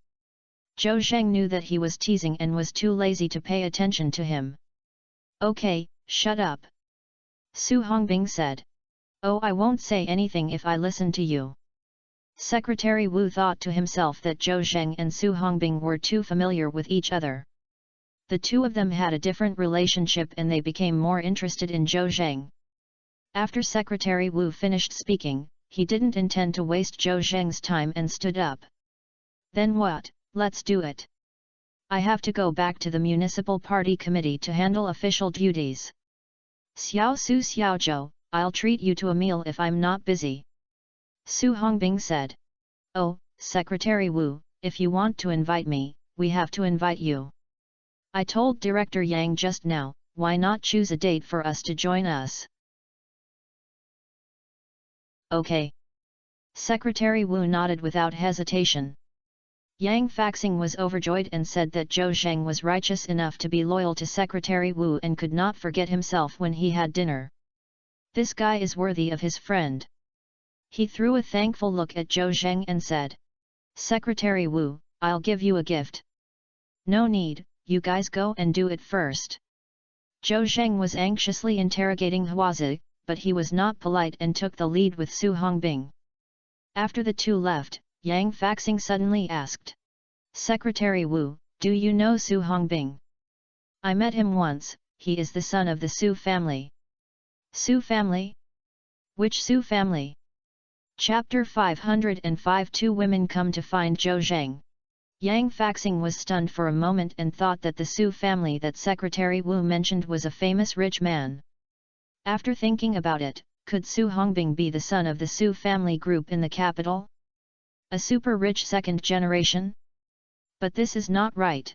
Zhou Zheng knew that he was teasing and was too lazy to pay attention to him. "Okay, shut up," Su Hongbing said. "Oh, I won't say anything if I listen to you." Secretary Wu thought to himself that Zhou Zheng and Su Hongbing were too familiar with each other. The two of them had a different relationship and they became more interested in Zhou Zheng. After Secretary Wu finished speaking, he didn't intend to waste Zhou Zheng's time and stood up. "Then what, let's do it. I have to go back to the Municipal Party Committee to handle official duties. Xiao Su Xiao Zhou, I'll treat you to a meal if I'm not busy," Su Hongbing said. "Oh, Secretary Wu, if you want to invite me, we have to invite you. I told Director Yang just now, why not choose a date for us to join us?" "Okay." Secretary Wu nodded without hesitation. Yang Faxing was overjoyed and said that Zhou Zheng was righteous enough to be loyal to Secretary Wu and could not forget himself when he had dinner. This guy is worthy of his friend. He threw a thankful look at Zhou Zheng and said, Secretary Wu, I'll give you a gift. No need, you guys go and do it first. Zhou Zheng was anxiously interrogating Huazi, but he was not polite and took the lead with Su Hongbing. After the two left, Yang Faxing suddenly asked. Secretary Wu, do you know Su Hongbing? I met him once, he is the son of the Su family. Su family? Which Su family? Chapter 505. Two women come to find Zhou Zheng. Yang Faxing was stunned for a moment and thought that the Su family that Secretary Wu mentioned was a famous rich man. After thinking about it, could Su Hongbing be the son of the Su family group in the capital? A super rich second generation? But this is not right.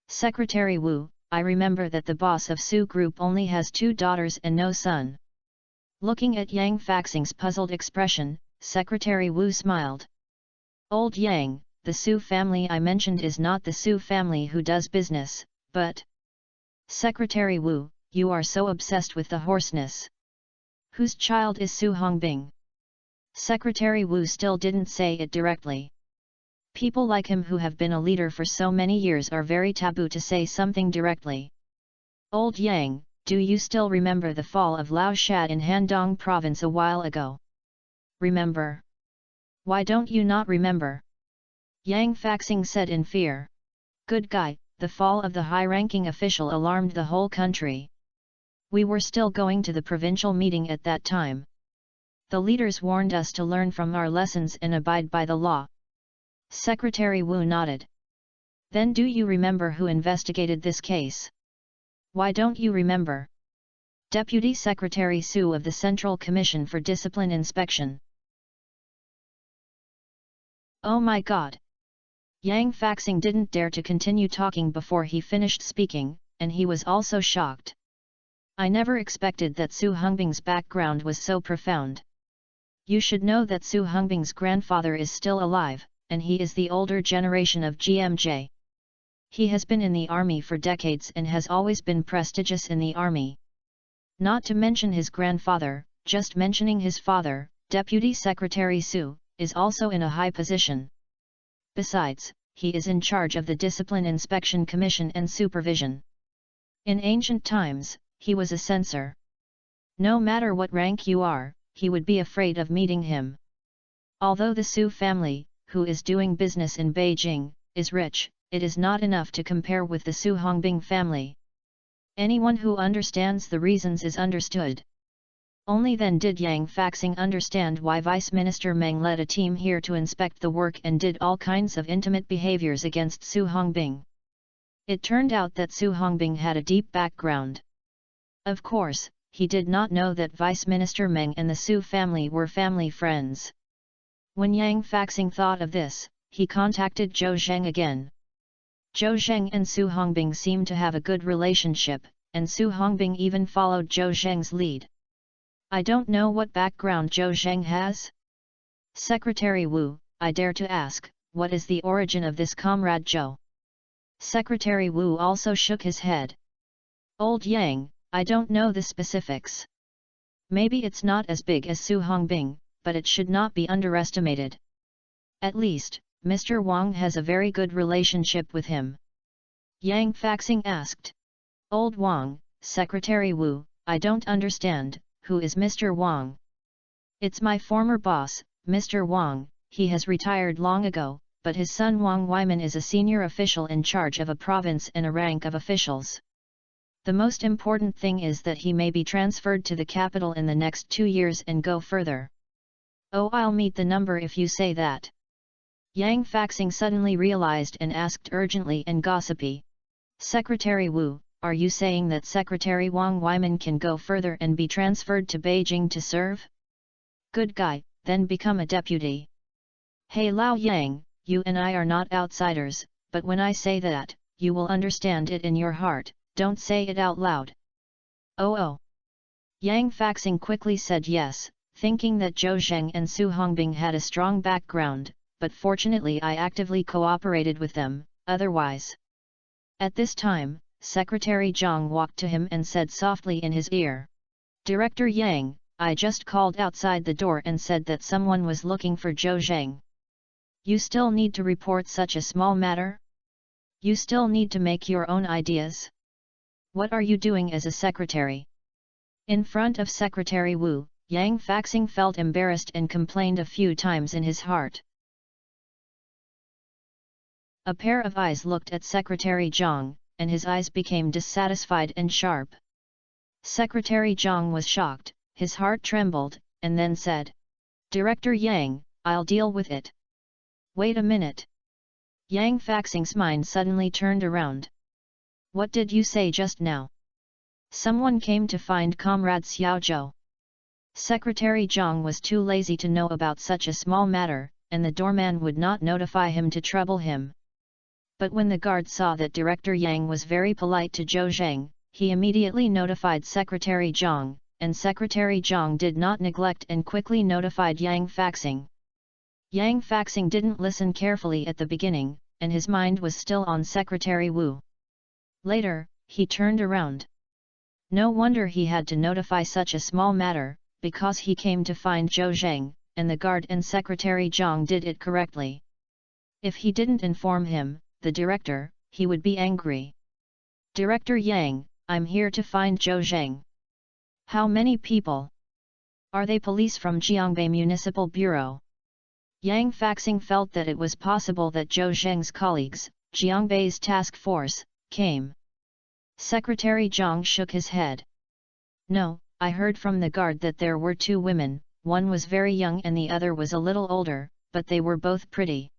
Secretary Wu, I remember that the boss of Su group only has 2 daughters and no son. Looking at Yang Faxing's puzzled expression, Secretary Wu smiled. Old Yang, the Su family I mentioned is not the Su family who does business, but... Secretary Wu, you are so obsessed with the hoarseness. Whose child is Su Hongbing? Secretary Wu still didn't say it directly. People like him who have been a leader for so many years are very taboo to say something directly. Old Yang, do you still remember the fall of Lao Shat in Handong province a while ago? Remember? Why don't you not remember? Yang Faxing said in fear. Good guy, the fall of the high-ranking official alarmed the whole country. We were still going to the provincial meeting at that time. The leaders warned us to learn from our lessons and abide by the law. Secretary Wu nodded. Then do you remember who investigated this case? Why don't you remember? Deputy Secretary Su of the Central Commission for Discipline Inspection. Oh my God! Yang Faxing didn't dare to continue talking before he finished speaking, and he was also shocked. I never expected that Su Hongbing's background was so profound. You should know that Su Hongbing's grandfather is still alive, and he is the older generation of GMJ. He has been in the army for decades and has always been prestigious in the army. Not to mention his grandfather, just mentioning his father, Deputy Secretary Su, is also in a high position. Besides, he is in charge of the Discipline Inspection Commission and Supervision. In ancient times, he was a censor. No matter what rank you are, he would be afraid of meeting him. Although the Su family, who is doing business in Beijing, is rich, it is not enough to compare with the Su Hongbing family. Anyone who understands the reasons is understood. Only then did Yang Faxing understand why Vice Minister Meng led a team here to inspect the work and did all kinds of intimate behaviors against Su Hongbing. It turned out that Su Hongbing had a deep background. Of course, he did not know that Vice Minister Meng and the Su family were family friends. When Yang Faxing thought of this, he contacted Zhou Zheng again. Zhou Zheng and Su Hongbing seemed to have a good relationship, and Su Hongbing even followed Zhou Zheng's lead. I don't know what background Zhou Zheng has? Secretary Wu, I dare to ask, what is the origin of this comrade Zhou? Secretary Wu also shook his head. Old Yang, I don't know the specifics. Maybe it's not as big as Su Hongbing, but it should not be underestimated. At least, Mr. Wang has a very good relationship with him. Yang Faxing asked. Old Wang, Secretary Wu, I don't understand, who is Mr. Wang? It's my former boss, Mr. Wang, he has retired long ago, but his son Wang Weiman is a senior official in charge of a province and a rank of officials. The most important thing is that he may be transferred to the capital in the next 2 years and go further. Oh, I'll meet the number if you say that. Yang Faxing suddenly realized and asked urgently and gossipy. Secretary Wu, are you saying that Secretary Wang Weiman can go further and be transferred to Beijing to serve? Good guy, then become a deputy. Hey Lao Yang, you and I are not outsiders, but when I say that, you will understand it in your heart. Don't say it out loud. Oh. Yang Faxing quickly said yes, thinking that Zhou Zheng and Su Hongbing had a strong background, but fortunately I actively cooperated with them, otherwise. At this time, Secretary Zhang walked to him and said softly in his ear. Director Yang, I just called outside the door and said that someone was looking for Zhou Zheng. You still need to report such a small matter? You still need to make your own ideas? What are you doing as a secretary? In front of Secretary Wu, Yang Faxing felt embarrassed and complained a few times in his heart. A pair of eyes looked at Secretary Zhang, and his eyes became dissatisfied and sharp. Secretary Zhang was shocked, his heart trembled, and then said, "Director Yang, I'll deal with it." "Wait a minute." Yang Faxing's mind suddenly turned around. "What did you say just now?" "Someone came to find Comrade Xiao Zhou." Secretary Zhang was too lazy to know about such a small matter, and the doorman would not notify him to trouble him. But when the guard saw that Director Yang was very polite to Zhou Zheng, he immediately notified Secretary Zhang, and Secretary Zhang did not neglect and quickly notified Yang Faxing. Yang Faxing didn't listen carefully at the beginning, and his mind was still on Secretary Wu. Later, he turned around. No wonder he had to notify such a small matter, because he came to find Zhou Zheng, and the guard and Secretary Zhang did it correctly. If he didn't inform him, the director, he would be angry. "Director Yang, I'm here to find Zhou Zheng." "How many people? Are they police from Jiangbei Municipal Bureau?" Yang Faxing felt that it was possible that Zhou Zheng's colleagues, Jiangbei's task force, came. Secretary Zhang shook his head. "No, I heard from the guard that there were two women, one was very young and the other was a little older, but they were both pretty.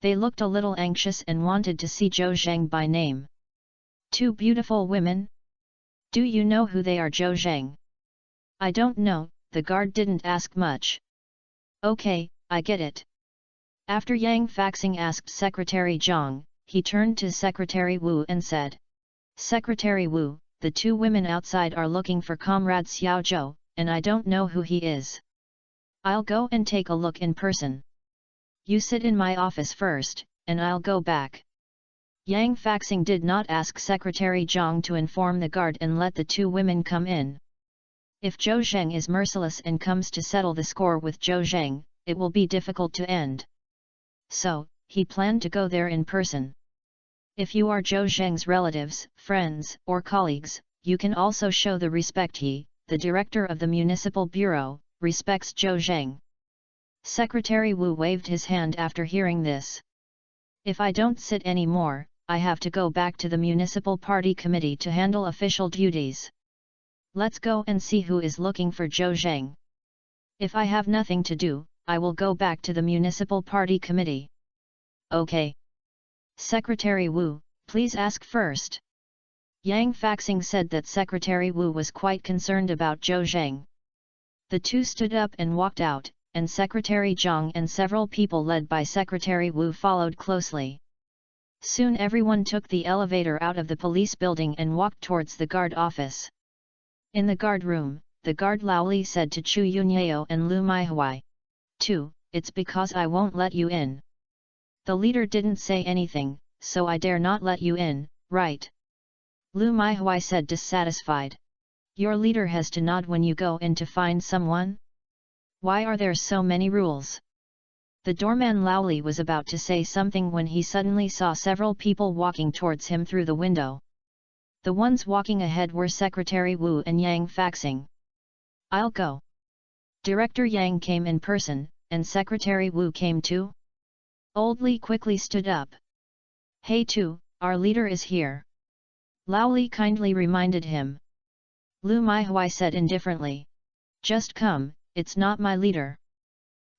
They looked a little anxious and wanted to see Zhou Zheng by name." "Two beautiful women? Do you know who they are?" Zhou Zheng. "I don't know," the guard didn't ask much. "Okay, I get it." After Yang Faxing asked Secretary Zhang, he turned to Secretary Wu and said, "Secretary Wu, the two women outside are looking for Comrade Xiao Zhou, and I don't know who he is. I'll go and take a look in person. You sit in my office first, and I'll go back." Yang Faxing did not ask Secretary Zhang to inform the guard and let the two women come in. If Zhou Zheng is merciless and comes to settle the score with Zhou Zheng, it will be difficult to end. So, he planned to go there in person. If you are Zhou Zheng's relatives, friends, or colleagues, you can also show the respect he, the director of the Municipal Bureau, respects Zhou Zheng. Secretary Wu waved his hand after hearing this. "If I don't sit anymore, I have to go back to the Municipal Party Committee to handle official duties. Let's go and see who is looking for Zhou Zheng. If I have nothing to do, I will go back to the Municipal Party Committee." "Okay. Secretary Wu, please ask first." Yang Faxing said that Secretary Wu was quite concerned about Zhou Zheng. The two stood up and walked out, and Secretary Zhang and several people led by Secretary Wu followed closely. Soon everyone took the elevator out of the police building and walked towards the guard office. In the guard room, the guard Lao Li said to Chu Yunyao and Lu Maihuai, "2, it's because I won't let you in. The leader didn't say anything, so I dare not let you in, right?" Lu Maihuai said dissatisfied. "Your leader has to nod when you go in to find someone? Why are there so many rules?" The doorman Lao Li was about to say something when he suddenly saw several people walking towards him through the window. The ones walking ahead were Secretary Wu and Yang Faxing. "I'll go." Director Yang came in person, and Secretary Wu came too. Old Li quickly stood up. "Hey Tu, our leader is here." Lao Li kindly reminded him. Lu Maihuai said indifferently, "Just come, it's not my leader.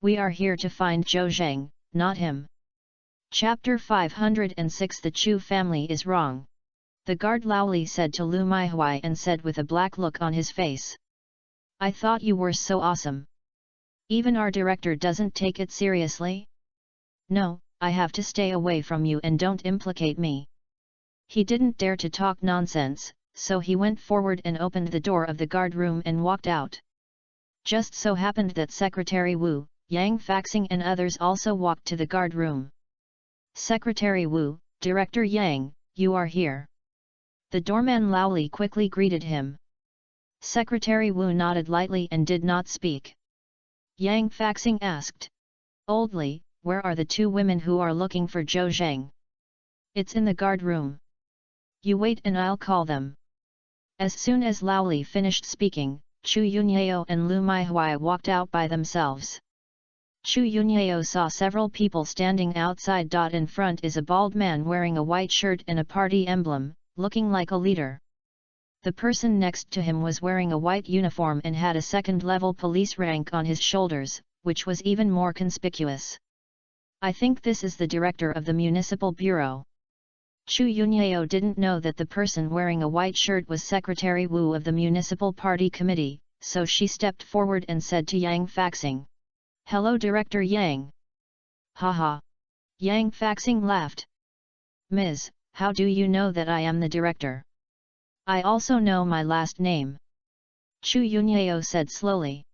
We are here to find Zhou Zheng, not him." Chapter 506 The Chu family is wrong. The guard Lao Li said to Lu Maihuai and said with a black look on his face, "I thought you were so awesome. Even our director doesn't take it seriously? No, I have to stay away from you and don't implicate me." He didn't dare to talk nonsense, so he went forward and opened the door of the guard room and walked out. Just so happened that Secretary Wu, Yang Faxing and others also walked to the guard room. "Secretary Wu, Director Yang, you are here." The doorman Lao Li quickly greeted him. Secretary Wu nodded lightly and did not speak. Yang Faxing asked, "Old Li, where are the two women who are looking for Zhou Zheng? It's in the guard room. You wait and I'll call them. As soon as Lao Li finished speaking, Chu Yunyao and Lu Maihui walked out by themselves. Chu Yunyao saw several people standing outside. In front is a bald man wearing a white shirt and a party emblem, looking like a leader. The person next to him was wearing a white uniform and had a second-level police rank on his shoulders, which was even more conspicuous. I think this is the director of the municipal bureau. Chu Yunyao didn't know that the person wearing a white shirt was Secretary Wu of the municipal party committee, so she stepped forward and said to Yang Faxing, "Hello Director Yang." "Haha." Yang Faxing laughed. "Ms., how do you know that I am the director?" "I also know my last name." Chu Yunyao said slowly.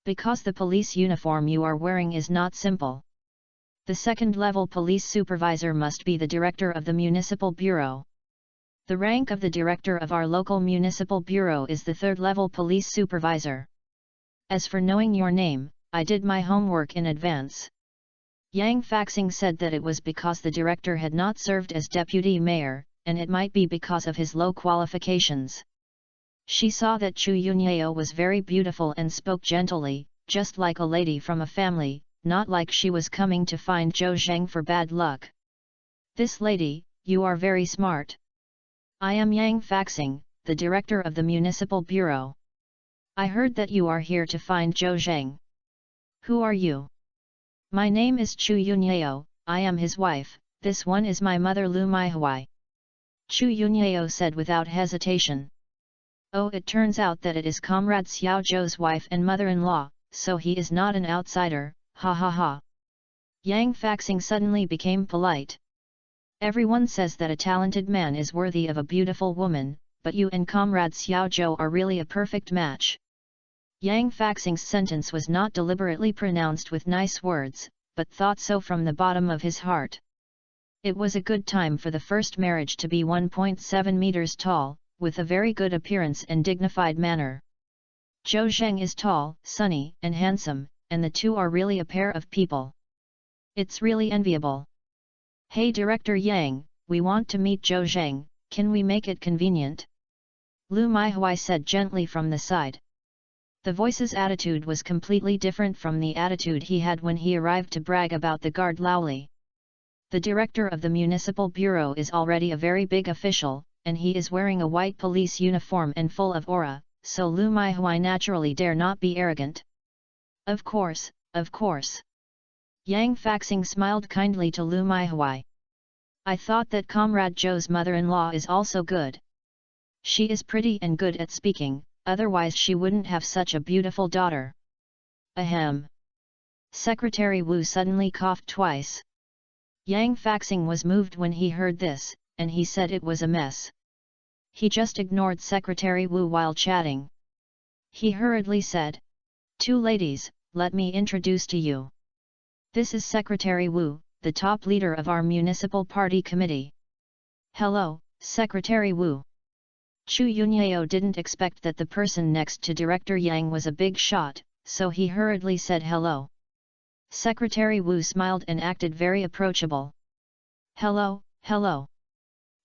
"Because the police uniform you are wearing is not simple. The second-level police supervisor must be the director of the municipal bureau. The rank of the director of our local municipal bureau is the third-level police supervisor. As for knowing your name, I did my homework in advance." Yang Faxing said that it was because the director had not served as deputy mayor, and it might be because of his low qualifications. She saw that Chu Yunyao was very beautiful and spoke gently, just like a lady from a family, not like she was coming to find Zhou Zheng for bad luck. "This lady, you are very smart. I am Yang Faxing, the director of the municipal bureau. I heard that you are here to find Zhou Zheng. Who are you?" "My name is Chu Yunyao, I am his wife, this one is my mother Lu Maihui." Chu Yunyao said without hesitation. "Oh, it turns out that it is Comrade Xiao Zhou's wife and mother-in-law, so he is not an outsider, ha ha ha." Yang Faxing suddenly became polite. "Everyone says that a talented man is worthy of a beautiful woman, but you and Comrade Xiao Zhou are really a perfect match." Yang Faxing's sentence was not deliberately pronounced with nice words, but thought so from the bottom of his heart. It was a good time for the first marriage to be 1.7 meters tall, with a very good appearance and dignified manner. Zhou Zheng is tall, sunny, and handsome, and the two are really a pair of people. It's really enviable. "Hey Director Yang, we want to meet Zhou Zheng, can we make it convenient?" Lu Maihui said gently from the side. The voice's attitude was completely different from the attitude he had when he arrived to brag about the guard Lao Li. The director of the municipal bureau is already a very big official, and he is wearing a white police uniform and full of aura, so Lu Maihui naturally dare not be arrogant. Of course, of course." Yang Faxing smiled kindly to Lu Maihui. "I thought that Comrade Zhou's mother-in-law is also good. She is pretty and good at speaking, otherwise she wouldn't have such a beautiful daughter." Ahem. Secretary Wu suddenly coughed twice. Yang Faxing was moved when he heard this, and he said it was a mess. He just ignored Secretary Wu while chatting. He hurriedly said, "Two ladies, let me introduce to you. This is Secretary Wu, the top leader of our municipal party committee." "Hello, Secretary Wu." Chu Yunyao didn't expect that the person next to Director Yang was a big shot, so he hurriedly said hello. Secretary Wu smiled and acted very approachable. "Hello, hello.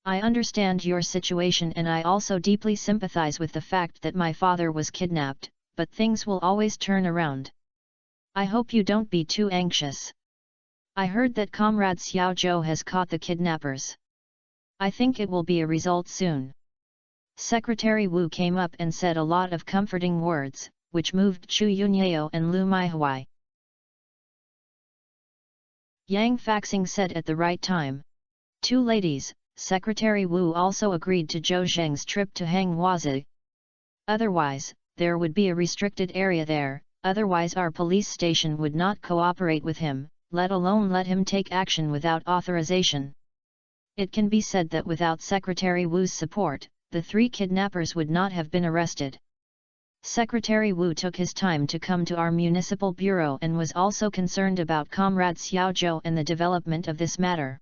I understand your situation and I also deeply sympathize with the fact that my father was kidnapped, but things will always turn around. I hope you don't be too anxious. I heard that Comrade Xiao Zhou has caught the kidnappers. I think it will be a result soon." Secretary Wu came up and said a lot of comforting words, which moved Chu Yunyao and Lu Maihui. Yang Faxing said at the right time. "Two ladies." Secretary Wu also agreed to Zhou Zheng's trip to Hangwazi. "Otherwise, there would be a restricted area there, otherwise our police station would not cooperate with him, let alone let him take action without authorization. It can be said that without Secretary Wu's support, the three kidnappers would not have been arrested." Secretary Wu took his time to come to our municipal bureau and was also concerned about Comrade Xiao Zhou and the development of this matter.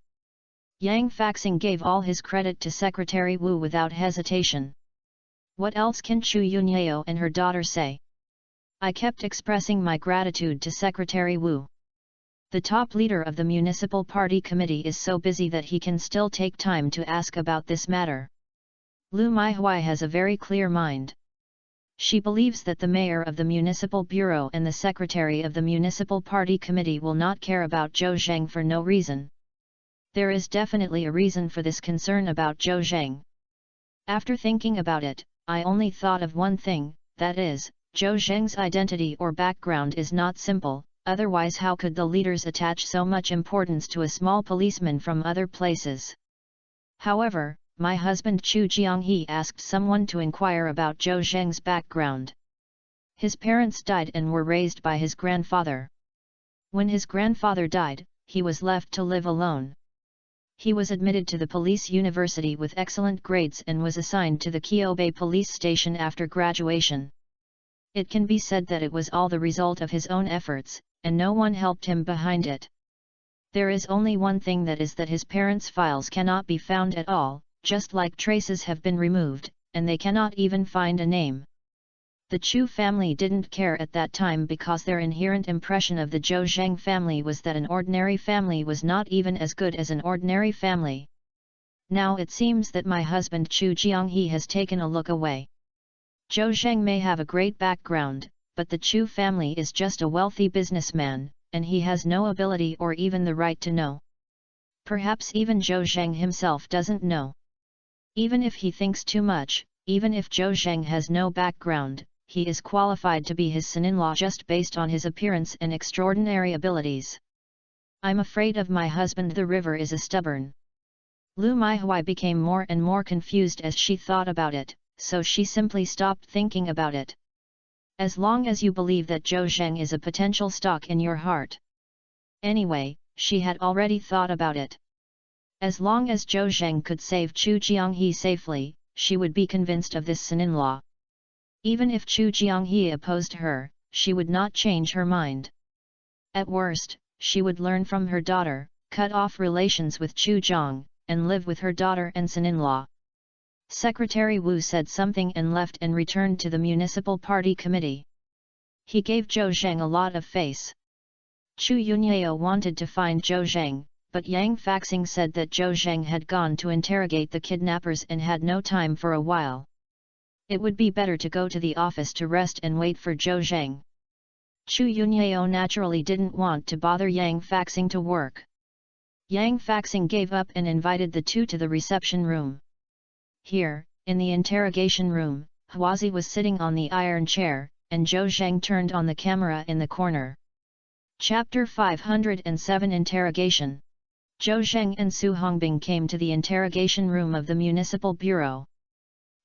Yang Faxing gave all his credit to Secretary Wu without hesitation. What else can Chu Yunyao and her daughter say? I kept expressing my gratitude to Secretary Wu. The top leader of the municipal party committee is so busy that he can still take time to ask about this matter. Lu Maihui has a very clear mind. She believes that the mayor of the municipal bureau and the secretary of the municipal party committee will not care about Zhou Zheng for no reason. There is definitely a reason for this concern about Zhou Zheng. After thinking about it, I only thought of one thing, that is, Zhou Zheng's identity or background is not simple, otherwise how could the leaders attach so much importance to a small policeman from other places? However, my husband Chu Jianghe asked someone to inquire about Zhou Zheng's background. His parents died and were raised by his grandfather. When his grandfather died, he was left to live alone. He was admitted to the police university with excellent grades and was assigned to the Kyobei police station after graduation. It can be said that it was all the result of his own efforts, and no one helped him behind it. There is only one thing, that is that his parents' files cannot be found at all, just like traces have been removed, and they cannot even find a name. The Chu family didn't care at that time because their inherent impression of the Zhou Zheng family was that an ordinary family was not even as good as an ordinary family. Now it seems that my husband Chu Jianghe has taken a look away. Zhou Zheng may have a great background, but the Chu family is just a wealthy businessman, and he has no ability or even the right to know. Perhaps even Zhou Zheng himself doesn't know. Even if he thinks too much, even if Zhou Zheng has no background, he is qualified to be his son-in-law just based on his appearance and extraordinary abilities. I'm afraid of my husband. The river is a stubborn. Lu Maihui became more and more confused as she thought about it, so she simply stopped thinking about it. As long as you believe that Zhou Zheng is a potential stock in your heart. Anyway, she had already thought about it. As long as Zhou Zheng could save Chu Jianghe safely, she would be convinced of this son-in-law. Even if Chu Jianghe opposed her, she would not change her mind. At worst, she would learn from her daughter, cut off relations with Chu Zhang, and live with her daughter and son-in-law. Secretary Wu said something and left and returned to the municipal party committee. He gave Zhou Zheng a lot of face. Chu Yunyao wanted to find Zhou Zheng, but Yang Faxing said that Zhou Zheng had gone to interrogate the kidnappers and had no time for a while. It would be better to go to the office to rest and wait for Zhou Zheng. Chu Yunyao naturally didn't want to bother Yang Faxing to work. Yang Faxing gave up and invited the two to the reception room. Here, in the interrogation room, Huazi was sitting on the iron chair, and Zhou Zheng turned on the camera in the corner. Chapter 507 Interrogation. Zhou Zheng and Su Hongbing came to the interrogation room of the municipal bureau.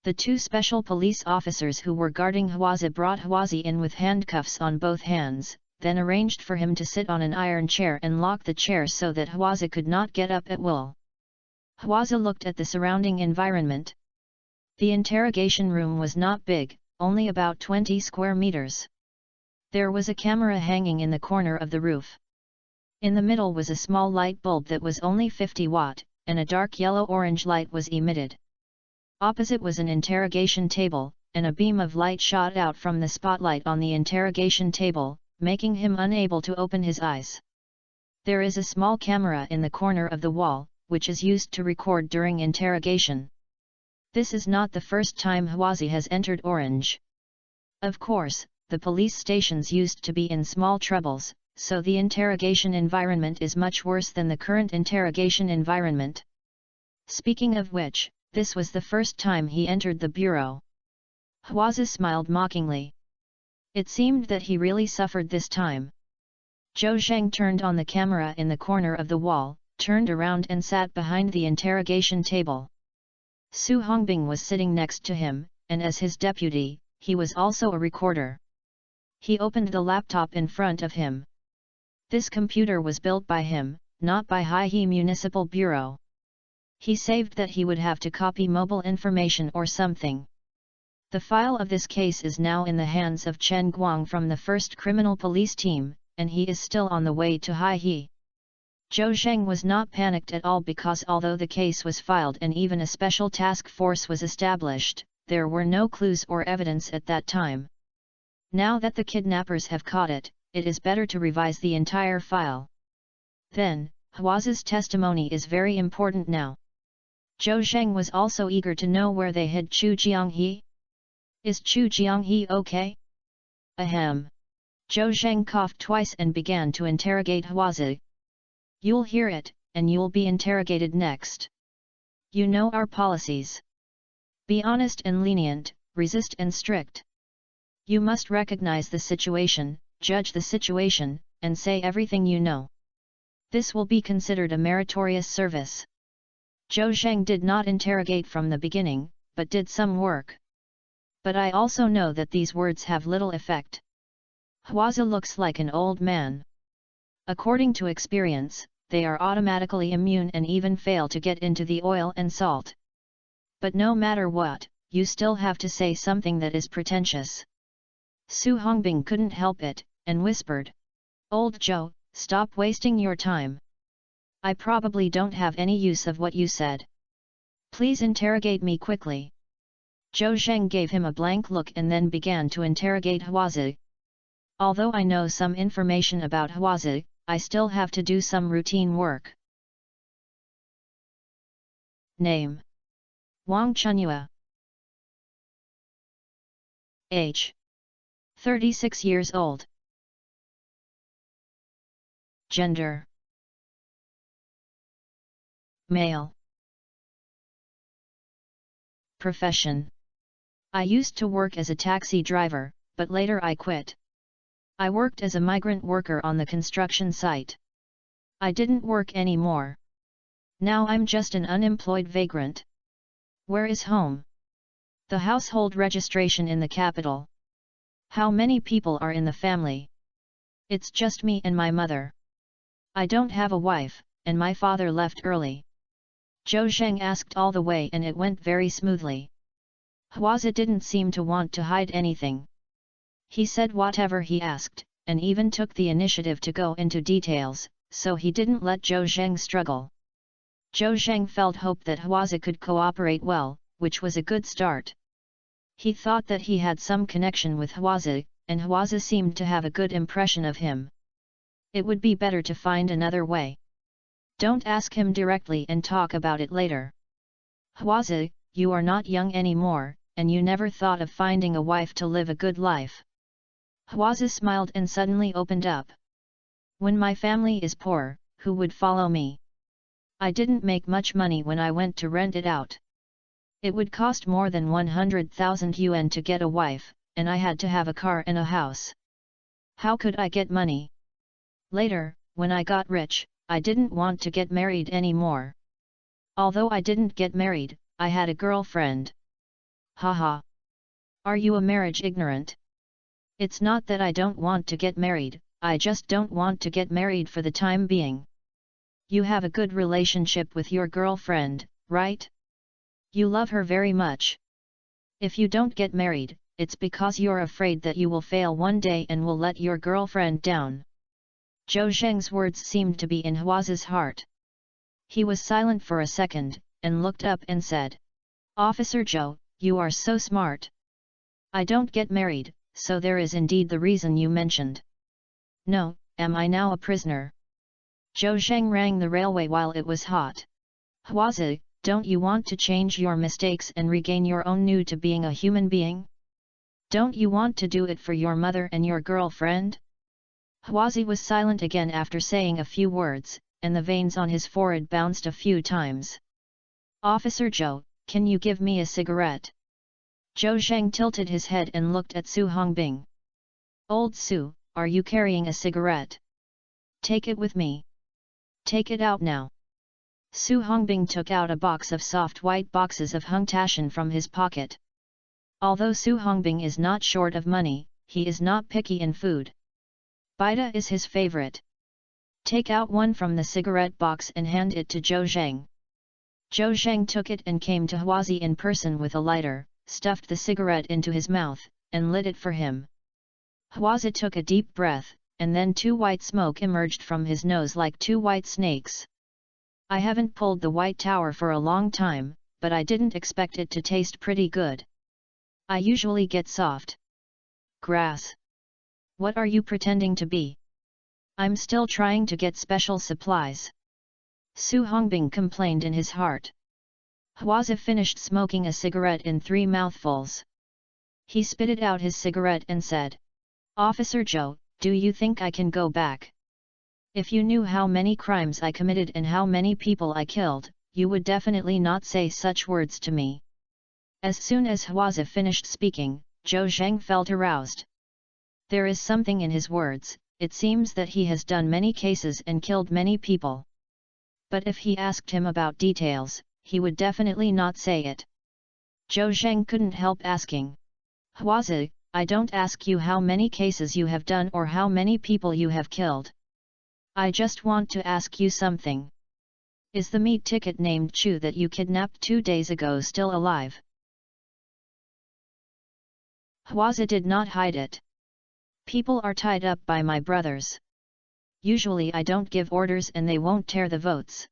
The two special police officers who were guarding Huazi brought Huazi in with handcuffs on both hands, then arranged for him to sit on an iron chair and lock the chair so that Huazi could not get up at will. Huazi looked at the surrounding environment. The interrogation room was not big, only about 20 square meters. There was a camera hanging in the corner of the roof. In the middle was a small light bulb that was only 50 watt, and a dark yellow-orange light was emitted. Opposite was an interrogation table, and a beam of light shot out from the spotlight on the interrogation table, making him unable to open his eyes. There is a small camera in the corner of the wall, which is used to record during interrogation. This is not the first time Huazi has entered Orange. Of course, the police stations used to be in small troubles, so the interrogation environment is much worse than the current interrogation environment. Speaking of which, this was the first time he entered the bureau. Huazi smiled mockingly. It seemed that he really suffered this time. Zhou Zheng turned on the camera in the corner of the wall, turned around and sat behind the interrogation table. Su Hongbing was sitting next to him, and as his deputy, he was also a recorder. He opened the laptop in front of him. This computer was built by him, not by Haihe Municipal Bureau. He saved that he would have to copy mobile information or something. The file of this case is now in the hands of Chen Guang from the 1st Criminal Police Team, and he is still on the way to Haihe. Zhou Zheng was not panicked at all because although the case was filed and even a special task force was established, there were no clues or evidence at that time. Now that the kidnappers have caught it, it is better to revise the entire file. Then, Huazi's testimony is very important now. Zhou Zheng was also eager to know where they hid Chu Jianghe. Is Chu Jianghe okay? Ahem. Zhou Zheng coughed twice and began to interrogate Huazi. You'll hear it, and you'll be interrogated next. You know our policies. Be honest and lenient, resist and strict. You must recognize the situation, judge the situation, and say everything you know. This will be considered a meritorious service. Zhou Zheng did not interrogate from the beginning, but did some work. But I also know that these words have little effect. Huazi looks like an old man. According to experience, they are automatically immune and even fail to get into the oil and salt. But no matter what, you still have to say something that is pretentious. Su Hongbing couldn't help it, and whispered, "Old Zhou, stop wasting your time. I probably don't have any use of what you said. Please interrogate me quickly." Zhou Zheng gave him a blank look and then began to interrogate Huazi. Although I know some information about Huazi, I still have to do some routine work. Name: Wang Chunyue. Age: 36 years old. Gender: male. Profession: I used to work as a taxi driver, but later I quit. I worked as a migrant worker on the construction site. I didn't work anymore. Now I'm just an unemployed vagrant. Where is home? The household registration in the capital. How many people are in the family? It's just me and my mother. I don't have a wife, and my father left early. Zhou Zheng asked all the way and it went very smoothly. Huazi didn't seem to want to hide anything. He said whatever he asked, and even took the initiative to go into details, so he didn't let Zhou Zheng struggle. Zhou Zheng felt hope that Huazi could cooperate well, which was a good start. He thought that he had some connection with Huazi, and Huazi seemed to have a good impression of him. It would be better to find another way. Don't ask him directly and talk about it later. Huazi, you are not young anymore, and you never thought of finding a wife to live a good life. Huazi smiled and suddenly opened up. When my family is poor, who would follow me? I didn't make much money when I went to rent it out. It would cost more than 100,000 yuan to get a wife, and I had to have a car and a house. How could I get money? Later, when I got rich, I didn't want to get married anymore. Although I didn't get married, I had a girlfriend. Haha. Are you a marriage ignorant? It's not that I don't want to get married, I just don't want to get married for the time being. You have a good relationship with your girlfriend, right? You love her very much. If you don't get married, it's because you're afraid that you will fail one day and will let your girlfriend down. Zhou Zheng's words seemed to be in Huazi's heart. He was silent for a second, and looked up and said, "Officer Zhou, you are so smart. I don't get married, so there is indeed the reason you mentioned. No, am I now a prisoner?" Zhou Zheng rang the railway while it was hot. "Huazi, don't you want to change your mistakes and regain your own new to being a human being? Don't you want to do it for your mother and your girlfriend?" Huazi was silent again after saying a few words, and the veins on his forehead bounced a few times. "Officer Zhou, can you give me a cigarette?" Zhou Zheng tilted his head and looked at Su Hongbing. "Old Su, are you carrying a cigarette? Take it with me. Take it out now." Su Hongbing took out a box of soft white boxes of hung tashan from his pocket. Although Su Hongbing is not short of money, he is not picky in food. Bida is his favorite. Take out one from the cigarette box and hand it to Zhou Zheng. Zhou Zheng took it and came to Huazi in person with a lighter, stuffed the cigarette into his mouth, and lit it for him. Huazi took a deep breath, and then two white smoke emerged from his nose like two white snakes. "I haven't pulled the White Tower for a long time, but I didn't expect it to taste pretty good. I usually get soft grass. What are you pretending to be?" I'm still trying to get special supplies. Su Hongbing complained in his heart. Hwaza finished smoking a cigarette in 3 mouthfuls. He spitted out his cigarette and said, "Officer Zhou, do you think I can go back? If you knew how many crimes I committed and how many people I killed, you would definitely not say such words to me." As soon as Hwaza finished speaking, Zhou Zheng felt aroused. There is something in his words. It seems that he has done many cases and killed many people. But if he asked him about details, he would definitely not say it. Zhou Zheng couldn't help asking, "Hwaza, I don't ask you how many cases you have done or how many people you have killed. I just want to ask you something. Is the meat ticket named Chu that you kidnapped 2 days ago still alive?" Hwaza did not hide it. "People are tied up by my brothers. Usually I don't give orders and they won't tear the votes.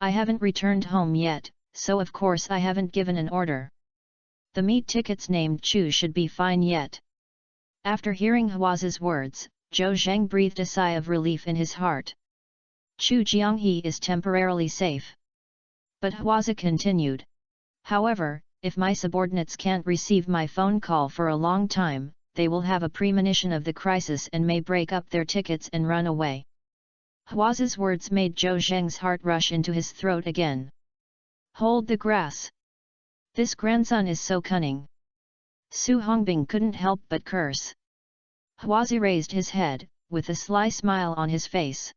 I haven't returned home yet, so of course I haven't given an order. The meat tickets named Chu should be fine yet." After hearing Hwaza's words, Zhou Zheng breathed a sigh of relief in his heart. Chu Jianghe is temporarily safe. But Hwaza continued, "However, if my subordinates can't receive my phone call for a long time, they will have a premonition of the crisis and may break up their tickets and run away." Hwaza's words made Zhou Zheng's heart rush into his throat again. Hold the grass! This grandson is so cunning. Su Hongbing couldn't help but curse. Hwaza raised his head, with a sly smile on his face.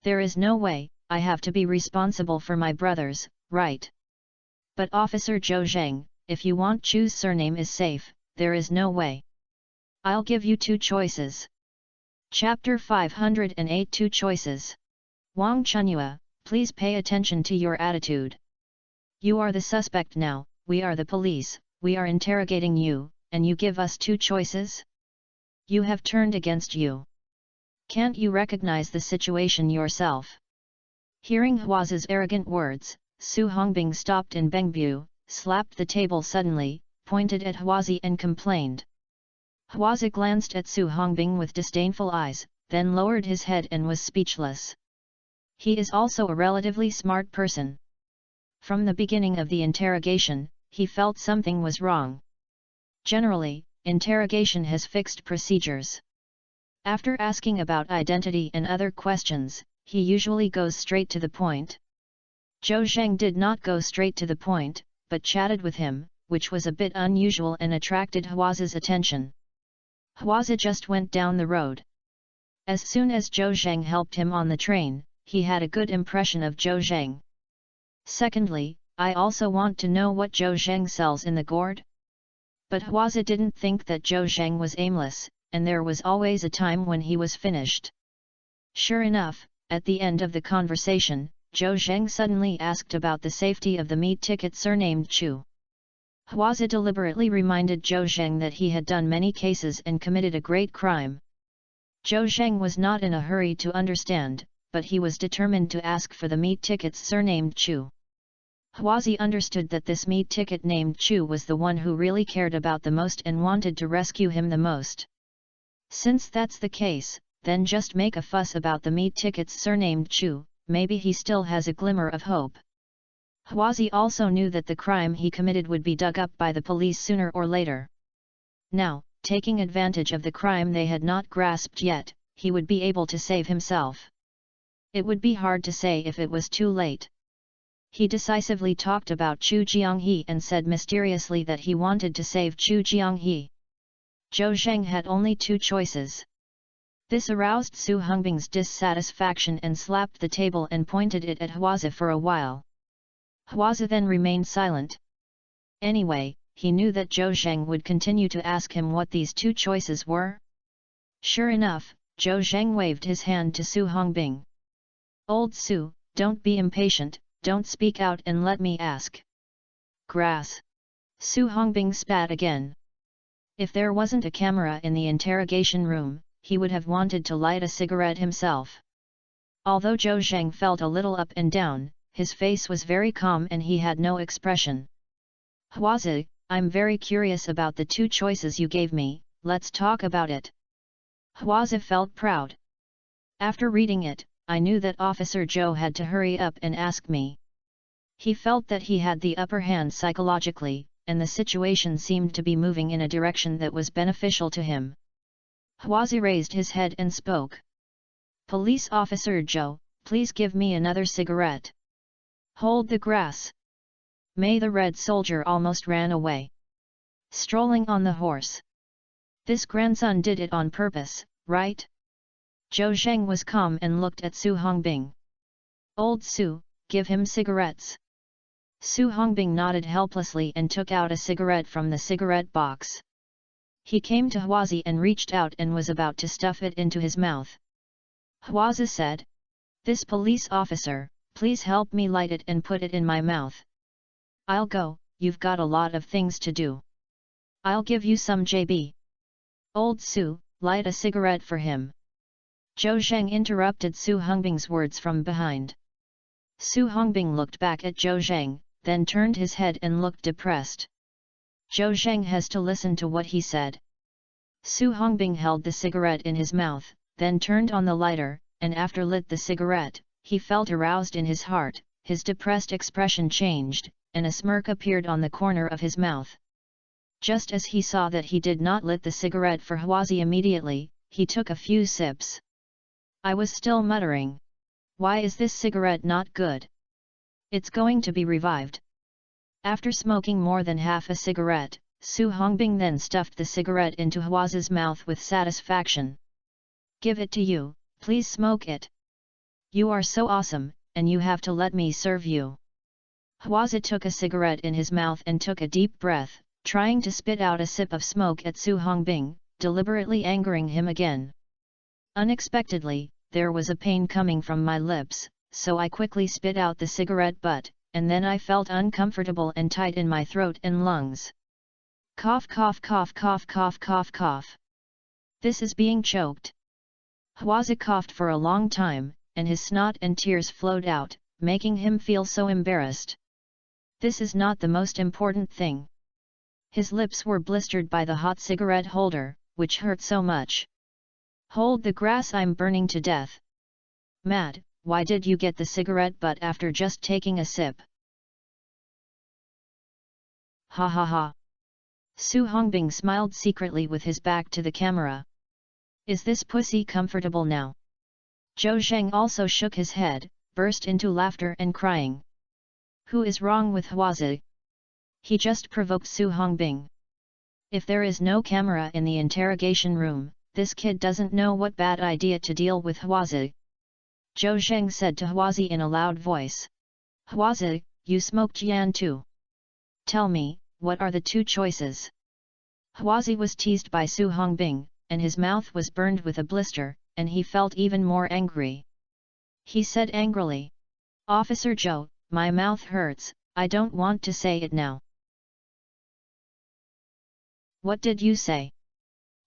"There is no way, I have to be responsible for my brothers, right? But Officer Zhou Zheng, if you want Chu's surname is safe, there is no way. I'll give you 2 choices." Chapter 508 2 Choices. Wang Chunyua, please pay attention to your attitude. You are the suspect now, we are the police, we are interrogating you, and you give us 2 choices? You have turned against you. Can't you recognize the situation yourself? Hearing Hwaza's arrogant words, Su Hongbing stopped in Bengbu, slapped the table suddenly, pointed at Hwaza and complained. Hwaza glanced at Su Hongbing with disdainful eyes, then lowered his head and was speechless. He is also a relatively smart person. From the beginning of the interrogation, he felt something was wrong. Generally, interrogation has fixed procedures. After asking about identity and other questions, he usually goes straight to the point. Zhou Zheng did not go straight to the point, but chatted with him, which was a bit unusual and attracted Hwaza's attention. Hwaza just went down the road. As soon as Zhou Zheng helped him on the train, he had a good impression of Zhou Zheng. Secondly, I also want to know what Zhou Zheng sells in the gourd. But Hwaza didn't think that Zhou Zheng was aimless, and there was always a time when he was finished. Sure enough, at the end of the conversation, Zhou Zheng suddenly asked about the safety of the meat ticket surnamed Chu. Hwaza deliberately reminded Zhou Zheng that he had done many cases and committed a great crime. Zhou Zheng was not in a hurry to understand, but he was determined to ask for the meat tickets surnamed Chu. Hwaza understood that this meat ticket named Chu was the one who really cared about the most and wanted to rescue him the most. Since that's the case, then just make a fuss about the meat tickets surnamed Chu, maybe he still has a glimmer of hope. Hwaza also knew that the crime he committed would be dug up by the police sooner or later. Now, taking advantage of the crime they had not grasped yet, he would be able to save himself. It would be hard to say if it was too late. He decisively talked about Chu Jianghe and said mysteriously that he wanted to save Chu Jianghe. Zhou Zheng had only 2 choices. This aroused Su Hongbing's dissatisfaction and slapped the table and pointed it at Hwaza for a while. Hwaza then remained silent. Anyway, he knew that Zhou Zheng would continue to ask him what these 2 choices were. Sure enough, Zhou Zheng waved his hand to Su Hongbing. "Old Su, don't be impatient, don't speak out and let me ask." "Grass." Su Hongbing spat again. If there wasn't a camera in the interrogation room, he would have wanted to light a cigarette himself. Although Zhou Zheng felt a little up and down, his face was very calm and he had no expression. "Hwaza, I'm very curious about the 2 choices you gave me, let's talk about it." Hwaza felt proud. After reading it, I knew that Officer Joe had to hurry up and ask me. He felt that he had the upper hand psychologically, and the situation seemed to be moving in a direction that was beneficial to him. Hwazi raised his head and spoke. Police Officer Joe, please give me another cigarette. Hold the grass. May the red soldier almost ran away. Strolling on the horse. This grandson did it on purpose, right? Zhou Zheng was calm and looked at Su Hongbing. Old Su, give him cigarettes. Su Hongbing nodded helplessly and took out a cigarette from the cigarette box. He came to Hwazi and reached out and was about to stuff it into his mouth. Hwazi said, "This police officer, please help me light it and put it in my mouth." "I'll go, you've got a lot of things to do. I'll give you some JB. Old Su, light a cigarette for him." Zhou Zheng interrupted Su Hongbing's words from behind. Su Hongbing looked back at Zhou Zheng, then turned his head and looked depressed. Zhou Zheng has to listen to what he said. Su Hongbing held the cigarette in his mouth, then turned on the lighter, and after lit the cigarette, he felt aroused in his heart, his depressed expression changed, and a smirk appeared on the corner of his mouth. Just as he saw that he did not lit the cigarette for Hwazi immediately, he took a few sips. I was still muttering. Why is this cigarette not good? It's going to be revived. After smoking more than half a cigarette, Su Hongbing then stuffed the cigarette into Hwazi's mouth with satisfaction. Give it to you, please smoke it. You are so awesome, and you have to let me serve you. Hwazi took a cigarette in his mouth and took a deep breath, trying to spit out a sip of smoke at Su Hongbing, deliberately angering him again. Unexpectedly, there was a pain coming from my lips, so I quickly spit out the cigarette butt, and then I felt uncomfortable and tight in my throat and lungs. Cough cough cough cough cough cough cough. This is being choked. Hwazi coughed for a long time, and his snot and tears flowed out, making him feel so embarrassed. This is not the most important thing. His lips were blistered by the hot cigarette holder, which hurt so much. Hold the grass, I'm burning to death. Mad, why did you get the cigarette butt after just taking a sip? Ha ha ha. Su Hongbing smiled secretly with his back to the camera. Is this pussy comfortable now? Zhou Zheng also shook his head, burst into laughter and crying. Who is wrong with Hwazi? He just provoked Su Hongbing. If there is no camera in the interrogation room, this kid doesn't know what bad idea to deal with Hwazi. Zhou Zheng said to Hwazi in a loud voice. Hwazi, you smoked yan too. Tell me, what are the two choices? Hwazi was teased by Su Hongbing, and his mouth was burned with a blister, and he felt even more angry. He said angrily. Officer Joe, my mouth hurts, I don't want to say it now. What did you say?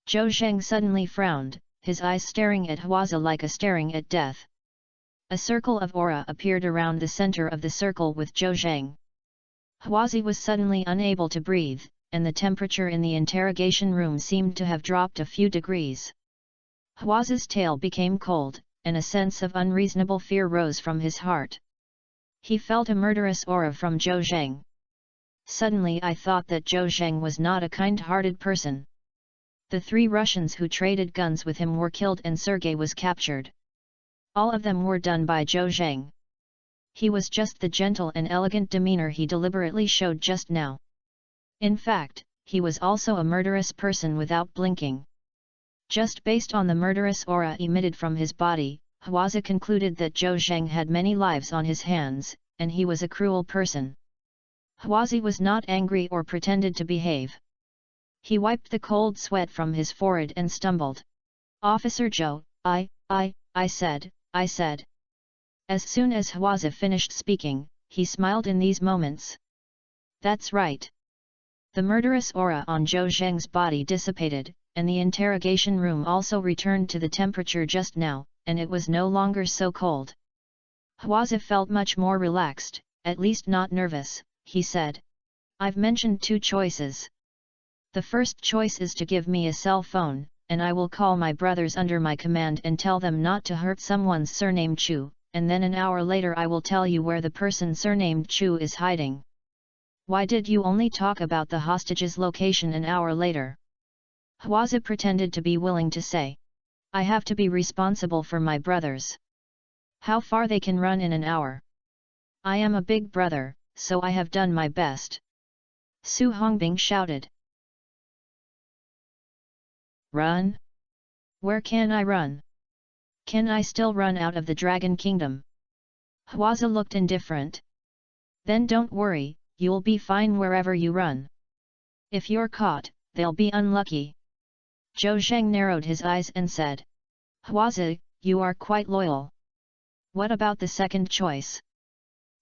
Zhou Zheng suddenly frowned, his eyes staring at Hwazi like a staring at death. A circle of aura appeared around the center of the circle with Zhou Zheng. Hwazi was suddenly unable to breathe, and the temperature in the interrogation room seemed to have dropped a few degrees. Hwazi's tail became cold, and a sense of unreasonable fear rose from his heart. He felt a murderous aura from Zhou Zheng. Suddenly I thought that Zhou Zheng was not a kind-hearted person. The 3 Russians who traded guns with him were killed and Sergei was captured. All of them were done by Zhou Zheng. He was just the gentle and elegant demeanor he deliberately showed just now. In fact, he was also a murderous person without blinking. Just based on the murderous aura emitted from his body, Hwazi concluded that Zhou Zheng had many lives on his hands, and he was a cruel person. Hwazi was not angry or pretended to behave. He wiped the cold sweat from his forehead and stumbled. Officer Joe, I said. As soon as Hwazi finished speaking, he smiled in these moments. That's right. The murderous aura on Zhou Zheng's body dissipated, and the interrogation room also returned to the temperature just now, and it was no longer so cold. Hwazi felt much more relaxed, at least not nervous, he said. I've mentioned 2 choices. The first choice is to give me a cell phone, and I will call my brothers under my command and tell them not to hurt someone's surnamed Chu, and then an hour later I will tell you where the person surnamed Chu is hiding. Why did you only talk about the hostage's location an hour later? Hwaza pretended to be willing to say. I have to be responsible for my brothers. How far they can run in an hour? I am a big brother, so I have done my best. Su Hongbing shouted. Run? Where can I run? Can I still run out of the Dragon Kingdom? Hwaza looked indifferent. Then don't worry, you'll be fine wherever you run. If you're caught, they'll be unlucky. Zhou Zheng narrowed his eyes and said. Hwaza, you are quite loyal. What about the second choice?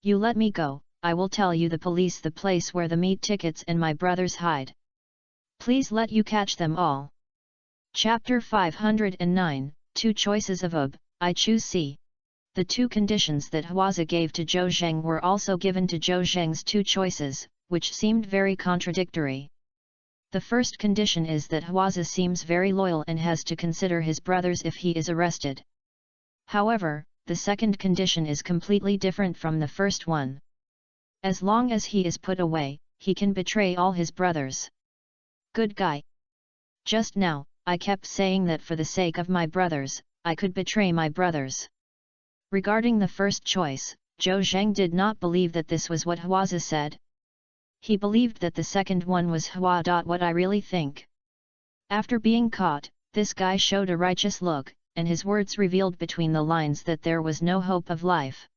You let me go, I will tell you the police the place where the meat tickets and my brothers hide. Please let you catch them all. Chapter 509, Two Choices of Ob, I choose C. The two conditions that Hwaza gave to Zhou Zheng were also given to Zhou Zheng's two choices, which seemed very contradictory. The first condition is that Hwaza seems very loyal and has to consider his brothers if he is arrested. However, the second condition is completely different from the first one. As long as he is put away, he can betray all his brothers. Good guy. Just now, I kept saying that for the sake of my brothers, I could betray my brothers. Regarding the first choice, Zhou Zheng did not believe that this was what Hwaza said. He believed that the second one was what I really think. After being caught, this guy showed a righteous look, and his words revealed between the lines that there was no hope of life.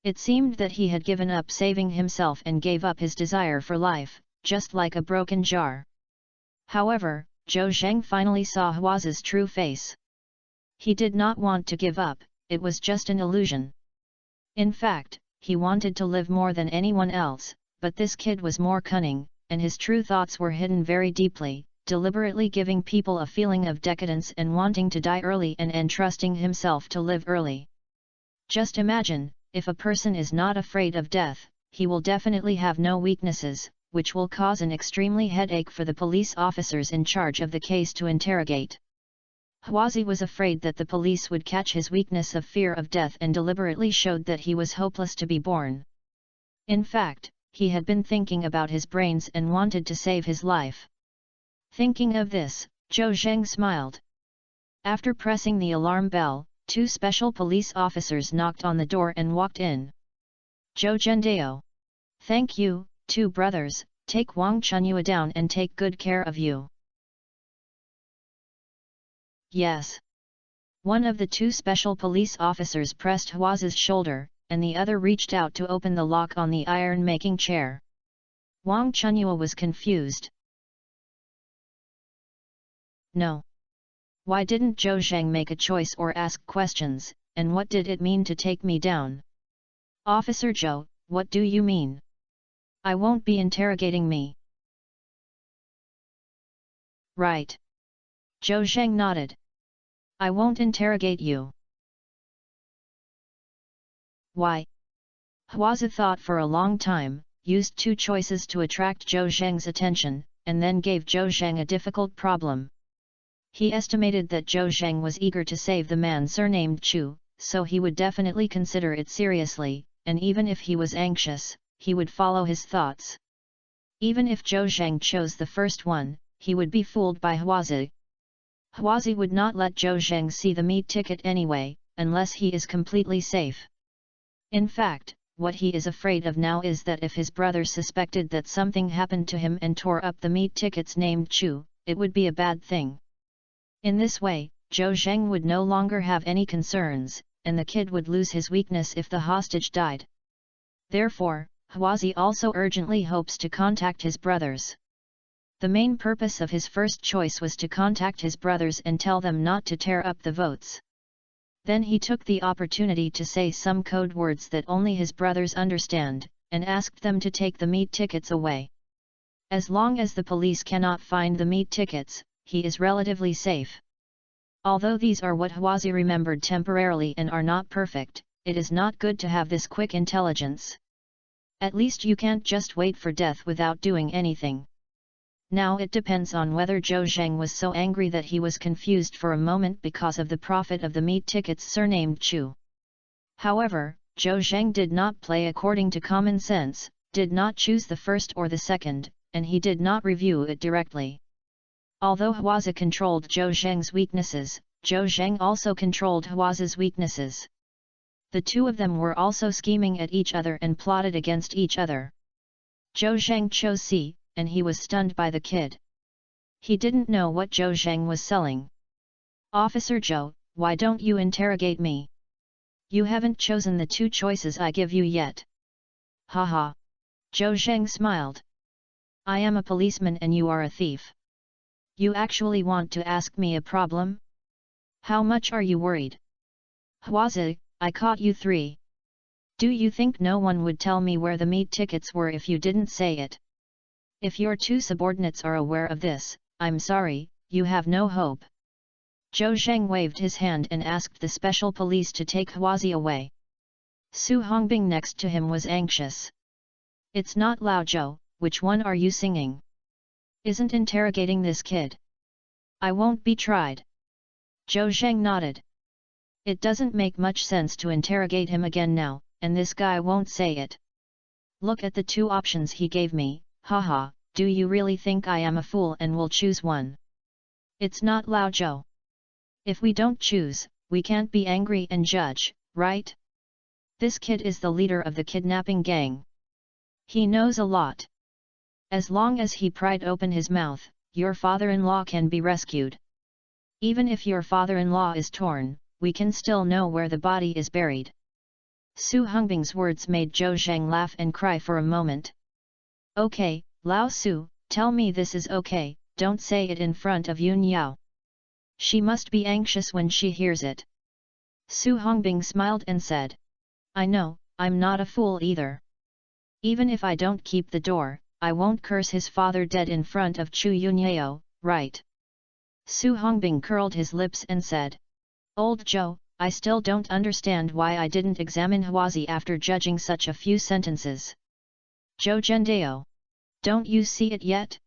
It seemed that he had given up saving himself and gave up his desire for life, just like a broken jar. However, Zhou Zheng finally saw Hwaza's true face. He did not want to give up, it was just an illusion. In fact, he wanted to live more than anyone else, but this kid was more cunning, and his true thoughts were hidden very deeply, deliberately giving people a feeling of decadence and wanting to die early and entrusting himself to live early. Just imagine, if a person is not afraid of death, he will definitely have no weaknesses, which will cause an extremely headache for the police officers in charge of the case to interrogate. Hwaza was afraid that the police would catch his weakness of fear of death and deliberately showed that he was hopeless to be born. In fact, he had been thinking about his brains and wanted to save his life. Thinking of this, Zhou Zheng smiled. After pressing the alarm bell, two special police officers knocked on the door and walked in. Zhou Zhendao. Thank you, two brothers, take Wang Chunyua down and take good care of you. Yes. One of the two special police officers pressed Hwaza's shoulder, and the other reached out to open the lock on the iron-making chair. Wang Chunyua was confused. No. Why didn't Zhou Zheng make a choice or ask questions, and what did it mean to take me down? Officer Zhou, what do you mean? I won't be interrogating me. Right. Zhou Zheng nodded. I won't interrogate you. Why? Hwaza thought for a long time, used two choices to attract Zhou Zheng's attention, and then gave Zhou Zheng a difficult problem. He estimated that Zhou Zheng was eager to save the man surnamed Chu, so he would definitely consider it seriously, and even if he was anxious, he would follow his thoughts. Even if Zhou Zheng chose the first one, he would be fooled by Hwaza. Hwaza would not let Zhou Zheng see the meat ticket anyway, unless he is completely safe. In fact, what he is afraid of now is that if his brother suspected that something happened to him and tore up the meat tickets named Chu, it would be a bad thing. In this way, Zhou Zheng would no longer have any concerns, and the kid would lose his weakness if the hostage died. Therefore, Hwaza also urgently hopes to contact his brothers. The main purpose of his first choice was to contact his brothers and tell them not to tear up the votes. Then he took the opportunity to say some code words that only his brothers understand, and asked them to take the meat tickets away. As long as the police cannot find the meat tickets, he is relatively safe. Although these are what Hwaza remembered temporarily and are not perfect, it is not good to have this quick intelligence. At least you can't just wait for death without doing anything. Now it depends on whether Zhou Zheng was so angry that he was confused for a moment because of the profit of the meat tickets surnamed Chu. However, Zhou Zheng did not play according to common sense, did not choose the first or the second, and he did not review it directly. Although Huazi controlled Zhou Zheng's weaknesses, Zhou Zheng also controlled Huazi's weaknesses. The two of them were also scheming at each other and plotted against each other. Zhou Zheng chose C, and he was stunned by the kid. He didn't know what Zhou Zheng was selling. "Officer Zhou, why don't you interrogate me? You haven't chosen the two choices I give you yet." "Haha." Zhou Zheng smiled. "I am a policeman and you are a thief. You actually want to ask me a problem? How much are you worried?" "Huazi, I caught you 3. Do you think no one would tell me where the meat tickets were if you didn't say it? If your two subordinates are aware of this, I'm sorry, you have no hope." Zhou Zheng waved his hand and asked the special police to take Huazi away. Su Hongbing next to him was anxious. "It's not Lao Zhou, which one are you singing? Isn't interrogating this kid? I won't be tried." Zhou Zheng nodded. "It doesn't make much sense to interrogate him again now, and this guy won't say it. Look at the two options he gave me. Haha, do you really think I am a fool and will choose one? It's not Lao Zhou. If we don't choose, we can't be angry and judge, right? This kid is the leader of the kidnapping gang. He knows a lot. As long as he pried open his mouth, your father-in-law can be rescued. Even if your father-in-law is torn, we can still know where the body is buried." Su Hongbing's words made Zhou Zheng laugh and cry for a moment. "Okay, Lao Su, tell me this is okay, don't say it in front of Yun Yao. She must be anxious when she hears it." Su Hongbing smiled and said, "I know, I'm not a fool either. Even if I don't keep the door, I won't curse his father dead in front of Chu Yunyao, right?" Su Hongbing curled his lips and said, "Old Zhou, I still don't understand why I didn't examine Huazi after judging such a few sentences. Zhou Zhendao. Don't you see it yet?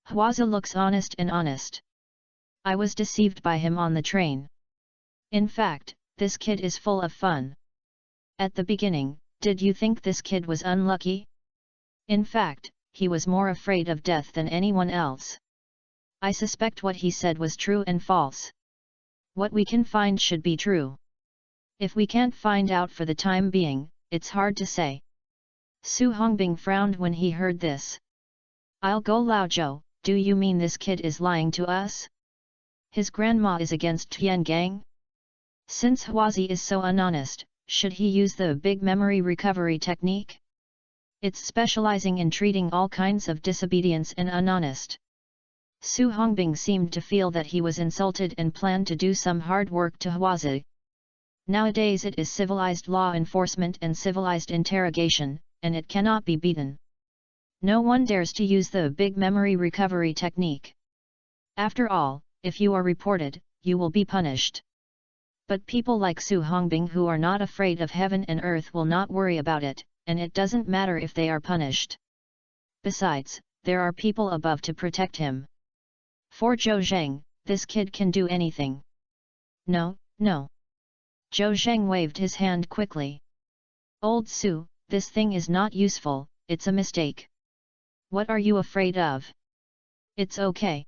Huazi looks honest and honest. I was deceived by him on the train. In fact, this kid is full of fun. At the beginning, did you think this kid was unlucky? In fact, he was more afraid of death than anyone else. I suspect what he said was true and false. What we can find should be true. If we can't find out for the time being, it's hard to say." Su Hongbing frowned when he heard this. "I'll go Lao Zhou, do you mean this kid is lying to us? His grandma is against Tian Gang? Since Huazi is so unhonest, should he use the big memory recovery technique? It's specializing in treating all kinds of disobedience and unhonest." Su Hongbing seemed to feel that he was insulted and planned to do some hard work to Huazi. Nowadays it is civilized law enforcement and civilized interrogation, and it cannot be beaten. No one dares to use the big memory recovery technique. After all, if you are reported, you will be punished. But people like Su Hongbing who are not afraid of heaven and earth will not worry about it, and it doesn't matter if they are punished. Besides, there are people above to protect him. For Zhou Zheng, this kid can do anything. No, no. Zhou Zheng waved his hand quickly. "Old Su, this thing is not useful, it's a mistake. What are you afraid of? It's okay.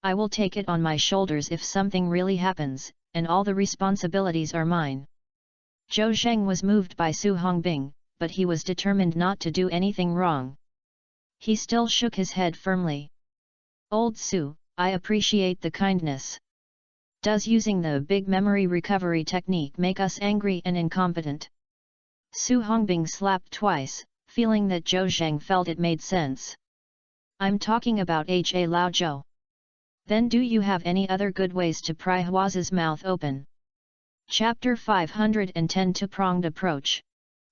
I will take it on my shoulders if something really happens, and all the responsibilities are mine." Zhou Zheng was moved by Su Hongbing, but he was determined not to do anything wrong. He still shook his head firmly. "Old Su, I appreciate the kindness. Does using the big memory recovery technique make us angry and incompetent?" Su Hongbing slapped twice, feeling that Zhou Zheng felt it made sense. "I'm talking about Ha Lao Zhou. Then do you have any other good ways to pry Huazi's mouth open?" Chapter 510 Two-Pronged Approach.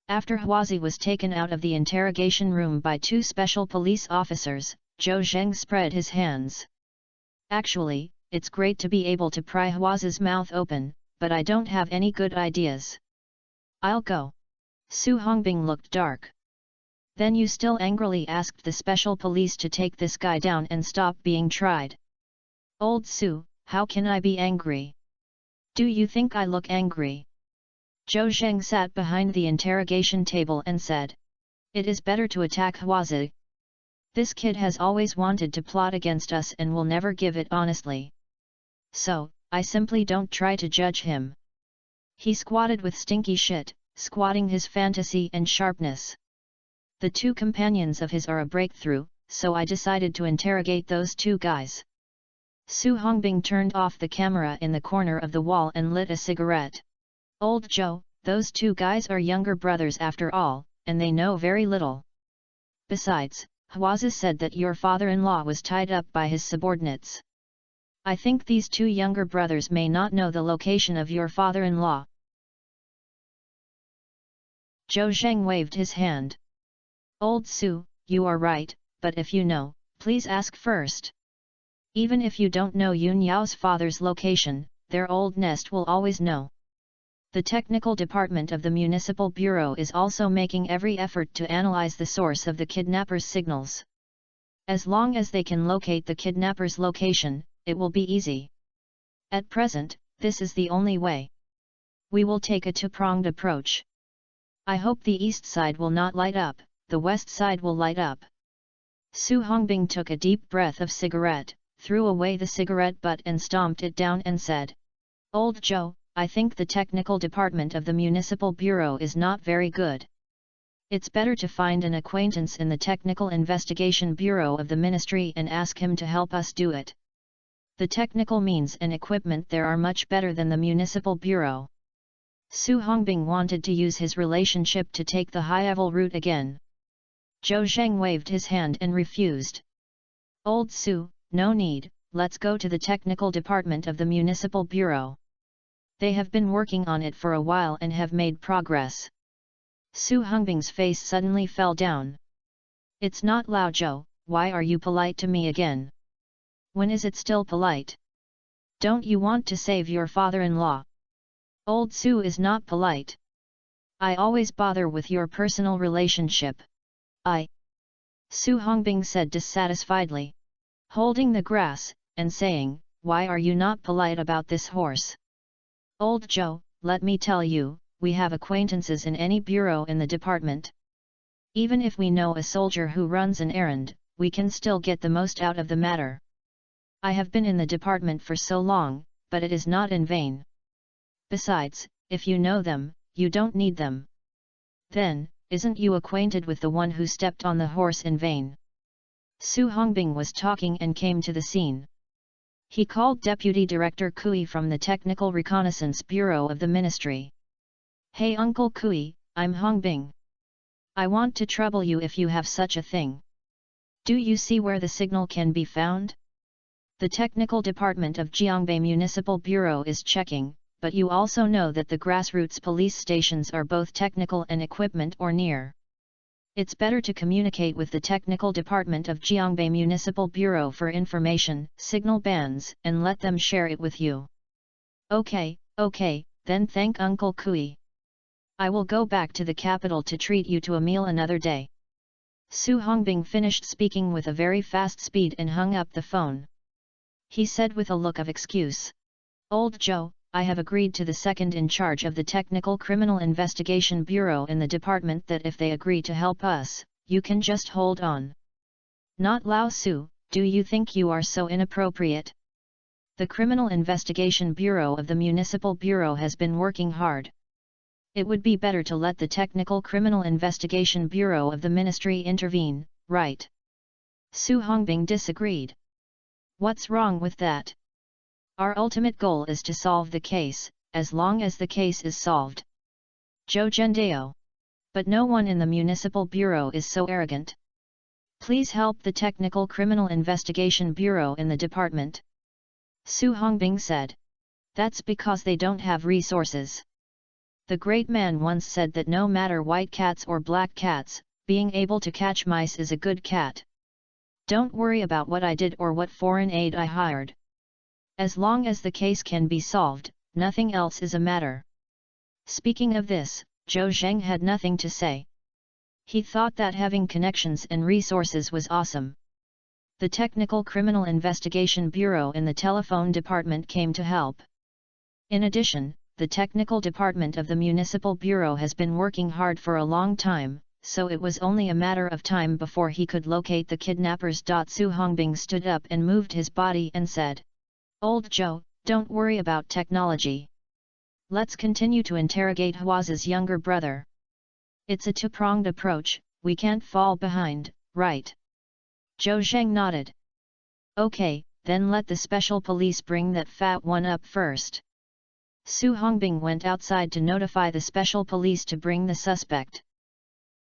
After Huazi was taken out of the interrogation room by two special police officers, Zhou Zheng spread his hands. "Actually, it's great to be able to pry Huazi's mouth open, but I don't have any good ideas. I'll go." Su Hongbing looked dark. Then you still angrily asked the special police to take this guy down and stop being tried. Old Su, how can I be angry? Do you think I look angry? Zhou Zheng sat behind the interrogation table and said. It is better to attack Huazi. This kid has always wanted to plot against us and will never give it honestly. So, I simply don't try to judge him. He squatted with stinky shit, squatting his fantasy and sharpness. The two companions of his are a breakthrough, so I decided to interrogate those two guys. Su Hongbing turned off the camera in the corner of the wall and lit a cigarette. Old Zhou, those two guys are younger brothers after all, and they know very little. Besides, Huazi said that your father-in-law was tied up by his subordinates. I think these two younger brothers may not know the location of your father-in-law. Zhou Zheng waved his hand. Old Su, you are right, but if you know, please ask first. Even if you don't know Yun Yao's father's location, their old nest will always know. The technical department of the Municipal Bureau is also making every effort to analyze the source of the kidnapper's signals. As long as they can locate the kidnapper's location, it will be easy. At present, this is the only way. We will take a two-pronged approach. I hope the east side will not light up, the west side will light up. Su Hongbing took a deep breath of cigarette, threw away the cigarette butt and stomped it down and said, Old Zhou, I think the technical department of the Municipal Bureau is not very good. It's better to find an acquaintance in the Technical Investigation Bureau of the Ministry and ask him to help us do it. The technical means and equipment there are much better than the Municipal Bureau. Su Hongbing wanted to use his relationship to take the high-level route again. Zhou Zheng waved his hand and refused. Old Su, no need, let's go to the Technical Department of the Municipal Bureau. They have been working on it for a while and have made progress. Su Hongbing's face suddenly fell down. It's not Lao Zhou, why are you polite to me again? When is it still polite? Don't you want to save your father-in-law? Old Su is not polite. I always bother with your personal relationship. Su Hongbing said dissatisfiedly, holding the grass, and saying, why are you not polite about this horse? Old Zhou, let me tell you, we have acquaintances in any bureau in the department. Even if we know a soldier who runs an errand, we can still get the most out of the matter. I have been in the department for so long, but it is not in vain. Besides, if you know them, you don't need them. Then, isn't you acquainted with the one who stepped on the horse in vain? Su Hongbing was talking and came to the scene. He called Deputy Director Kui from the Technical Reconnaissance Bureau of the Ministry. Hey Uncle Kui, I'm Hongbing. I want to trouble you if you have such a thing. Do you see where the signal can be found? The Technical Department of Jiangbei Municipal Bureau is checking, but you also know that the grassroots police stations are both technical and equipment or near. It's better to communicate with the Technical Department of Jiangbei Municipal Bureau for information, signal bands, and let them share it with you. Okay, then thank Uncle Kui. I will go back to the capital to treat you to a meal another day. Su Hongbing finished speaking with a very fast speed and hung up the phone. He said with a look of excuse, Old Zhou, I have agreed to the second in charge of the Technical Criminal Investigation Bureau in the department that if they agree to help us, you can just hold on. Not Lao Su, do you think you are so inappropriate? The Criminal Investigation Bureau of the Municipal Bureau has been working hard. It would be better to let the Technical Criminal Investigation Bureau of the Ministry intervene, right? Su Hongbing disagreed. What's wrong with that? Our ultimate goal is to solve the case, as long as the case is solved. Zhou Zhendao. But no one in the Municipal Bureau is so arrogant. Please help the Technical Criminal Investigation Bureau in the department. Su Hongbing said. That's because they don't have resources. The great man once said that no matter white cats or black cats, being able to catch mice is a good cat. Don't worry about what I did or what foreign aid I hired. As long as the case can be solved, nothing else is a matter. Speaking of this, Zhou Zheng had nothing to say. He thought that having connections and resources was awesome. The Technical Criminal Investigation Bureau in the telephone department came to help. In addition, the technical department of the Municipal Bureau has been working hard for a long time, so it was only a matter of time before he could locate the kidnappers. Su Hongbing stood up and moved his body and said, "Old Joe, don't worry about technology. Let's continue to interrogate Hua's younger brother. It's a two-pronged approach, we can't fall behind, right?" Zhou Zheng nodded. "Okay, then let the special police bring that fat one up first." Su Hongbing went outside to notify the special police to bring the suspect.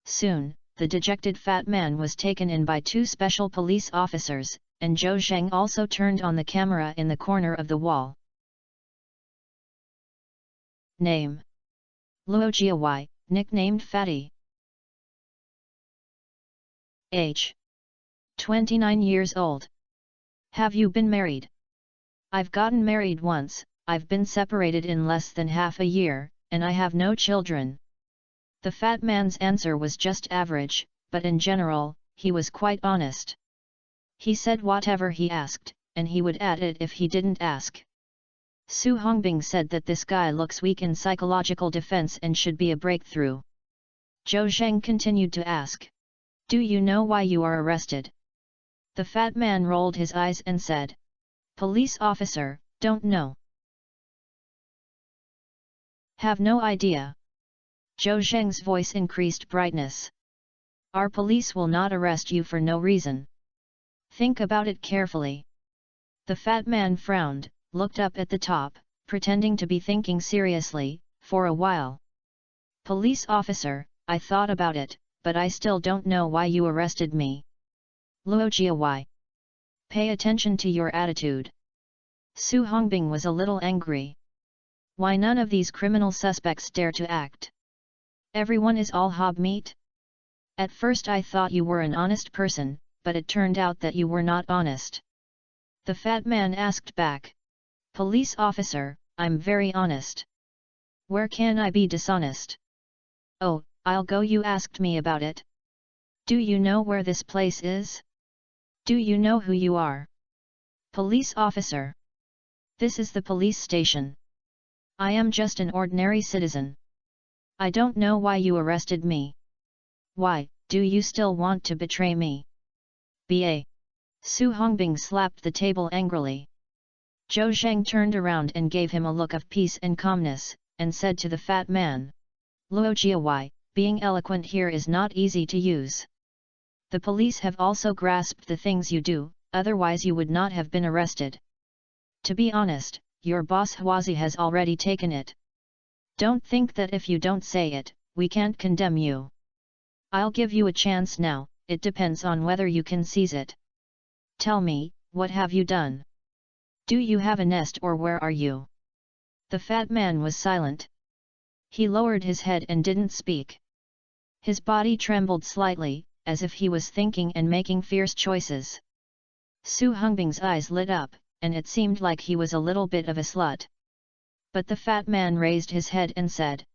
Soon, the dejected fat man was taken in by two special police officers, and Zhou Zheng also turned on the camera in the corner of the wall. Name: Luo Jiawai, nicknamed Fatty. Age: 29 years old. Have you been married? I've gotten married once, I've been separated in less than half a year, and I have no children. The fat man's answer was just average, but in general, he was quite honest. He said whatever he asked, and he would add it if he didn't ask. Su Hongbing said that this guy looks weak in psychological defense and should be a breakthrough. Zhou Zheng continued to ask, "Do you know why you are arrested?" The fat man rolled his eyes and said, "Police officer, don't know. Have no idea." Zhou Zheng's voice increased brightness. "Our police will not arrest you for no reason. Think about it carefully." The fat man frowned, looked up at the top, pretending to be thinking seriously, for a while. "Police officer, I thought about it, but I still don't know why you arrested me." "Luo Jiawai. Pay attention to your attitude." Su Hongbing was a little angry. Why none of these criminal suspects dare to act? Everyone is all hob meat? At first I thought you were an honest person, but it turned out that you were not honest. The fat man asked back. "Police officer, I'm very honest. Where can I be dishonest?" "Oh, I'll go. You asked me about it. Do you know where this place is? Do you know who you are?" "Police officer. This is the police station. I am just an ordinary citizen. I don't know why you arrested me. Why, do you still want to betray me?" "Ba." Su Hongbing slapped the table angrily. Zhou Zheng turned around and gave him a look of peace and calmness, and said to the fat man, "Luo Jiawai, being eloquent here is not easy to use. The police have also grasped the things you do, otherwise you would not have been arrested. To be honest, your boss Huazi has already taken it. Don't think that if you don't say it, we can't condemn you. I'll give you a chance now, it depends on whether you can seize it. Tell me, what have you done? Do you have a nest or where are you?" The fat man was silent. He lowered his head and didn't speak. His body trembled slightly, as if he was thinking and making fierce choices. Su Hongbing's eyes lit up, and it seemed like he was a little bit of a slut. But the fat man raised his head and said,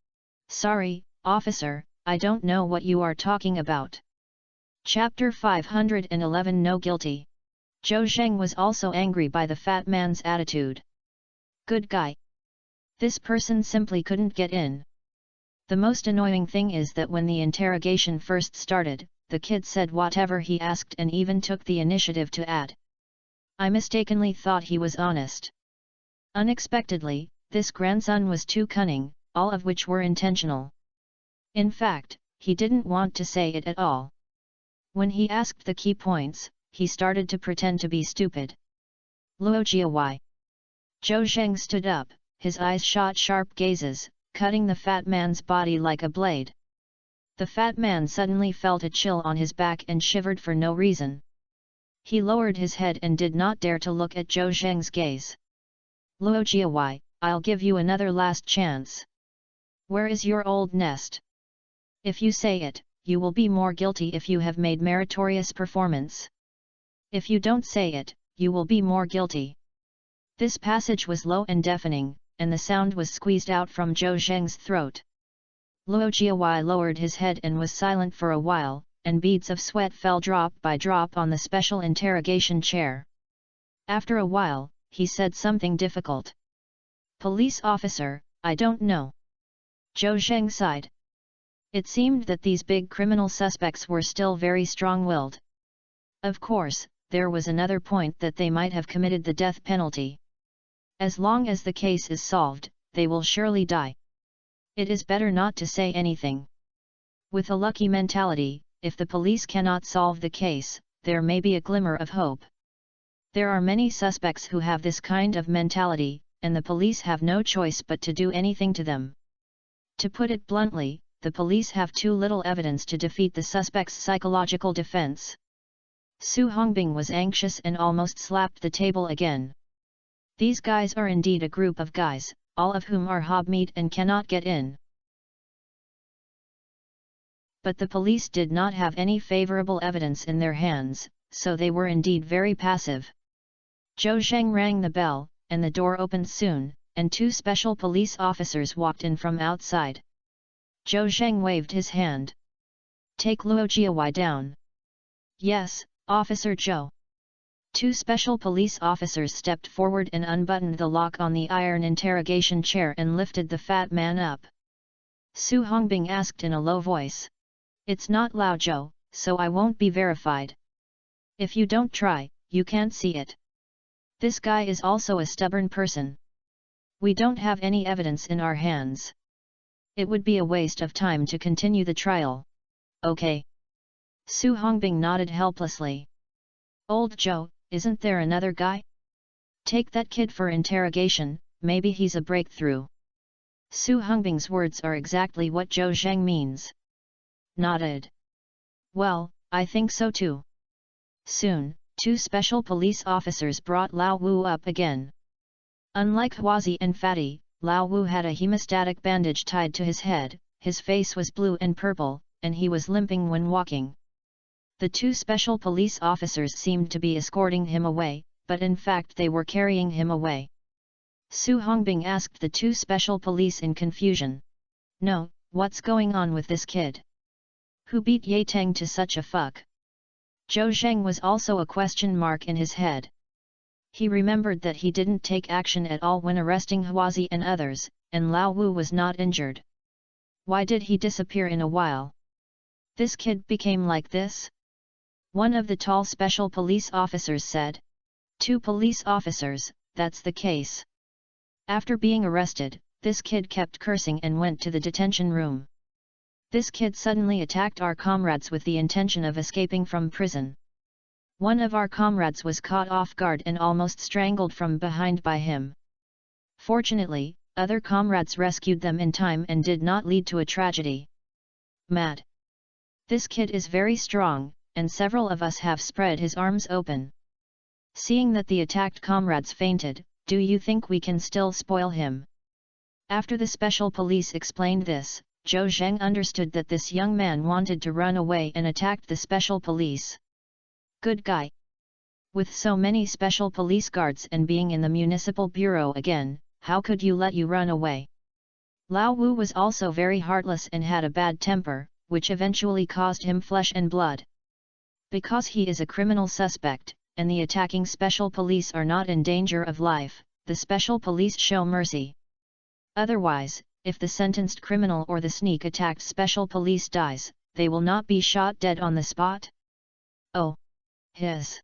"Sorry, officer, I don't know what you are talking about." Chapter 511 No Guilty. Zhou Zheng was also angry by the fat man's attitude. Good guy. This person simply couldn't get in. The most annoying thing is that when the interrogation first started, the kid said whatever he asked and even took the initiative to add, "I mistakenly thought he was honest." Unexpectedly, this grandson was too cunning, all of which were intentional. In fact, he didn't want to say it at all. When he asked the key points, he started to pretend to be stupid. "Luo Jiawai." Zhou Zheng stood up, his eyes shot sharp gazes, cutting the fat man's body like a blade. The fat man suddenly felt a chill on his back and shivered for no reason. He lowered his head and did not dare to look at Zhou Zheng's gaze. "Luo Jiawai, I'll give you another last chance. Where is your old nest? If you say it, you will be more guilty if you have made meritorious performance. If you don't say it, you will be more guilty." This passage was low and deafening, and the sound was squeezed out from Zhou Zheng's throat. Luo Jiawei lowered his head and was silent for a while, and beads of sweat fell drop by drop on the special interrogation chair. After a while, he said something difficult. "Police officer, I don't know." Zhou Zheng sighed. It seemed that these big criminal suspects were still very strong-willed. Of course, there was another point that they might have committed the death penalty. As long as the case is solved, they will surely die. It is better not to say anything. With a lucky mentality, if the police cannot solve the case, there may be a glimmer of hope. There are many suspects who have this kind of mentality, and the police have no choice but to do anything to them. To put it bluntly, the police have too little evidence to defeat the suspect's psychological defense. Su Hongbing was anxious and almost slapped the table again. These guys are indeed a group of guys, all of whom are hobmeat and cannot get in. But the police did not have any favorable evidence in their hands, so they were indeed very passive. Zhou Zheng rang the bell, and the door opened soon, and two special police officers walked in from outside. Zhou Zheng waved his hand. "Take Luo Jiawei down." "Yes, Officer Zhou." Two special police officers stepped forward and unbuttoned the lock on the iron interrogation chair and lifted the fat man up. Su Hongbing asked in a low voice. "It's not Lao Zhou, so I won't be verified. If you don't try, you can't see it. This guy is also a stubborn person. We don't have any evidence in our hands. It would be a waste of time to continue the trial." "Okay." Su Hongbing nodded helplessly. "Old Zhou, isn't there another guy? Take that kid for interrogation, maybe he's a breakthrough." Su Hongbing's words are exactly what Zhou Zheng means. Nodded. "Well, I think so too." Soon, two special police officers brought Lao Wu up again. Unlike Huazi and Fatty, Lao Wu had a hemostatic bandage tied to his head, his face was blue and purple, and he was limping when walking. The two special police officers seemed to be escorting him away, but in fact they were carrying him away. Su Hongbing asked the two special police in confusion. "No, what's going on with this kid? Who beat Ye Teng to such a fuck?" Zhou Zheng was also a question mark in his head. He remembered that he didn't take action at all when arresting Huazi and others, and Lao Wu was not injured. Why did he disappear in a while? This kid became like this? One of the tall special police officers said. "Two police officers, that's the case." After being arrested, this kid kept cursing and went to the detention room. This kid suddenly attacked our comrades with the intention of escaping from prison. One of our comrades was caught off guard and almost strangled from behind by him. Fortunately, other comrades rescued them in time and did not lead to a tragedy. Mad. This kid is very strong, and several of us have spread his arms open. Seeing that the attacked comrades fainted, do you think we can still spoil him? After the special police explained this, Zhou Zheng understood that this young man wanted to run away and attacked the special police. Good guy. With so many special police guards and being in the municipal bureau again, how could you let you run away? Lao Wu was also very heartless and had a bad temper, which eventually caused him flesh and blood. Because he is a criminal suspect, and the attacking special police are not in danger of life, the special police show mercy. Otherwise, if the sentenced criminal or the sneak attacked special police dies, they will not be shot dead on the spot? Oh! His!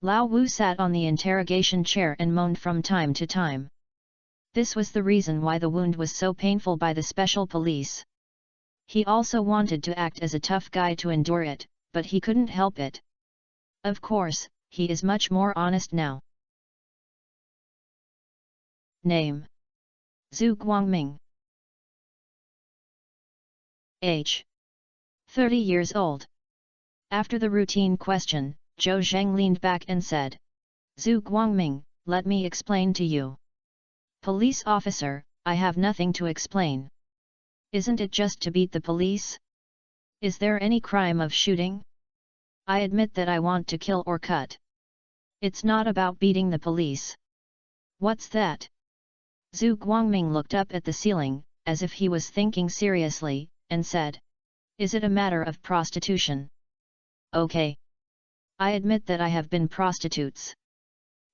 Lao Wu sat on the interrogation chair and moaned from time to time. This was the reason why the wound was so painful by the special police. He also wanted to act as a tough guy to endure it, but he couldn't help it. Of course, he is much more honest now. Name: Zhu Guangming. Age: 30 years old. After the routine question, Zhou Zheng leaned back and said, "Zhu Guangming, let me explain to you." "Police officer, I have nothing to explain. Isn't it just to beat the police? Is there any crime of shooting? I admit that I want to kill or cut. It's not about beating the police." "What's that?" Zhu Guangming looked up at the ceiling, as if he was thinking seriously, and said, "Is it a matter of prostitution?" "Okay. I admit that I have been prostitutes.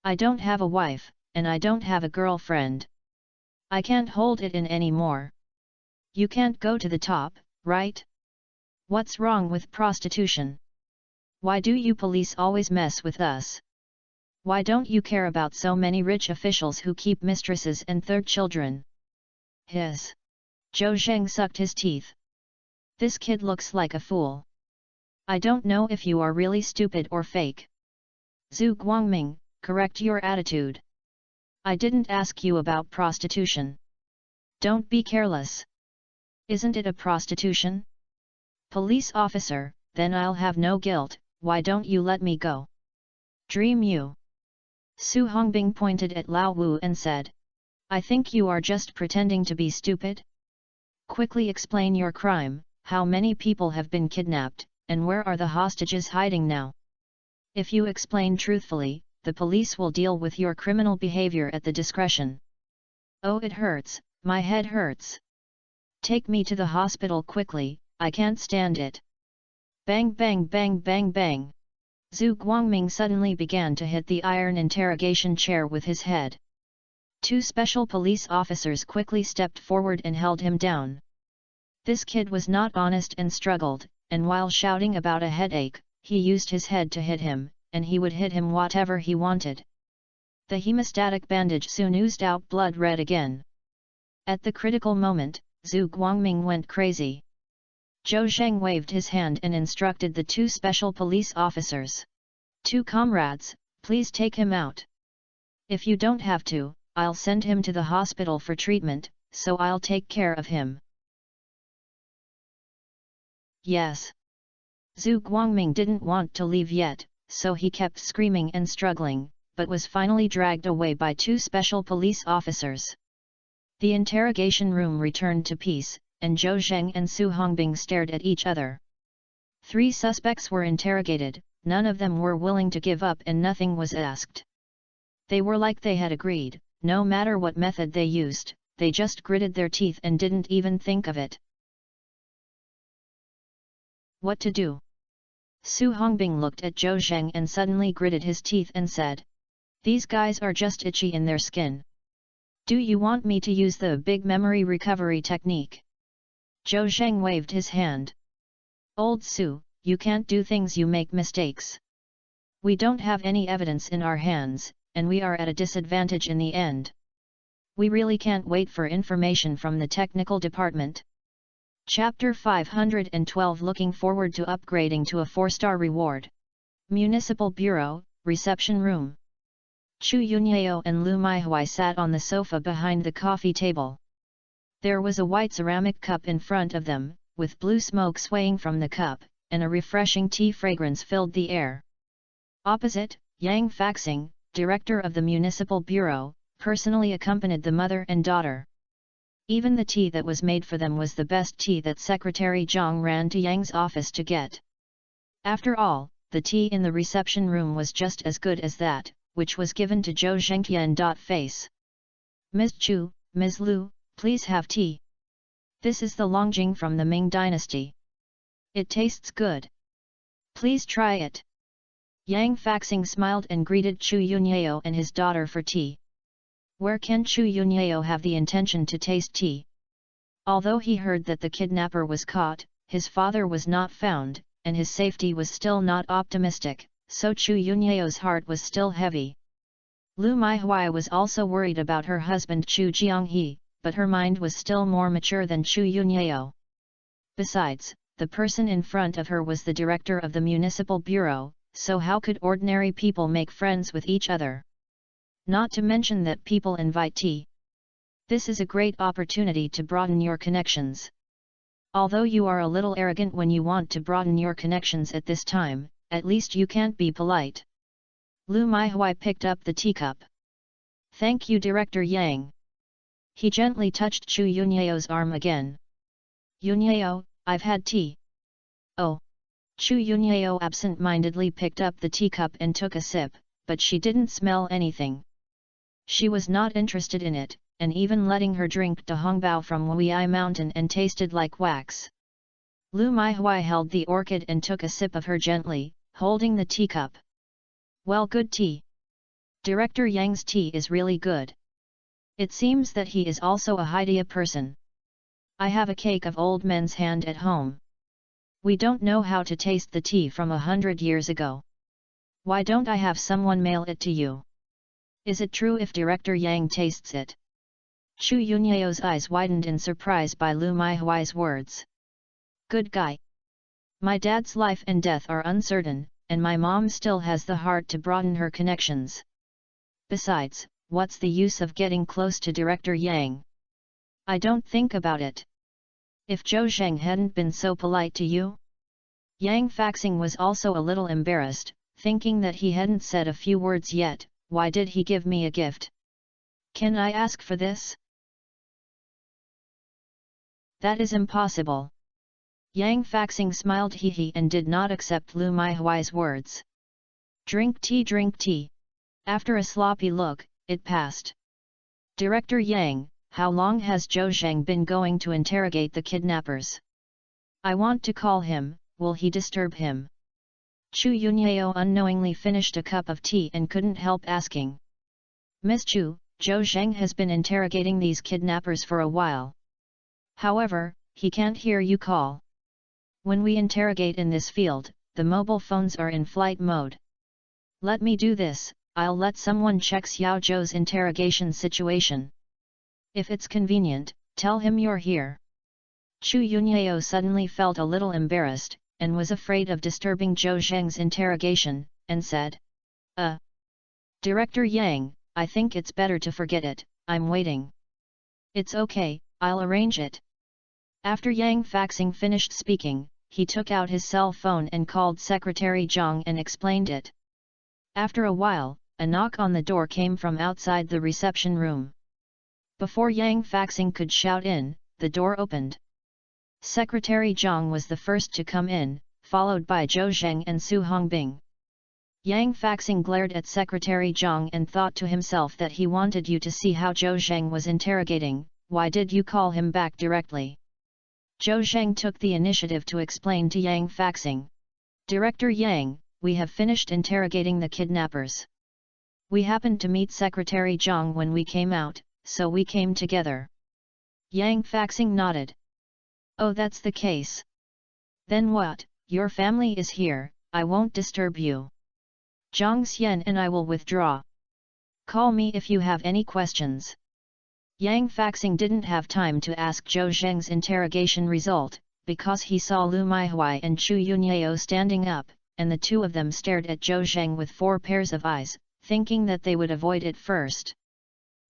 I don't have a wife, and I don't have a girlfriend. I can't hold it in anymore. You can't go to the top, right? What's wrong with prostitution? Why do you police always mess with us? Why don't you care about so many rich officials who keep mistresses and their children?" His. Zhou Zheng sucked his teeth. "This kid looks like a fool. I don't know if you are really stupid or fake. Zhu Guangming, correct your attitude. I didn't ask you about prostitution. Don't be careless. Isn't it a prostitution? Police officer, then I'll have no guilt. Why don't you let me go? Dream you." Su Hongbing pointed at Lao Wu and said, "I think you are just pretending to be stupid. Quickly explain your crime, how many people have been kidnapped, and where are the hostages hiding now? If you explain truthfully, the police will deal with your criminal behavior at the discretion." "Oh, it hurts, my head hurts. Take me to the hospital quickly, I can't stand it." Bang bang bang bang bang. Zhu Guangming suddenly began to hit the iron interrogation chair with his head. Two special police officers quickly stepped forward and held him down. This kid was not honest and struggled, and while shouting about a headache, he used his head to hit him, and he would hit him whatever he wanted. The hemostatic bandage soon oozed out blood red again. At the critical moment, Zhu Guangming went crazy. Zhou Zheng waved his hand and instructed the two special police officers. "Two comrades, please take him out. If you don't have to, I'll send him to the hospital for treatment, so I'll take care of him." "Yes." Zhu Guangming didn't want to leave yet, so he kept screaming and struggling, but was finally dragged away by two special police officers. The interrogation room returned to peace, and Zhou Zheng and Su Hongbing stared at each other. 3 suspects were interrogated, none of them were willing to give up and nothing was asked. They were like they had agreed, no matter what method they used, they just gritted their teeth and didn't even think of it. What to do? Su Hongbing looked at Zhou Zheng and suddenly gritted his teeth and said, "These guys are just itchy in their skin. Do you want me to use the big memory recovery technique?" Zhou Zheng waved his hand. "Old Su, you can't do things, you make mistakes. We don't have any evidence in our hands, and we are at a disadvantage in the end. We really can't wait for information from the technical department." Chapter 512 Looking forward to upgrading to a 4-star reward. Municipal Bureau, Reception Room. Chu Yunyao and Lu Maihui sat on the sofa behind the coffee table. There was a white ceramic cup in front of them, with blue smoke swaying from the cup, and a refreshing tea fragrance filled the air. Opposite, Yang Faxing, director of the Municipal Bureau, personally accompanied the mother and daughter. Even the tea that was made for them was the best tea that Secretary Zhang ran to Yang's office to get. After all, the tea in the reception room was just as good as that, which was given to Zhou Zhengqian. Face. "Ms. Chu, Ms. Lu, please have tea. This is the Longjing from the Ming Dynasty. It tastes good. Please try it." Yang Faxing smiled and greeted Chu Yunyao and his daughter for tea. Where can Chu Yunyao have the intention to taste tea? Although he heard that the kidnapper was caught, his father was not found, and his safety was still not optimistic, so Chu Yunyao's heart was still heavy. Lu Maihui was also worried about her husband Chu Jianghe, but her mind was still more mature than Chu Yunyao. Besides, the person in front of her was the director of the Municipal Bureau, so how could ordinary people make friends with each other? Not to mention that people invite tea. This is a great opportunity to broaden your connections. Although you are a little arrogant when you want to broaden your connections at this time, at least you can't be polite. Lu Maihui picked up the teacup. "Thank you, Director Yang." He gently touched Chu Yunyao's arm again. "Yunyao, I've had tea." "Oh." Chu Yunyao absent-mindedly picked up the teacup and took a sip, but she didn't smell anything. She was not interested in it, and even letting her drink Hongbao from Wuyi Mountain and tasted like wax. Lu Maihui held the orchid and took a sip of her gently, holding the teacup. Well, good tea. Director Yang's tea is really good. It seems that he is also a Haidia person. I have a cake of old men's hand at home. We don't know how to taste the tea from 100 years ago. Why don't I have someone mail it to you? Is it true if Director Yang tastes it? Chu Yunyao's eyes widened in surprise by Lu Maihuai's words. Good guy. My dad's life and death are uncertain, and my mom still has the heart to broaden her connections. Besides, what's the use of getting close to Director Yang? I don't think about it. If Zhou Zheng hadn't been so polite to you? Yang Faxing was also a little embarrassed, thinking that he hadn't said a few words yet. Why did he give me a gift? Can I ask for this? That is impossible. Yang Faxing smiled hee and did not accept Lu Maihuai's words. Drink tea, drink tea. After a sloppy look, it passed. Director Yang, how long has Zhou Zheng been going to interrogate the kidnappers? I want to call him, will he disturb him? Chu Yunyao unknowingly finished a cup of tea and couldn't help asking. Miss Chu, Zhou Zheng has been interrogating these kidnappers for a while. However, he can't hear you call. When we interrogate in this field, the mobile phones are in flight mode. Let me do this, I'll let someone check Xiao Zhou's interrogation situation. If it's convenient, tell him you're here. Chu Yunyao suddenly felt a little embarrassed, and was afraid of disturbing Zhou Zheng's interrogation, and said, Director Yang, I think it's better to forget it, I'm waiting. It's okay, I'll arrange it. After Yang Faxing finished speaking, he took out his cell phone and called Secretary Zhang and explained it. After a while, a knock on the door came from outside the reception room. Before Yang Faxing could shout in, the door opened. Secretary Zhang was the first to come in, followed by Zhou Zheng and Su Hongbing. Yang Faxing glared at Secretary Zhang and thought to himself that he wanted you to see how Zhou Zheng was interrogating. Why did you call him back directly? Zhou Zheng took the initiative to explain to Yang Faxing. Director Yang, we have finished interrogating the kidnappers. We happened to meet Secretary Zhang when we came out, so we came together. Yang Faxing nodded. Oh, that's the case. Then what, your family is here, I won't disturb you. Zhang Xian and I will withdraw. Call me if you have any questions. Yang Faxing didn't have time to ask Zhou Zheng's interrogation result, because he saw Lu Maihui and Chu Yunyao standing up, and the two of them stared at Zhou Zheng with 4 pairs of eyes, thinking that they would avoid it first.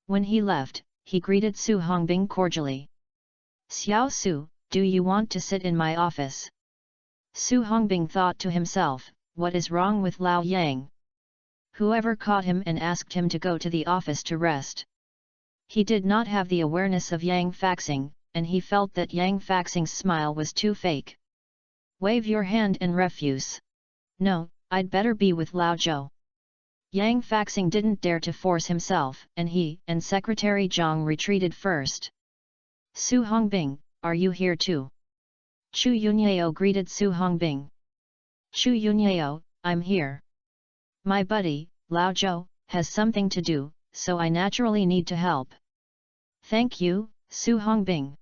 When he left, he greeted Su Hongbing cordially. Xiao Su, do you want to sit in my office? Su Hongbing thought to himself, what is wrong with Lao Yang? Whoever caught him and asked him to go to the office to rest? He did not have the awareness of Yang Faxing, and he felt that Yang Faxing's smile was too fake. Wave your hand and refuse. No, I'd better be with Lao Zhou. Yang Faxing didn't dare to force himself, and he and Secretary Zhang retreated first. Su Hongbing, are you here too? Chu Yunyao greeted Su Hongbing. Chu Yunyao, I'm here. My buddy, Lao Zhou, has something to do, so I naturally need to help. Thank you, Su Hongbing.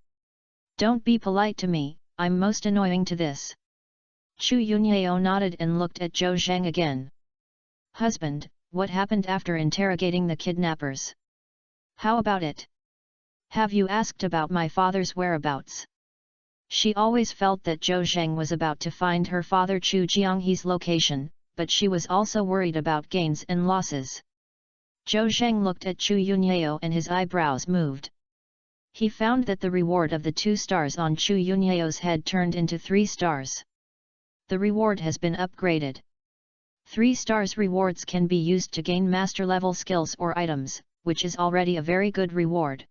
Don't be polite to me, I'm most annoying to this. Chu Yunyao nodded and looked at Zhou Zheng again. Husband, what happened after interrogating the kidnappers? How about it? Have you asked about my father's whereabouts? She always felt that Zhou Zheng was about to find her father Chu Jianghe's location, but she was also worried about gains and losses. Zhou Zheng looked at Chu Yunyao and his eyebrows moved. He found that the reward of the 2 stars on Chu Yunyao's head turned into 3 stars. The reward has been upgraded. 3 stars rewards can be used to gain master-level skills or items, which is already a very good reward.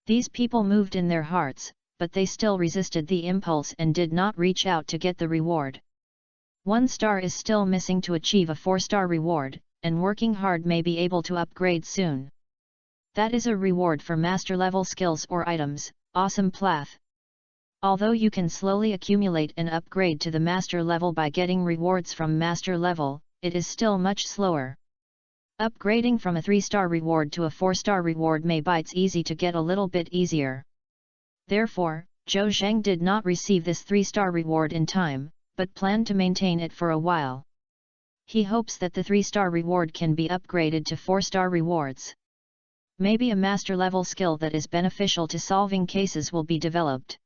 These people moved in their hearts, but they still resisted the impulse and did not reach out to get the reward. 1 star is still missing to achieve a 4-star reward, and working hard may be able to upgrade soon. That is a reward for master-level skills or items, awesome plath. Although you can slowly accumulate and upgrade to the master level by getting rewards from master level, it is still much slower. Upgrading from a 3-star reward to a 4-star reward may be easy to get a little bit easier. Therefore, Zhou Zheng did not receive this 3-star reward in time, but planned to maintain it for a while. He hopes that the 3-star reward can be upgraded to 4-star rewards. Maybe a master level skill that is beneficial to solving cases will be developed.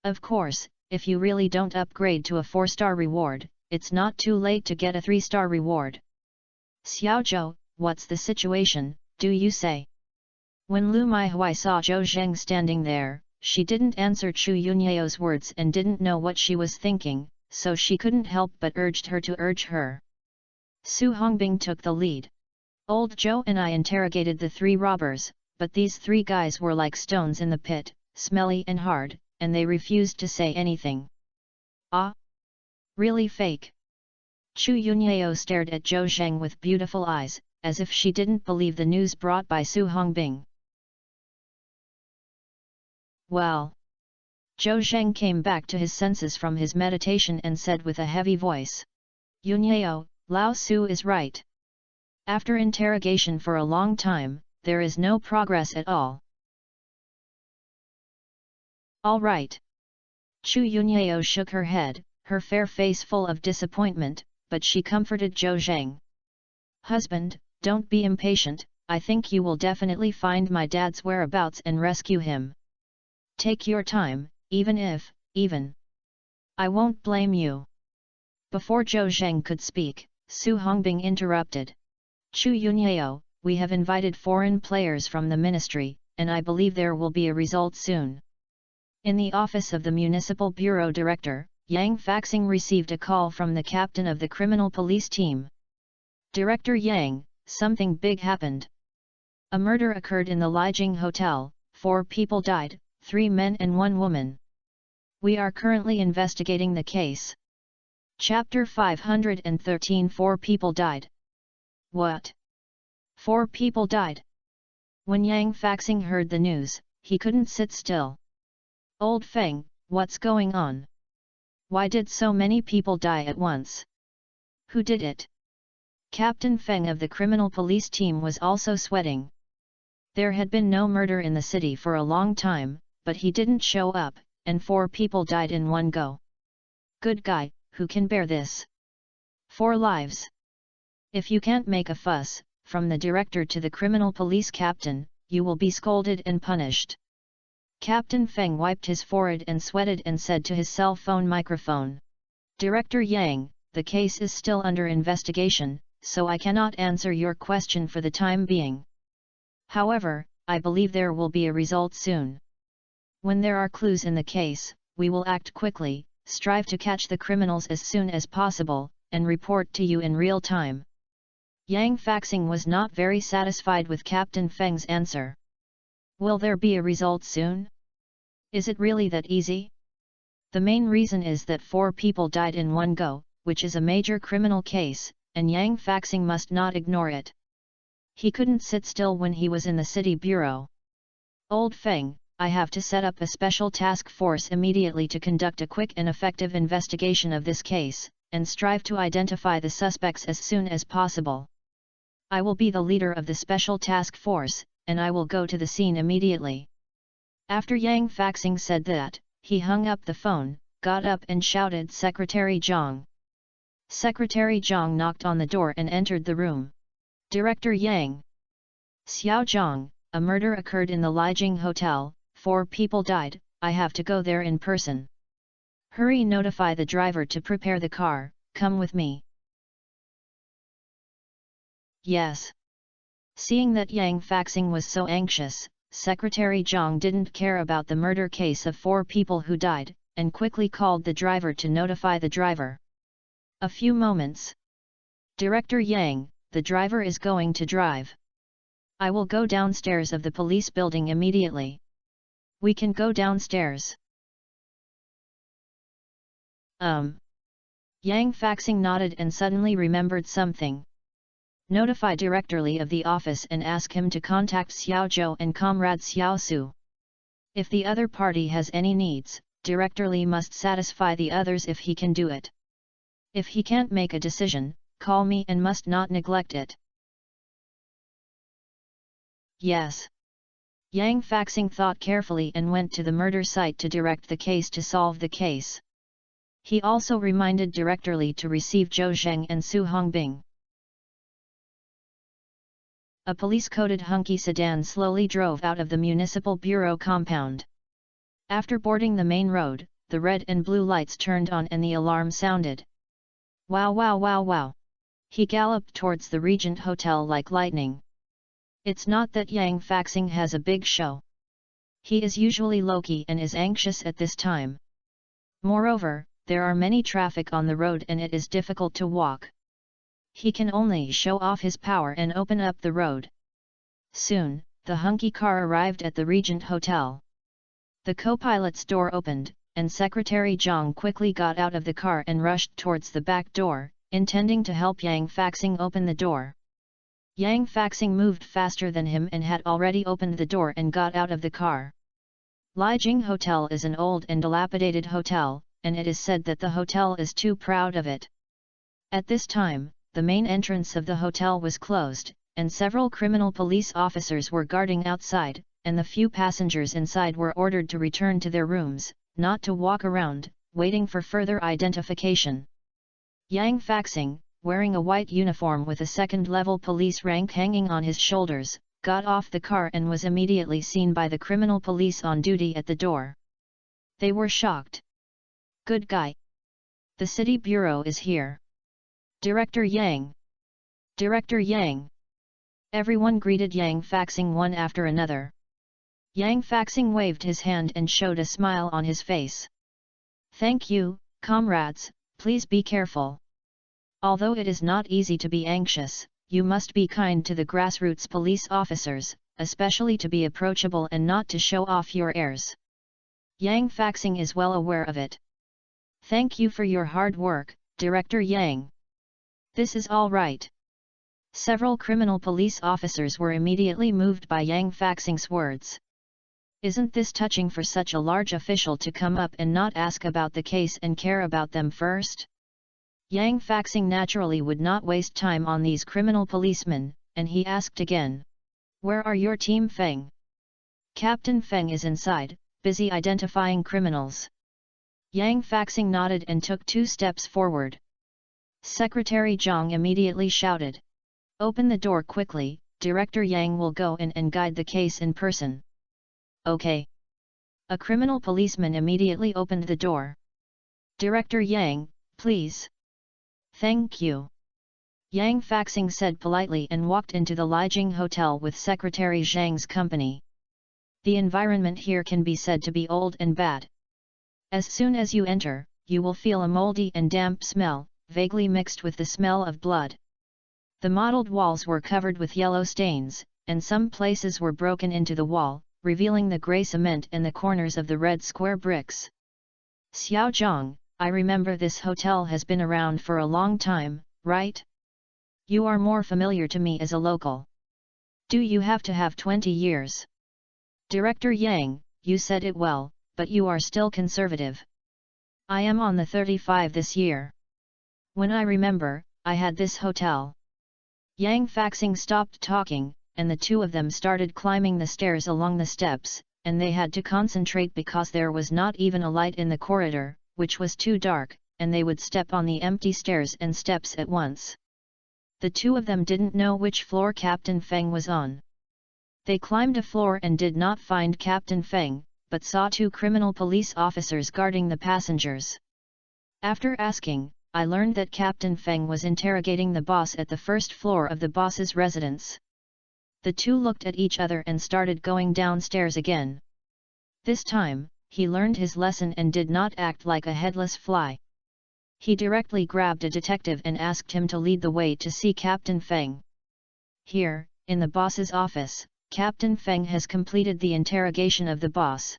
Of course, if you really don't upgrade to a 4-star reward, it's not too late to get a 3-star reward. Xiaozhou, what's the situation, do you say? When Lu Maihui saw Zhou Zheng standing there, she didn't answer Chu Yunyao's words and didn't know what she was thinking, so she couldn't help but urged her to urge her. Su Hongbing took the lead. Old Zhou and I interrogated the 3 robbers, but these 3 guys were like stones in the pit, smelly and hard, and they refused to say anything. Ah? Really fake? Chu Yunyao stared at Zhou Zheng with beautiful eyes, as if she didn't believe the news brought by Su Hongbing. Well. Zhou Zheng came back to his senses from his meditation and said with a heavy voice. Yunyao, Lao Su is right. After interrogation for a long time, there is no progress at all. All right. Chu Yunyao shook her head, her fair face full of disappointment, but she comforted Zhou Zheng. Husband, don't be impatient, I think you will definitely find my dad's whereabouts and rescue him. Take your time, even I won't blame you. Before Zhou Zheng could speak, Su Hongbing interrupted. Chu Yunyao, we have invited foreign players from the ministry, and I believe there will be a result soon. In the office of the Municipal Bureau Director, Yang Faxing received a call from the captain of the criminal police team. Director Yang, something big happened. A murder occurred in the Lijiang Hotel, 4 people died, 3 men and 1 woman. We are currently investigating the case. Chapter 513 4 people died. What? 4 people died? When Yang Faxing heard the news, he couldn't sit still. Old Feng, what's going on? Why did so many people die at once? Who did it? Captain Feng of the criminal police team was also sweating. There had been no murder in the city for a long time, but he didn't show up, and 4 people died in one go. Good guy, who can bear this? 4 lives. If you can't make a fuss, from the director to the criminal police captain, you will be scolded and punished. Captain Feng wiped his forehead and sweated and said to his cell phone microphone. Director Yang, the case is still under investigation, so I cannot answer your question for the time being. However, I believe there will be a result soon. When there are clues in the case, we will act quickly, strive to catch the criminals as soon as possible, and report to you in real time. Yang Faxing was not very satisfied with Captain Feng's answer. Will there be a result soon? Is it really that easy? The main reason is that 4 people died in one go, which is a major criminal case, and Yang Faxing must not ignore it. He couldn't sit still when he was in the city bureau. Old Feng, I have to set up a special task force immediately to conduct a quick and effective investigation of this case, and strive to identify the suspects as soon as possible. I will be the leader of the special task force, and I will go to the scene immediately. After Yang Faxing said that, he hung up the phone, got up and shouted Secretary Zhang. Secretary Zhang knocked on the door and entered the room. Director Yang. Xiao Zhang, a murder occurred in the Lijiang Hotel, 4 people died, I have to go there in person. Hurry, notify the driver to prepare the car, come with me. Yes. Seeing that Yang Faxing was so anxious, Secretary Zhang didn't care about the murder case of 4 people who died, and quickly called the driver to notify the driver. A few moments. Director Yang, the driver is going to drive. I will go downstairs of the police building immediately. We can go downstairs. Yang Faxing nodded and suddenly remembered something. Notify directly of the office and ask him to contact Xiao Zhou and comrade Xiao Su. If the other party has any needs, Director Li must satisfy the others if he can do it. If he can't make a decision, call me and must not neglect it. Yes. Yang Faxing thought carefully and went to the murder site to direct the case to solve the case. He also reminded Director Li to receive Zhou Zheng and Su Hongbing. A police-coated hunky sedan slowly drove out of the municipal bureau compound. After boarding the main road, the red and blue lights turned on and the alarm sounded. Wow wow wow wow! He galloped towards the Regent Hotel like lightning. It's not that Yang Faxing has a big show. He is usually low-key and is anxious at this time. Moreover, there are many traffic on the road and it is difficult to walk. He can only show off his power and open up the road. Soon, the hunky car arrived at the Regent Hotel. The co-pilot's door opened, and Secretary Zhang quickly got out of the car and rushed towards the back door, intending to help Yang Faxing open the door. Yang Faxing moved faster than him and had already opened the door and got out of the car. Lijing Hotel is an old and dilapidated hotel, and it is said that the hotel is too proud of it. At this time, the main entrance of the hotel was closed, and several criminal police officers were guarding outside, and the few passengers inside were ordered to return to their rooms, not to walk around, waiting for further identification. Yang Faxing, wearing a white uniform with a second-level police rank hanging on his shoulders, got off the car and was immediately seen by the criminal police on duty at the door. They were shocked. Good guy. The city bureau is here. Director Yang. Director Yang. Everyone greeted Yang Faxing one after another. Yang Faxing waved his hand and showed a smile on his face. Thank you, comrades, please be careful. Although it is not easy to be anxious, you must be kind to the grassroots police officers, especially to be approachable and not to show off your airs. Yang Faxing is well aware of it. Thank you for your hard work, Director Yang. This is all right. Several criminal police officers were immediately moved by Yang Faxing's words. Isn't this touching for such a large official to come up and not ask about the case and care about them first? Yang Faxing naturally would not waste time on these criminal policemen, and he asked again. Where are your team Feng? Captain Feng is inside, busy identifying criminals. Yang Faxing nodded and took 2 steps forward. Secretary Zhang immediately shouted. Open the door quickly, Director Yang will go in and guide the case in person. Okay. A criminal policeman immediately opened the door. Director Yang, please. Thank you. Yang Faxing said politely and walked into the Lijing Hotel with Secretary Zhang's company. The environment here can be said to be old and bad. As soon as you enter, you will feel a moldy and damp smell, vaguely mixed with the smell of blood. The mottled walls were covered with yellow stains, and some places were broken into the wall, revealing the grey cement and the corners of the red square bricks. Xiao Zhang, I remember this hotel has been around for a long time, right? You are more familiar to me as a local. Do you have to have 20 years? Director Yang, you said it well, but you are still conservative. I am on the 35 this year. When I remember, I had this hotel. Yang Faxing stopped talking, and the 2 of them started climbing the stairs along the steps, and they had to concentrate because there was not even a light in the corridor, which was too dark, and they would step on the empty stairs and steps at once. The 2 of them didn't know which floor Captain Feng was on. They climbed a floor and did not find Captain Feng, but saw 2 criminal police officers guarding the passengers. After asking, I learned that Captain Feng was interrogating the boss at the first floor of the boss's residence. The 2 looked at each other and started going downstairs again. This time, he learned his lesson and did not act like a headless fly. He directly grabbed a detective and asked him to lead the way to see Captain Feng. Here, in the boss's office, Captain Feng has completed the interrogation of the boss.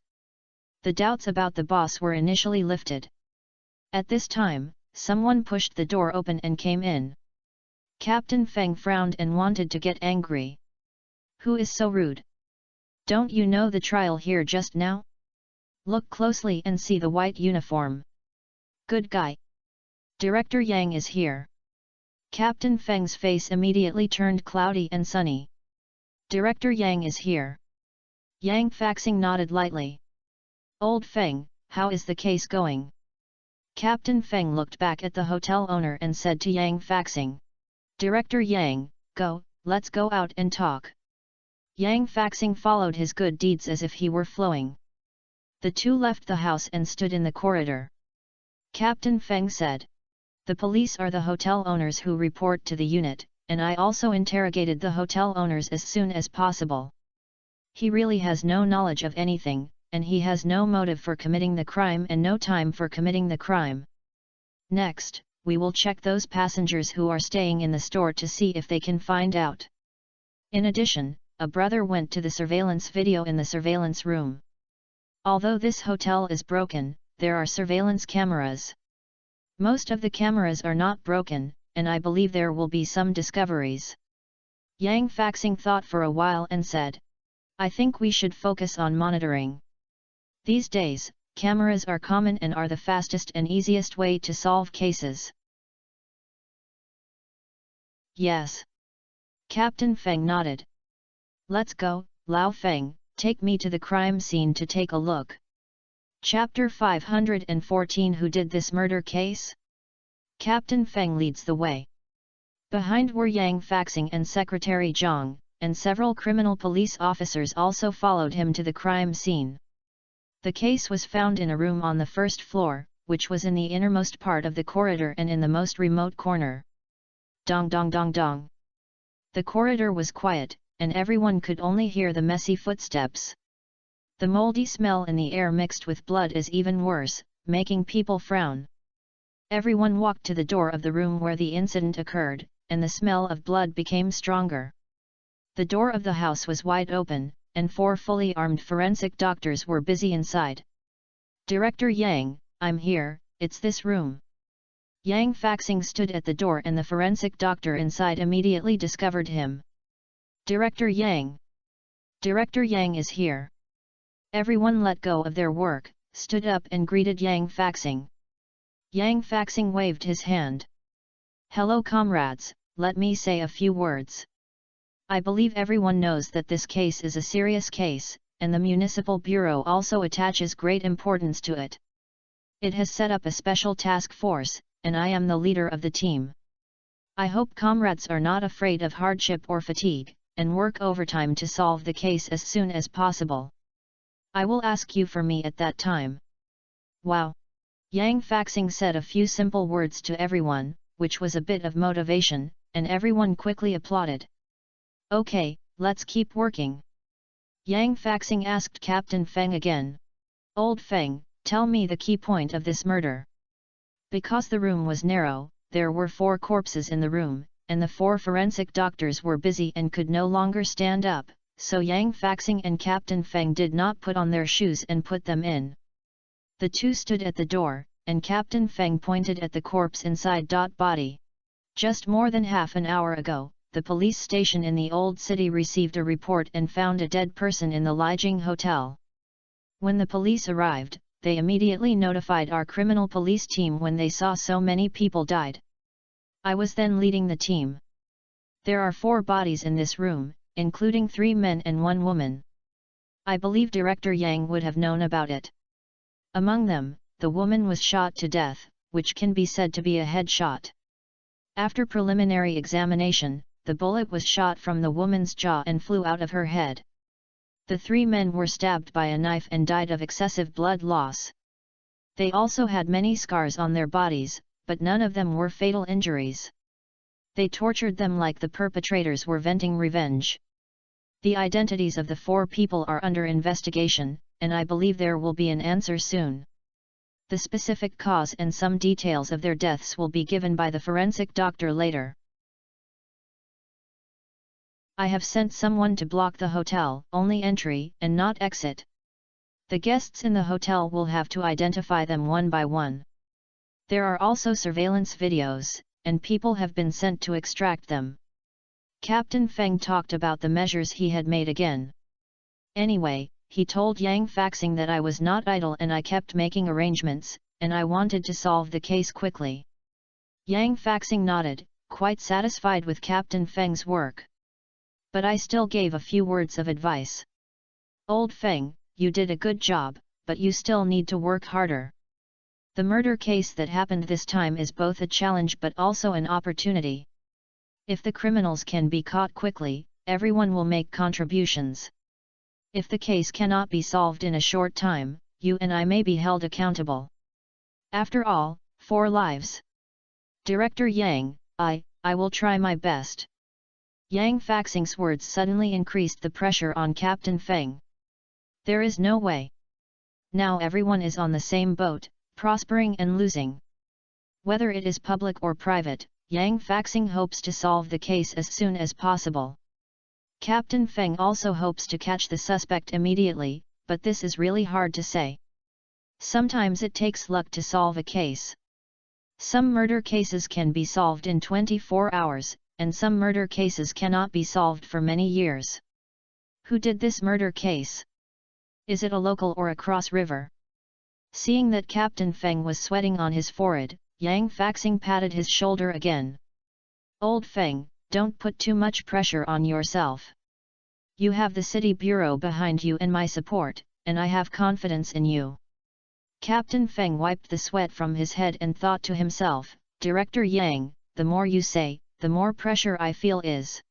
The doubts about the boss were initially lifted. At this time, someone pushed the door open and came in. Captain Feng frowned and wanted to get angry. Who is so rude? Don't you know the trial here just now? Look closely and see the white uniform. Good guy. Director Yang is here. Captain Feng's face immediately turned cloudy and sunny. Director Yang is here. Yang Faxing nodded lightly. Old Feng, how is the case going? Captain Feng looked back at the hotel owner and said to Yang Faxing. Director Yang, go, let's go out and talk. Yang Faxing followed his good deeds as if he were flowing. The two left the house and stood in the corridor. Captain Feng said. The police are the hotel owners who report to the unit, and I also interrogated the hotel owners as soon as possible. He really has no knowledge of anything, and he has no motive for committing the crime and no time for committing the crime. Next, we will check those passengers who are staying in the store to see if they can find out. In addition, a brother went to the surveillance video in the surveillance room. Although this hotel is broken, there are surveillance cameras. Most of the cameras are not broken, and I believe there will be some discoveries. Yang Faxing thought for a while and said. I think we should focus on monitoring. These days, cameras are common and are the fastest and easiest way to solve cases. Yes. Captain Feng nodded. Let's go, Lao Feng, take me to the crime scene to take a look. Chapter 514 Who did this murder case? Captain Feng leads the way. Behind were Yang Faxing and Secretary Zhang, and several criminal police officers also followed him to the crime scene. The case was found in a room on the first floor, which was in the innermost part of the corridor and in the most remote corner. Dong dong dong dong. The corridor was quiet, and everyone could only hear the messy footsteps. The moldy smell in the air mixed with blood is even worse, making people frown. Everyone walked to the door of the room where the incident occurred, and the smell of blood became stronger. The door of the house was wide open, and 4 fully armed forensic doctors were busy inside. Director Yang, I'm here, it's this room. Yang Faxing stood at the door and the forensic doctor inside immediately discovered him. Director Yang. Director Yang is here. Everyone let go of their work, stood up and greeted Yang Faxing. Yang Faxing waved his hand. Hello comrades, let me say a few words. I believe everyone knows that this case is a serious case, and the Municipal Bureau also attaches great importance to it. It has set up a special task force, and I am the leader of the team. I hope comrades are not afraid of hardship or fatigue, and work overtime to solve the case as soon as possible. I will ask you for me at that time. Wow! Yang Faxing said a few simple words to everyone, which was a bit of motivation, and everyone quickly applauded. Okay, let's keep working. Yang Faxing asked Captain Feng again. Old Feng, tell me the key point of this murder. Because the room was narrow, there were 4 corpses in the room, and the 4 forensic doctors were busy and could no longer stand up, so Yang Faxing and Captain Feng did not put on their shoes and put them in. The two stood at the door, and Captain Feng pointed at the corpse inside. Body. Just more than half an hour ago, the police station in the old city received a report and found a dead person in the Lijiang Hotel. When the police arrived, they immediately notified our criminal police team when they saw so many people died. I was then leading the team. There are 4 bodies in this room, including 3 men and 1 woman. I believe Director Yang would have known about it. Among them, the woman was shot to death, which can be said to be a headshot. After preliminary examination, the bullet was shot from the woman's jaw and flew out of her head. The 3 men were stabbed by a knife and died of excessive blood loss. They also had many scars on their bodies, but none of them were fatal injuries. They tortured them like the perpetrators were venting revenge. The identities of the 4 people are under investigation, and I believe there will be an answer soon. The specific cause and some details of their deaths will be given by the forensic doctor later. I have sent someone to block the hotel, only entry and not exit. The guests in the hotel will have to identify them one by one. There are also surveillance videos, and people have been sent to extract them. Captain Feng talked about the measures he had made again. Anyway, he told Yang Faxing that I was not idle and I kept making arrangements, and I wanted to solve the case quickly. Yang Faxing nodded, quite satisfied with Captain Feng's work. But I still gave a few words of advice. Old Feng, you did a good job, but you still need to work harder. The murder case that happened this time is both a challenge but also an opportunity. If the criminals can be caught quickly, everyone will make contributions. If the case cannot be solved in a short time, you and I may be held accountable. After all, 4 lives. Director Yang, I will try my best. Yang Faxing's words suddenly increased the pressure on Captain Feng. There is no way. Now everyone is on the same boat, prospering and losing. Whether it is public or private, Yang Faxing hopes to solve the case as soon as possible. Captain Feng also hopes to catch the suspect immediately, but this is really hard to say. Sometimes it takes luck to solve a case. Some murder cases can be solved in 24 hours, and some murder cases cannot be solved for many years. Who did this murder case? Is it a local or a cross-river? Seeing that Captain Feng was sweating on his forehead, Yang Faxing patted his shoulder again. Old Feng, don't put too much pressure on yourself. You have the city bureau behind you and my support, and I have confidence in you. Captain Feng wiped the sweat from his head and thought to himself, Director Yang, the more you say, the more pressure I feel is.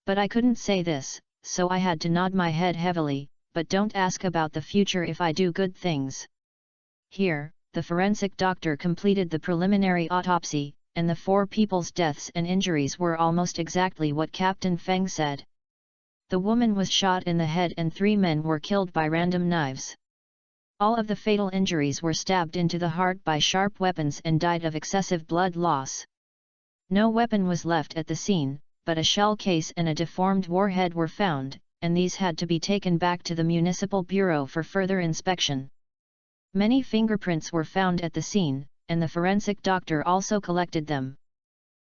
But I couldn't say this, so I had to nod my head heavily, but don't ask about the future if I do good things. Here, the forensic doctor completed the preliminary autopsy, and the 4 people's deaths and injuries were almost exactly what Captain Feng said. The woman was shot in the head and 3 men were killed by random knives. All of the fatal injuries were stabbed into the heart by sharp weapons and died of excessive blood loss. No weapon was left at the scene, but a shell case and a deformed warhead were found, and these had to be taken back to the Municipal Bureau for further inspection. Many fingerprints were found at the scene, and the forensic doctor also collected them.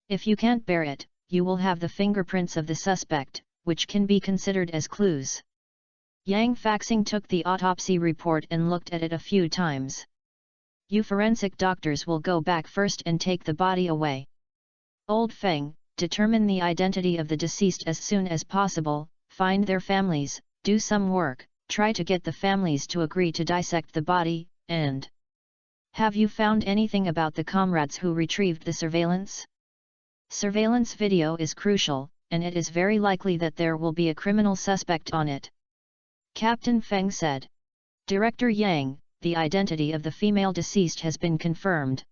If you can't bear it, you will have the fingerprints of the suspect, which can be considered as clues. Yang Faxing took the autopsy report and looked at it a few times. You forensic doctors will go back first and take the body away. Old Feng, determine the identity of the deceased as soon as possible, find their families, do some work, try to get the families to agree to dissect the body, and... Have you found anything about the comrades who retrieved the surveillance? Surveillance video is crucial, and it is very likely that there will be a criminal suspect on it. Captain Feng said. Director Yang, the identity of the female deceased has been confirmed.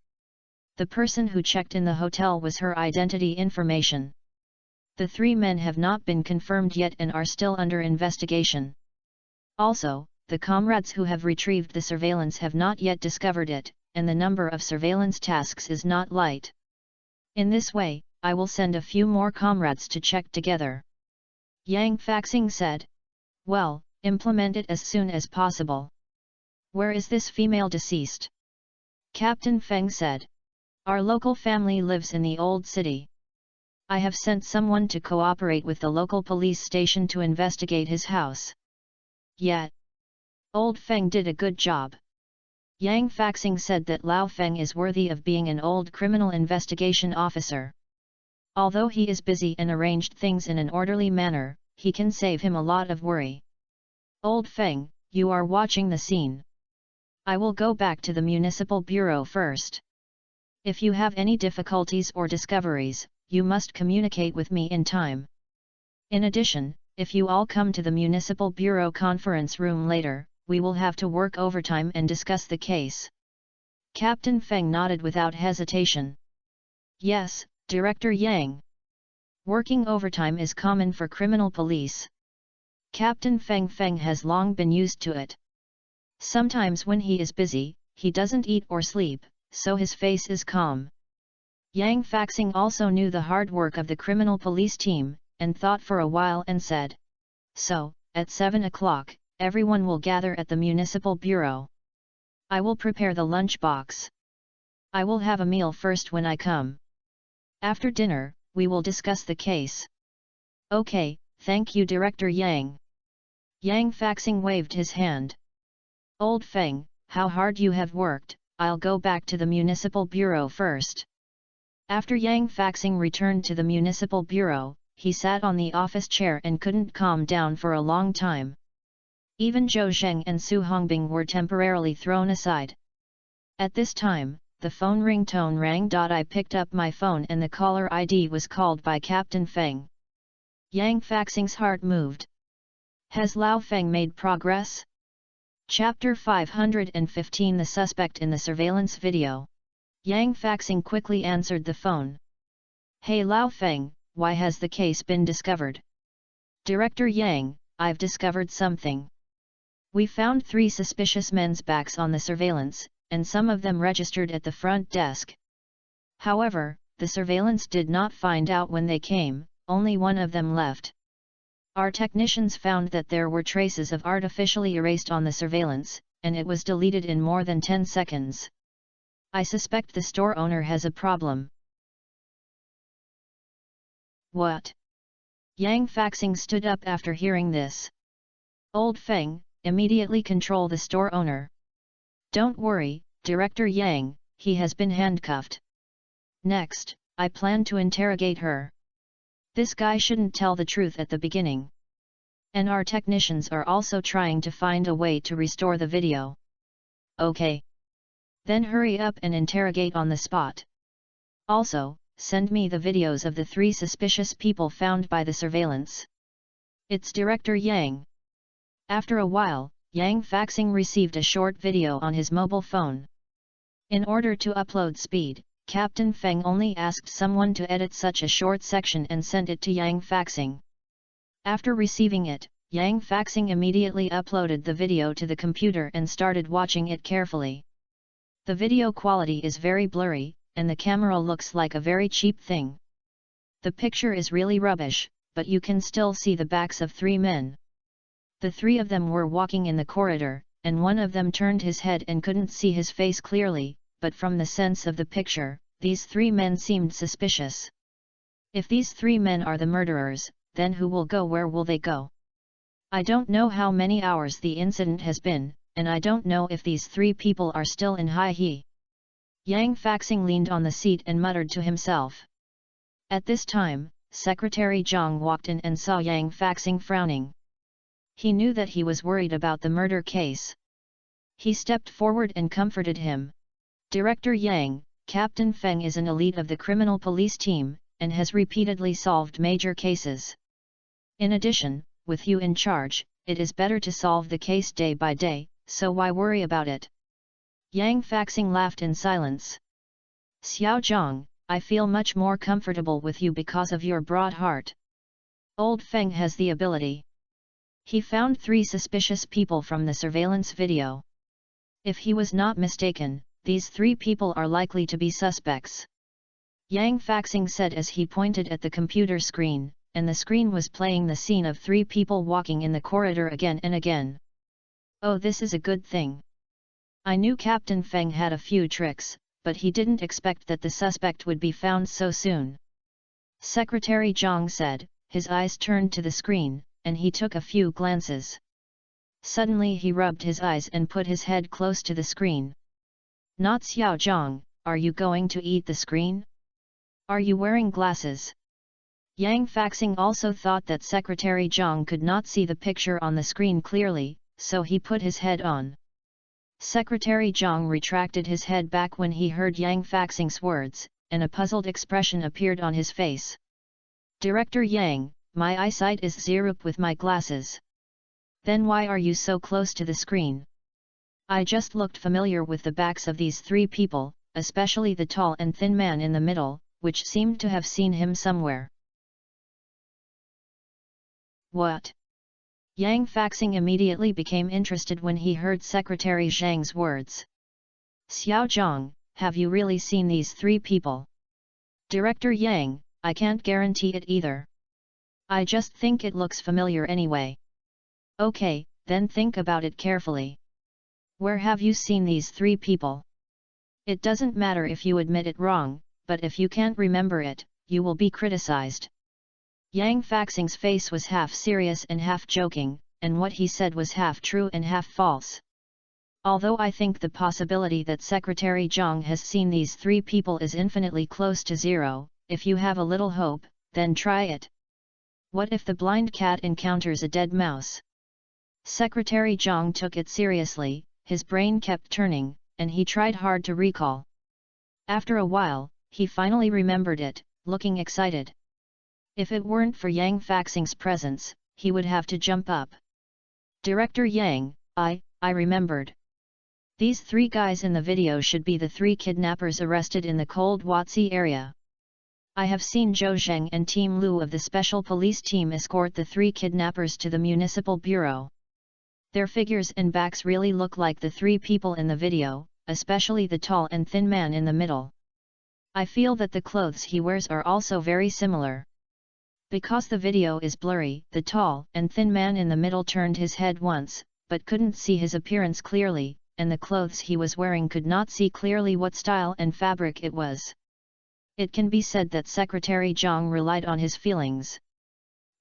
The person who checked in the hotel was her identity information. The 3 men have not been confirmed yet and are still under investigation. Also, the comrades who have retrieved the surveillance have not yet discovered it, and the number of surveillance tasks is not light. In this way, I will send a few more comrades to check together. Yang Faxing said. Well, implement it as soon as possible. Where is this female deceased? Captain Feng said. Our local family lives in the old city. I have sent someone to cooperate with the local police station to investigate his house. Yet, Old Feng did a good job. Yang Faxing said that Lao Feng is worthy of being an old criminal investigation officer. Although he is busy and arranged things in an orderly manner, he can save him a lot of worry. Old Feng, you are watching the scene. I will go back to the Municipal Bureau first. If you have any difficulties or discoveries, you must communicate with me in time. In addition, if you all come to the Municipal Bureau conference room later, we will have to work overtime and discuss the case. Captain Feng nodded without hesitation. Yes, Director Yang. Working overtime is common for criminal police. Captain Feng has long been used to it. Sometimes when he is busy, he doesn't eat or sleep, so his face is calm. Yang Faxing also knew the hard work of the criminal police team, and thought for a while and said. So, at 7 o'clock, everyone will gather at the Municipal Bureau. I will prepare the lunch box. I will have a meal first when I come. After dinner, we will discuss the case. Okay, thank you Director Yang. Yang Faxing waved his hand. Old Feng, how hard you have worked, I'll go back to the municipal bureau first. After Yang Faxing returned to the municipal bureau, he sat on the office chair and couldn't calm down for a long time. Even Zhou Zheng and Su Hongbing were temporarily thrown aside. At this time, the phone ringtone rang. I picked up my phone and the caller ID was called by Captain Feng. Yang Faxing's heart moved. Has Lao Feng made progress? Chapter 515 The Suspect in the Surveillance Video. Yang Faxing quickly answered the phone. Hey Lao Feng, why has the case been discovered? Director Yang, I've discovered something. We found 3 suspicious men's backs on the surveillance, and some of them registered at the front desk. However, the surveillance did not find out when they came, only one of them left. Our technicians found that there were traces of artificially erased on the surveillance, and it was deleted in more than 10 seconds. I suspect the store owner has a problem. What? Yang Faxing stood up after hearing this. Old Feng, immediately control the store owner. Don't worry, Director Yang, he has been handcuffed. Next, I plan to interrogate her. This guy shouldn't tell the truth at the beginning. And our technicians are also trying to find a way to restore the video. Okay. Then hurry up and interrogate on the spot. Also, send me the videos of the 3 suspicious people found by the surveillance. It's Director Yang. After a while, Yang Faxing received a short video on his mobile phone. In order to upload speed, Captain Feng only asked someone to edit such a short section and sent it to Yang Faxing. After receiving it, Yang Faxing immediately uploaded the video to the computer and started watching it carefully. The video quality is very blurry, and the camera looks like a very cheap thing. The picture is really rubbish, but you can still see the backs of 3 men. The 3 of them were walking in the corridor, and one of them turned his head and couldn't see his face clearly, but from the sense of the picture, these 3 men seemed suspicious. If these 3 men are the murderers, then who will go? Where will they go? I don't know how many hours the incident has been, and I don't know if these 3 people are still in Hai He. Yang Faxing leaned on the seat and muttered to himself. At this time, Secretary Zhang walked in and saw Yang Faxing frowning. He knew that he was worried about the murder case. He stepped forward and comforted him. Director Yang, Captain Feng is an elite of the criminal police team, and has repeatedly solved major cases. In addition, with you in charge, it is better to solve the case day by day, so why worry about it? Yang Faxing laughed in silence. Xiao Zhang, I feel much more comfortable with you because of your broad heart. Old Feng has the ability. He found 3 suspicious people from the surveillance video. If he was not mistaken, these 3 people are likely to be suspects. Yang Faxing said as he pointed at the computer screen, and the screen was playing the scene of 3 people walking in the corridor again and again. Oh, this is a good thing. I knew Captain Feng had a few tricks, but he didn't expect that the suspect would be found so soon. Secretary Zhang said, his eyes turned to the screen, and he took a few glances. Suddenly he rubbed his eyes and put his head close to the screen. Not Xiao Zhang, are you going to eat the screen? Are you wearing glasses? Yang Faxing also thought that Secretary Zhang could not see the picture on the screen clearly, so he put his head on. Secretary Zhang retracted his head back when he heard Yang Faxing's words, and a puzzled expression appeared on his face. Director Yang, my eyesight is zero with my glasses. Then why are you so close to the screen? I just looked familiar with the backs of these 3 people, especially the tall and thin man in the middle, which seemed to have seen him somewhere. What? Yang Faxing immediately became interested when he heard Secretary Zhang's words. Xiao Zhang, have you really seen these 3 people? Director Yang, I can't guarantee it either. I just think it looks familiar anyway. Okay, then think about it carefully. Where have you seen these 3 people? It doesn't matter if you admit it wrong, but if you can't remember it, you will be criticized. Yang Faxing's face was half serious and half joking, and what he said was half true and half false. Although I think the possibility that Secretary Zhang has seen these three people is infinitely close to zero, if you have a little hope, then try it. What if the blind cat encounters a dead mouse? Secretary Zhang took it seriously, his brain kept turning, and he tried hard to recall. After a while, he finally remembered it, looking excited. If it weren't for Yang Faxing's presence, he would have to jump up. Director Yang, I remembered. These three guys in the video should be the three kidnappers arrested in the Cold Watsi area. I have seen Zhou Zheng and Team Lu of the Special Police Team escort the three kidnappers to the Municipal Bureau. Their figures and backs really look like the three people in the video, especially the tall and thin man in the middle. I feel that the clothes he wears are also very similar. Because the video is blurry, the tall and thin man in the middle turned his head once, but couldn't see his appearance clearly, and the clothes he was wearing could not see clearly what style and fabric it was. It can be said that Secretary Zhang relied on his feelings.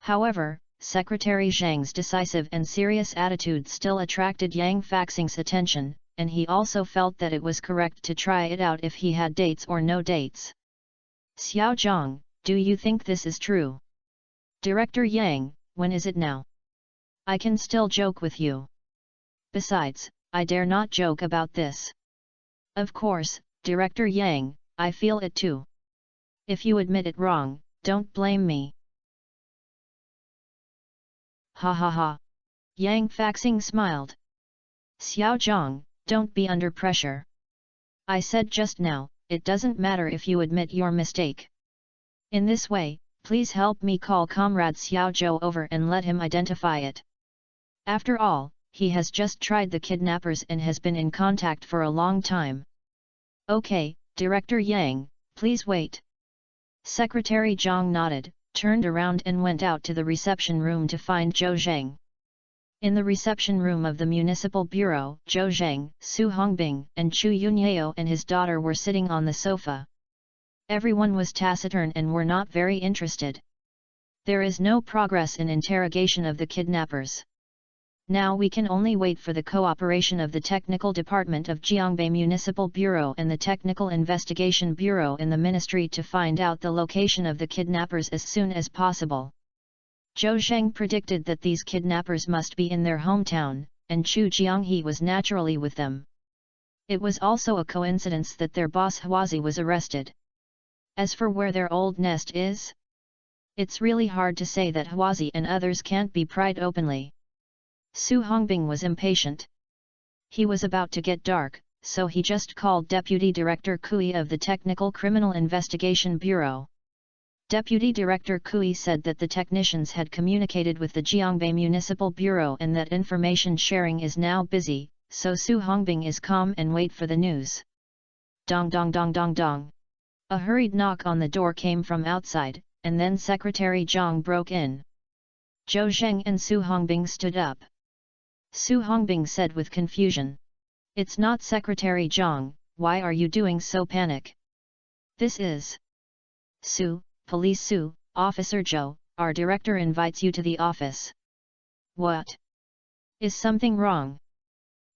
However, Secretary Zhang's decisive and serious attitude still attracted Yang Faxing's attention, and he also felt that it was correct to try it out if he had dates or no dates. Xiao Zhang, do you think this is true? Director Yang, when is it now? I can still joke with you. Besides, I dare not joke about this. Of course, Director Yang, I feel it too. If you admit it wrong, don't blame me. Ha ha ha. Yang Faxing smiled. Xiao Zhang, don't be under pressure. I said just now, it doesn't matter if you admit your mistake. In this way, please help me call Comrade Xiao Zhou over and let him identify it. After all, he has just tried the kidnappers and has been in contact for a long time. Okay, Director Yang, please wait. Secretary Zhang nodded, turned around and went out to the reception room to find Zhou Zheng. In the reception room of the Municipal Bureau, Zhou Zheng, Su Hongbing, and Chu Yunyao and his daughter were sitting on the sofa. Everyone was taciturn and were not very interested. There is no progress in interrogation of the kidnappers. Now we can only wait for the cooperation of the Technical Department of Jiangbei Municipal Bureau and the Technical Investigation Bureau in the Ministry to find out the location of the kidnappers as soon as possible. Zhou Zheng predicted that these kidnappers must be in their hometown, and Chu Jianghe was naturally with them. It was also a coincidence that their boss Huazi was arrested. As for where their old nest is, it's really hard to say that Huazi and others can't be pried openly. Su Hongbing was impatient. He was about to get dark, so he just called Deputy Director Kui of the Technical Criminal Investigation Bureau. Deputy Director Kui said that the technicians had communicated with the Jiangbei Municipal Bureau and that information sharing is now busy, so Su Hongbing is calm and wait for the news. Dong dong dong dong dong. A hurried knock on the door came from outside, and then Secretary Zhang broke in. Zhou Zheng and Su Hongbing stood up. Su Hongbing said with confusion. It's not Secretary Zhang, why are you doing so panic? This is Su, Police Su, Officer Zhou, our director invites you to the office. What? Is something wrong?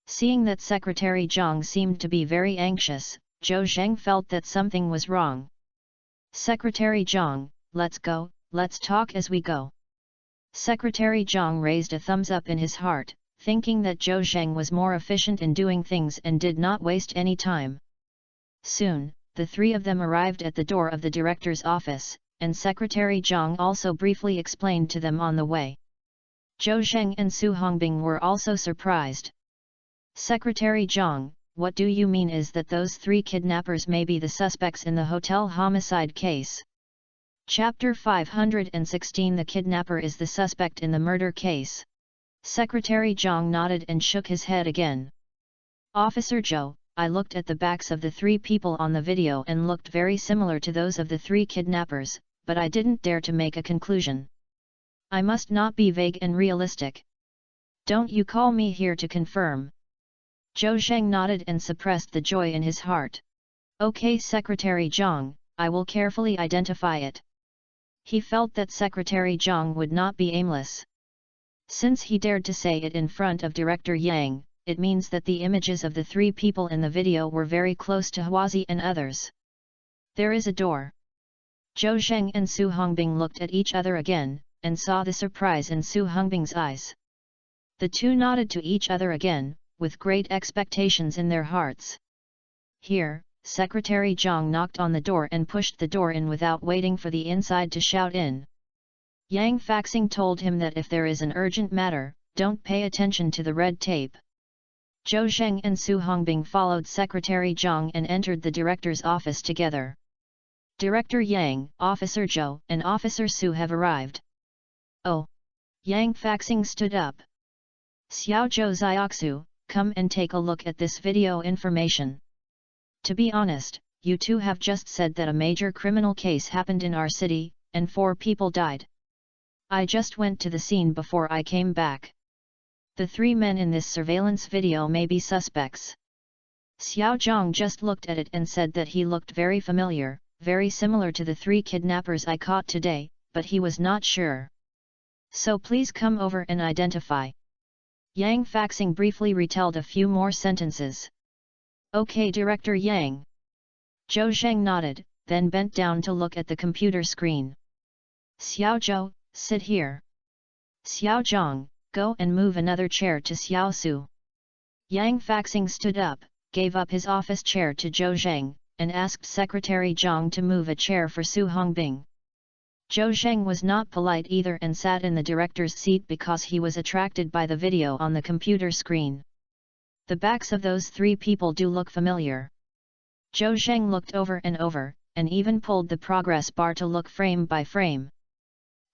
Seeing that Secretary Zhang seemed to be very anxious, Zhou Zheng felt that something was wrong. Secretary Zhang, let's go, let's talk as we go. Secretary Zhang raised a thumbs up in his heart, thinking that Zhou Zheng was more efficient in doing things and did not waste any time. Soon, the three of them arrived at the door of the director's office, and Secretary Zhang also briefly explained to them on the way. Zhou Zheng and Su Hongbing were also surprised. Secretary Zhang, what do you mean is that those three kidnappers may be the suspects in the hotel homicide case? Chapter 516 The kidnapper is the suspect in the murder case. Secretary Zhang nodded and shook his head again. Officer Zhou, I looked at the backs of the three people on the video and looked very similar to those of the three kidnappers, but I didn't dare to make a conclusion. I must not be vague and realistic. Don't you call me here to confirm. Zhou Zheng nodded and suppressed the joy in his heart. Okay, Secretary Zhang, I will carefully identify it. He felt that Secretary Zhang would not be aimless. Since he dared to say it in front of director Yang, it means that the images of the three people in the video were very close to Huazi and others. There is a door. Zhou Zheng and Su Hongbing looked at each other again, and saw the surprise in Su Hongbing's eyes. The two nodded to each other again, with great expectations in their hearts. Here, Secretary Zhang knocked on the door and pushed the door in without waiting for the inside to shout in. Yang Faxing told him that if there is an urgent matter, don't pay attention to the red tape. Zhou Zheng and Su Hongbing followed Secretary Zhang and entered the director's office together. Director Yang, Officer Zhou, and Officer Su have arrived. Oh! Yang Faxing stood up. Xiao Zhou Xiaoxu, come and take a look at this video information. To be honest, you two have just said that a major criminal case happened in our city, and 4 people died. I just went to the scene before I came back. The 3 men in this surveillance video may be suspects. Xiao Zhang just looked at it and said that he looked very familiar, very similar to the 3 kidnappers I caught today, but he was not sure. So please come over and identify. Yang Faxing briefly retold a few more sentences. Okay, Director Yang. Zhou Zheng nodded, then bent down to look at the computer screen. Xiao Zhou, sit here. Xiao Zhang, go and move another chair to Xiao Su. Yang Faxing stood up, gave up his office chair to Zhou Zheng, and asked Secretary Zhang to move a chair for Su Hongbing. Zhou Zheng was not polite either and sat in the director's seat because he was attracted by the video on the computer screen. The backs of those 3 people do look familiar. Zhou Zheng looked over, and even pulled the progress bar to look frame by frame.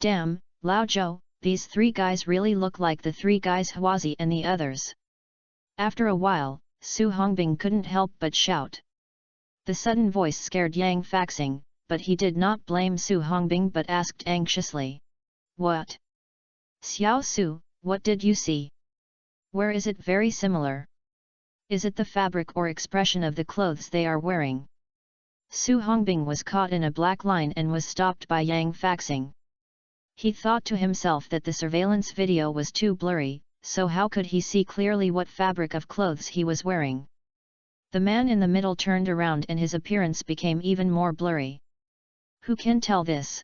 Damn, Lao Zhou, these 3 guys really look like the 3 guys Huazi and the others. After a while, Su Hongbing couldn't help but shout. The sudden voice scared Yang Faxing, but he did not blame Su Hongbing but asked anxiously. What? Xiao Su, what did you see? Where is it very similar? Is it the fabric or expression of the clothes they are wearing? Su Hongbing was caught in a black line and was stopped by Yang Faxing. He thought to himself that the surveillance video was too blurry, so how could he see clearly what fabric of clothes he was wearing? The man in the middle turned around and his appearance became even more blurry. Who can tell this?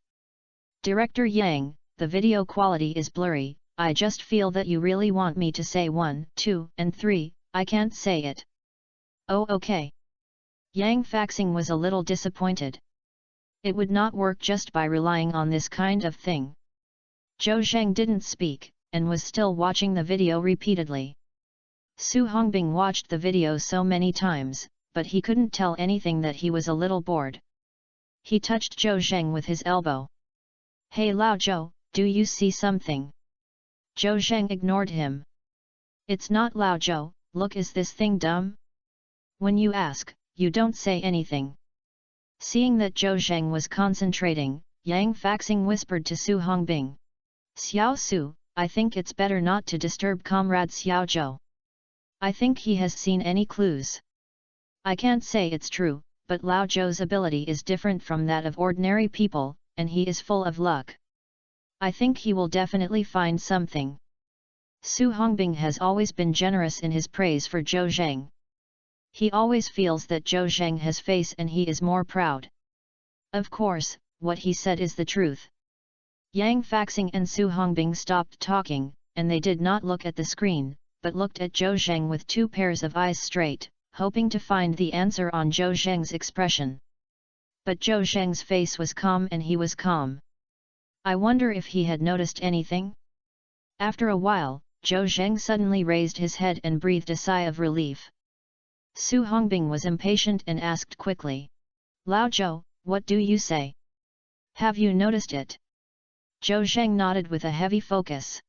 Director Yang, the video quality is blurry, I just feel that you really want me to say 1, 2, and 3, I can't say it. Oh okay. Yang Faxing was a little disappointed. It would not work just by relying on this kind of thing. Zhou Zheng didn't speak, and was still watching the video repeatedly. Su Hongbing watched the video so many times, but he couldn't tell anything that he was a little bored. He touched Zhou Zheng with his elbow. Hey Lao Zhou, do you see something? Zhou Zheng ignored him. It's not Lao Zhou, look, is this thing dumb? When you ask, you don't say anything. Seeing that Zhou Zheng was concentrating, Yang Faxing whispered to Su Hongbing. Xiao Su, I think it's better not to disturb comrade Xiao Zhou. I think he has seen any clues. I can't say it's true, but Lao Zhou's ability is different from that of ordinary people, and he is full of luck. I think he will definitely find something. Su Hongbing has always been generous in his praise for Zhou Zheng. He always feels that Zhou Zheng has face and he is more proud. Of course, what he said is the truth. Yang Faxing and Su Hongbing stopped talking, and they did not look at the screen, but looked at Zhou Zheng with 2 pairs of eyes straight, hoping to find the answer on Zhou Zheng's expression. But Zhou Zheng's face was calm and he was calm. I wonder if he had noticed anything? After a while, Zhou Zheng suddenly raised his head and breathed a sigh of relief. Su Hongbing was impatient and asked quickly. Lao Zhou, what do you say? Have you noticed it? Zhou Zheng nodded with a heavy focus.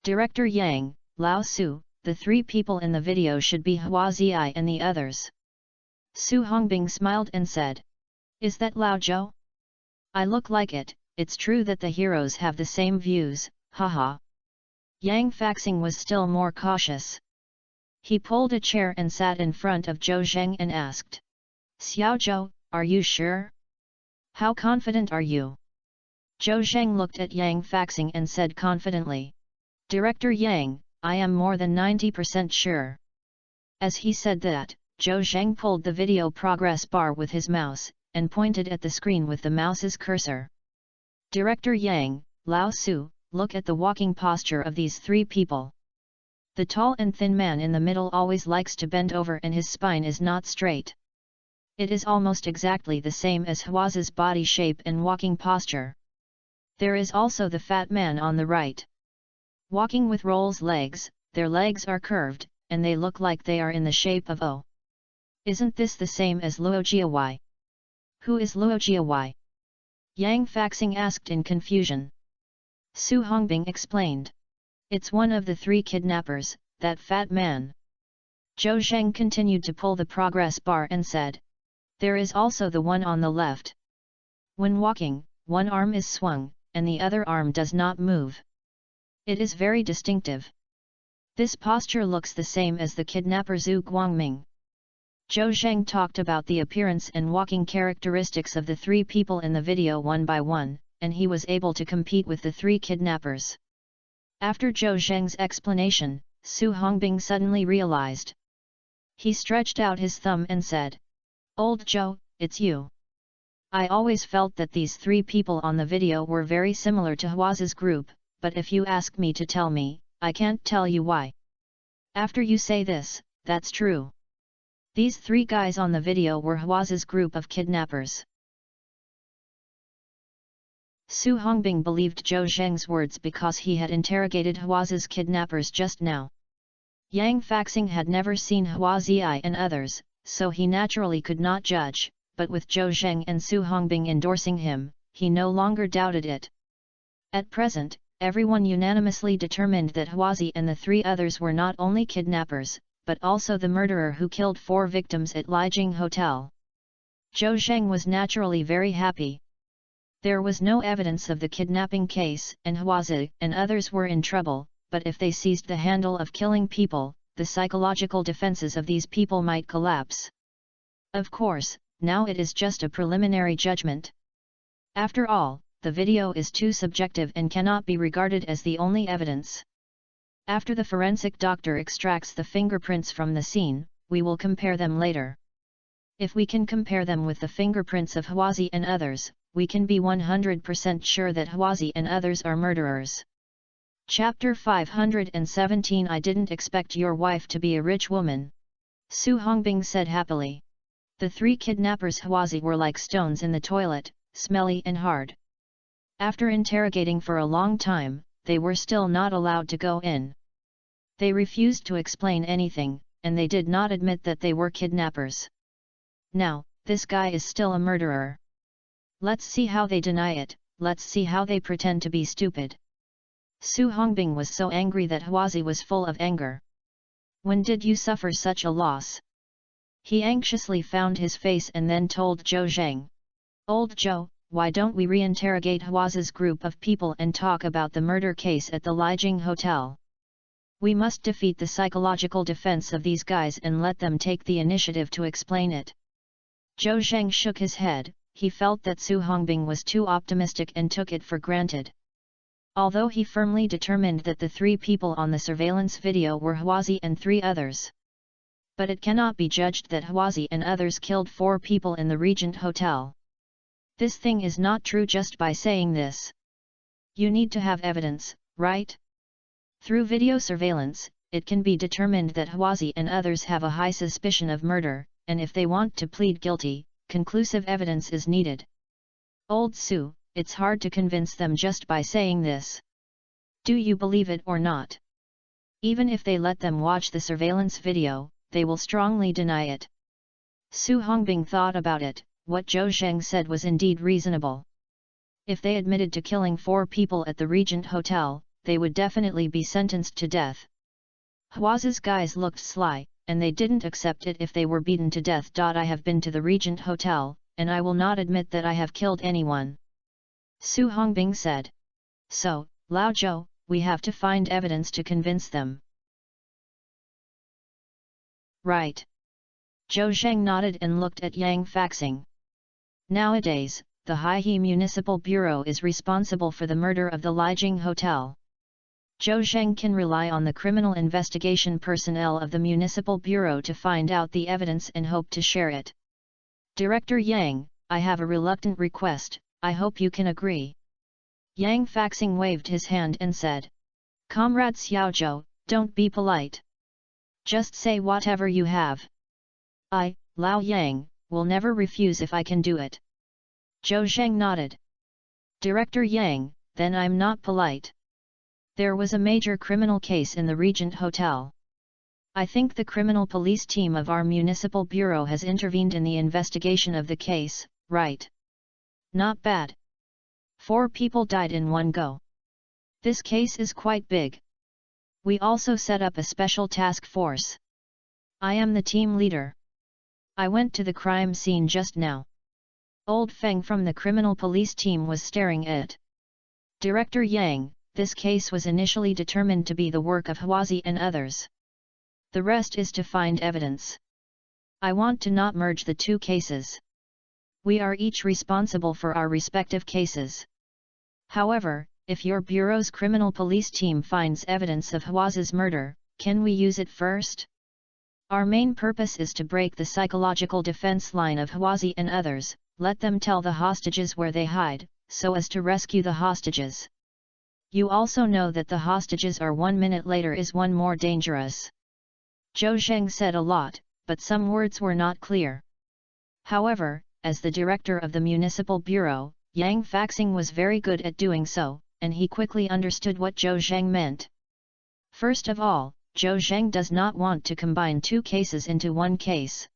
Director Yang, Lao Su, the 3 people in the video should be Huazi and the others. Su Hongbing smiled and said. Is that Lao Zhou? I look like it, it's true that the heroes have the same views, haha. Yang Faxing was still more cautious. He pulled a chair and sat in front of Zhou Zheng and asked. Xiao Zhou, are you sure? How confident are you? Zhou Zheng looked at Yang Faxing and said confidently. Director Yang, I am more than 90% sure. As he said that, Zhou Zheng pulled the video progress bar with his mouse, and pointed at the screen with the mouse's cursor. Director Yang, Lao Su, look at the walking posture of these three people. The tall and thin man in the middle always likes to bend over and his spine is not straight. It is almost exactly the same as Huazi's body shape and walking posture. There is also the fat man on the right. Walking with rolls legs, their legs are curved, and they look like they are in the shape of O. Isn't this the same as Luo Jiawei? Who is Luo Jiawei? Yang Faxing asked in confusion. Su Hongbing explained. It's one of the three kidnappers, that fat man. Zhou Zheng continued to pull the progress bar and said. There is also the one on the left. When walking, one arm is swung, and the other arm does not move. It is very distinctive. This posture looks the same as the kidnapper Zhu Guangming. Zhou Zheng talked about the appearance and walking characteristics of the three people in the video one by one, and he was able to compete with the three kidnappers. After Zhou Zheng's explanation, Su Hongbing suddenly realized. He stretched out his thumb and said, Old Zhou, it's you. I always felt that these three people on the video were very similar to Huazi's group, but if you ask me to tell me, I can't tell you why. After you say this, that's true. These three guys on the video were Huazi's group of kidnappers. Su Hongbing believed Zhou Zheng's words because he had interrogated Huazi's kidnappers just now. Yang Faxing had never seen Huazi and others, so he naturally could not judge, but with Zhou Zheng and Su Hongbing endorsing him, he no longer doubted it. At present, everyone unanimously determined that Huazi and the three others were not only kidnappers, but also the murderer who killed 4 victims at Lijiang Hotel. Zhou Zheng was naturally very happy. There was no evidence of the kidnapping case, and Huazi and others were in trouble, but if they seized the handle of killing people, the psychological defenses of these people might collapse. Of course, now it is just a preliminary judgment. After all, the video is too subjective and cannot be regarded as the only evidence. After the forensic doctor extracts the fingerprints from the scene, we will compare them later. If we can compare them with the fingerprints of Huazi and others, we can be 100% sure that Huazi and others are murderers. Chapter 517 I didn't expect your wife to be a rich woman. Su Hongbing said happily. The 3 kidnappers Huazi were like stones in the toilet, smelly and hard. After interrogating for a long time, they were still not allowed to go in. They refused to explain anything, and they did not admit that they were kidnappers. Now, this guy is still a murderer. Let's see how they deny it, let's see how they pretend to be stupid. Su Hongbing was so angry that Huazi was full of anger. When did you suffer such a loss? He anxiously found his face and then told Zhou Zheng. Old Zhou, why don't we reinterrogate Huazi's group of people and talk about the murder case at the Lijiang Hotel? We must defeat the psychological defense of these guys and let them take the initiative to explain it. Zhou Zheng shook his head, he felt that Su Hongbing was too optimistic and took it for granted. Although he firmly determined that the 3 people on the surveillance video were Huazi and 3 others. But it cannot be judged that Huazi and others killed 4 people in the Regent Hotel. This thing is not true just by saying this. You need to have evidence, right? Through video surveillance, it can be determined that Huazi and others have a high suspicion of murder, and if they want to plead guilty, conclusive evidence is needed. Old Su, it's hard to convince them just by saying this. Do you believe it or not? Even if they let them watch the surveillance video, they will strongly deny it. Su Hongbing thought about it, what Zhou Zheng said was indeed reasonable. If they admitted to killing 4 people at the Regent Hotel, they would definitely be sentenced to death. Huazi's guys looked sly, and they didn't accept it if they were beaten to death. I have been to the Regent Hotel, and I will not admit that I have killed anyone. Su Hongbing said. So, Lao Zhou, we have to find evidence to convince them. Right. Zhou Zheng nodded and looked at Yang Faxing. Nowadays, the Haihe Municipal Bureau is responsible for the murder of the Lijiang Hotel. Zhou Zheng can rely on the criminal investigation personnel of the Municipal Bureau to find out the evidence and hope to share it. Director Yang, I have a reluctant request, I hope you can agree. Yang Faxing waved his hand and said. Comrade Xiaozhou, don't be polite. Just say whatever you have. I, Lao Yang, will never refuse if I can do it. Zhou Zheng nodded. Director Yang, then I'm not polite. There was a major criminal case in the Regent Hotel. I think the criminal police team of our municipal bureau has intervened in the investigation of the case, right? Not bad. 4 people died in one go. This case is quite big. We also set up a special task force. I am the team leader. I went to the crime scene just now. Old Feng from the criminal police team was staring at Director Yang. This case was initially determined to be the work of Huazi and others. The rest is to find evidence. I want to not merge the 2 cases. We are each responsible for our respective cases. However, if your bureau's criminal police team finds evidence of Huazi's murder, can we use it first? Our main purpose is to break the psychological defense line of Huazi and others, let them tell the hostages where they hide, so as to rescue the hostages. You also know that the hostages are 1 minute later is one more dangerous. Zhou Zheng said a lot, but some words were not clear. However, as the director of the Municipal Bureau, Yang Faxing was very good at doing so, and he quickly understood what Zhou Zheng meant. First of all, Zhou Zheng does not want to combine 2 cases into one case.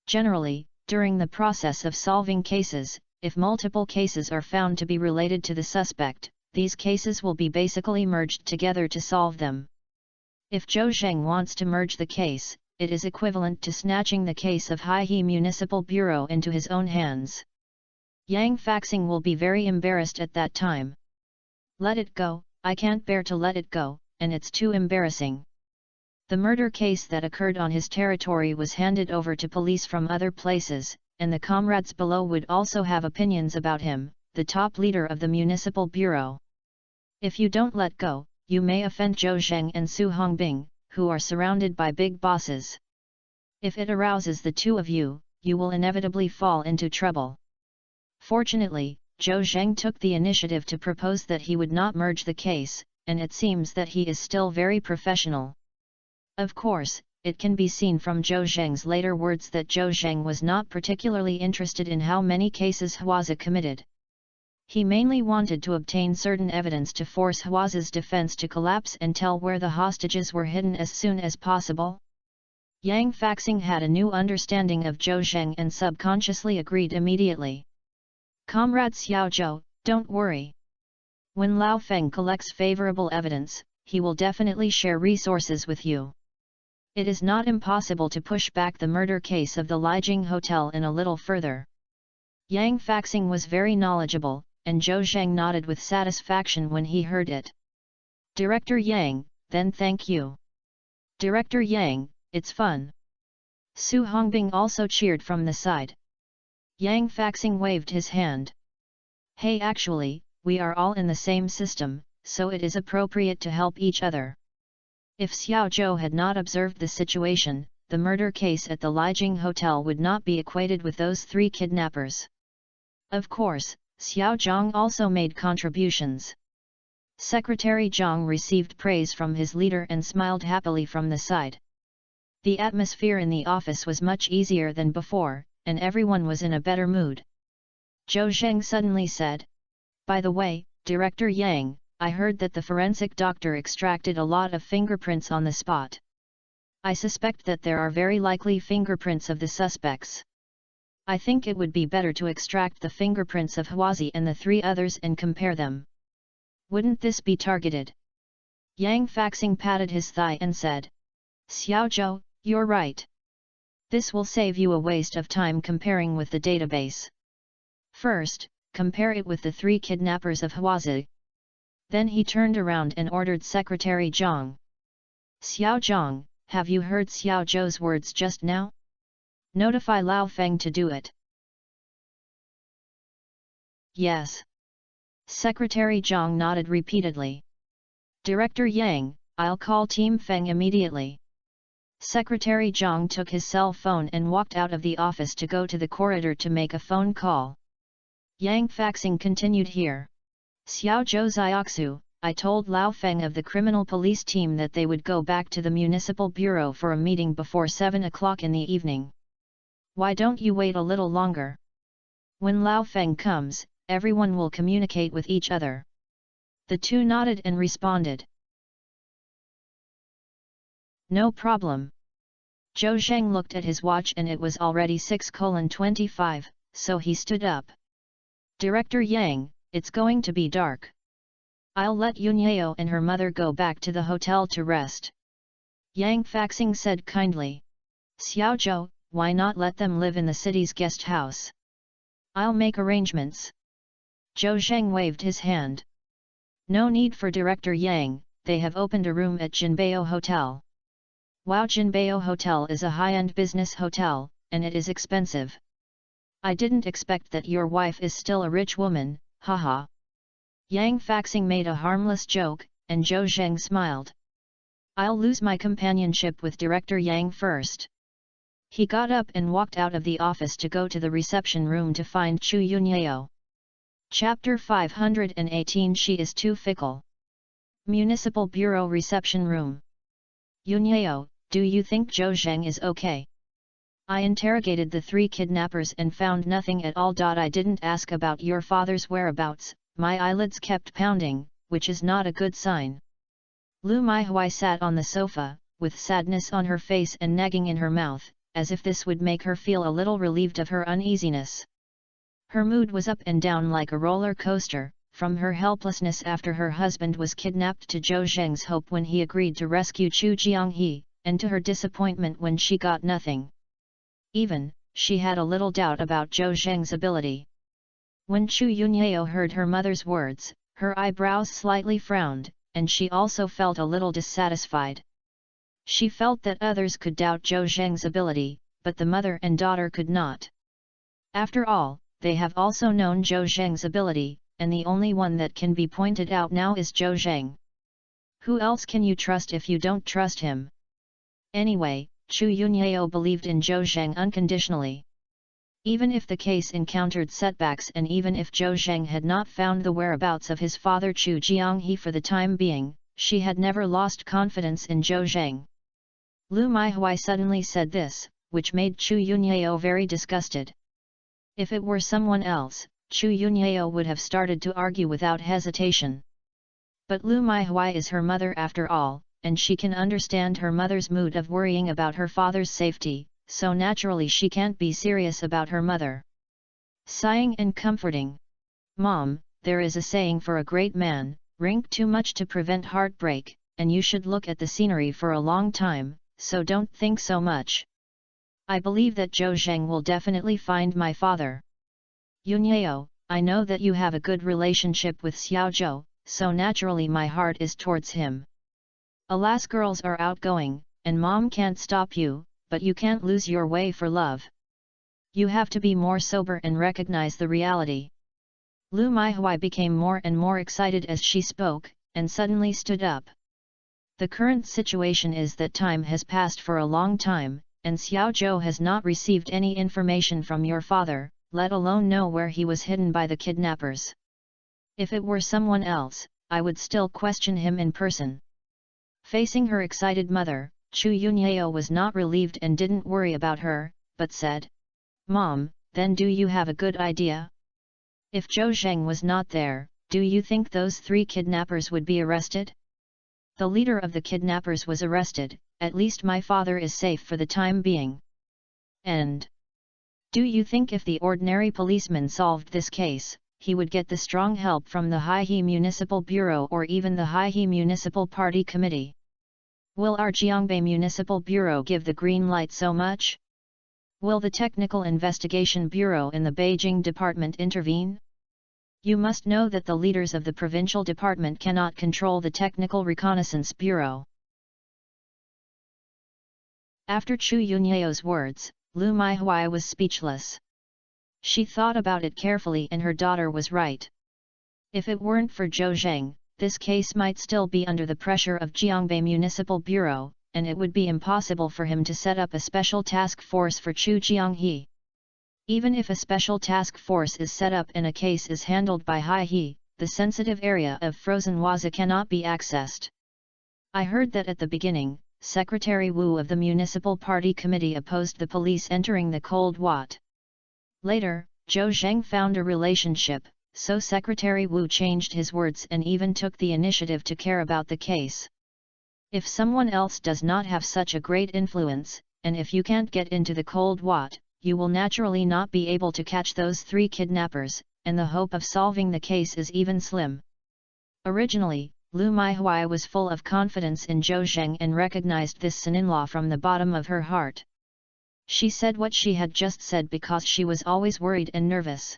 Generally, during the process of solving cases, if multiple cases are found to be related to the suspect, these cases will be basically merged together to solve them. If Zhou Zheng wants to merge the case, it is equivalent to snatching the case of Haihe Municipal Bureau into his own hands. Yang Faxing will be very embarrassed at that time. Let it go, I can't bear to let it go, and it's too embarrassing. The murder case that occurred on his territory was handed over to police from other places, and the comrades below would also have opinions about him, the top leader of the Municipal Bureau. If you don't let go, you may offend Zhou Zheng and Su Hongbing, who are surrounded by big bosses. If it arouses the 2 of you, you will inevitably fall into trouble. Fortunately, Zhou Zheng took the initiative to propose that he would not merge the case, and it seems that he is still very professional. Of course, it can be seen from Zhou Zheng's later words that Zhou Zheng was not particularly interested in how many cases Huazi committed. He mainly wanted to obtain certain evidence to force Huazi's defense to collapse and tell where the hostages were hidden as soon as possible. Yang Faxing had a new understanding of Zhou Zheng and subconsciously agreed immediately. Comrade Xiaozhou, don't worry. When Lao Feng collects favorable evidence, he will definitely share resources with you. It is not impossible to push back the murder case of the Lijiang Hotel in a little further. Yang Faxing was very knowledgeable, and Zhou Zheng nodded with satisfaction when he heard it. Director Yang, then thank you. Director Yang, it's fun. Su Hongbing also cheered from the side. Yang Faxing waved his hand. Hey, actually, we are all in the same system, so it is appropriate to help each other. If Xiaozhou had not observed the situation, the murder case at the Lijiang Hotel would not be equated with those 3 kidnappers. Of course, Xiao Zhang also made contributions. Secretary Zhang received praise from his leader and smiled happily from the side. The atmosphere in the office was much easier than before, and everyone was in a better mood. Zhou Zheng suddenly said, "By the way, Director Yang, I heard that the forensic doctor extracted a lot of fingerprints on the spot. I suspect that there are very likely fingerprints of the suspects. I think it would be better to extract the fingerprints of Huazi and the 3 others and compare them. Wouldn't this be targeted?" Yang Faxing patted his thigh and said, "Xiaozhou, you're right. This will save you a waste of time comparing with the database. First, compare it with the 3 kidnappers of Huazi." Then he turned around and ordered Secretary Zhang. "Xiao Zhang, have you heard Xiaozhou's words just now? Notify Lao Feng to do it." "Yes." Secretary Zhang nodded repeatedly. Director Yang, I'll call Team Feng immediately. Secretary Zhang took his cell phone and walked out of the office to go to the corridor to make a phone call. Yang faxing continued here. Xiao Zhou Xiaoxu, I told Lao Feng of the criminal police team that they would go back to the municipal bureau for a meeting before 7 o'clock in the evening. Why don't you wait a little longer? When Lao Feng comes, everyone will communicate with each other. The two nodded and responded. No problem. Zhou Zheng looked at his watch and it was already 6:25, so he stood up. Director Yang, it's going to be dark. I'll let Yunyao and her mother go back to the hotel to rest. Yang faxing said kindly. Xiao Zhou, why not let them live in the city's guest house? I'll make arrangements. Zhou Zheng waved his hand. No need for Director Yang, they have opened a room at Jinbei Hotel. Wow, Jinbei Hotel is a high-end business hotel, and it is expensive. I didn't expect that your wife is still a rich woman, haha. Yang faxing made a harmless joke, and Zhou Zheng smiled. I'll lose my companionship with Director Yang first. He got up and walked out of the office to go to the reception room to find Chu Yunyao. Chapter 518 She is too fickle. Municipal Bureau Reception Room. Yunyao, do you think Zhou Zheng is okay? I interrogated the three kidnappers and found nothing at all. I didn't ask about your father's whereabouts. My eyelids kept pounding, which is not a good sign. Lu Maihui sat on the sofa, with sadness on her face and nagging in her mouth, as if this would make her feel a little relieved of her uneasiness. Her mood was up and down like a roller coaster, from her helplessness after her husband was kidnapped to Zhou Zheng's hope when he agreed to rescue Chu Jianghe, and to her disappointment when she got nothing. Even, she had a little doubt about Zhou Zheng's ability. When Chu Yunyao heard her mother's words, her eyebrows slightly frowned, and she also felt a little dissatisfied. She felt that others could doubt Zhou Zheng's ability, but the mother and daughter could not. After all, they have also known Zhou Zheng's ability, and the only one that can be pointed out now is Zhou Zheng. Who else can you trust if you don't trust him? Anyway, Chu Yunyao believed in Zhou Zheng unconditionally. Even if the case encountered setbacks and even if Zhou Zheng had not found the whereabouts of his father Chu Jianghe for the time being, she had never lost confidence in Zhou Zheng. Lu Maihui suddenly said this, which made Chu Yunyao very disgusted. If it were someone else, Chu Yunyao would have started to argue without hesitation. But Lu Maihui is her mother after all, and she can understand her mother's mood of worrying about her father's safety, so naturally she can't be serious about her mother. Sighing and comforting. Mom, there is a saying for a great man, drink too much to prevent heartbreak, and you should look at the scenery for a long time, so don't think so much. I believe that Zhou Zheng will definitely find my father. Yunyao, I know that you have a good relationship with Xiao Zhou, so naturally my heart is towards him. Alas, girls are outgoing, and mom can't stop you, but you can't lose your way for love. You have to be more sober and recognize the reality. Lu Maihui became more and more excited as she spoke, and suddenly stood up. The current situation is that time has passed for a long time, and Xiao Zhou has not received any information from your father, let alone know where he was hidden by the kidnappers. If it were someone else, I would still question him in person. Facing her excited mother, Chu Yunyao was not relieved and didn't worry about her, but said, Mom, then do you have a good idea? If Zhou Zheng was not there, do you think those three kidnappers would be arrested? The leader of the kidnappers was arrested, at least my father is safe for the time being. And do you think if the ordinary policeman solved this case, he would get the strong help from the Haihe Municipal Bureau or even the Haihe Municipal Party Committee? Will our Jiangbei Municipal Bureau give the green light so much? Will the Technical Investigation Bureau in the Beijing Department intervene? You must know that the leaders of the provincial department cannot control the Technical Reconnaissance Bureau. After Chu Yunyao's words, Lu Maihui was speechless. She thought about it carefully and her daughter was right. If it weren't for Zhou Zheng, this case might still be under the pressure of Jiangbei Municipal Bureau, and it would be impossible for him to set up a special task force for Chu Jianghe. Even if a special task force is set up and a case is handled by Hai He, the sensitive area of Frozen Waza cannot be accessed. I heard that at the beginning, Secretary Wu of the Municipal Party Committee opposed the police entering the Cold Wat. Later, Zhou Zheng found a relationship, so Secretary Wu changed his words and even took the initiative to care about the case. If someone else does not have such a great influence, and if you can't get into the Cold Wat, you will naturally not be able to catch those 3 kidnappers, and the hope of solving the case is even slim. Originally, Lu Maihui was full of confidence in Zhou Zheng and recognized this son-in-law from the bottom of her heart. She said what she had just said because she was always worried and nervous.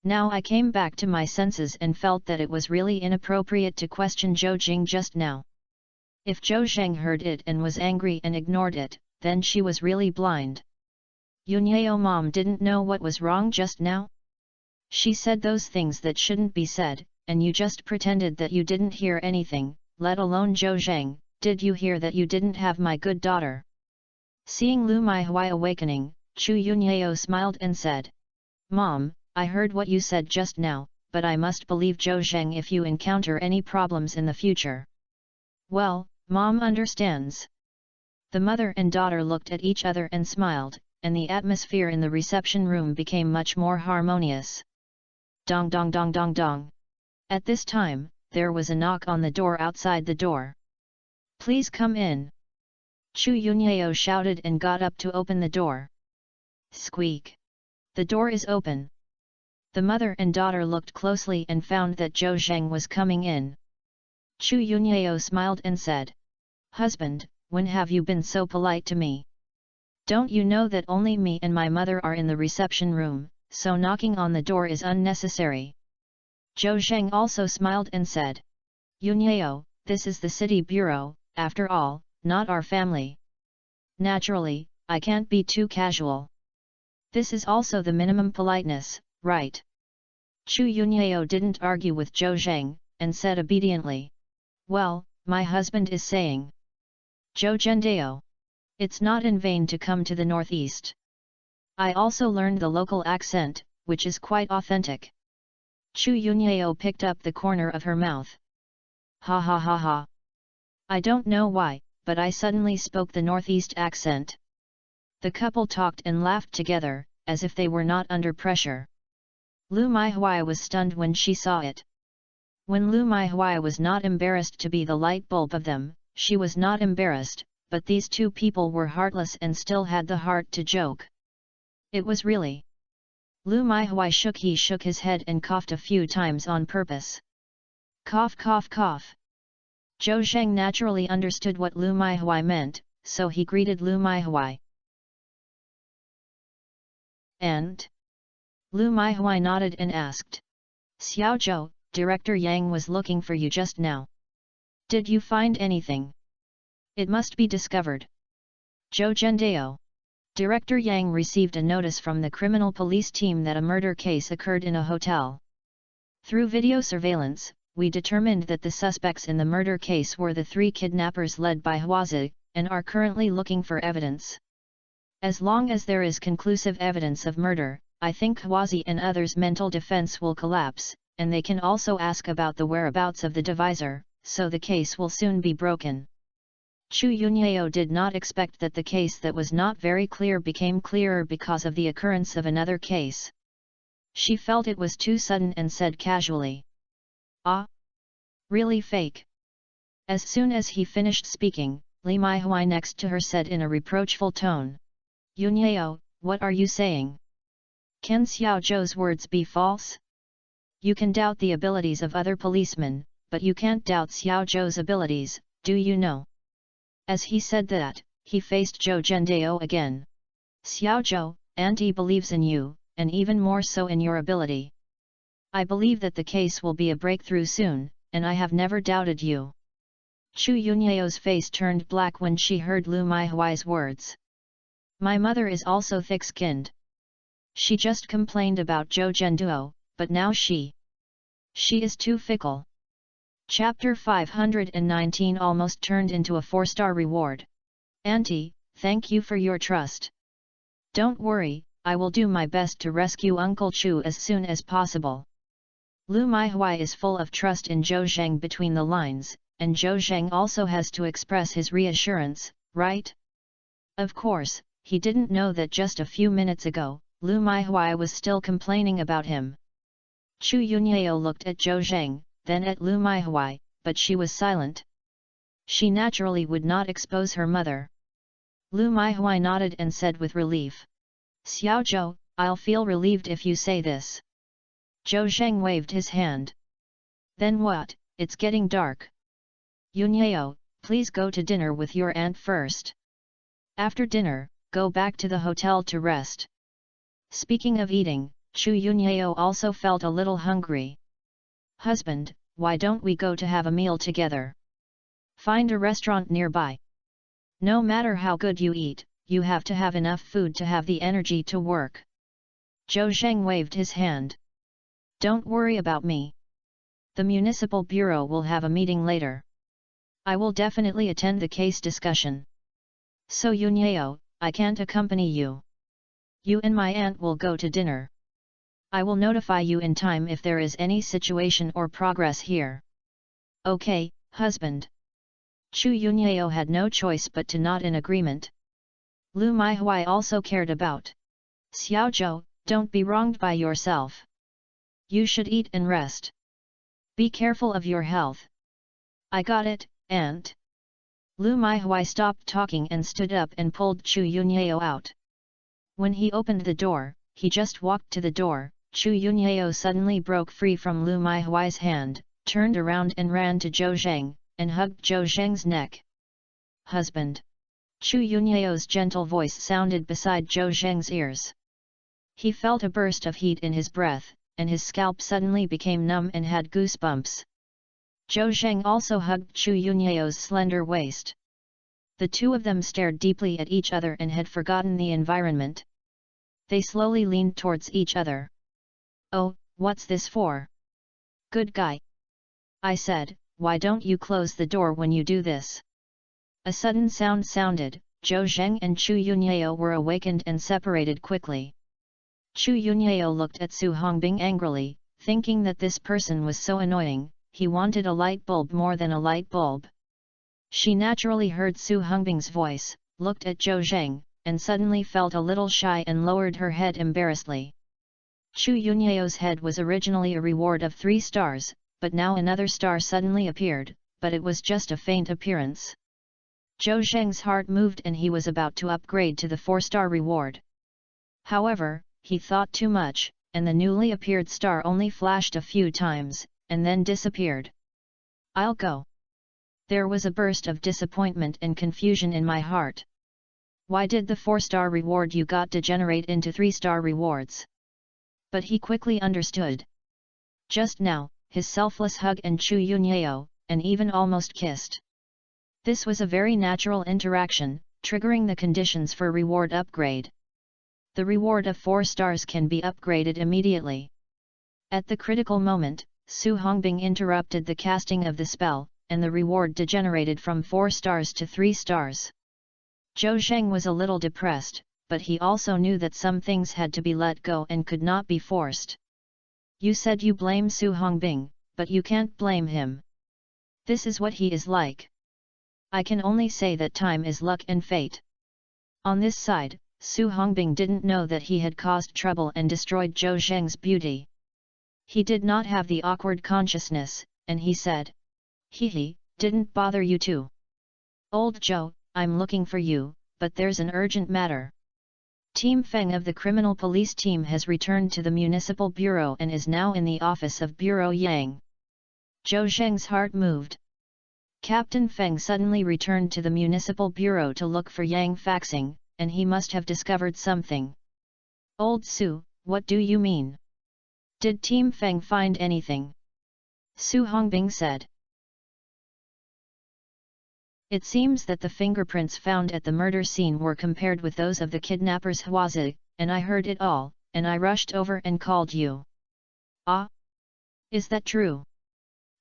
Now I came back to my senses and felt that it was really inappropriate to question Zhou Jing just now. If Zhou Zheng heard it and was angry and ignored it, then she was really blind. Yunyao mom didn't know what was wrong just now? She said those things that shouldn't be said, and you just pretended that you didn't hear anything, let alone Zhou Zheng. Did you hear that you didn't have my good daughter? Seeing Lu Maihui awakening, Chu Yunyao smiled and said, Mom, I heard what you said just now, but I must believe Zhou Zheng if you encounter any problems in the future. Well, Mom understands. The mother and daughter looked at each other and smiled, and the atmosphere in the reception room became much more harmonious. Dong dong dong dong dong. At this time, there was a knock on the door outside the door. Please come in. Chu Yunyao shouted and got up to open the door. Squeak. The door is open. The mother and daughter looked closely and found that Zhou Zheng was coming in. Chu Yunyao smiled and said, Husband, when have you been so polite to me? Don't you know that only me and my mother are in the reception room, so knocking on the door is unnecessary? Zhou Zheng also smiled and said, Yunyao, this is the city bureau, after all, not our family. Naturally, I can't be too casual. This is also the minimum politeness, right? Chu Yunyao didn't argue with Zhou Zheng, and said obediently, Well, my husband is saying. Zhou Zhendao. It's not in vain to come to the northeast. I also learned the local accent, which is quite authentic. Chu Yunyao picked up the corner of her mouth. Ha ha ha ha. I don't know why, but I suddenly spoke the northeast accent. The couple talked and laughed together, as if they were not under pressure. Lu Maihui was stunned when she saw it. When Lu Maihui was not embarrassed to be the light bulb of them, she was not embarrassed, but these 2 people were heartless and still had the heart to joke. It was really. Lu Maihui shook his head and coughed a few times on purpose. Cough cough cough. Zhou Zheng naturally understood what Lu Maihui meant, so he greeted Lu Maihui. And? Lu Maihui nodded and asked. Xiao Zhou, Director Yang was looking for you just now. Did you find anything? It must be discovered. Zhou Zhendao. Director Yang received a notice from the criminal police team that a murder case occurred in a hotel. Through video surveillance, we determined that the suspects in the murder case were the 3 kidnappers led by Huazi, and are currently looking for evidence. As long as there is conclusive evidence of murder, I think Huazi and others' mental defense will collapse, and they can also ask about the whereabouts of the divisor, so the case will soon be broken. Chu Yunyao did not expect that the case that was not very clear became clearer because of the occurrence of another case. She felt it was too sudden and said casually, Ah? Really fake? As soon as he finished speaking, Li Maihui next to her said in a reproachful tone, Yunyao, what are you saying? Can Xiao Zhou's words be false? You can doubt the abilities of other policemen, but you can't doubt Xiao Zhou's abilities, do you know? As he said that, he faced Zhou Zhendao again. Xiao Zhou, Auntie believes in you, and even more so in your ability. I believe that the case will be a breakthrough soon, and I have never doubted you. Chu Yunyao's face turned black when she heard Lu Maihui's words. My mother is also thick-skinned. She just complained about Zhou Zhenduo, but now she is too fickle. Chapter 519 almost turned into a 4-star reward. Auntie, thank you for your trust. Don't worry, I will do my best to rescue Uncle Chu as soon as possible. Lu Maihui is full of trust in Zhou Zheng between the lines, and Zhou Zheng also has to express his reassurance, right? Of course, he didn't know that just a few minutes ago, Lu Maihui was still complaining about him. Chu Yunyao looked at Zhou Zheng, then at Lu Maihui, but she was silent. She naturally would not expose her mother. Lu Maihui nodded and said with relief. Xiao Zhou, I'll feel relieved if you say this. Zhou Zheng waved his hand. Then what, it's getting dark. Yunyao, please go to dinner with your aunt first. After dinner, go back to the hotel to rest. Speaking of eating, Chu Yunyao also felt a little hungry. Husband, why don't we go to have a meal together? Find a restaurant nearby. No matter how good you eat, you have to have enough food to have the energy to work. Zhou Zheng waved his hand. Don't worry about me. The municipal bureau will have a meeting later. I will definitely attend the case discussion. So Yunyao, I can't accompany you. You and my aunt will go to dinner. I will notify you in time if there is any situation or progress here. Okay, husband. Chu Yunyao had no choice but to nod in agreement. Lu Maihui also cared about Xiao Zhou, don't be wronged by yourself. You should eat and rest. Be careful of your health. I got it, aunt. Lu Maihui stopped talking and stood up and pulled Chu Yunyao out. When he opened the door, he just walked to the door. Chu Yunyao suddenly broke free from Lu Maihui's hand, turned around and ran to Zhou Zheng, and hugged Zhou Zheng's neck. Husband. Chu Yunyao's gentle voice sounded beside Zhou Zheng's ears. He felt a burst of heat in his breath, and his scalp suddenly became numb and had goosebumps. Zhou Zheng also hugged Chu Yunyao's slender waist. The two of them stared deeply at each other and had forgotten the environment. They slowly leaned towards each other. Oh, what's this for? Good guy. I said, why don't you close the door when you do this? A sudden sound sounded, Zhou Zheng and Chu Yunyao were awakened and separated quickly. Chu Yunyao looked at Su Hongbing angrily, thinking that this person was so annoying, he wanted a light bulb more than a light bulb. She naturally heard Su Hongbing's voice, looked at Zhou Zheng, and suddenly felt a little shy and lowered her head embarrassedly. Chu Yunyao's head was originally a reward of 3 stars, but now another star suddenly appeared, but it was just a faint appearance. Zhou Zheng's heart moved and he was about to upgrade to the 4-star reward. However, he thought too much, and the newly appeared star only flashed a few times, and then disappeared. I'll go. There was a burst of disappointment and confusion in my heart. Why did the 4-star reward you got degenerate into 3-star rewards? But he quickly understood. Just now, his selfless hug and Chu Yunyao, and even almost kissed. This was a very natural interaction, triggering the conditions for reward upgrade. The reward of 4 stars can be upgraded immediately. At the critical moment, Su Hongbing interrupted the casting of the spell, and the reward degenerated from 4 stars to 3 stars. Zhou Zheng was a little depressed, but he also knew that some things had to be let go and could not be forced. You said you blame Su Hongbing, but you can't blame him. This is what he is like. I can only say that time is luck and fate. On this side, Su Hongbing didn't know that he had caused trouble and destroyed Zhou Zheng's beauty. He did not have the awkward consciousness, and he said, "He, didn't bother you too. Old Zhou, I'm looking for you, but there's an urgent matter." Team Feng of the criminal police team has returned to the municipal bureau and is now in the office of Bureau Yang. Zhou Zheng's heart moved. Captain Feng suddenly returned to the municipal bureau to look for Yang faxing, and he must have discovered something. Old Su, what do you mean? Did Team Feng find anything? Su Hongbing said. It seems that the fingerprints found at the murder scene were compared with those of the kidnapper's Huazi, and I heard it all, and I rushed over and called you. Ah? Is that true?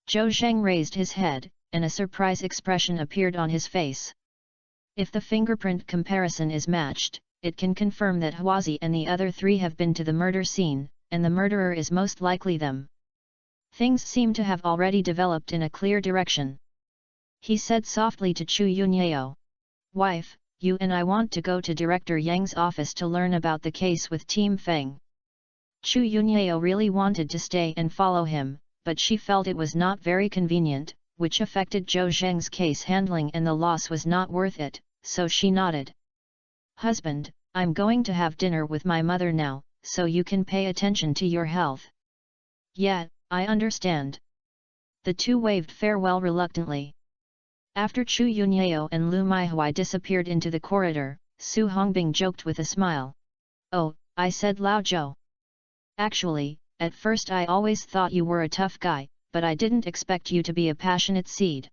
Zhou Zheng raised his head, and a surprise expression appeared on his face. If the fingerprint comparison is matched, it can confirm that Huazi and the other three have been to the murder scene, and the murderer is most likely them. Things seem to have already developed in a clear direction. He said softly to Chu Yunyao. Wife, you and I want to go to Director Yang's office to learn about the case with Team Feng. Chu Yunyao really wanted to stay and follow him, but she felt it was not very convenient, which affected Zhou Zheng's case handling and the loss was not worth it, so she nodded. Husband, I'm going to have dinner with my mother now, so you can pay attention to your health. Yeah, I understand. The two waved farewell reluctantly. After Chu Yunyao and Lu Maihui disappeared into the corridor, Su Hongbing joked with a smile. Oh, I said Lao Zhou. Actually, at first I always thought you were a tough guy, but I didn't expect you to be a passionate seed.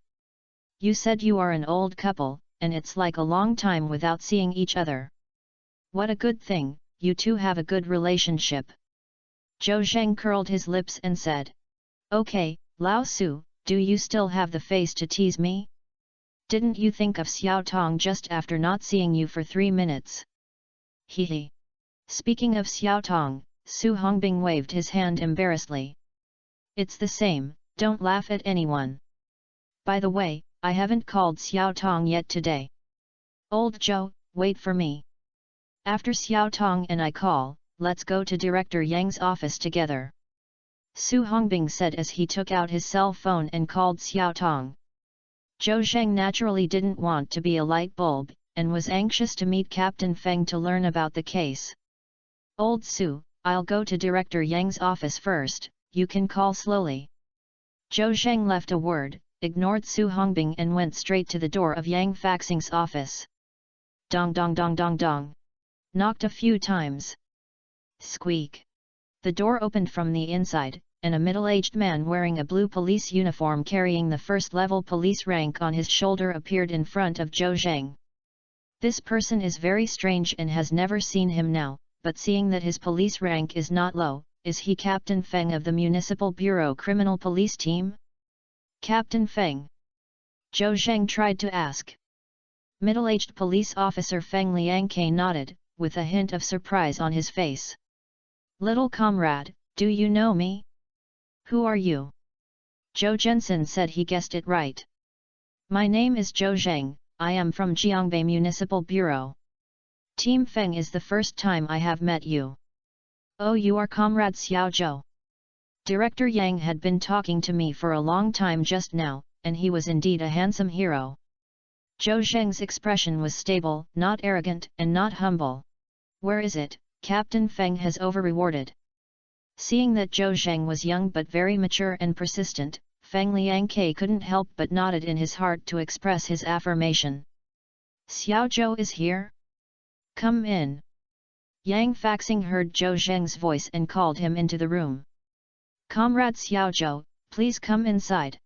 You said you are an old couple, and it's like a long time without seeing each other. What a good thing, you two have a good relationship. Zhou Zheng curled his lips and said. Okay, Lao Su, do you still have the face to tease me? Didn't you think of Xiao Tong just after not seeing you for 3 minutes? Hee. Speaking of Xiao Tong, Su Hongbing waved his hand embarrassedly. It's the same, don't laugh at anyone. By the way, I haven't called Xiao Tong yet today. Old Zhou, wait for me. After Xiao Tong and I call, let's go to Director Yang's office together. Su Hongbing said as he took out his cell phone and called Xiao Tong. Zhou Zheng naturally didn't want to be a light bulb, and was anxious to meet Captain Feng to learn about the case. Old Su, I'll go to Director Yang's office first, you can call slowly. Zhou Zheng left a word, ignored Su Hongbing and went straight to the door of Yang Faxing's office. Dong dong dong dong dong. Knocked a few times. Squeak. The door opened from the inside, and a middle-aged man wearing a blue police uniform carrying the first-level police rank on his shoulder appeared in front of Zhou Zheng. This person is very strange and has never seen him now, but seeing that his police rank is not low, is he Captain Feng of the Municipal Bureau Criminal Police Team? Captain Feng? Zhou Zheng tried to ask. Middle-aged police officer Feng Liangke nodded, with a hint of surprise on his face. Little comrade, do you know me? Who are you? Zhou Zhensen said he guessed it right. My name is Zhou Zheng, I am from Jiangbei Municipal Bureau. Team Feng is the first time I have met you. Oh, you are Comrade Xiao Zhou. Director Yang had been talking to me for a long time just now, and he was indeed a handsome hero. Zhou Zheng's expression was stable, not arrogant and not humble. Where is it, Captain Feng has over-rewarded. Seeing that Zhou Zheng was young but very mature and persistent, Feng Liangke couldn't help but nodded in his heart to express his affirmation. Xiao Zhou is here? Come in. Yang Faxing heard Zhou Zheng's voice and called him into the room. Comrade Xiao Zhou, please come inside.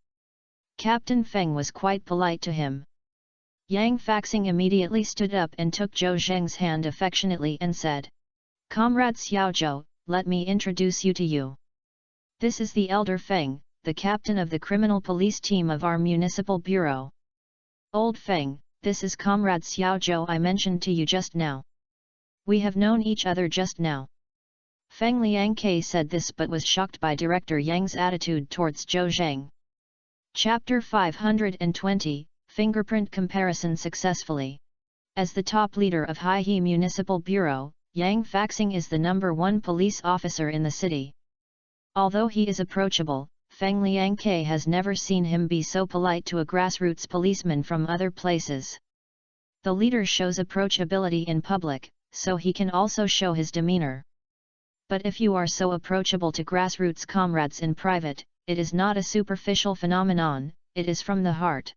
Captain Feng was quite polite to him. Yang Faxing immediately stood up and took Zhou Zheng's hand affectionately and said, Comrade Xiao Zhou, let me introduce you to you. This is the elder Feng, the captain of the criminal police team of our municipal bureau. Old Feng, this is Comrade Xiao Zhou I mentioned to you just now. We have known each other just now. Feng Liangke said this but was shocked by Director Yang's attitude towards Zhou Zheng. Chapter 520, Fingerprint Comparison Successfully. As the top leader of Haihe Municipal Bureau, Yang Faxing is the #1 police officer in the city. Although he is approachable, Feng Liangke has never seen him be so polite to a grassroots policeman from other places. The leader shows approachability in public, so he can also show his demeanor. But if you are so approachable to grassroots comrades in private, it is not a superficial phenomenon, it is from the heart.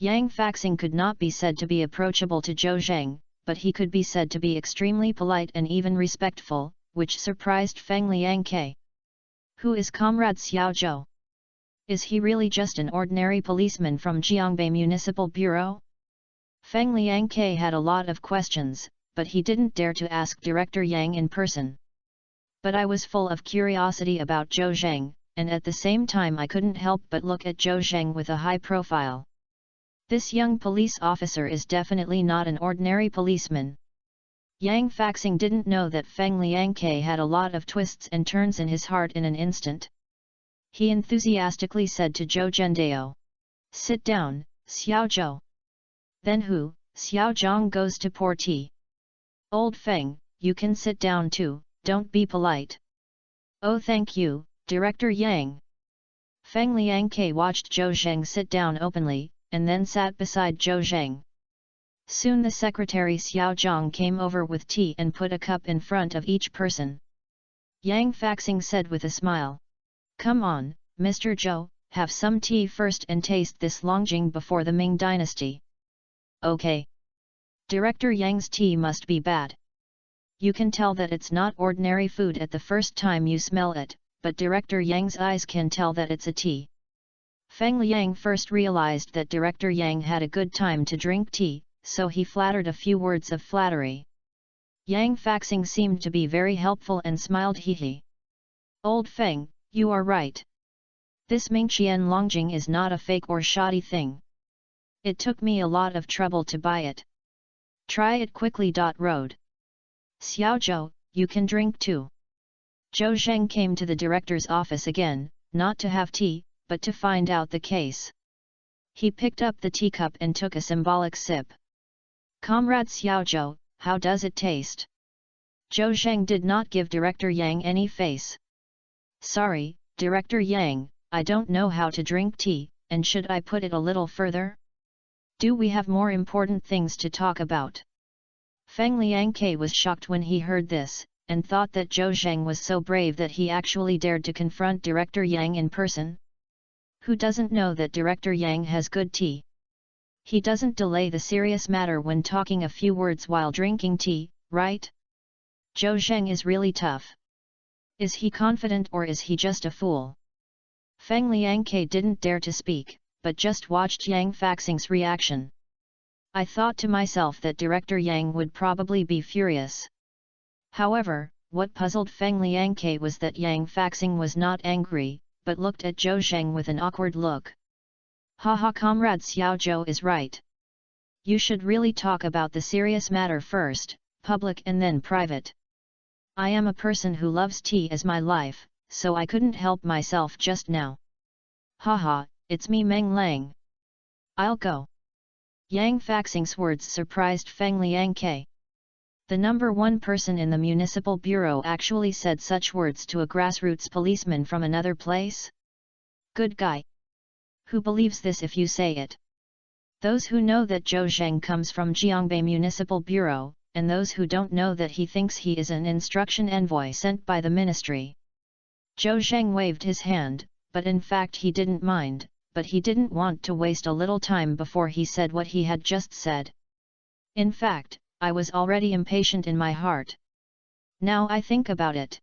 Yang Faxing could not be said to be approachable to Zhou Zheng, but he could be said to be extremely polite and even respectful, which surprised Feng Liangke. Who is Comrade Xiao Zhou? Is he really just an ordinary policeman from Jiangbei Municipal Bureau? Feng Liangke had a lot of questions, but he didn't dare to ask Director Yang in person. But I was full of curiosity about Zhou Zheng, and at the same time I couldn't help but look at Zhou Zheng with a high profile. This young police officer is definitely not an ordinary policeman. Yang Faxing didn't know that Feng Liangke had a lot of twists and turns in his heart in an instant. He enthusiastically said to Zhou Zhendao, "Sit down, Xiao Zhou." Then who, Xiao Zhang goes to pour tea. "Old Feng, you can sit down too, don't be polite." "Oh thank you, Director Yang." Feng Liangke watched Zhou Zheng sit down openly, and then sat beside Zhou Zheng. Soon the secretary Xiao Zhang came over with tea and put a cup in front of each person. Yang Faxing said with a smile, "Come on, Mr. Zhou, have some tea first and taste this Longjing before the Ming dynasty." "Okay." "Director Yang's tea must be bad. You can tell that it's not ordinary food at the first time you smell it, but Director Yang's eyes can tell that it's a tea." Feng Liang first realized that Director Yang had a good time to drink tea, so he flattered a few words of flattery. Yang Faxing seemed to be very helpful and smiled hee. "Old Feng, you are right. This Mingqian Longjing is not a fake or shoddy thing. It took me a lot of trouble to buy it. Try it quickly. Road. Xiao Zhou, you can drink too." Zhou Zheng came to the director's office again, not to have tea, but to find out the case. He picked up the teacup and took a symbolic sip. "Comrade Xiao Zhou, how does it taste?" Zhou Zheng did not give Director Yang any face. "Sorry, Director Yang, I don't know how to drink tea, and should I put it a little further? Do we have more important things to talk about?" Feng Liangke was shocked when he heard this, and thought that Zhou Zheng was so brave that he actually dared to confront Director Yang in person. Who doesn't know that Director Yang has good tea? He doesn't delay the serious matter when talking a few words while drinking tea, right? Zhou Zheng is really tough. Is he confident or is he just a fool? Feng Liangke didn't dare to speak, but just watched Yang Faxing's reaction. I thought to myself that Director Yang would probably be furious. However, what puzzled Feng Liangke was that Yang Faxing was not angry, but looked at Zhou Zheng with an awkward look. "Haha, Comrade Xiao Zhou is right. You should really talk about the serious matter first, public and then private. I am a person who loves tea as my life, so I couldn't help myself just now. Haha, it's me Meng Lang. I'll go." Yang Faxing's words surprised Feng Liangke. The number one person in the municipal bureau actually said such words to a grassroots policeman from another place? Good guy. Who believes this if you say it? Those who know that Zhou Zheng comes from Jiangbei Municipal Bureau, and those who don't know that he thinks he is an instruction envoy sent by the ministry. Zhou Zheng waved his hand, but in fact he didn't mind, but he didn't want to waste a little time before he said what he had just said. In fact, I was already impatient in my heart. Now I think about it.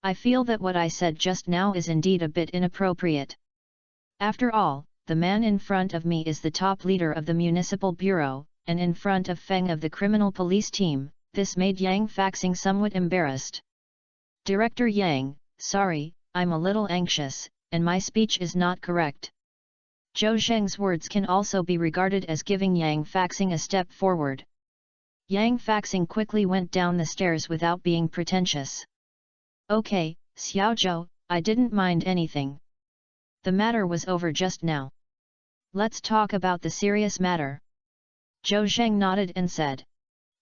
I feel that what I said just now is indeed a bit inappropriate. After all, the man in front of me is the top leader of the municipal bureau, and in front of Feng of the criminal police team. This made Yang Faxing somewhat embarrassed. "Director Yang, sorry, I'm a little anxious, and my speech is not correct." Zhou Zheng's words can also be regarded as giving Yang Faxing a step forward. Yang Faxing quickly went down the stairs without being pretentious. "Okay, Xiao Zhou, I didn't mind anything. The matter was over just now. Let's talk about the serious matter." Zhou Zheng nodded and said,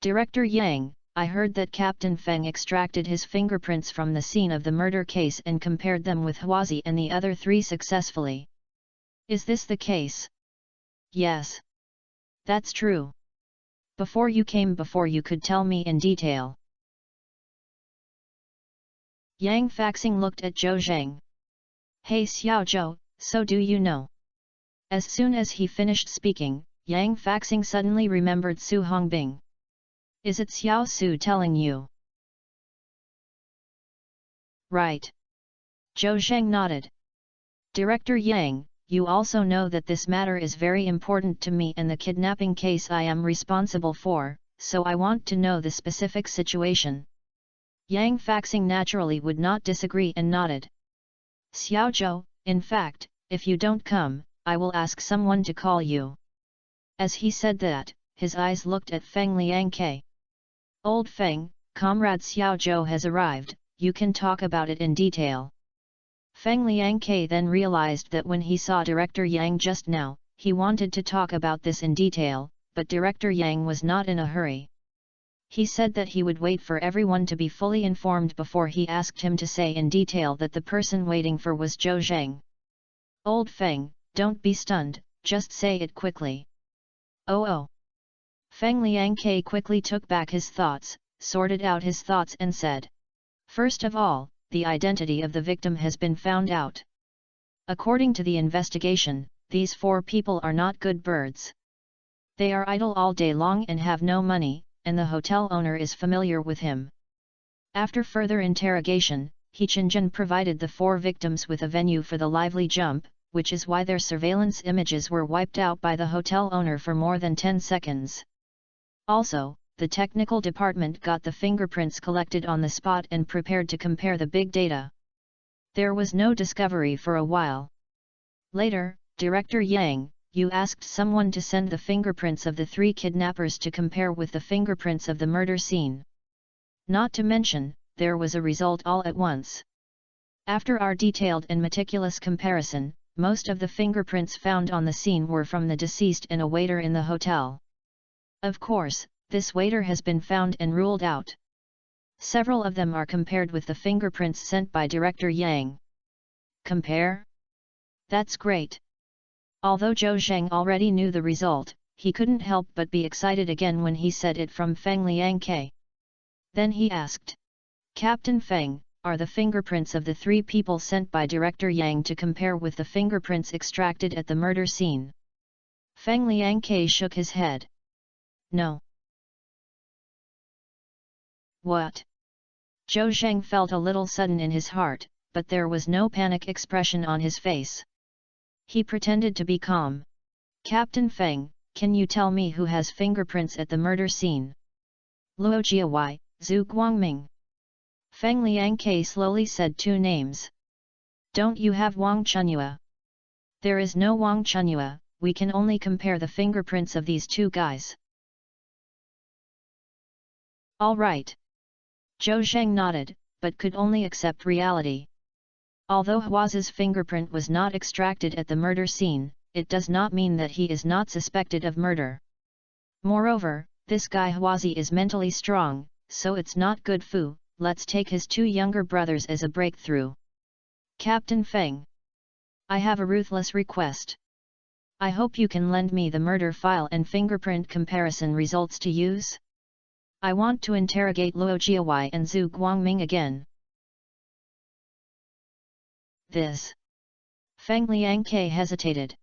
"Director Yang, I heard that Captain Feng extracted his fingerprints from the scene of the murder case and compared them with Huazi and the other three successfully. Is this the case?" "Yes. That's true. Before you could tell me in detail." Yang Faxing looked at Zhou Zheng. "Hey Xiao Zhou, so do you know?" As soon as he finished speaking, Yang Faxing suddenly remembered Su Hongbing. "Is it Xiao Su telling you?" "Right." Zhou Zheng nodded. "Director Yang, you also know that this matter is very important to me and the kidnapping case I am responsible for, so I want to know the specific situation." Yang Faxing naturally would not disagree and nodded. Xiaozhou, in fact, if you don't come, I will ask someone to call you. As he said that, his eyes looked at Feng Liangke. Old Feng, Comrade Xiaozhou has arrived, you can talk about it in detail. Feng Liangke then realized that when he saw Director Yang just now, he wanted to talk about this in detail, but Director Yang was not in a hurry. He said that he would wait for everyone to be fully informed before he asked him to say in detail that the person waiting for was Zhou Zhang. Old Feng, don't be stunned, just say it quickly. Oh. Feng Liangke quickly took back his thoughts, sorted out his thoughts and said. First of all, the identity of the victim has been found out. According to the investigation, these 4 people are not good birds. They are idle all day long and have no money, and the hotel owner is familiar with him. After further interrogation, He Qingjun provided the 4 victims with a venue for the lively jump, which is why their surveillance images were wiped out by the hotel owner for more than 10 seconds. Also, the technical department got the fingerprints collected on the spot and prepared to compare the big data. There was no discovery for a while. Later, Director Yang, you asked someone to send the fingerprints of the 3 kidnappers to compare with the fingerprints of the murder scene. Not to mention, there was a result all at once. After our detailed and meticulous comparison, most of the fingerprints found on the scene were from the deceased and a waiter in the hotel. Of course, this waiter has been found and ruled out. Several of them are compared with the fingerprints sent by Director Yang. Compare? That's great. Although Zhou Zhang already knew the result, he couldn't help but be excited again when he said it from Feng Liangke. Then he asked, Captain Feng, are the fingerprints of the 3 people sent by Director Yang to compare with the fingerprints extracted at the murder scene? Feng Liangke shook his head. No. What? Zhou Zhang felt a little sudden in his heart, but there was no panic expression on his face. He pretended to be calm. Captain Feng, can you tell me who has fingerprints at the murder scene? Luo Jiawai, Zhu Guangming. Feng Liangke slowly said 2 names. Don't you have Wang Chunyue? There is no Wang Chunyue, we can only compare the fingerprints of these 2 guys. All right. Zhou Zhang nodded, but could only accept reality. Although Huazi's fingerprint was not extracted at the murder scene, it does not mean that he is not suspected of murder. Moreover, this guy Huazi is mentally strong, so it's not good fu. Let's take his 2 younger brothers as a breakthrough. Captain Feng. I have a ruthless request. I hope you can lend me the murder file and fingerprint comparison results to use. I want to interrogate Luo Jiawai and Zhu Guangming again. This. Feng Liangke hesitated.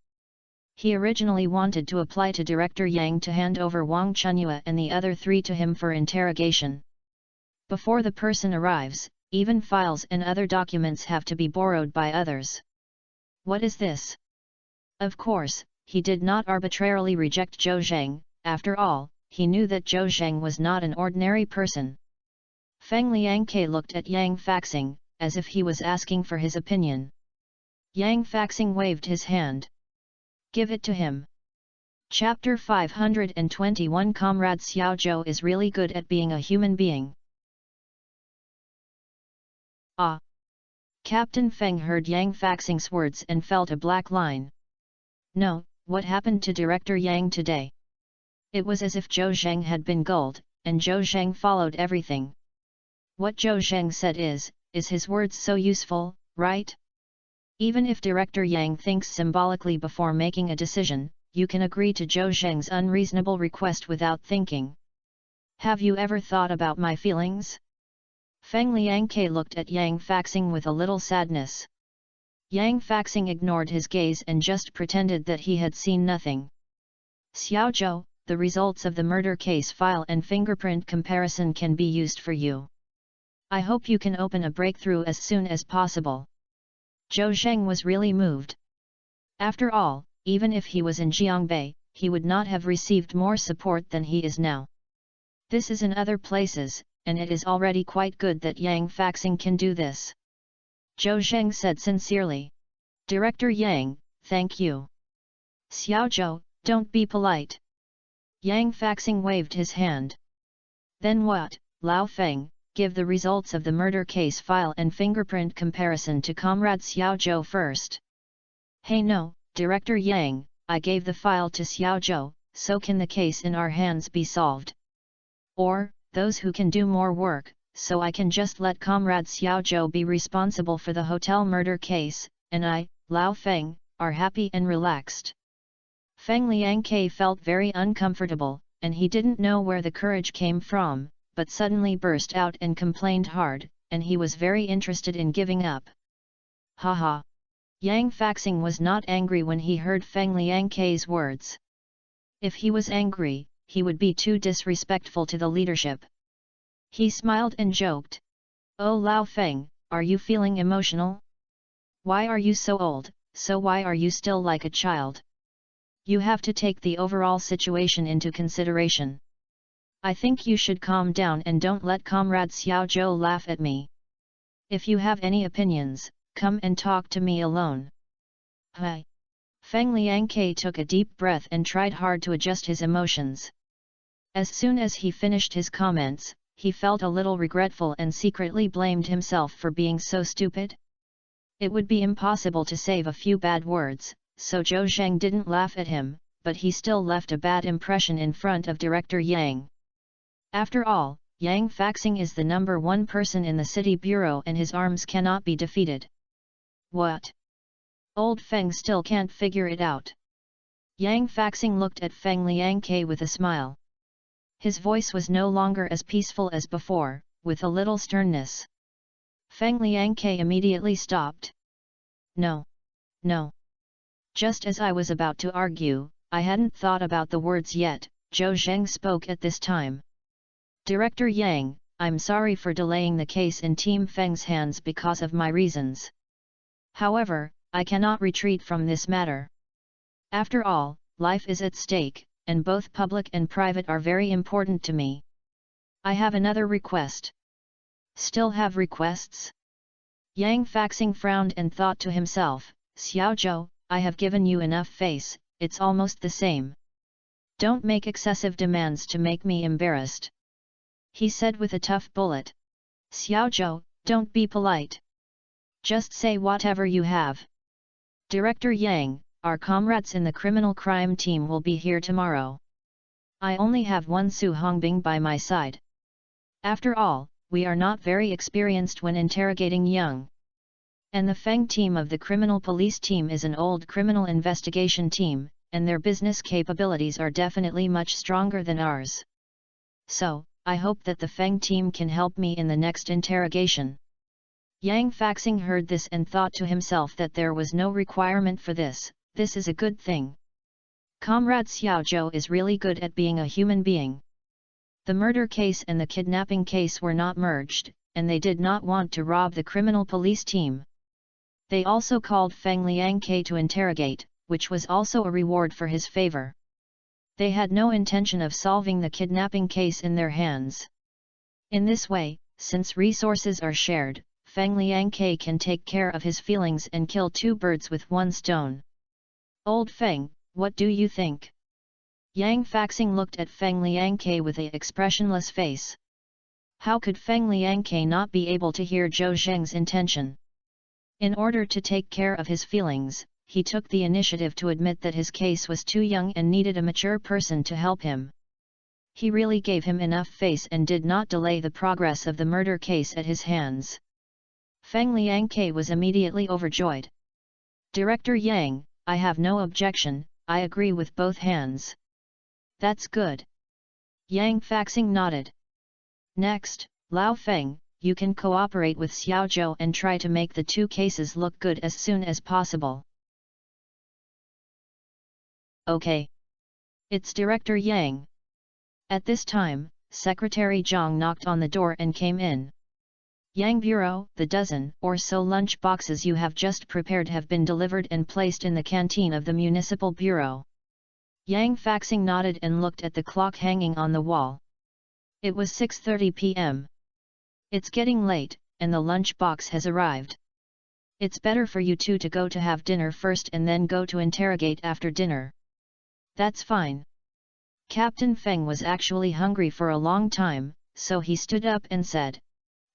He originally wanted to apply to Director Yang to hand over Wang Chunyue and the other 3 to him for interrogation. Before the person arrives, even files and other documents have to be borrowed by others. What is this? Of course, he did not arbitrarily reject Zhou Zhang. After all, he knew that Zhou Zhang was not an ordinary person. Feng Liangke looked at Yang Faxing, as if he was asking for his opinion. Yang Faxing waved his hand. Give it to him. Chapter 521 Comrade Xiaozhou is really good at being a human being. Ah! Captain Feng heard Yang Faxing's words and felt a black line. No, what happened to Director Yang today? It was as if Zhou Zhang had been gulled, and Zhou Zhang followed everything. What Zhou Zhang said is his words so useful, right? Even if Director Yang thinks symbolically before making a decision, you can agree to Zhou Zhang's unreasonable request without thinking. Have you ever thought about my feelings? Feng Liangke looked at Yang Faxing with a little sadness. Yang Faxing ignored his gaze and just pretended that he had seen nothing. Xiaozhou, the results of the murder case file and fingerprint comparison can be used for you. I hope you can open a breakthrough as soon as possible. Zhou Zhang was really moved. After all, even if he was in Jiangbei, he would not have received more support than he is now. This is in other places, and it is already quite good that Yang Faxing can do this. Zhou Zheng said sincerely. Director Yang, thank you. Xiao Zhou, don't be polite. Yang Faxing waved his hand. Then what, Lao Feng, give the results of the murder case file and fingerprint comparison to Comrade Xiao Zhou first. Hey no, Director Yang, I gave the file to Xiao Zhou, so can the case in our hands be solved? Or, those who can do more work, so I can just let Comrade Xiao Zhou be responsible for the hotel murder case, and I, Lao Feng, are happy and relaxed. Feng Liangke felt very uncomfortable, and he didn't know where the courage came from, but suddenly burst out and complained hard, and he was very interested in giving up. Haha! Yang Faxing was not angry when he heard Feng Liangke's words. If he was angry, he would be too disrespectful to the leadership. He smiled and joked. Oh Lao Feng, are you feeling emotional? Why are you so old, so why are you still like a child? You have to take the overall situation into consideration. I think you should calm down and don't let Comrade Xiao Zhou laugh at me. If you have any opinions, come and talk to me alone. Hi. Feng Liangke took a deep breath and tried hard to adjust his emotions. As soon as he finished his comments, he felt a little regretful and secretly blamed himself for being so stupid. It would be impossible to save a few bad words, so Zhou Zheng didn't laugh at him, but he still left a bad impression in front of Director Yang. After all, Yang Faxing is the #1 person in the city bureau and his arms cannot be defeated. What? Old Feng still can't figure it out. Yang Faxing looked at Feng Liangke with a smile. His voice was no longer as peaceful as before, with a little sternness. Feng Liangke immediately stopped. No. No. Just as I was about to argue, I hadn't thought about the words yet, Zhou Zheng spoke at this time. Director Yang, I'm sorry for delaying the case in Team Feng's hands because of my reasons. However, I cannot retreat from this matter. After all, life is at stake, and both public and private are very important to me. I have another request. Still have requests? Yang Faxing frowned and thought to himself, Xiao Zhou, I have given you enough face, it's almost the same. Don't make excessive demands to make me embarrassed. He said with a tough bullet. Xiao Zhou, don't be polite. Just say whatever you have. Director Yang, our comrades in the criminal crime team will be here tomorrow. I only have one Su Hongbing by my side. After all, we are not very experienced when interrogating young. And the Feng team of the criminal police team is an old criminal investigation team, and their business capabilities are definitely much stronger than ours. So, I hope that the Feng team can help me in the next interrogation. Yang Faxing heard this and thought to himself that there was no requirement for this. This is a good thing. Comrade Xiao Zhou is really good at being a human being. The murder case and the kidnapping case were not merged, and they did not want to rob the criminal police team. They also called Feng Liangke to interrogate, which was also a reward for his favor. They had no intention of solving the kidnapping case in their hands. In this way, since resources are shared, Feng Liangke can take care of his feelings and kill two birds with one stone. Old Feng, what do you think? Yang Faxing looked at Feng Liangke with an expressionless face. How could Feng Liangke not be able to hear Zhou Zheng's intention? In order to take care of his feelings, he took the initiative to admit that his case was too young and needed a mature person to help him. He really gave him enough face and did not delay the progress of the murder case at his hands. Feng Liangke was immediately overjoyed. Director Yang, I have no objection, I agree with both hands. That's good. Yang Faxing nodded. Next, Lao Feng, you can cooperate with Xiao Zhou and try to make the two cases look good as soon as possible. Okay. It's Director Yang. At this time, Secretary Zhang knocked on the door and came in. Yang Bureau, the dozen or so lunch boxes you have just prepared have been delivered and placed in the canteen of the Municipal Bureau. Yang Faxing nodded and looked at the clock hanging on the wall. It was 6:30 p.m. It's getting late, and the lunch box has arrived. It's better for you two to go to have dinner first and then go to interrogate after dinner. That's fine. Captain Feng was actually hungry for a long time, so he stood up and said,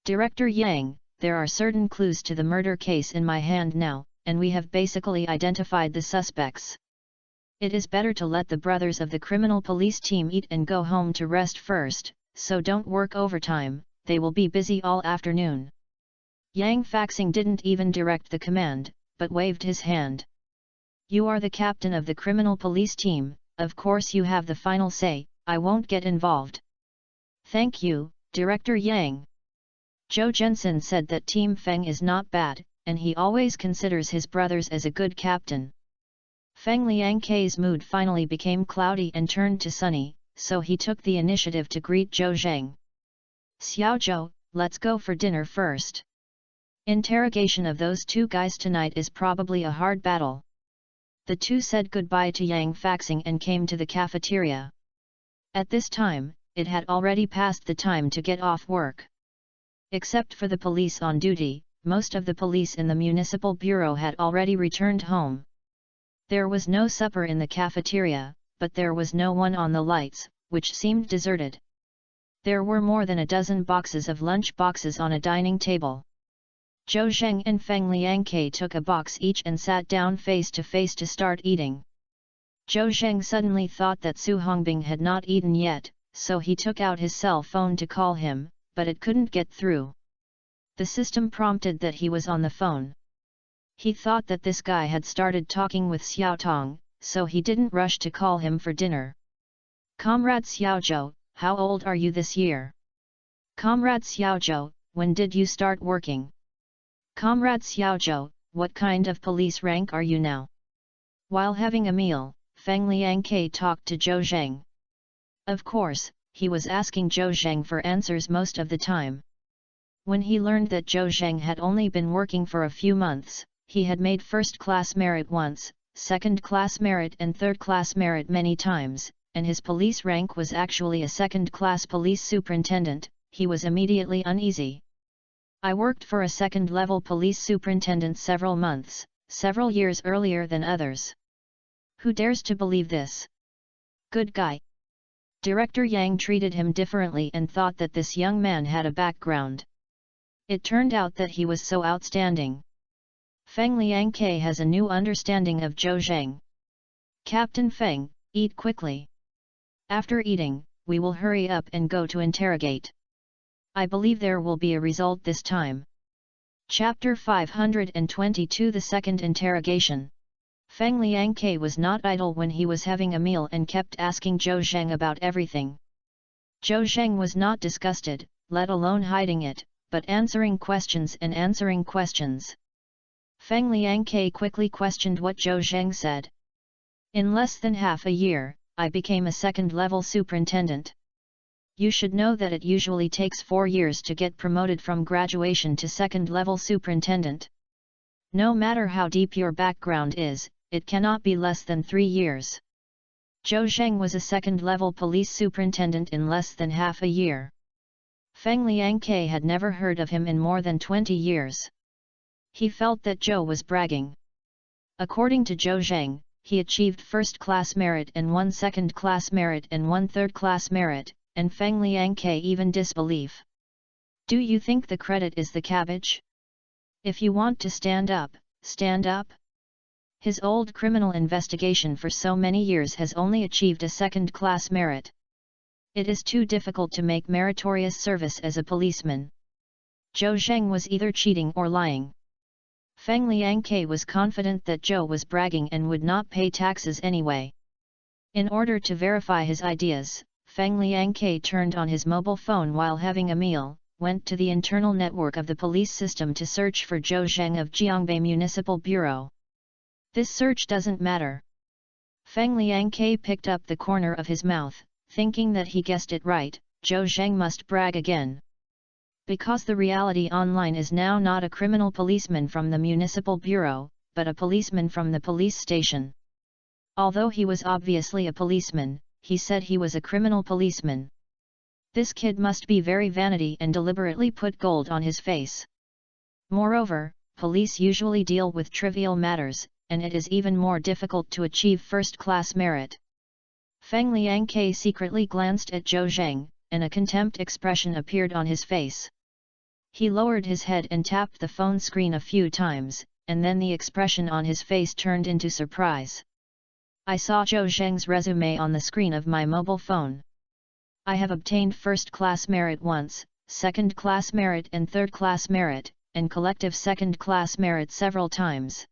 Director Yang, there are certain clues to the murder case in my hand now, and we have basically identified the suspects. It is better to let the brothers of the criminal police team eat and go home to rest first, so don't work overtime, they will be busy all afternoon. Yang Faxing didn't even direct the command, but waved his hand. You are the captain of the criminal police team, of course you have the final say, I won't get involved. Thank you, Director Yang. Zhou Jensen said that Team Feng is not bad, and he always considers his brothers as a good captain. Feng Liangkei's mood finally became cloudy and turned to sunny, so he took the initiative to greet Zhou Zheng. Xiaozhou, let's go for dinner first. Interrogation of those two guys tonight is probably a hard battle. The two said goodbye to Yang Faxing and came to the cafeteria. At this time, it had already passed the time to get off work. Except for the police on duty, most of the police in the municipal bureau had already returned home. There was no supper in the cafeteria, but there was no one on the lights, which seemed deserted. There were more than a dozen boxes of lunch boxes on a dining table. Zhou Zheng and Feng Liangkei took a box each and sat down face to face to start eating. Zhou Zheng suddenly thought that Su Hongbing had not eaten yet, so he took out his cell phone to call him, but it couldn't get through. The system prompted that he was on the phone. He thought that this guy had started talking with Xiao Tong, so he didn't rush to call him for dinner. Comrade Xiaozhou, how old are you this year? Comrade Xiaozhou, when did you start working? Comrade Xiaozhou, what kind of police rank are you now? While having a meal, Feng Liangkei talked to Zhou Zheng. Of course, he was asking Zhou Zheng for answers most of the time. When he learned that Zhou Zheng had only been working for a few months, he had made first-class merit once, second-class merit and third-class merit many times, and his police rank was actually a second-class police superintendent, he was immediately uneasy. I worked for a second-level police superintendent several months, several years earlier than others. Who dares to believe this? Good guy. Director Yang treated him differently and thought that this young man had a background. It turned out that he was so outstanding. Feng Liangkei has a new understanding of Zhou Zheng. Captain Feng, eat quickly. After eating, we will hurry up and go to interrogate. I believe there will be a result this time. Chapter 522 The Second Interrogation. Feng Liangkei was not idle when he was having a meal and kept asking Zhou Zheng about everything. Zhou Zheng was not disgusted, let alone hiding it, but answering questions and answering questions. Feng Liangkei quickly questioned what Zhou Zheng said. In less than half a year, I became a second-level superintendent. You should know that it usually takes 4 years to get promoted from graduation to second-level superintendent. No matter how deep your background is, it cannot be less than 3 years. Zhou Zheng was a second-level police superintendent in less than half a year. Feng Liangkei had never heard of him in more than 20 years. He felt that Zhou was bragging. According to Zhou Zheng, he achieved first-class merit and 1 second-class merit and 1 third-class merit, and Feng Liangkei even disbelief. Do you think the credit is the cabbage? If you want to stand up, stand up. His old criminal investigation for so many years has only achieved a second-class merit. It is too difficult to make meritorious service as a policeman. Zhou Zheng was either cheating or lying. Feng Liangkei was confident that Zhou was bragging and would not pay taxes anyway. In order to verify his ideas, Feng Liangkei turned on his mobile phone while having a meal, went to the internal network of the police system to search for Zhou Zheng of Jiangbei Municipal Bureau. This search doesn't matter. Feng Liangkei picked up the corner of his mouth, thinking that he guessed it right, Zhou Zheng must brag again. Because the reality online is now not a criminal policeman from the municipal bureau, but a policeman from the police station. Although he was obviously a policeman, he said he was a criminal policeman. This kid must be very vanity and deliberately put gold on his face. Moreover, police usually deal with trivial matters, and it is even more difficult to achieve first-class merit. Feng Liangke secretly glanced at Zhou Zheng, and a contempt expression appeared on his face. He lowered his head and tapped the phone screen a few times, and then the expression on his face turned into surprise. I saw Zhou Zheng's resume on the screen of my mobile phone. I have obtained first-class merit once, second-class merit and third-class merit, and collective second-class merit several times.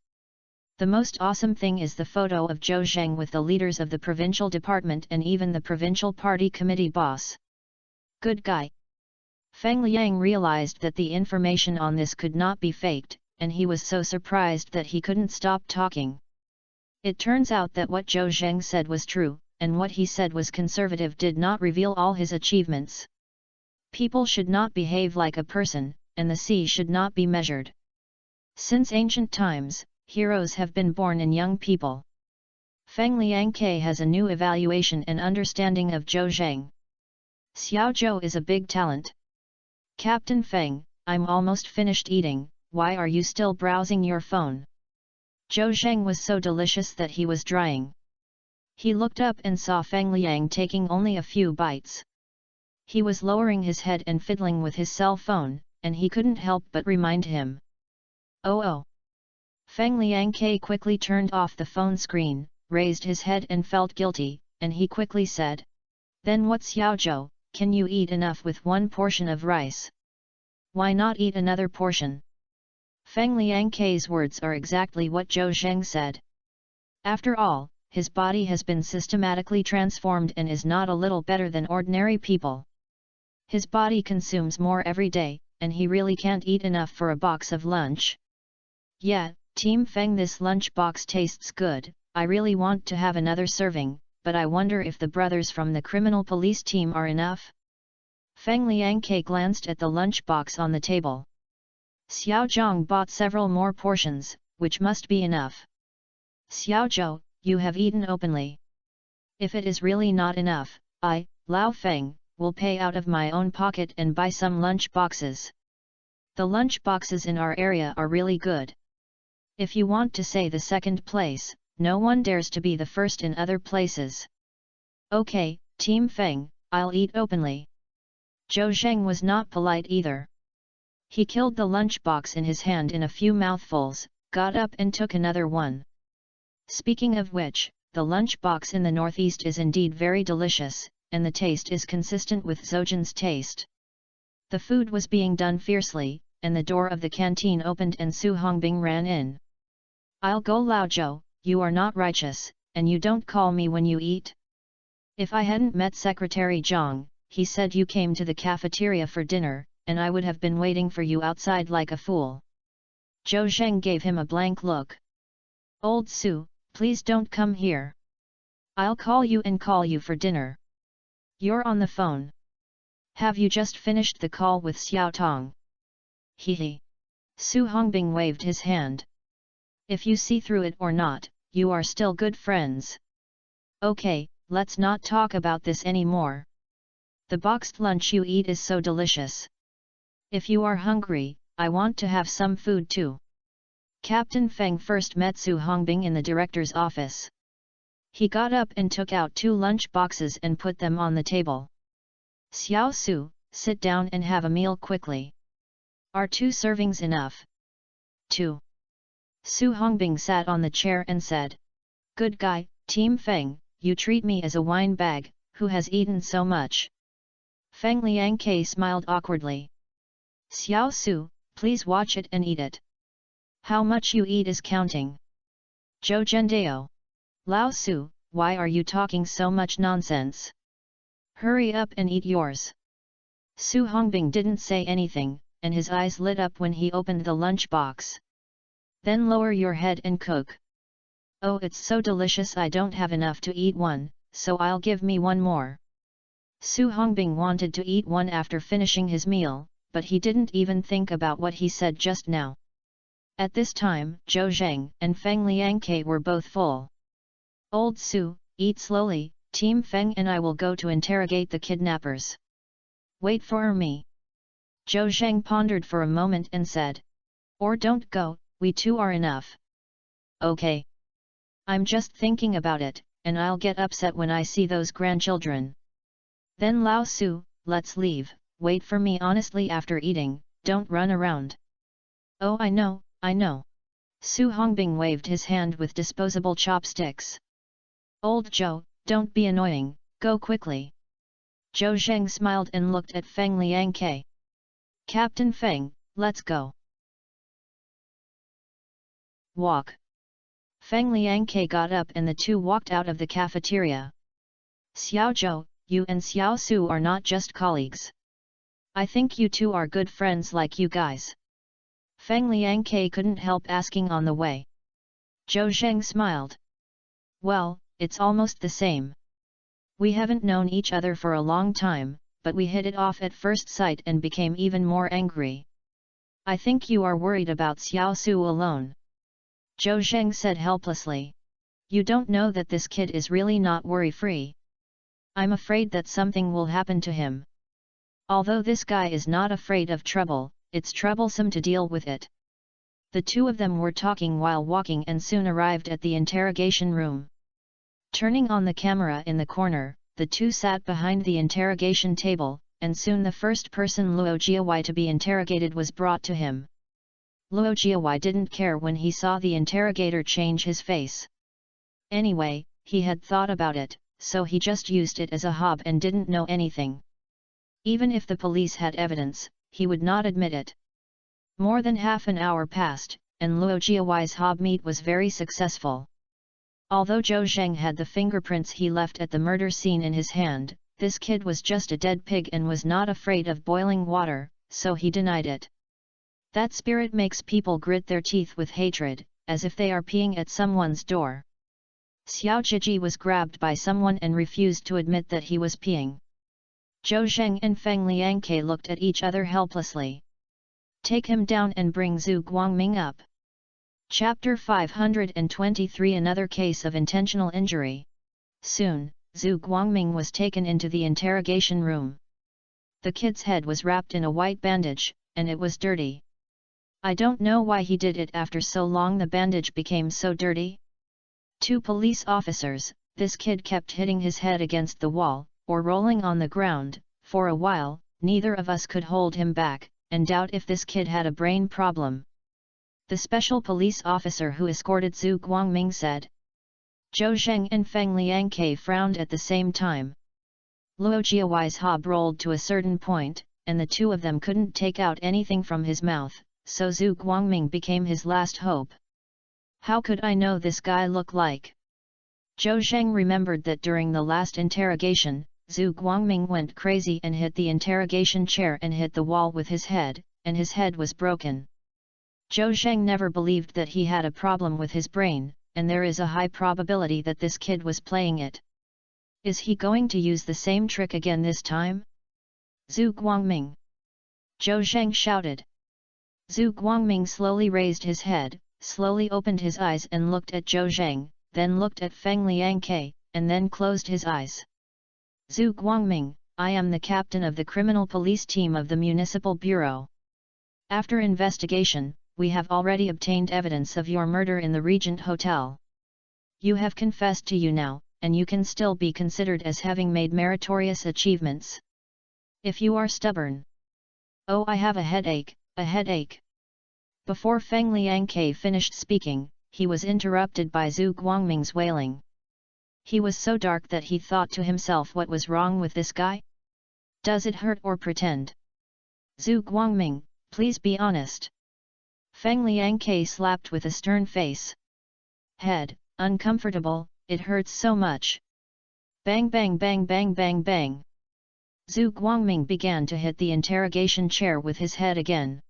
The most awesome thing is the photo of Zhou Zheng with the leaders of the provincial department and even the provincial party committee boss. Good guy. Feng Liang realized that the information on this could not be faked, and he was so surprised that he couldn't stop talking. It turns out that what Zhou Zheng said was true, and what he said was conservative did not reveal all his achievements. People should not behave like a person, and the sea should not be measured. Since ancient times, heroes have been born in young people. Feng Liangke has a new evaluation and understanding of Zhou Zheng. Xiao Zhou is a big talent. Captain Feng, I'm almost finished eating, why are you still browsing your phone? Zhou Zheng was so delicious that he was drying. He looked up and saw Feng Liang taking only a few bites. He was lowering his head and fiddling with his cell phone, and he couldn't help but remind him. Oh! Feng Liangke quickly turned off the phone screen, raised his head and felt guilty, and he quickly said, "Then what, Xiao Zhou, can you eat enough with one portion of rice? Why not eat another portion?" Feng Liangke's words are exactly what Zhou Zheng said. After all, his body has been systematically transformed and is not a little better than ordinary people. His body consumes more every day, and he really can't eat enough for a box of lunch. Yeah, Team Feng, this lunch box tastes good, I really want to have another serving, but I wonder if the brothers from the criminal police team are enough? Feng Liangke glanced at the lunch box on the table. Xiao Zhang bought several more portions, which must be enough. Xiao Zhou, you have eaten openly. If it is really not enough, I, Lao Feng, will pay out of my own pocket and buy some lunch boxes. The lunch boxes in our area are really good. If you want to say the second place, no one dares to be the first in other places. Okay, Team Feng, I'll eat openly. Zhou Zheng was not polite either. He killed the lunch box in his hand in a few mouthfuls, got up and took another one. Speaking of which, the lunch box in the northeast is indeed very delicious, and the taste is consistent with Zhoujian's taste. The food was being done fiercely, and the door of the canteen opened and Su Hongbing ran in. "I'll go, Lao Zhou, you are not righteous, and you don't call me when you eat. If I hadn't met Secretary Zhang, he said you came to the cafeteria for dinner, and I would have been waiting for you outside like a fool." Zhou Zheng gave him a blank look. "Old Su, please don't come here. I'll call you and call you for dinner. You're on the phone. Have you just finished the call with Xiao Tong?" He. Su Hongbing waved his hand. "If you see through it or not, you are still good friends. Okay, let's not talk about this anymore. The boxed lunch you eat is so delicious. If you are hungry, I want to have some food too." Captain Feng first met Su Hongbing in the director's office. He got up and took out 2 lunch boxes and put them on the table. "Xiao Su, sit down and have a meal quickly. Are 2 servings enough?" "2. Su Hongbing sat on the chair and said, "Good guy, Team Feng, you treat me as a wine bag, who has eaten so much?" Feng Liangke smiled awkwardly. "Xiao Su, please watch it and eat it. How much you eat is counting." "Zhou Zhendao. Lao Su, why are you talking so much nonsense? Hurry up and eat yours." Su Hongbing didn't say anything, and his eyes lit up when he opened the lunch box. "Then lower your head and cook." "Oh, it's so delicious, I don't have enough to eat one, so I'll give me one more." Su Hongbing wanted to eat one after finishing his meal, but he didn't even think about what he said just now. At this time, Zhou Zheng and Feng Liangke were both full. "Old Su, eat slowly, Team Feng and I will go to interrogate the kidnappers. Wait for me." Zhou Zheng pondered for a moment and said, Or don't go, we two are enough. Okay. I'm just thinking about it, and I'll get upset when I see those grandchildren. Then Lao Su, let's leave, wait for me honestly after eating, don't run around. Oh I know. Su Hongbing waved his hand with disposable chopsticks. Old Zhou, don't be annoying, go quickly. Zhou Zheng smiled and looked at Feng Liangke. Captain Feng, let's go. Walk. Feng Liangke got up and the two walked out of the cafeteria. Xiao Zhou, you and Xiao Su are not just colleagues. I think you two are good friends like you guys. Feng Liangke couldn't help asking on the way. Zhou Zheng smiled. Well, it's almost the same. We haven't known each other for a long time, but we hit it off at first sight and became even more angry. I think you are worried about Xiao Su alone. Zhou Zheng said helplessly. You don't know that this kid is really not worry-free. I'm afraid that something will happen to him. Although this guy is not afraid of trouble, it's troublesome to deal with it. The two of them were talking while walking and soon arrived at the interrogation room. Turning on the camera in the corner, the two sat behind the interrogation table, and soon the first person Luo Jiawei to be interrogated was brought to him. Luo Jiawei didn't care when he saw the interrogator change his face. Anyway, he had thought about it, so he just used it as a hob and didn't know anything. Even if the police had evidence, he would not admit it. More than half an hour passed, and Luo Jiawei's hob meet was very successful. Although Zhou Zheng had the fingerprints he left at the murder scene in his hand, this kid was just a dead pig and was not afraid of boiling water, so he denied it. That spirit makes people grit their teeth with hatred, as if they are peeing at someone's door. Xiao Zhiji was grabbed by someone and refused to admit that he was peeing. Zhou Zheng and Feng Liangke looked at each other helplessly. Take him down and bring Zhu Guangming up. Chapter 523 Another case of intentional injury. Soon, Zhu Guangming was taken into the interrogation room. The kid's head was wrapped in a white bandage, and it was dirty. I don't know why he did it after so long the bandage became so dirty. Two police officers, this kid kept hitting his head against the wall, or rolling on the ground, for a while, neither of us could hold him back, and doubt if this kid had a brain problem. The special police officer who escorted Zhu Guangming said. Zhou Zheng and Feng Liangke frowned at the same time. Luo Jiawei's hob rolled to a certain point, and the two of them couldn't take out anything from his mouth, so Zhu Guangming became his last hope. How could I know this guy look like? Zhou Zheng remembered that during the last interrogation, Zhu Guangming went crazy and hit the interrogation chair and hit the wall with his head, and his head was broken. Zhou Zheng never believed that he had a problem with his brain, and there is a high probability that this kid was playing it. Is he going to use the same trick again this time? Zhu Guangming! Zhou Zheng shouted. Zhu Guangming slowly raised his head, slowly opened his eyes and looked at Zhou Zheng, then looked at Feng Liangke, and then closed his eyes. Zhu Guangming, I am the captain of the criminal police team of the Municipal Bureau. After investigation, we have already obtained evidence of your murder in the Regent Hotel. You have confessed to you now, and you can still be considered as having made meritorious achievements. If you are stubborn. Oh, I have a headache, a headache. Before Feng Liangke finished speaking, he was interrupted by Zhu Guangming's wailing. He was so dark that he thought to himself, what was wrong with this guy? Does it hurt or pretend? Zhu Guangming, please be honest. Feng Liangke slapped with a stern face. Head, uncomfortable, it hurts so much. Bang bang bang bang bang bang. Zhu Guangming began to hit the interrogation chair with his head again.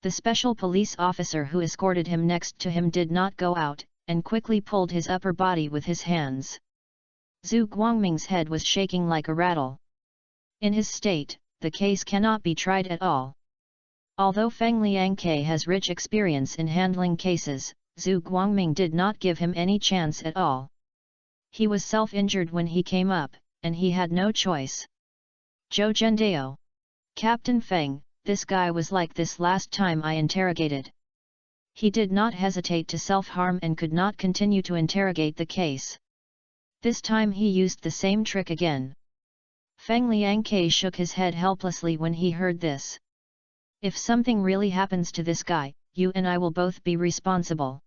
The special police officer who escorted him next to him did not go out, and quickly pulled his upper body with his hands. Zhu Guangming's head was shaking like a rattle. In his state, the case cannot be tried at all. Although Feng Liangke has rich experience in handling cases, Zhu Guangming did not give him any chance at all. He was self-injured when he came up, and he had no choice. Zhou Zhendao. Captain Feng, this guy was like this last time I interrogated. He did not hesitate to self-harm and could not continue to interrogate the case. This time he used the same trick again. Feng Liangke shook his head helplessly when he heard this. If something really happens to this guy, you and I will both be responsible.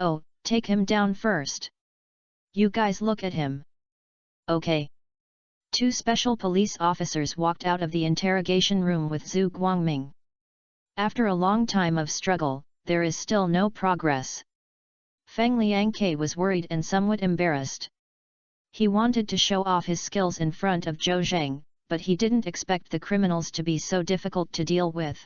Oh, take him down first. You guys look at him. Okay. Two special police officers walked out of the interrogation room with Zhu Guangming. After a long time of struggle, there is still no progress. Feng Liangke was worried and somewhat embarrassed. He wanted to show off his skills in front of Zhou Zheng, but he didn't expect the criminals to be so difficult to deal with.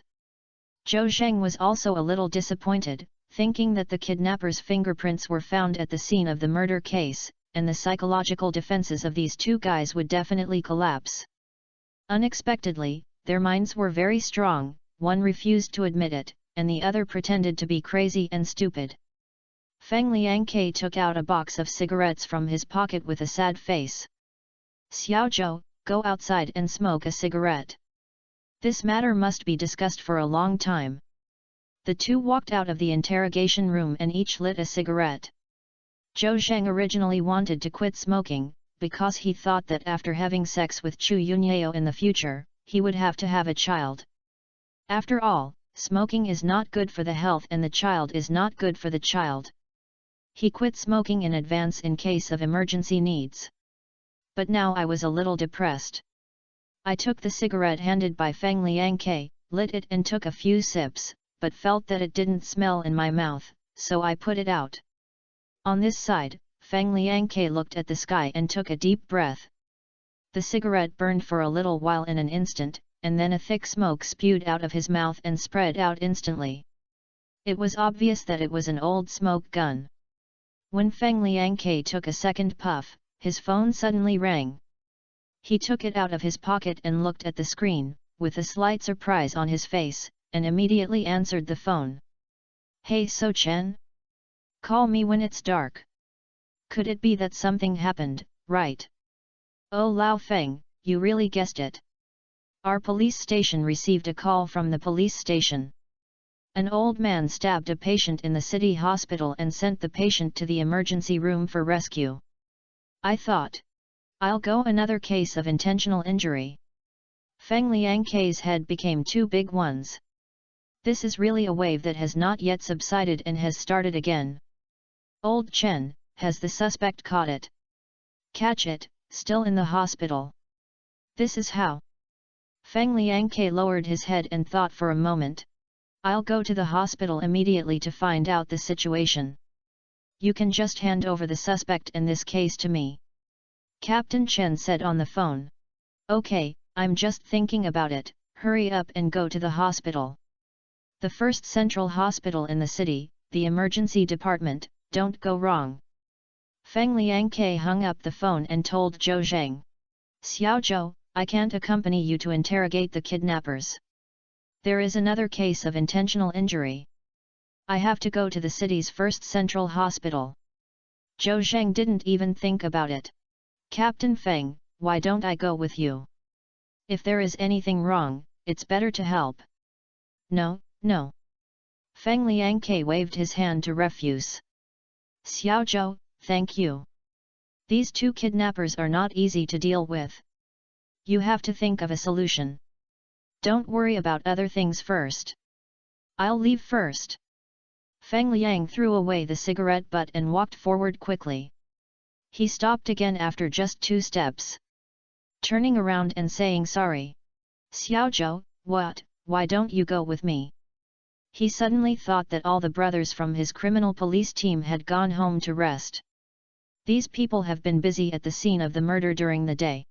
Zhou Zheng was also a little disappointed, thinking that the kidnappers' fingerprints were found at the scene of the murder case, and the psychological defenses of these two guys would definitely collapse. Unexpectedly, their minds were very strong, one refused to admit it, and the other pretended to be crazy and stupid. Feng Liangke took out a box of cigarettes from his pocket with a sad face. Xiaozhou, go outside and smoke a cigarette. This matter must be discussed for a long time. The two walked out of the interrogation room and each lit a cigarette. Zhou Zheng originally wanted to quit smoking, because he thought that after having sex with Chu Yunyao in the future, he would have to have a child. After all, smoking is not good for the health and the child is not good for the child. He quit smoking in advance in case of emergency needs. But now I was a little depressed. I took the cigarette handed by Feng Liangke, lit it and took a few sips, but felt that it didn't smell in my mouth, so I put it out. On this side, Feng Liangke looked at the sky and took a deep breath. The cigarette burned for a little while in an instant, and then a thick smoke spewed out of his mouth and spread out instantly. It was obvious that it was an old smoke gun. When Feng Liangke took a second puff, his phone suddenly rang. He took it out of his pocket and looked at the screen, with a slight surprise on his face, and immediately answered the phone. Hey So Chen? Call me when it's dark. Could it be that something happened, right? Oh Lao Feng, you really guessed it. Our police station received a call from the police station. An old man stabbed a patient in the city hospital and sent the patient to the emergency room for rescue. I thought, I'll go another case of intentional injury. Feng Liangke's head became two big ones. This is really a wave that has not yet subsided and has started again. Old Chen, has the suspect caught it? Catch it, still in the hospital. This is how. Feng Liangke lowered his head and thought for a moment. I'll go to the hospital immediately to find out the situation. You can just hand over the suspect in this case to me. Captain Chen said on the phone. Okay, I'm just thinking about it, hurry up and go to the hospital. The first central hospital in the city, the emergency department, don't go wrong. Feng Liangke hung up the phone and told Zhou Zheng. Xiaozhou, I can't accompany you to interrogate the kidnappers. There is another case of intentional injury. I have to go to the city's first central hospital. Zhou Zheng didn't even think about it. Captain Feng, why don't I go with you? If there is anything wrong, it's better to help. No, no. Feng Liangke waved his hand to refuse. Xiaozhou, thank you. These two kidnappers are not easy to deal with. You have to think of a solution. Don't worry about other things first. I'll leave first. Feng Liang threw away the cigarette butt and walked forward quickly. He stopped again after just 2 steps. Turning around and saying sorry. Xiaozhou, what, why don't you go with me? He suddenly thought that all the brothers from his criminal police team had gone home to rest. These people have been busy at the scene of the murder during the day.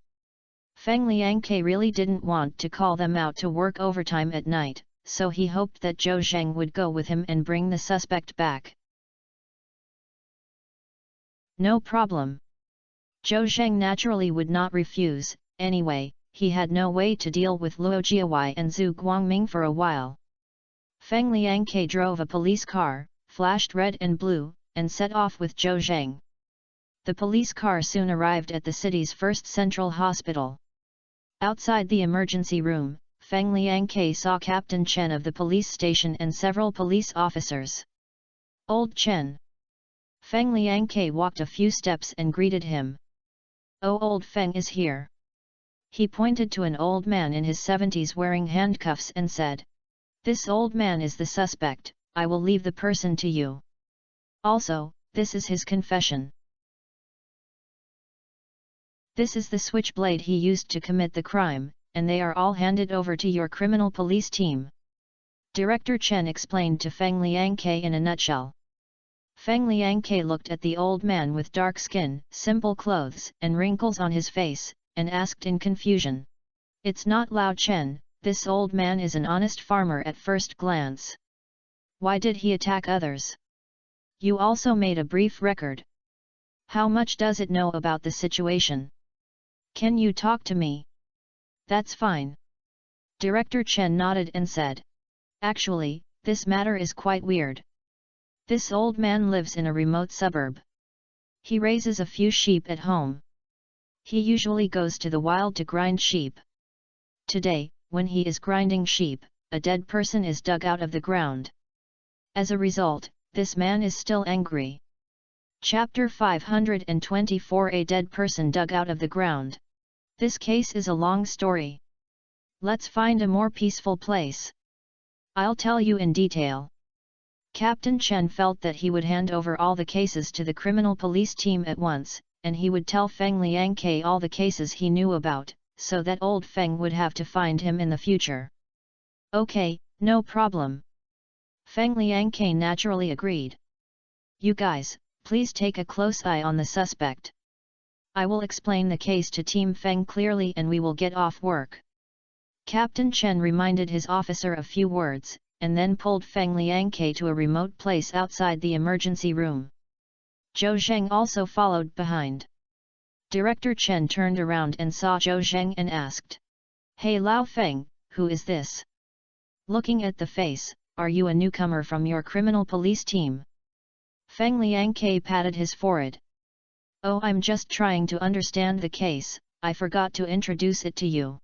Feng Liangke really didn't want to call them out to work overtime at night, so he hoped that Zhou Zheng would go with him and bring the suspect back. No problem. Zhou Zheng naturally would not refuse, anyway, he had no way to deal with Luo Jiawei and Zhu Guangming for a while. Feng Liangke drove a police car, flashed red and blue, and set off with Zhou Zheng. The police car soon arrived at the city's first central hospital. Outside the emergency room, Feng Liangke saw Captain Chen of the police station and several police officers. Old Chen. Feng Liangke walked a few steps and greeted him. Oh, old Feng is here. He pointed to an old man in his 70s wearing handcuffs and said, "This old man is the suspect, I will leave the person to you. Also, this is his confession. This is the switchblade he used to commit the crime, and they are all handed over to your criminal police team." Director Chen explained to Feng Liangke in a nutshell. Feng Liangke looked at the old man with dark skin, simple clothes and wrinkles on his face, and asked in confusion. "It's not Lao Chen, this old man is an honest farmer at first glance. Why did he attack others? You also made a brief record. How much does it know about the situation? Can you talk to me?" "That's fine." Director Chen nodded and said. "Actually, this matter is quite weird. This old man lives in a remote suburb. He raises a few sheep at home. He usually goes to the wild to grind sheep. Today, when he is grinding sheep, a dead person is dug out of the ground. As a result, this man is still angry." Chapter 524 A dead person dug out of the ground. This case is a long story. Let's find a more peaceful place. I'll tell you in detail. Captain Chen felt that he would hand over all the cases to the criminal police team at once, and he would tell Feng Liangke all the cases he knew about, so that old Feng would have to find him in the future. "Okay, no problem." Feng Liangke naturally agreed. "You guys, please take a close eye on the suspect. I will explain the case to Team Feng clearly and we will get off work." Captain Chen reminded his officer a few words, and then pulled Feng Liangke to a remote place outside the emergency room. Zhou Zheng also followed behind. Director Chen turned around and saw Zhou Zheng and asked, "Hey Lao Feng, who is this? Looking at the face, are you a newcomer from your criminal police team?" Feng Liangke patted his forehead. "Oh, I'm just trying to understand the case, I forgot to introduce it to you.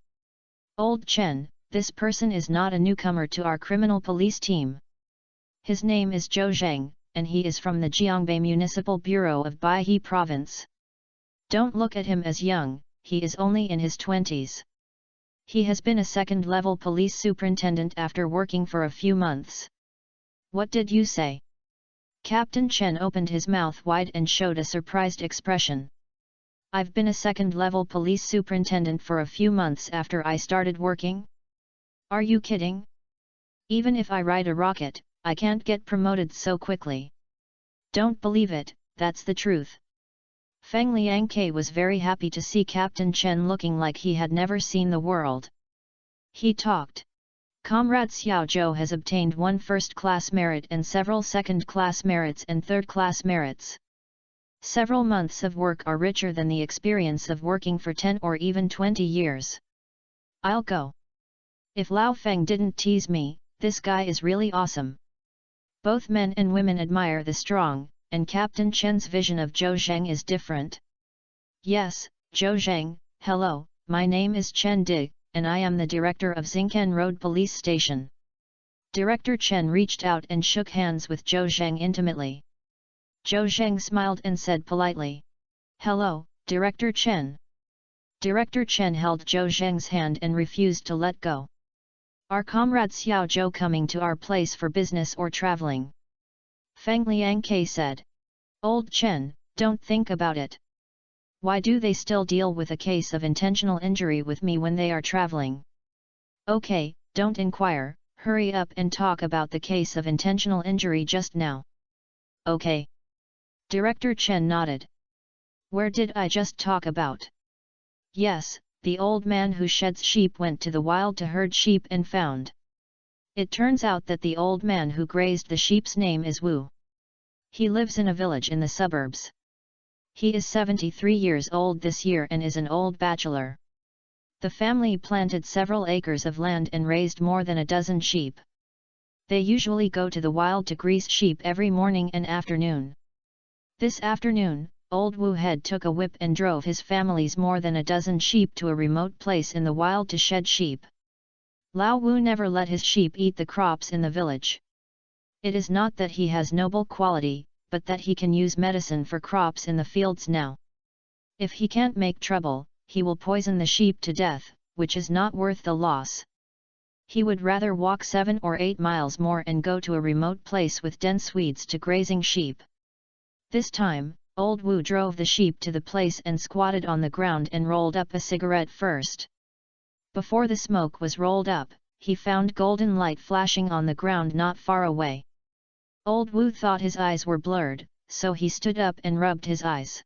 Old Chen, this person is not a newcomer to our criminal police team. His name is Zhou Zheng, and he is from the Jiangbei Municipal Bureau of Baihe Province. Don't look at him as young, he is only in his 20s. He has been a second-level police superintendent after working for a few months." "What did you say?" Captain Chen opened his mouth wide and showed a surprised expression. "I've been a second-level police superintendent for a few months after I started working? Are you kidding? Even if I ride a rocket, I can't get promoted so quickly. Don't believe it, that's the truth." Feng Liangke was very happy to see Captain Chen looking like he had never seen the world. He talked. "Comrade Xiao Zhou has obtained 1 first-class merit and several second-class merits and third-class merits. Several months of work are richer than the experience of working for 10 or even 20 years. I'll go. If Lao Feng didn't tease me, this guy is really awesome." Both men and women admire the strong, and Captain Chen's vision of Zhou Zheng is different. "Yes, Zhou Zheng, hello, my name is Chen Di, and I am the director of Xingken Road Police Station." Director Chen reached out and shook hands with Zhou Zheng intimately. Zhou Zheng smiled and said politely, "Hello, Director Chen." Director Chen held Zhou Zheng's hand and refused to let go. "Are comrade Xiao Zhou coming to our place for business or traveling?" Feng Liangke said. "Old Chen, don't think about it. Why do they still deal with a case of intentional injury with me when they are traveling? Okay, don't inquire, hurry up and talk about the case of intentional injury just now." "Okay." Director Chen nodded. "Where did I just talk about?" "Yes, the old man who sheds sheep went to the wild to herd sheep and found. It turns out that the old man who grazed the sheep's name is Wu. He lives in a village in the suburbs. He is 73 years old this year and is an old bachelor. The family planted several acres of land and raised more than a dozen sheep. They usually go to the wild to grease sheep every morning and afternoon. This afternoon, old Wu Head took a whip and drove his family's more than a dozen sheep to a remote place in the wild to shed sheep. Lao Wu never let his sheep eat the crops in the village. It is not that he has noble quality, but that he can use medicine for crops in the fields now. If he can't make trouble, he will poison the sheep to death, which is not worth the loss. He would rather walk 7 or 8 miles more and go to a remote place with dense weeds to grazing sheep. This time, old Wu drove the sheep to the place and squatted on the ground and rolled up a cigarette first. Before the smoke was rolled up, he found golden light flashing on the ground not far away. Old Wu thought his eyes were blurred, so he stood up and rubbed his eyes.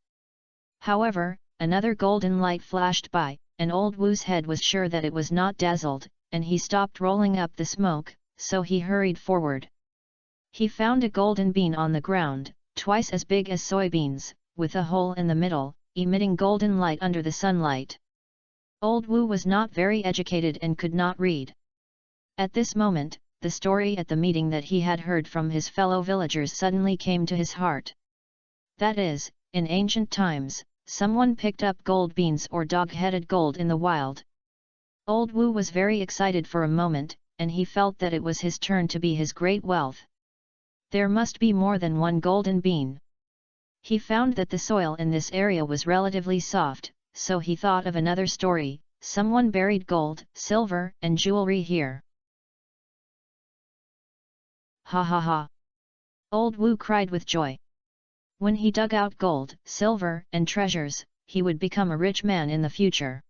However, another golden light flashed by, and old Wu's head was sure that it was not dazzled, and he stopped rolling up the smoke, so he hurried forward. He found a golden bean on the ground, twice as big as soybeans, with a hole in the middle, emitting golden light under the sunlight. Old Wu was not very educated and could not read. At this moment, the story at the meeting that he had heard from his fellow villagers suddenly came to his heart. That is, in ancient times, someone picked up gold beans or dog-headed gold in the wild. Old Wu was very excited for a moment, and he felt that it was his turn to be his great wealth. There must be more than one golden bean. He found that the soil in this area was relatively soft, so he thought of another story: someone buried gold, silver, and jewelry here. Ha ha ha! Old Wu cried with joy. When he dug out gold, silver, and treasures, he would become a rich man in the future.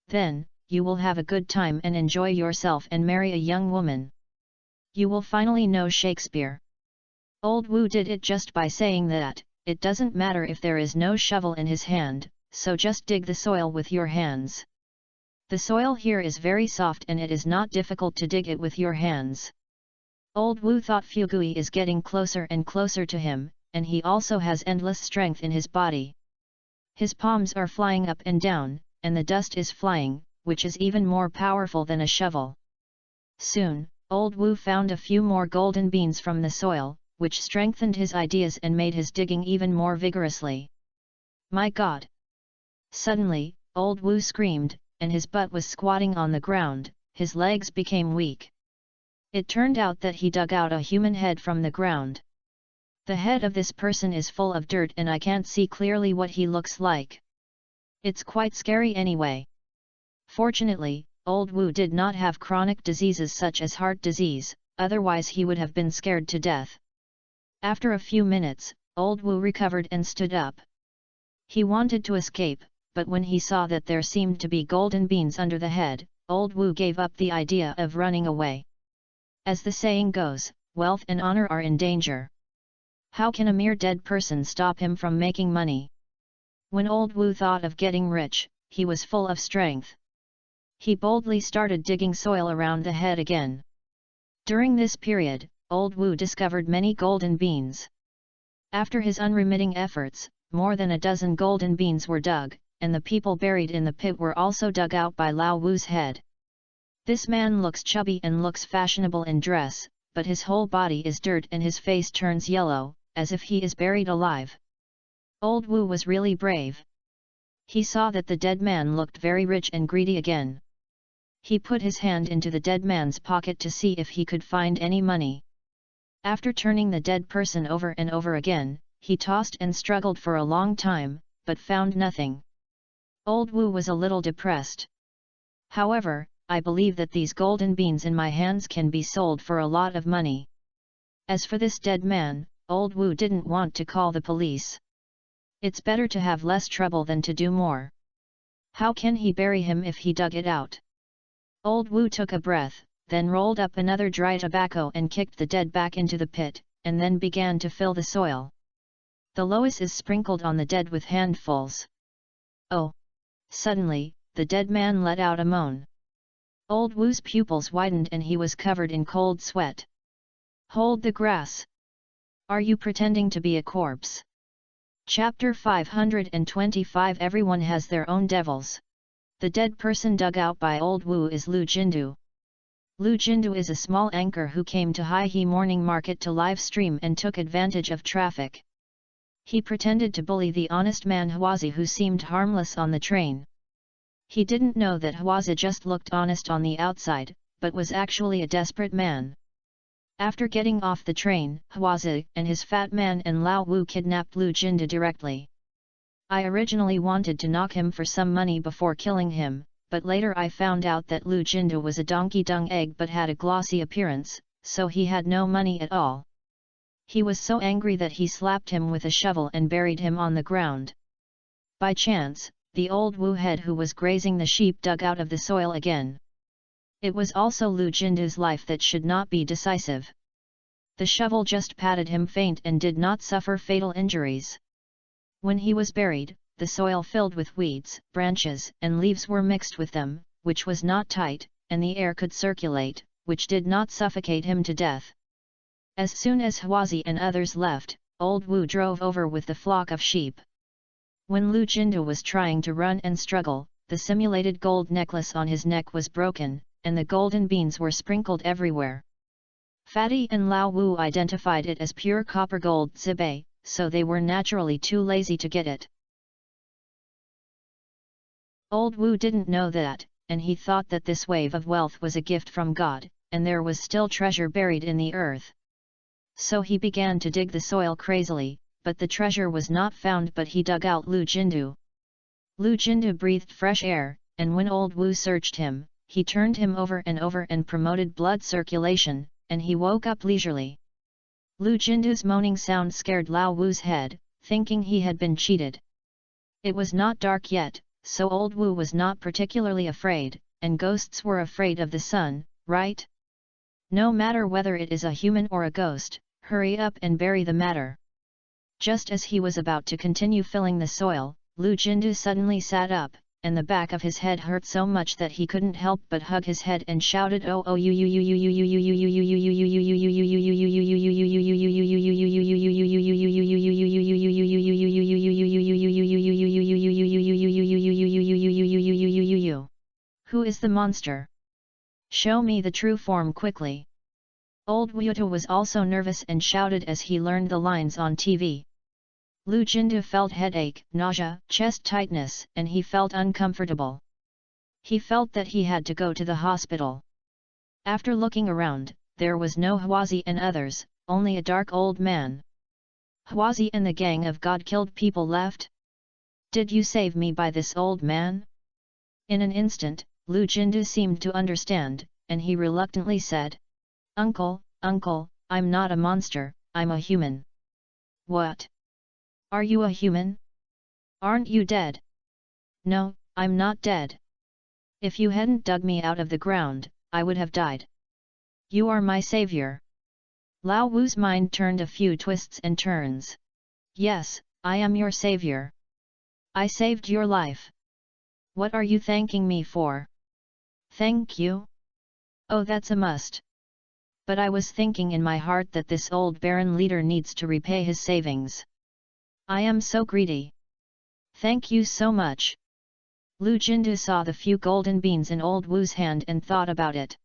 Then, you will have a good time and enjoy yourself and marry a young woman. You will finally know Shakespeare. Old Wu did it just by saying that. It doesn't matter if there is no shovel in his hand, so just dig the soil with your hands. The soil here is very soft and it is not difficult to dig it with your hands. Old Wu thought Fugui is getting closer and closer to him, and he also has endless strength in his body. His palms are flying up and down, and the dust is flying, which is even more powerful than a shovel. Soon, Old Wu found a few more golden beans from the soil, which strengthened his ideas and made his digging even more vigorously. My God! Suddenly, Old Wu screamed, and his butt was squatting on the ground, his legs became weak. It turned out that he dug out a human head from the ground. The head of this person is full of dirt and I can't see clearly what he looks like. It's quite scary anyway. Fortunately, Old Wu did not have chronic diseases such as heart disease, otherwise he would have been scared to death. After a few minutes, Old Wu recovered and stood up. He wanted to escape, but when he saw that there seemed to be golden beans under the head, Old Wu gave up the idea of running away. As the saying goes, wealth and honor are in danger. How can a mere dead person stop him from making money? When Old Wu thought of getting rich, he was full of strength. He boldly started digging soil around the head again. During this period, Old Wu discovered many golden beans. After his unremitting efforts, more than a dozen golden beans were dug, and the people buried in the pit were also dug out by Lao Wu's head. This man looks chubby and looks fashionable in dress, but his whole body is dirt and his face turns yellow, as if he is buried alive. Old Wu was really brave. He saw that the dead man looked very rich and greedy again. He put his hand into the dead man's pocket to see if he could find any money. After turning the dead person over and over again, he tossed and struggled for a long time, but found nothing. Old Wu was a little depressed. However, I believe that these golden beans in my hands can be sold for a lot of money. As for this dead man, Old Wu didn't want to call the police. It's better to have less trouble than to do more. How can he bury him if he dug it out? Old Wu took a breath, then rolled up another dry tobacco and kicked the dead back into the pit, and then began to fill the soil. The loess is sprinkled on the dead with handfuls. Oh! Suddenly, the dead man let out a moan. Old Wu's pupils widened and he was covered in cold sweat. Hold the grass! Are you pretending to be a corpse? Chapter 525 Everyone has their own devils. The dead person dug out by Old Wu is Lu Jindu. Lu Jindu is a small anchor who came to Hai-he morning market to live stream and took advantage of traffic. He pretended to bully the honest man Huazi who seemed harmless on the train. He didn't know that Huazi just looked honest on the outside, but was actually a desperate man. After getting off the train, Huazi and his fat man and Lao Wu kidnapped Lu Jinda directly. I originally wanted to knock him for some money before killing him, but later I found out that Lu Jinda was a donkey dung egg but had a glossy appearance, so he had no money at all. He was so angry that he slapped him with a shovel and buried him on the ground. By chance, the old Wu head who was grazing the sheep dug out of the soil again. It was also Lu Jinda's life that should not be decisive. The shovel just patted him faint and did not suffer fatal injuries. When he was buried, the soil filled with weeds, branches and leaves were mixed with them, which was not tight, and the air could circulate, which did not suffocate him to death. As soon as Huazi and others left, old Wu drove over with the flock of sheep. When Lu Jinda was trying to run and struggle, the simulated gold necklace on his neck was broken, and the golden beans were sprinkled everywhere. Fatty and Lao Wu identified it as pure copper gold zibai, so they were naturally too lazy to get it. Old Wu didn't know that, and he thought that this wave of wealth was a gift from God, and there was still treasure buried in the earth. So he began to dig the soil crazily, but the treasure was not found, but he dug out Lu Jindu. Lu Jindu breathed fresh air, and when old Wu searched him, he turned him over and promoted blood circulation, and he woke up leisurely. Lu Jindu's moaning sound scared Lao Wu's head, thinking he had been cheated. It was not dark yet, so old Wu was not particularly afraid, and ghosts were afraid of the sun, right? No matter whether it is a human or a ghost, hurry up and bury the matter. Just as he was about to continue filling the soil, Lu Jindu suddenly sat up, and the back of his head hurt so much that he couldn't help but hug his head and shouted, "Oh oh you you you you you you you you you you you you you you you you you you. Who is the monster? Show me the true form quickly." Old Wuyuta was also nervous and shouted as he learned the lines on TV. Lu Jindu felt headache, nausea, chest tightness, and he felt uncomfortable. He felt that he had to go to the hospital. After looking around, there was no Huazi and others, only a dark old man. Huazi and the gang of God-killed people left? Did you save me by this old man? In an instant, Lu Jindu seemed to understand, and he reluctantly said, Uncle, I'm not a monster, I'm a human." "What? Are you a human? Aren't you dead?" "No, I'm not dead. If you hadn't dug me out of the ground, I would have died. You are my savior." Lao Wu's mind turned a few twists and turns. "Yes, I am your savior. I saved your life. What are you thanking me for?" "Thank you? Oh, that's a must. But I was thinking in my heart that this old Baron leader needs to repay his savings. I am so greedy. Thank you so much." Lu Jindu saw the few golden beans in old Wu's hand and thought about it.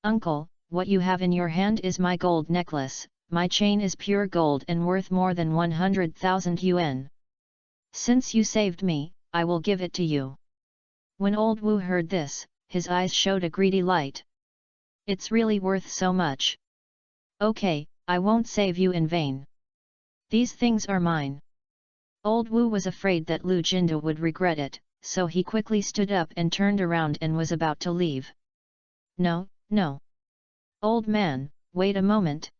"Uncle, what you have in your hand is my gold necklace, my chain is pure gold and worth more than 100,000 yuan. Since you saved me, I will give it to you." When old Wu heard this, his eyes showed a greedy light. "It's really worth so much. Okay, I won't save you in vain. These things are mine." Old Wu was afraid that Lu Jindu would regret it, so he quickly stood up and turned around and was about to leave. No. Old man, wait a moment."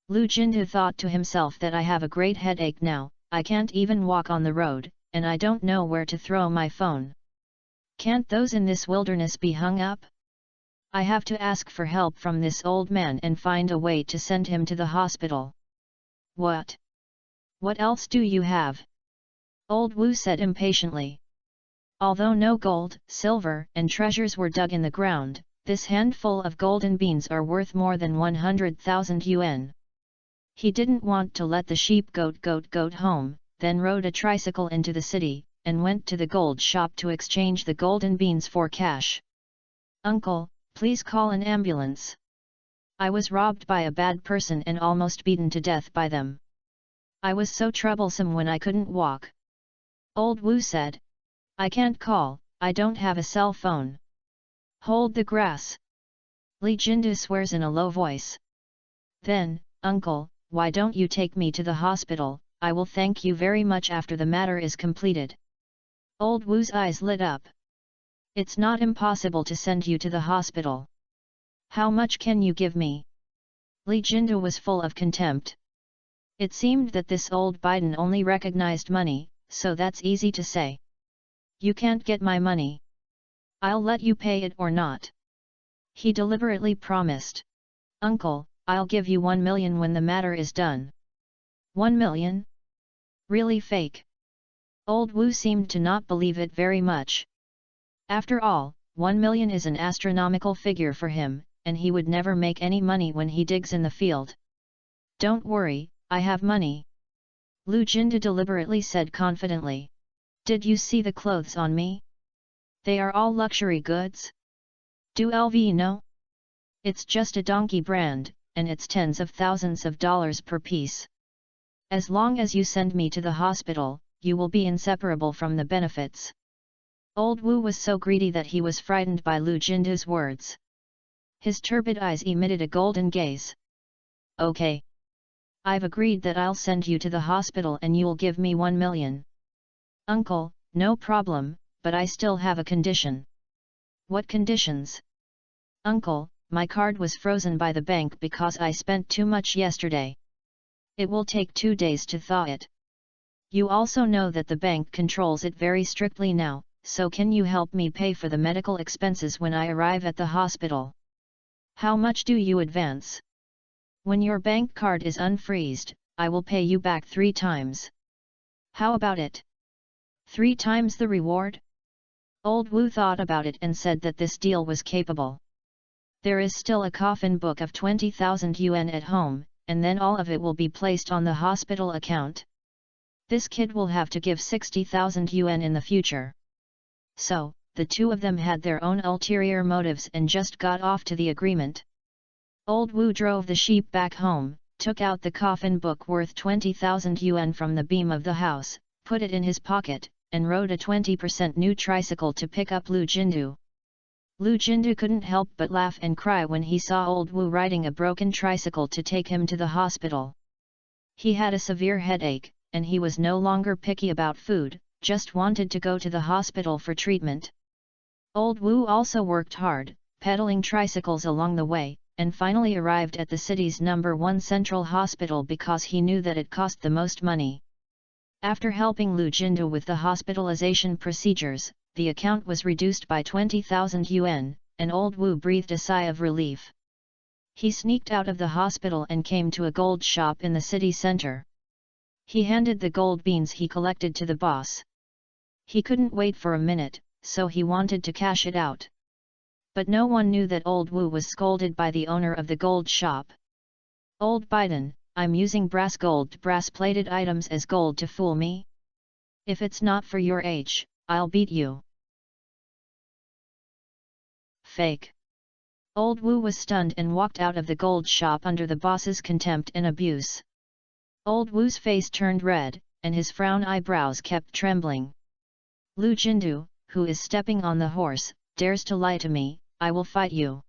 Lu Jindu thought to himself that I have a great headache now, I can't even walk on the road, and I don't know where to throw my phone. Can't those in this wilderness be hung up? I have to ask for help from this old man and find a way to send him to the hospital. What? What else do you have? Old Wu said impatiently. Although no gold, silver, and treasures were dug in the ground, this handful of golden beans are worth more than 100,000 yuan. He didn't want to let the sheep goat home, then rode a tricycle into the city, and went to the gold shop to exchange the golden beans for cash. "Uncle, please call an ambulance. I was robbed by a bad person and almost beaten to death by them. I was so troublesome when I couldn't walk." Old Wu said. "I can't call, I don't have a cell phone." "Hold the grass. Li Jindu swears in a low voice. Then, uncle, why don't you take me to the hospital? I will thank you very much after the matter is completed. Old Wu's eyes lit up. It's not impossible to send you to the hospital. How much can you give me? Li Jindu was full of contempt. It seemed that this old Biden only recognized money, so that's easy to say. You can't get my money. I'll let you pay it or not. He deliberately promised. Uncle, I'll give you 1 million when the matter is done. 1 million? Really fake? Old Wu seemed to not believe it very much. After all, 1 million is an astronomical figure for him, and he would never make any money when he digs in the field. Don't worry, I have money. Lu Jindu deliberately said confidently. Did you see the clothes on me? They are all luxury goods. Do LV know? It's just a donkey brand, and it's tens of thousands of dollars per piece. As long as you send me to the hospital, you will be inseparable from the benefits. Old Wu was so greedy that he was frightened by Lu Jindu's words. His turbid eyes emitted a golden gaze. Okay. I've agreed that I'll send you to the hospital and you'll give me 1 million. Uncle, no problem, but I still have a condition. What conditions? Uncle, my card was frozen by the bank because I spent too much yesterday. It will take 2 days to thaw it. You also know that the bank controls it very strictly now, so can you help me pay for the medical expenses when I arrive at the hospital? How much do you advance? When your bank card is unfreezed, I will pay you back 3 times. How about it? 3 times the reward? Old Wu thought about it and said that this deal was capable. There is still a coffin book of 20,000 yuan at home, and then all of it will be placed on the hospital account. This kid will have to give 60,000 yuan in the future. So, the two of them had their own ulterior motives and just got off to the agreement. Old Wu drove the sheep back home, took out the coffin book worth 20,000 yuan from the beam of the house, put it in his pocket, and rode a 20% new tricycle to pick up Lu Jindu. Lu Jindu couldn't help but laugh and cry when he saw Old Wu riding a broken tricycle to take him to the hospital. He had a severe headache, and he was no longer picky about food, just wanted to go to the hospital for treatment. Old Wu also worked hard, pedaling tricycles along the way, and finally arrived at the city's #1 central hospital because he knew that it cost the most money. After helping Lu Jindu with the hospitalization procedures, the account was reduced by 20,000 yuan, and Old Wu breathed a sigh of relief. He sneaked out of the hospital and came to a gold shop in the city center. He handed the gold beans he collected to the boss. He couldn't wait for a minute, so he wanted to cash it out. But no one knew that Old Wu was scolded by the owner of the gold shop. Old Biden, I'm using brass-plated items as gold to fool me? If it's not for your age, I'll beat you. Fake. Old Wu was stunned and walked out of the gold shop under the boss's contempt and abuse. Old Wu's face turned red, and his frown eyebrows kept trembling. Lu Jindu, who is stepping on the horse, dares to lie to me, I will fight you.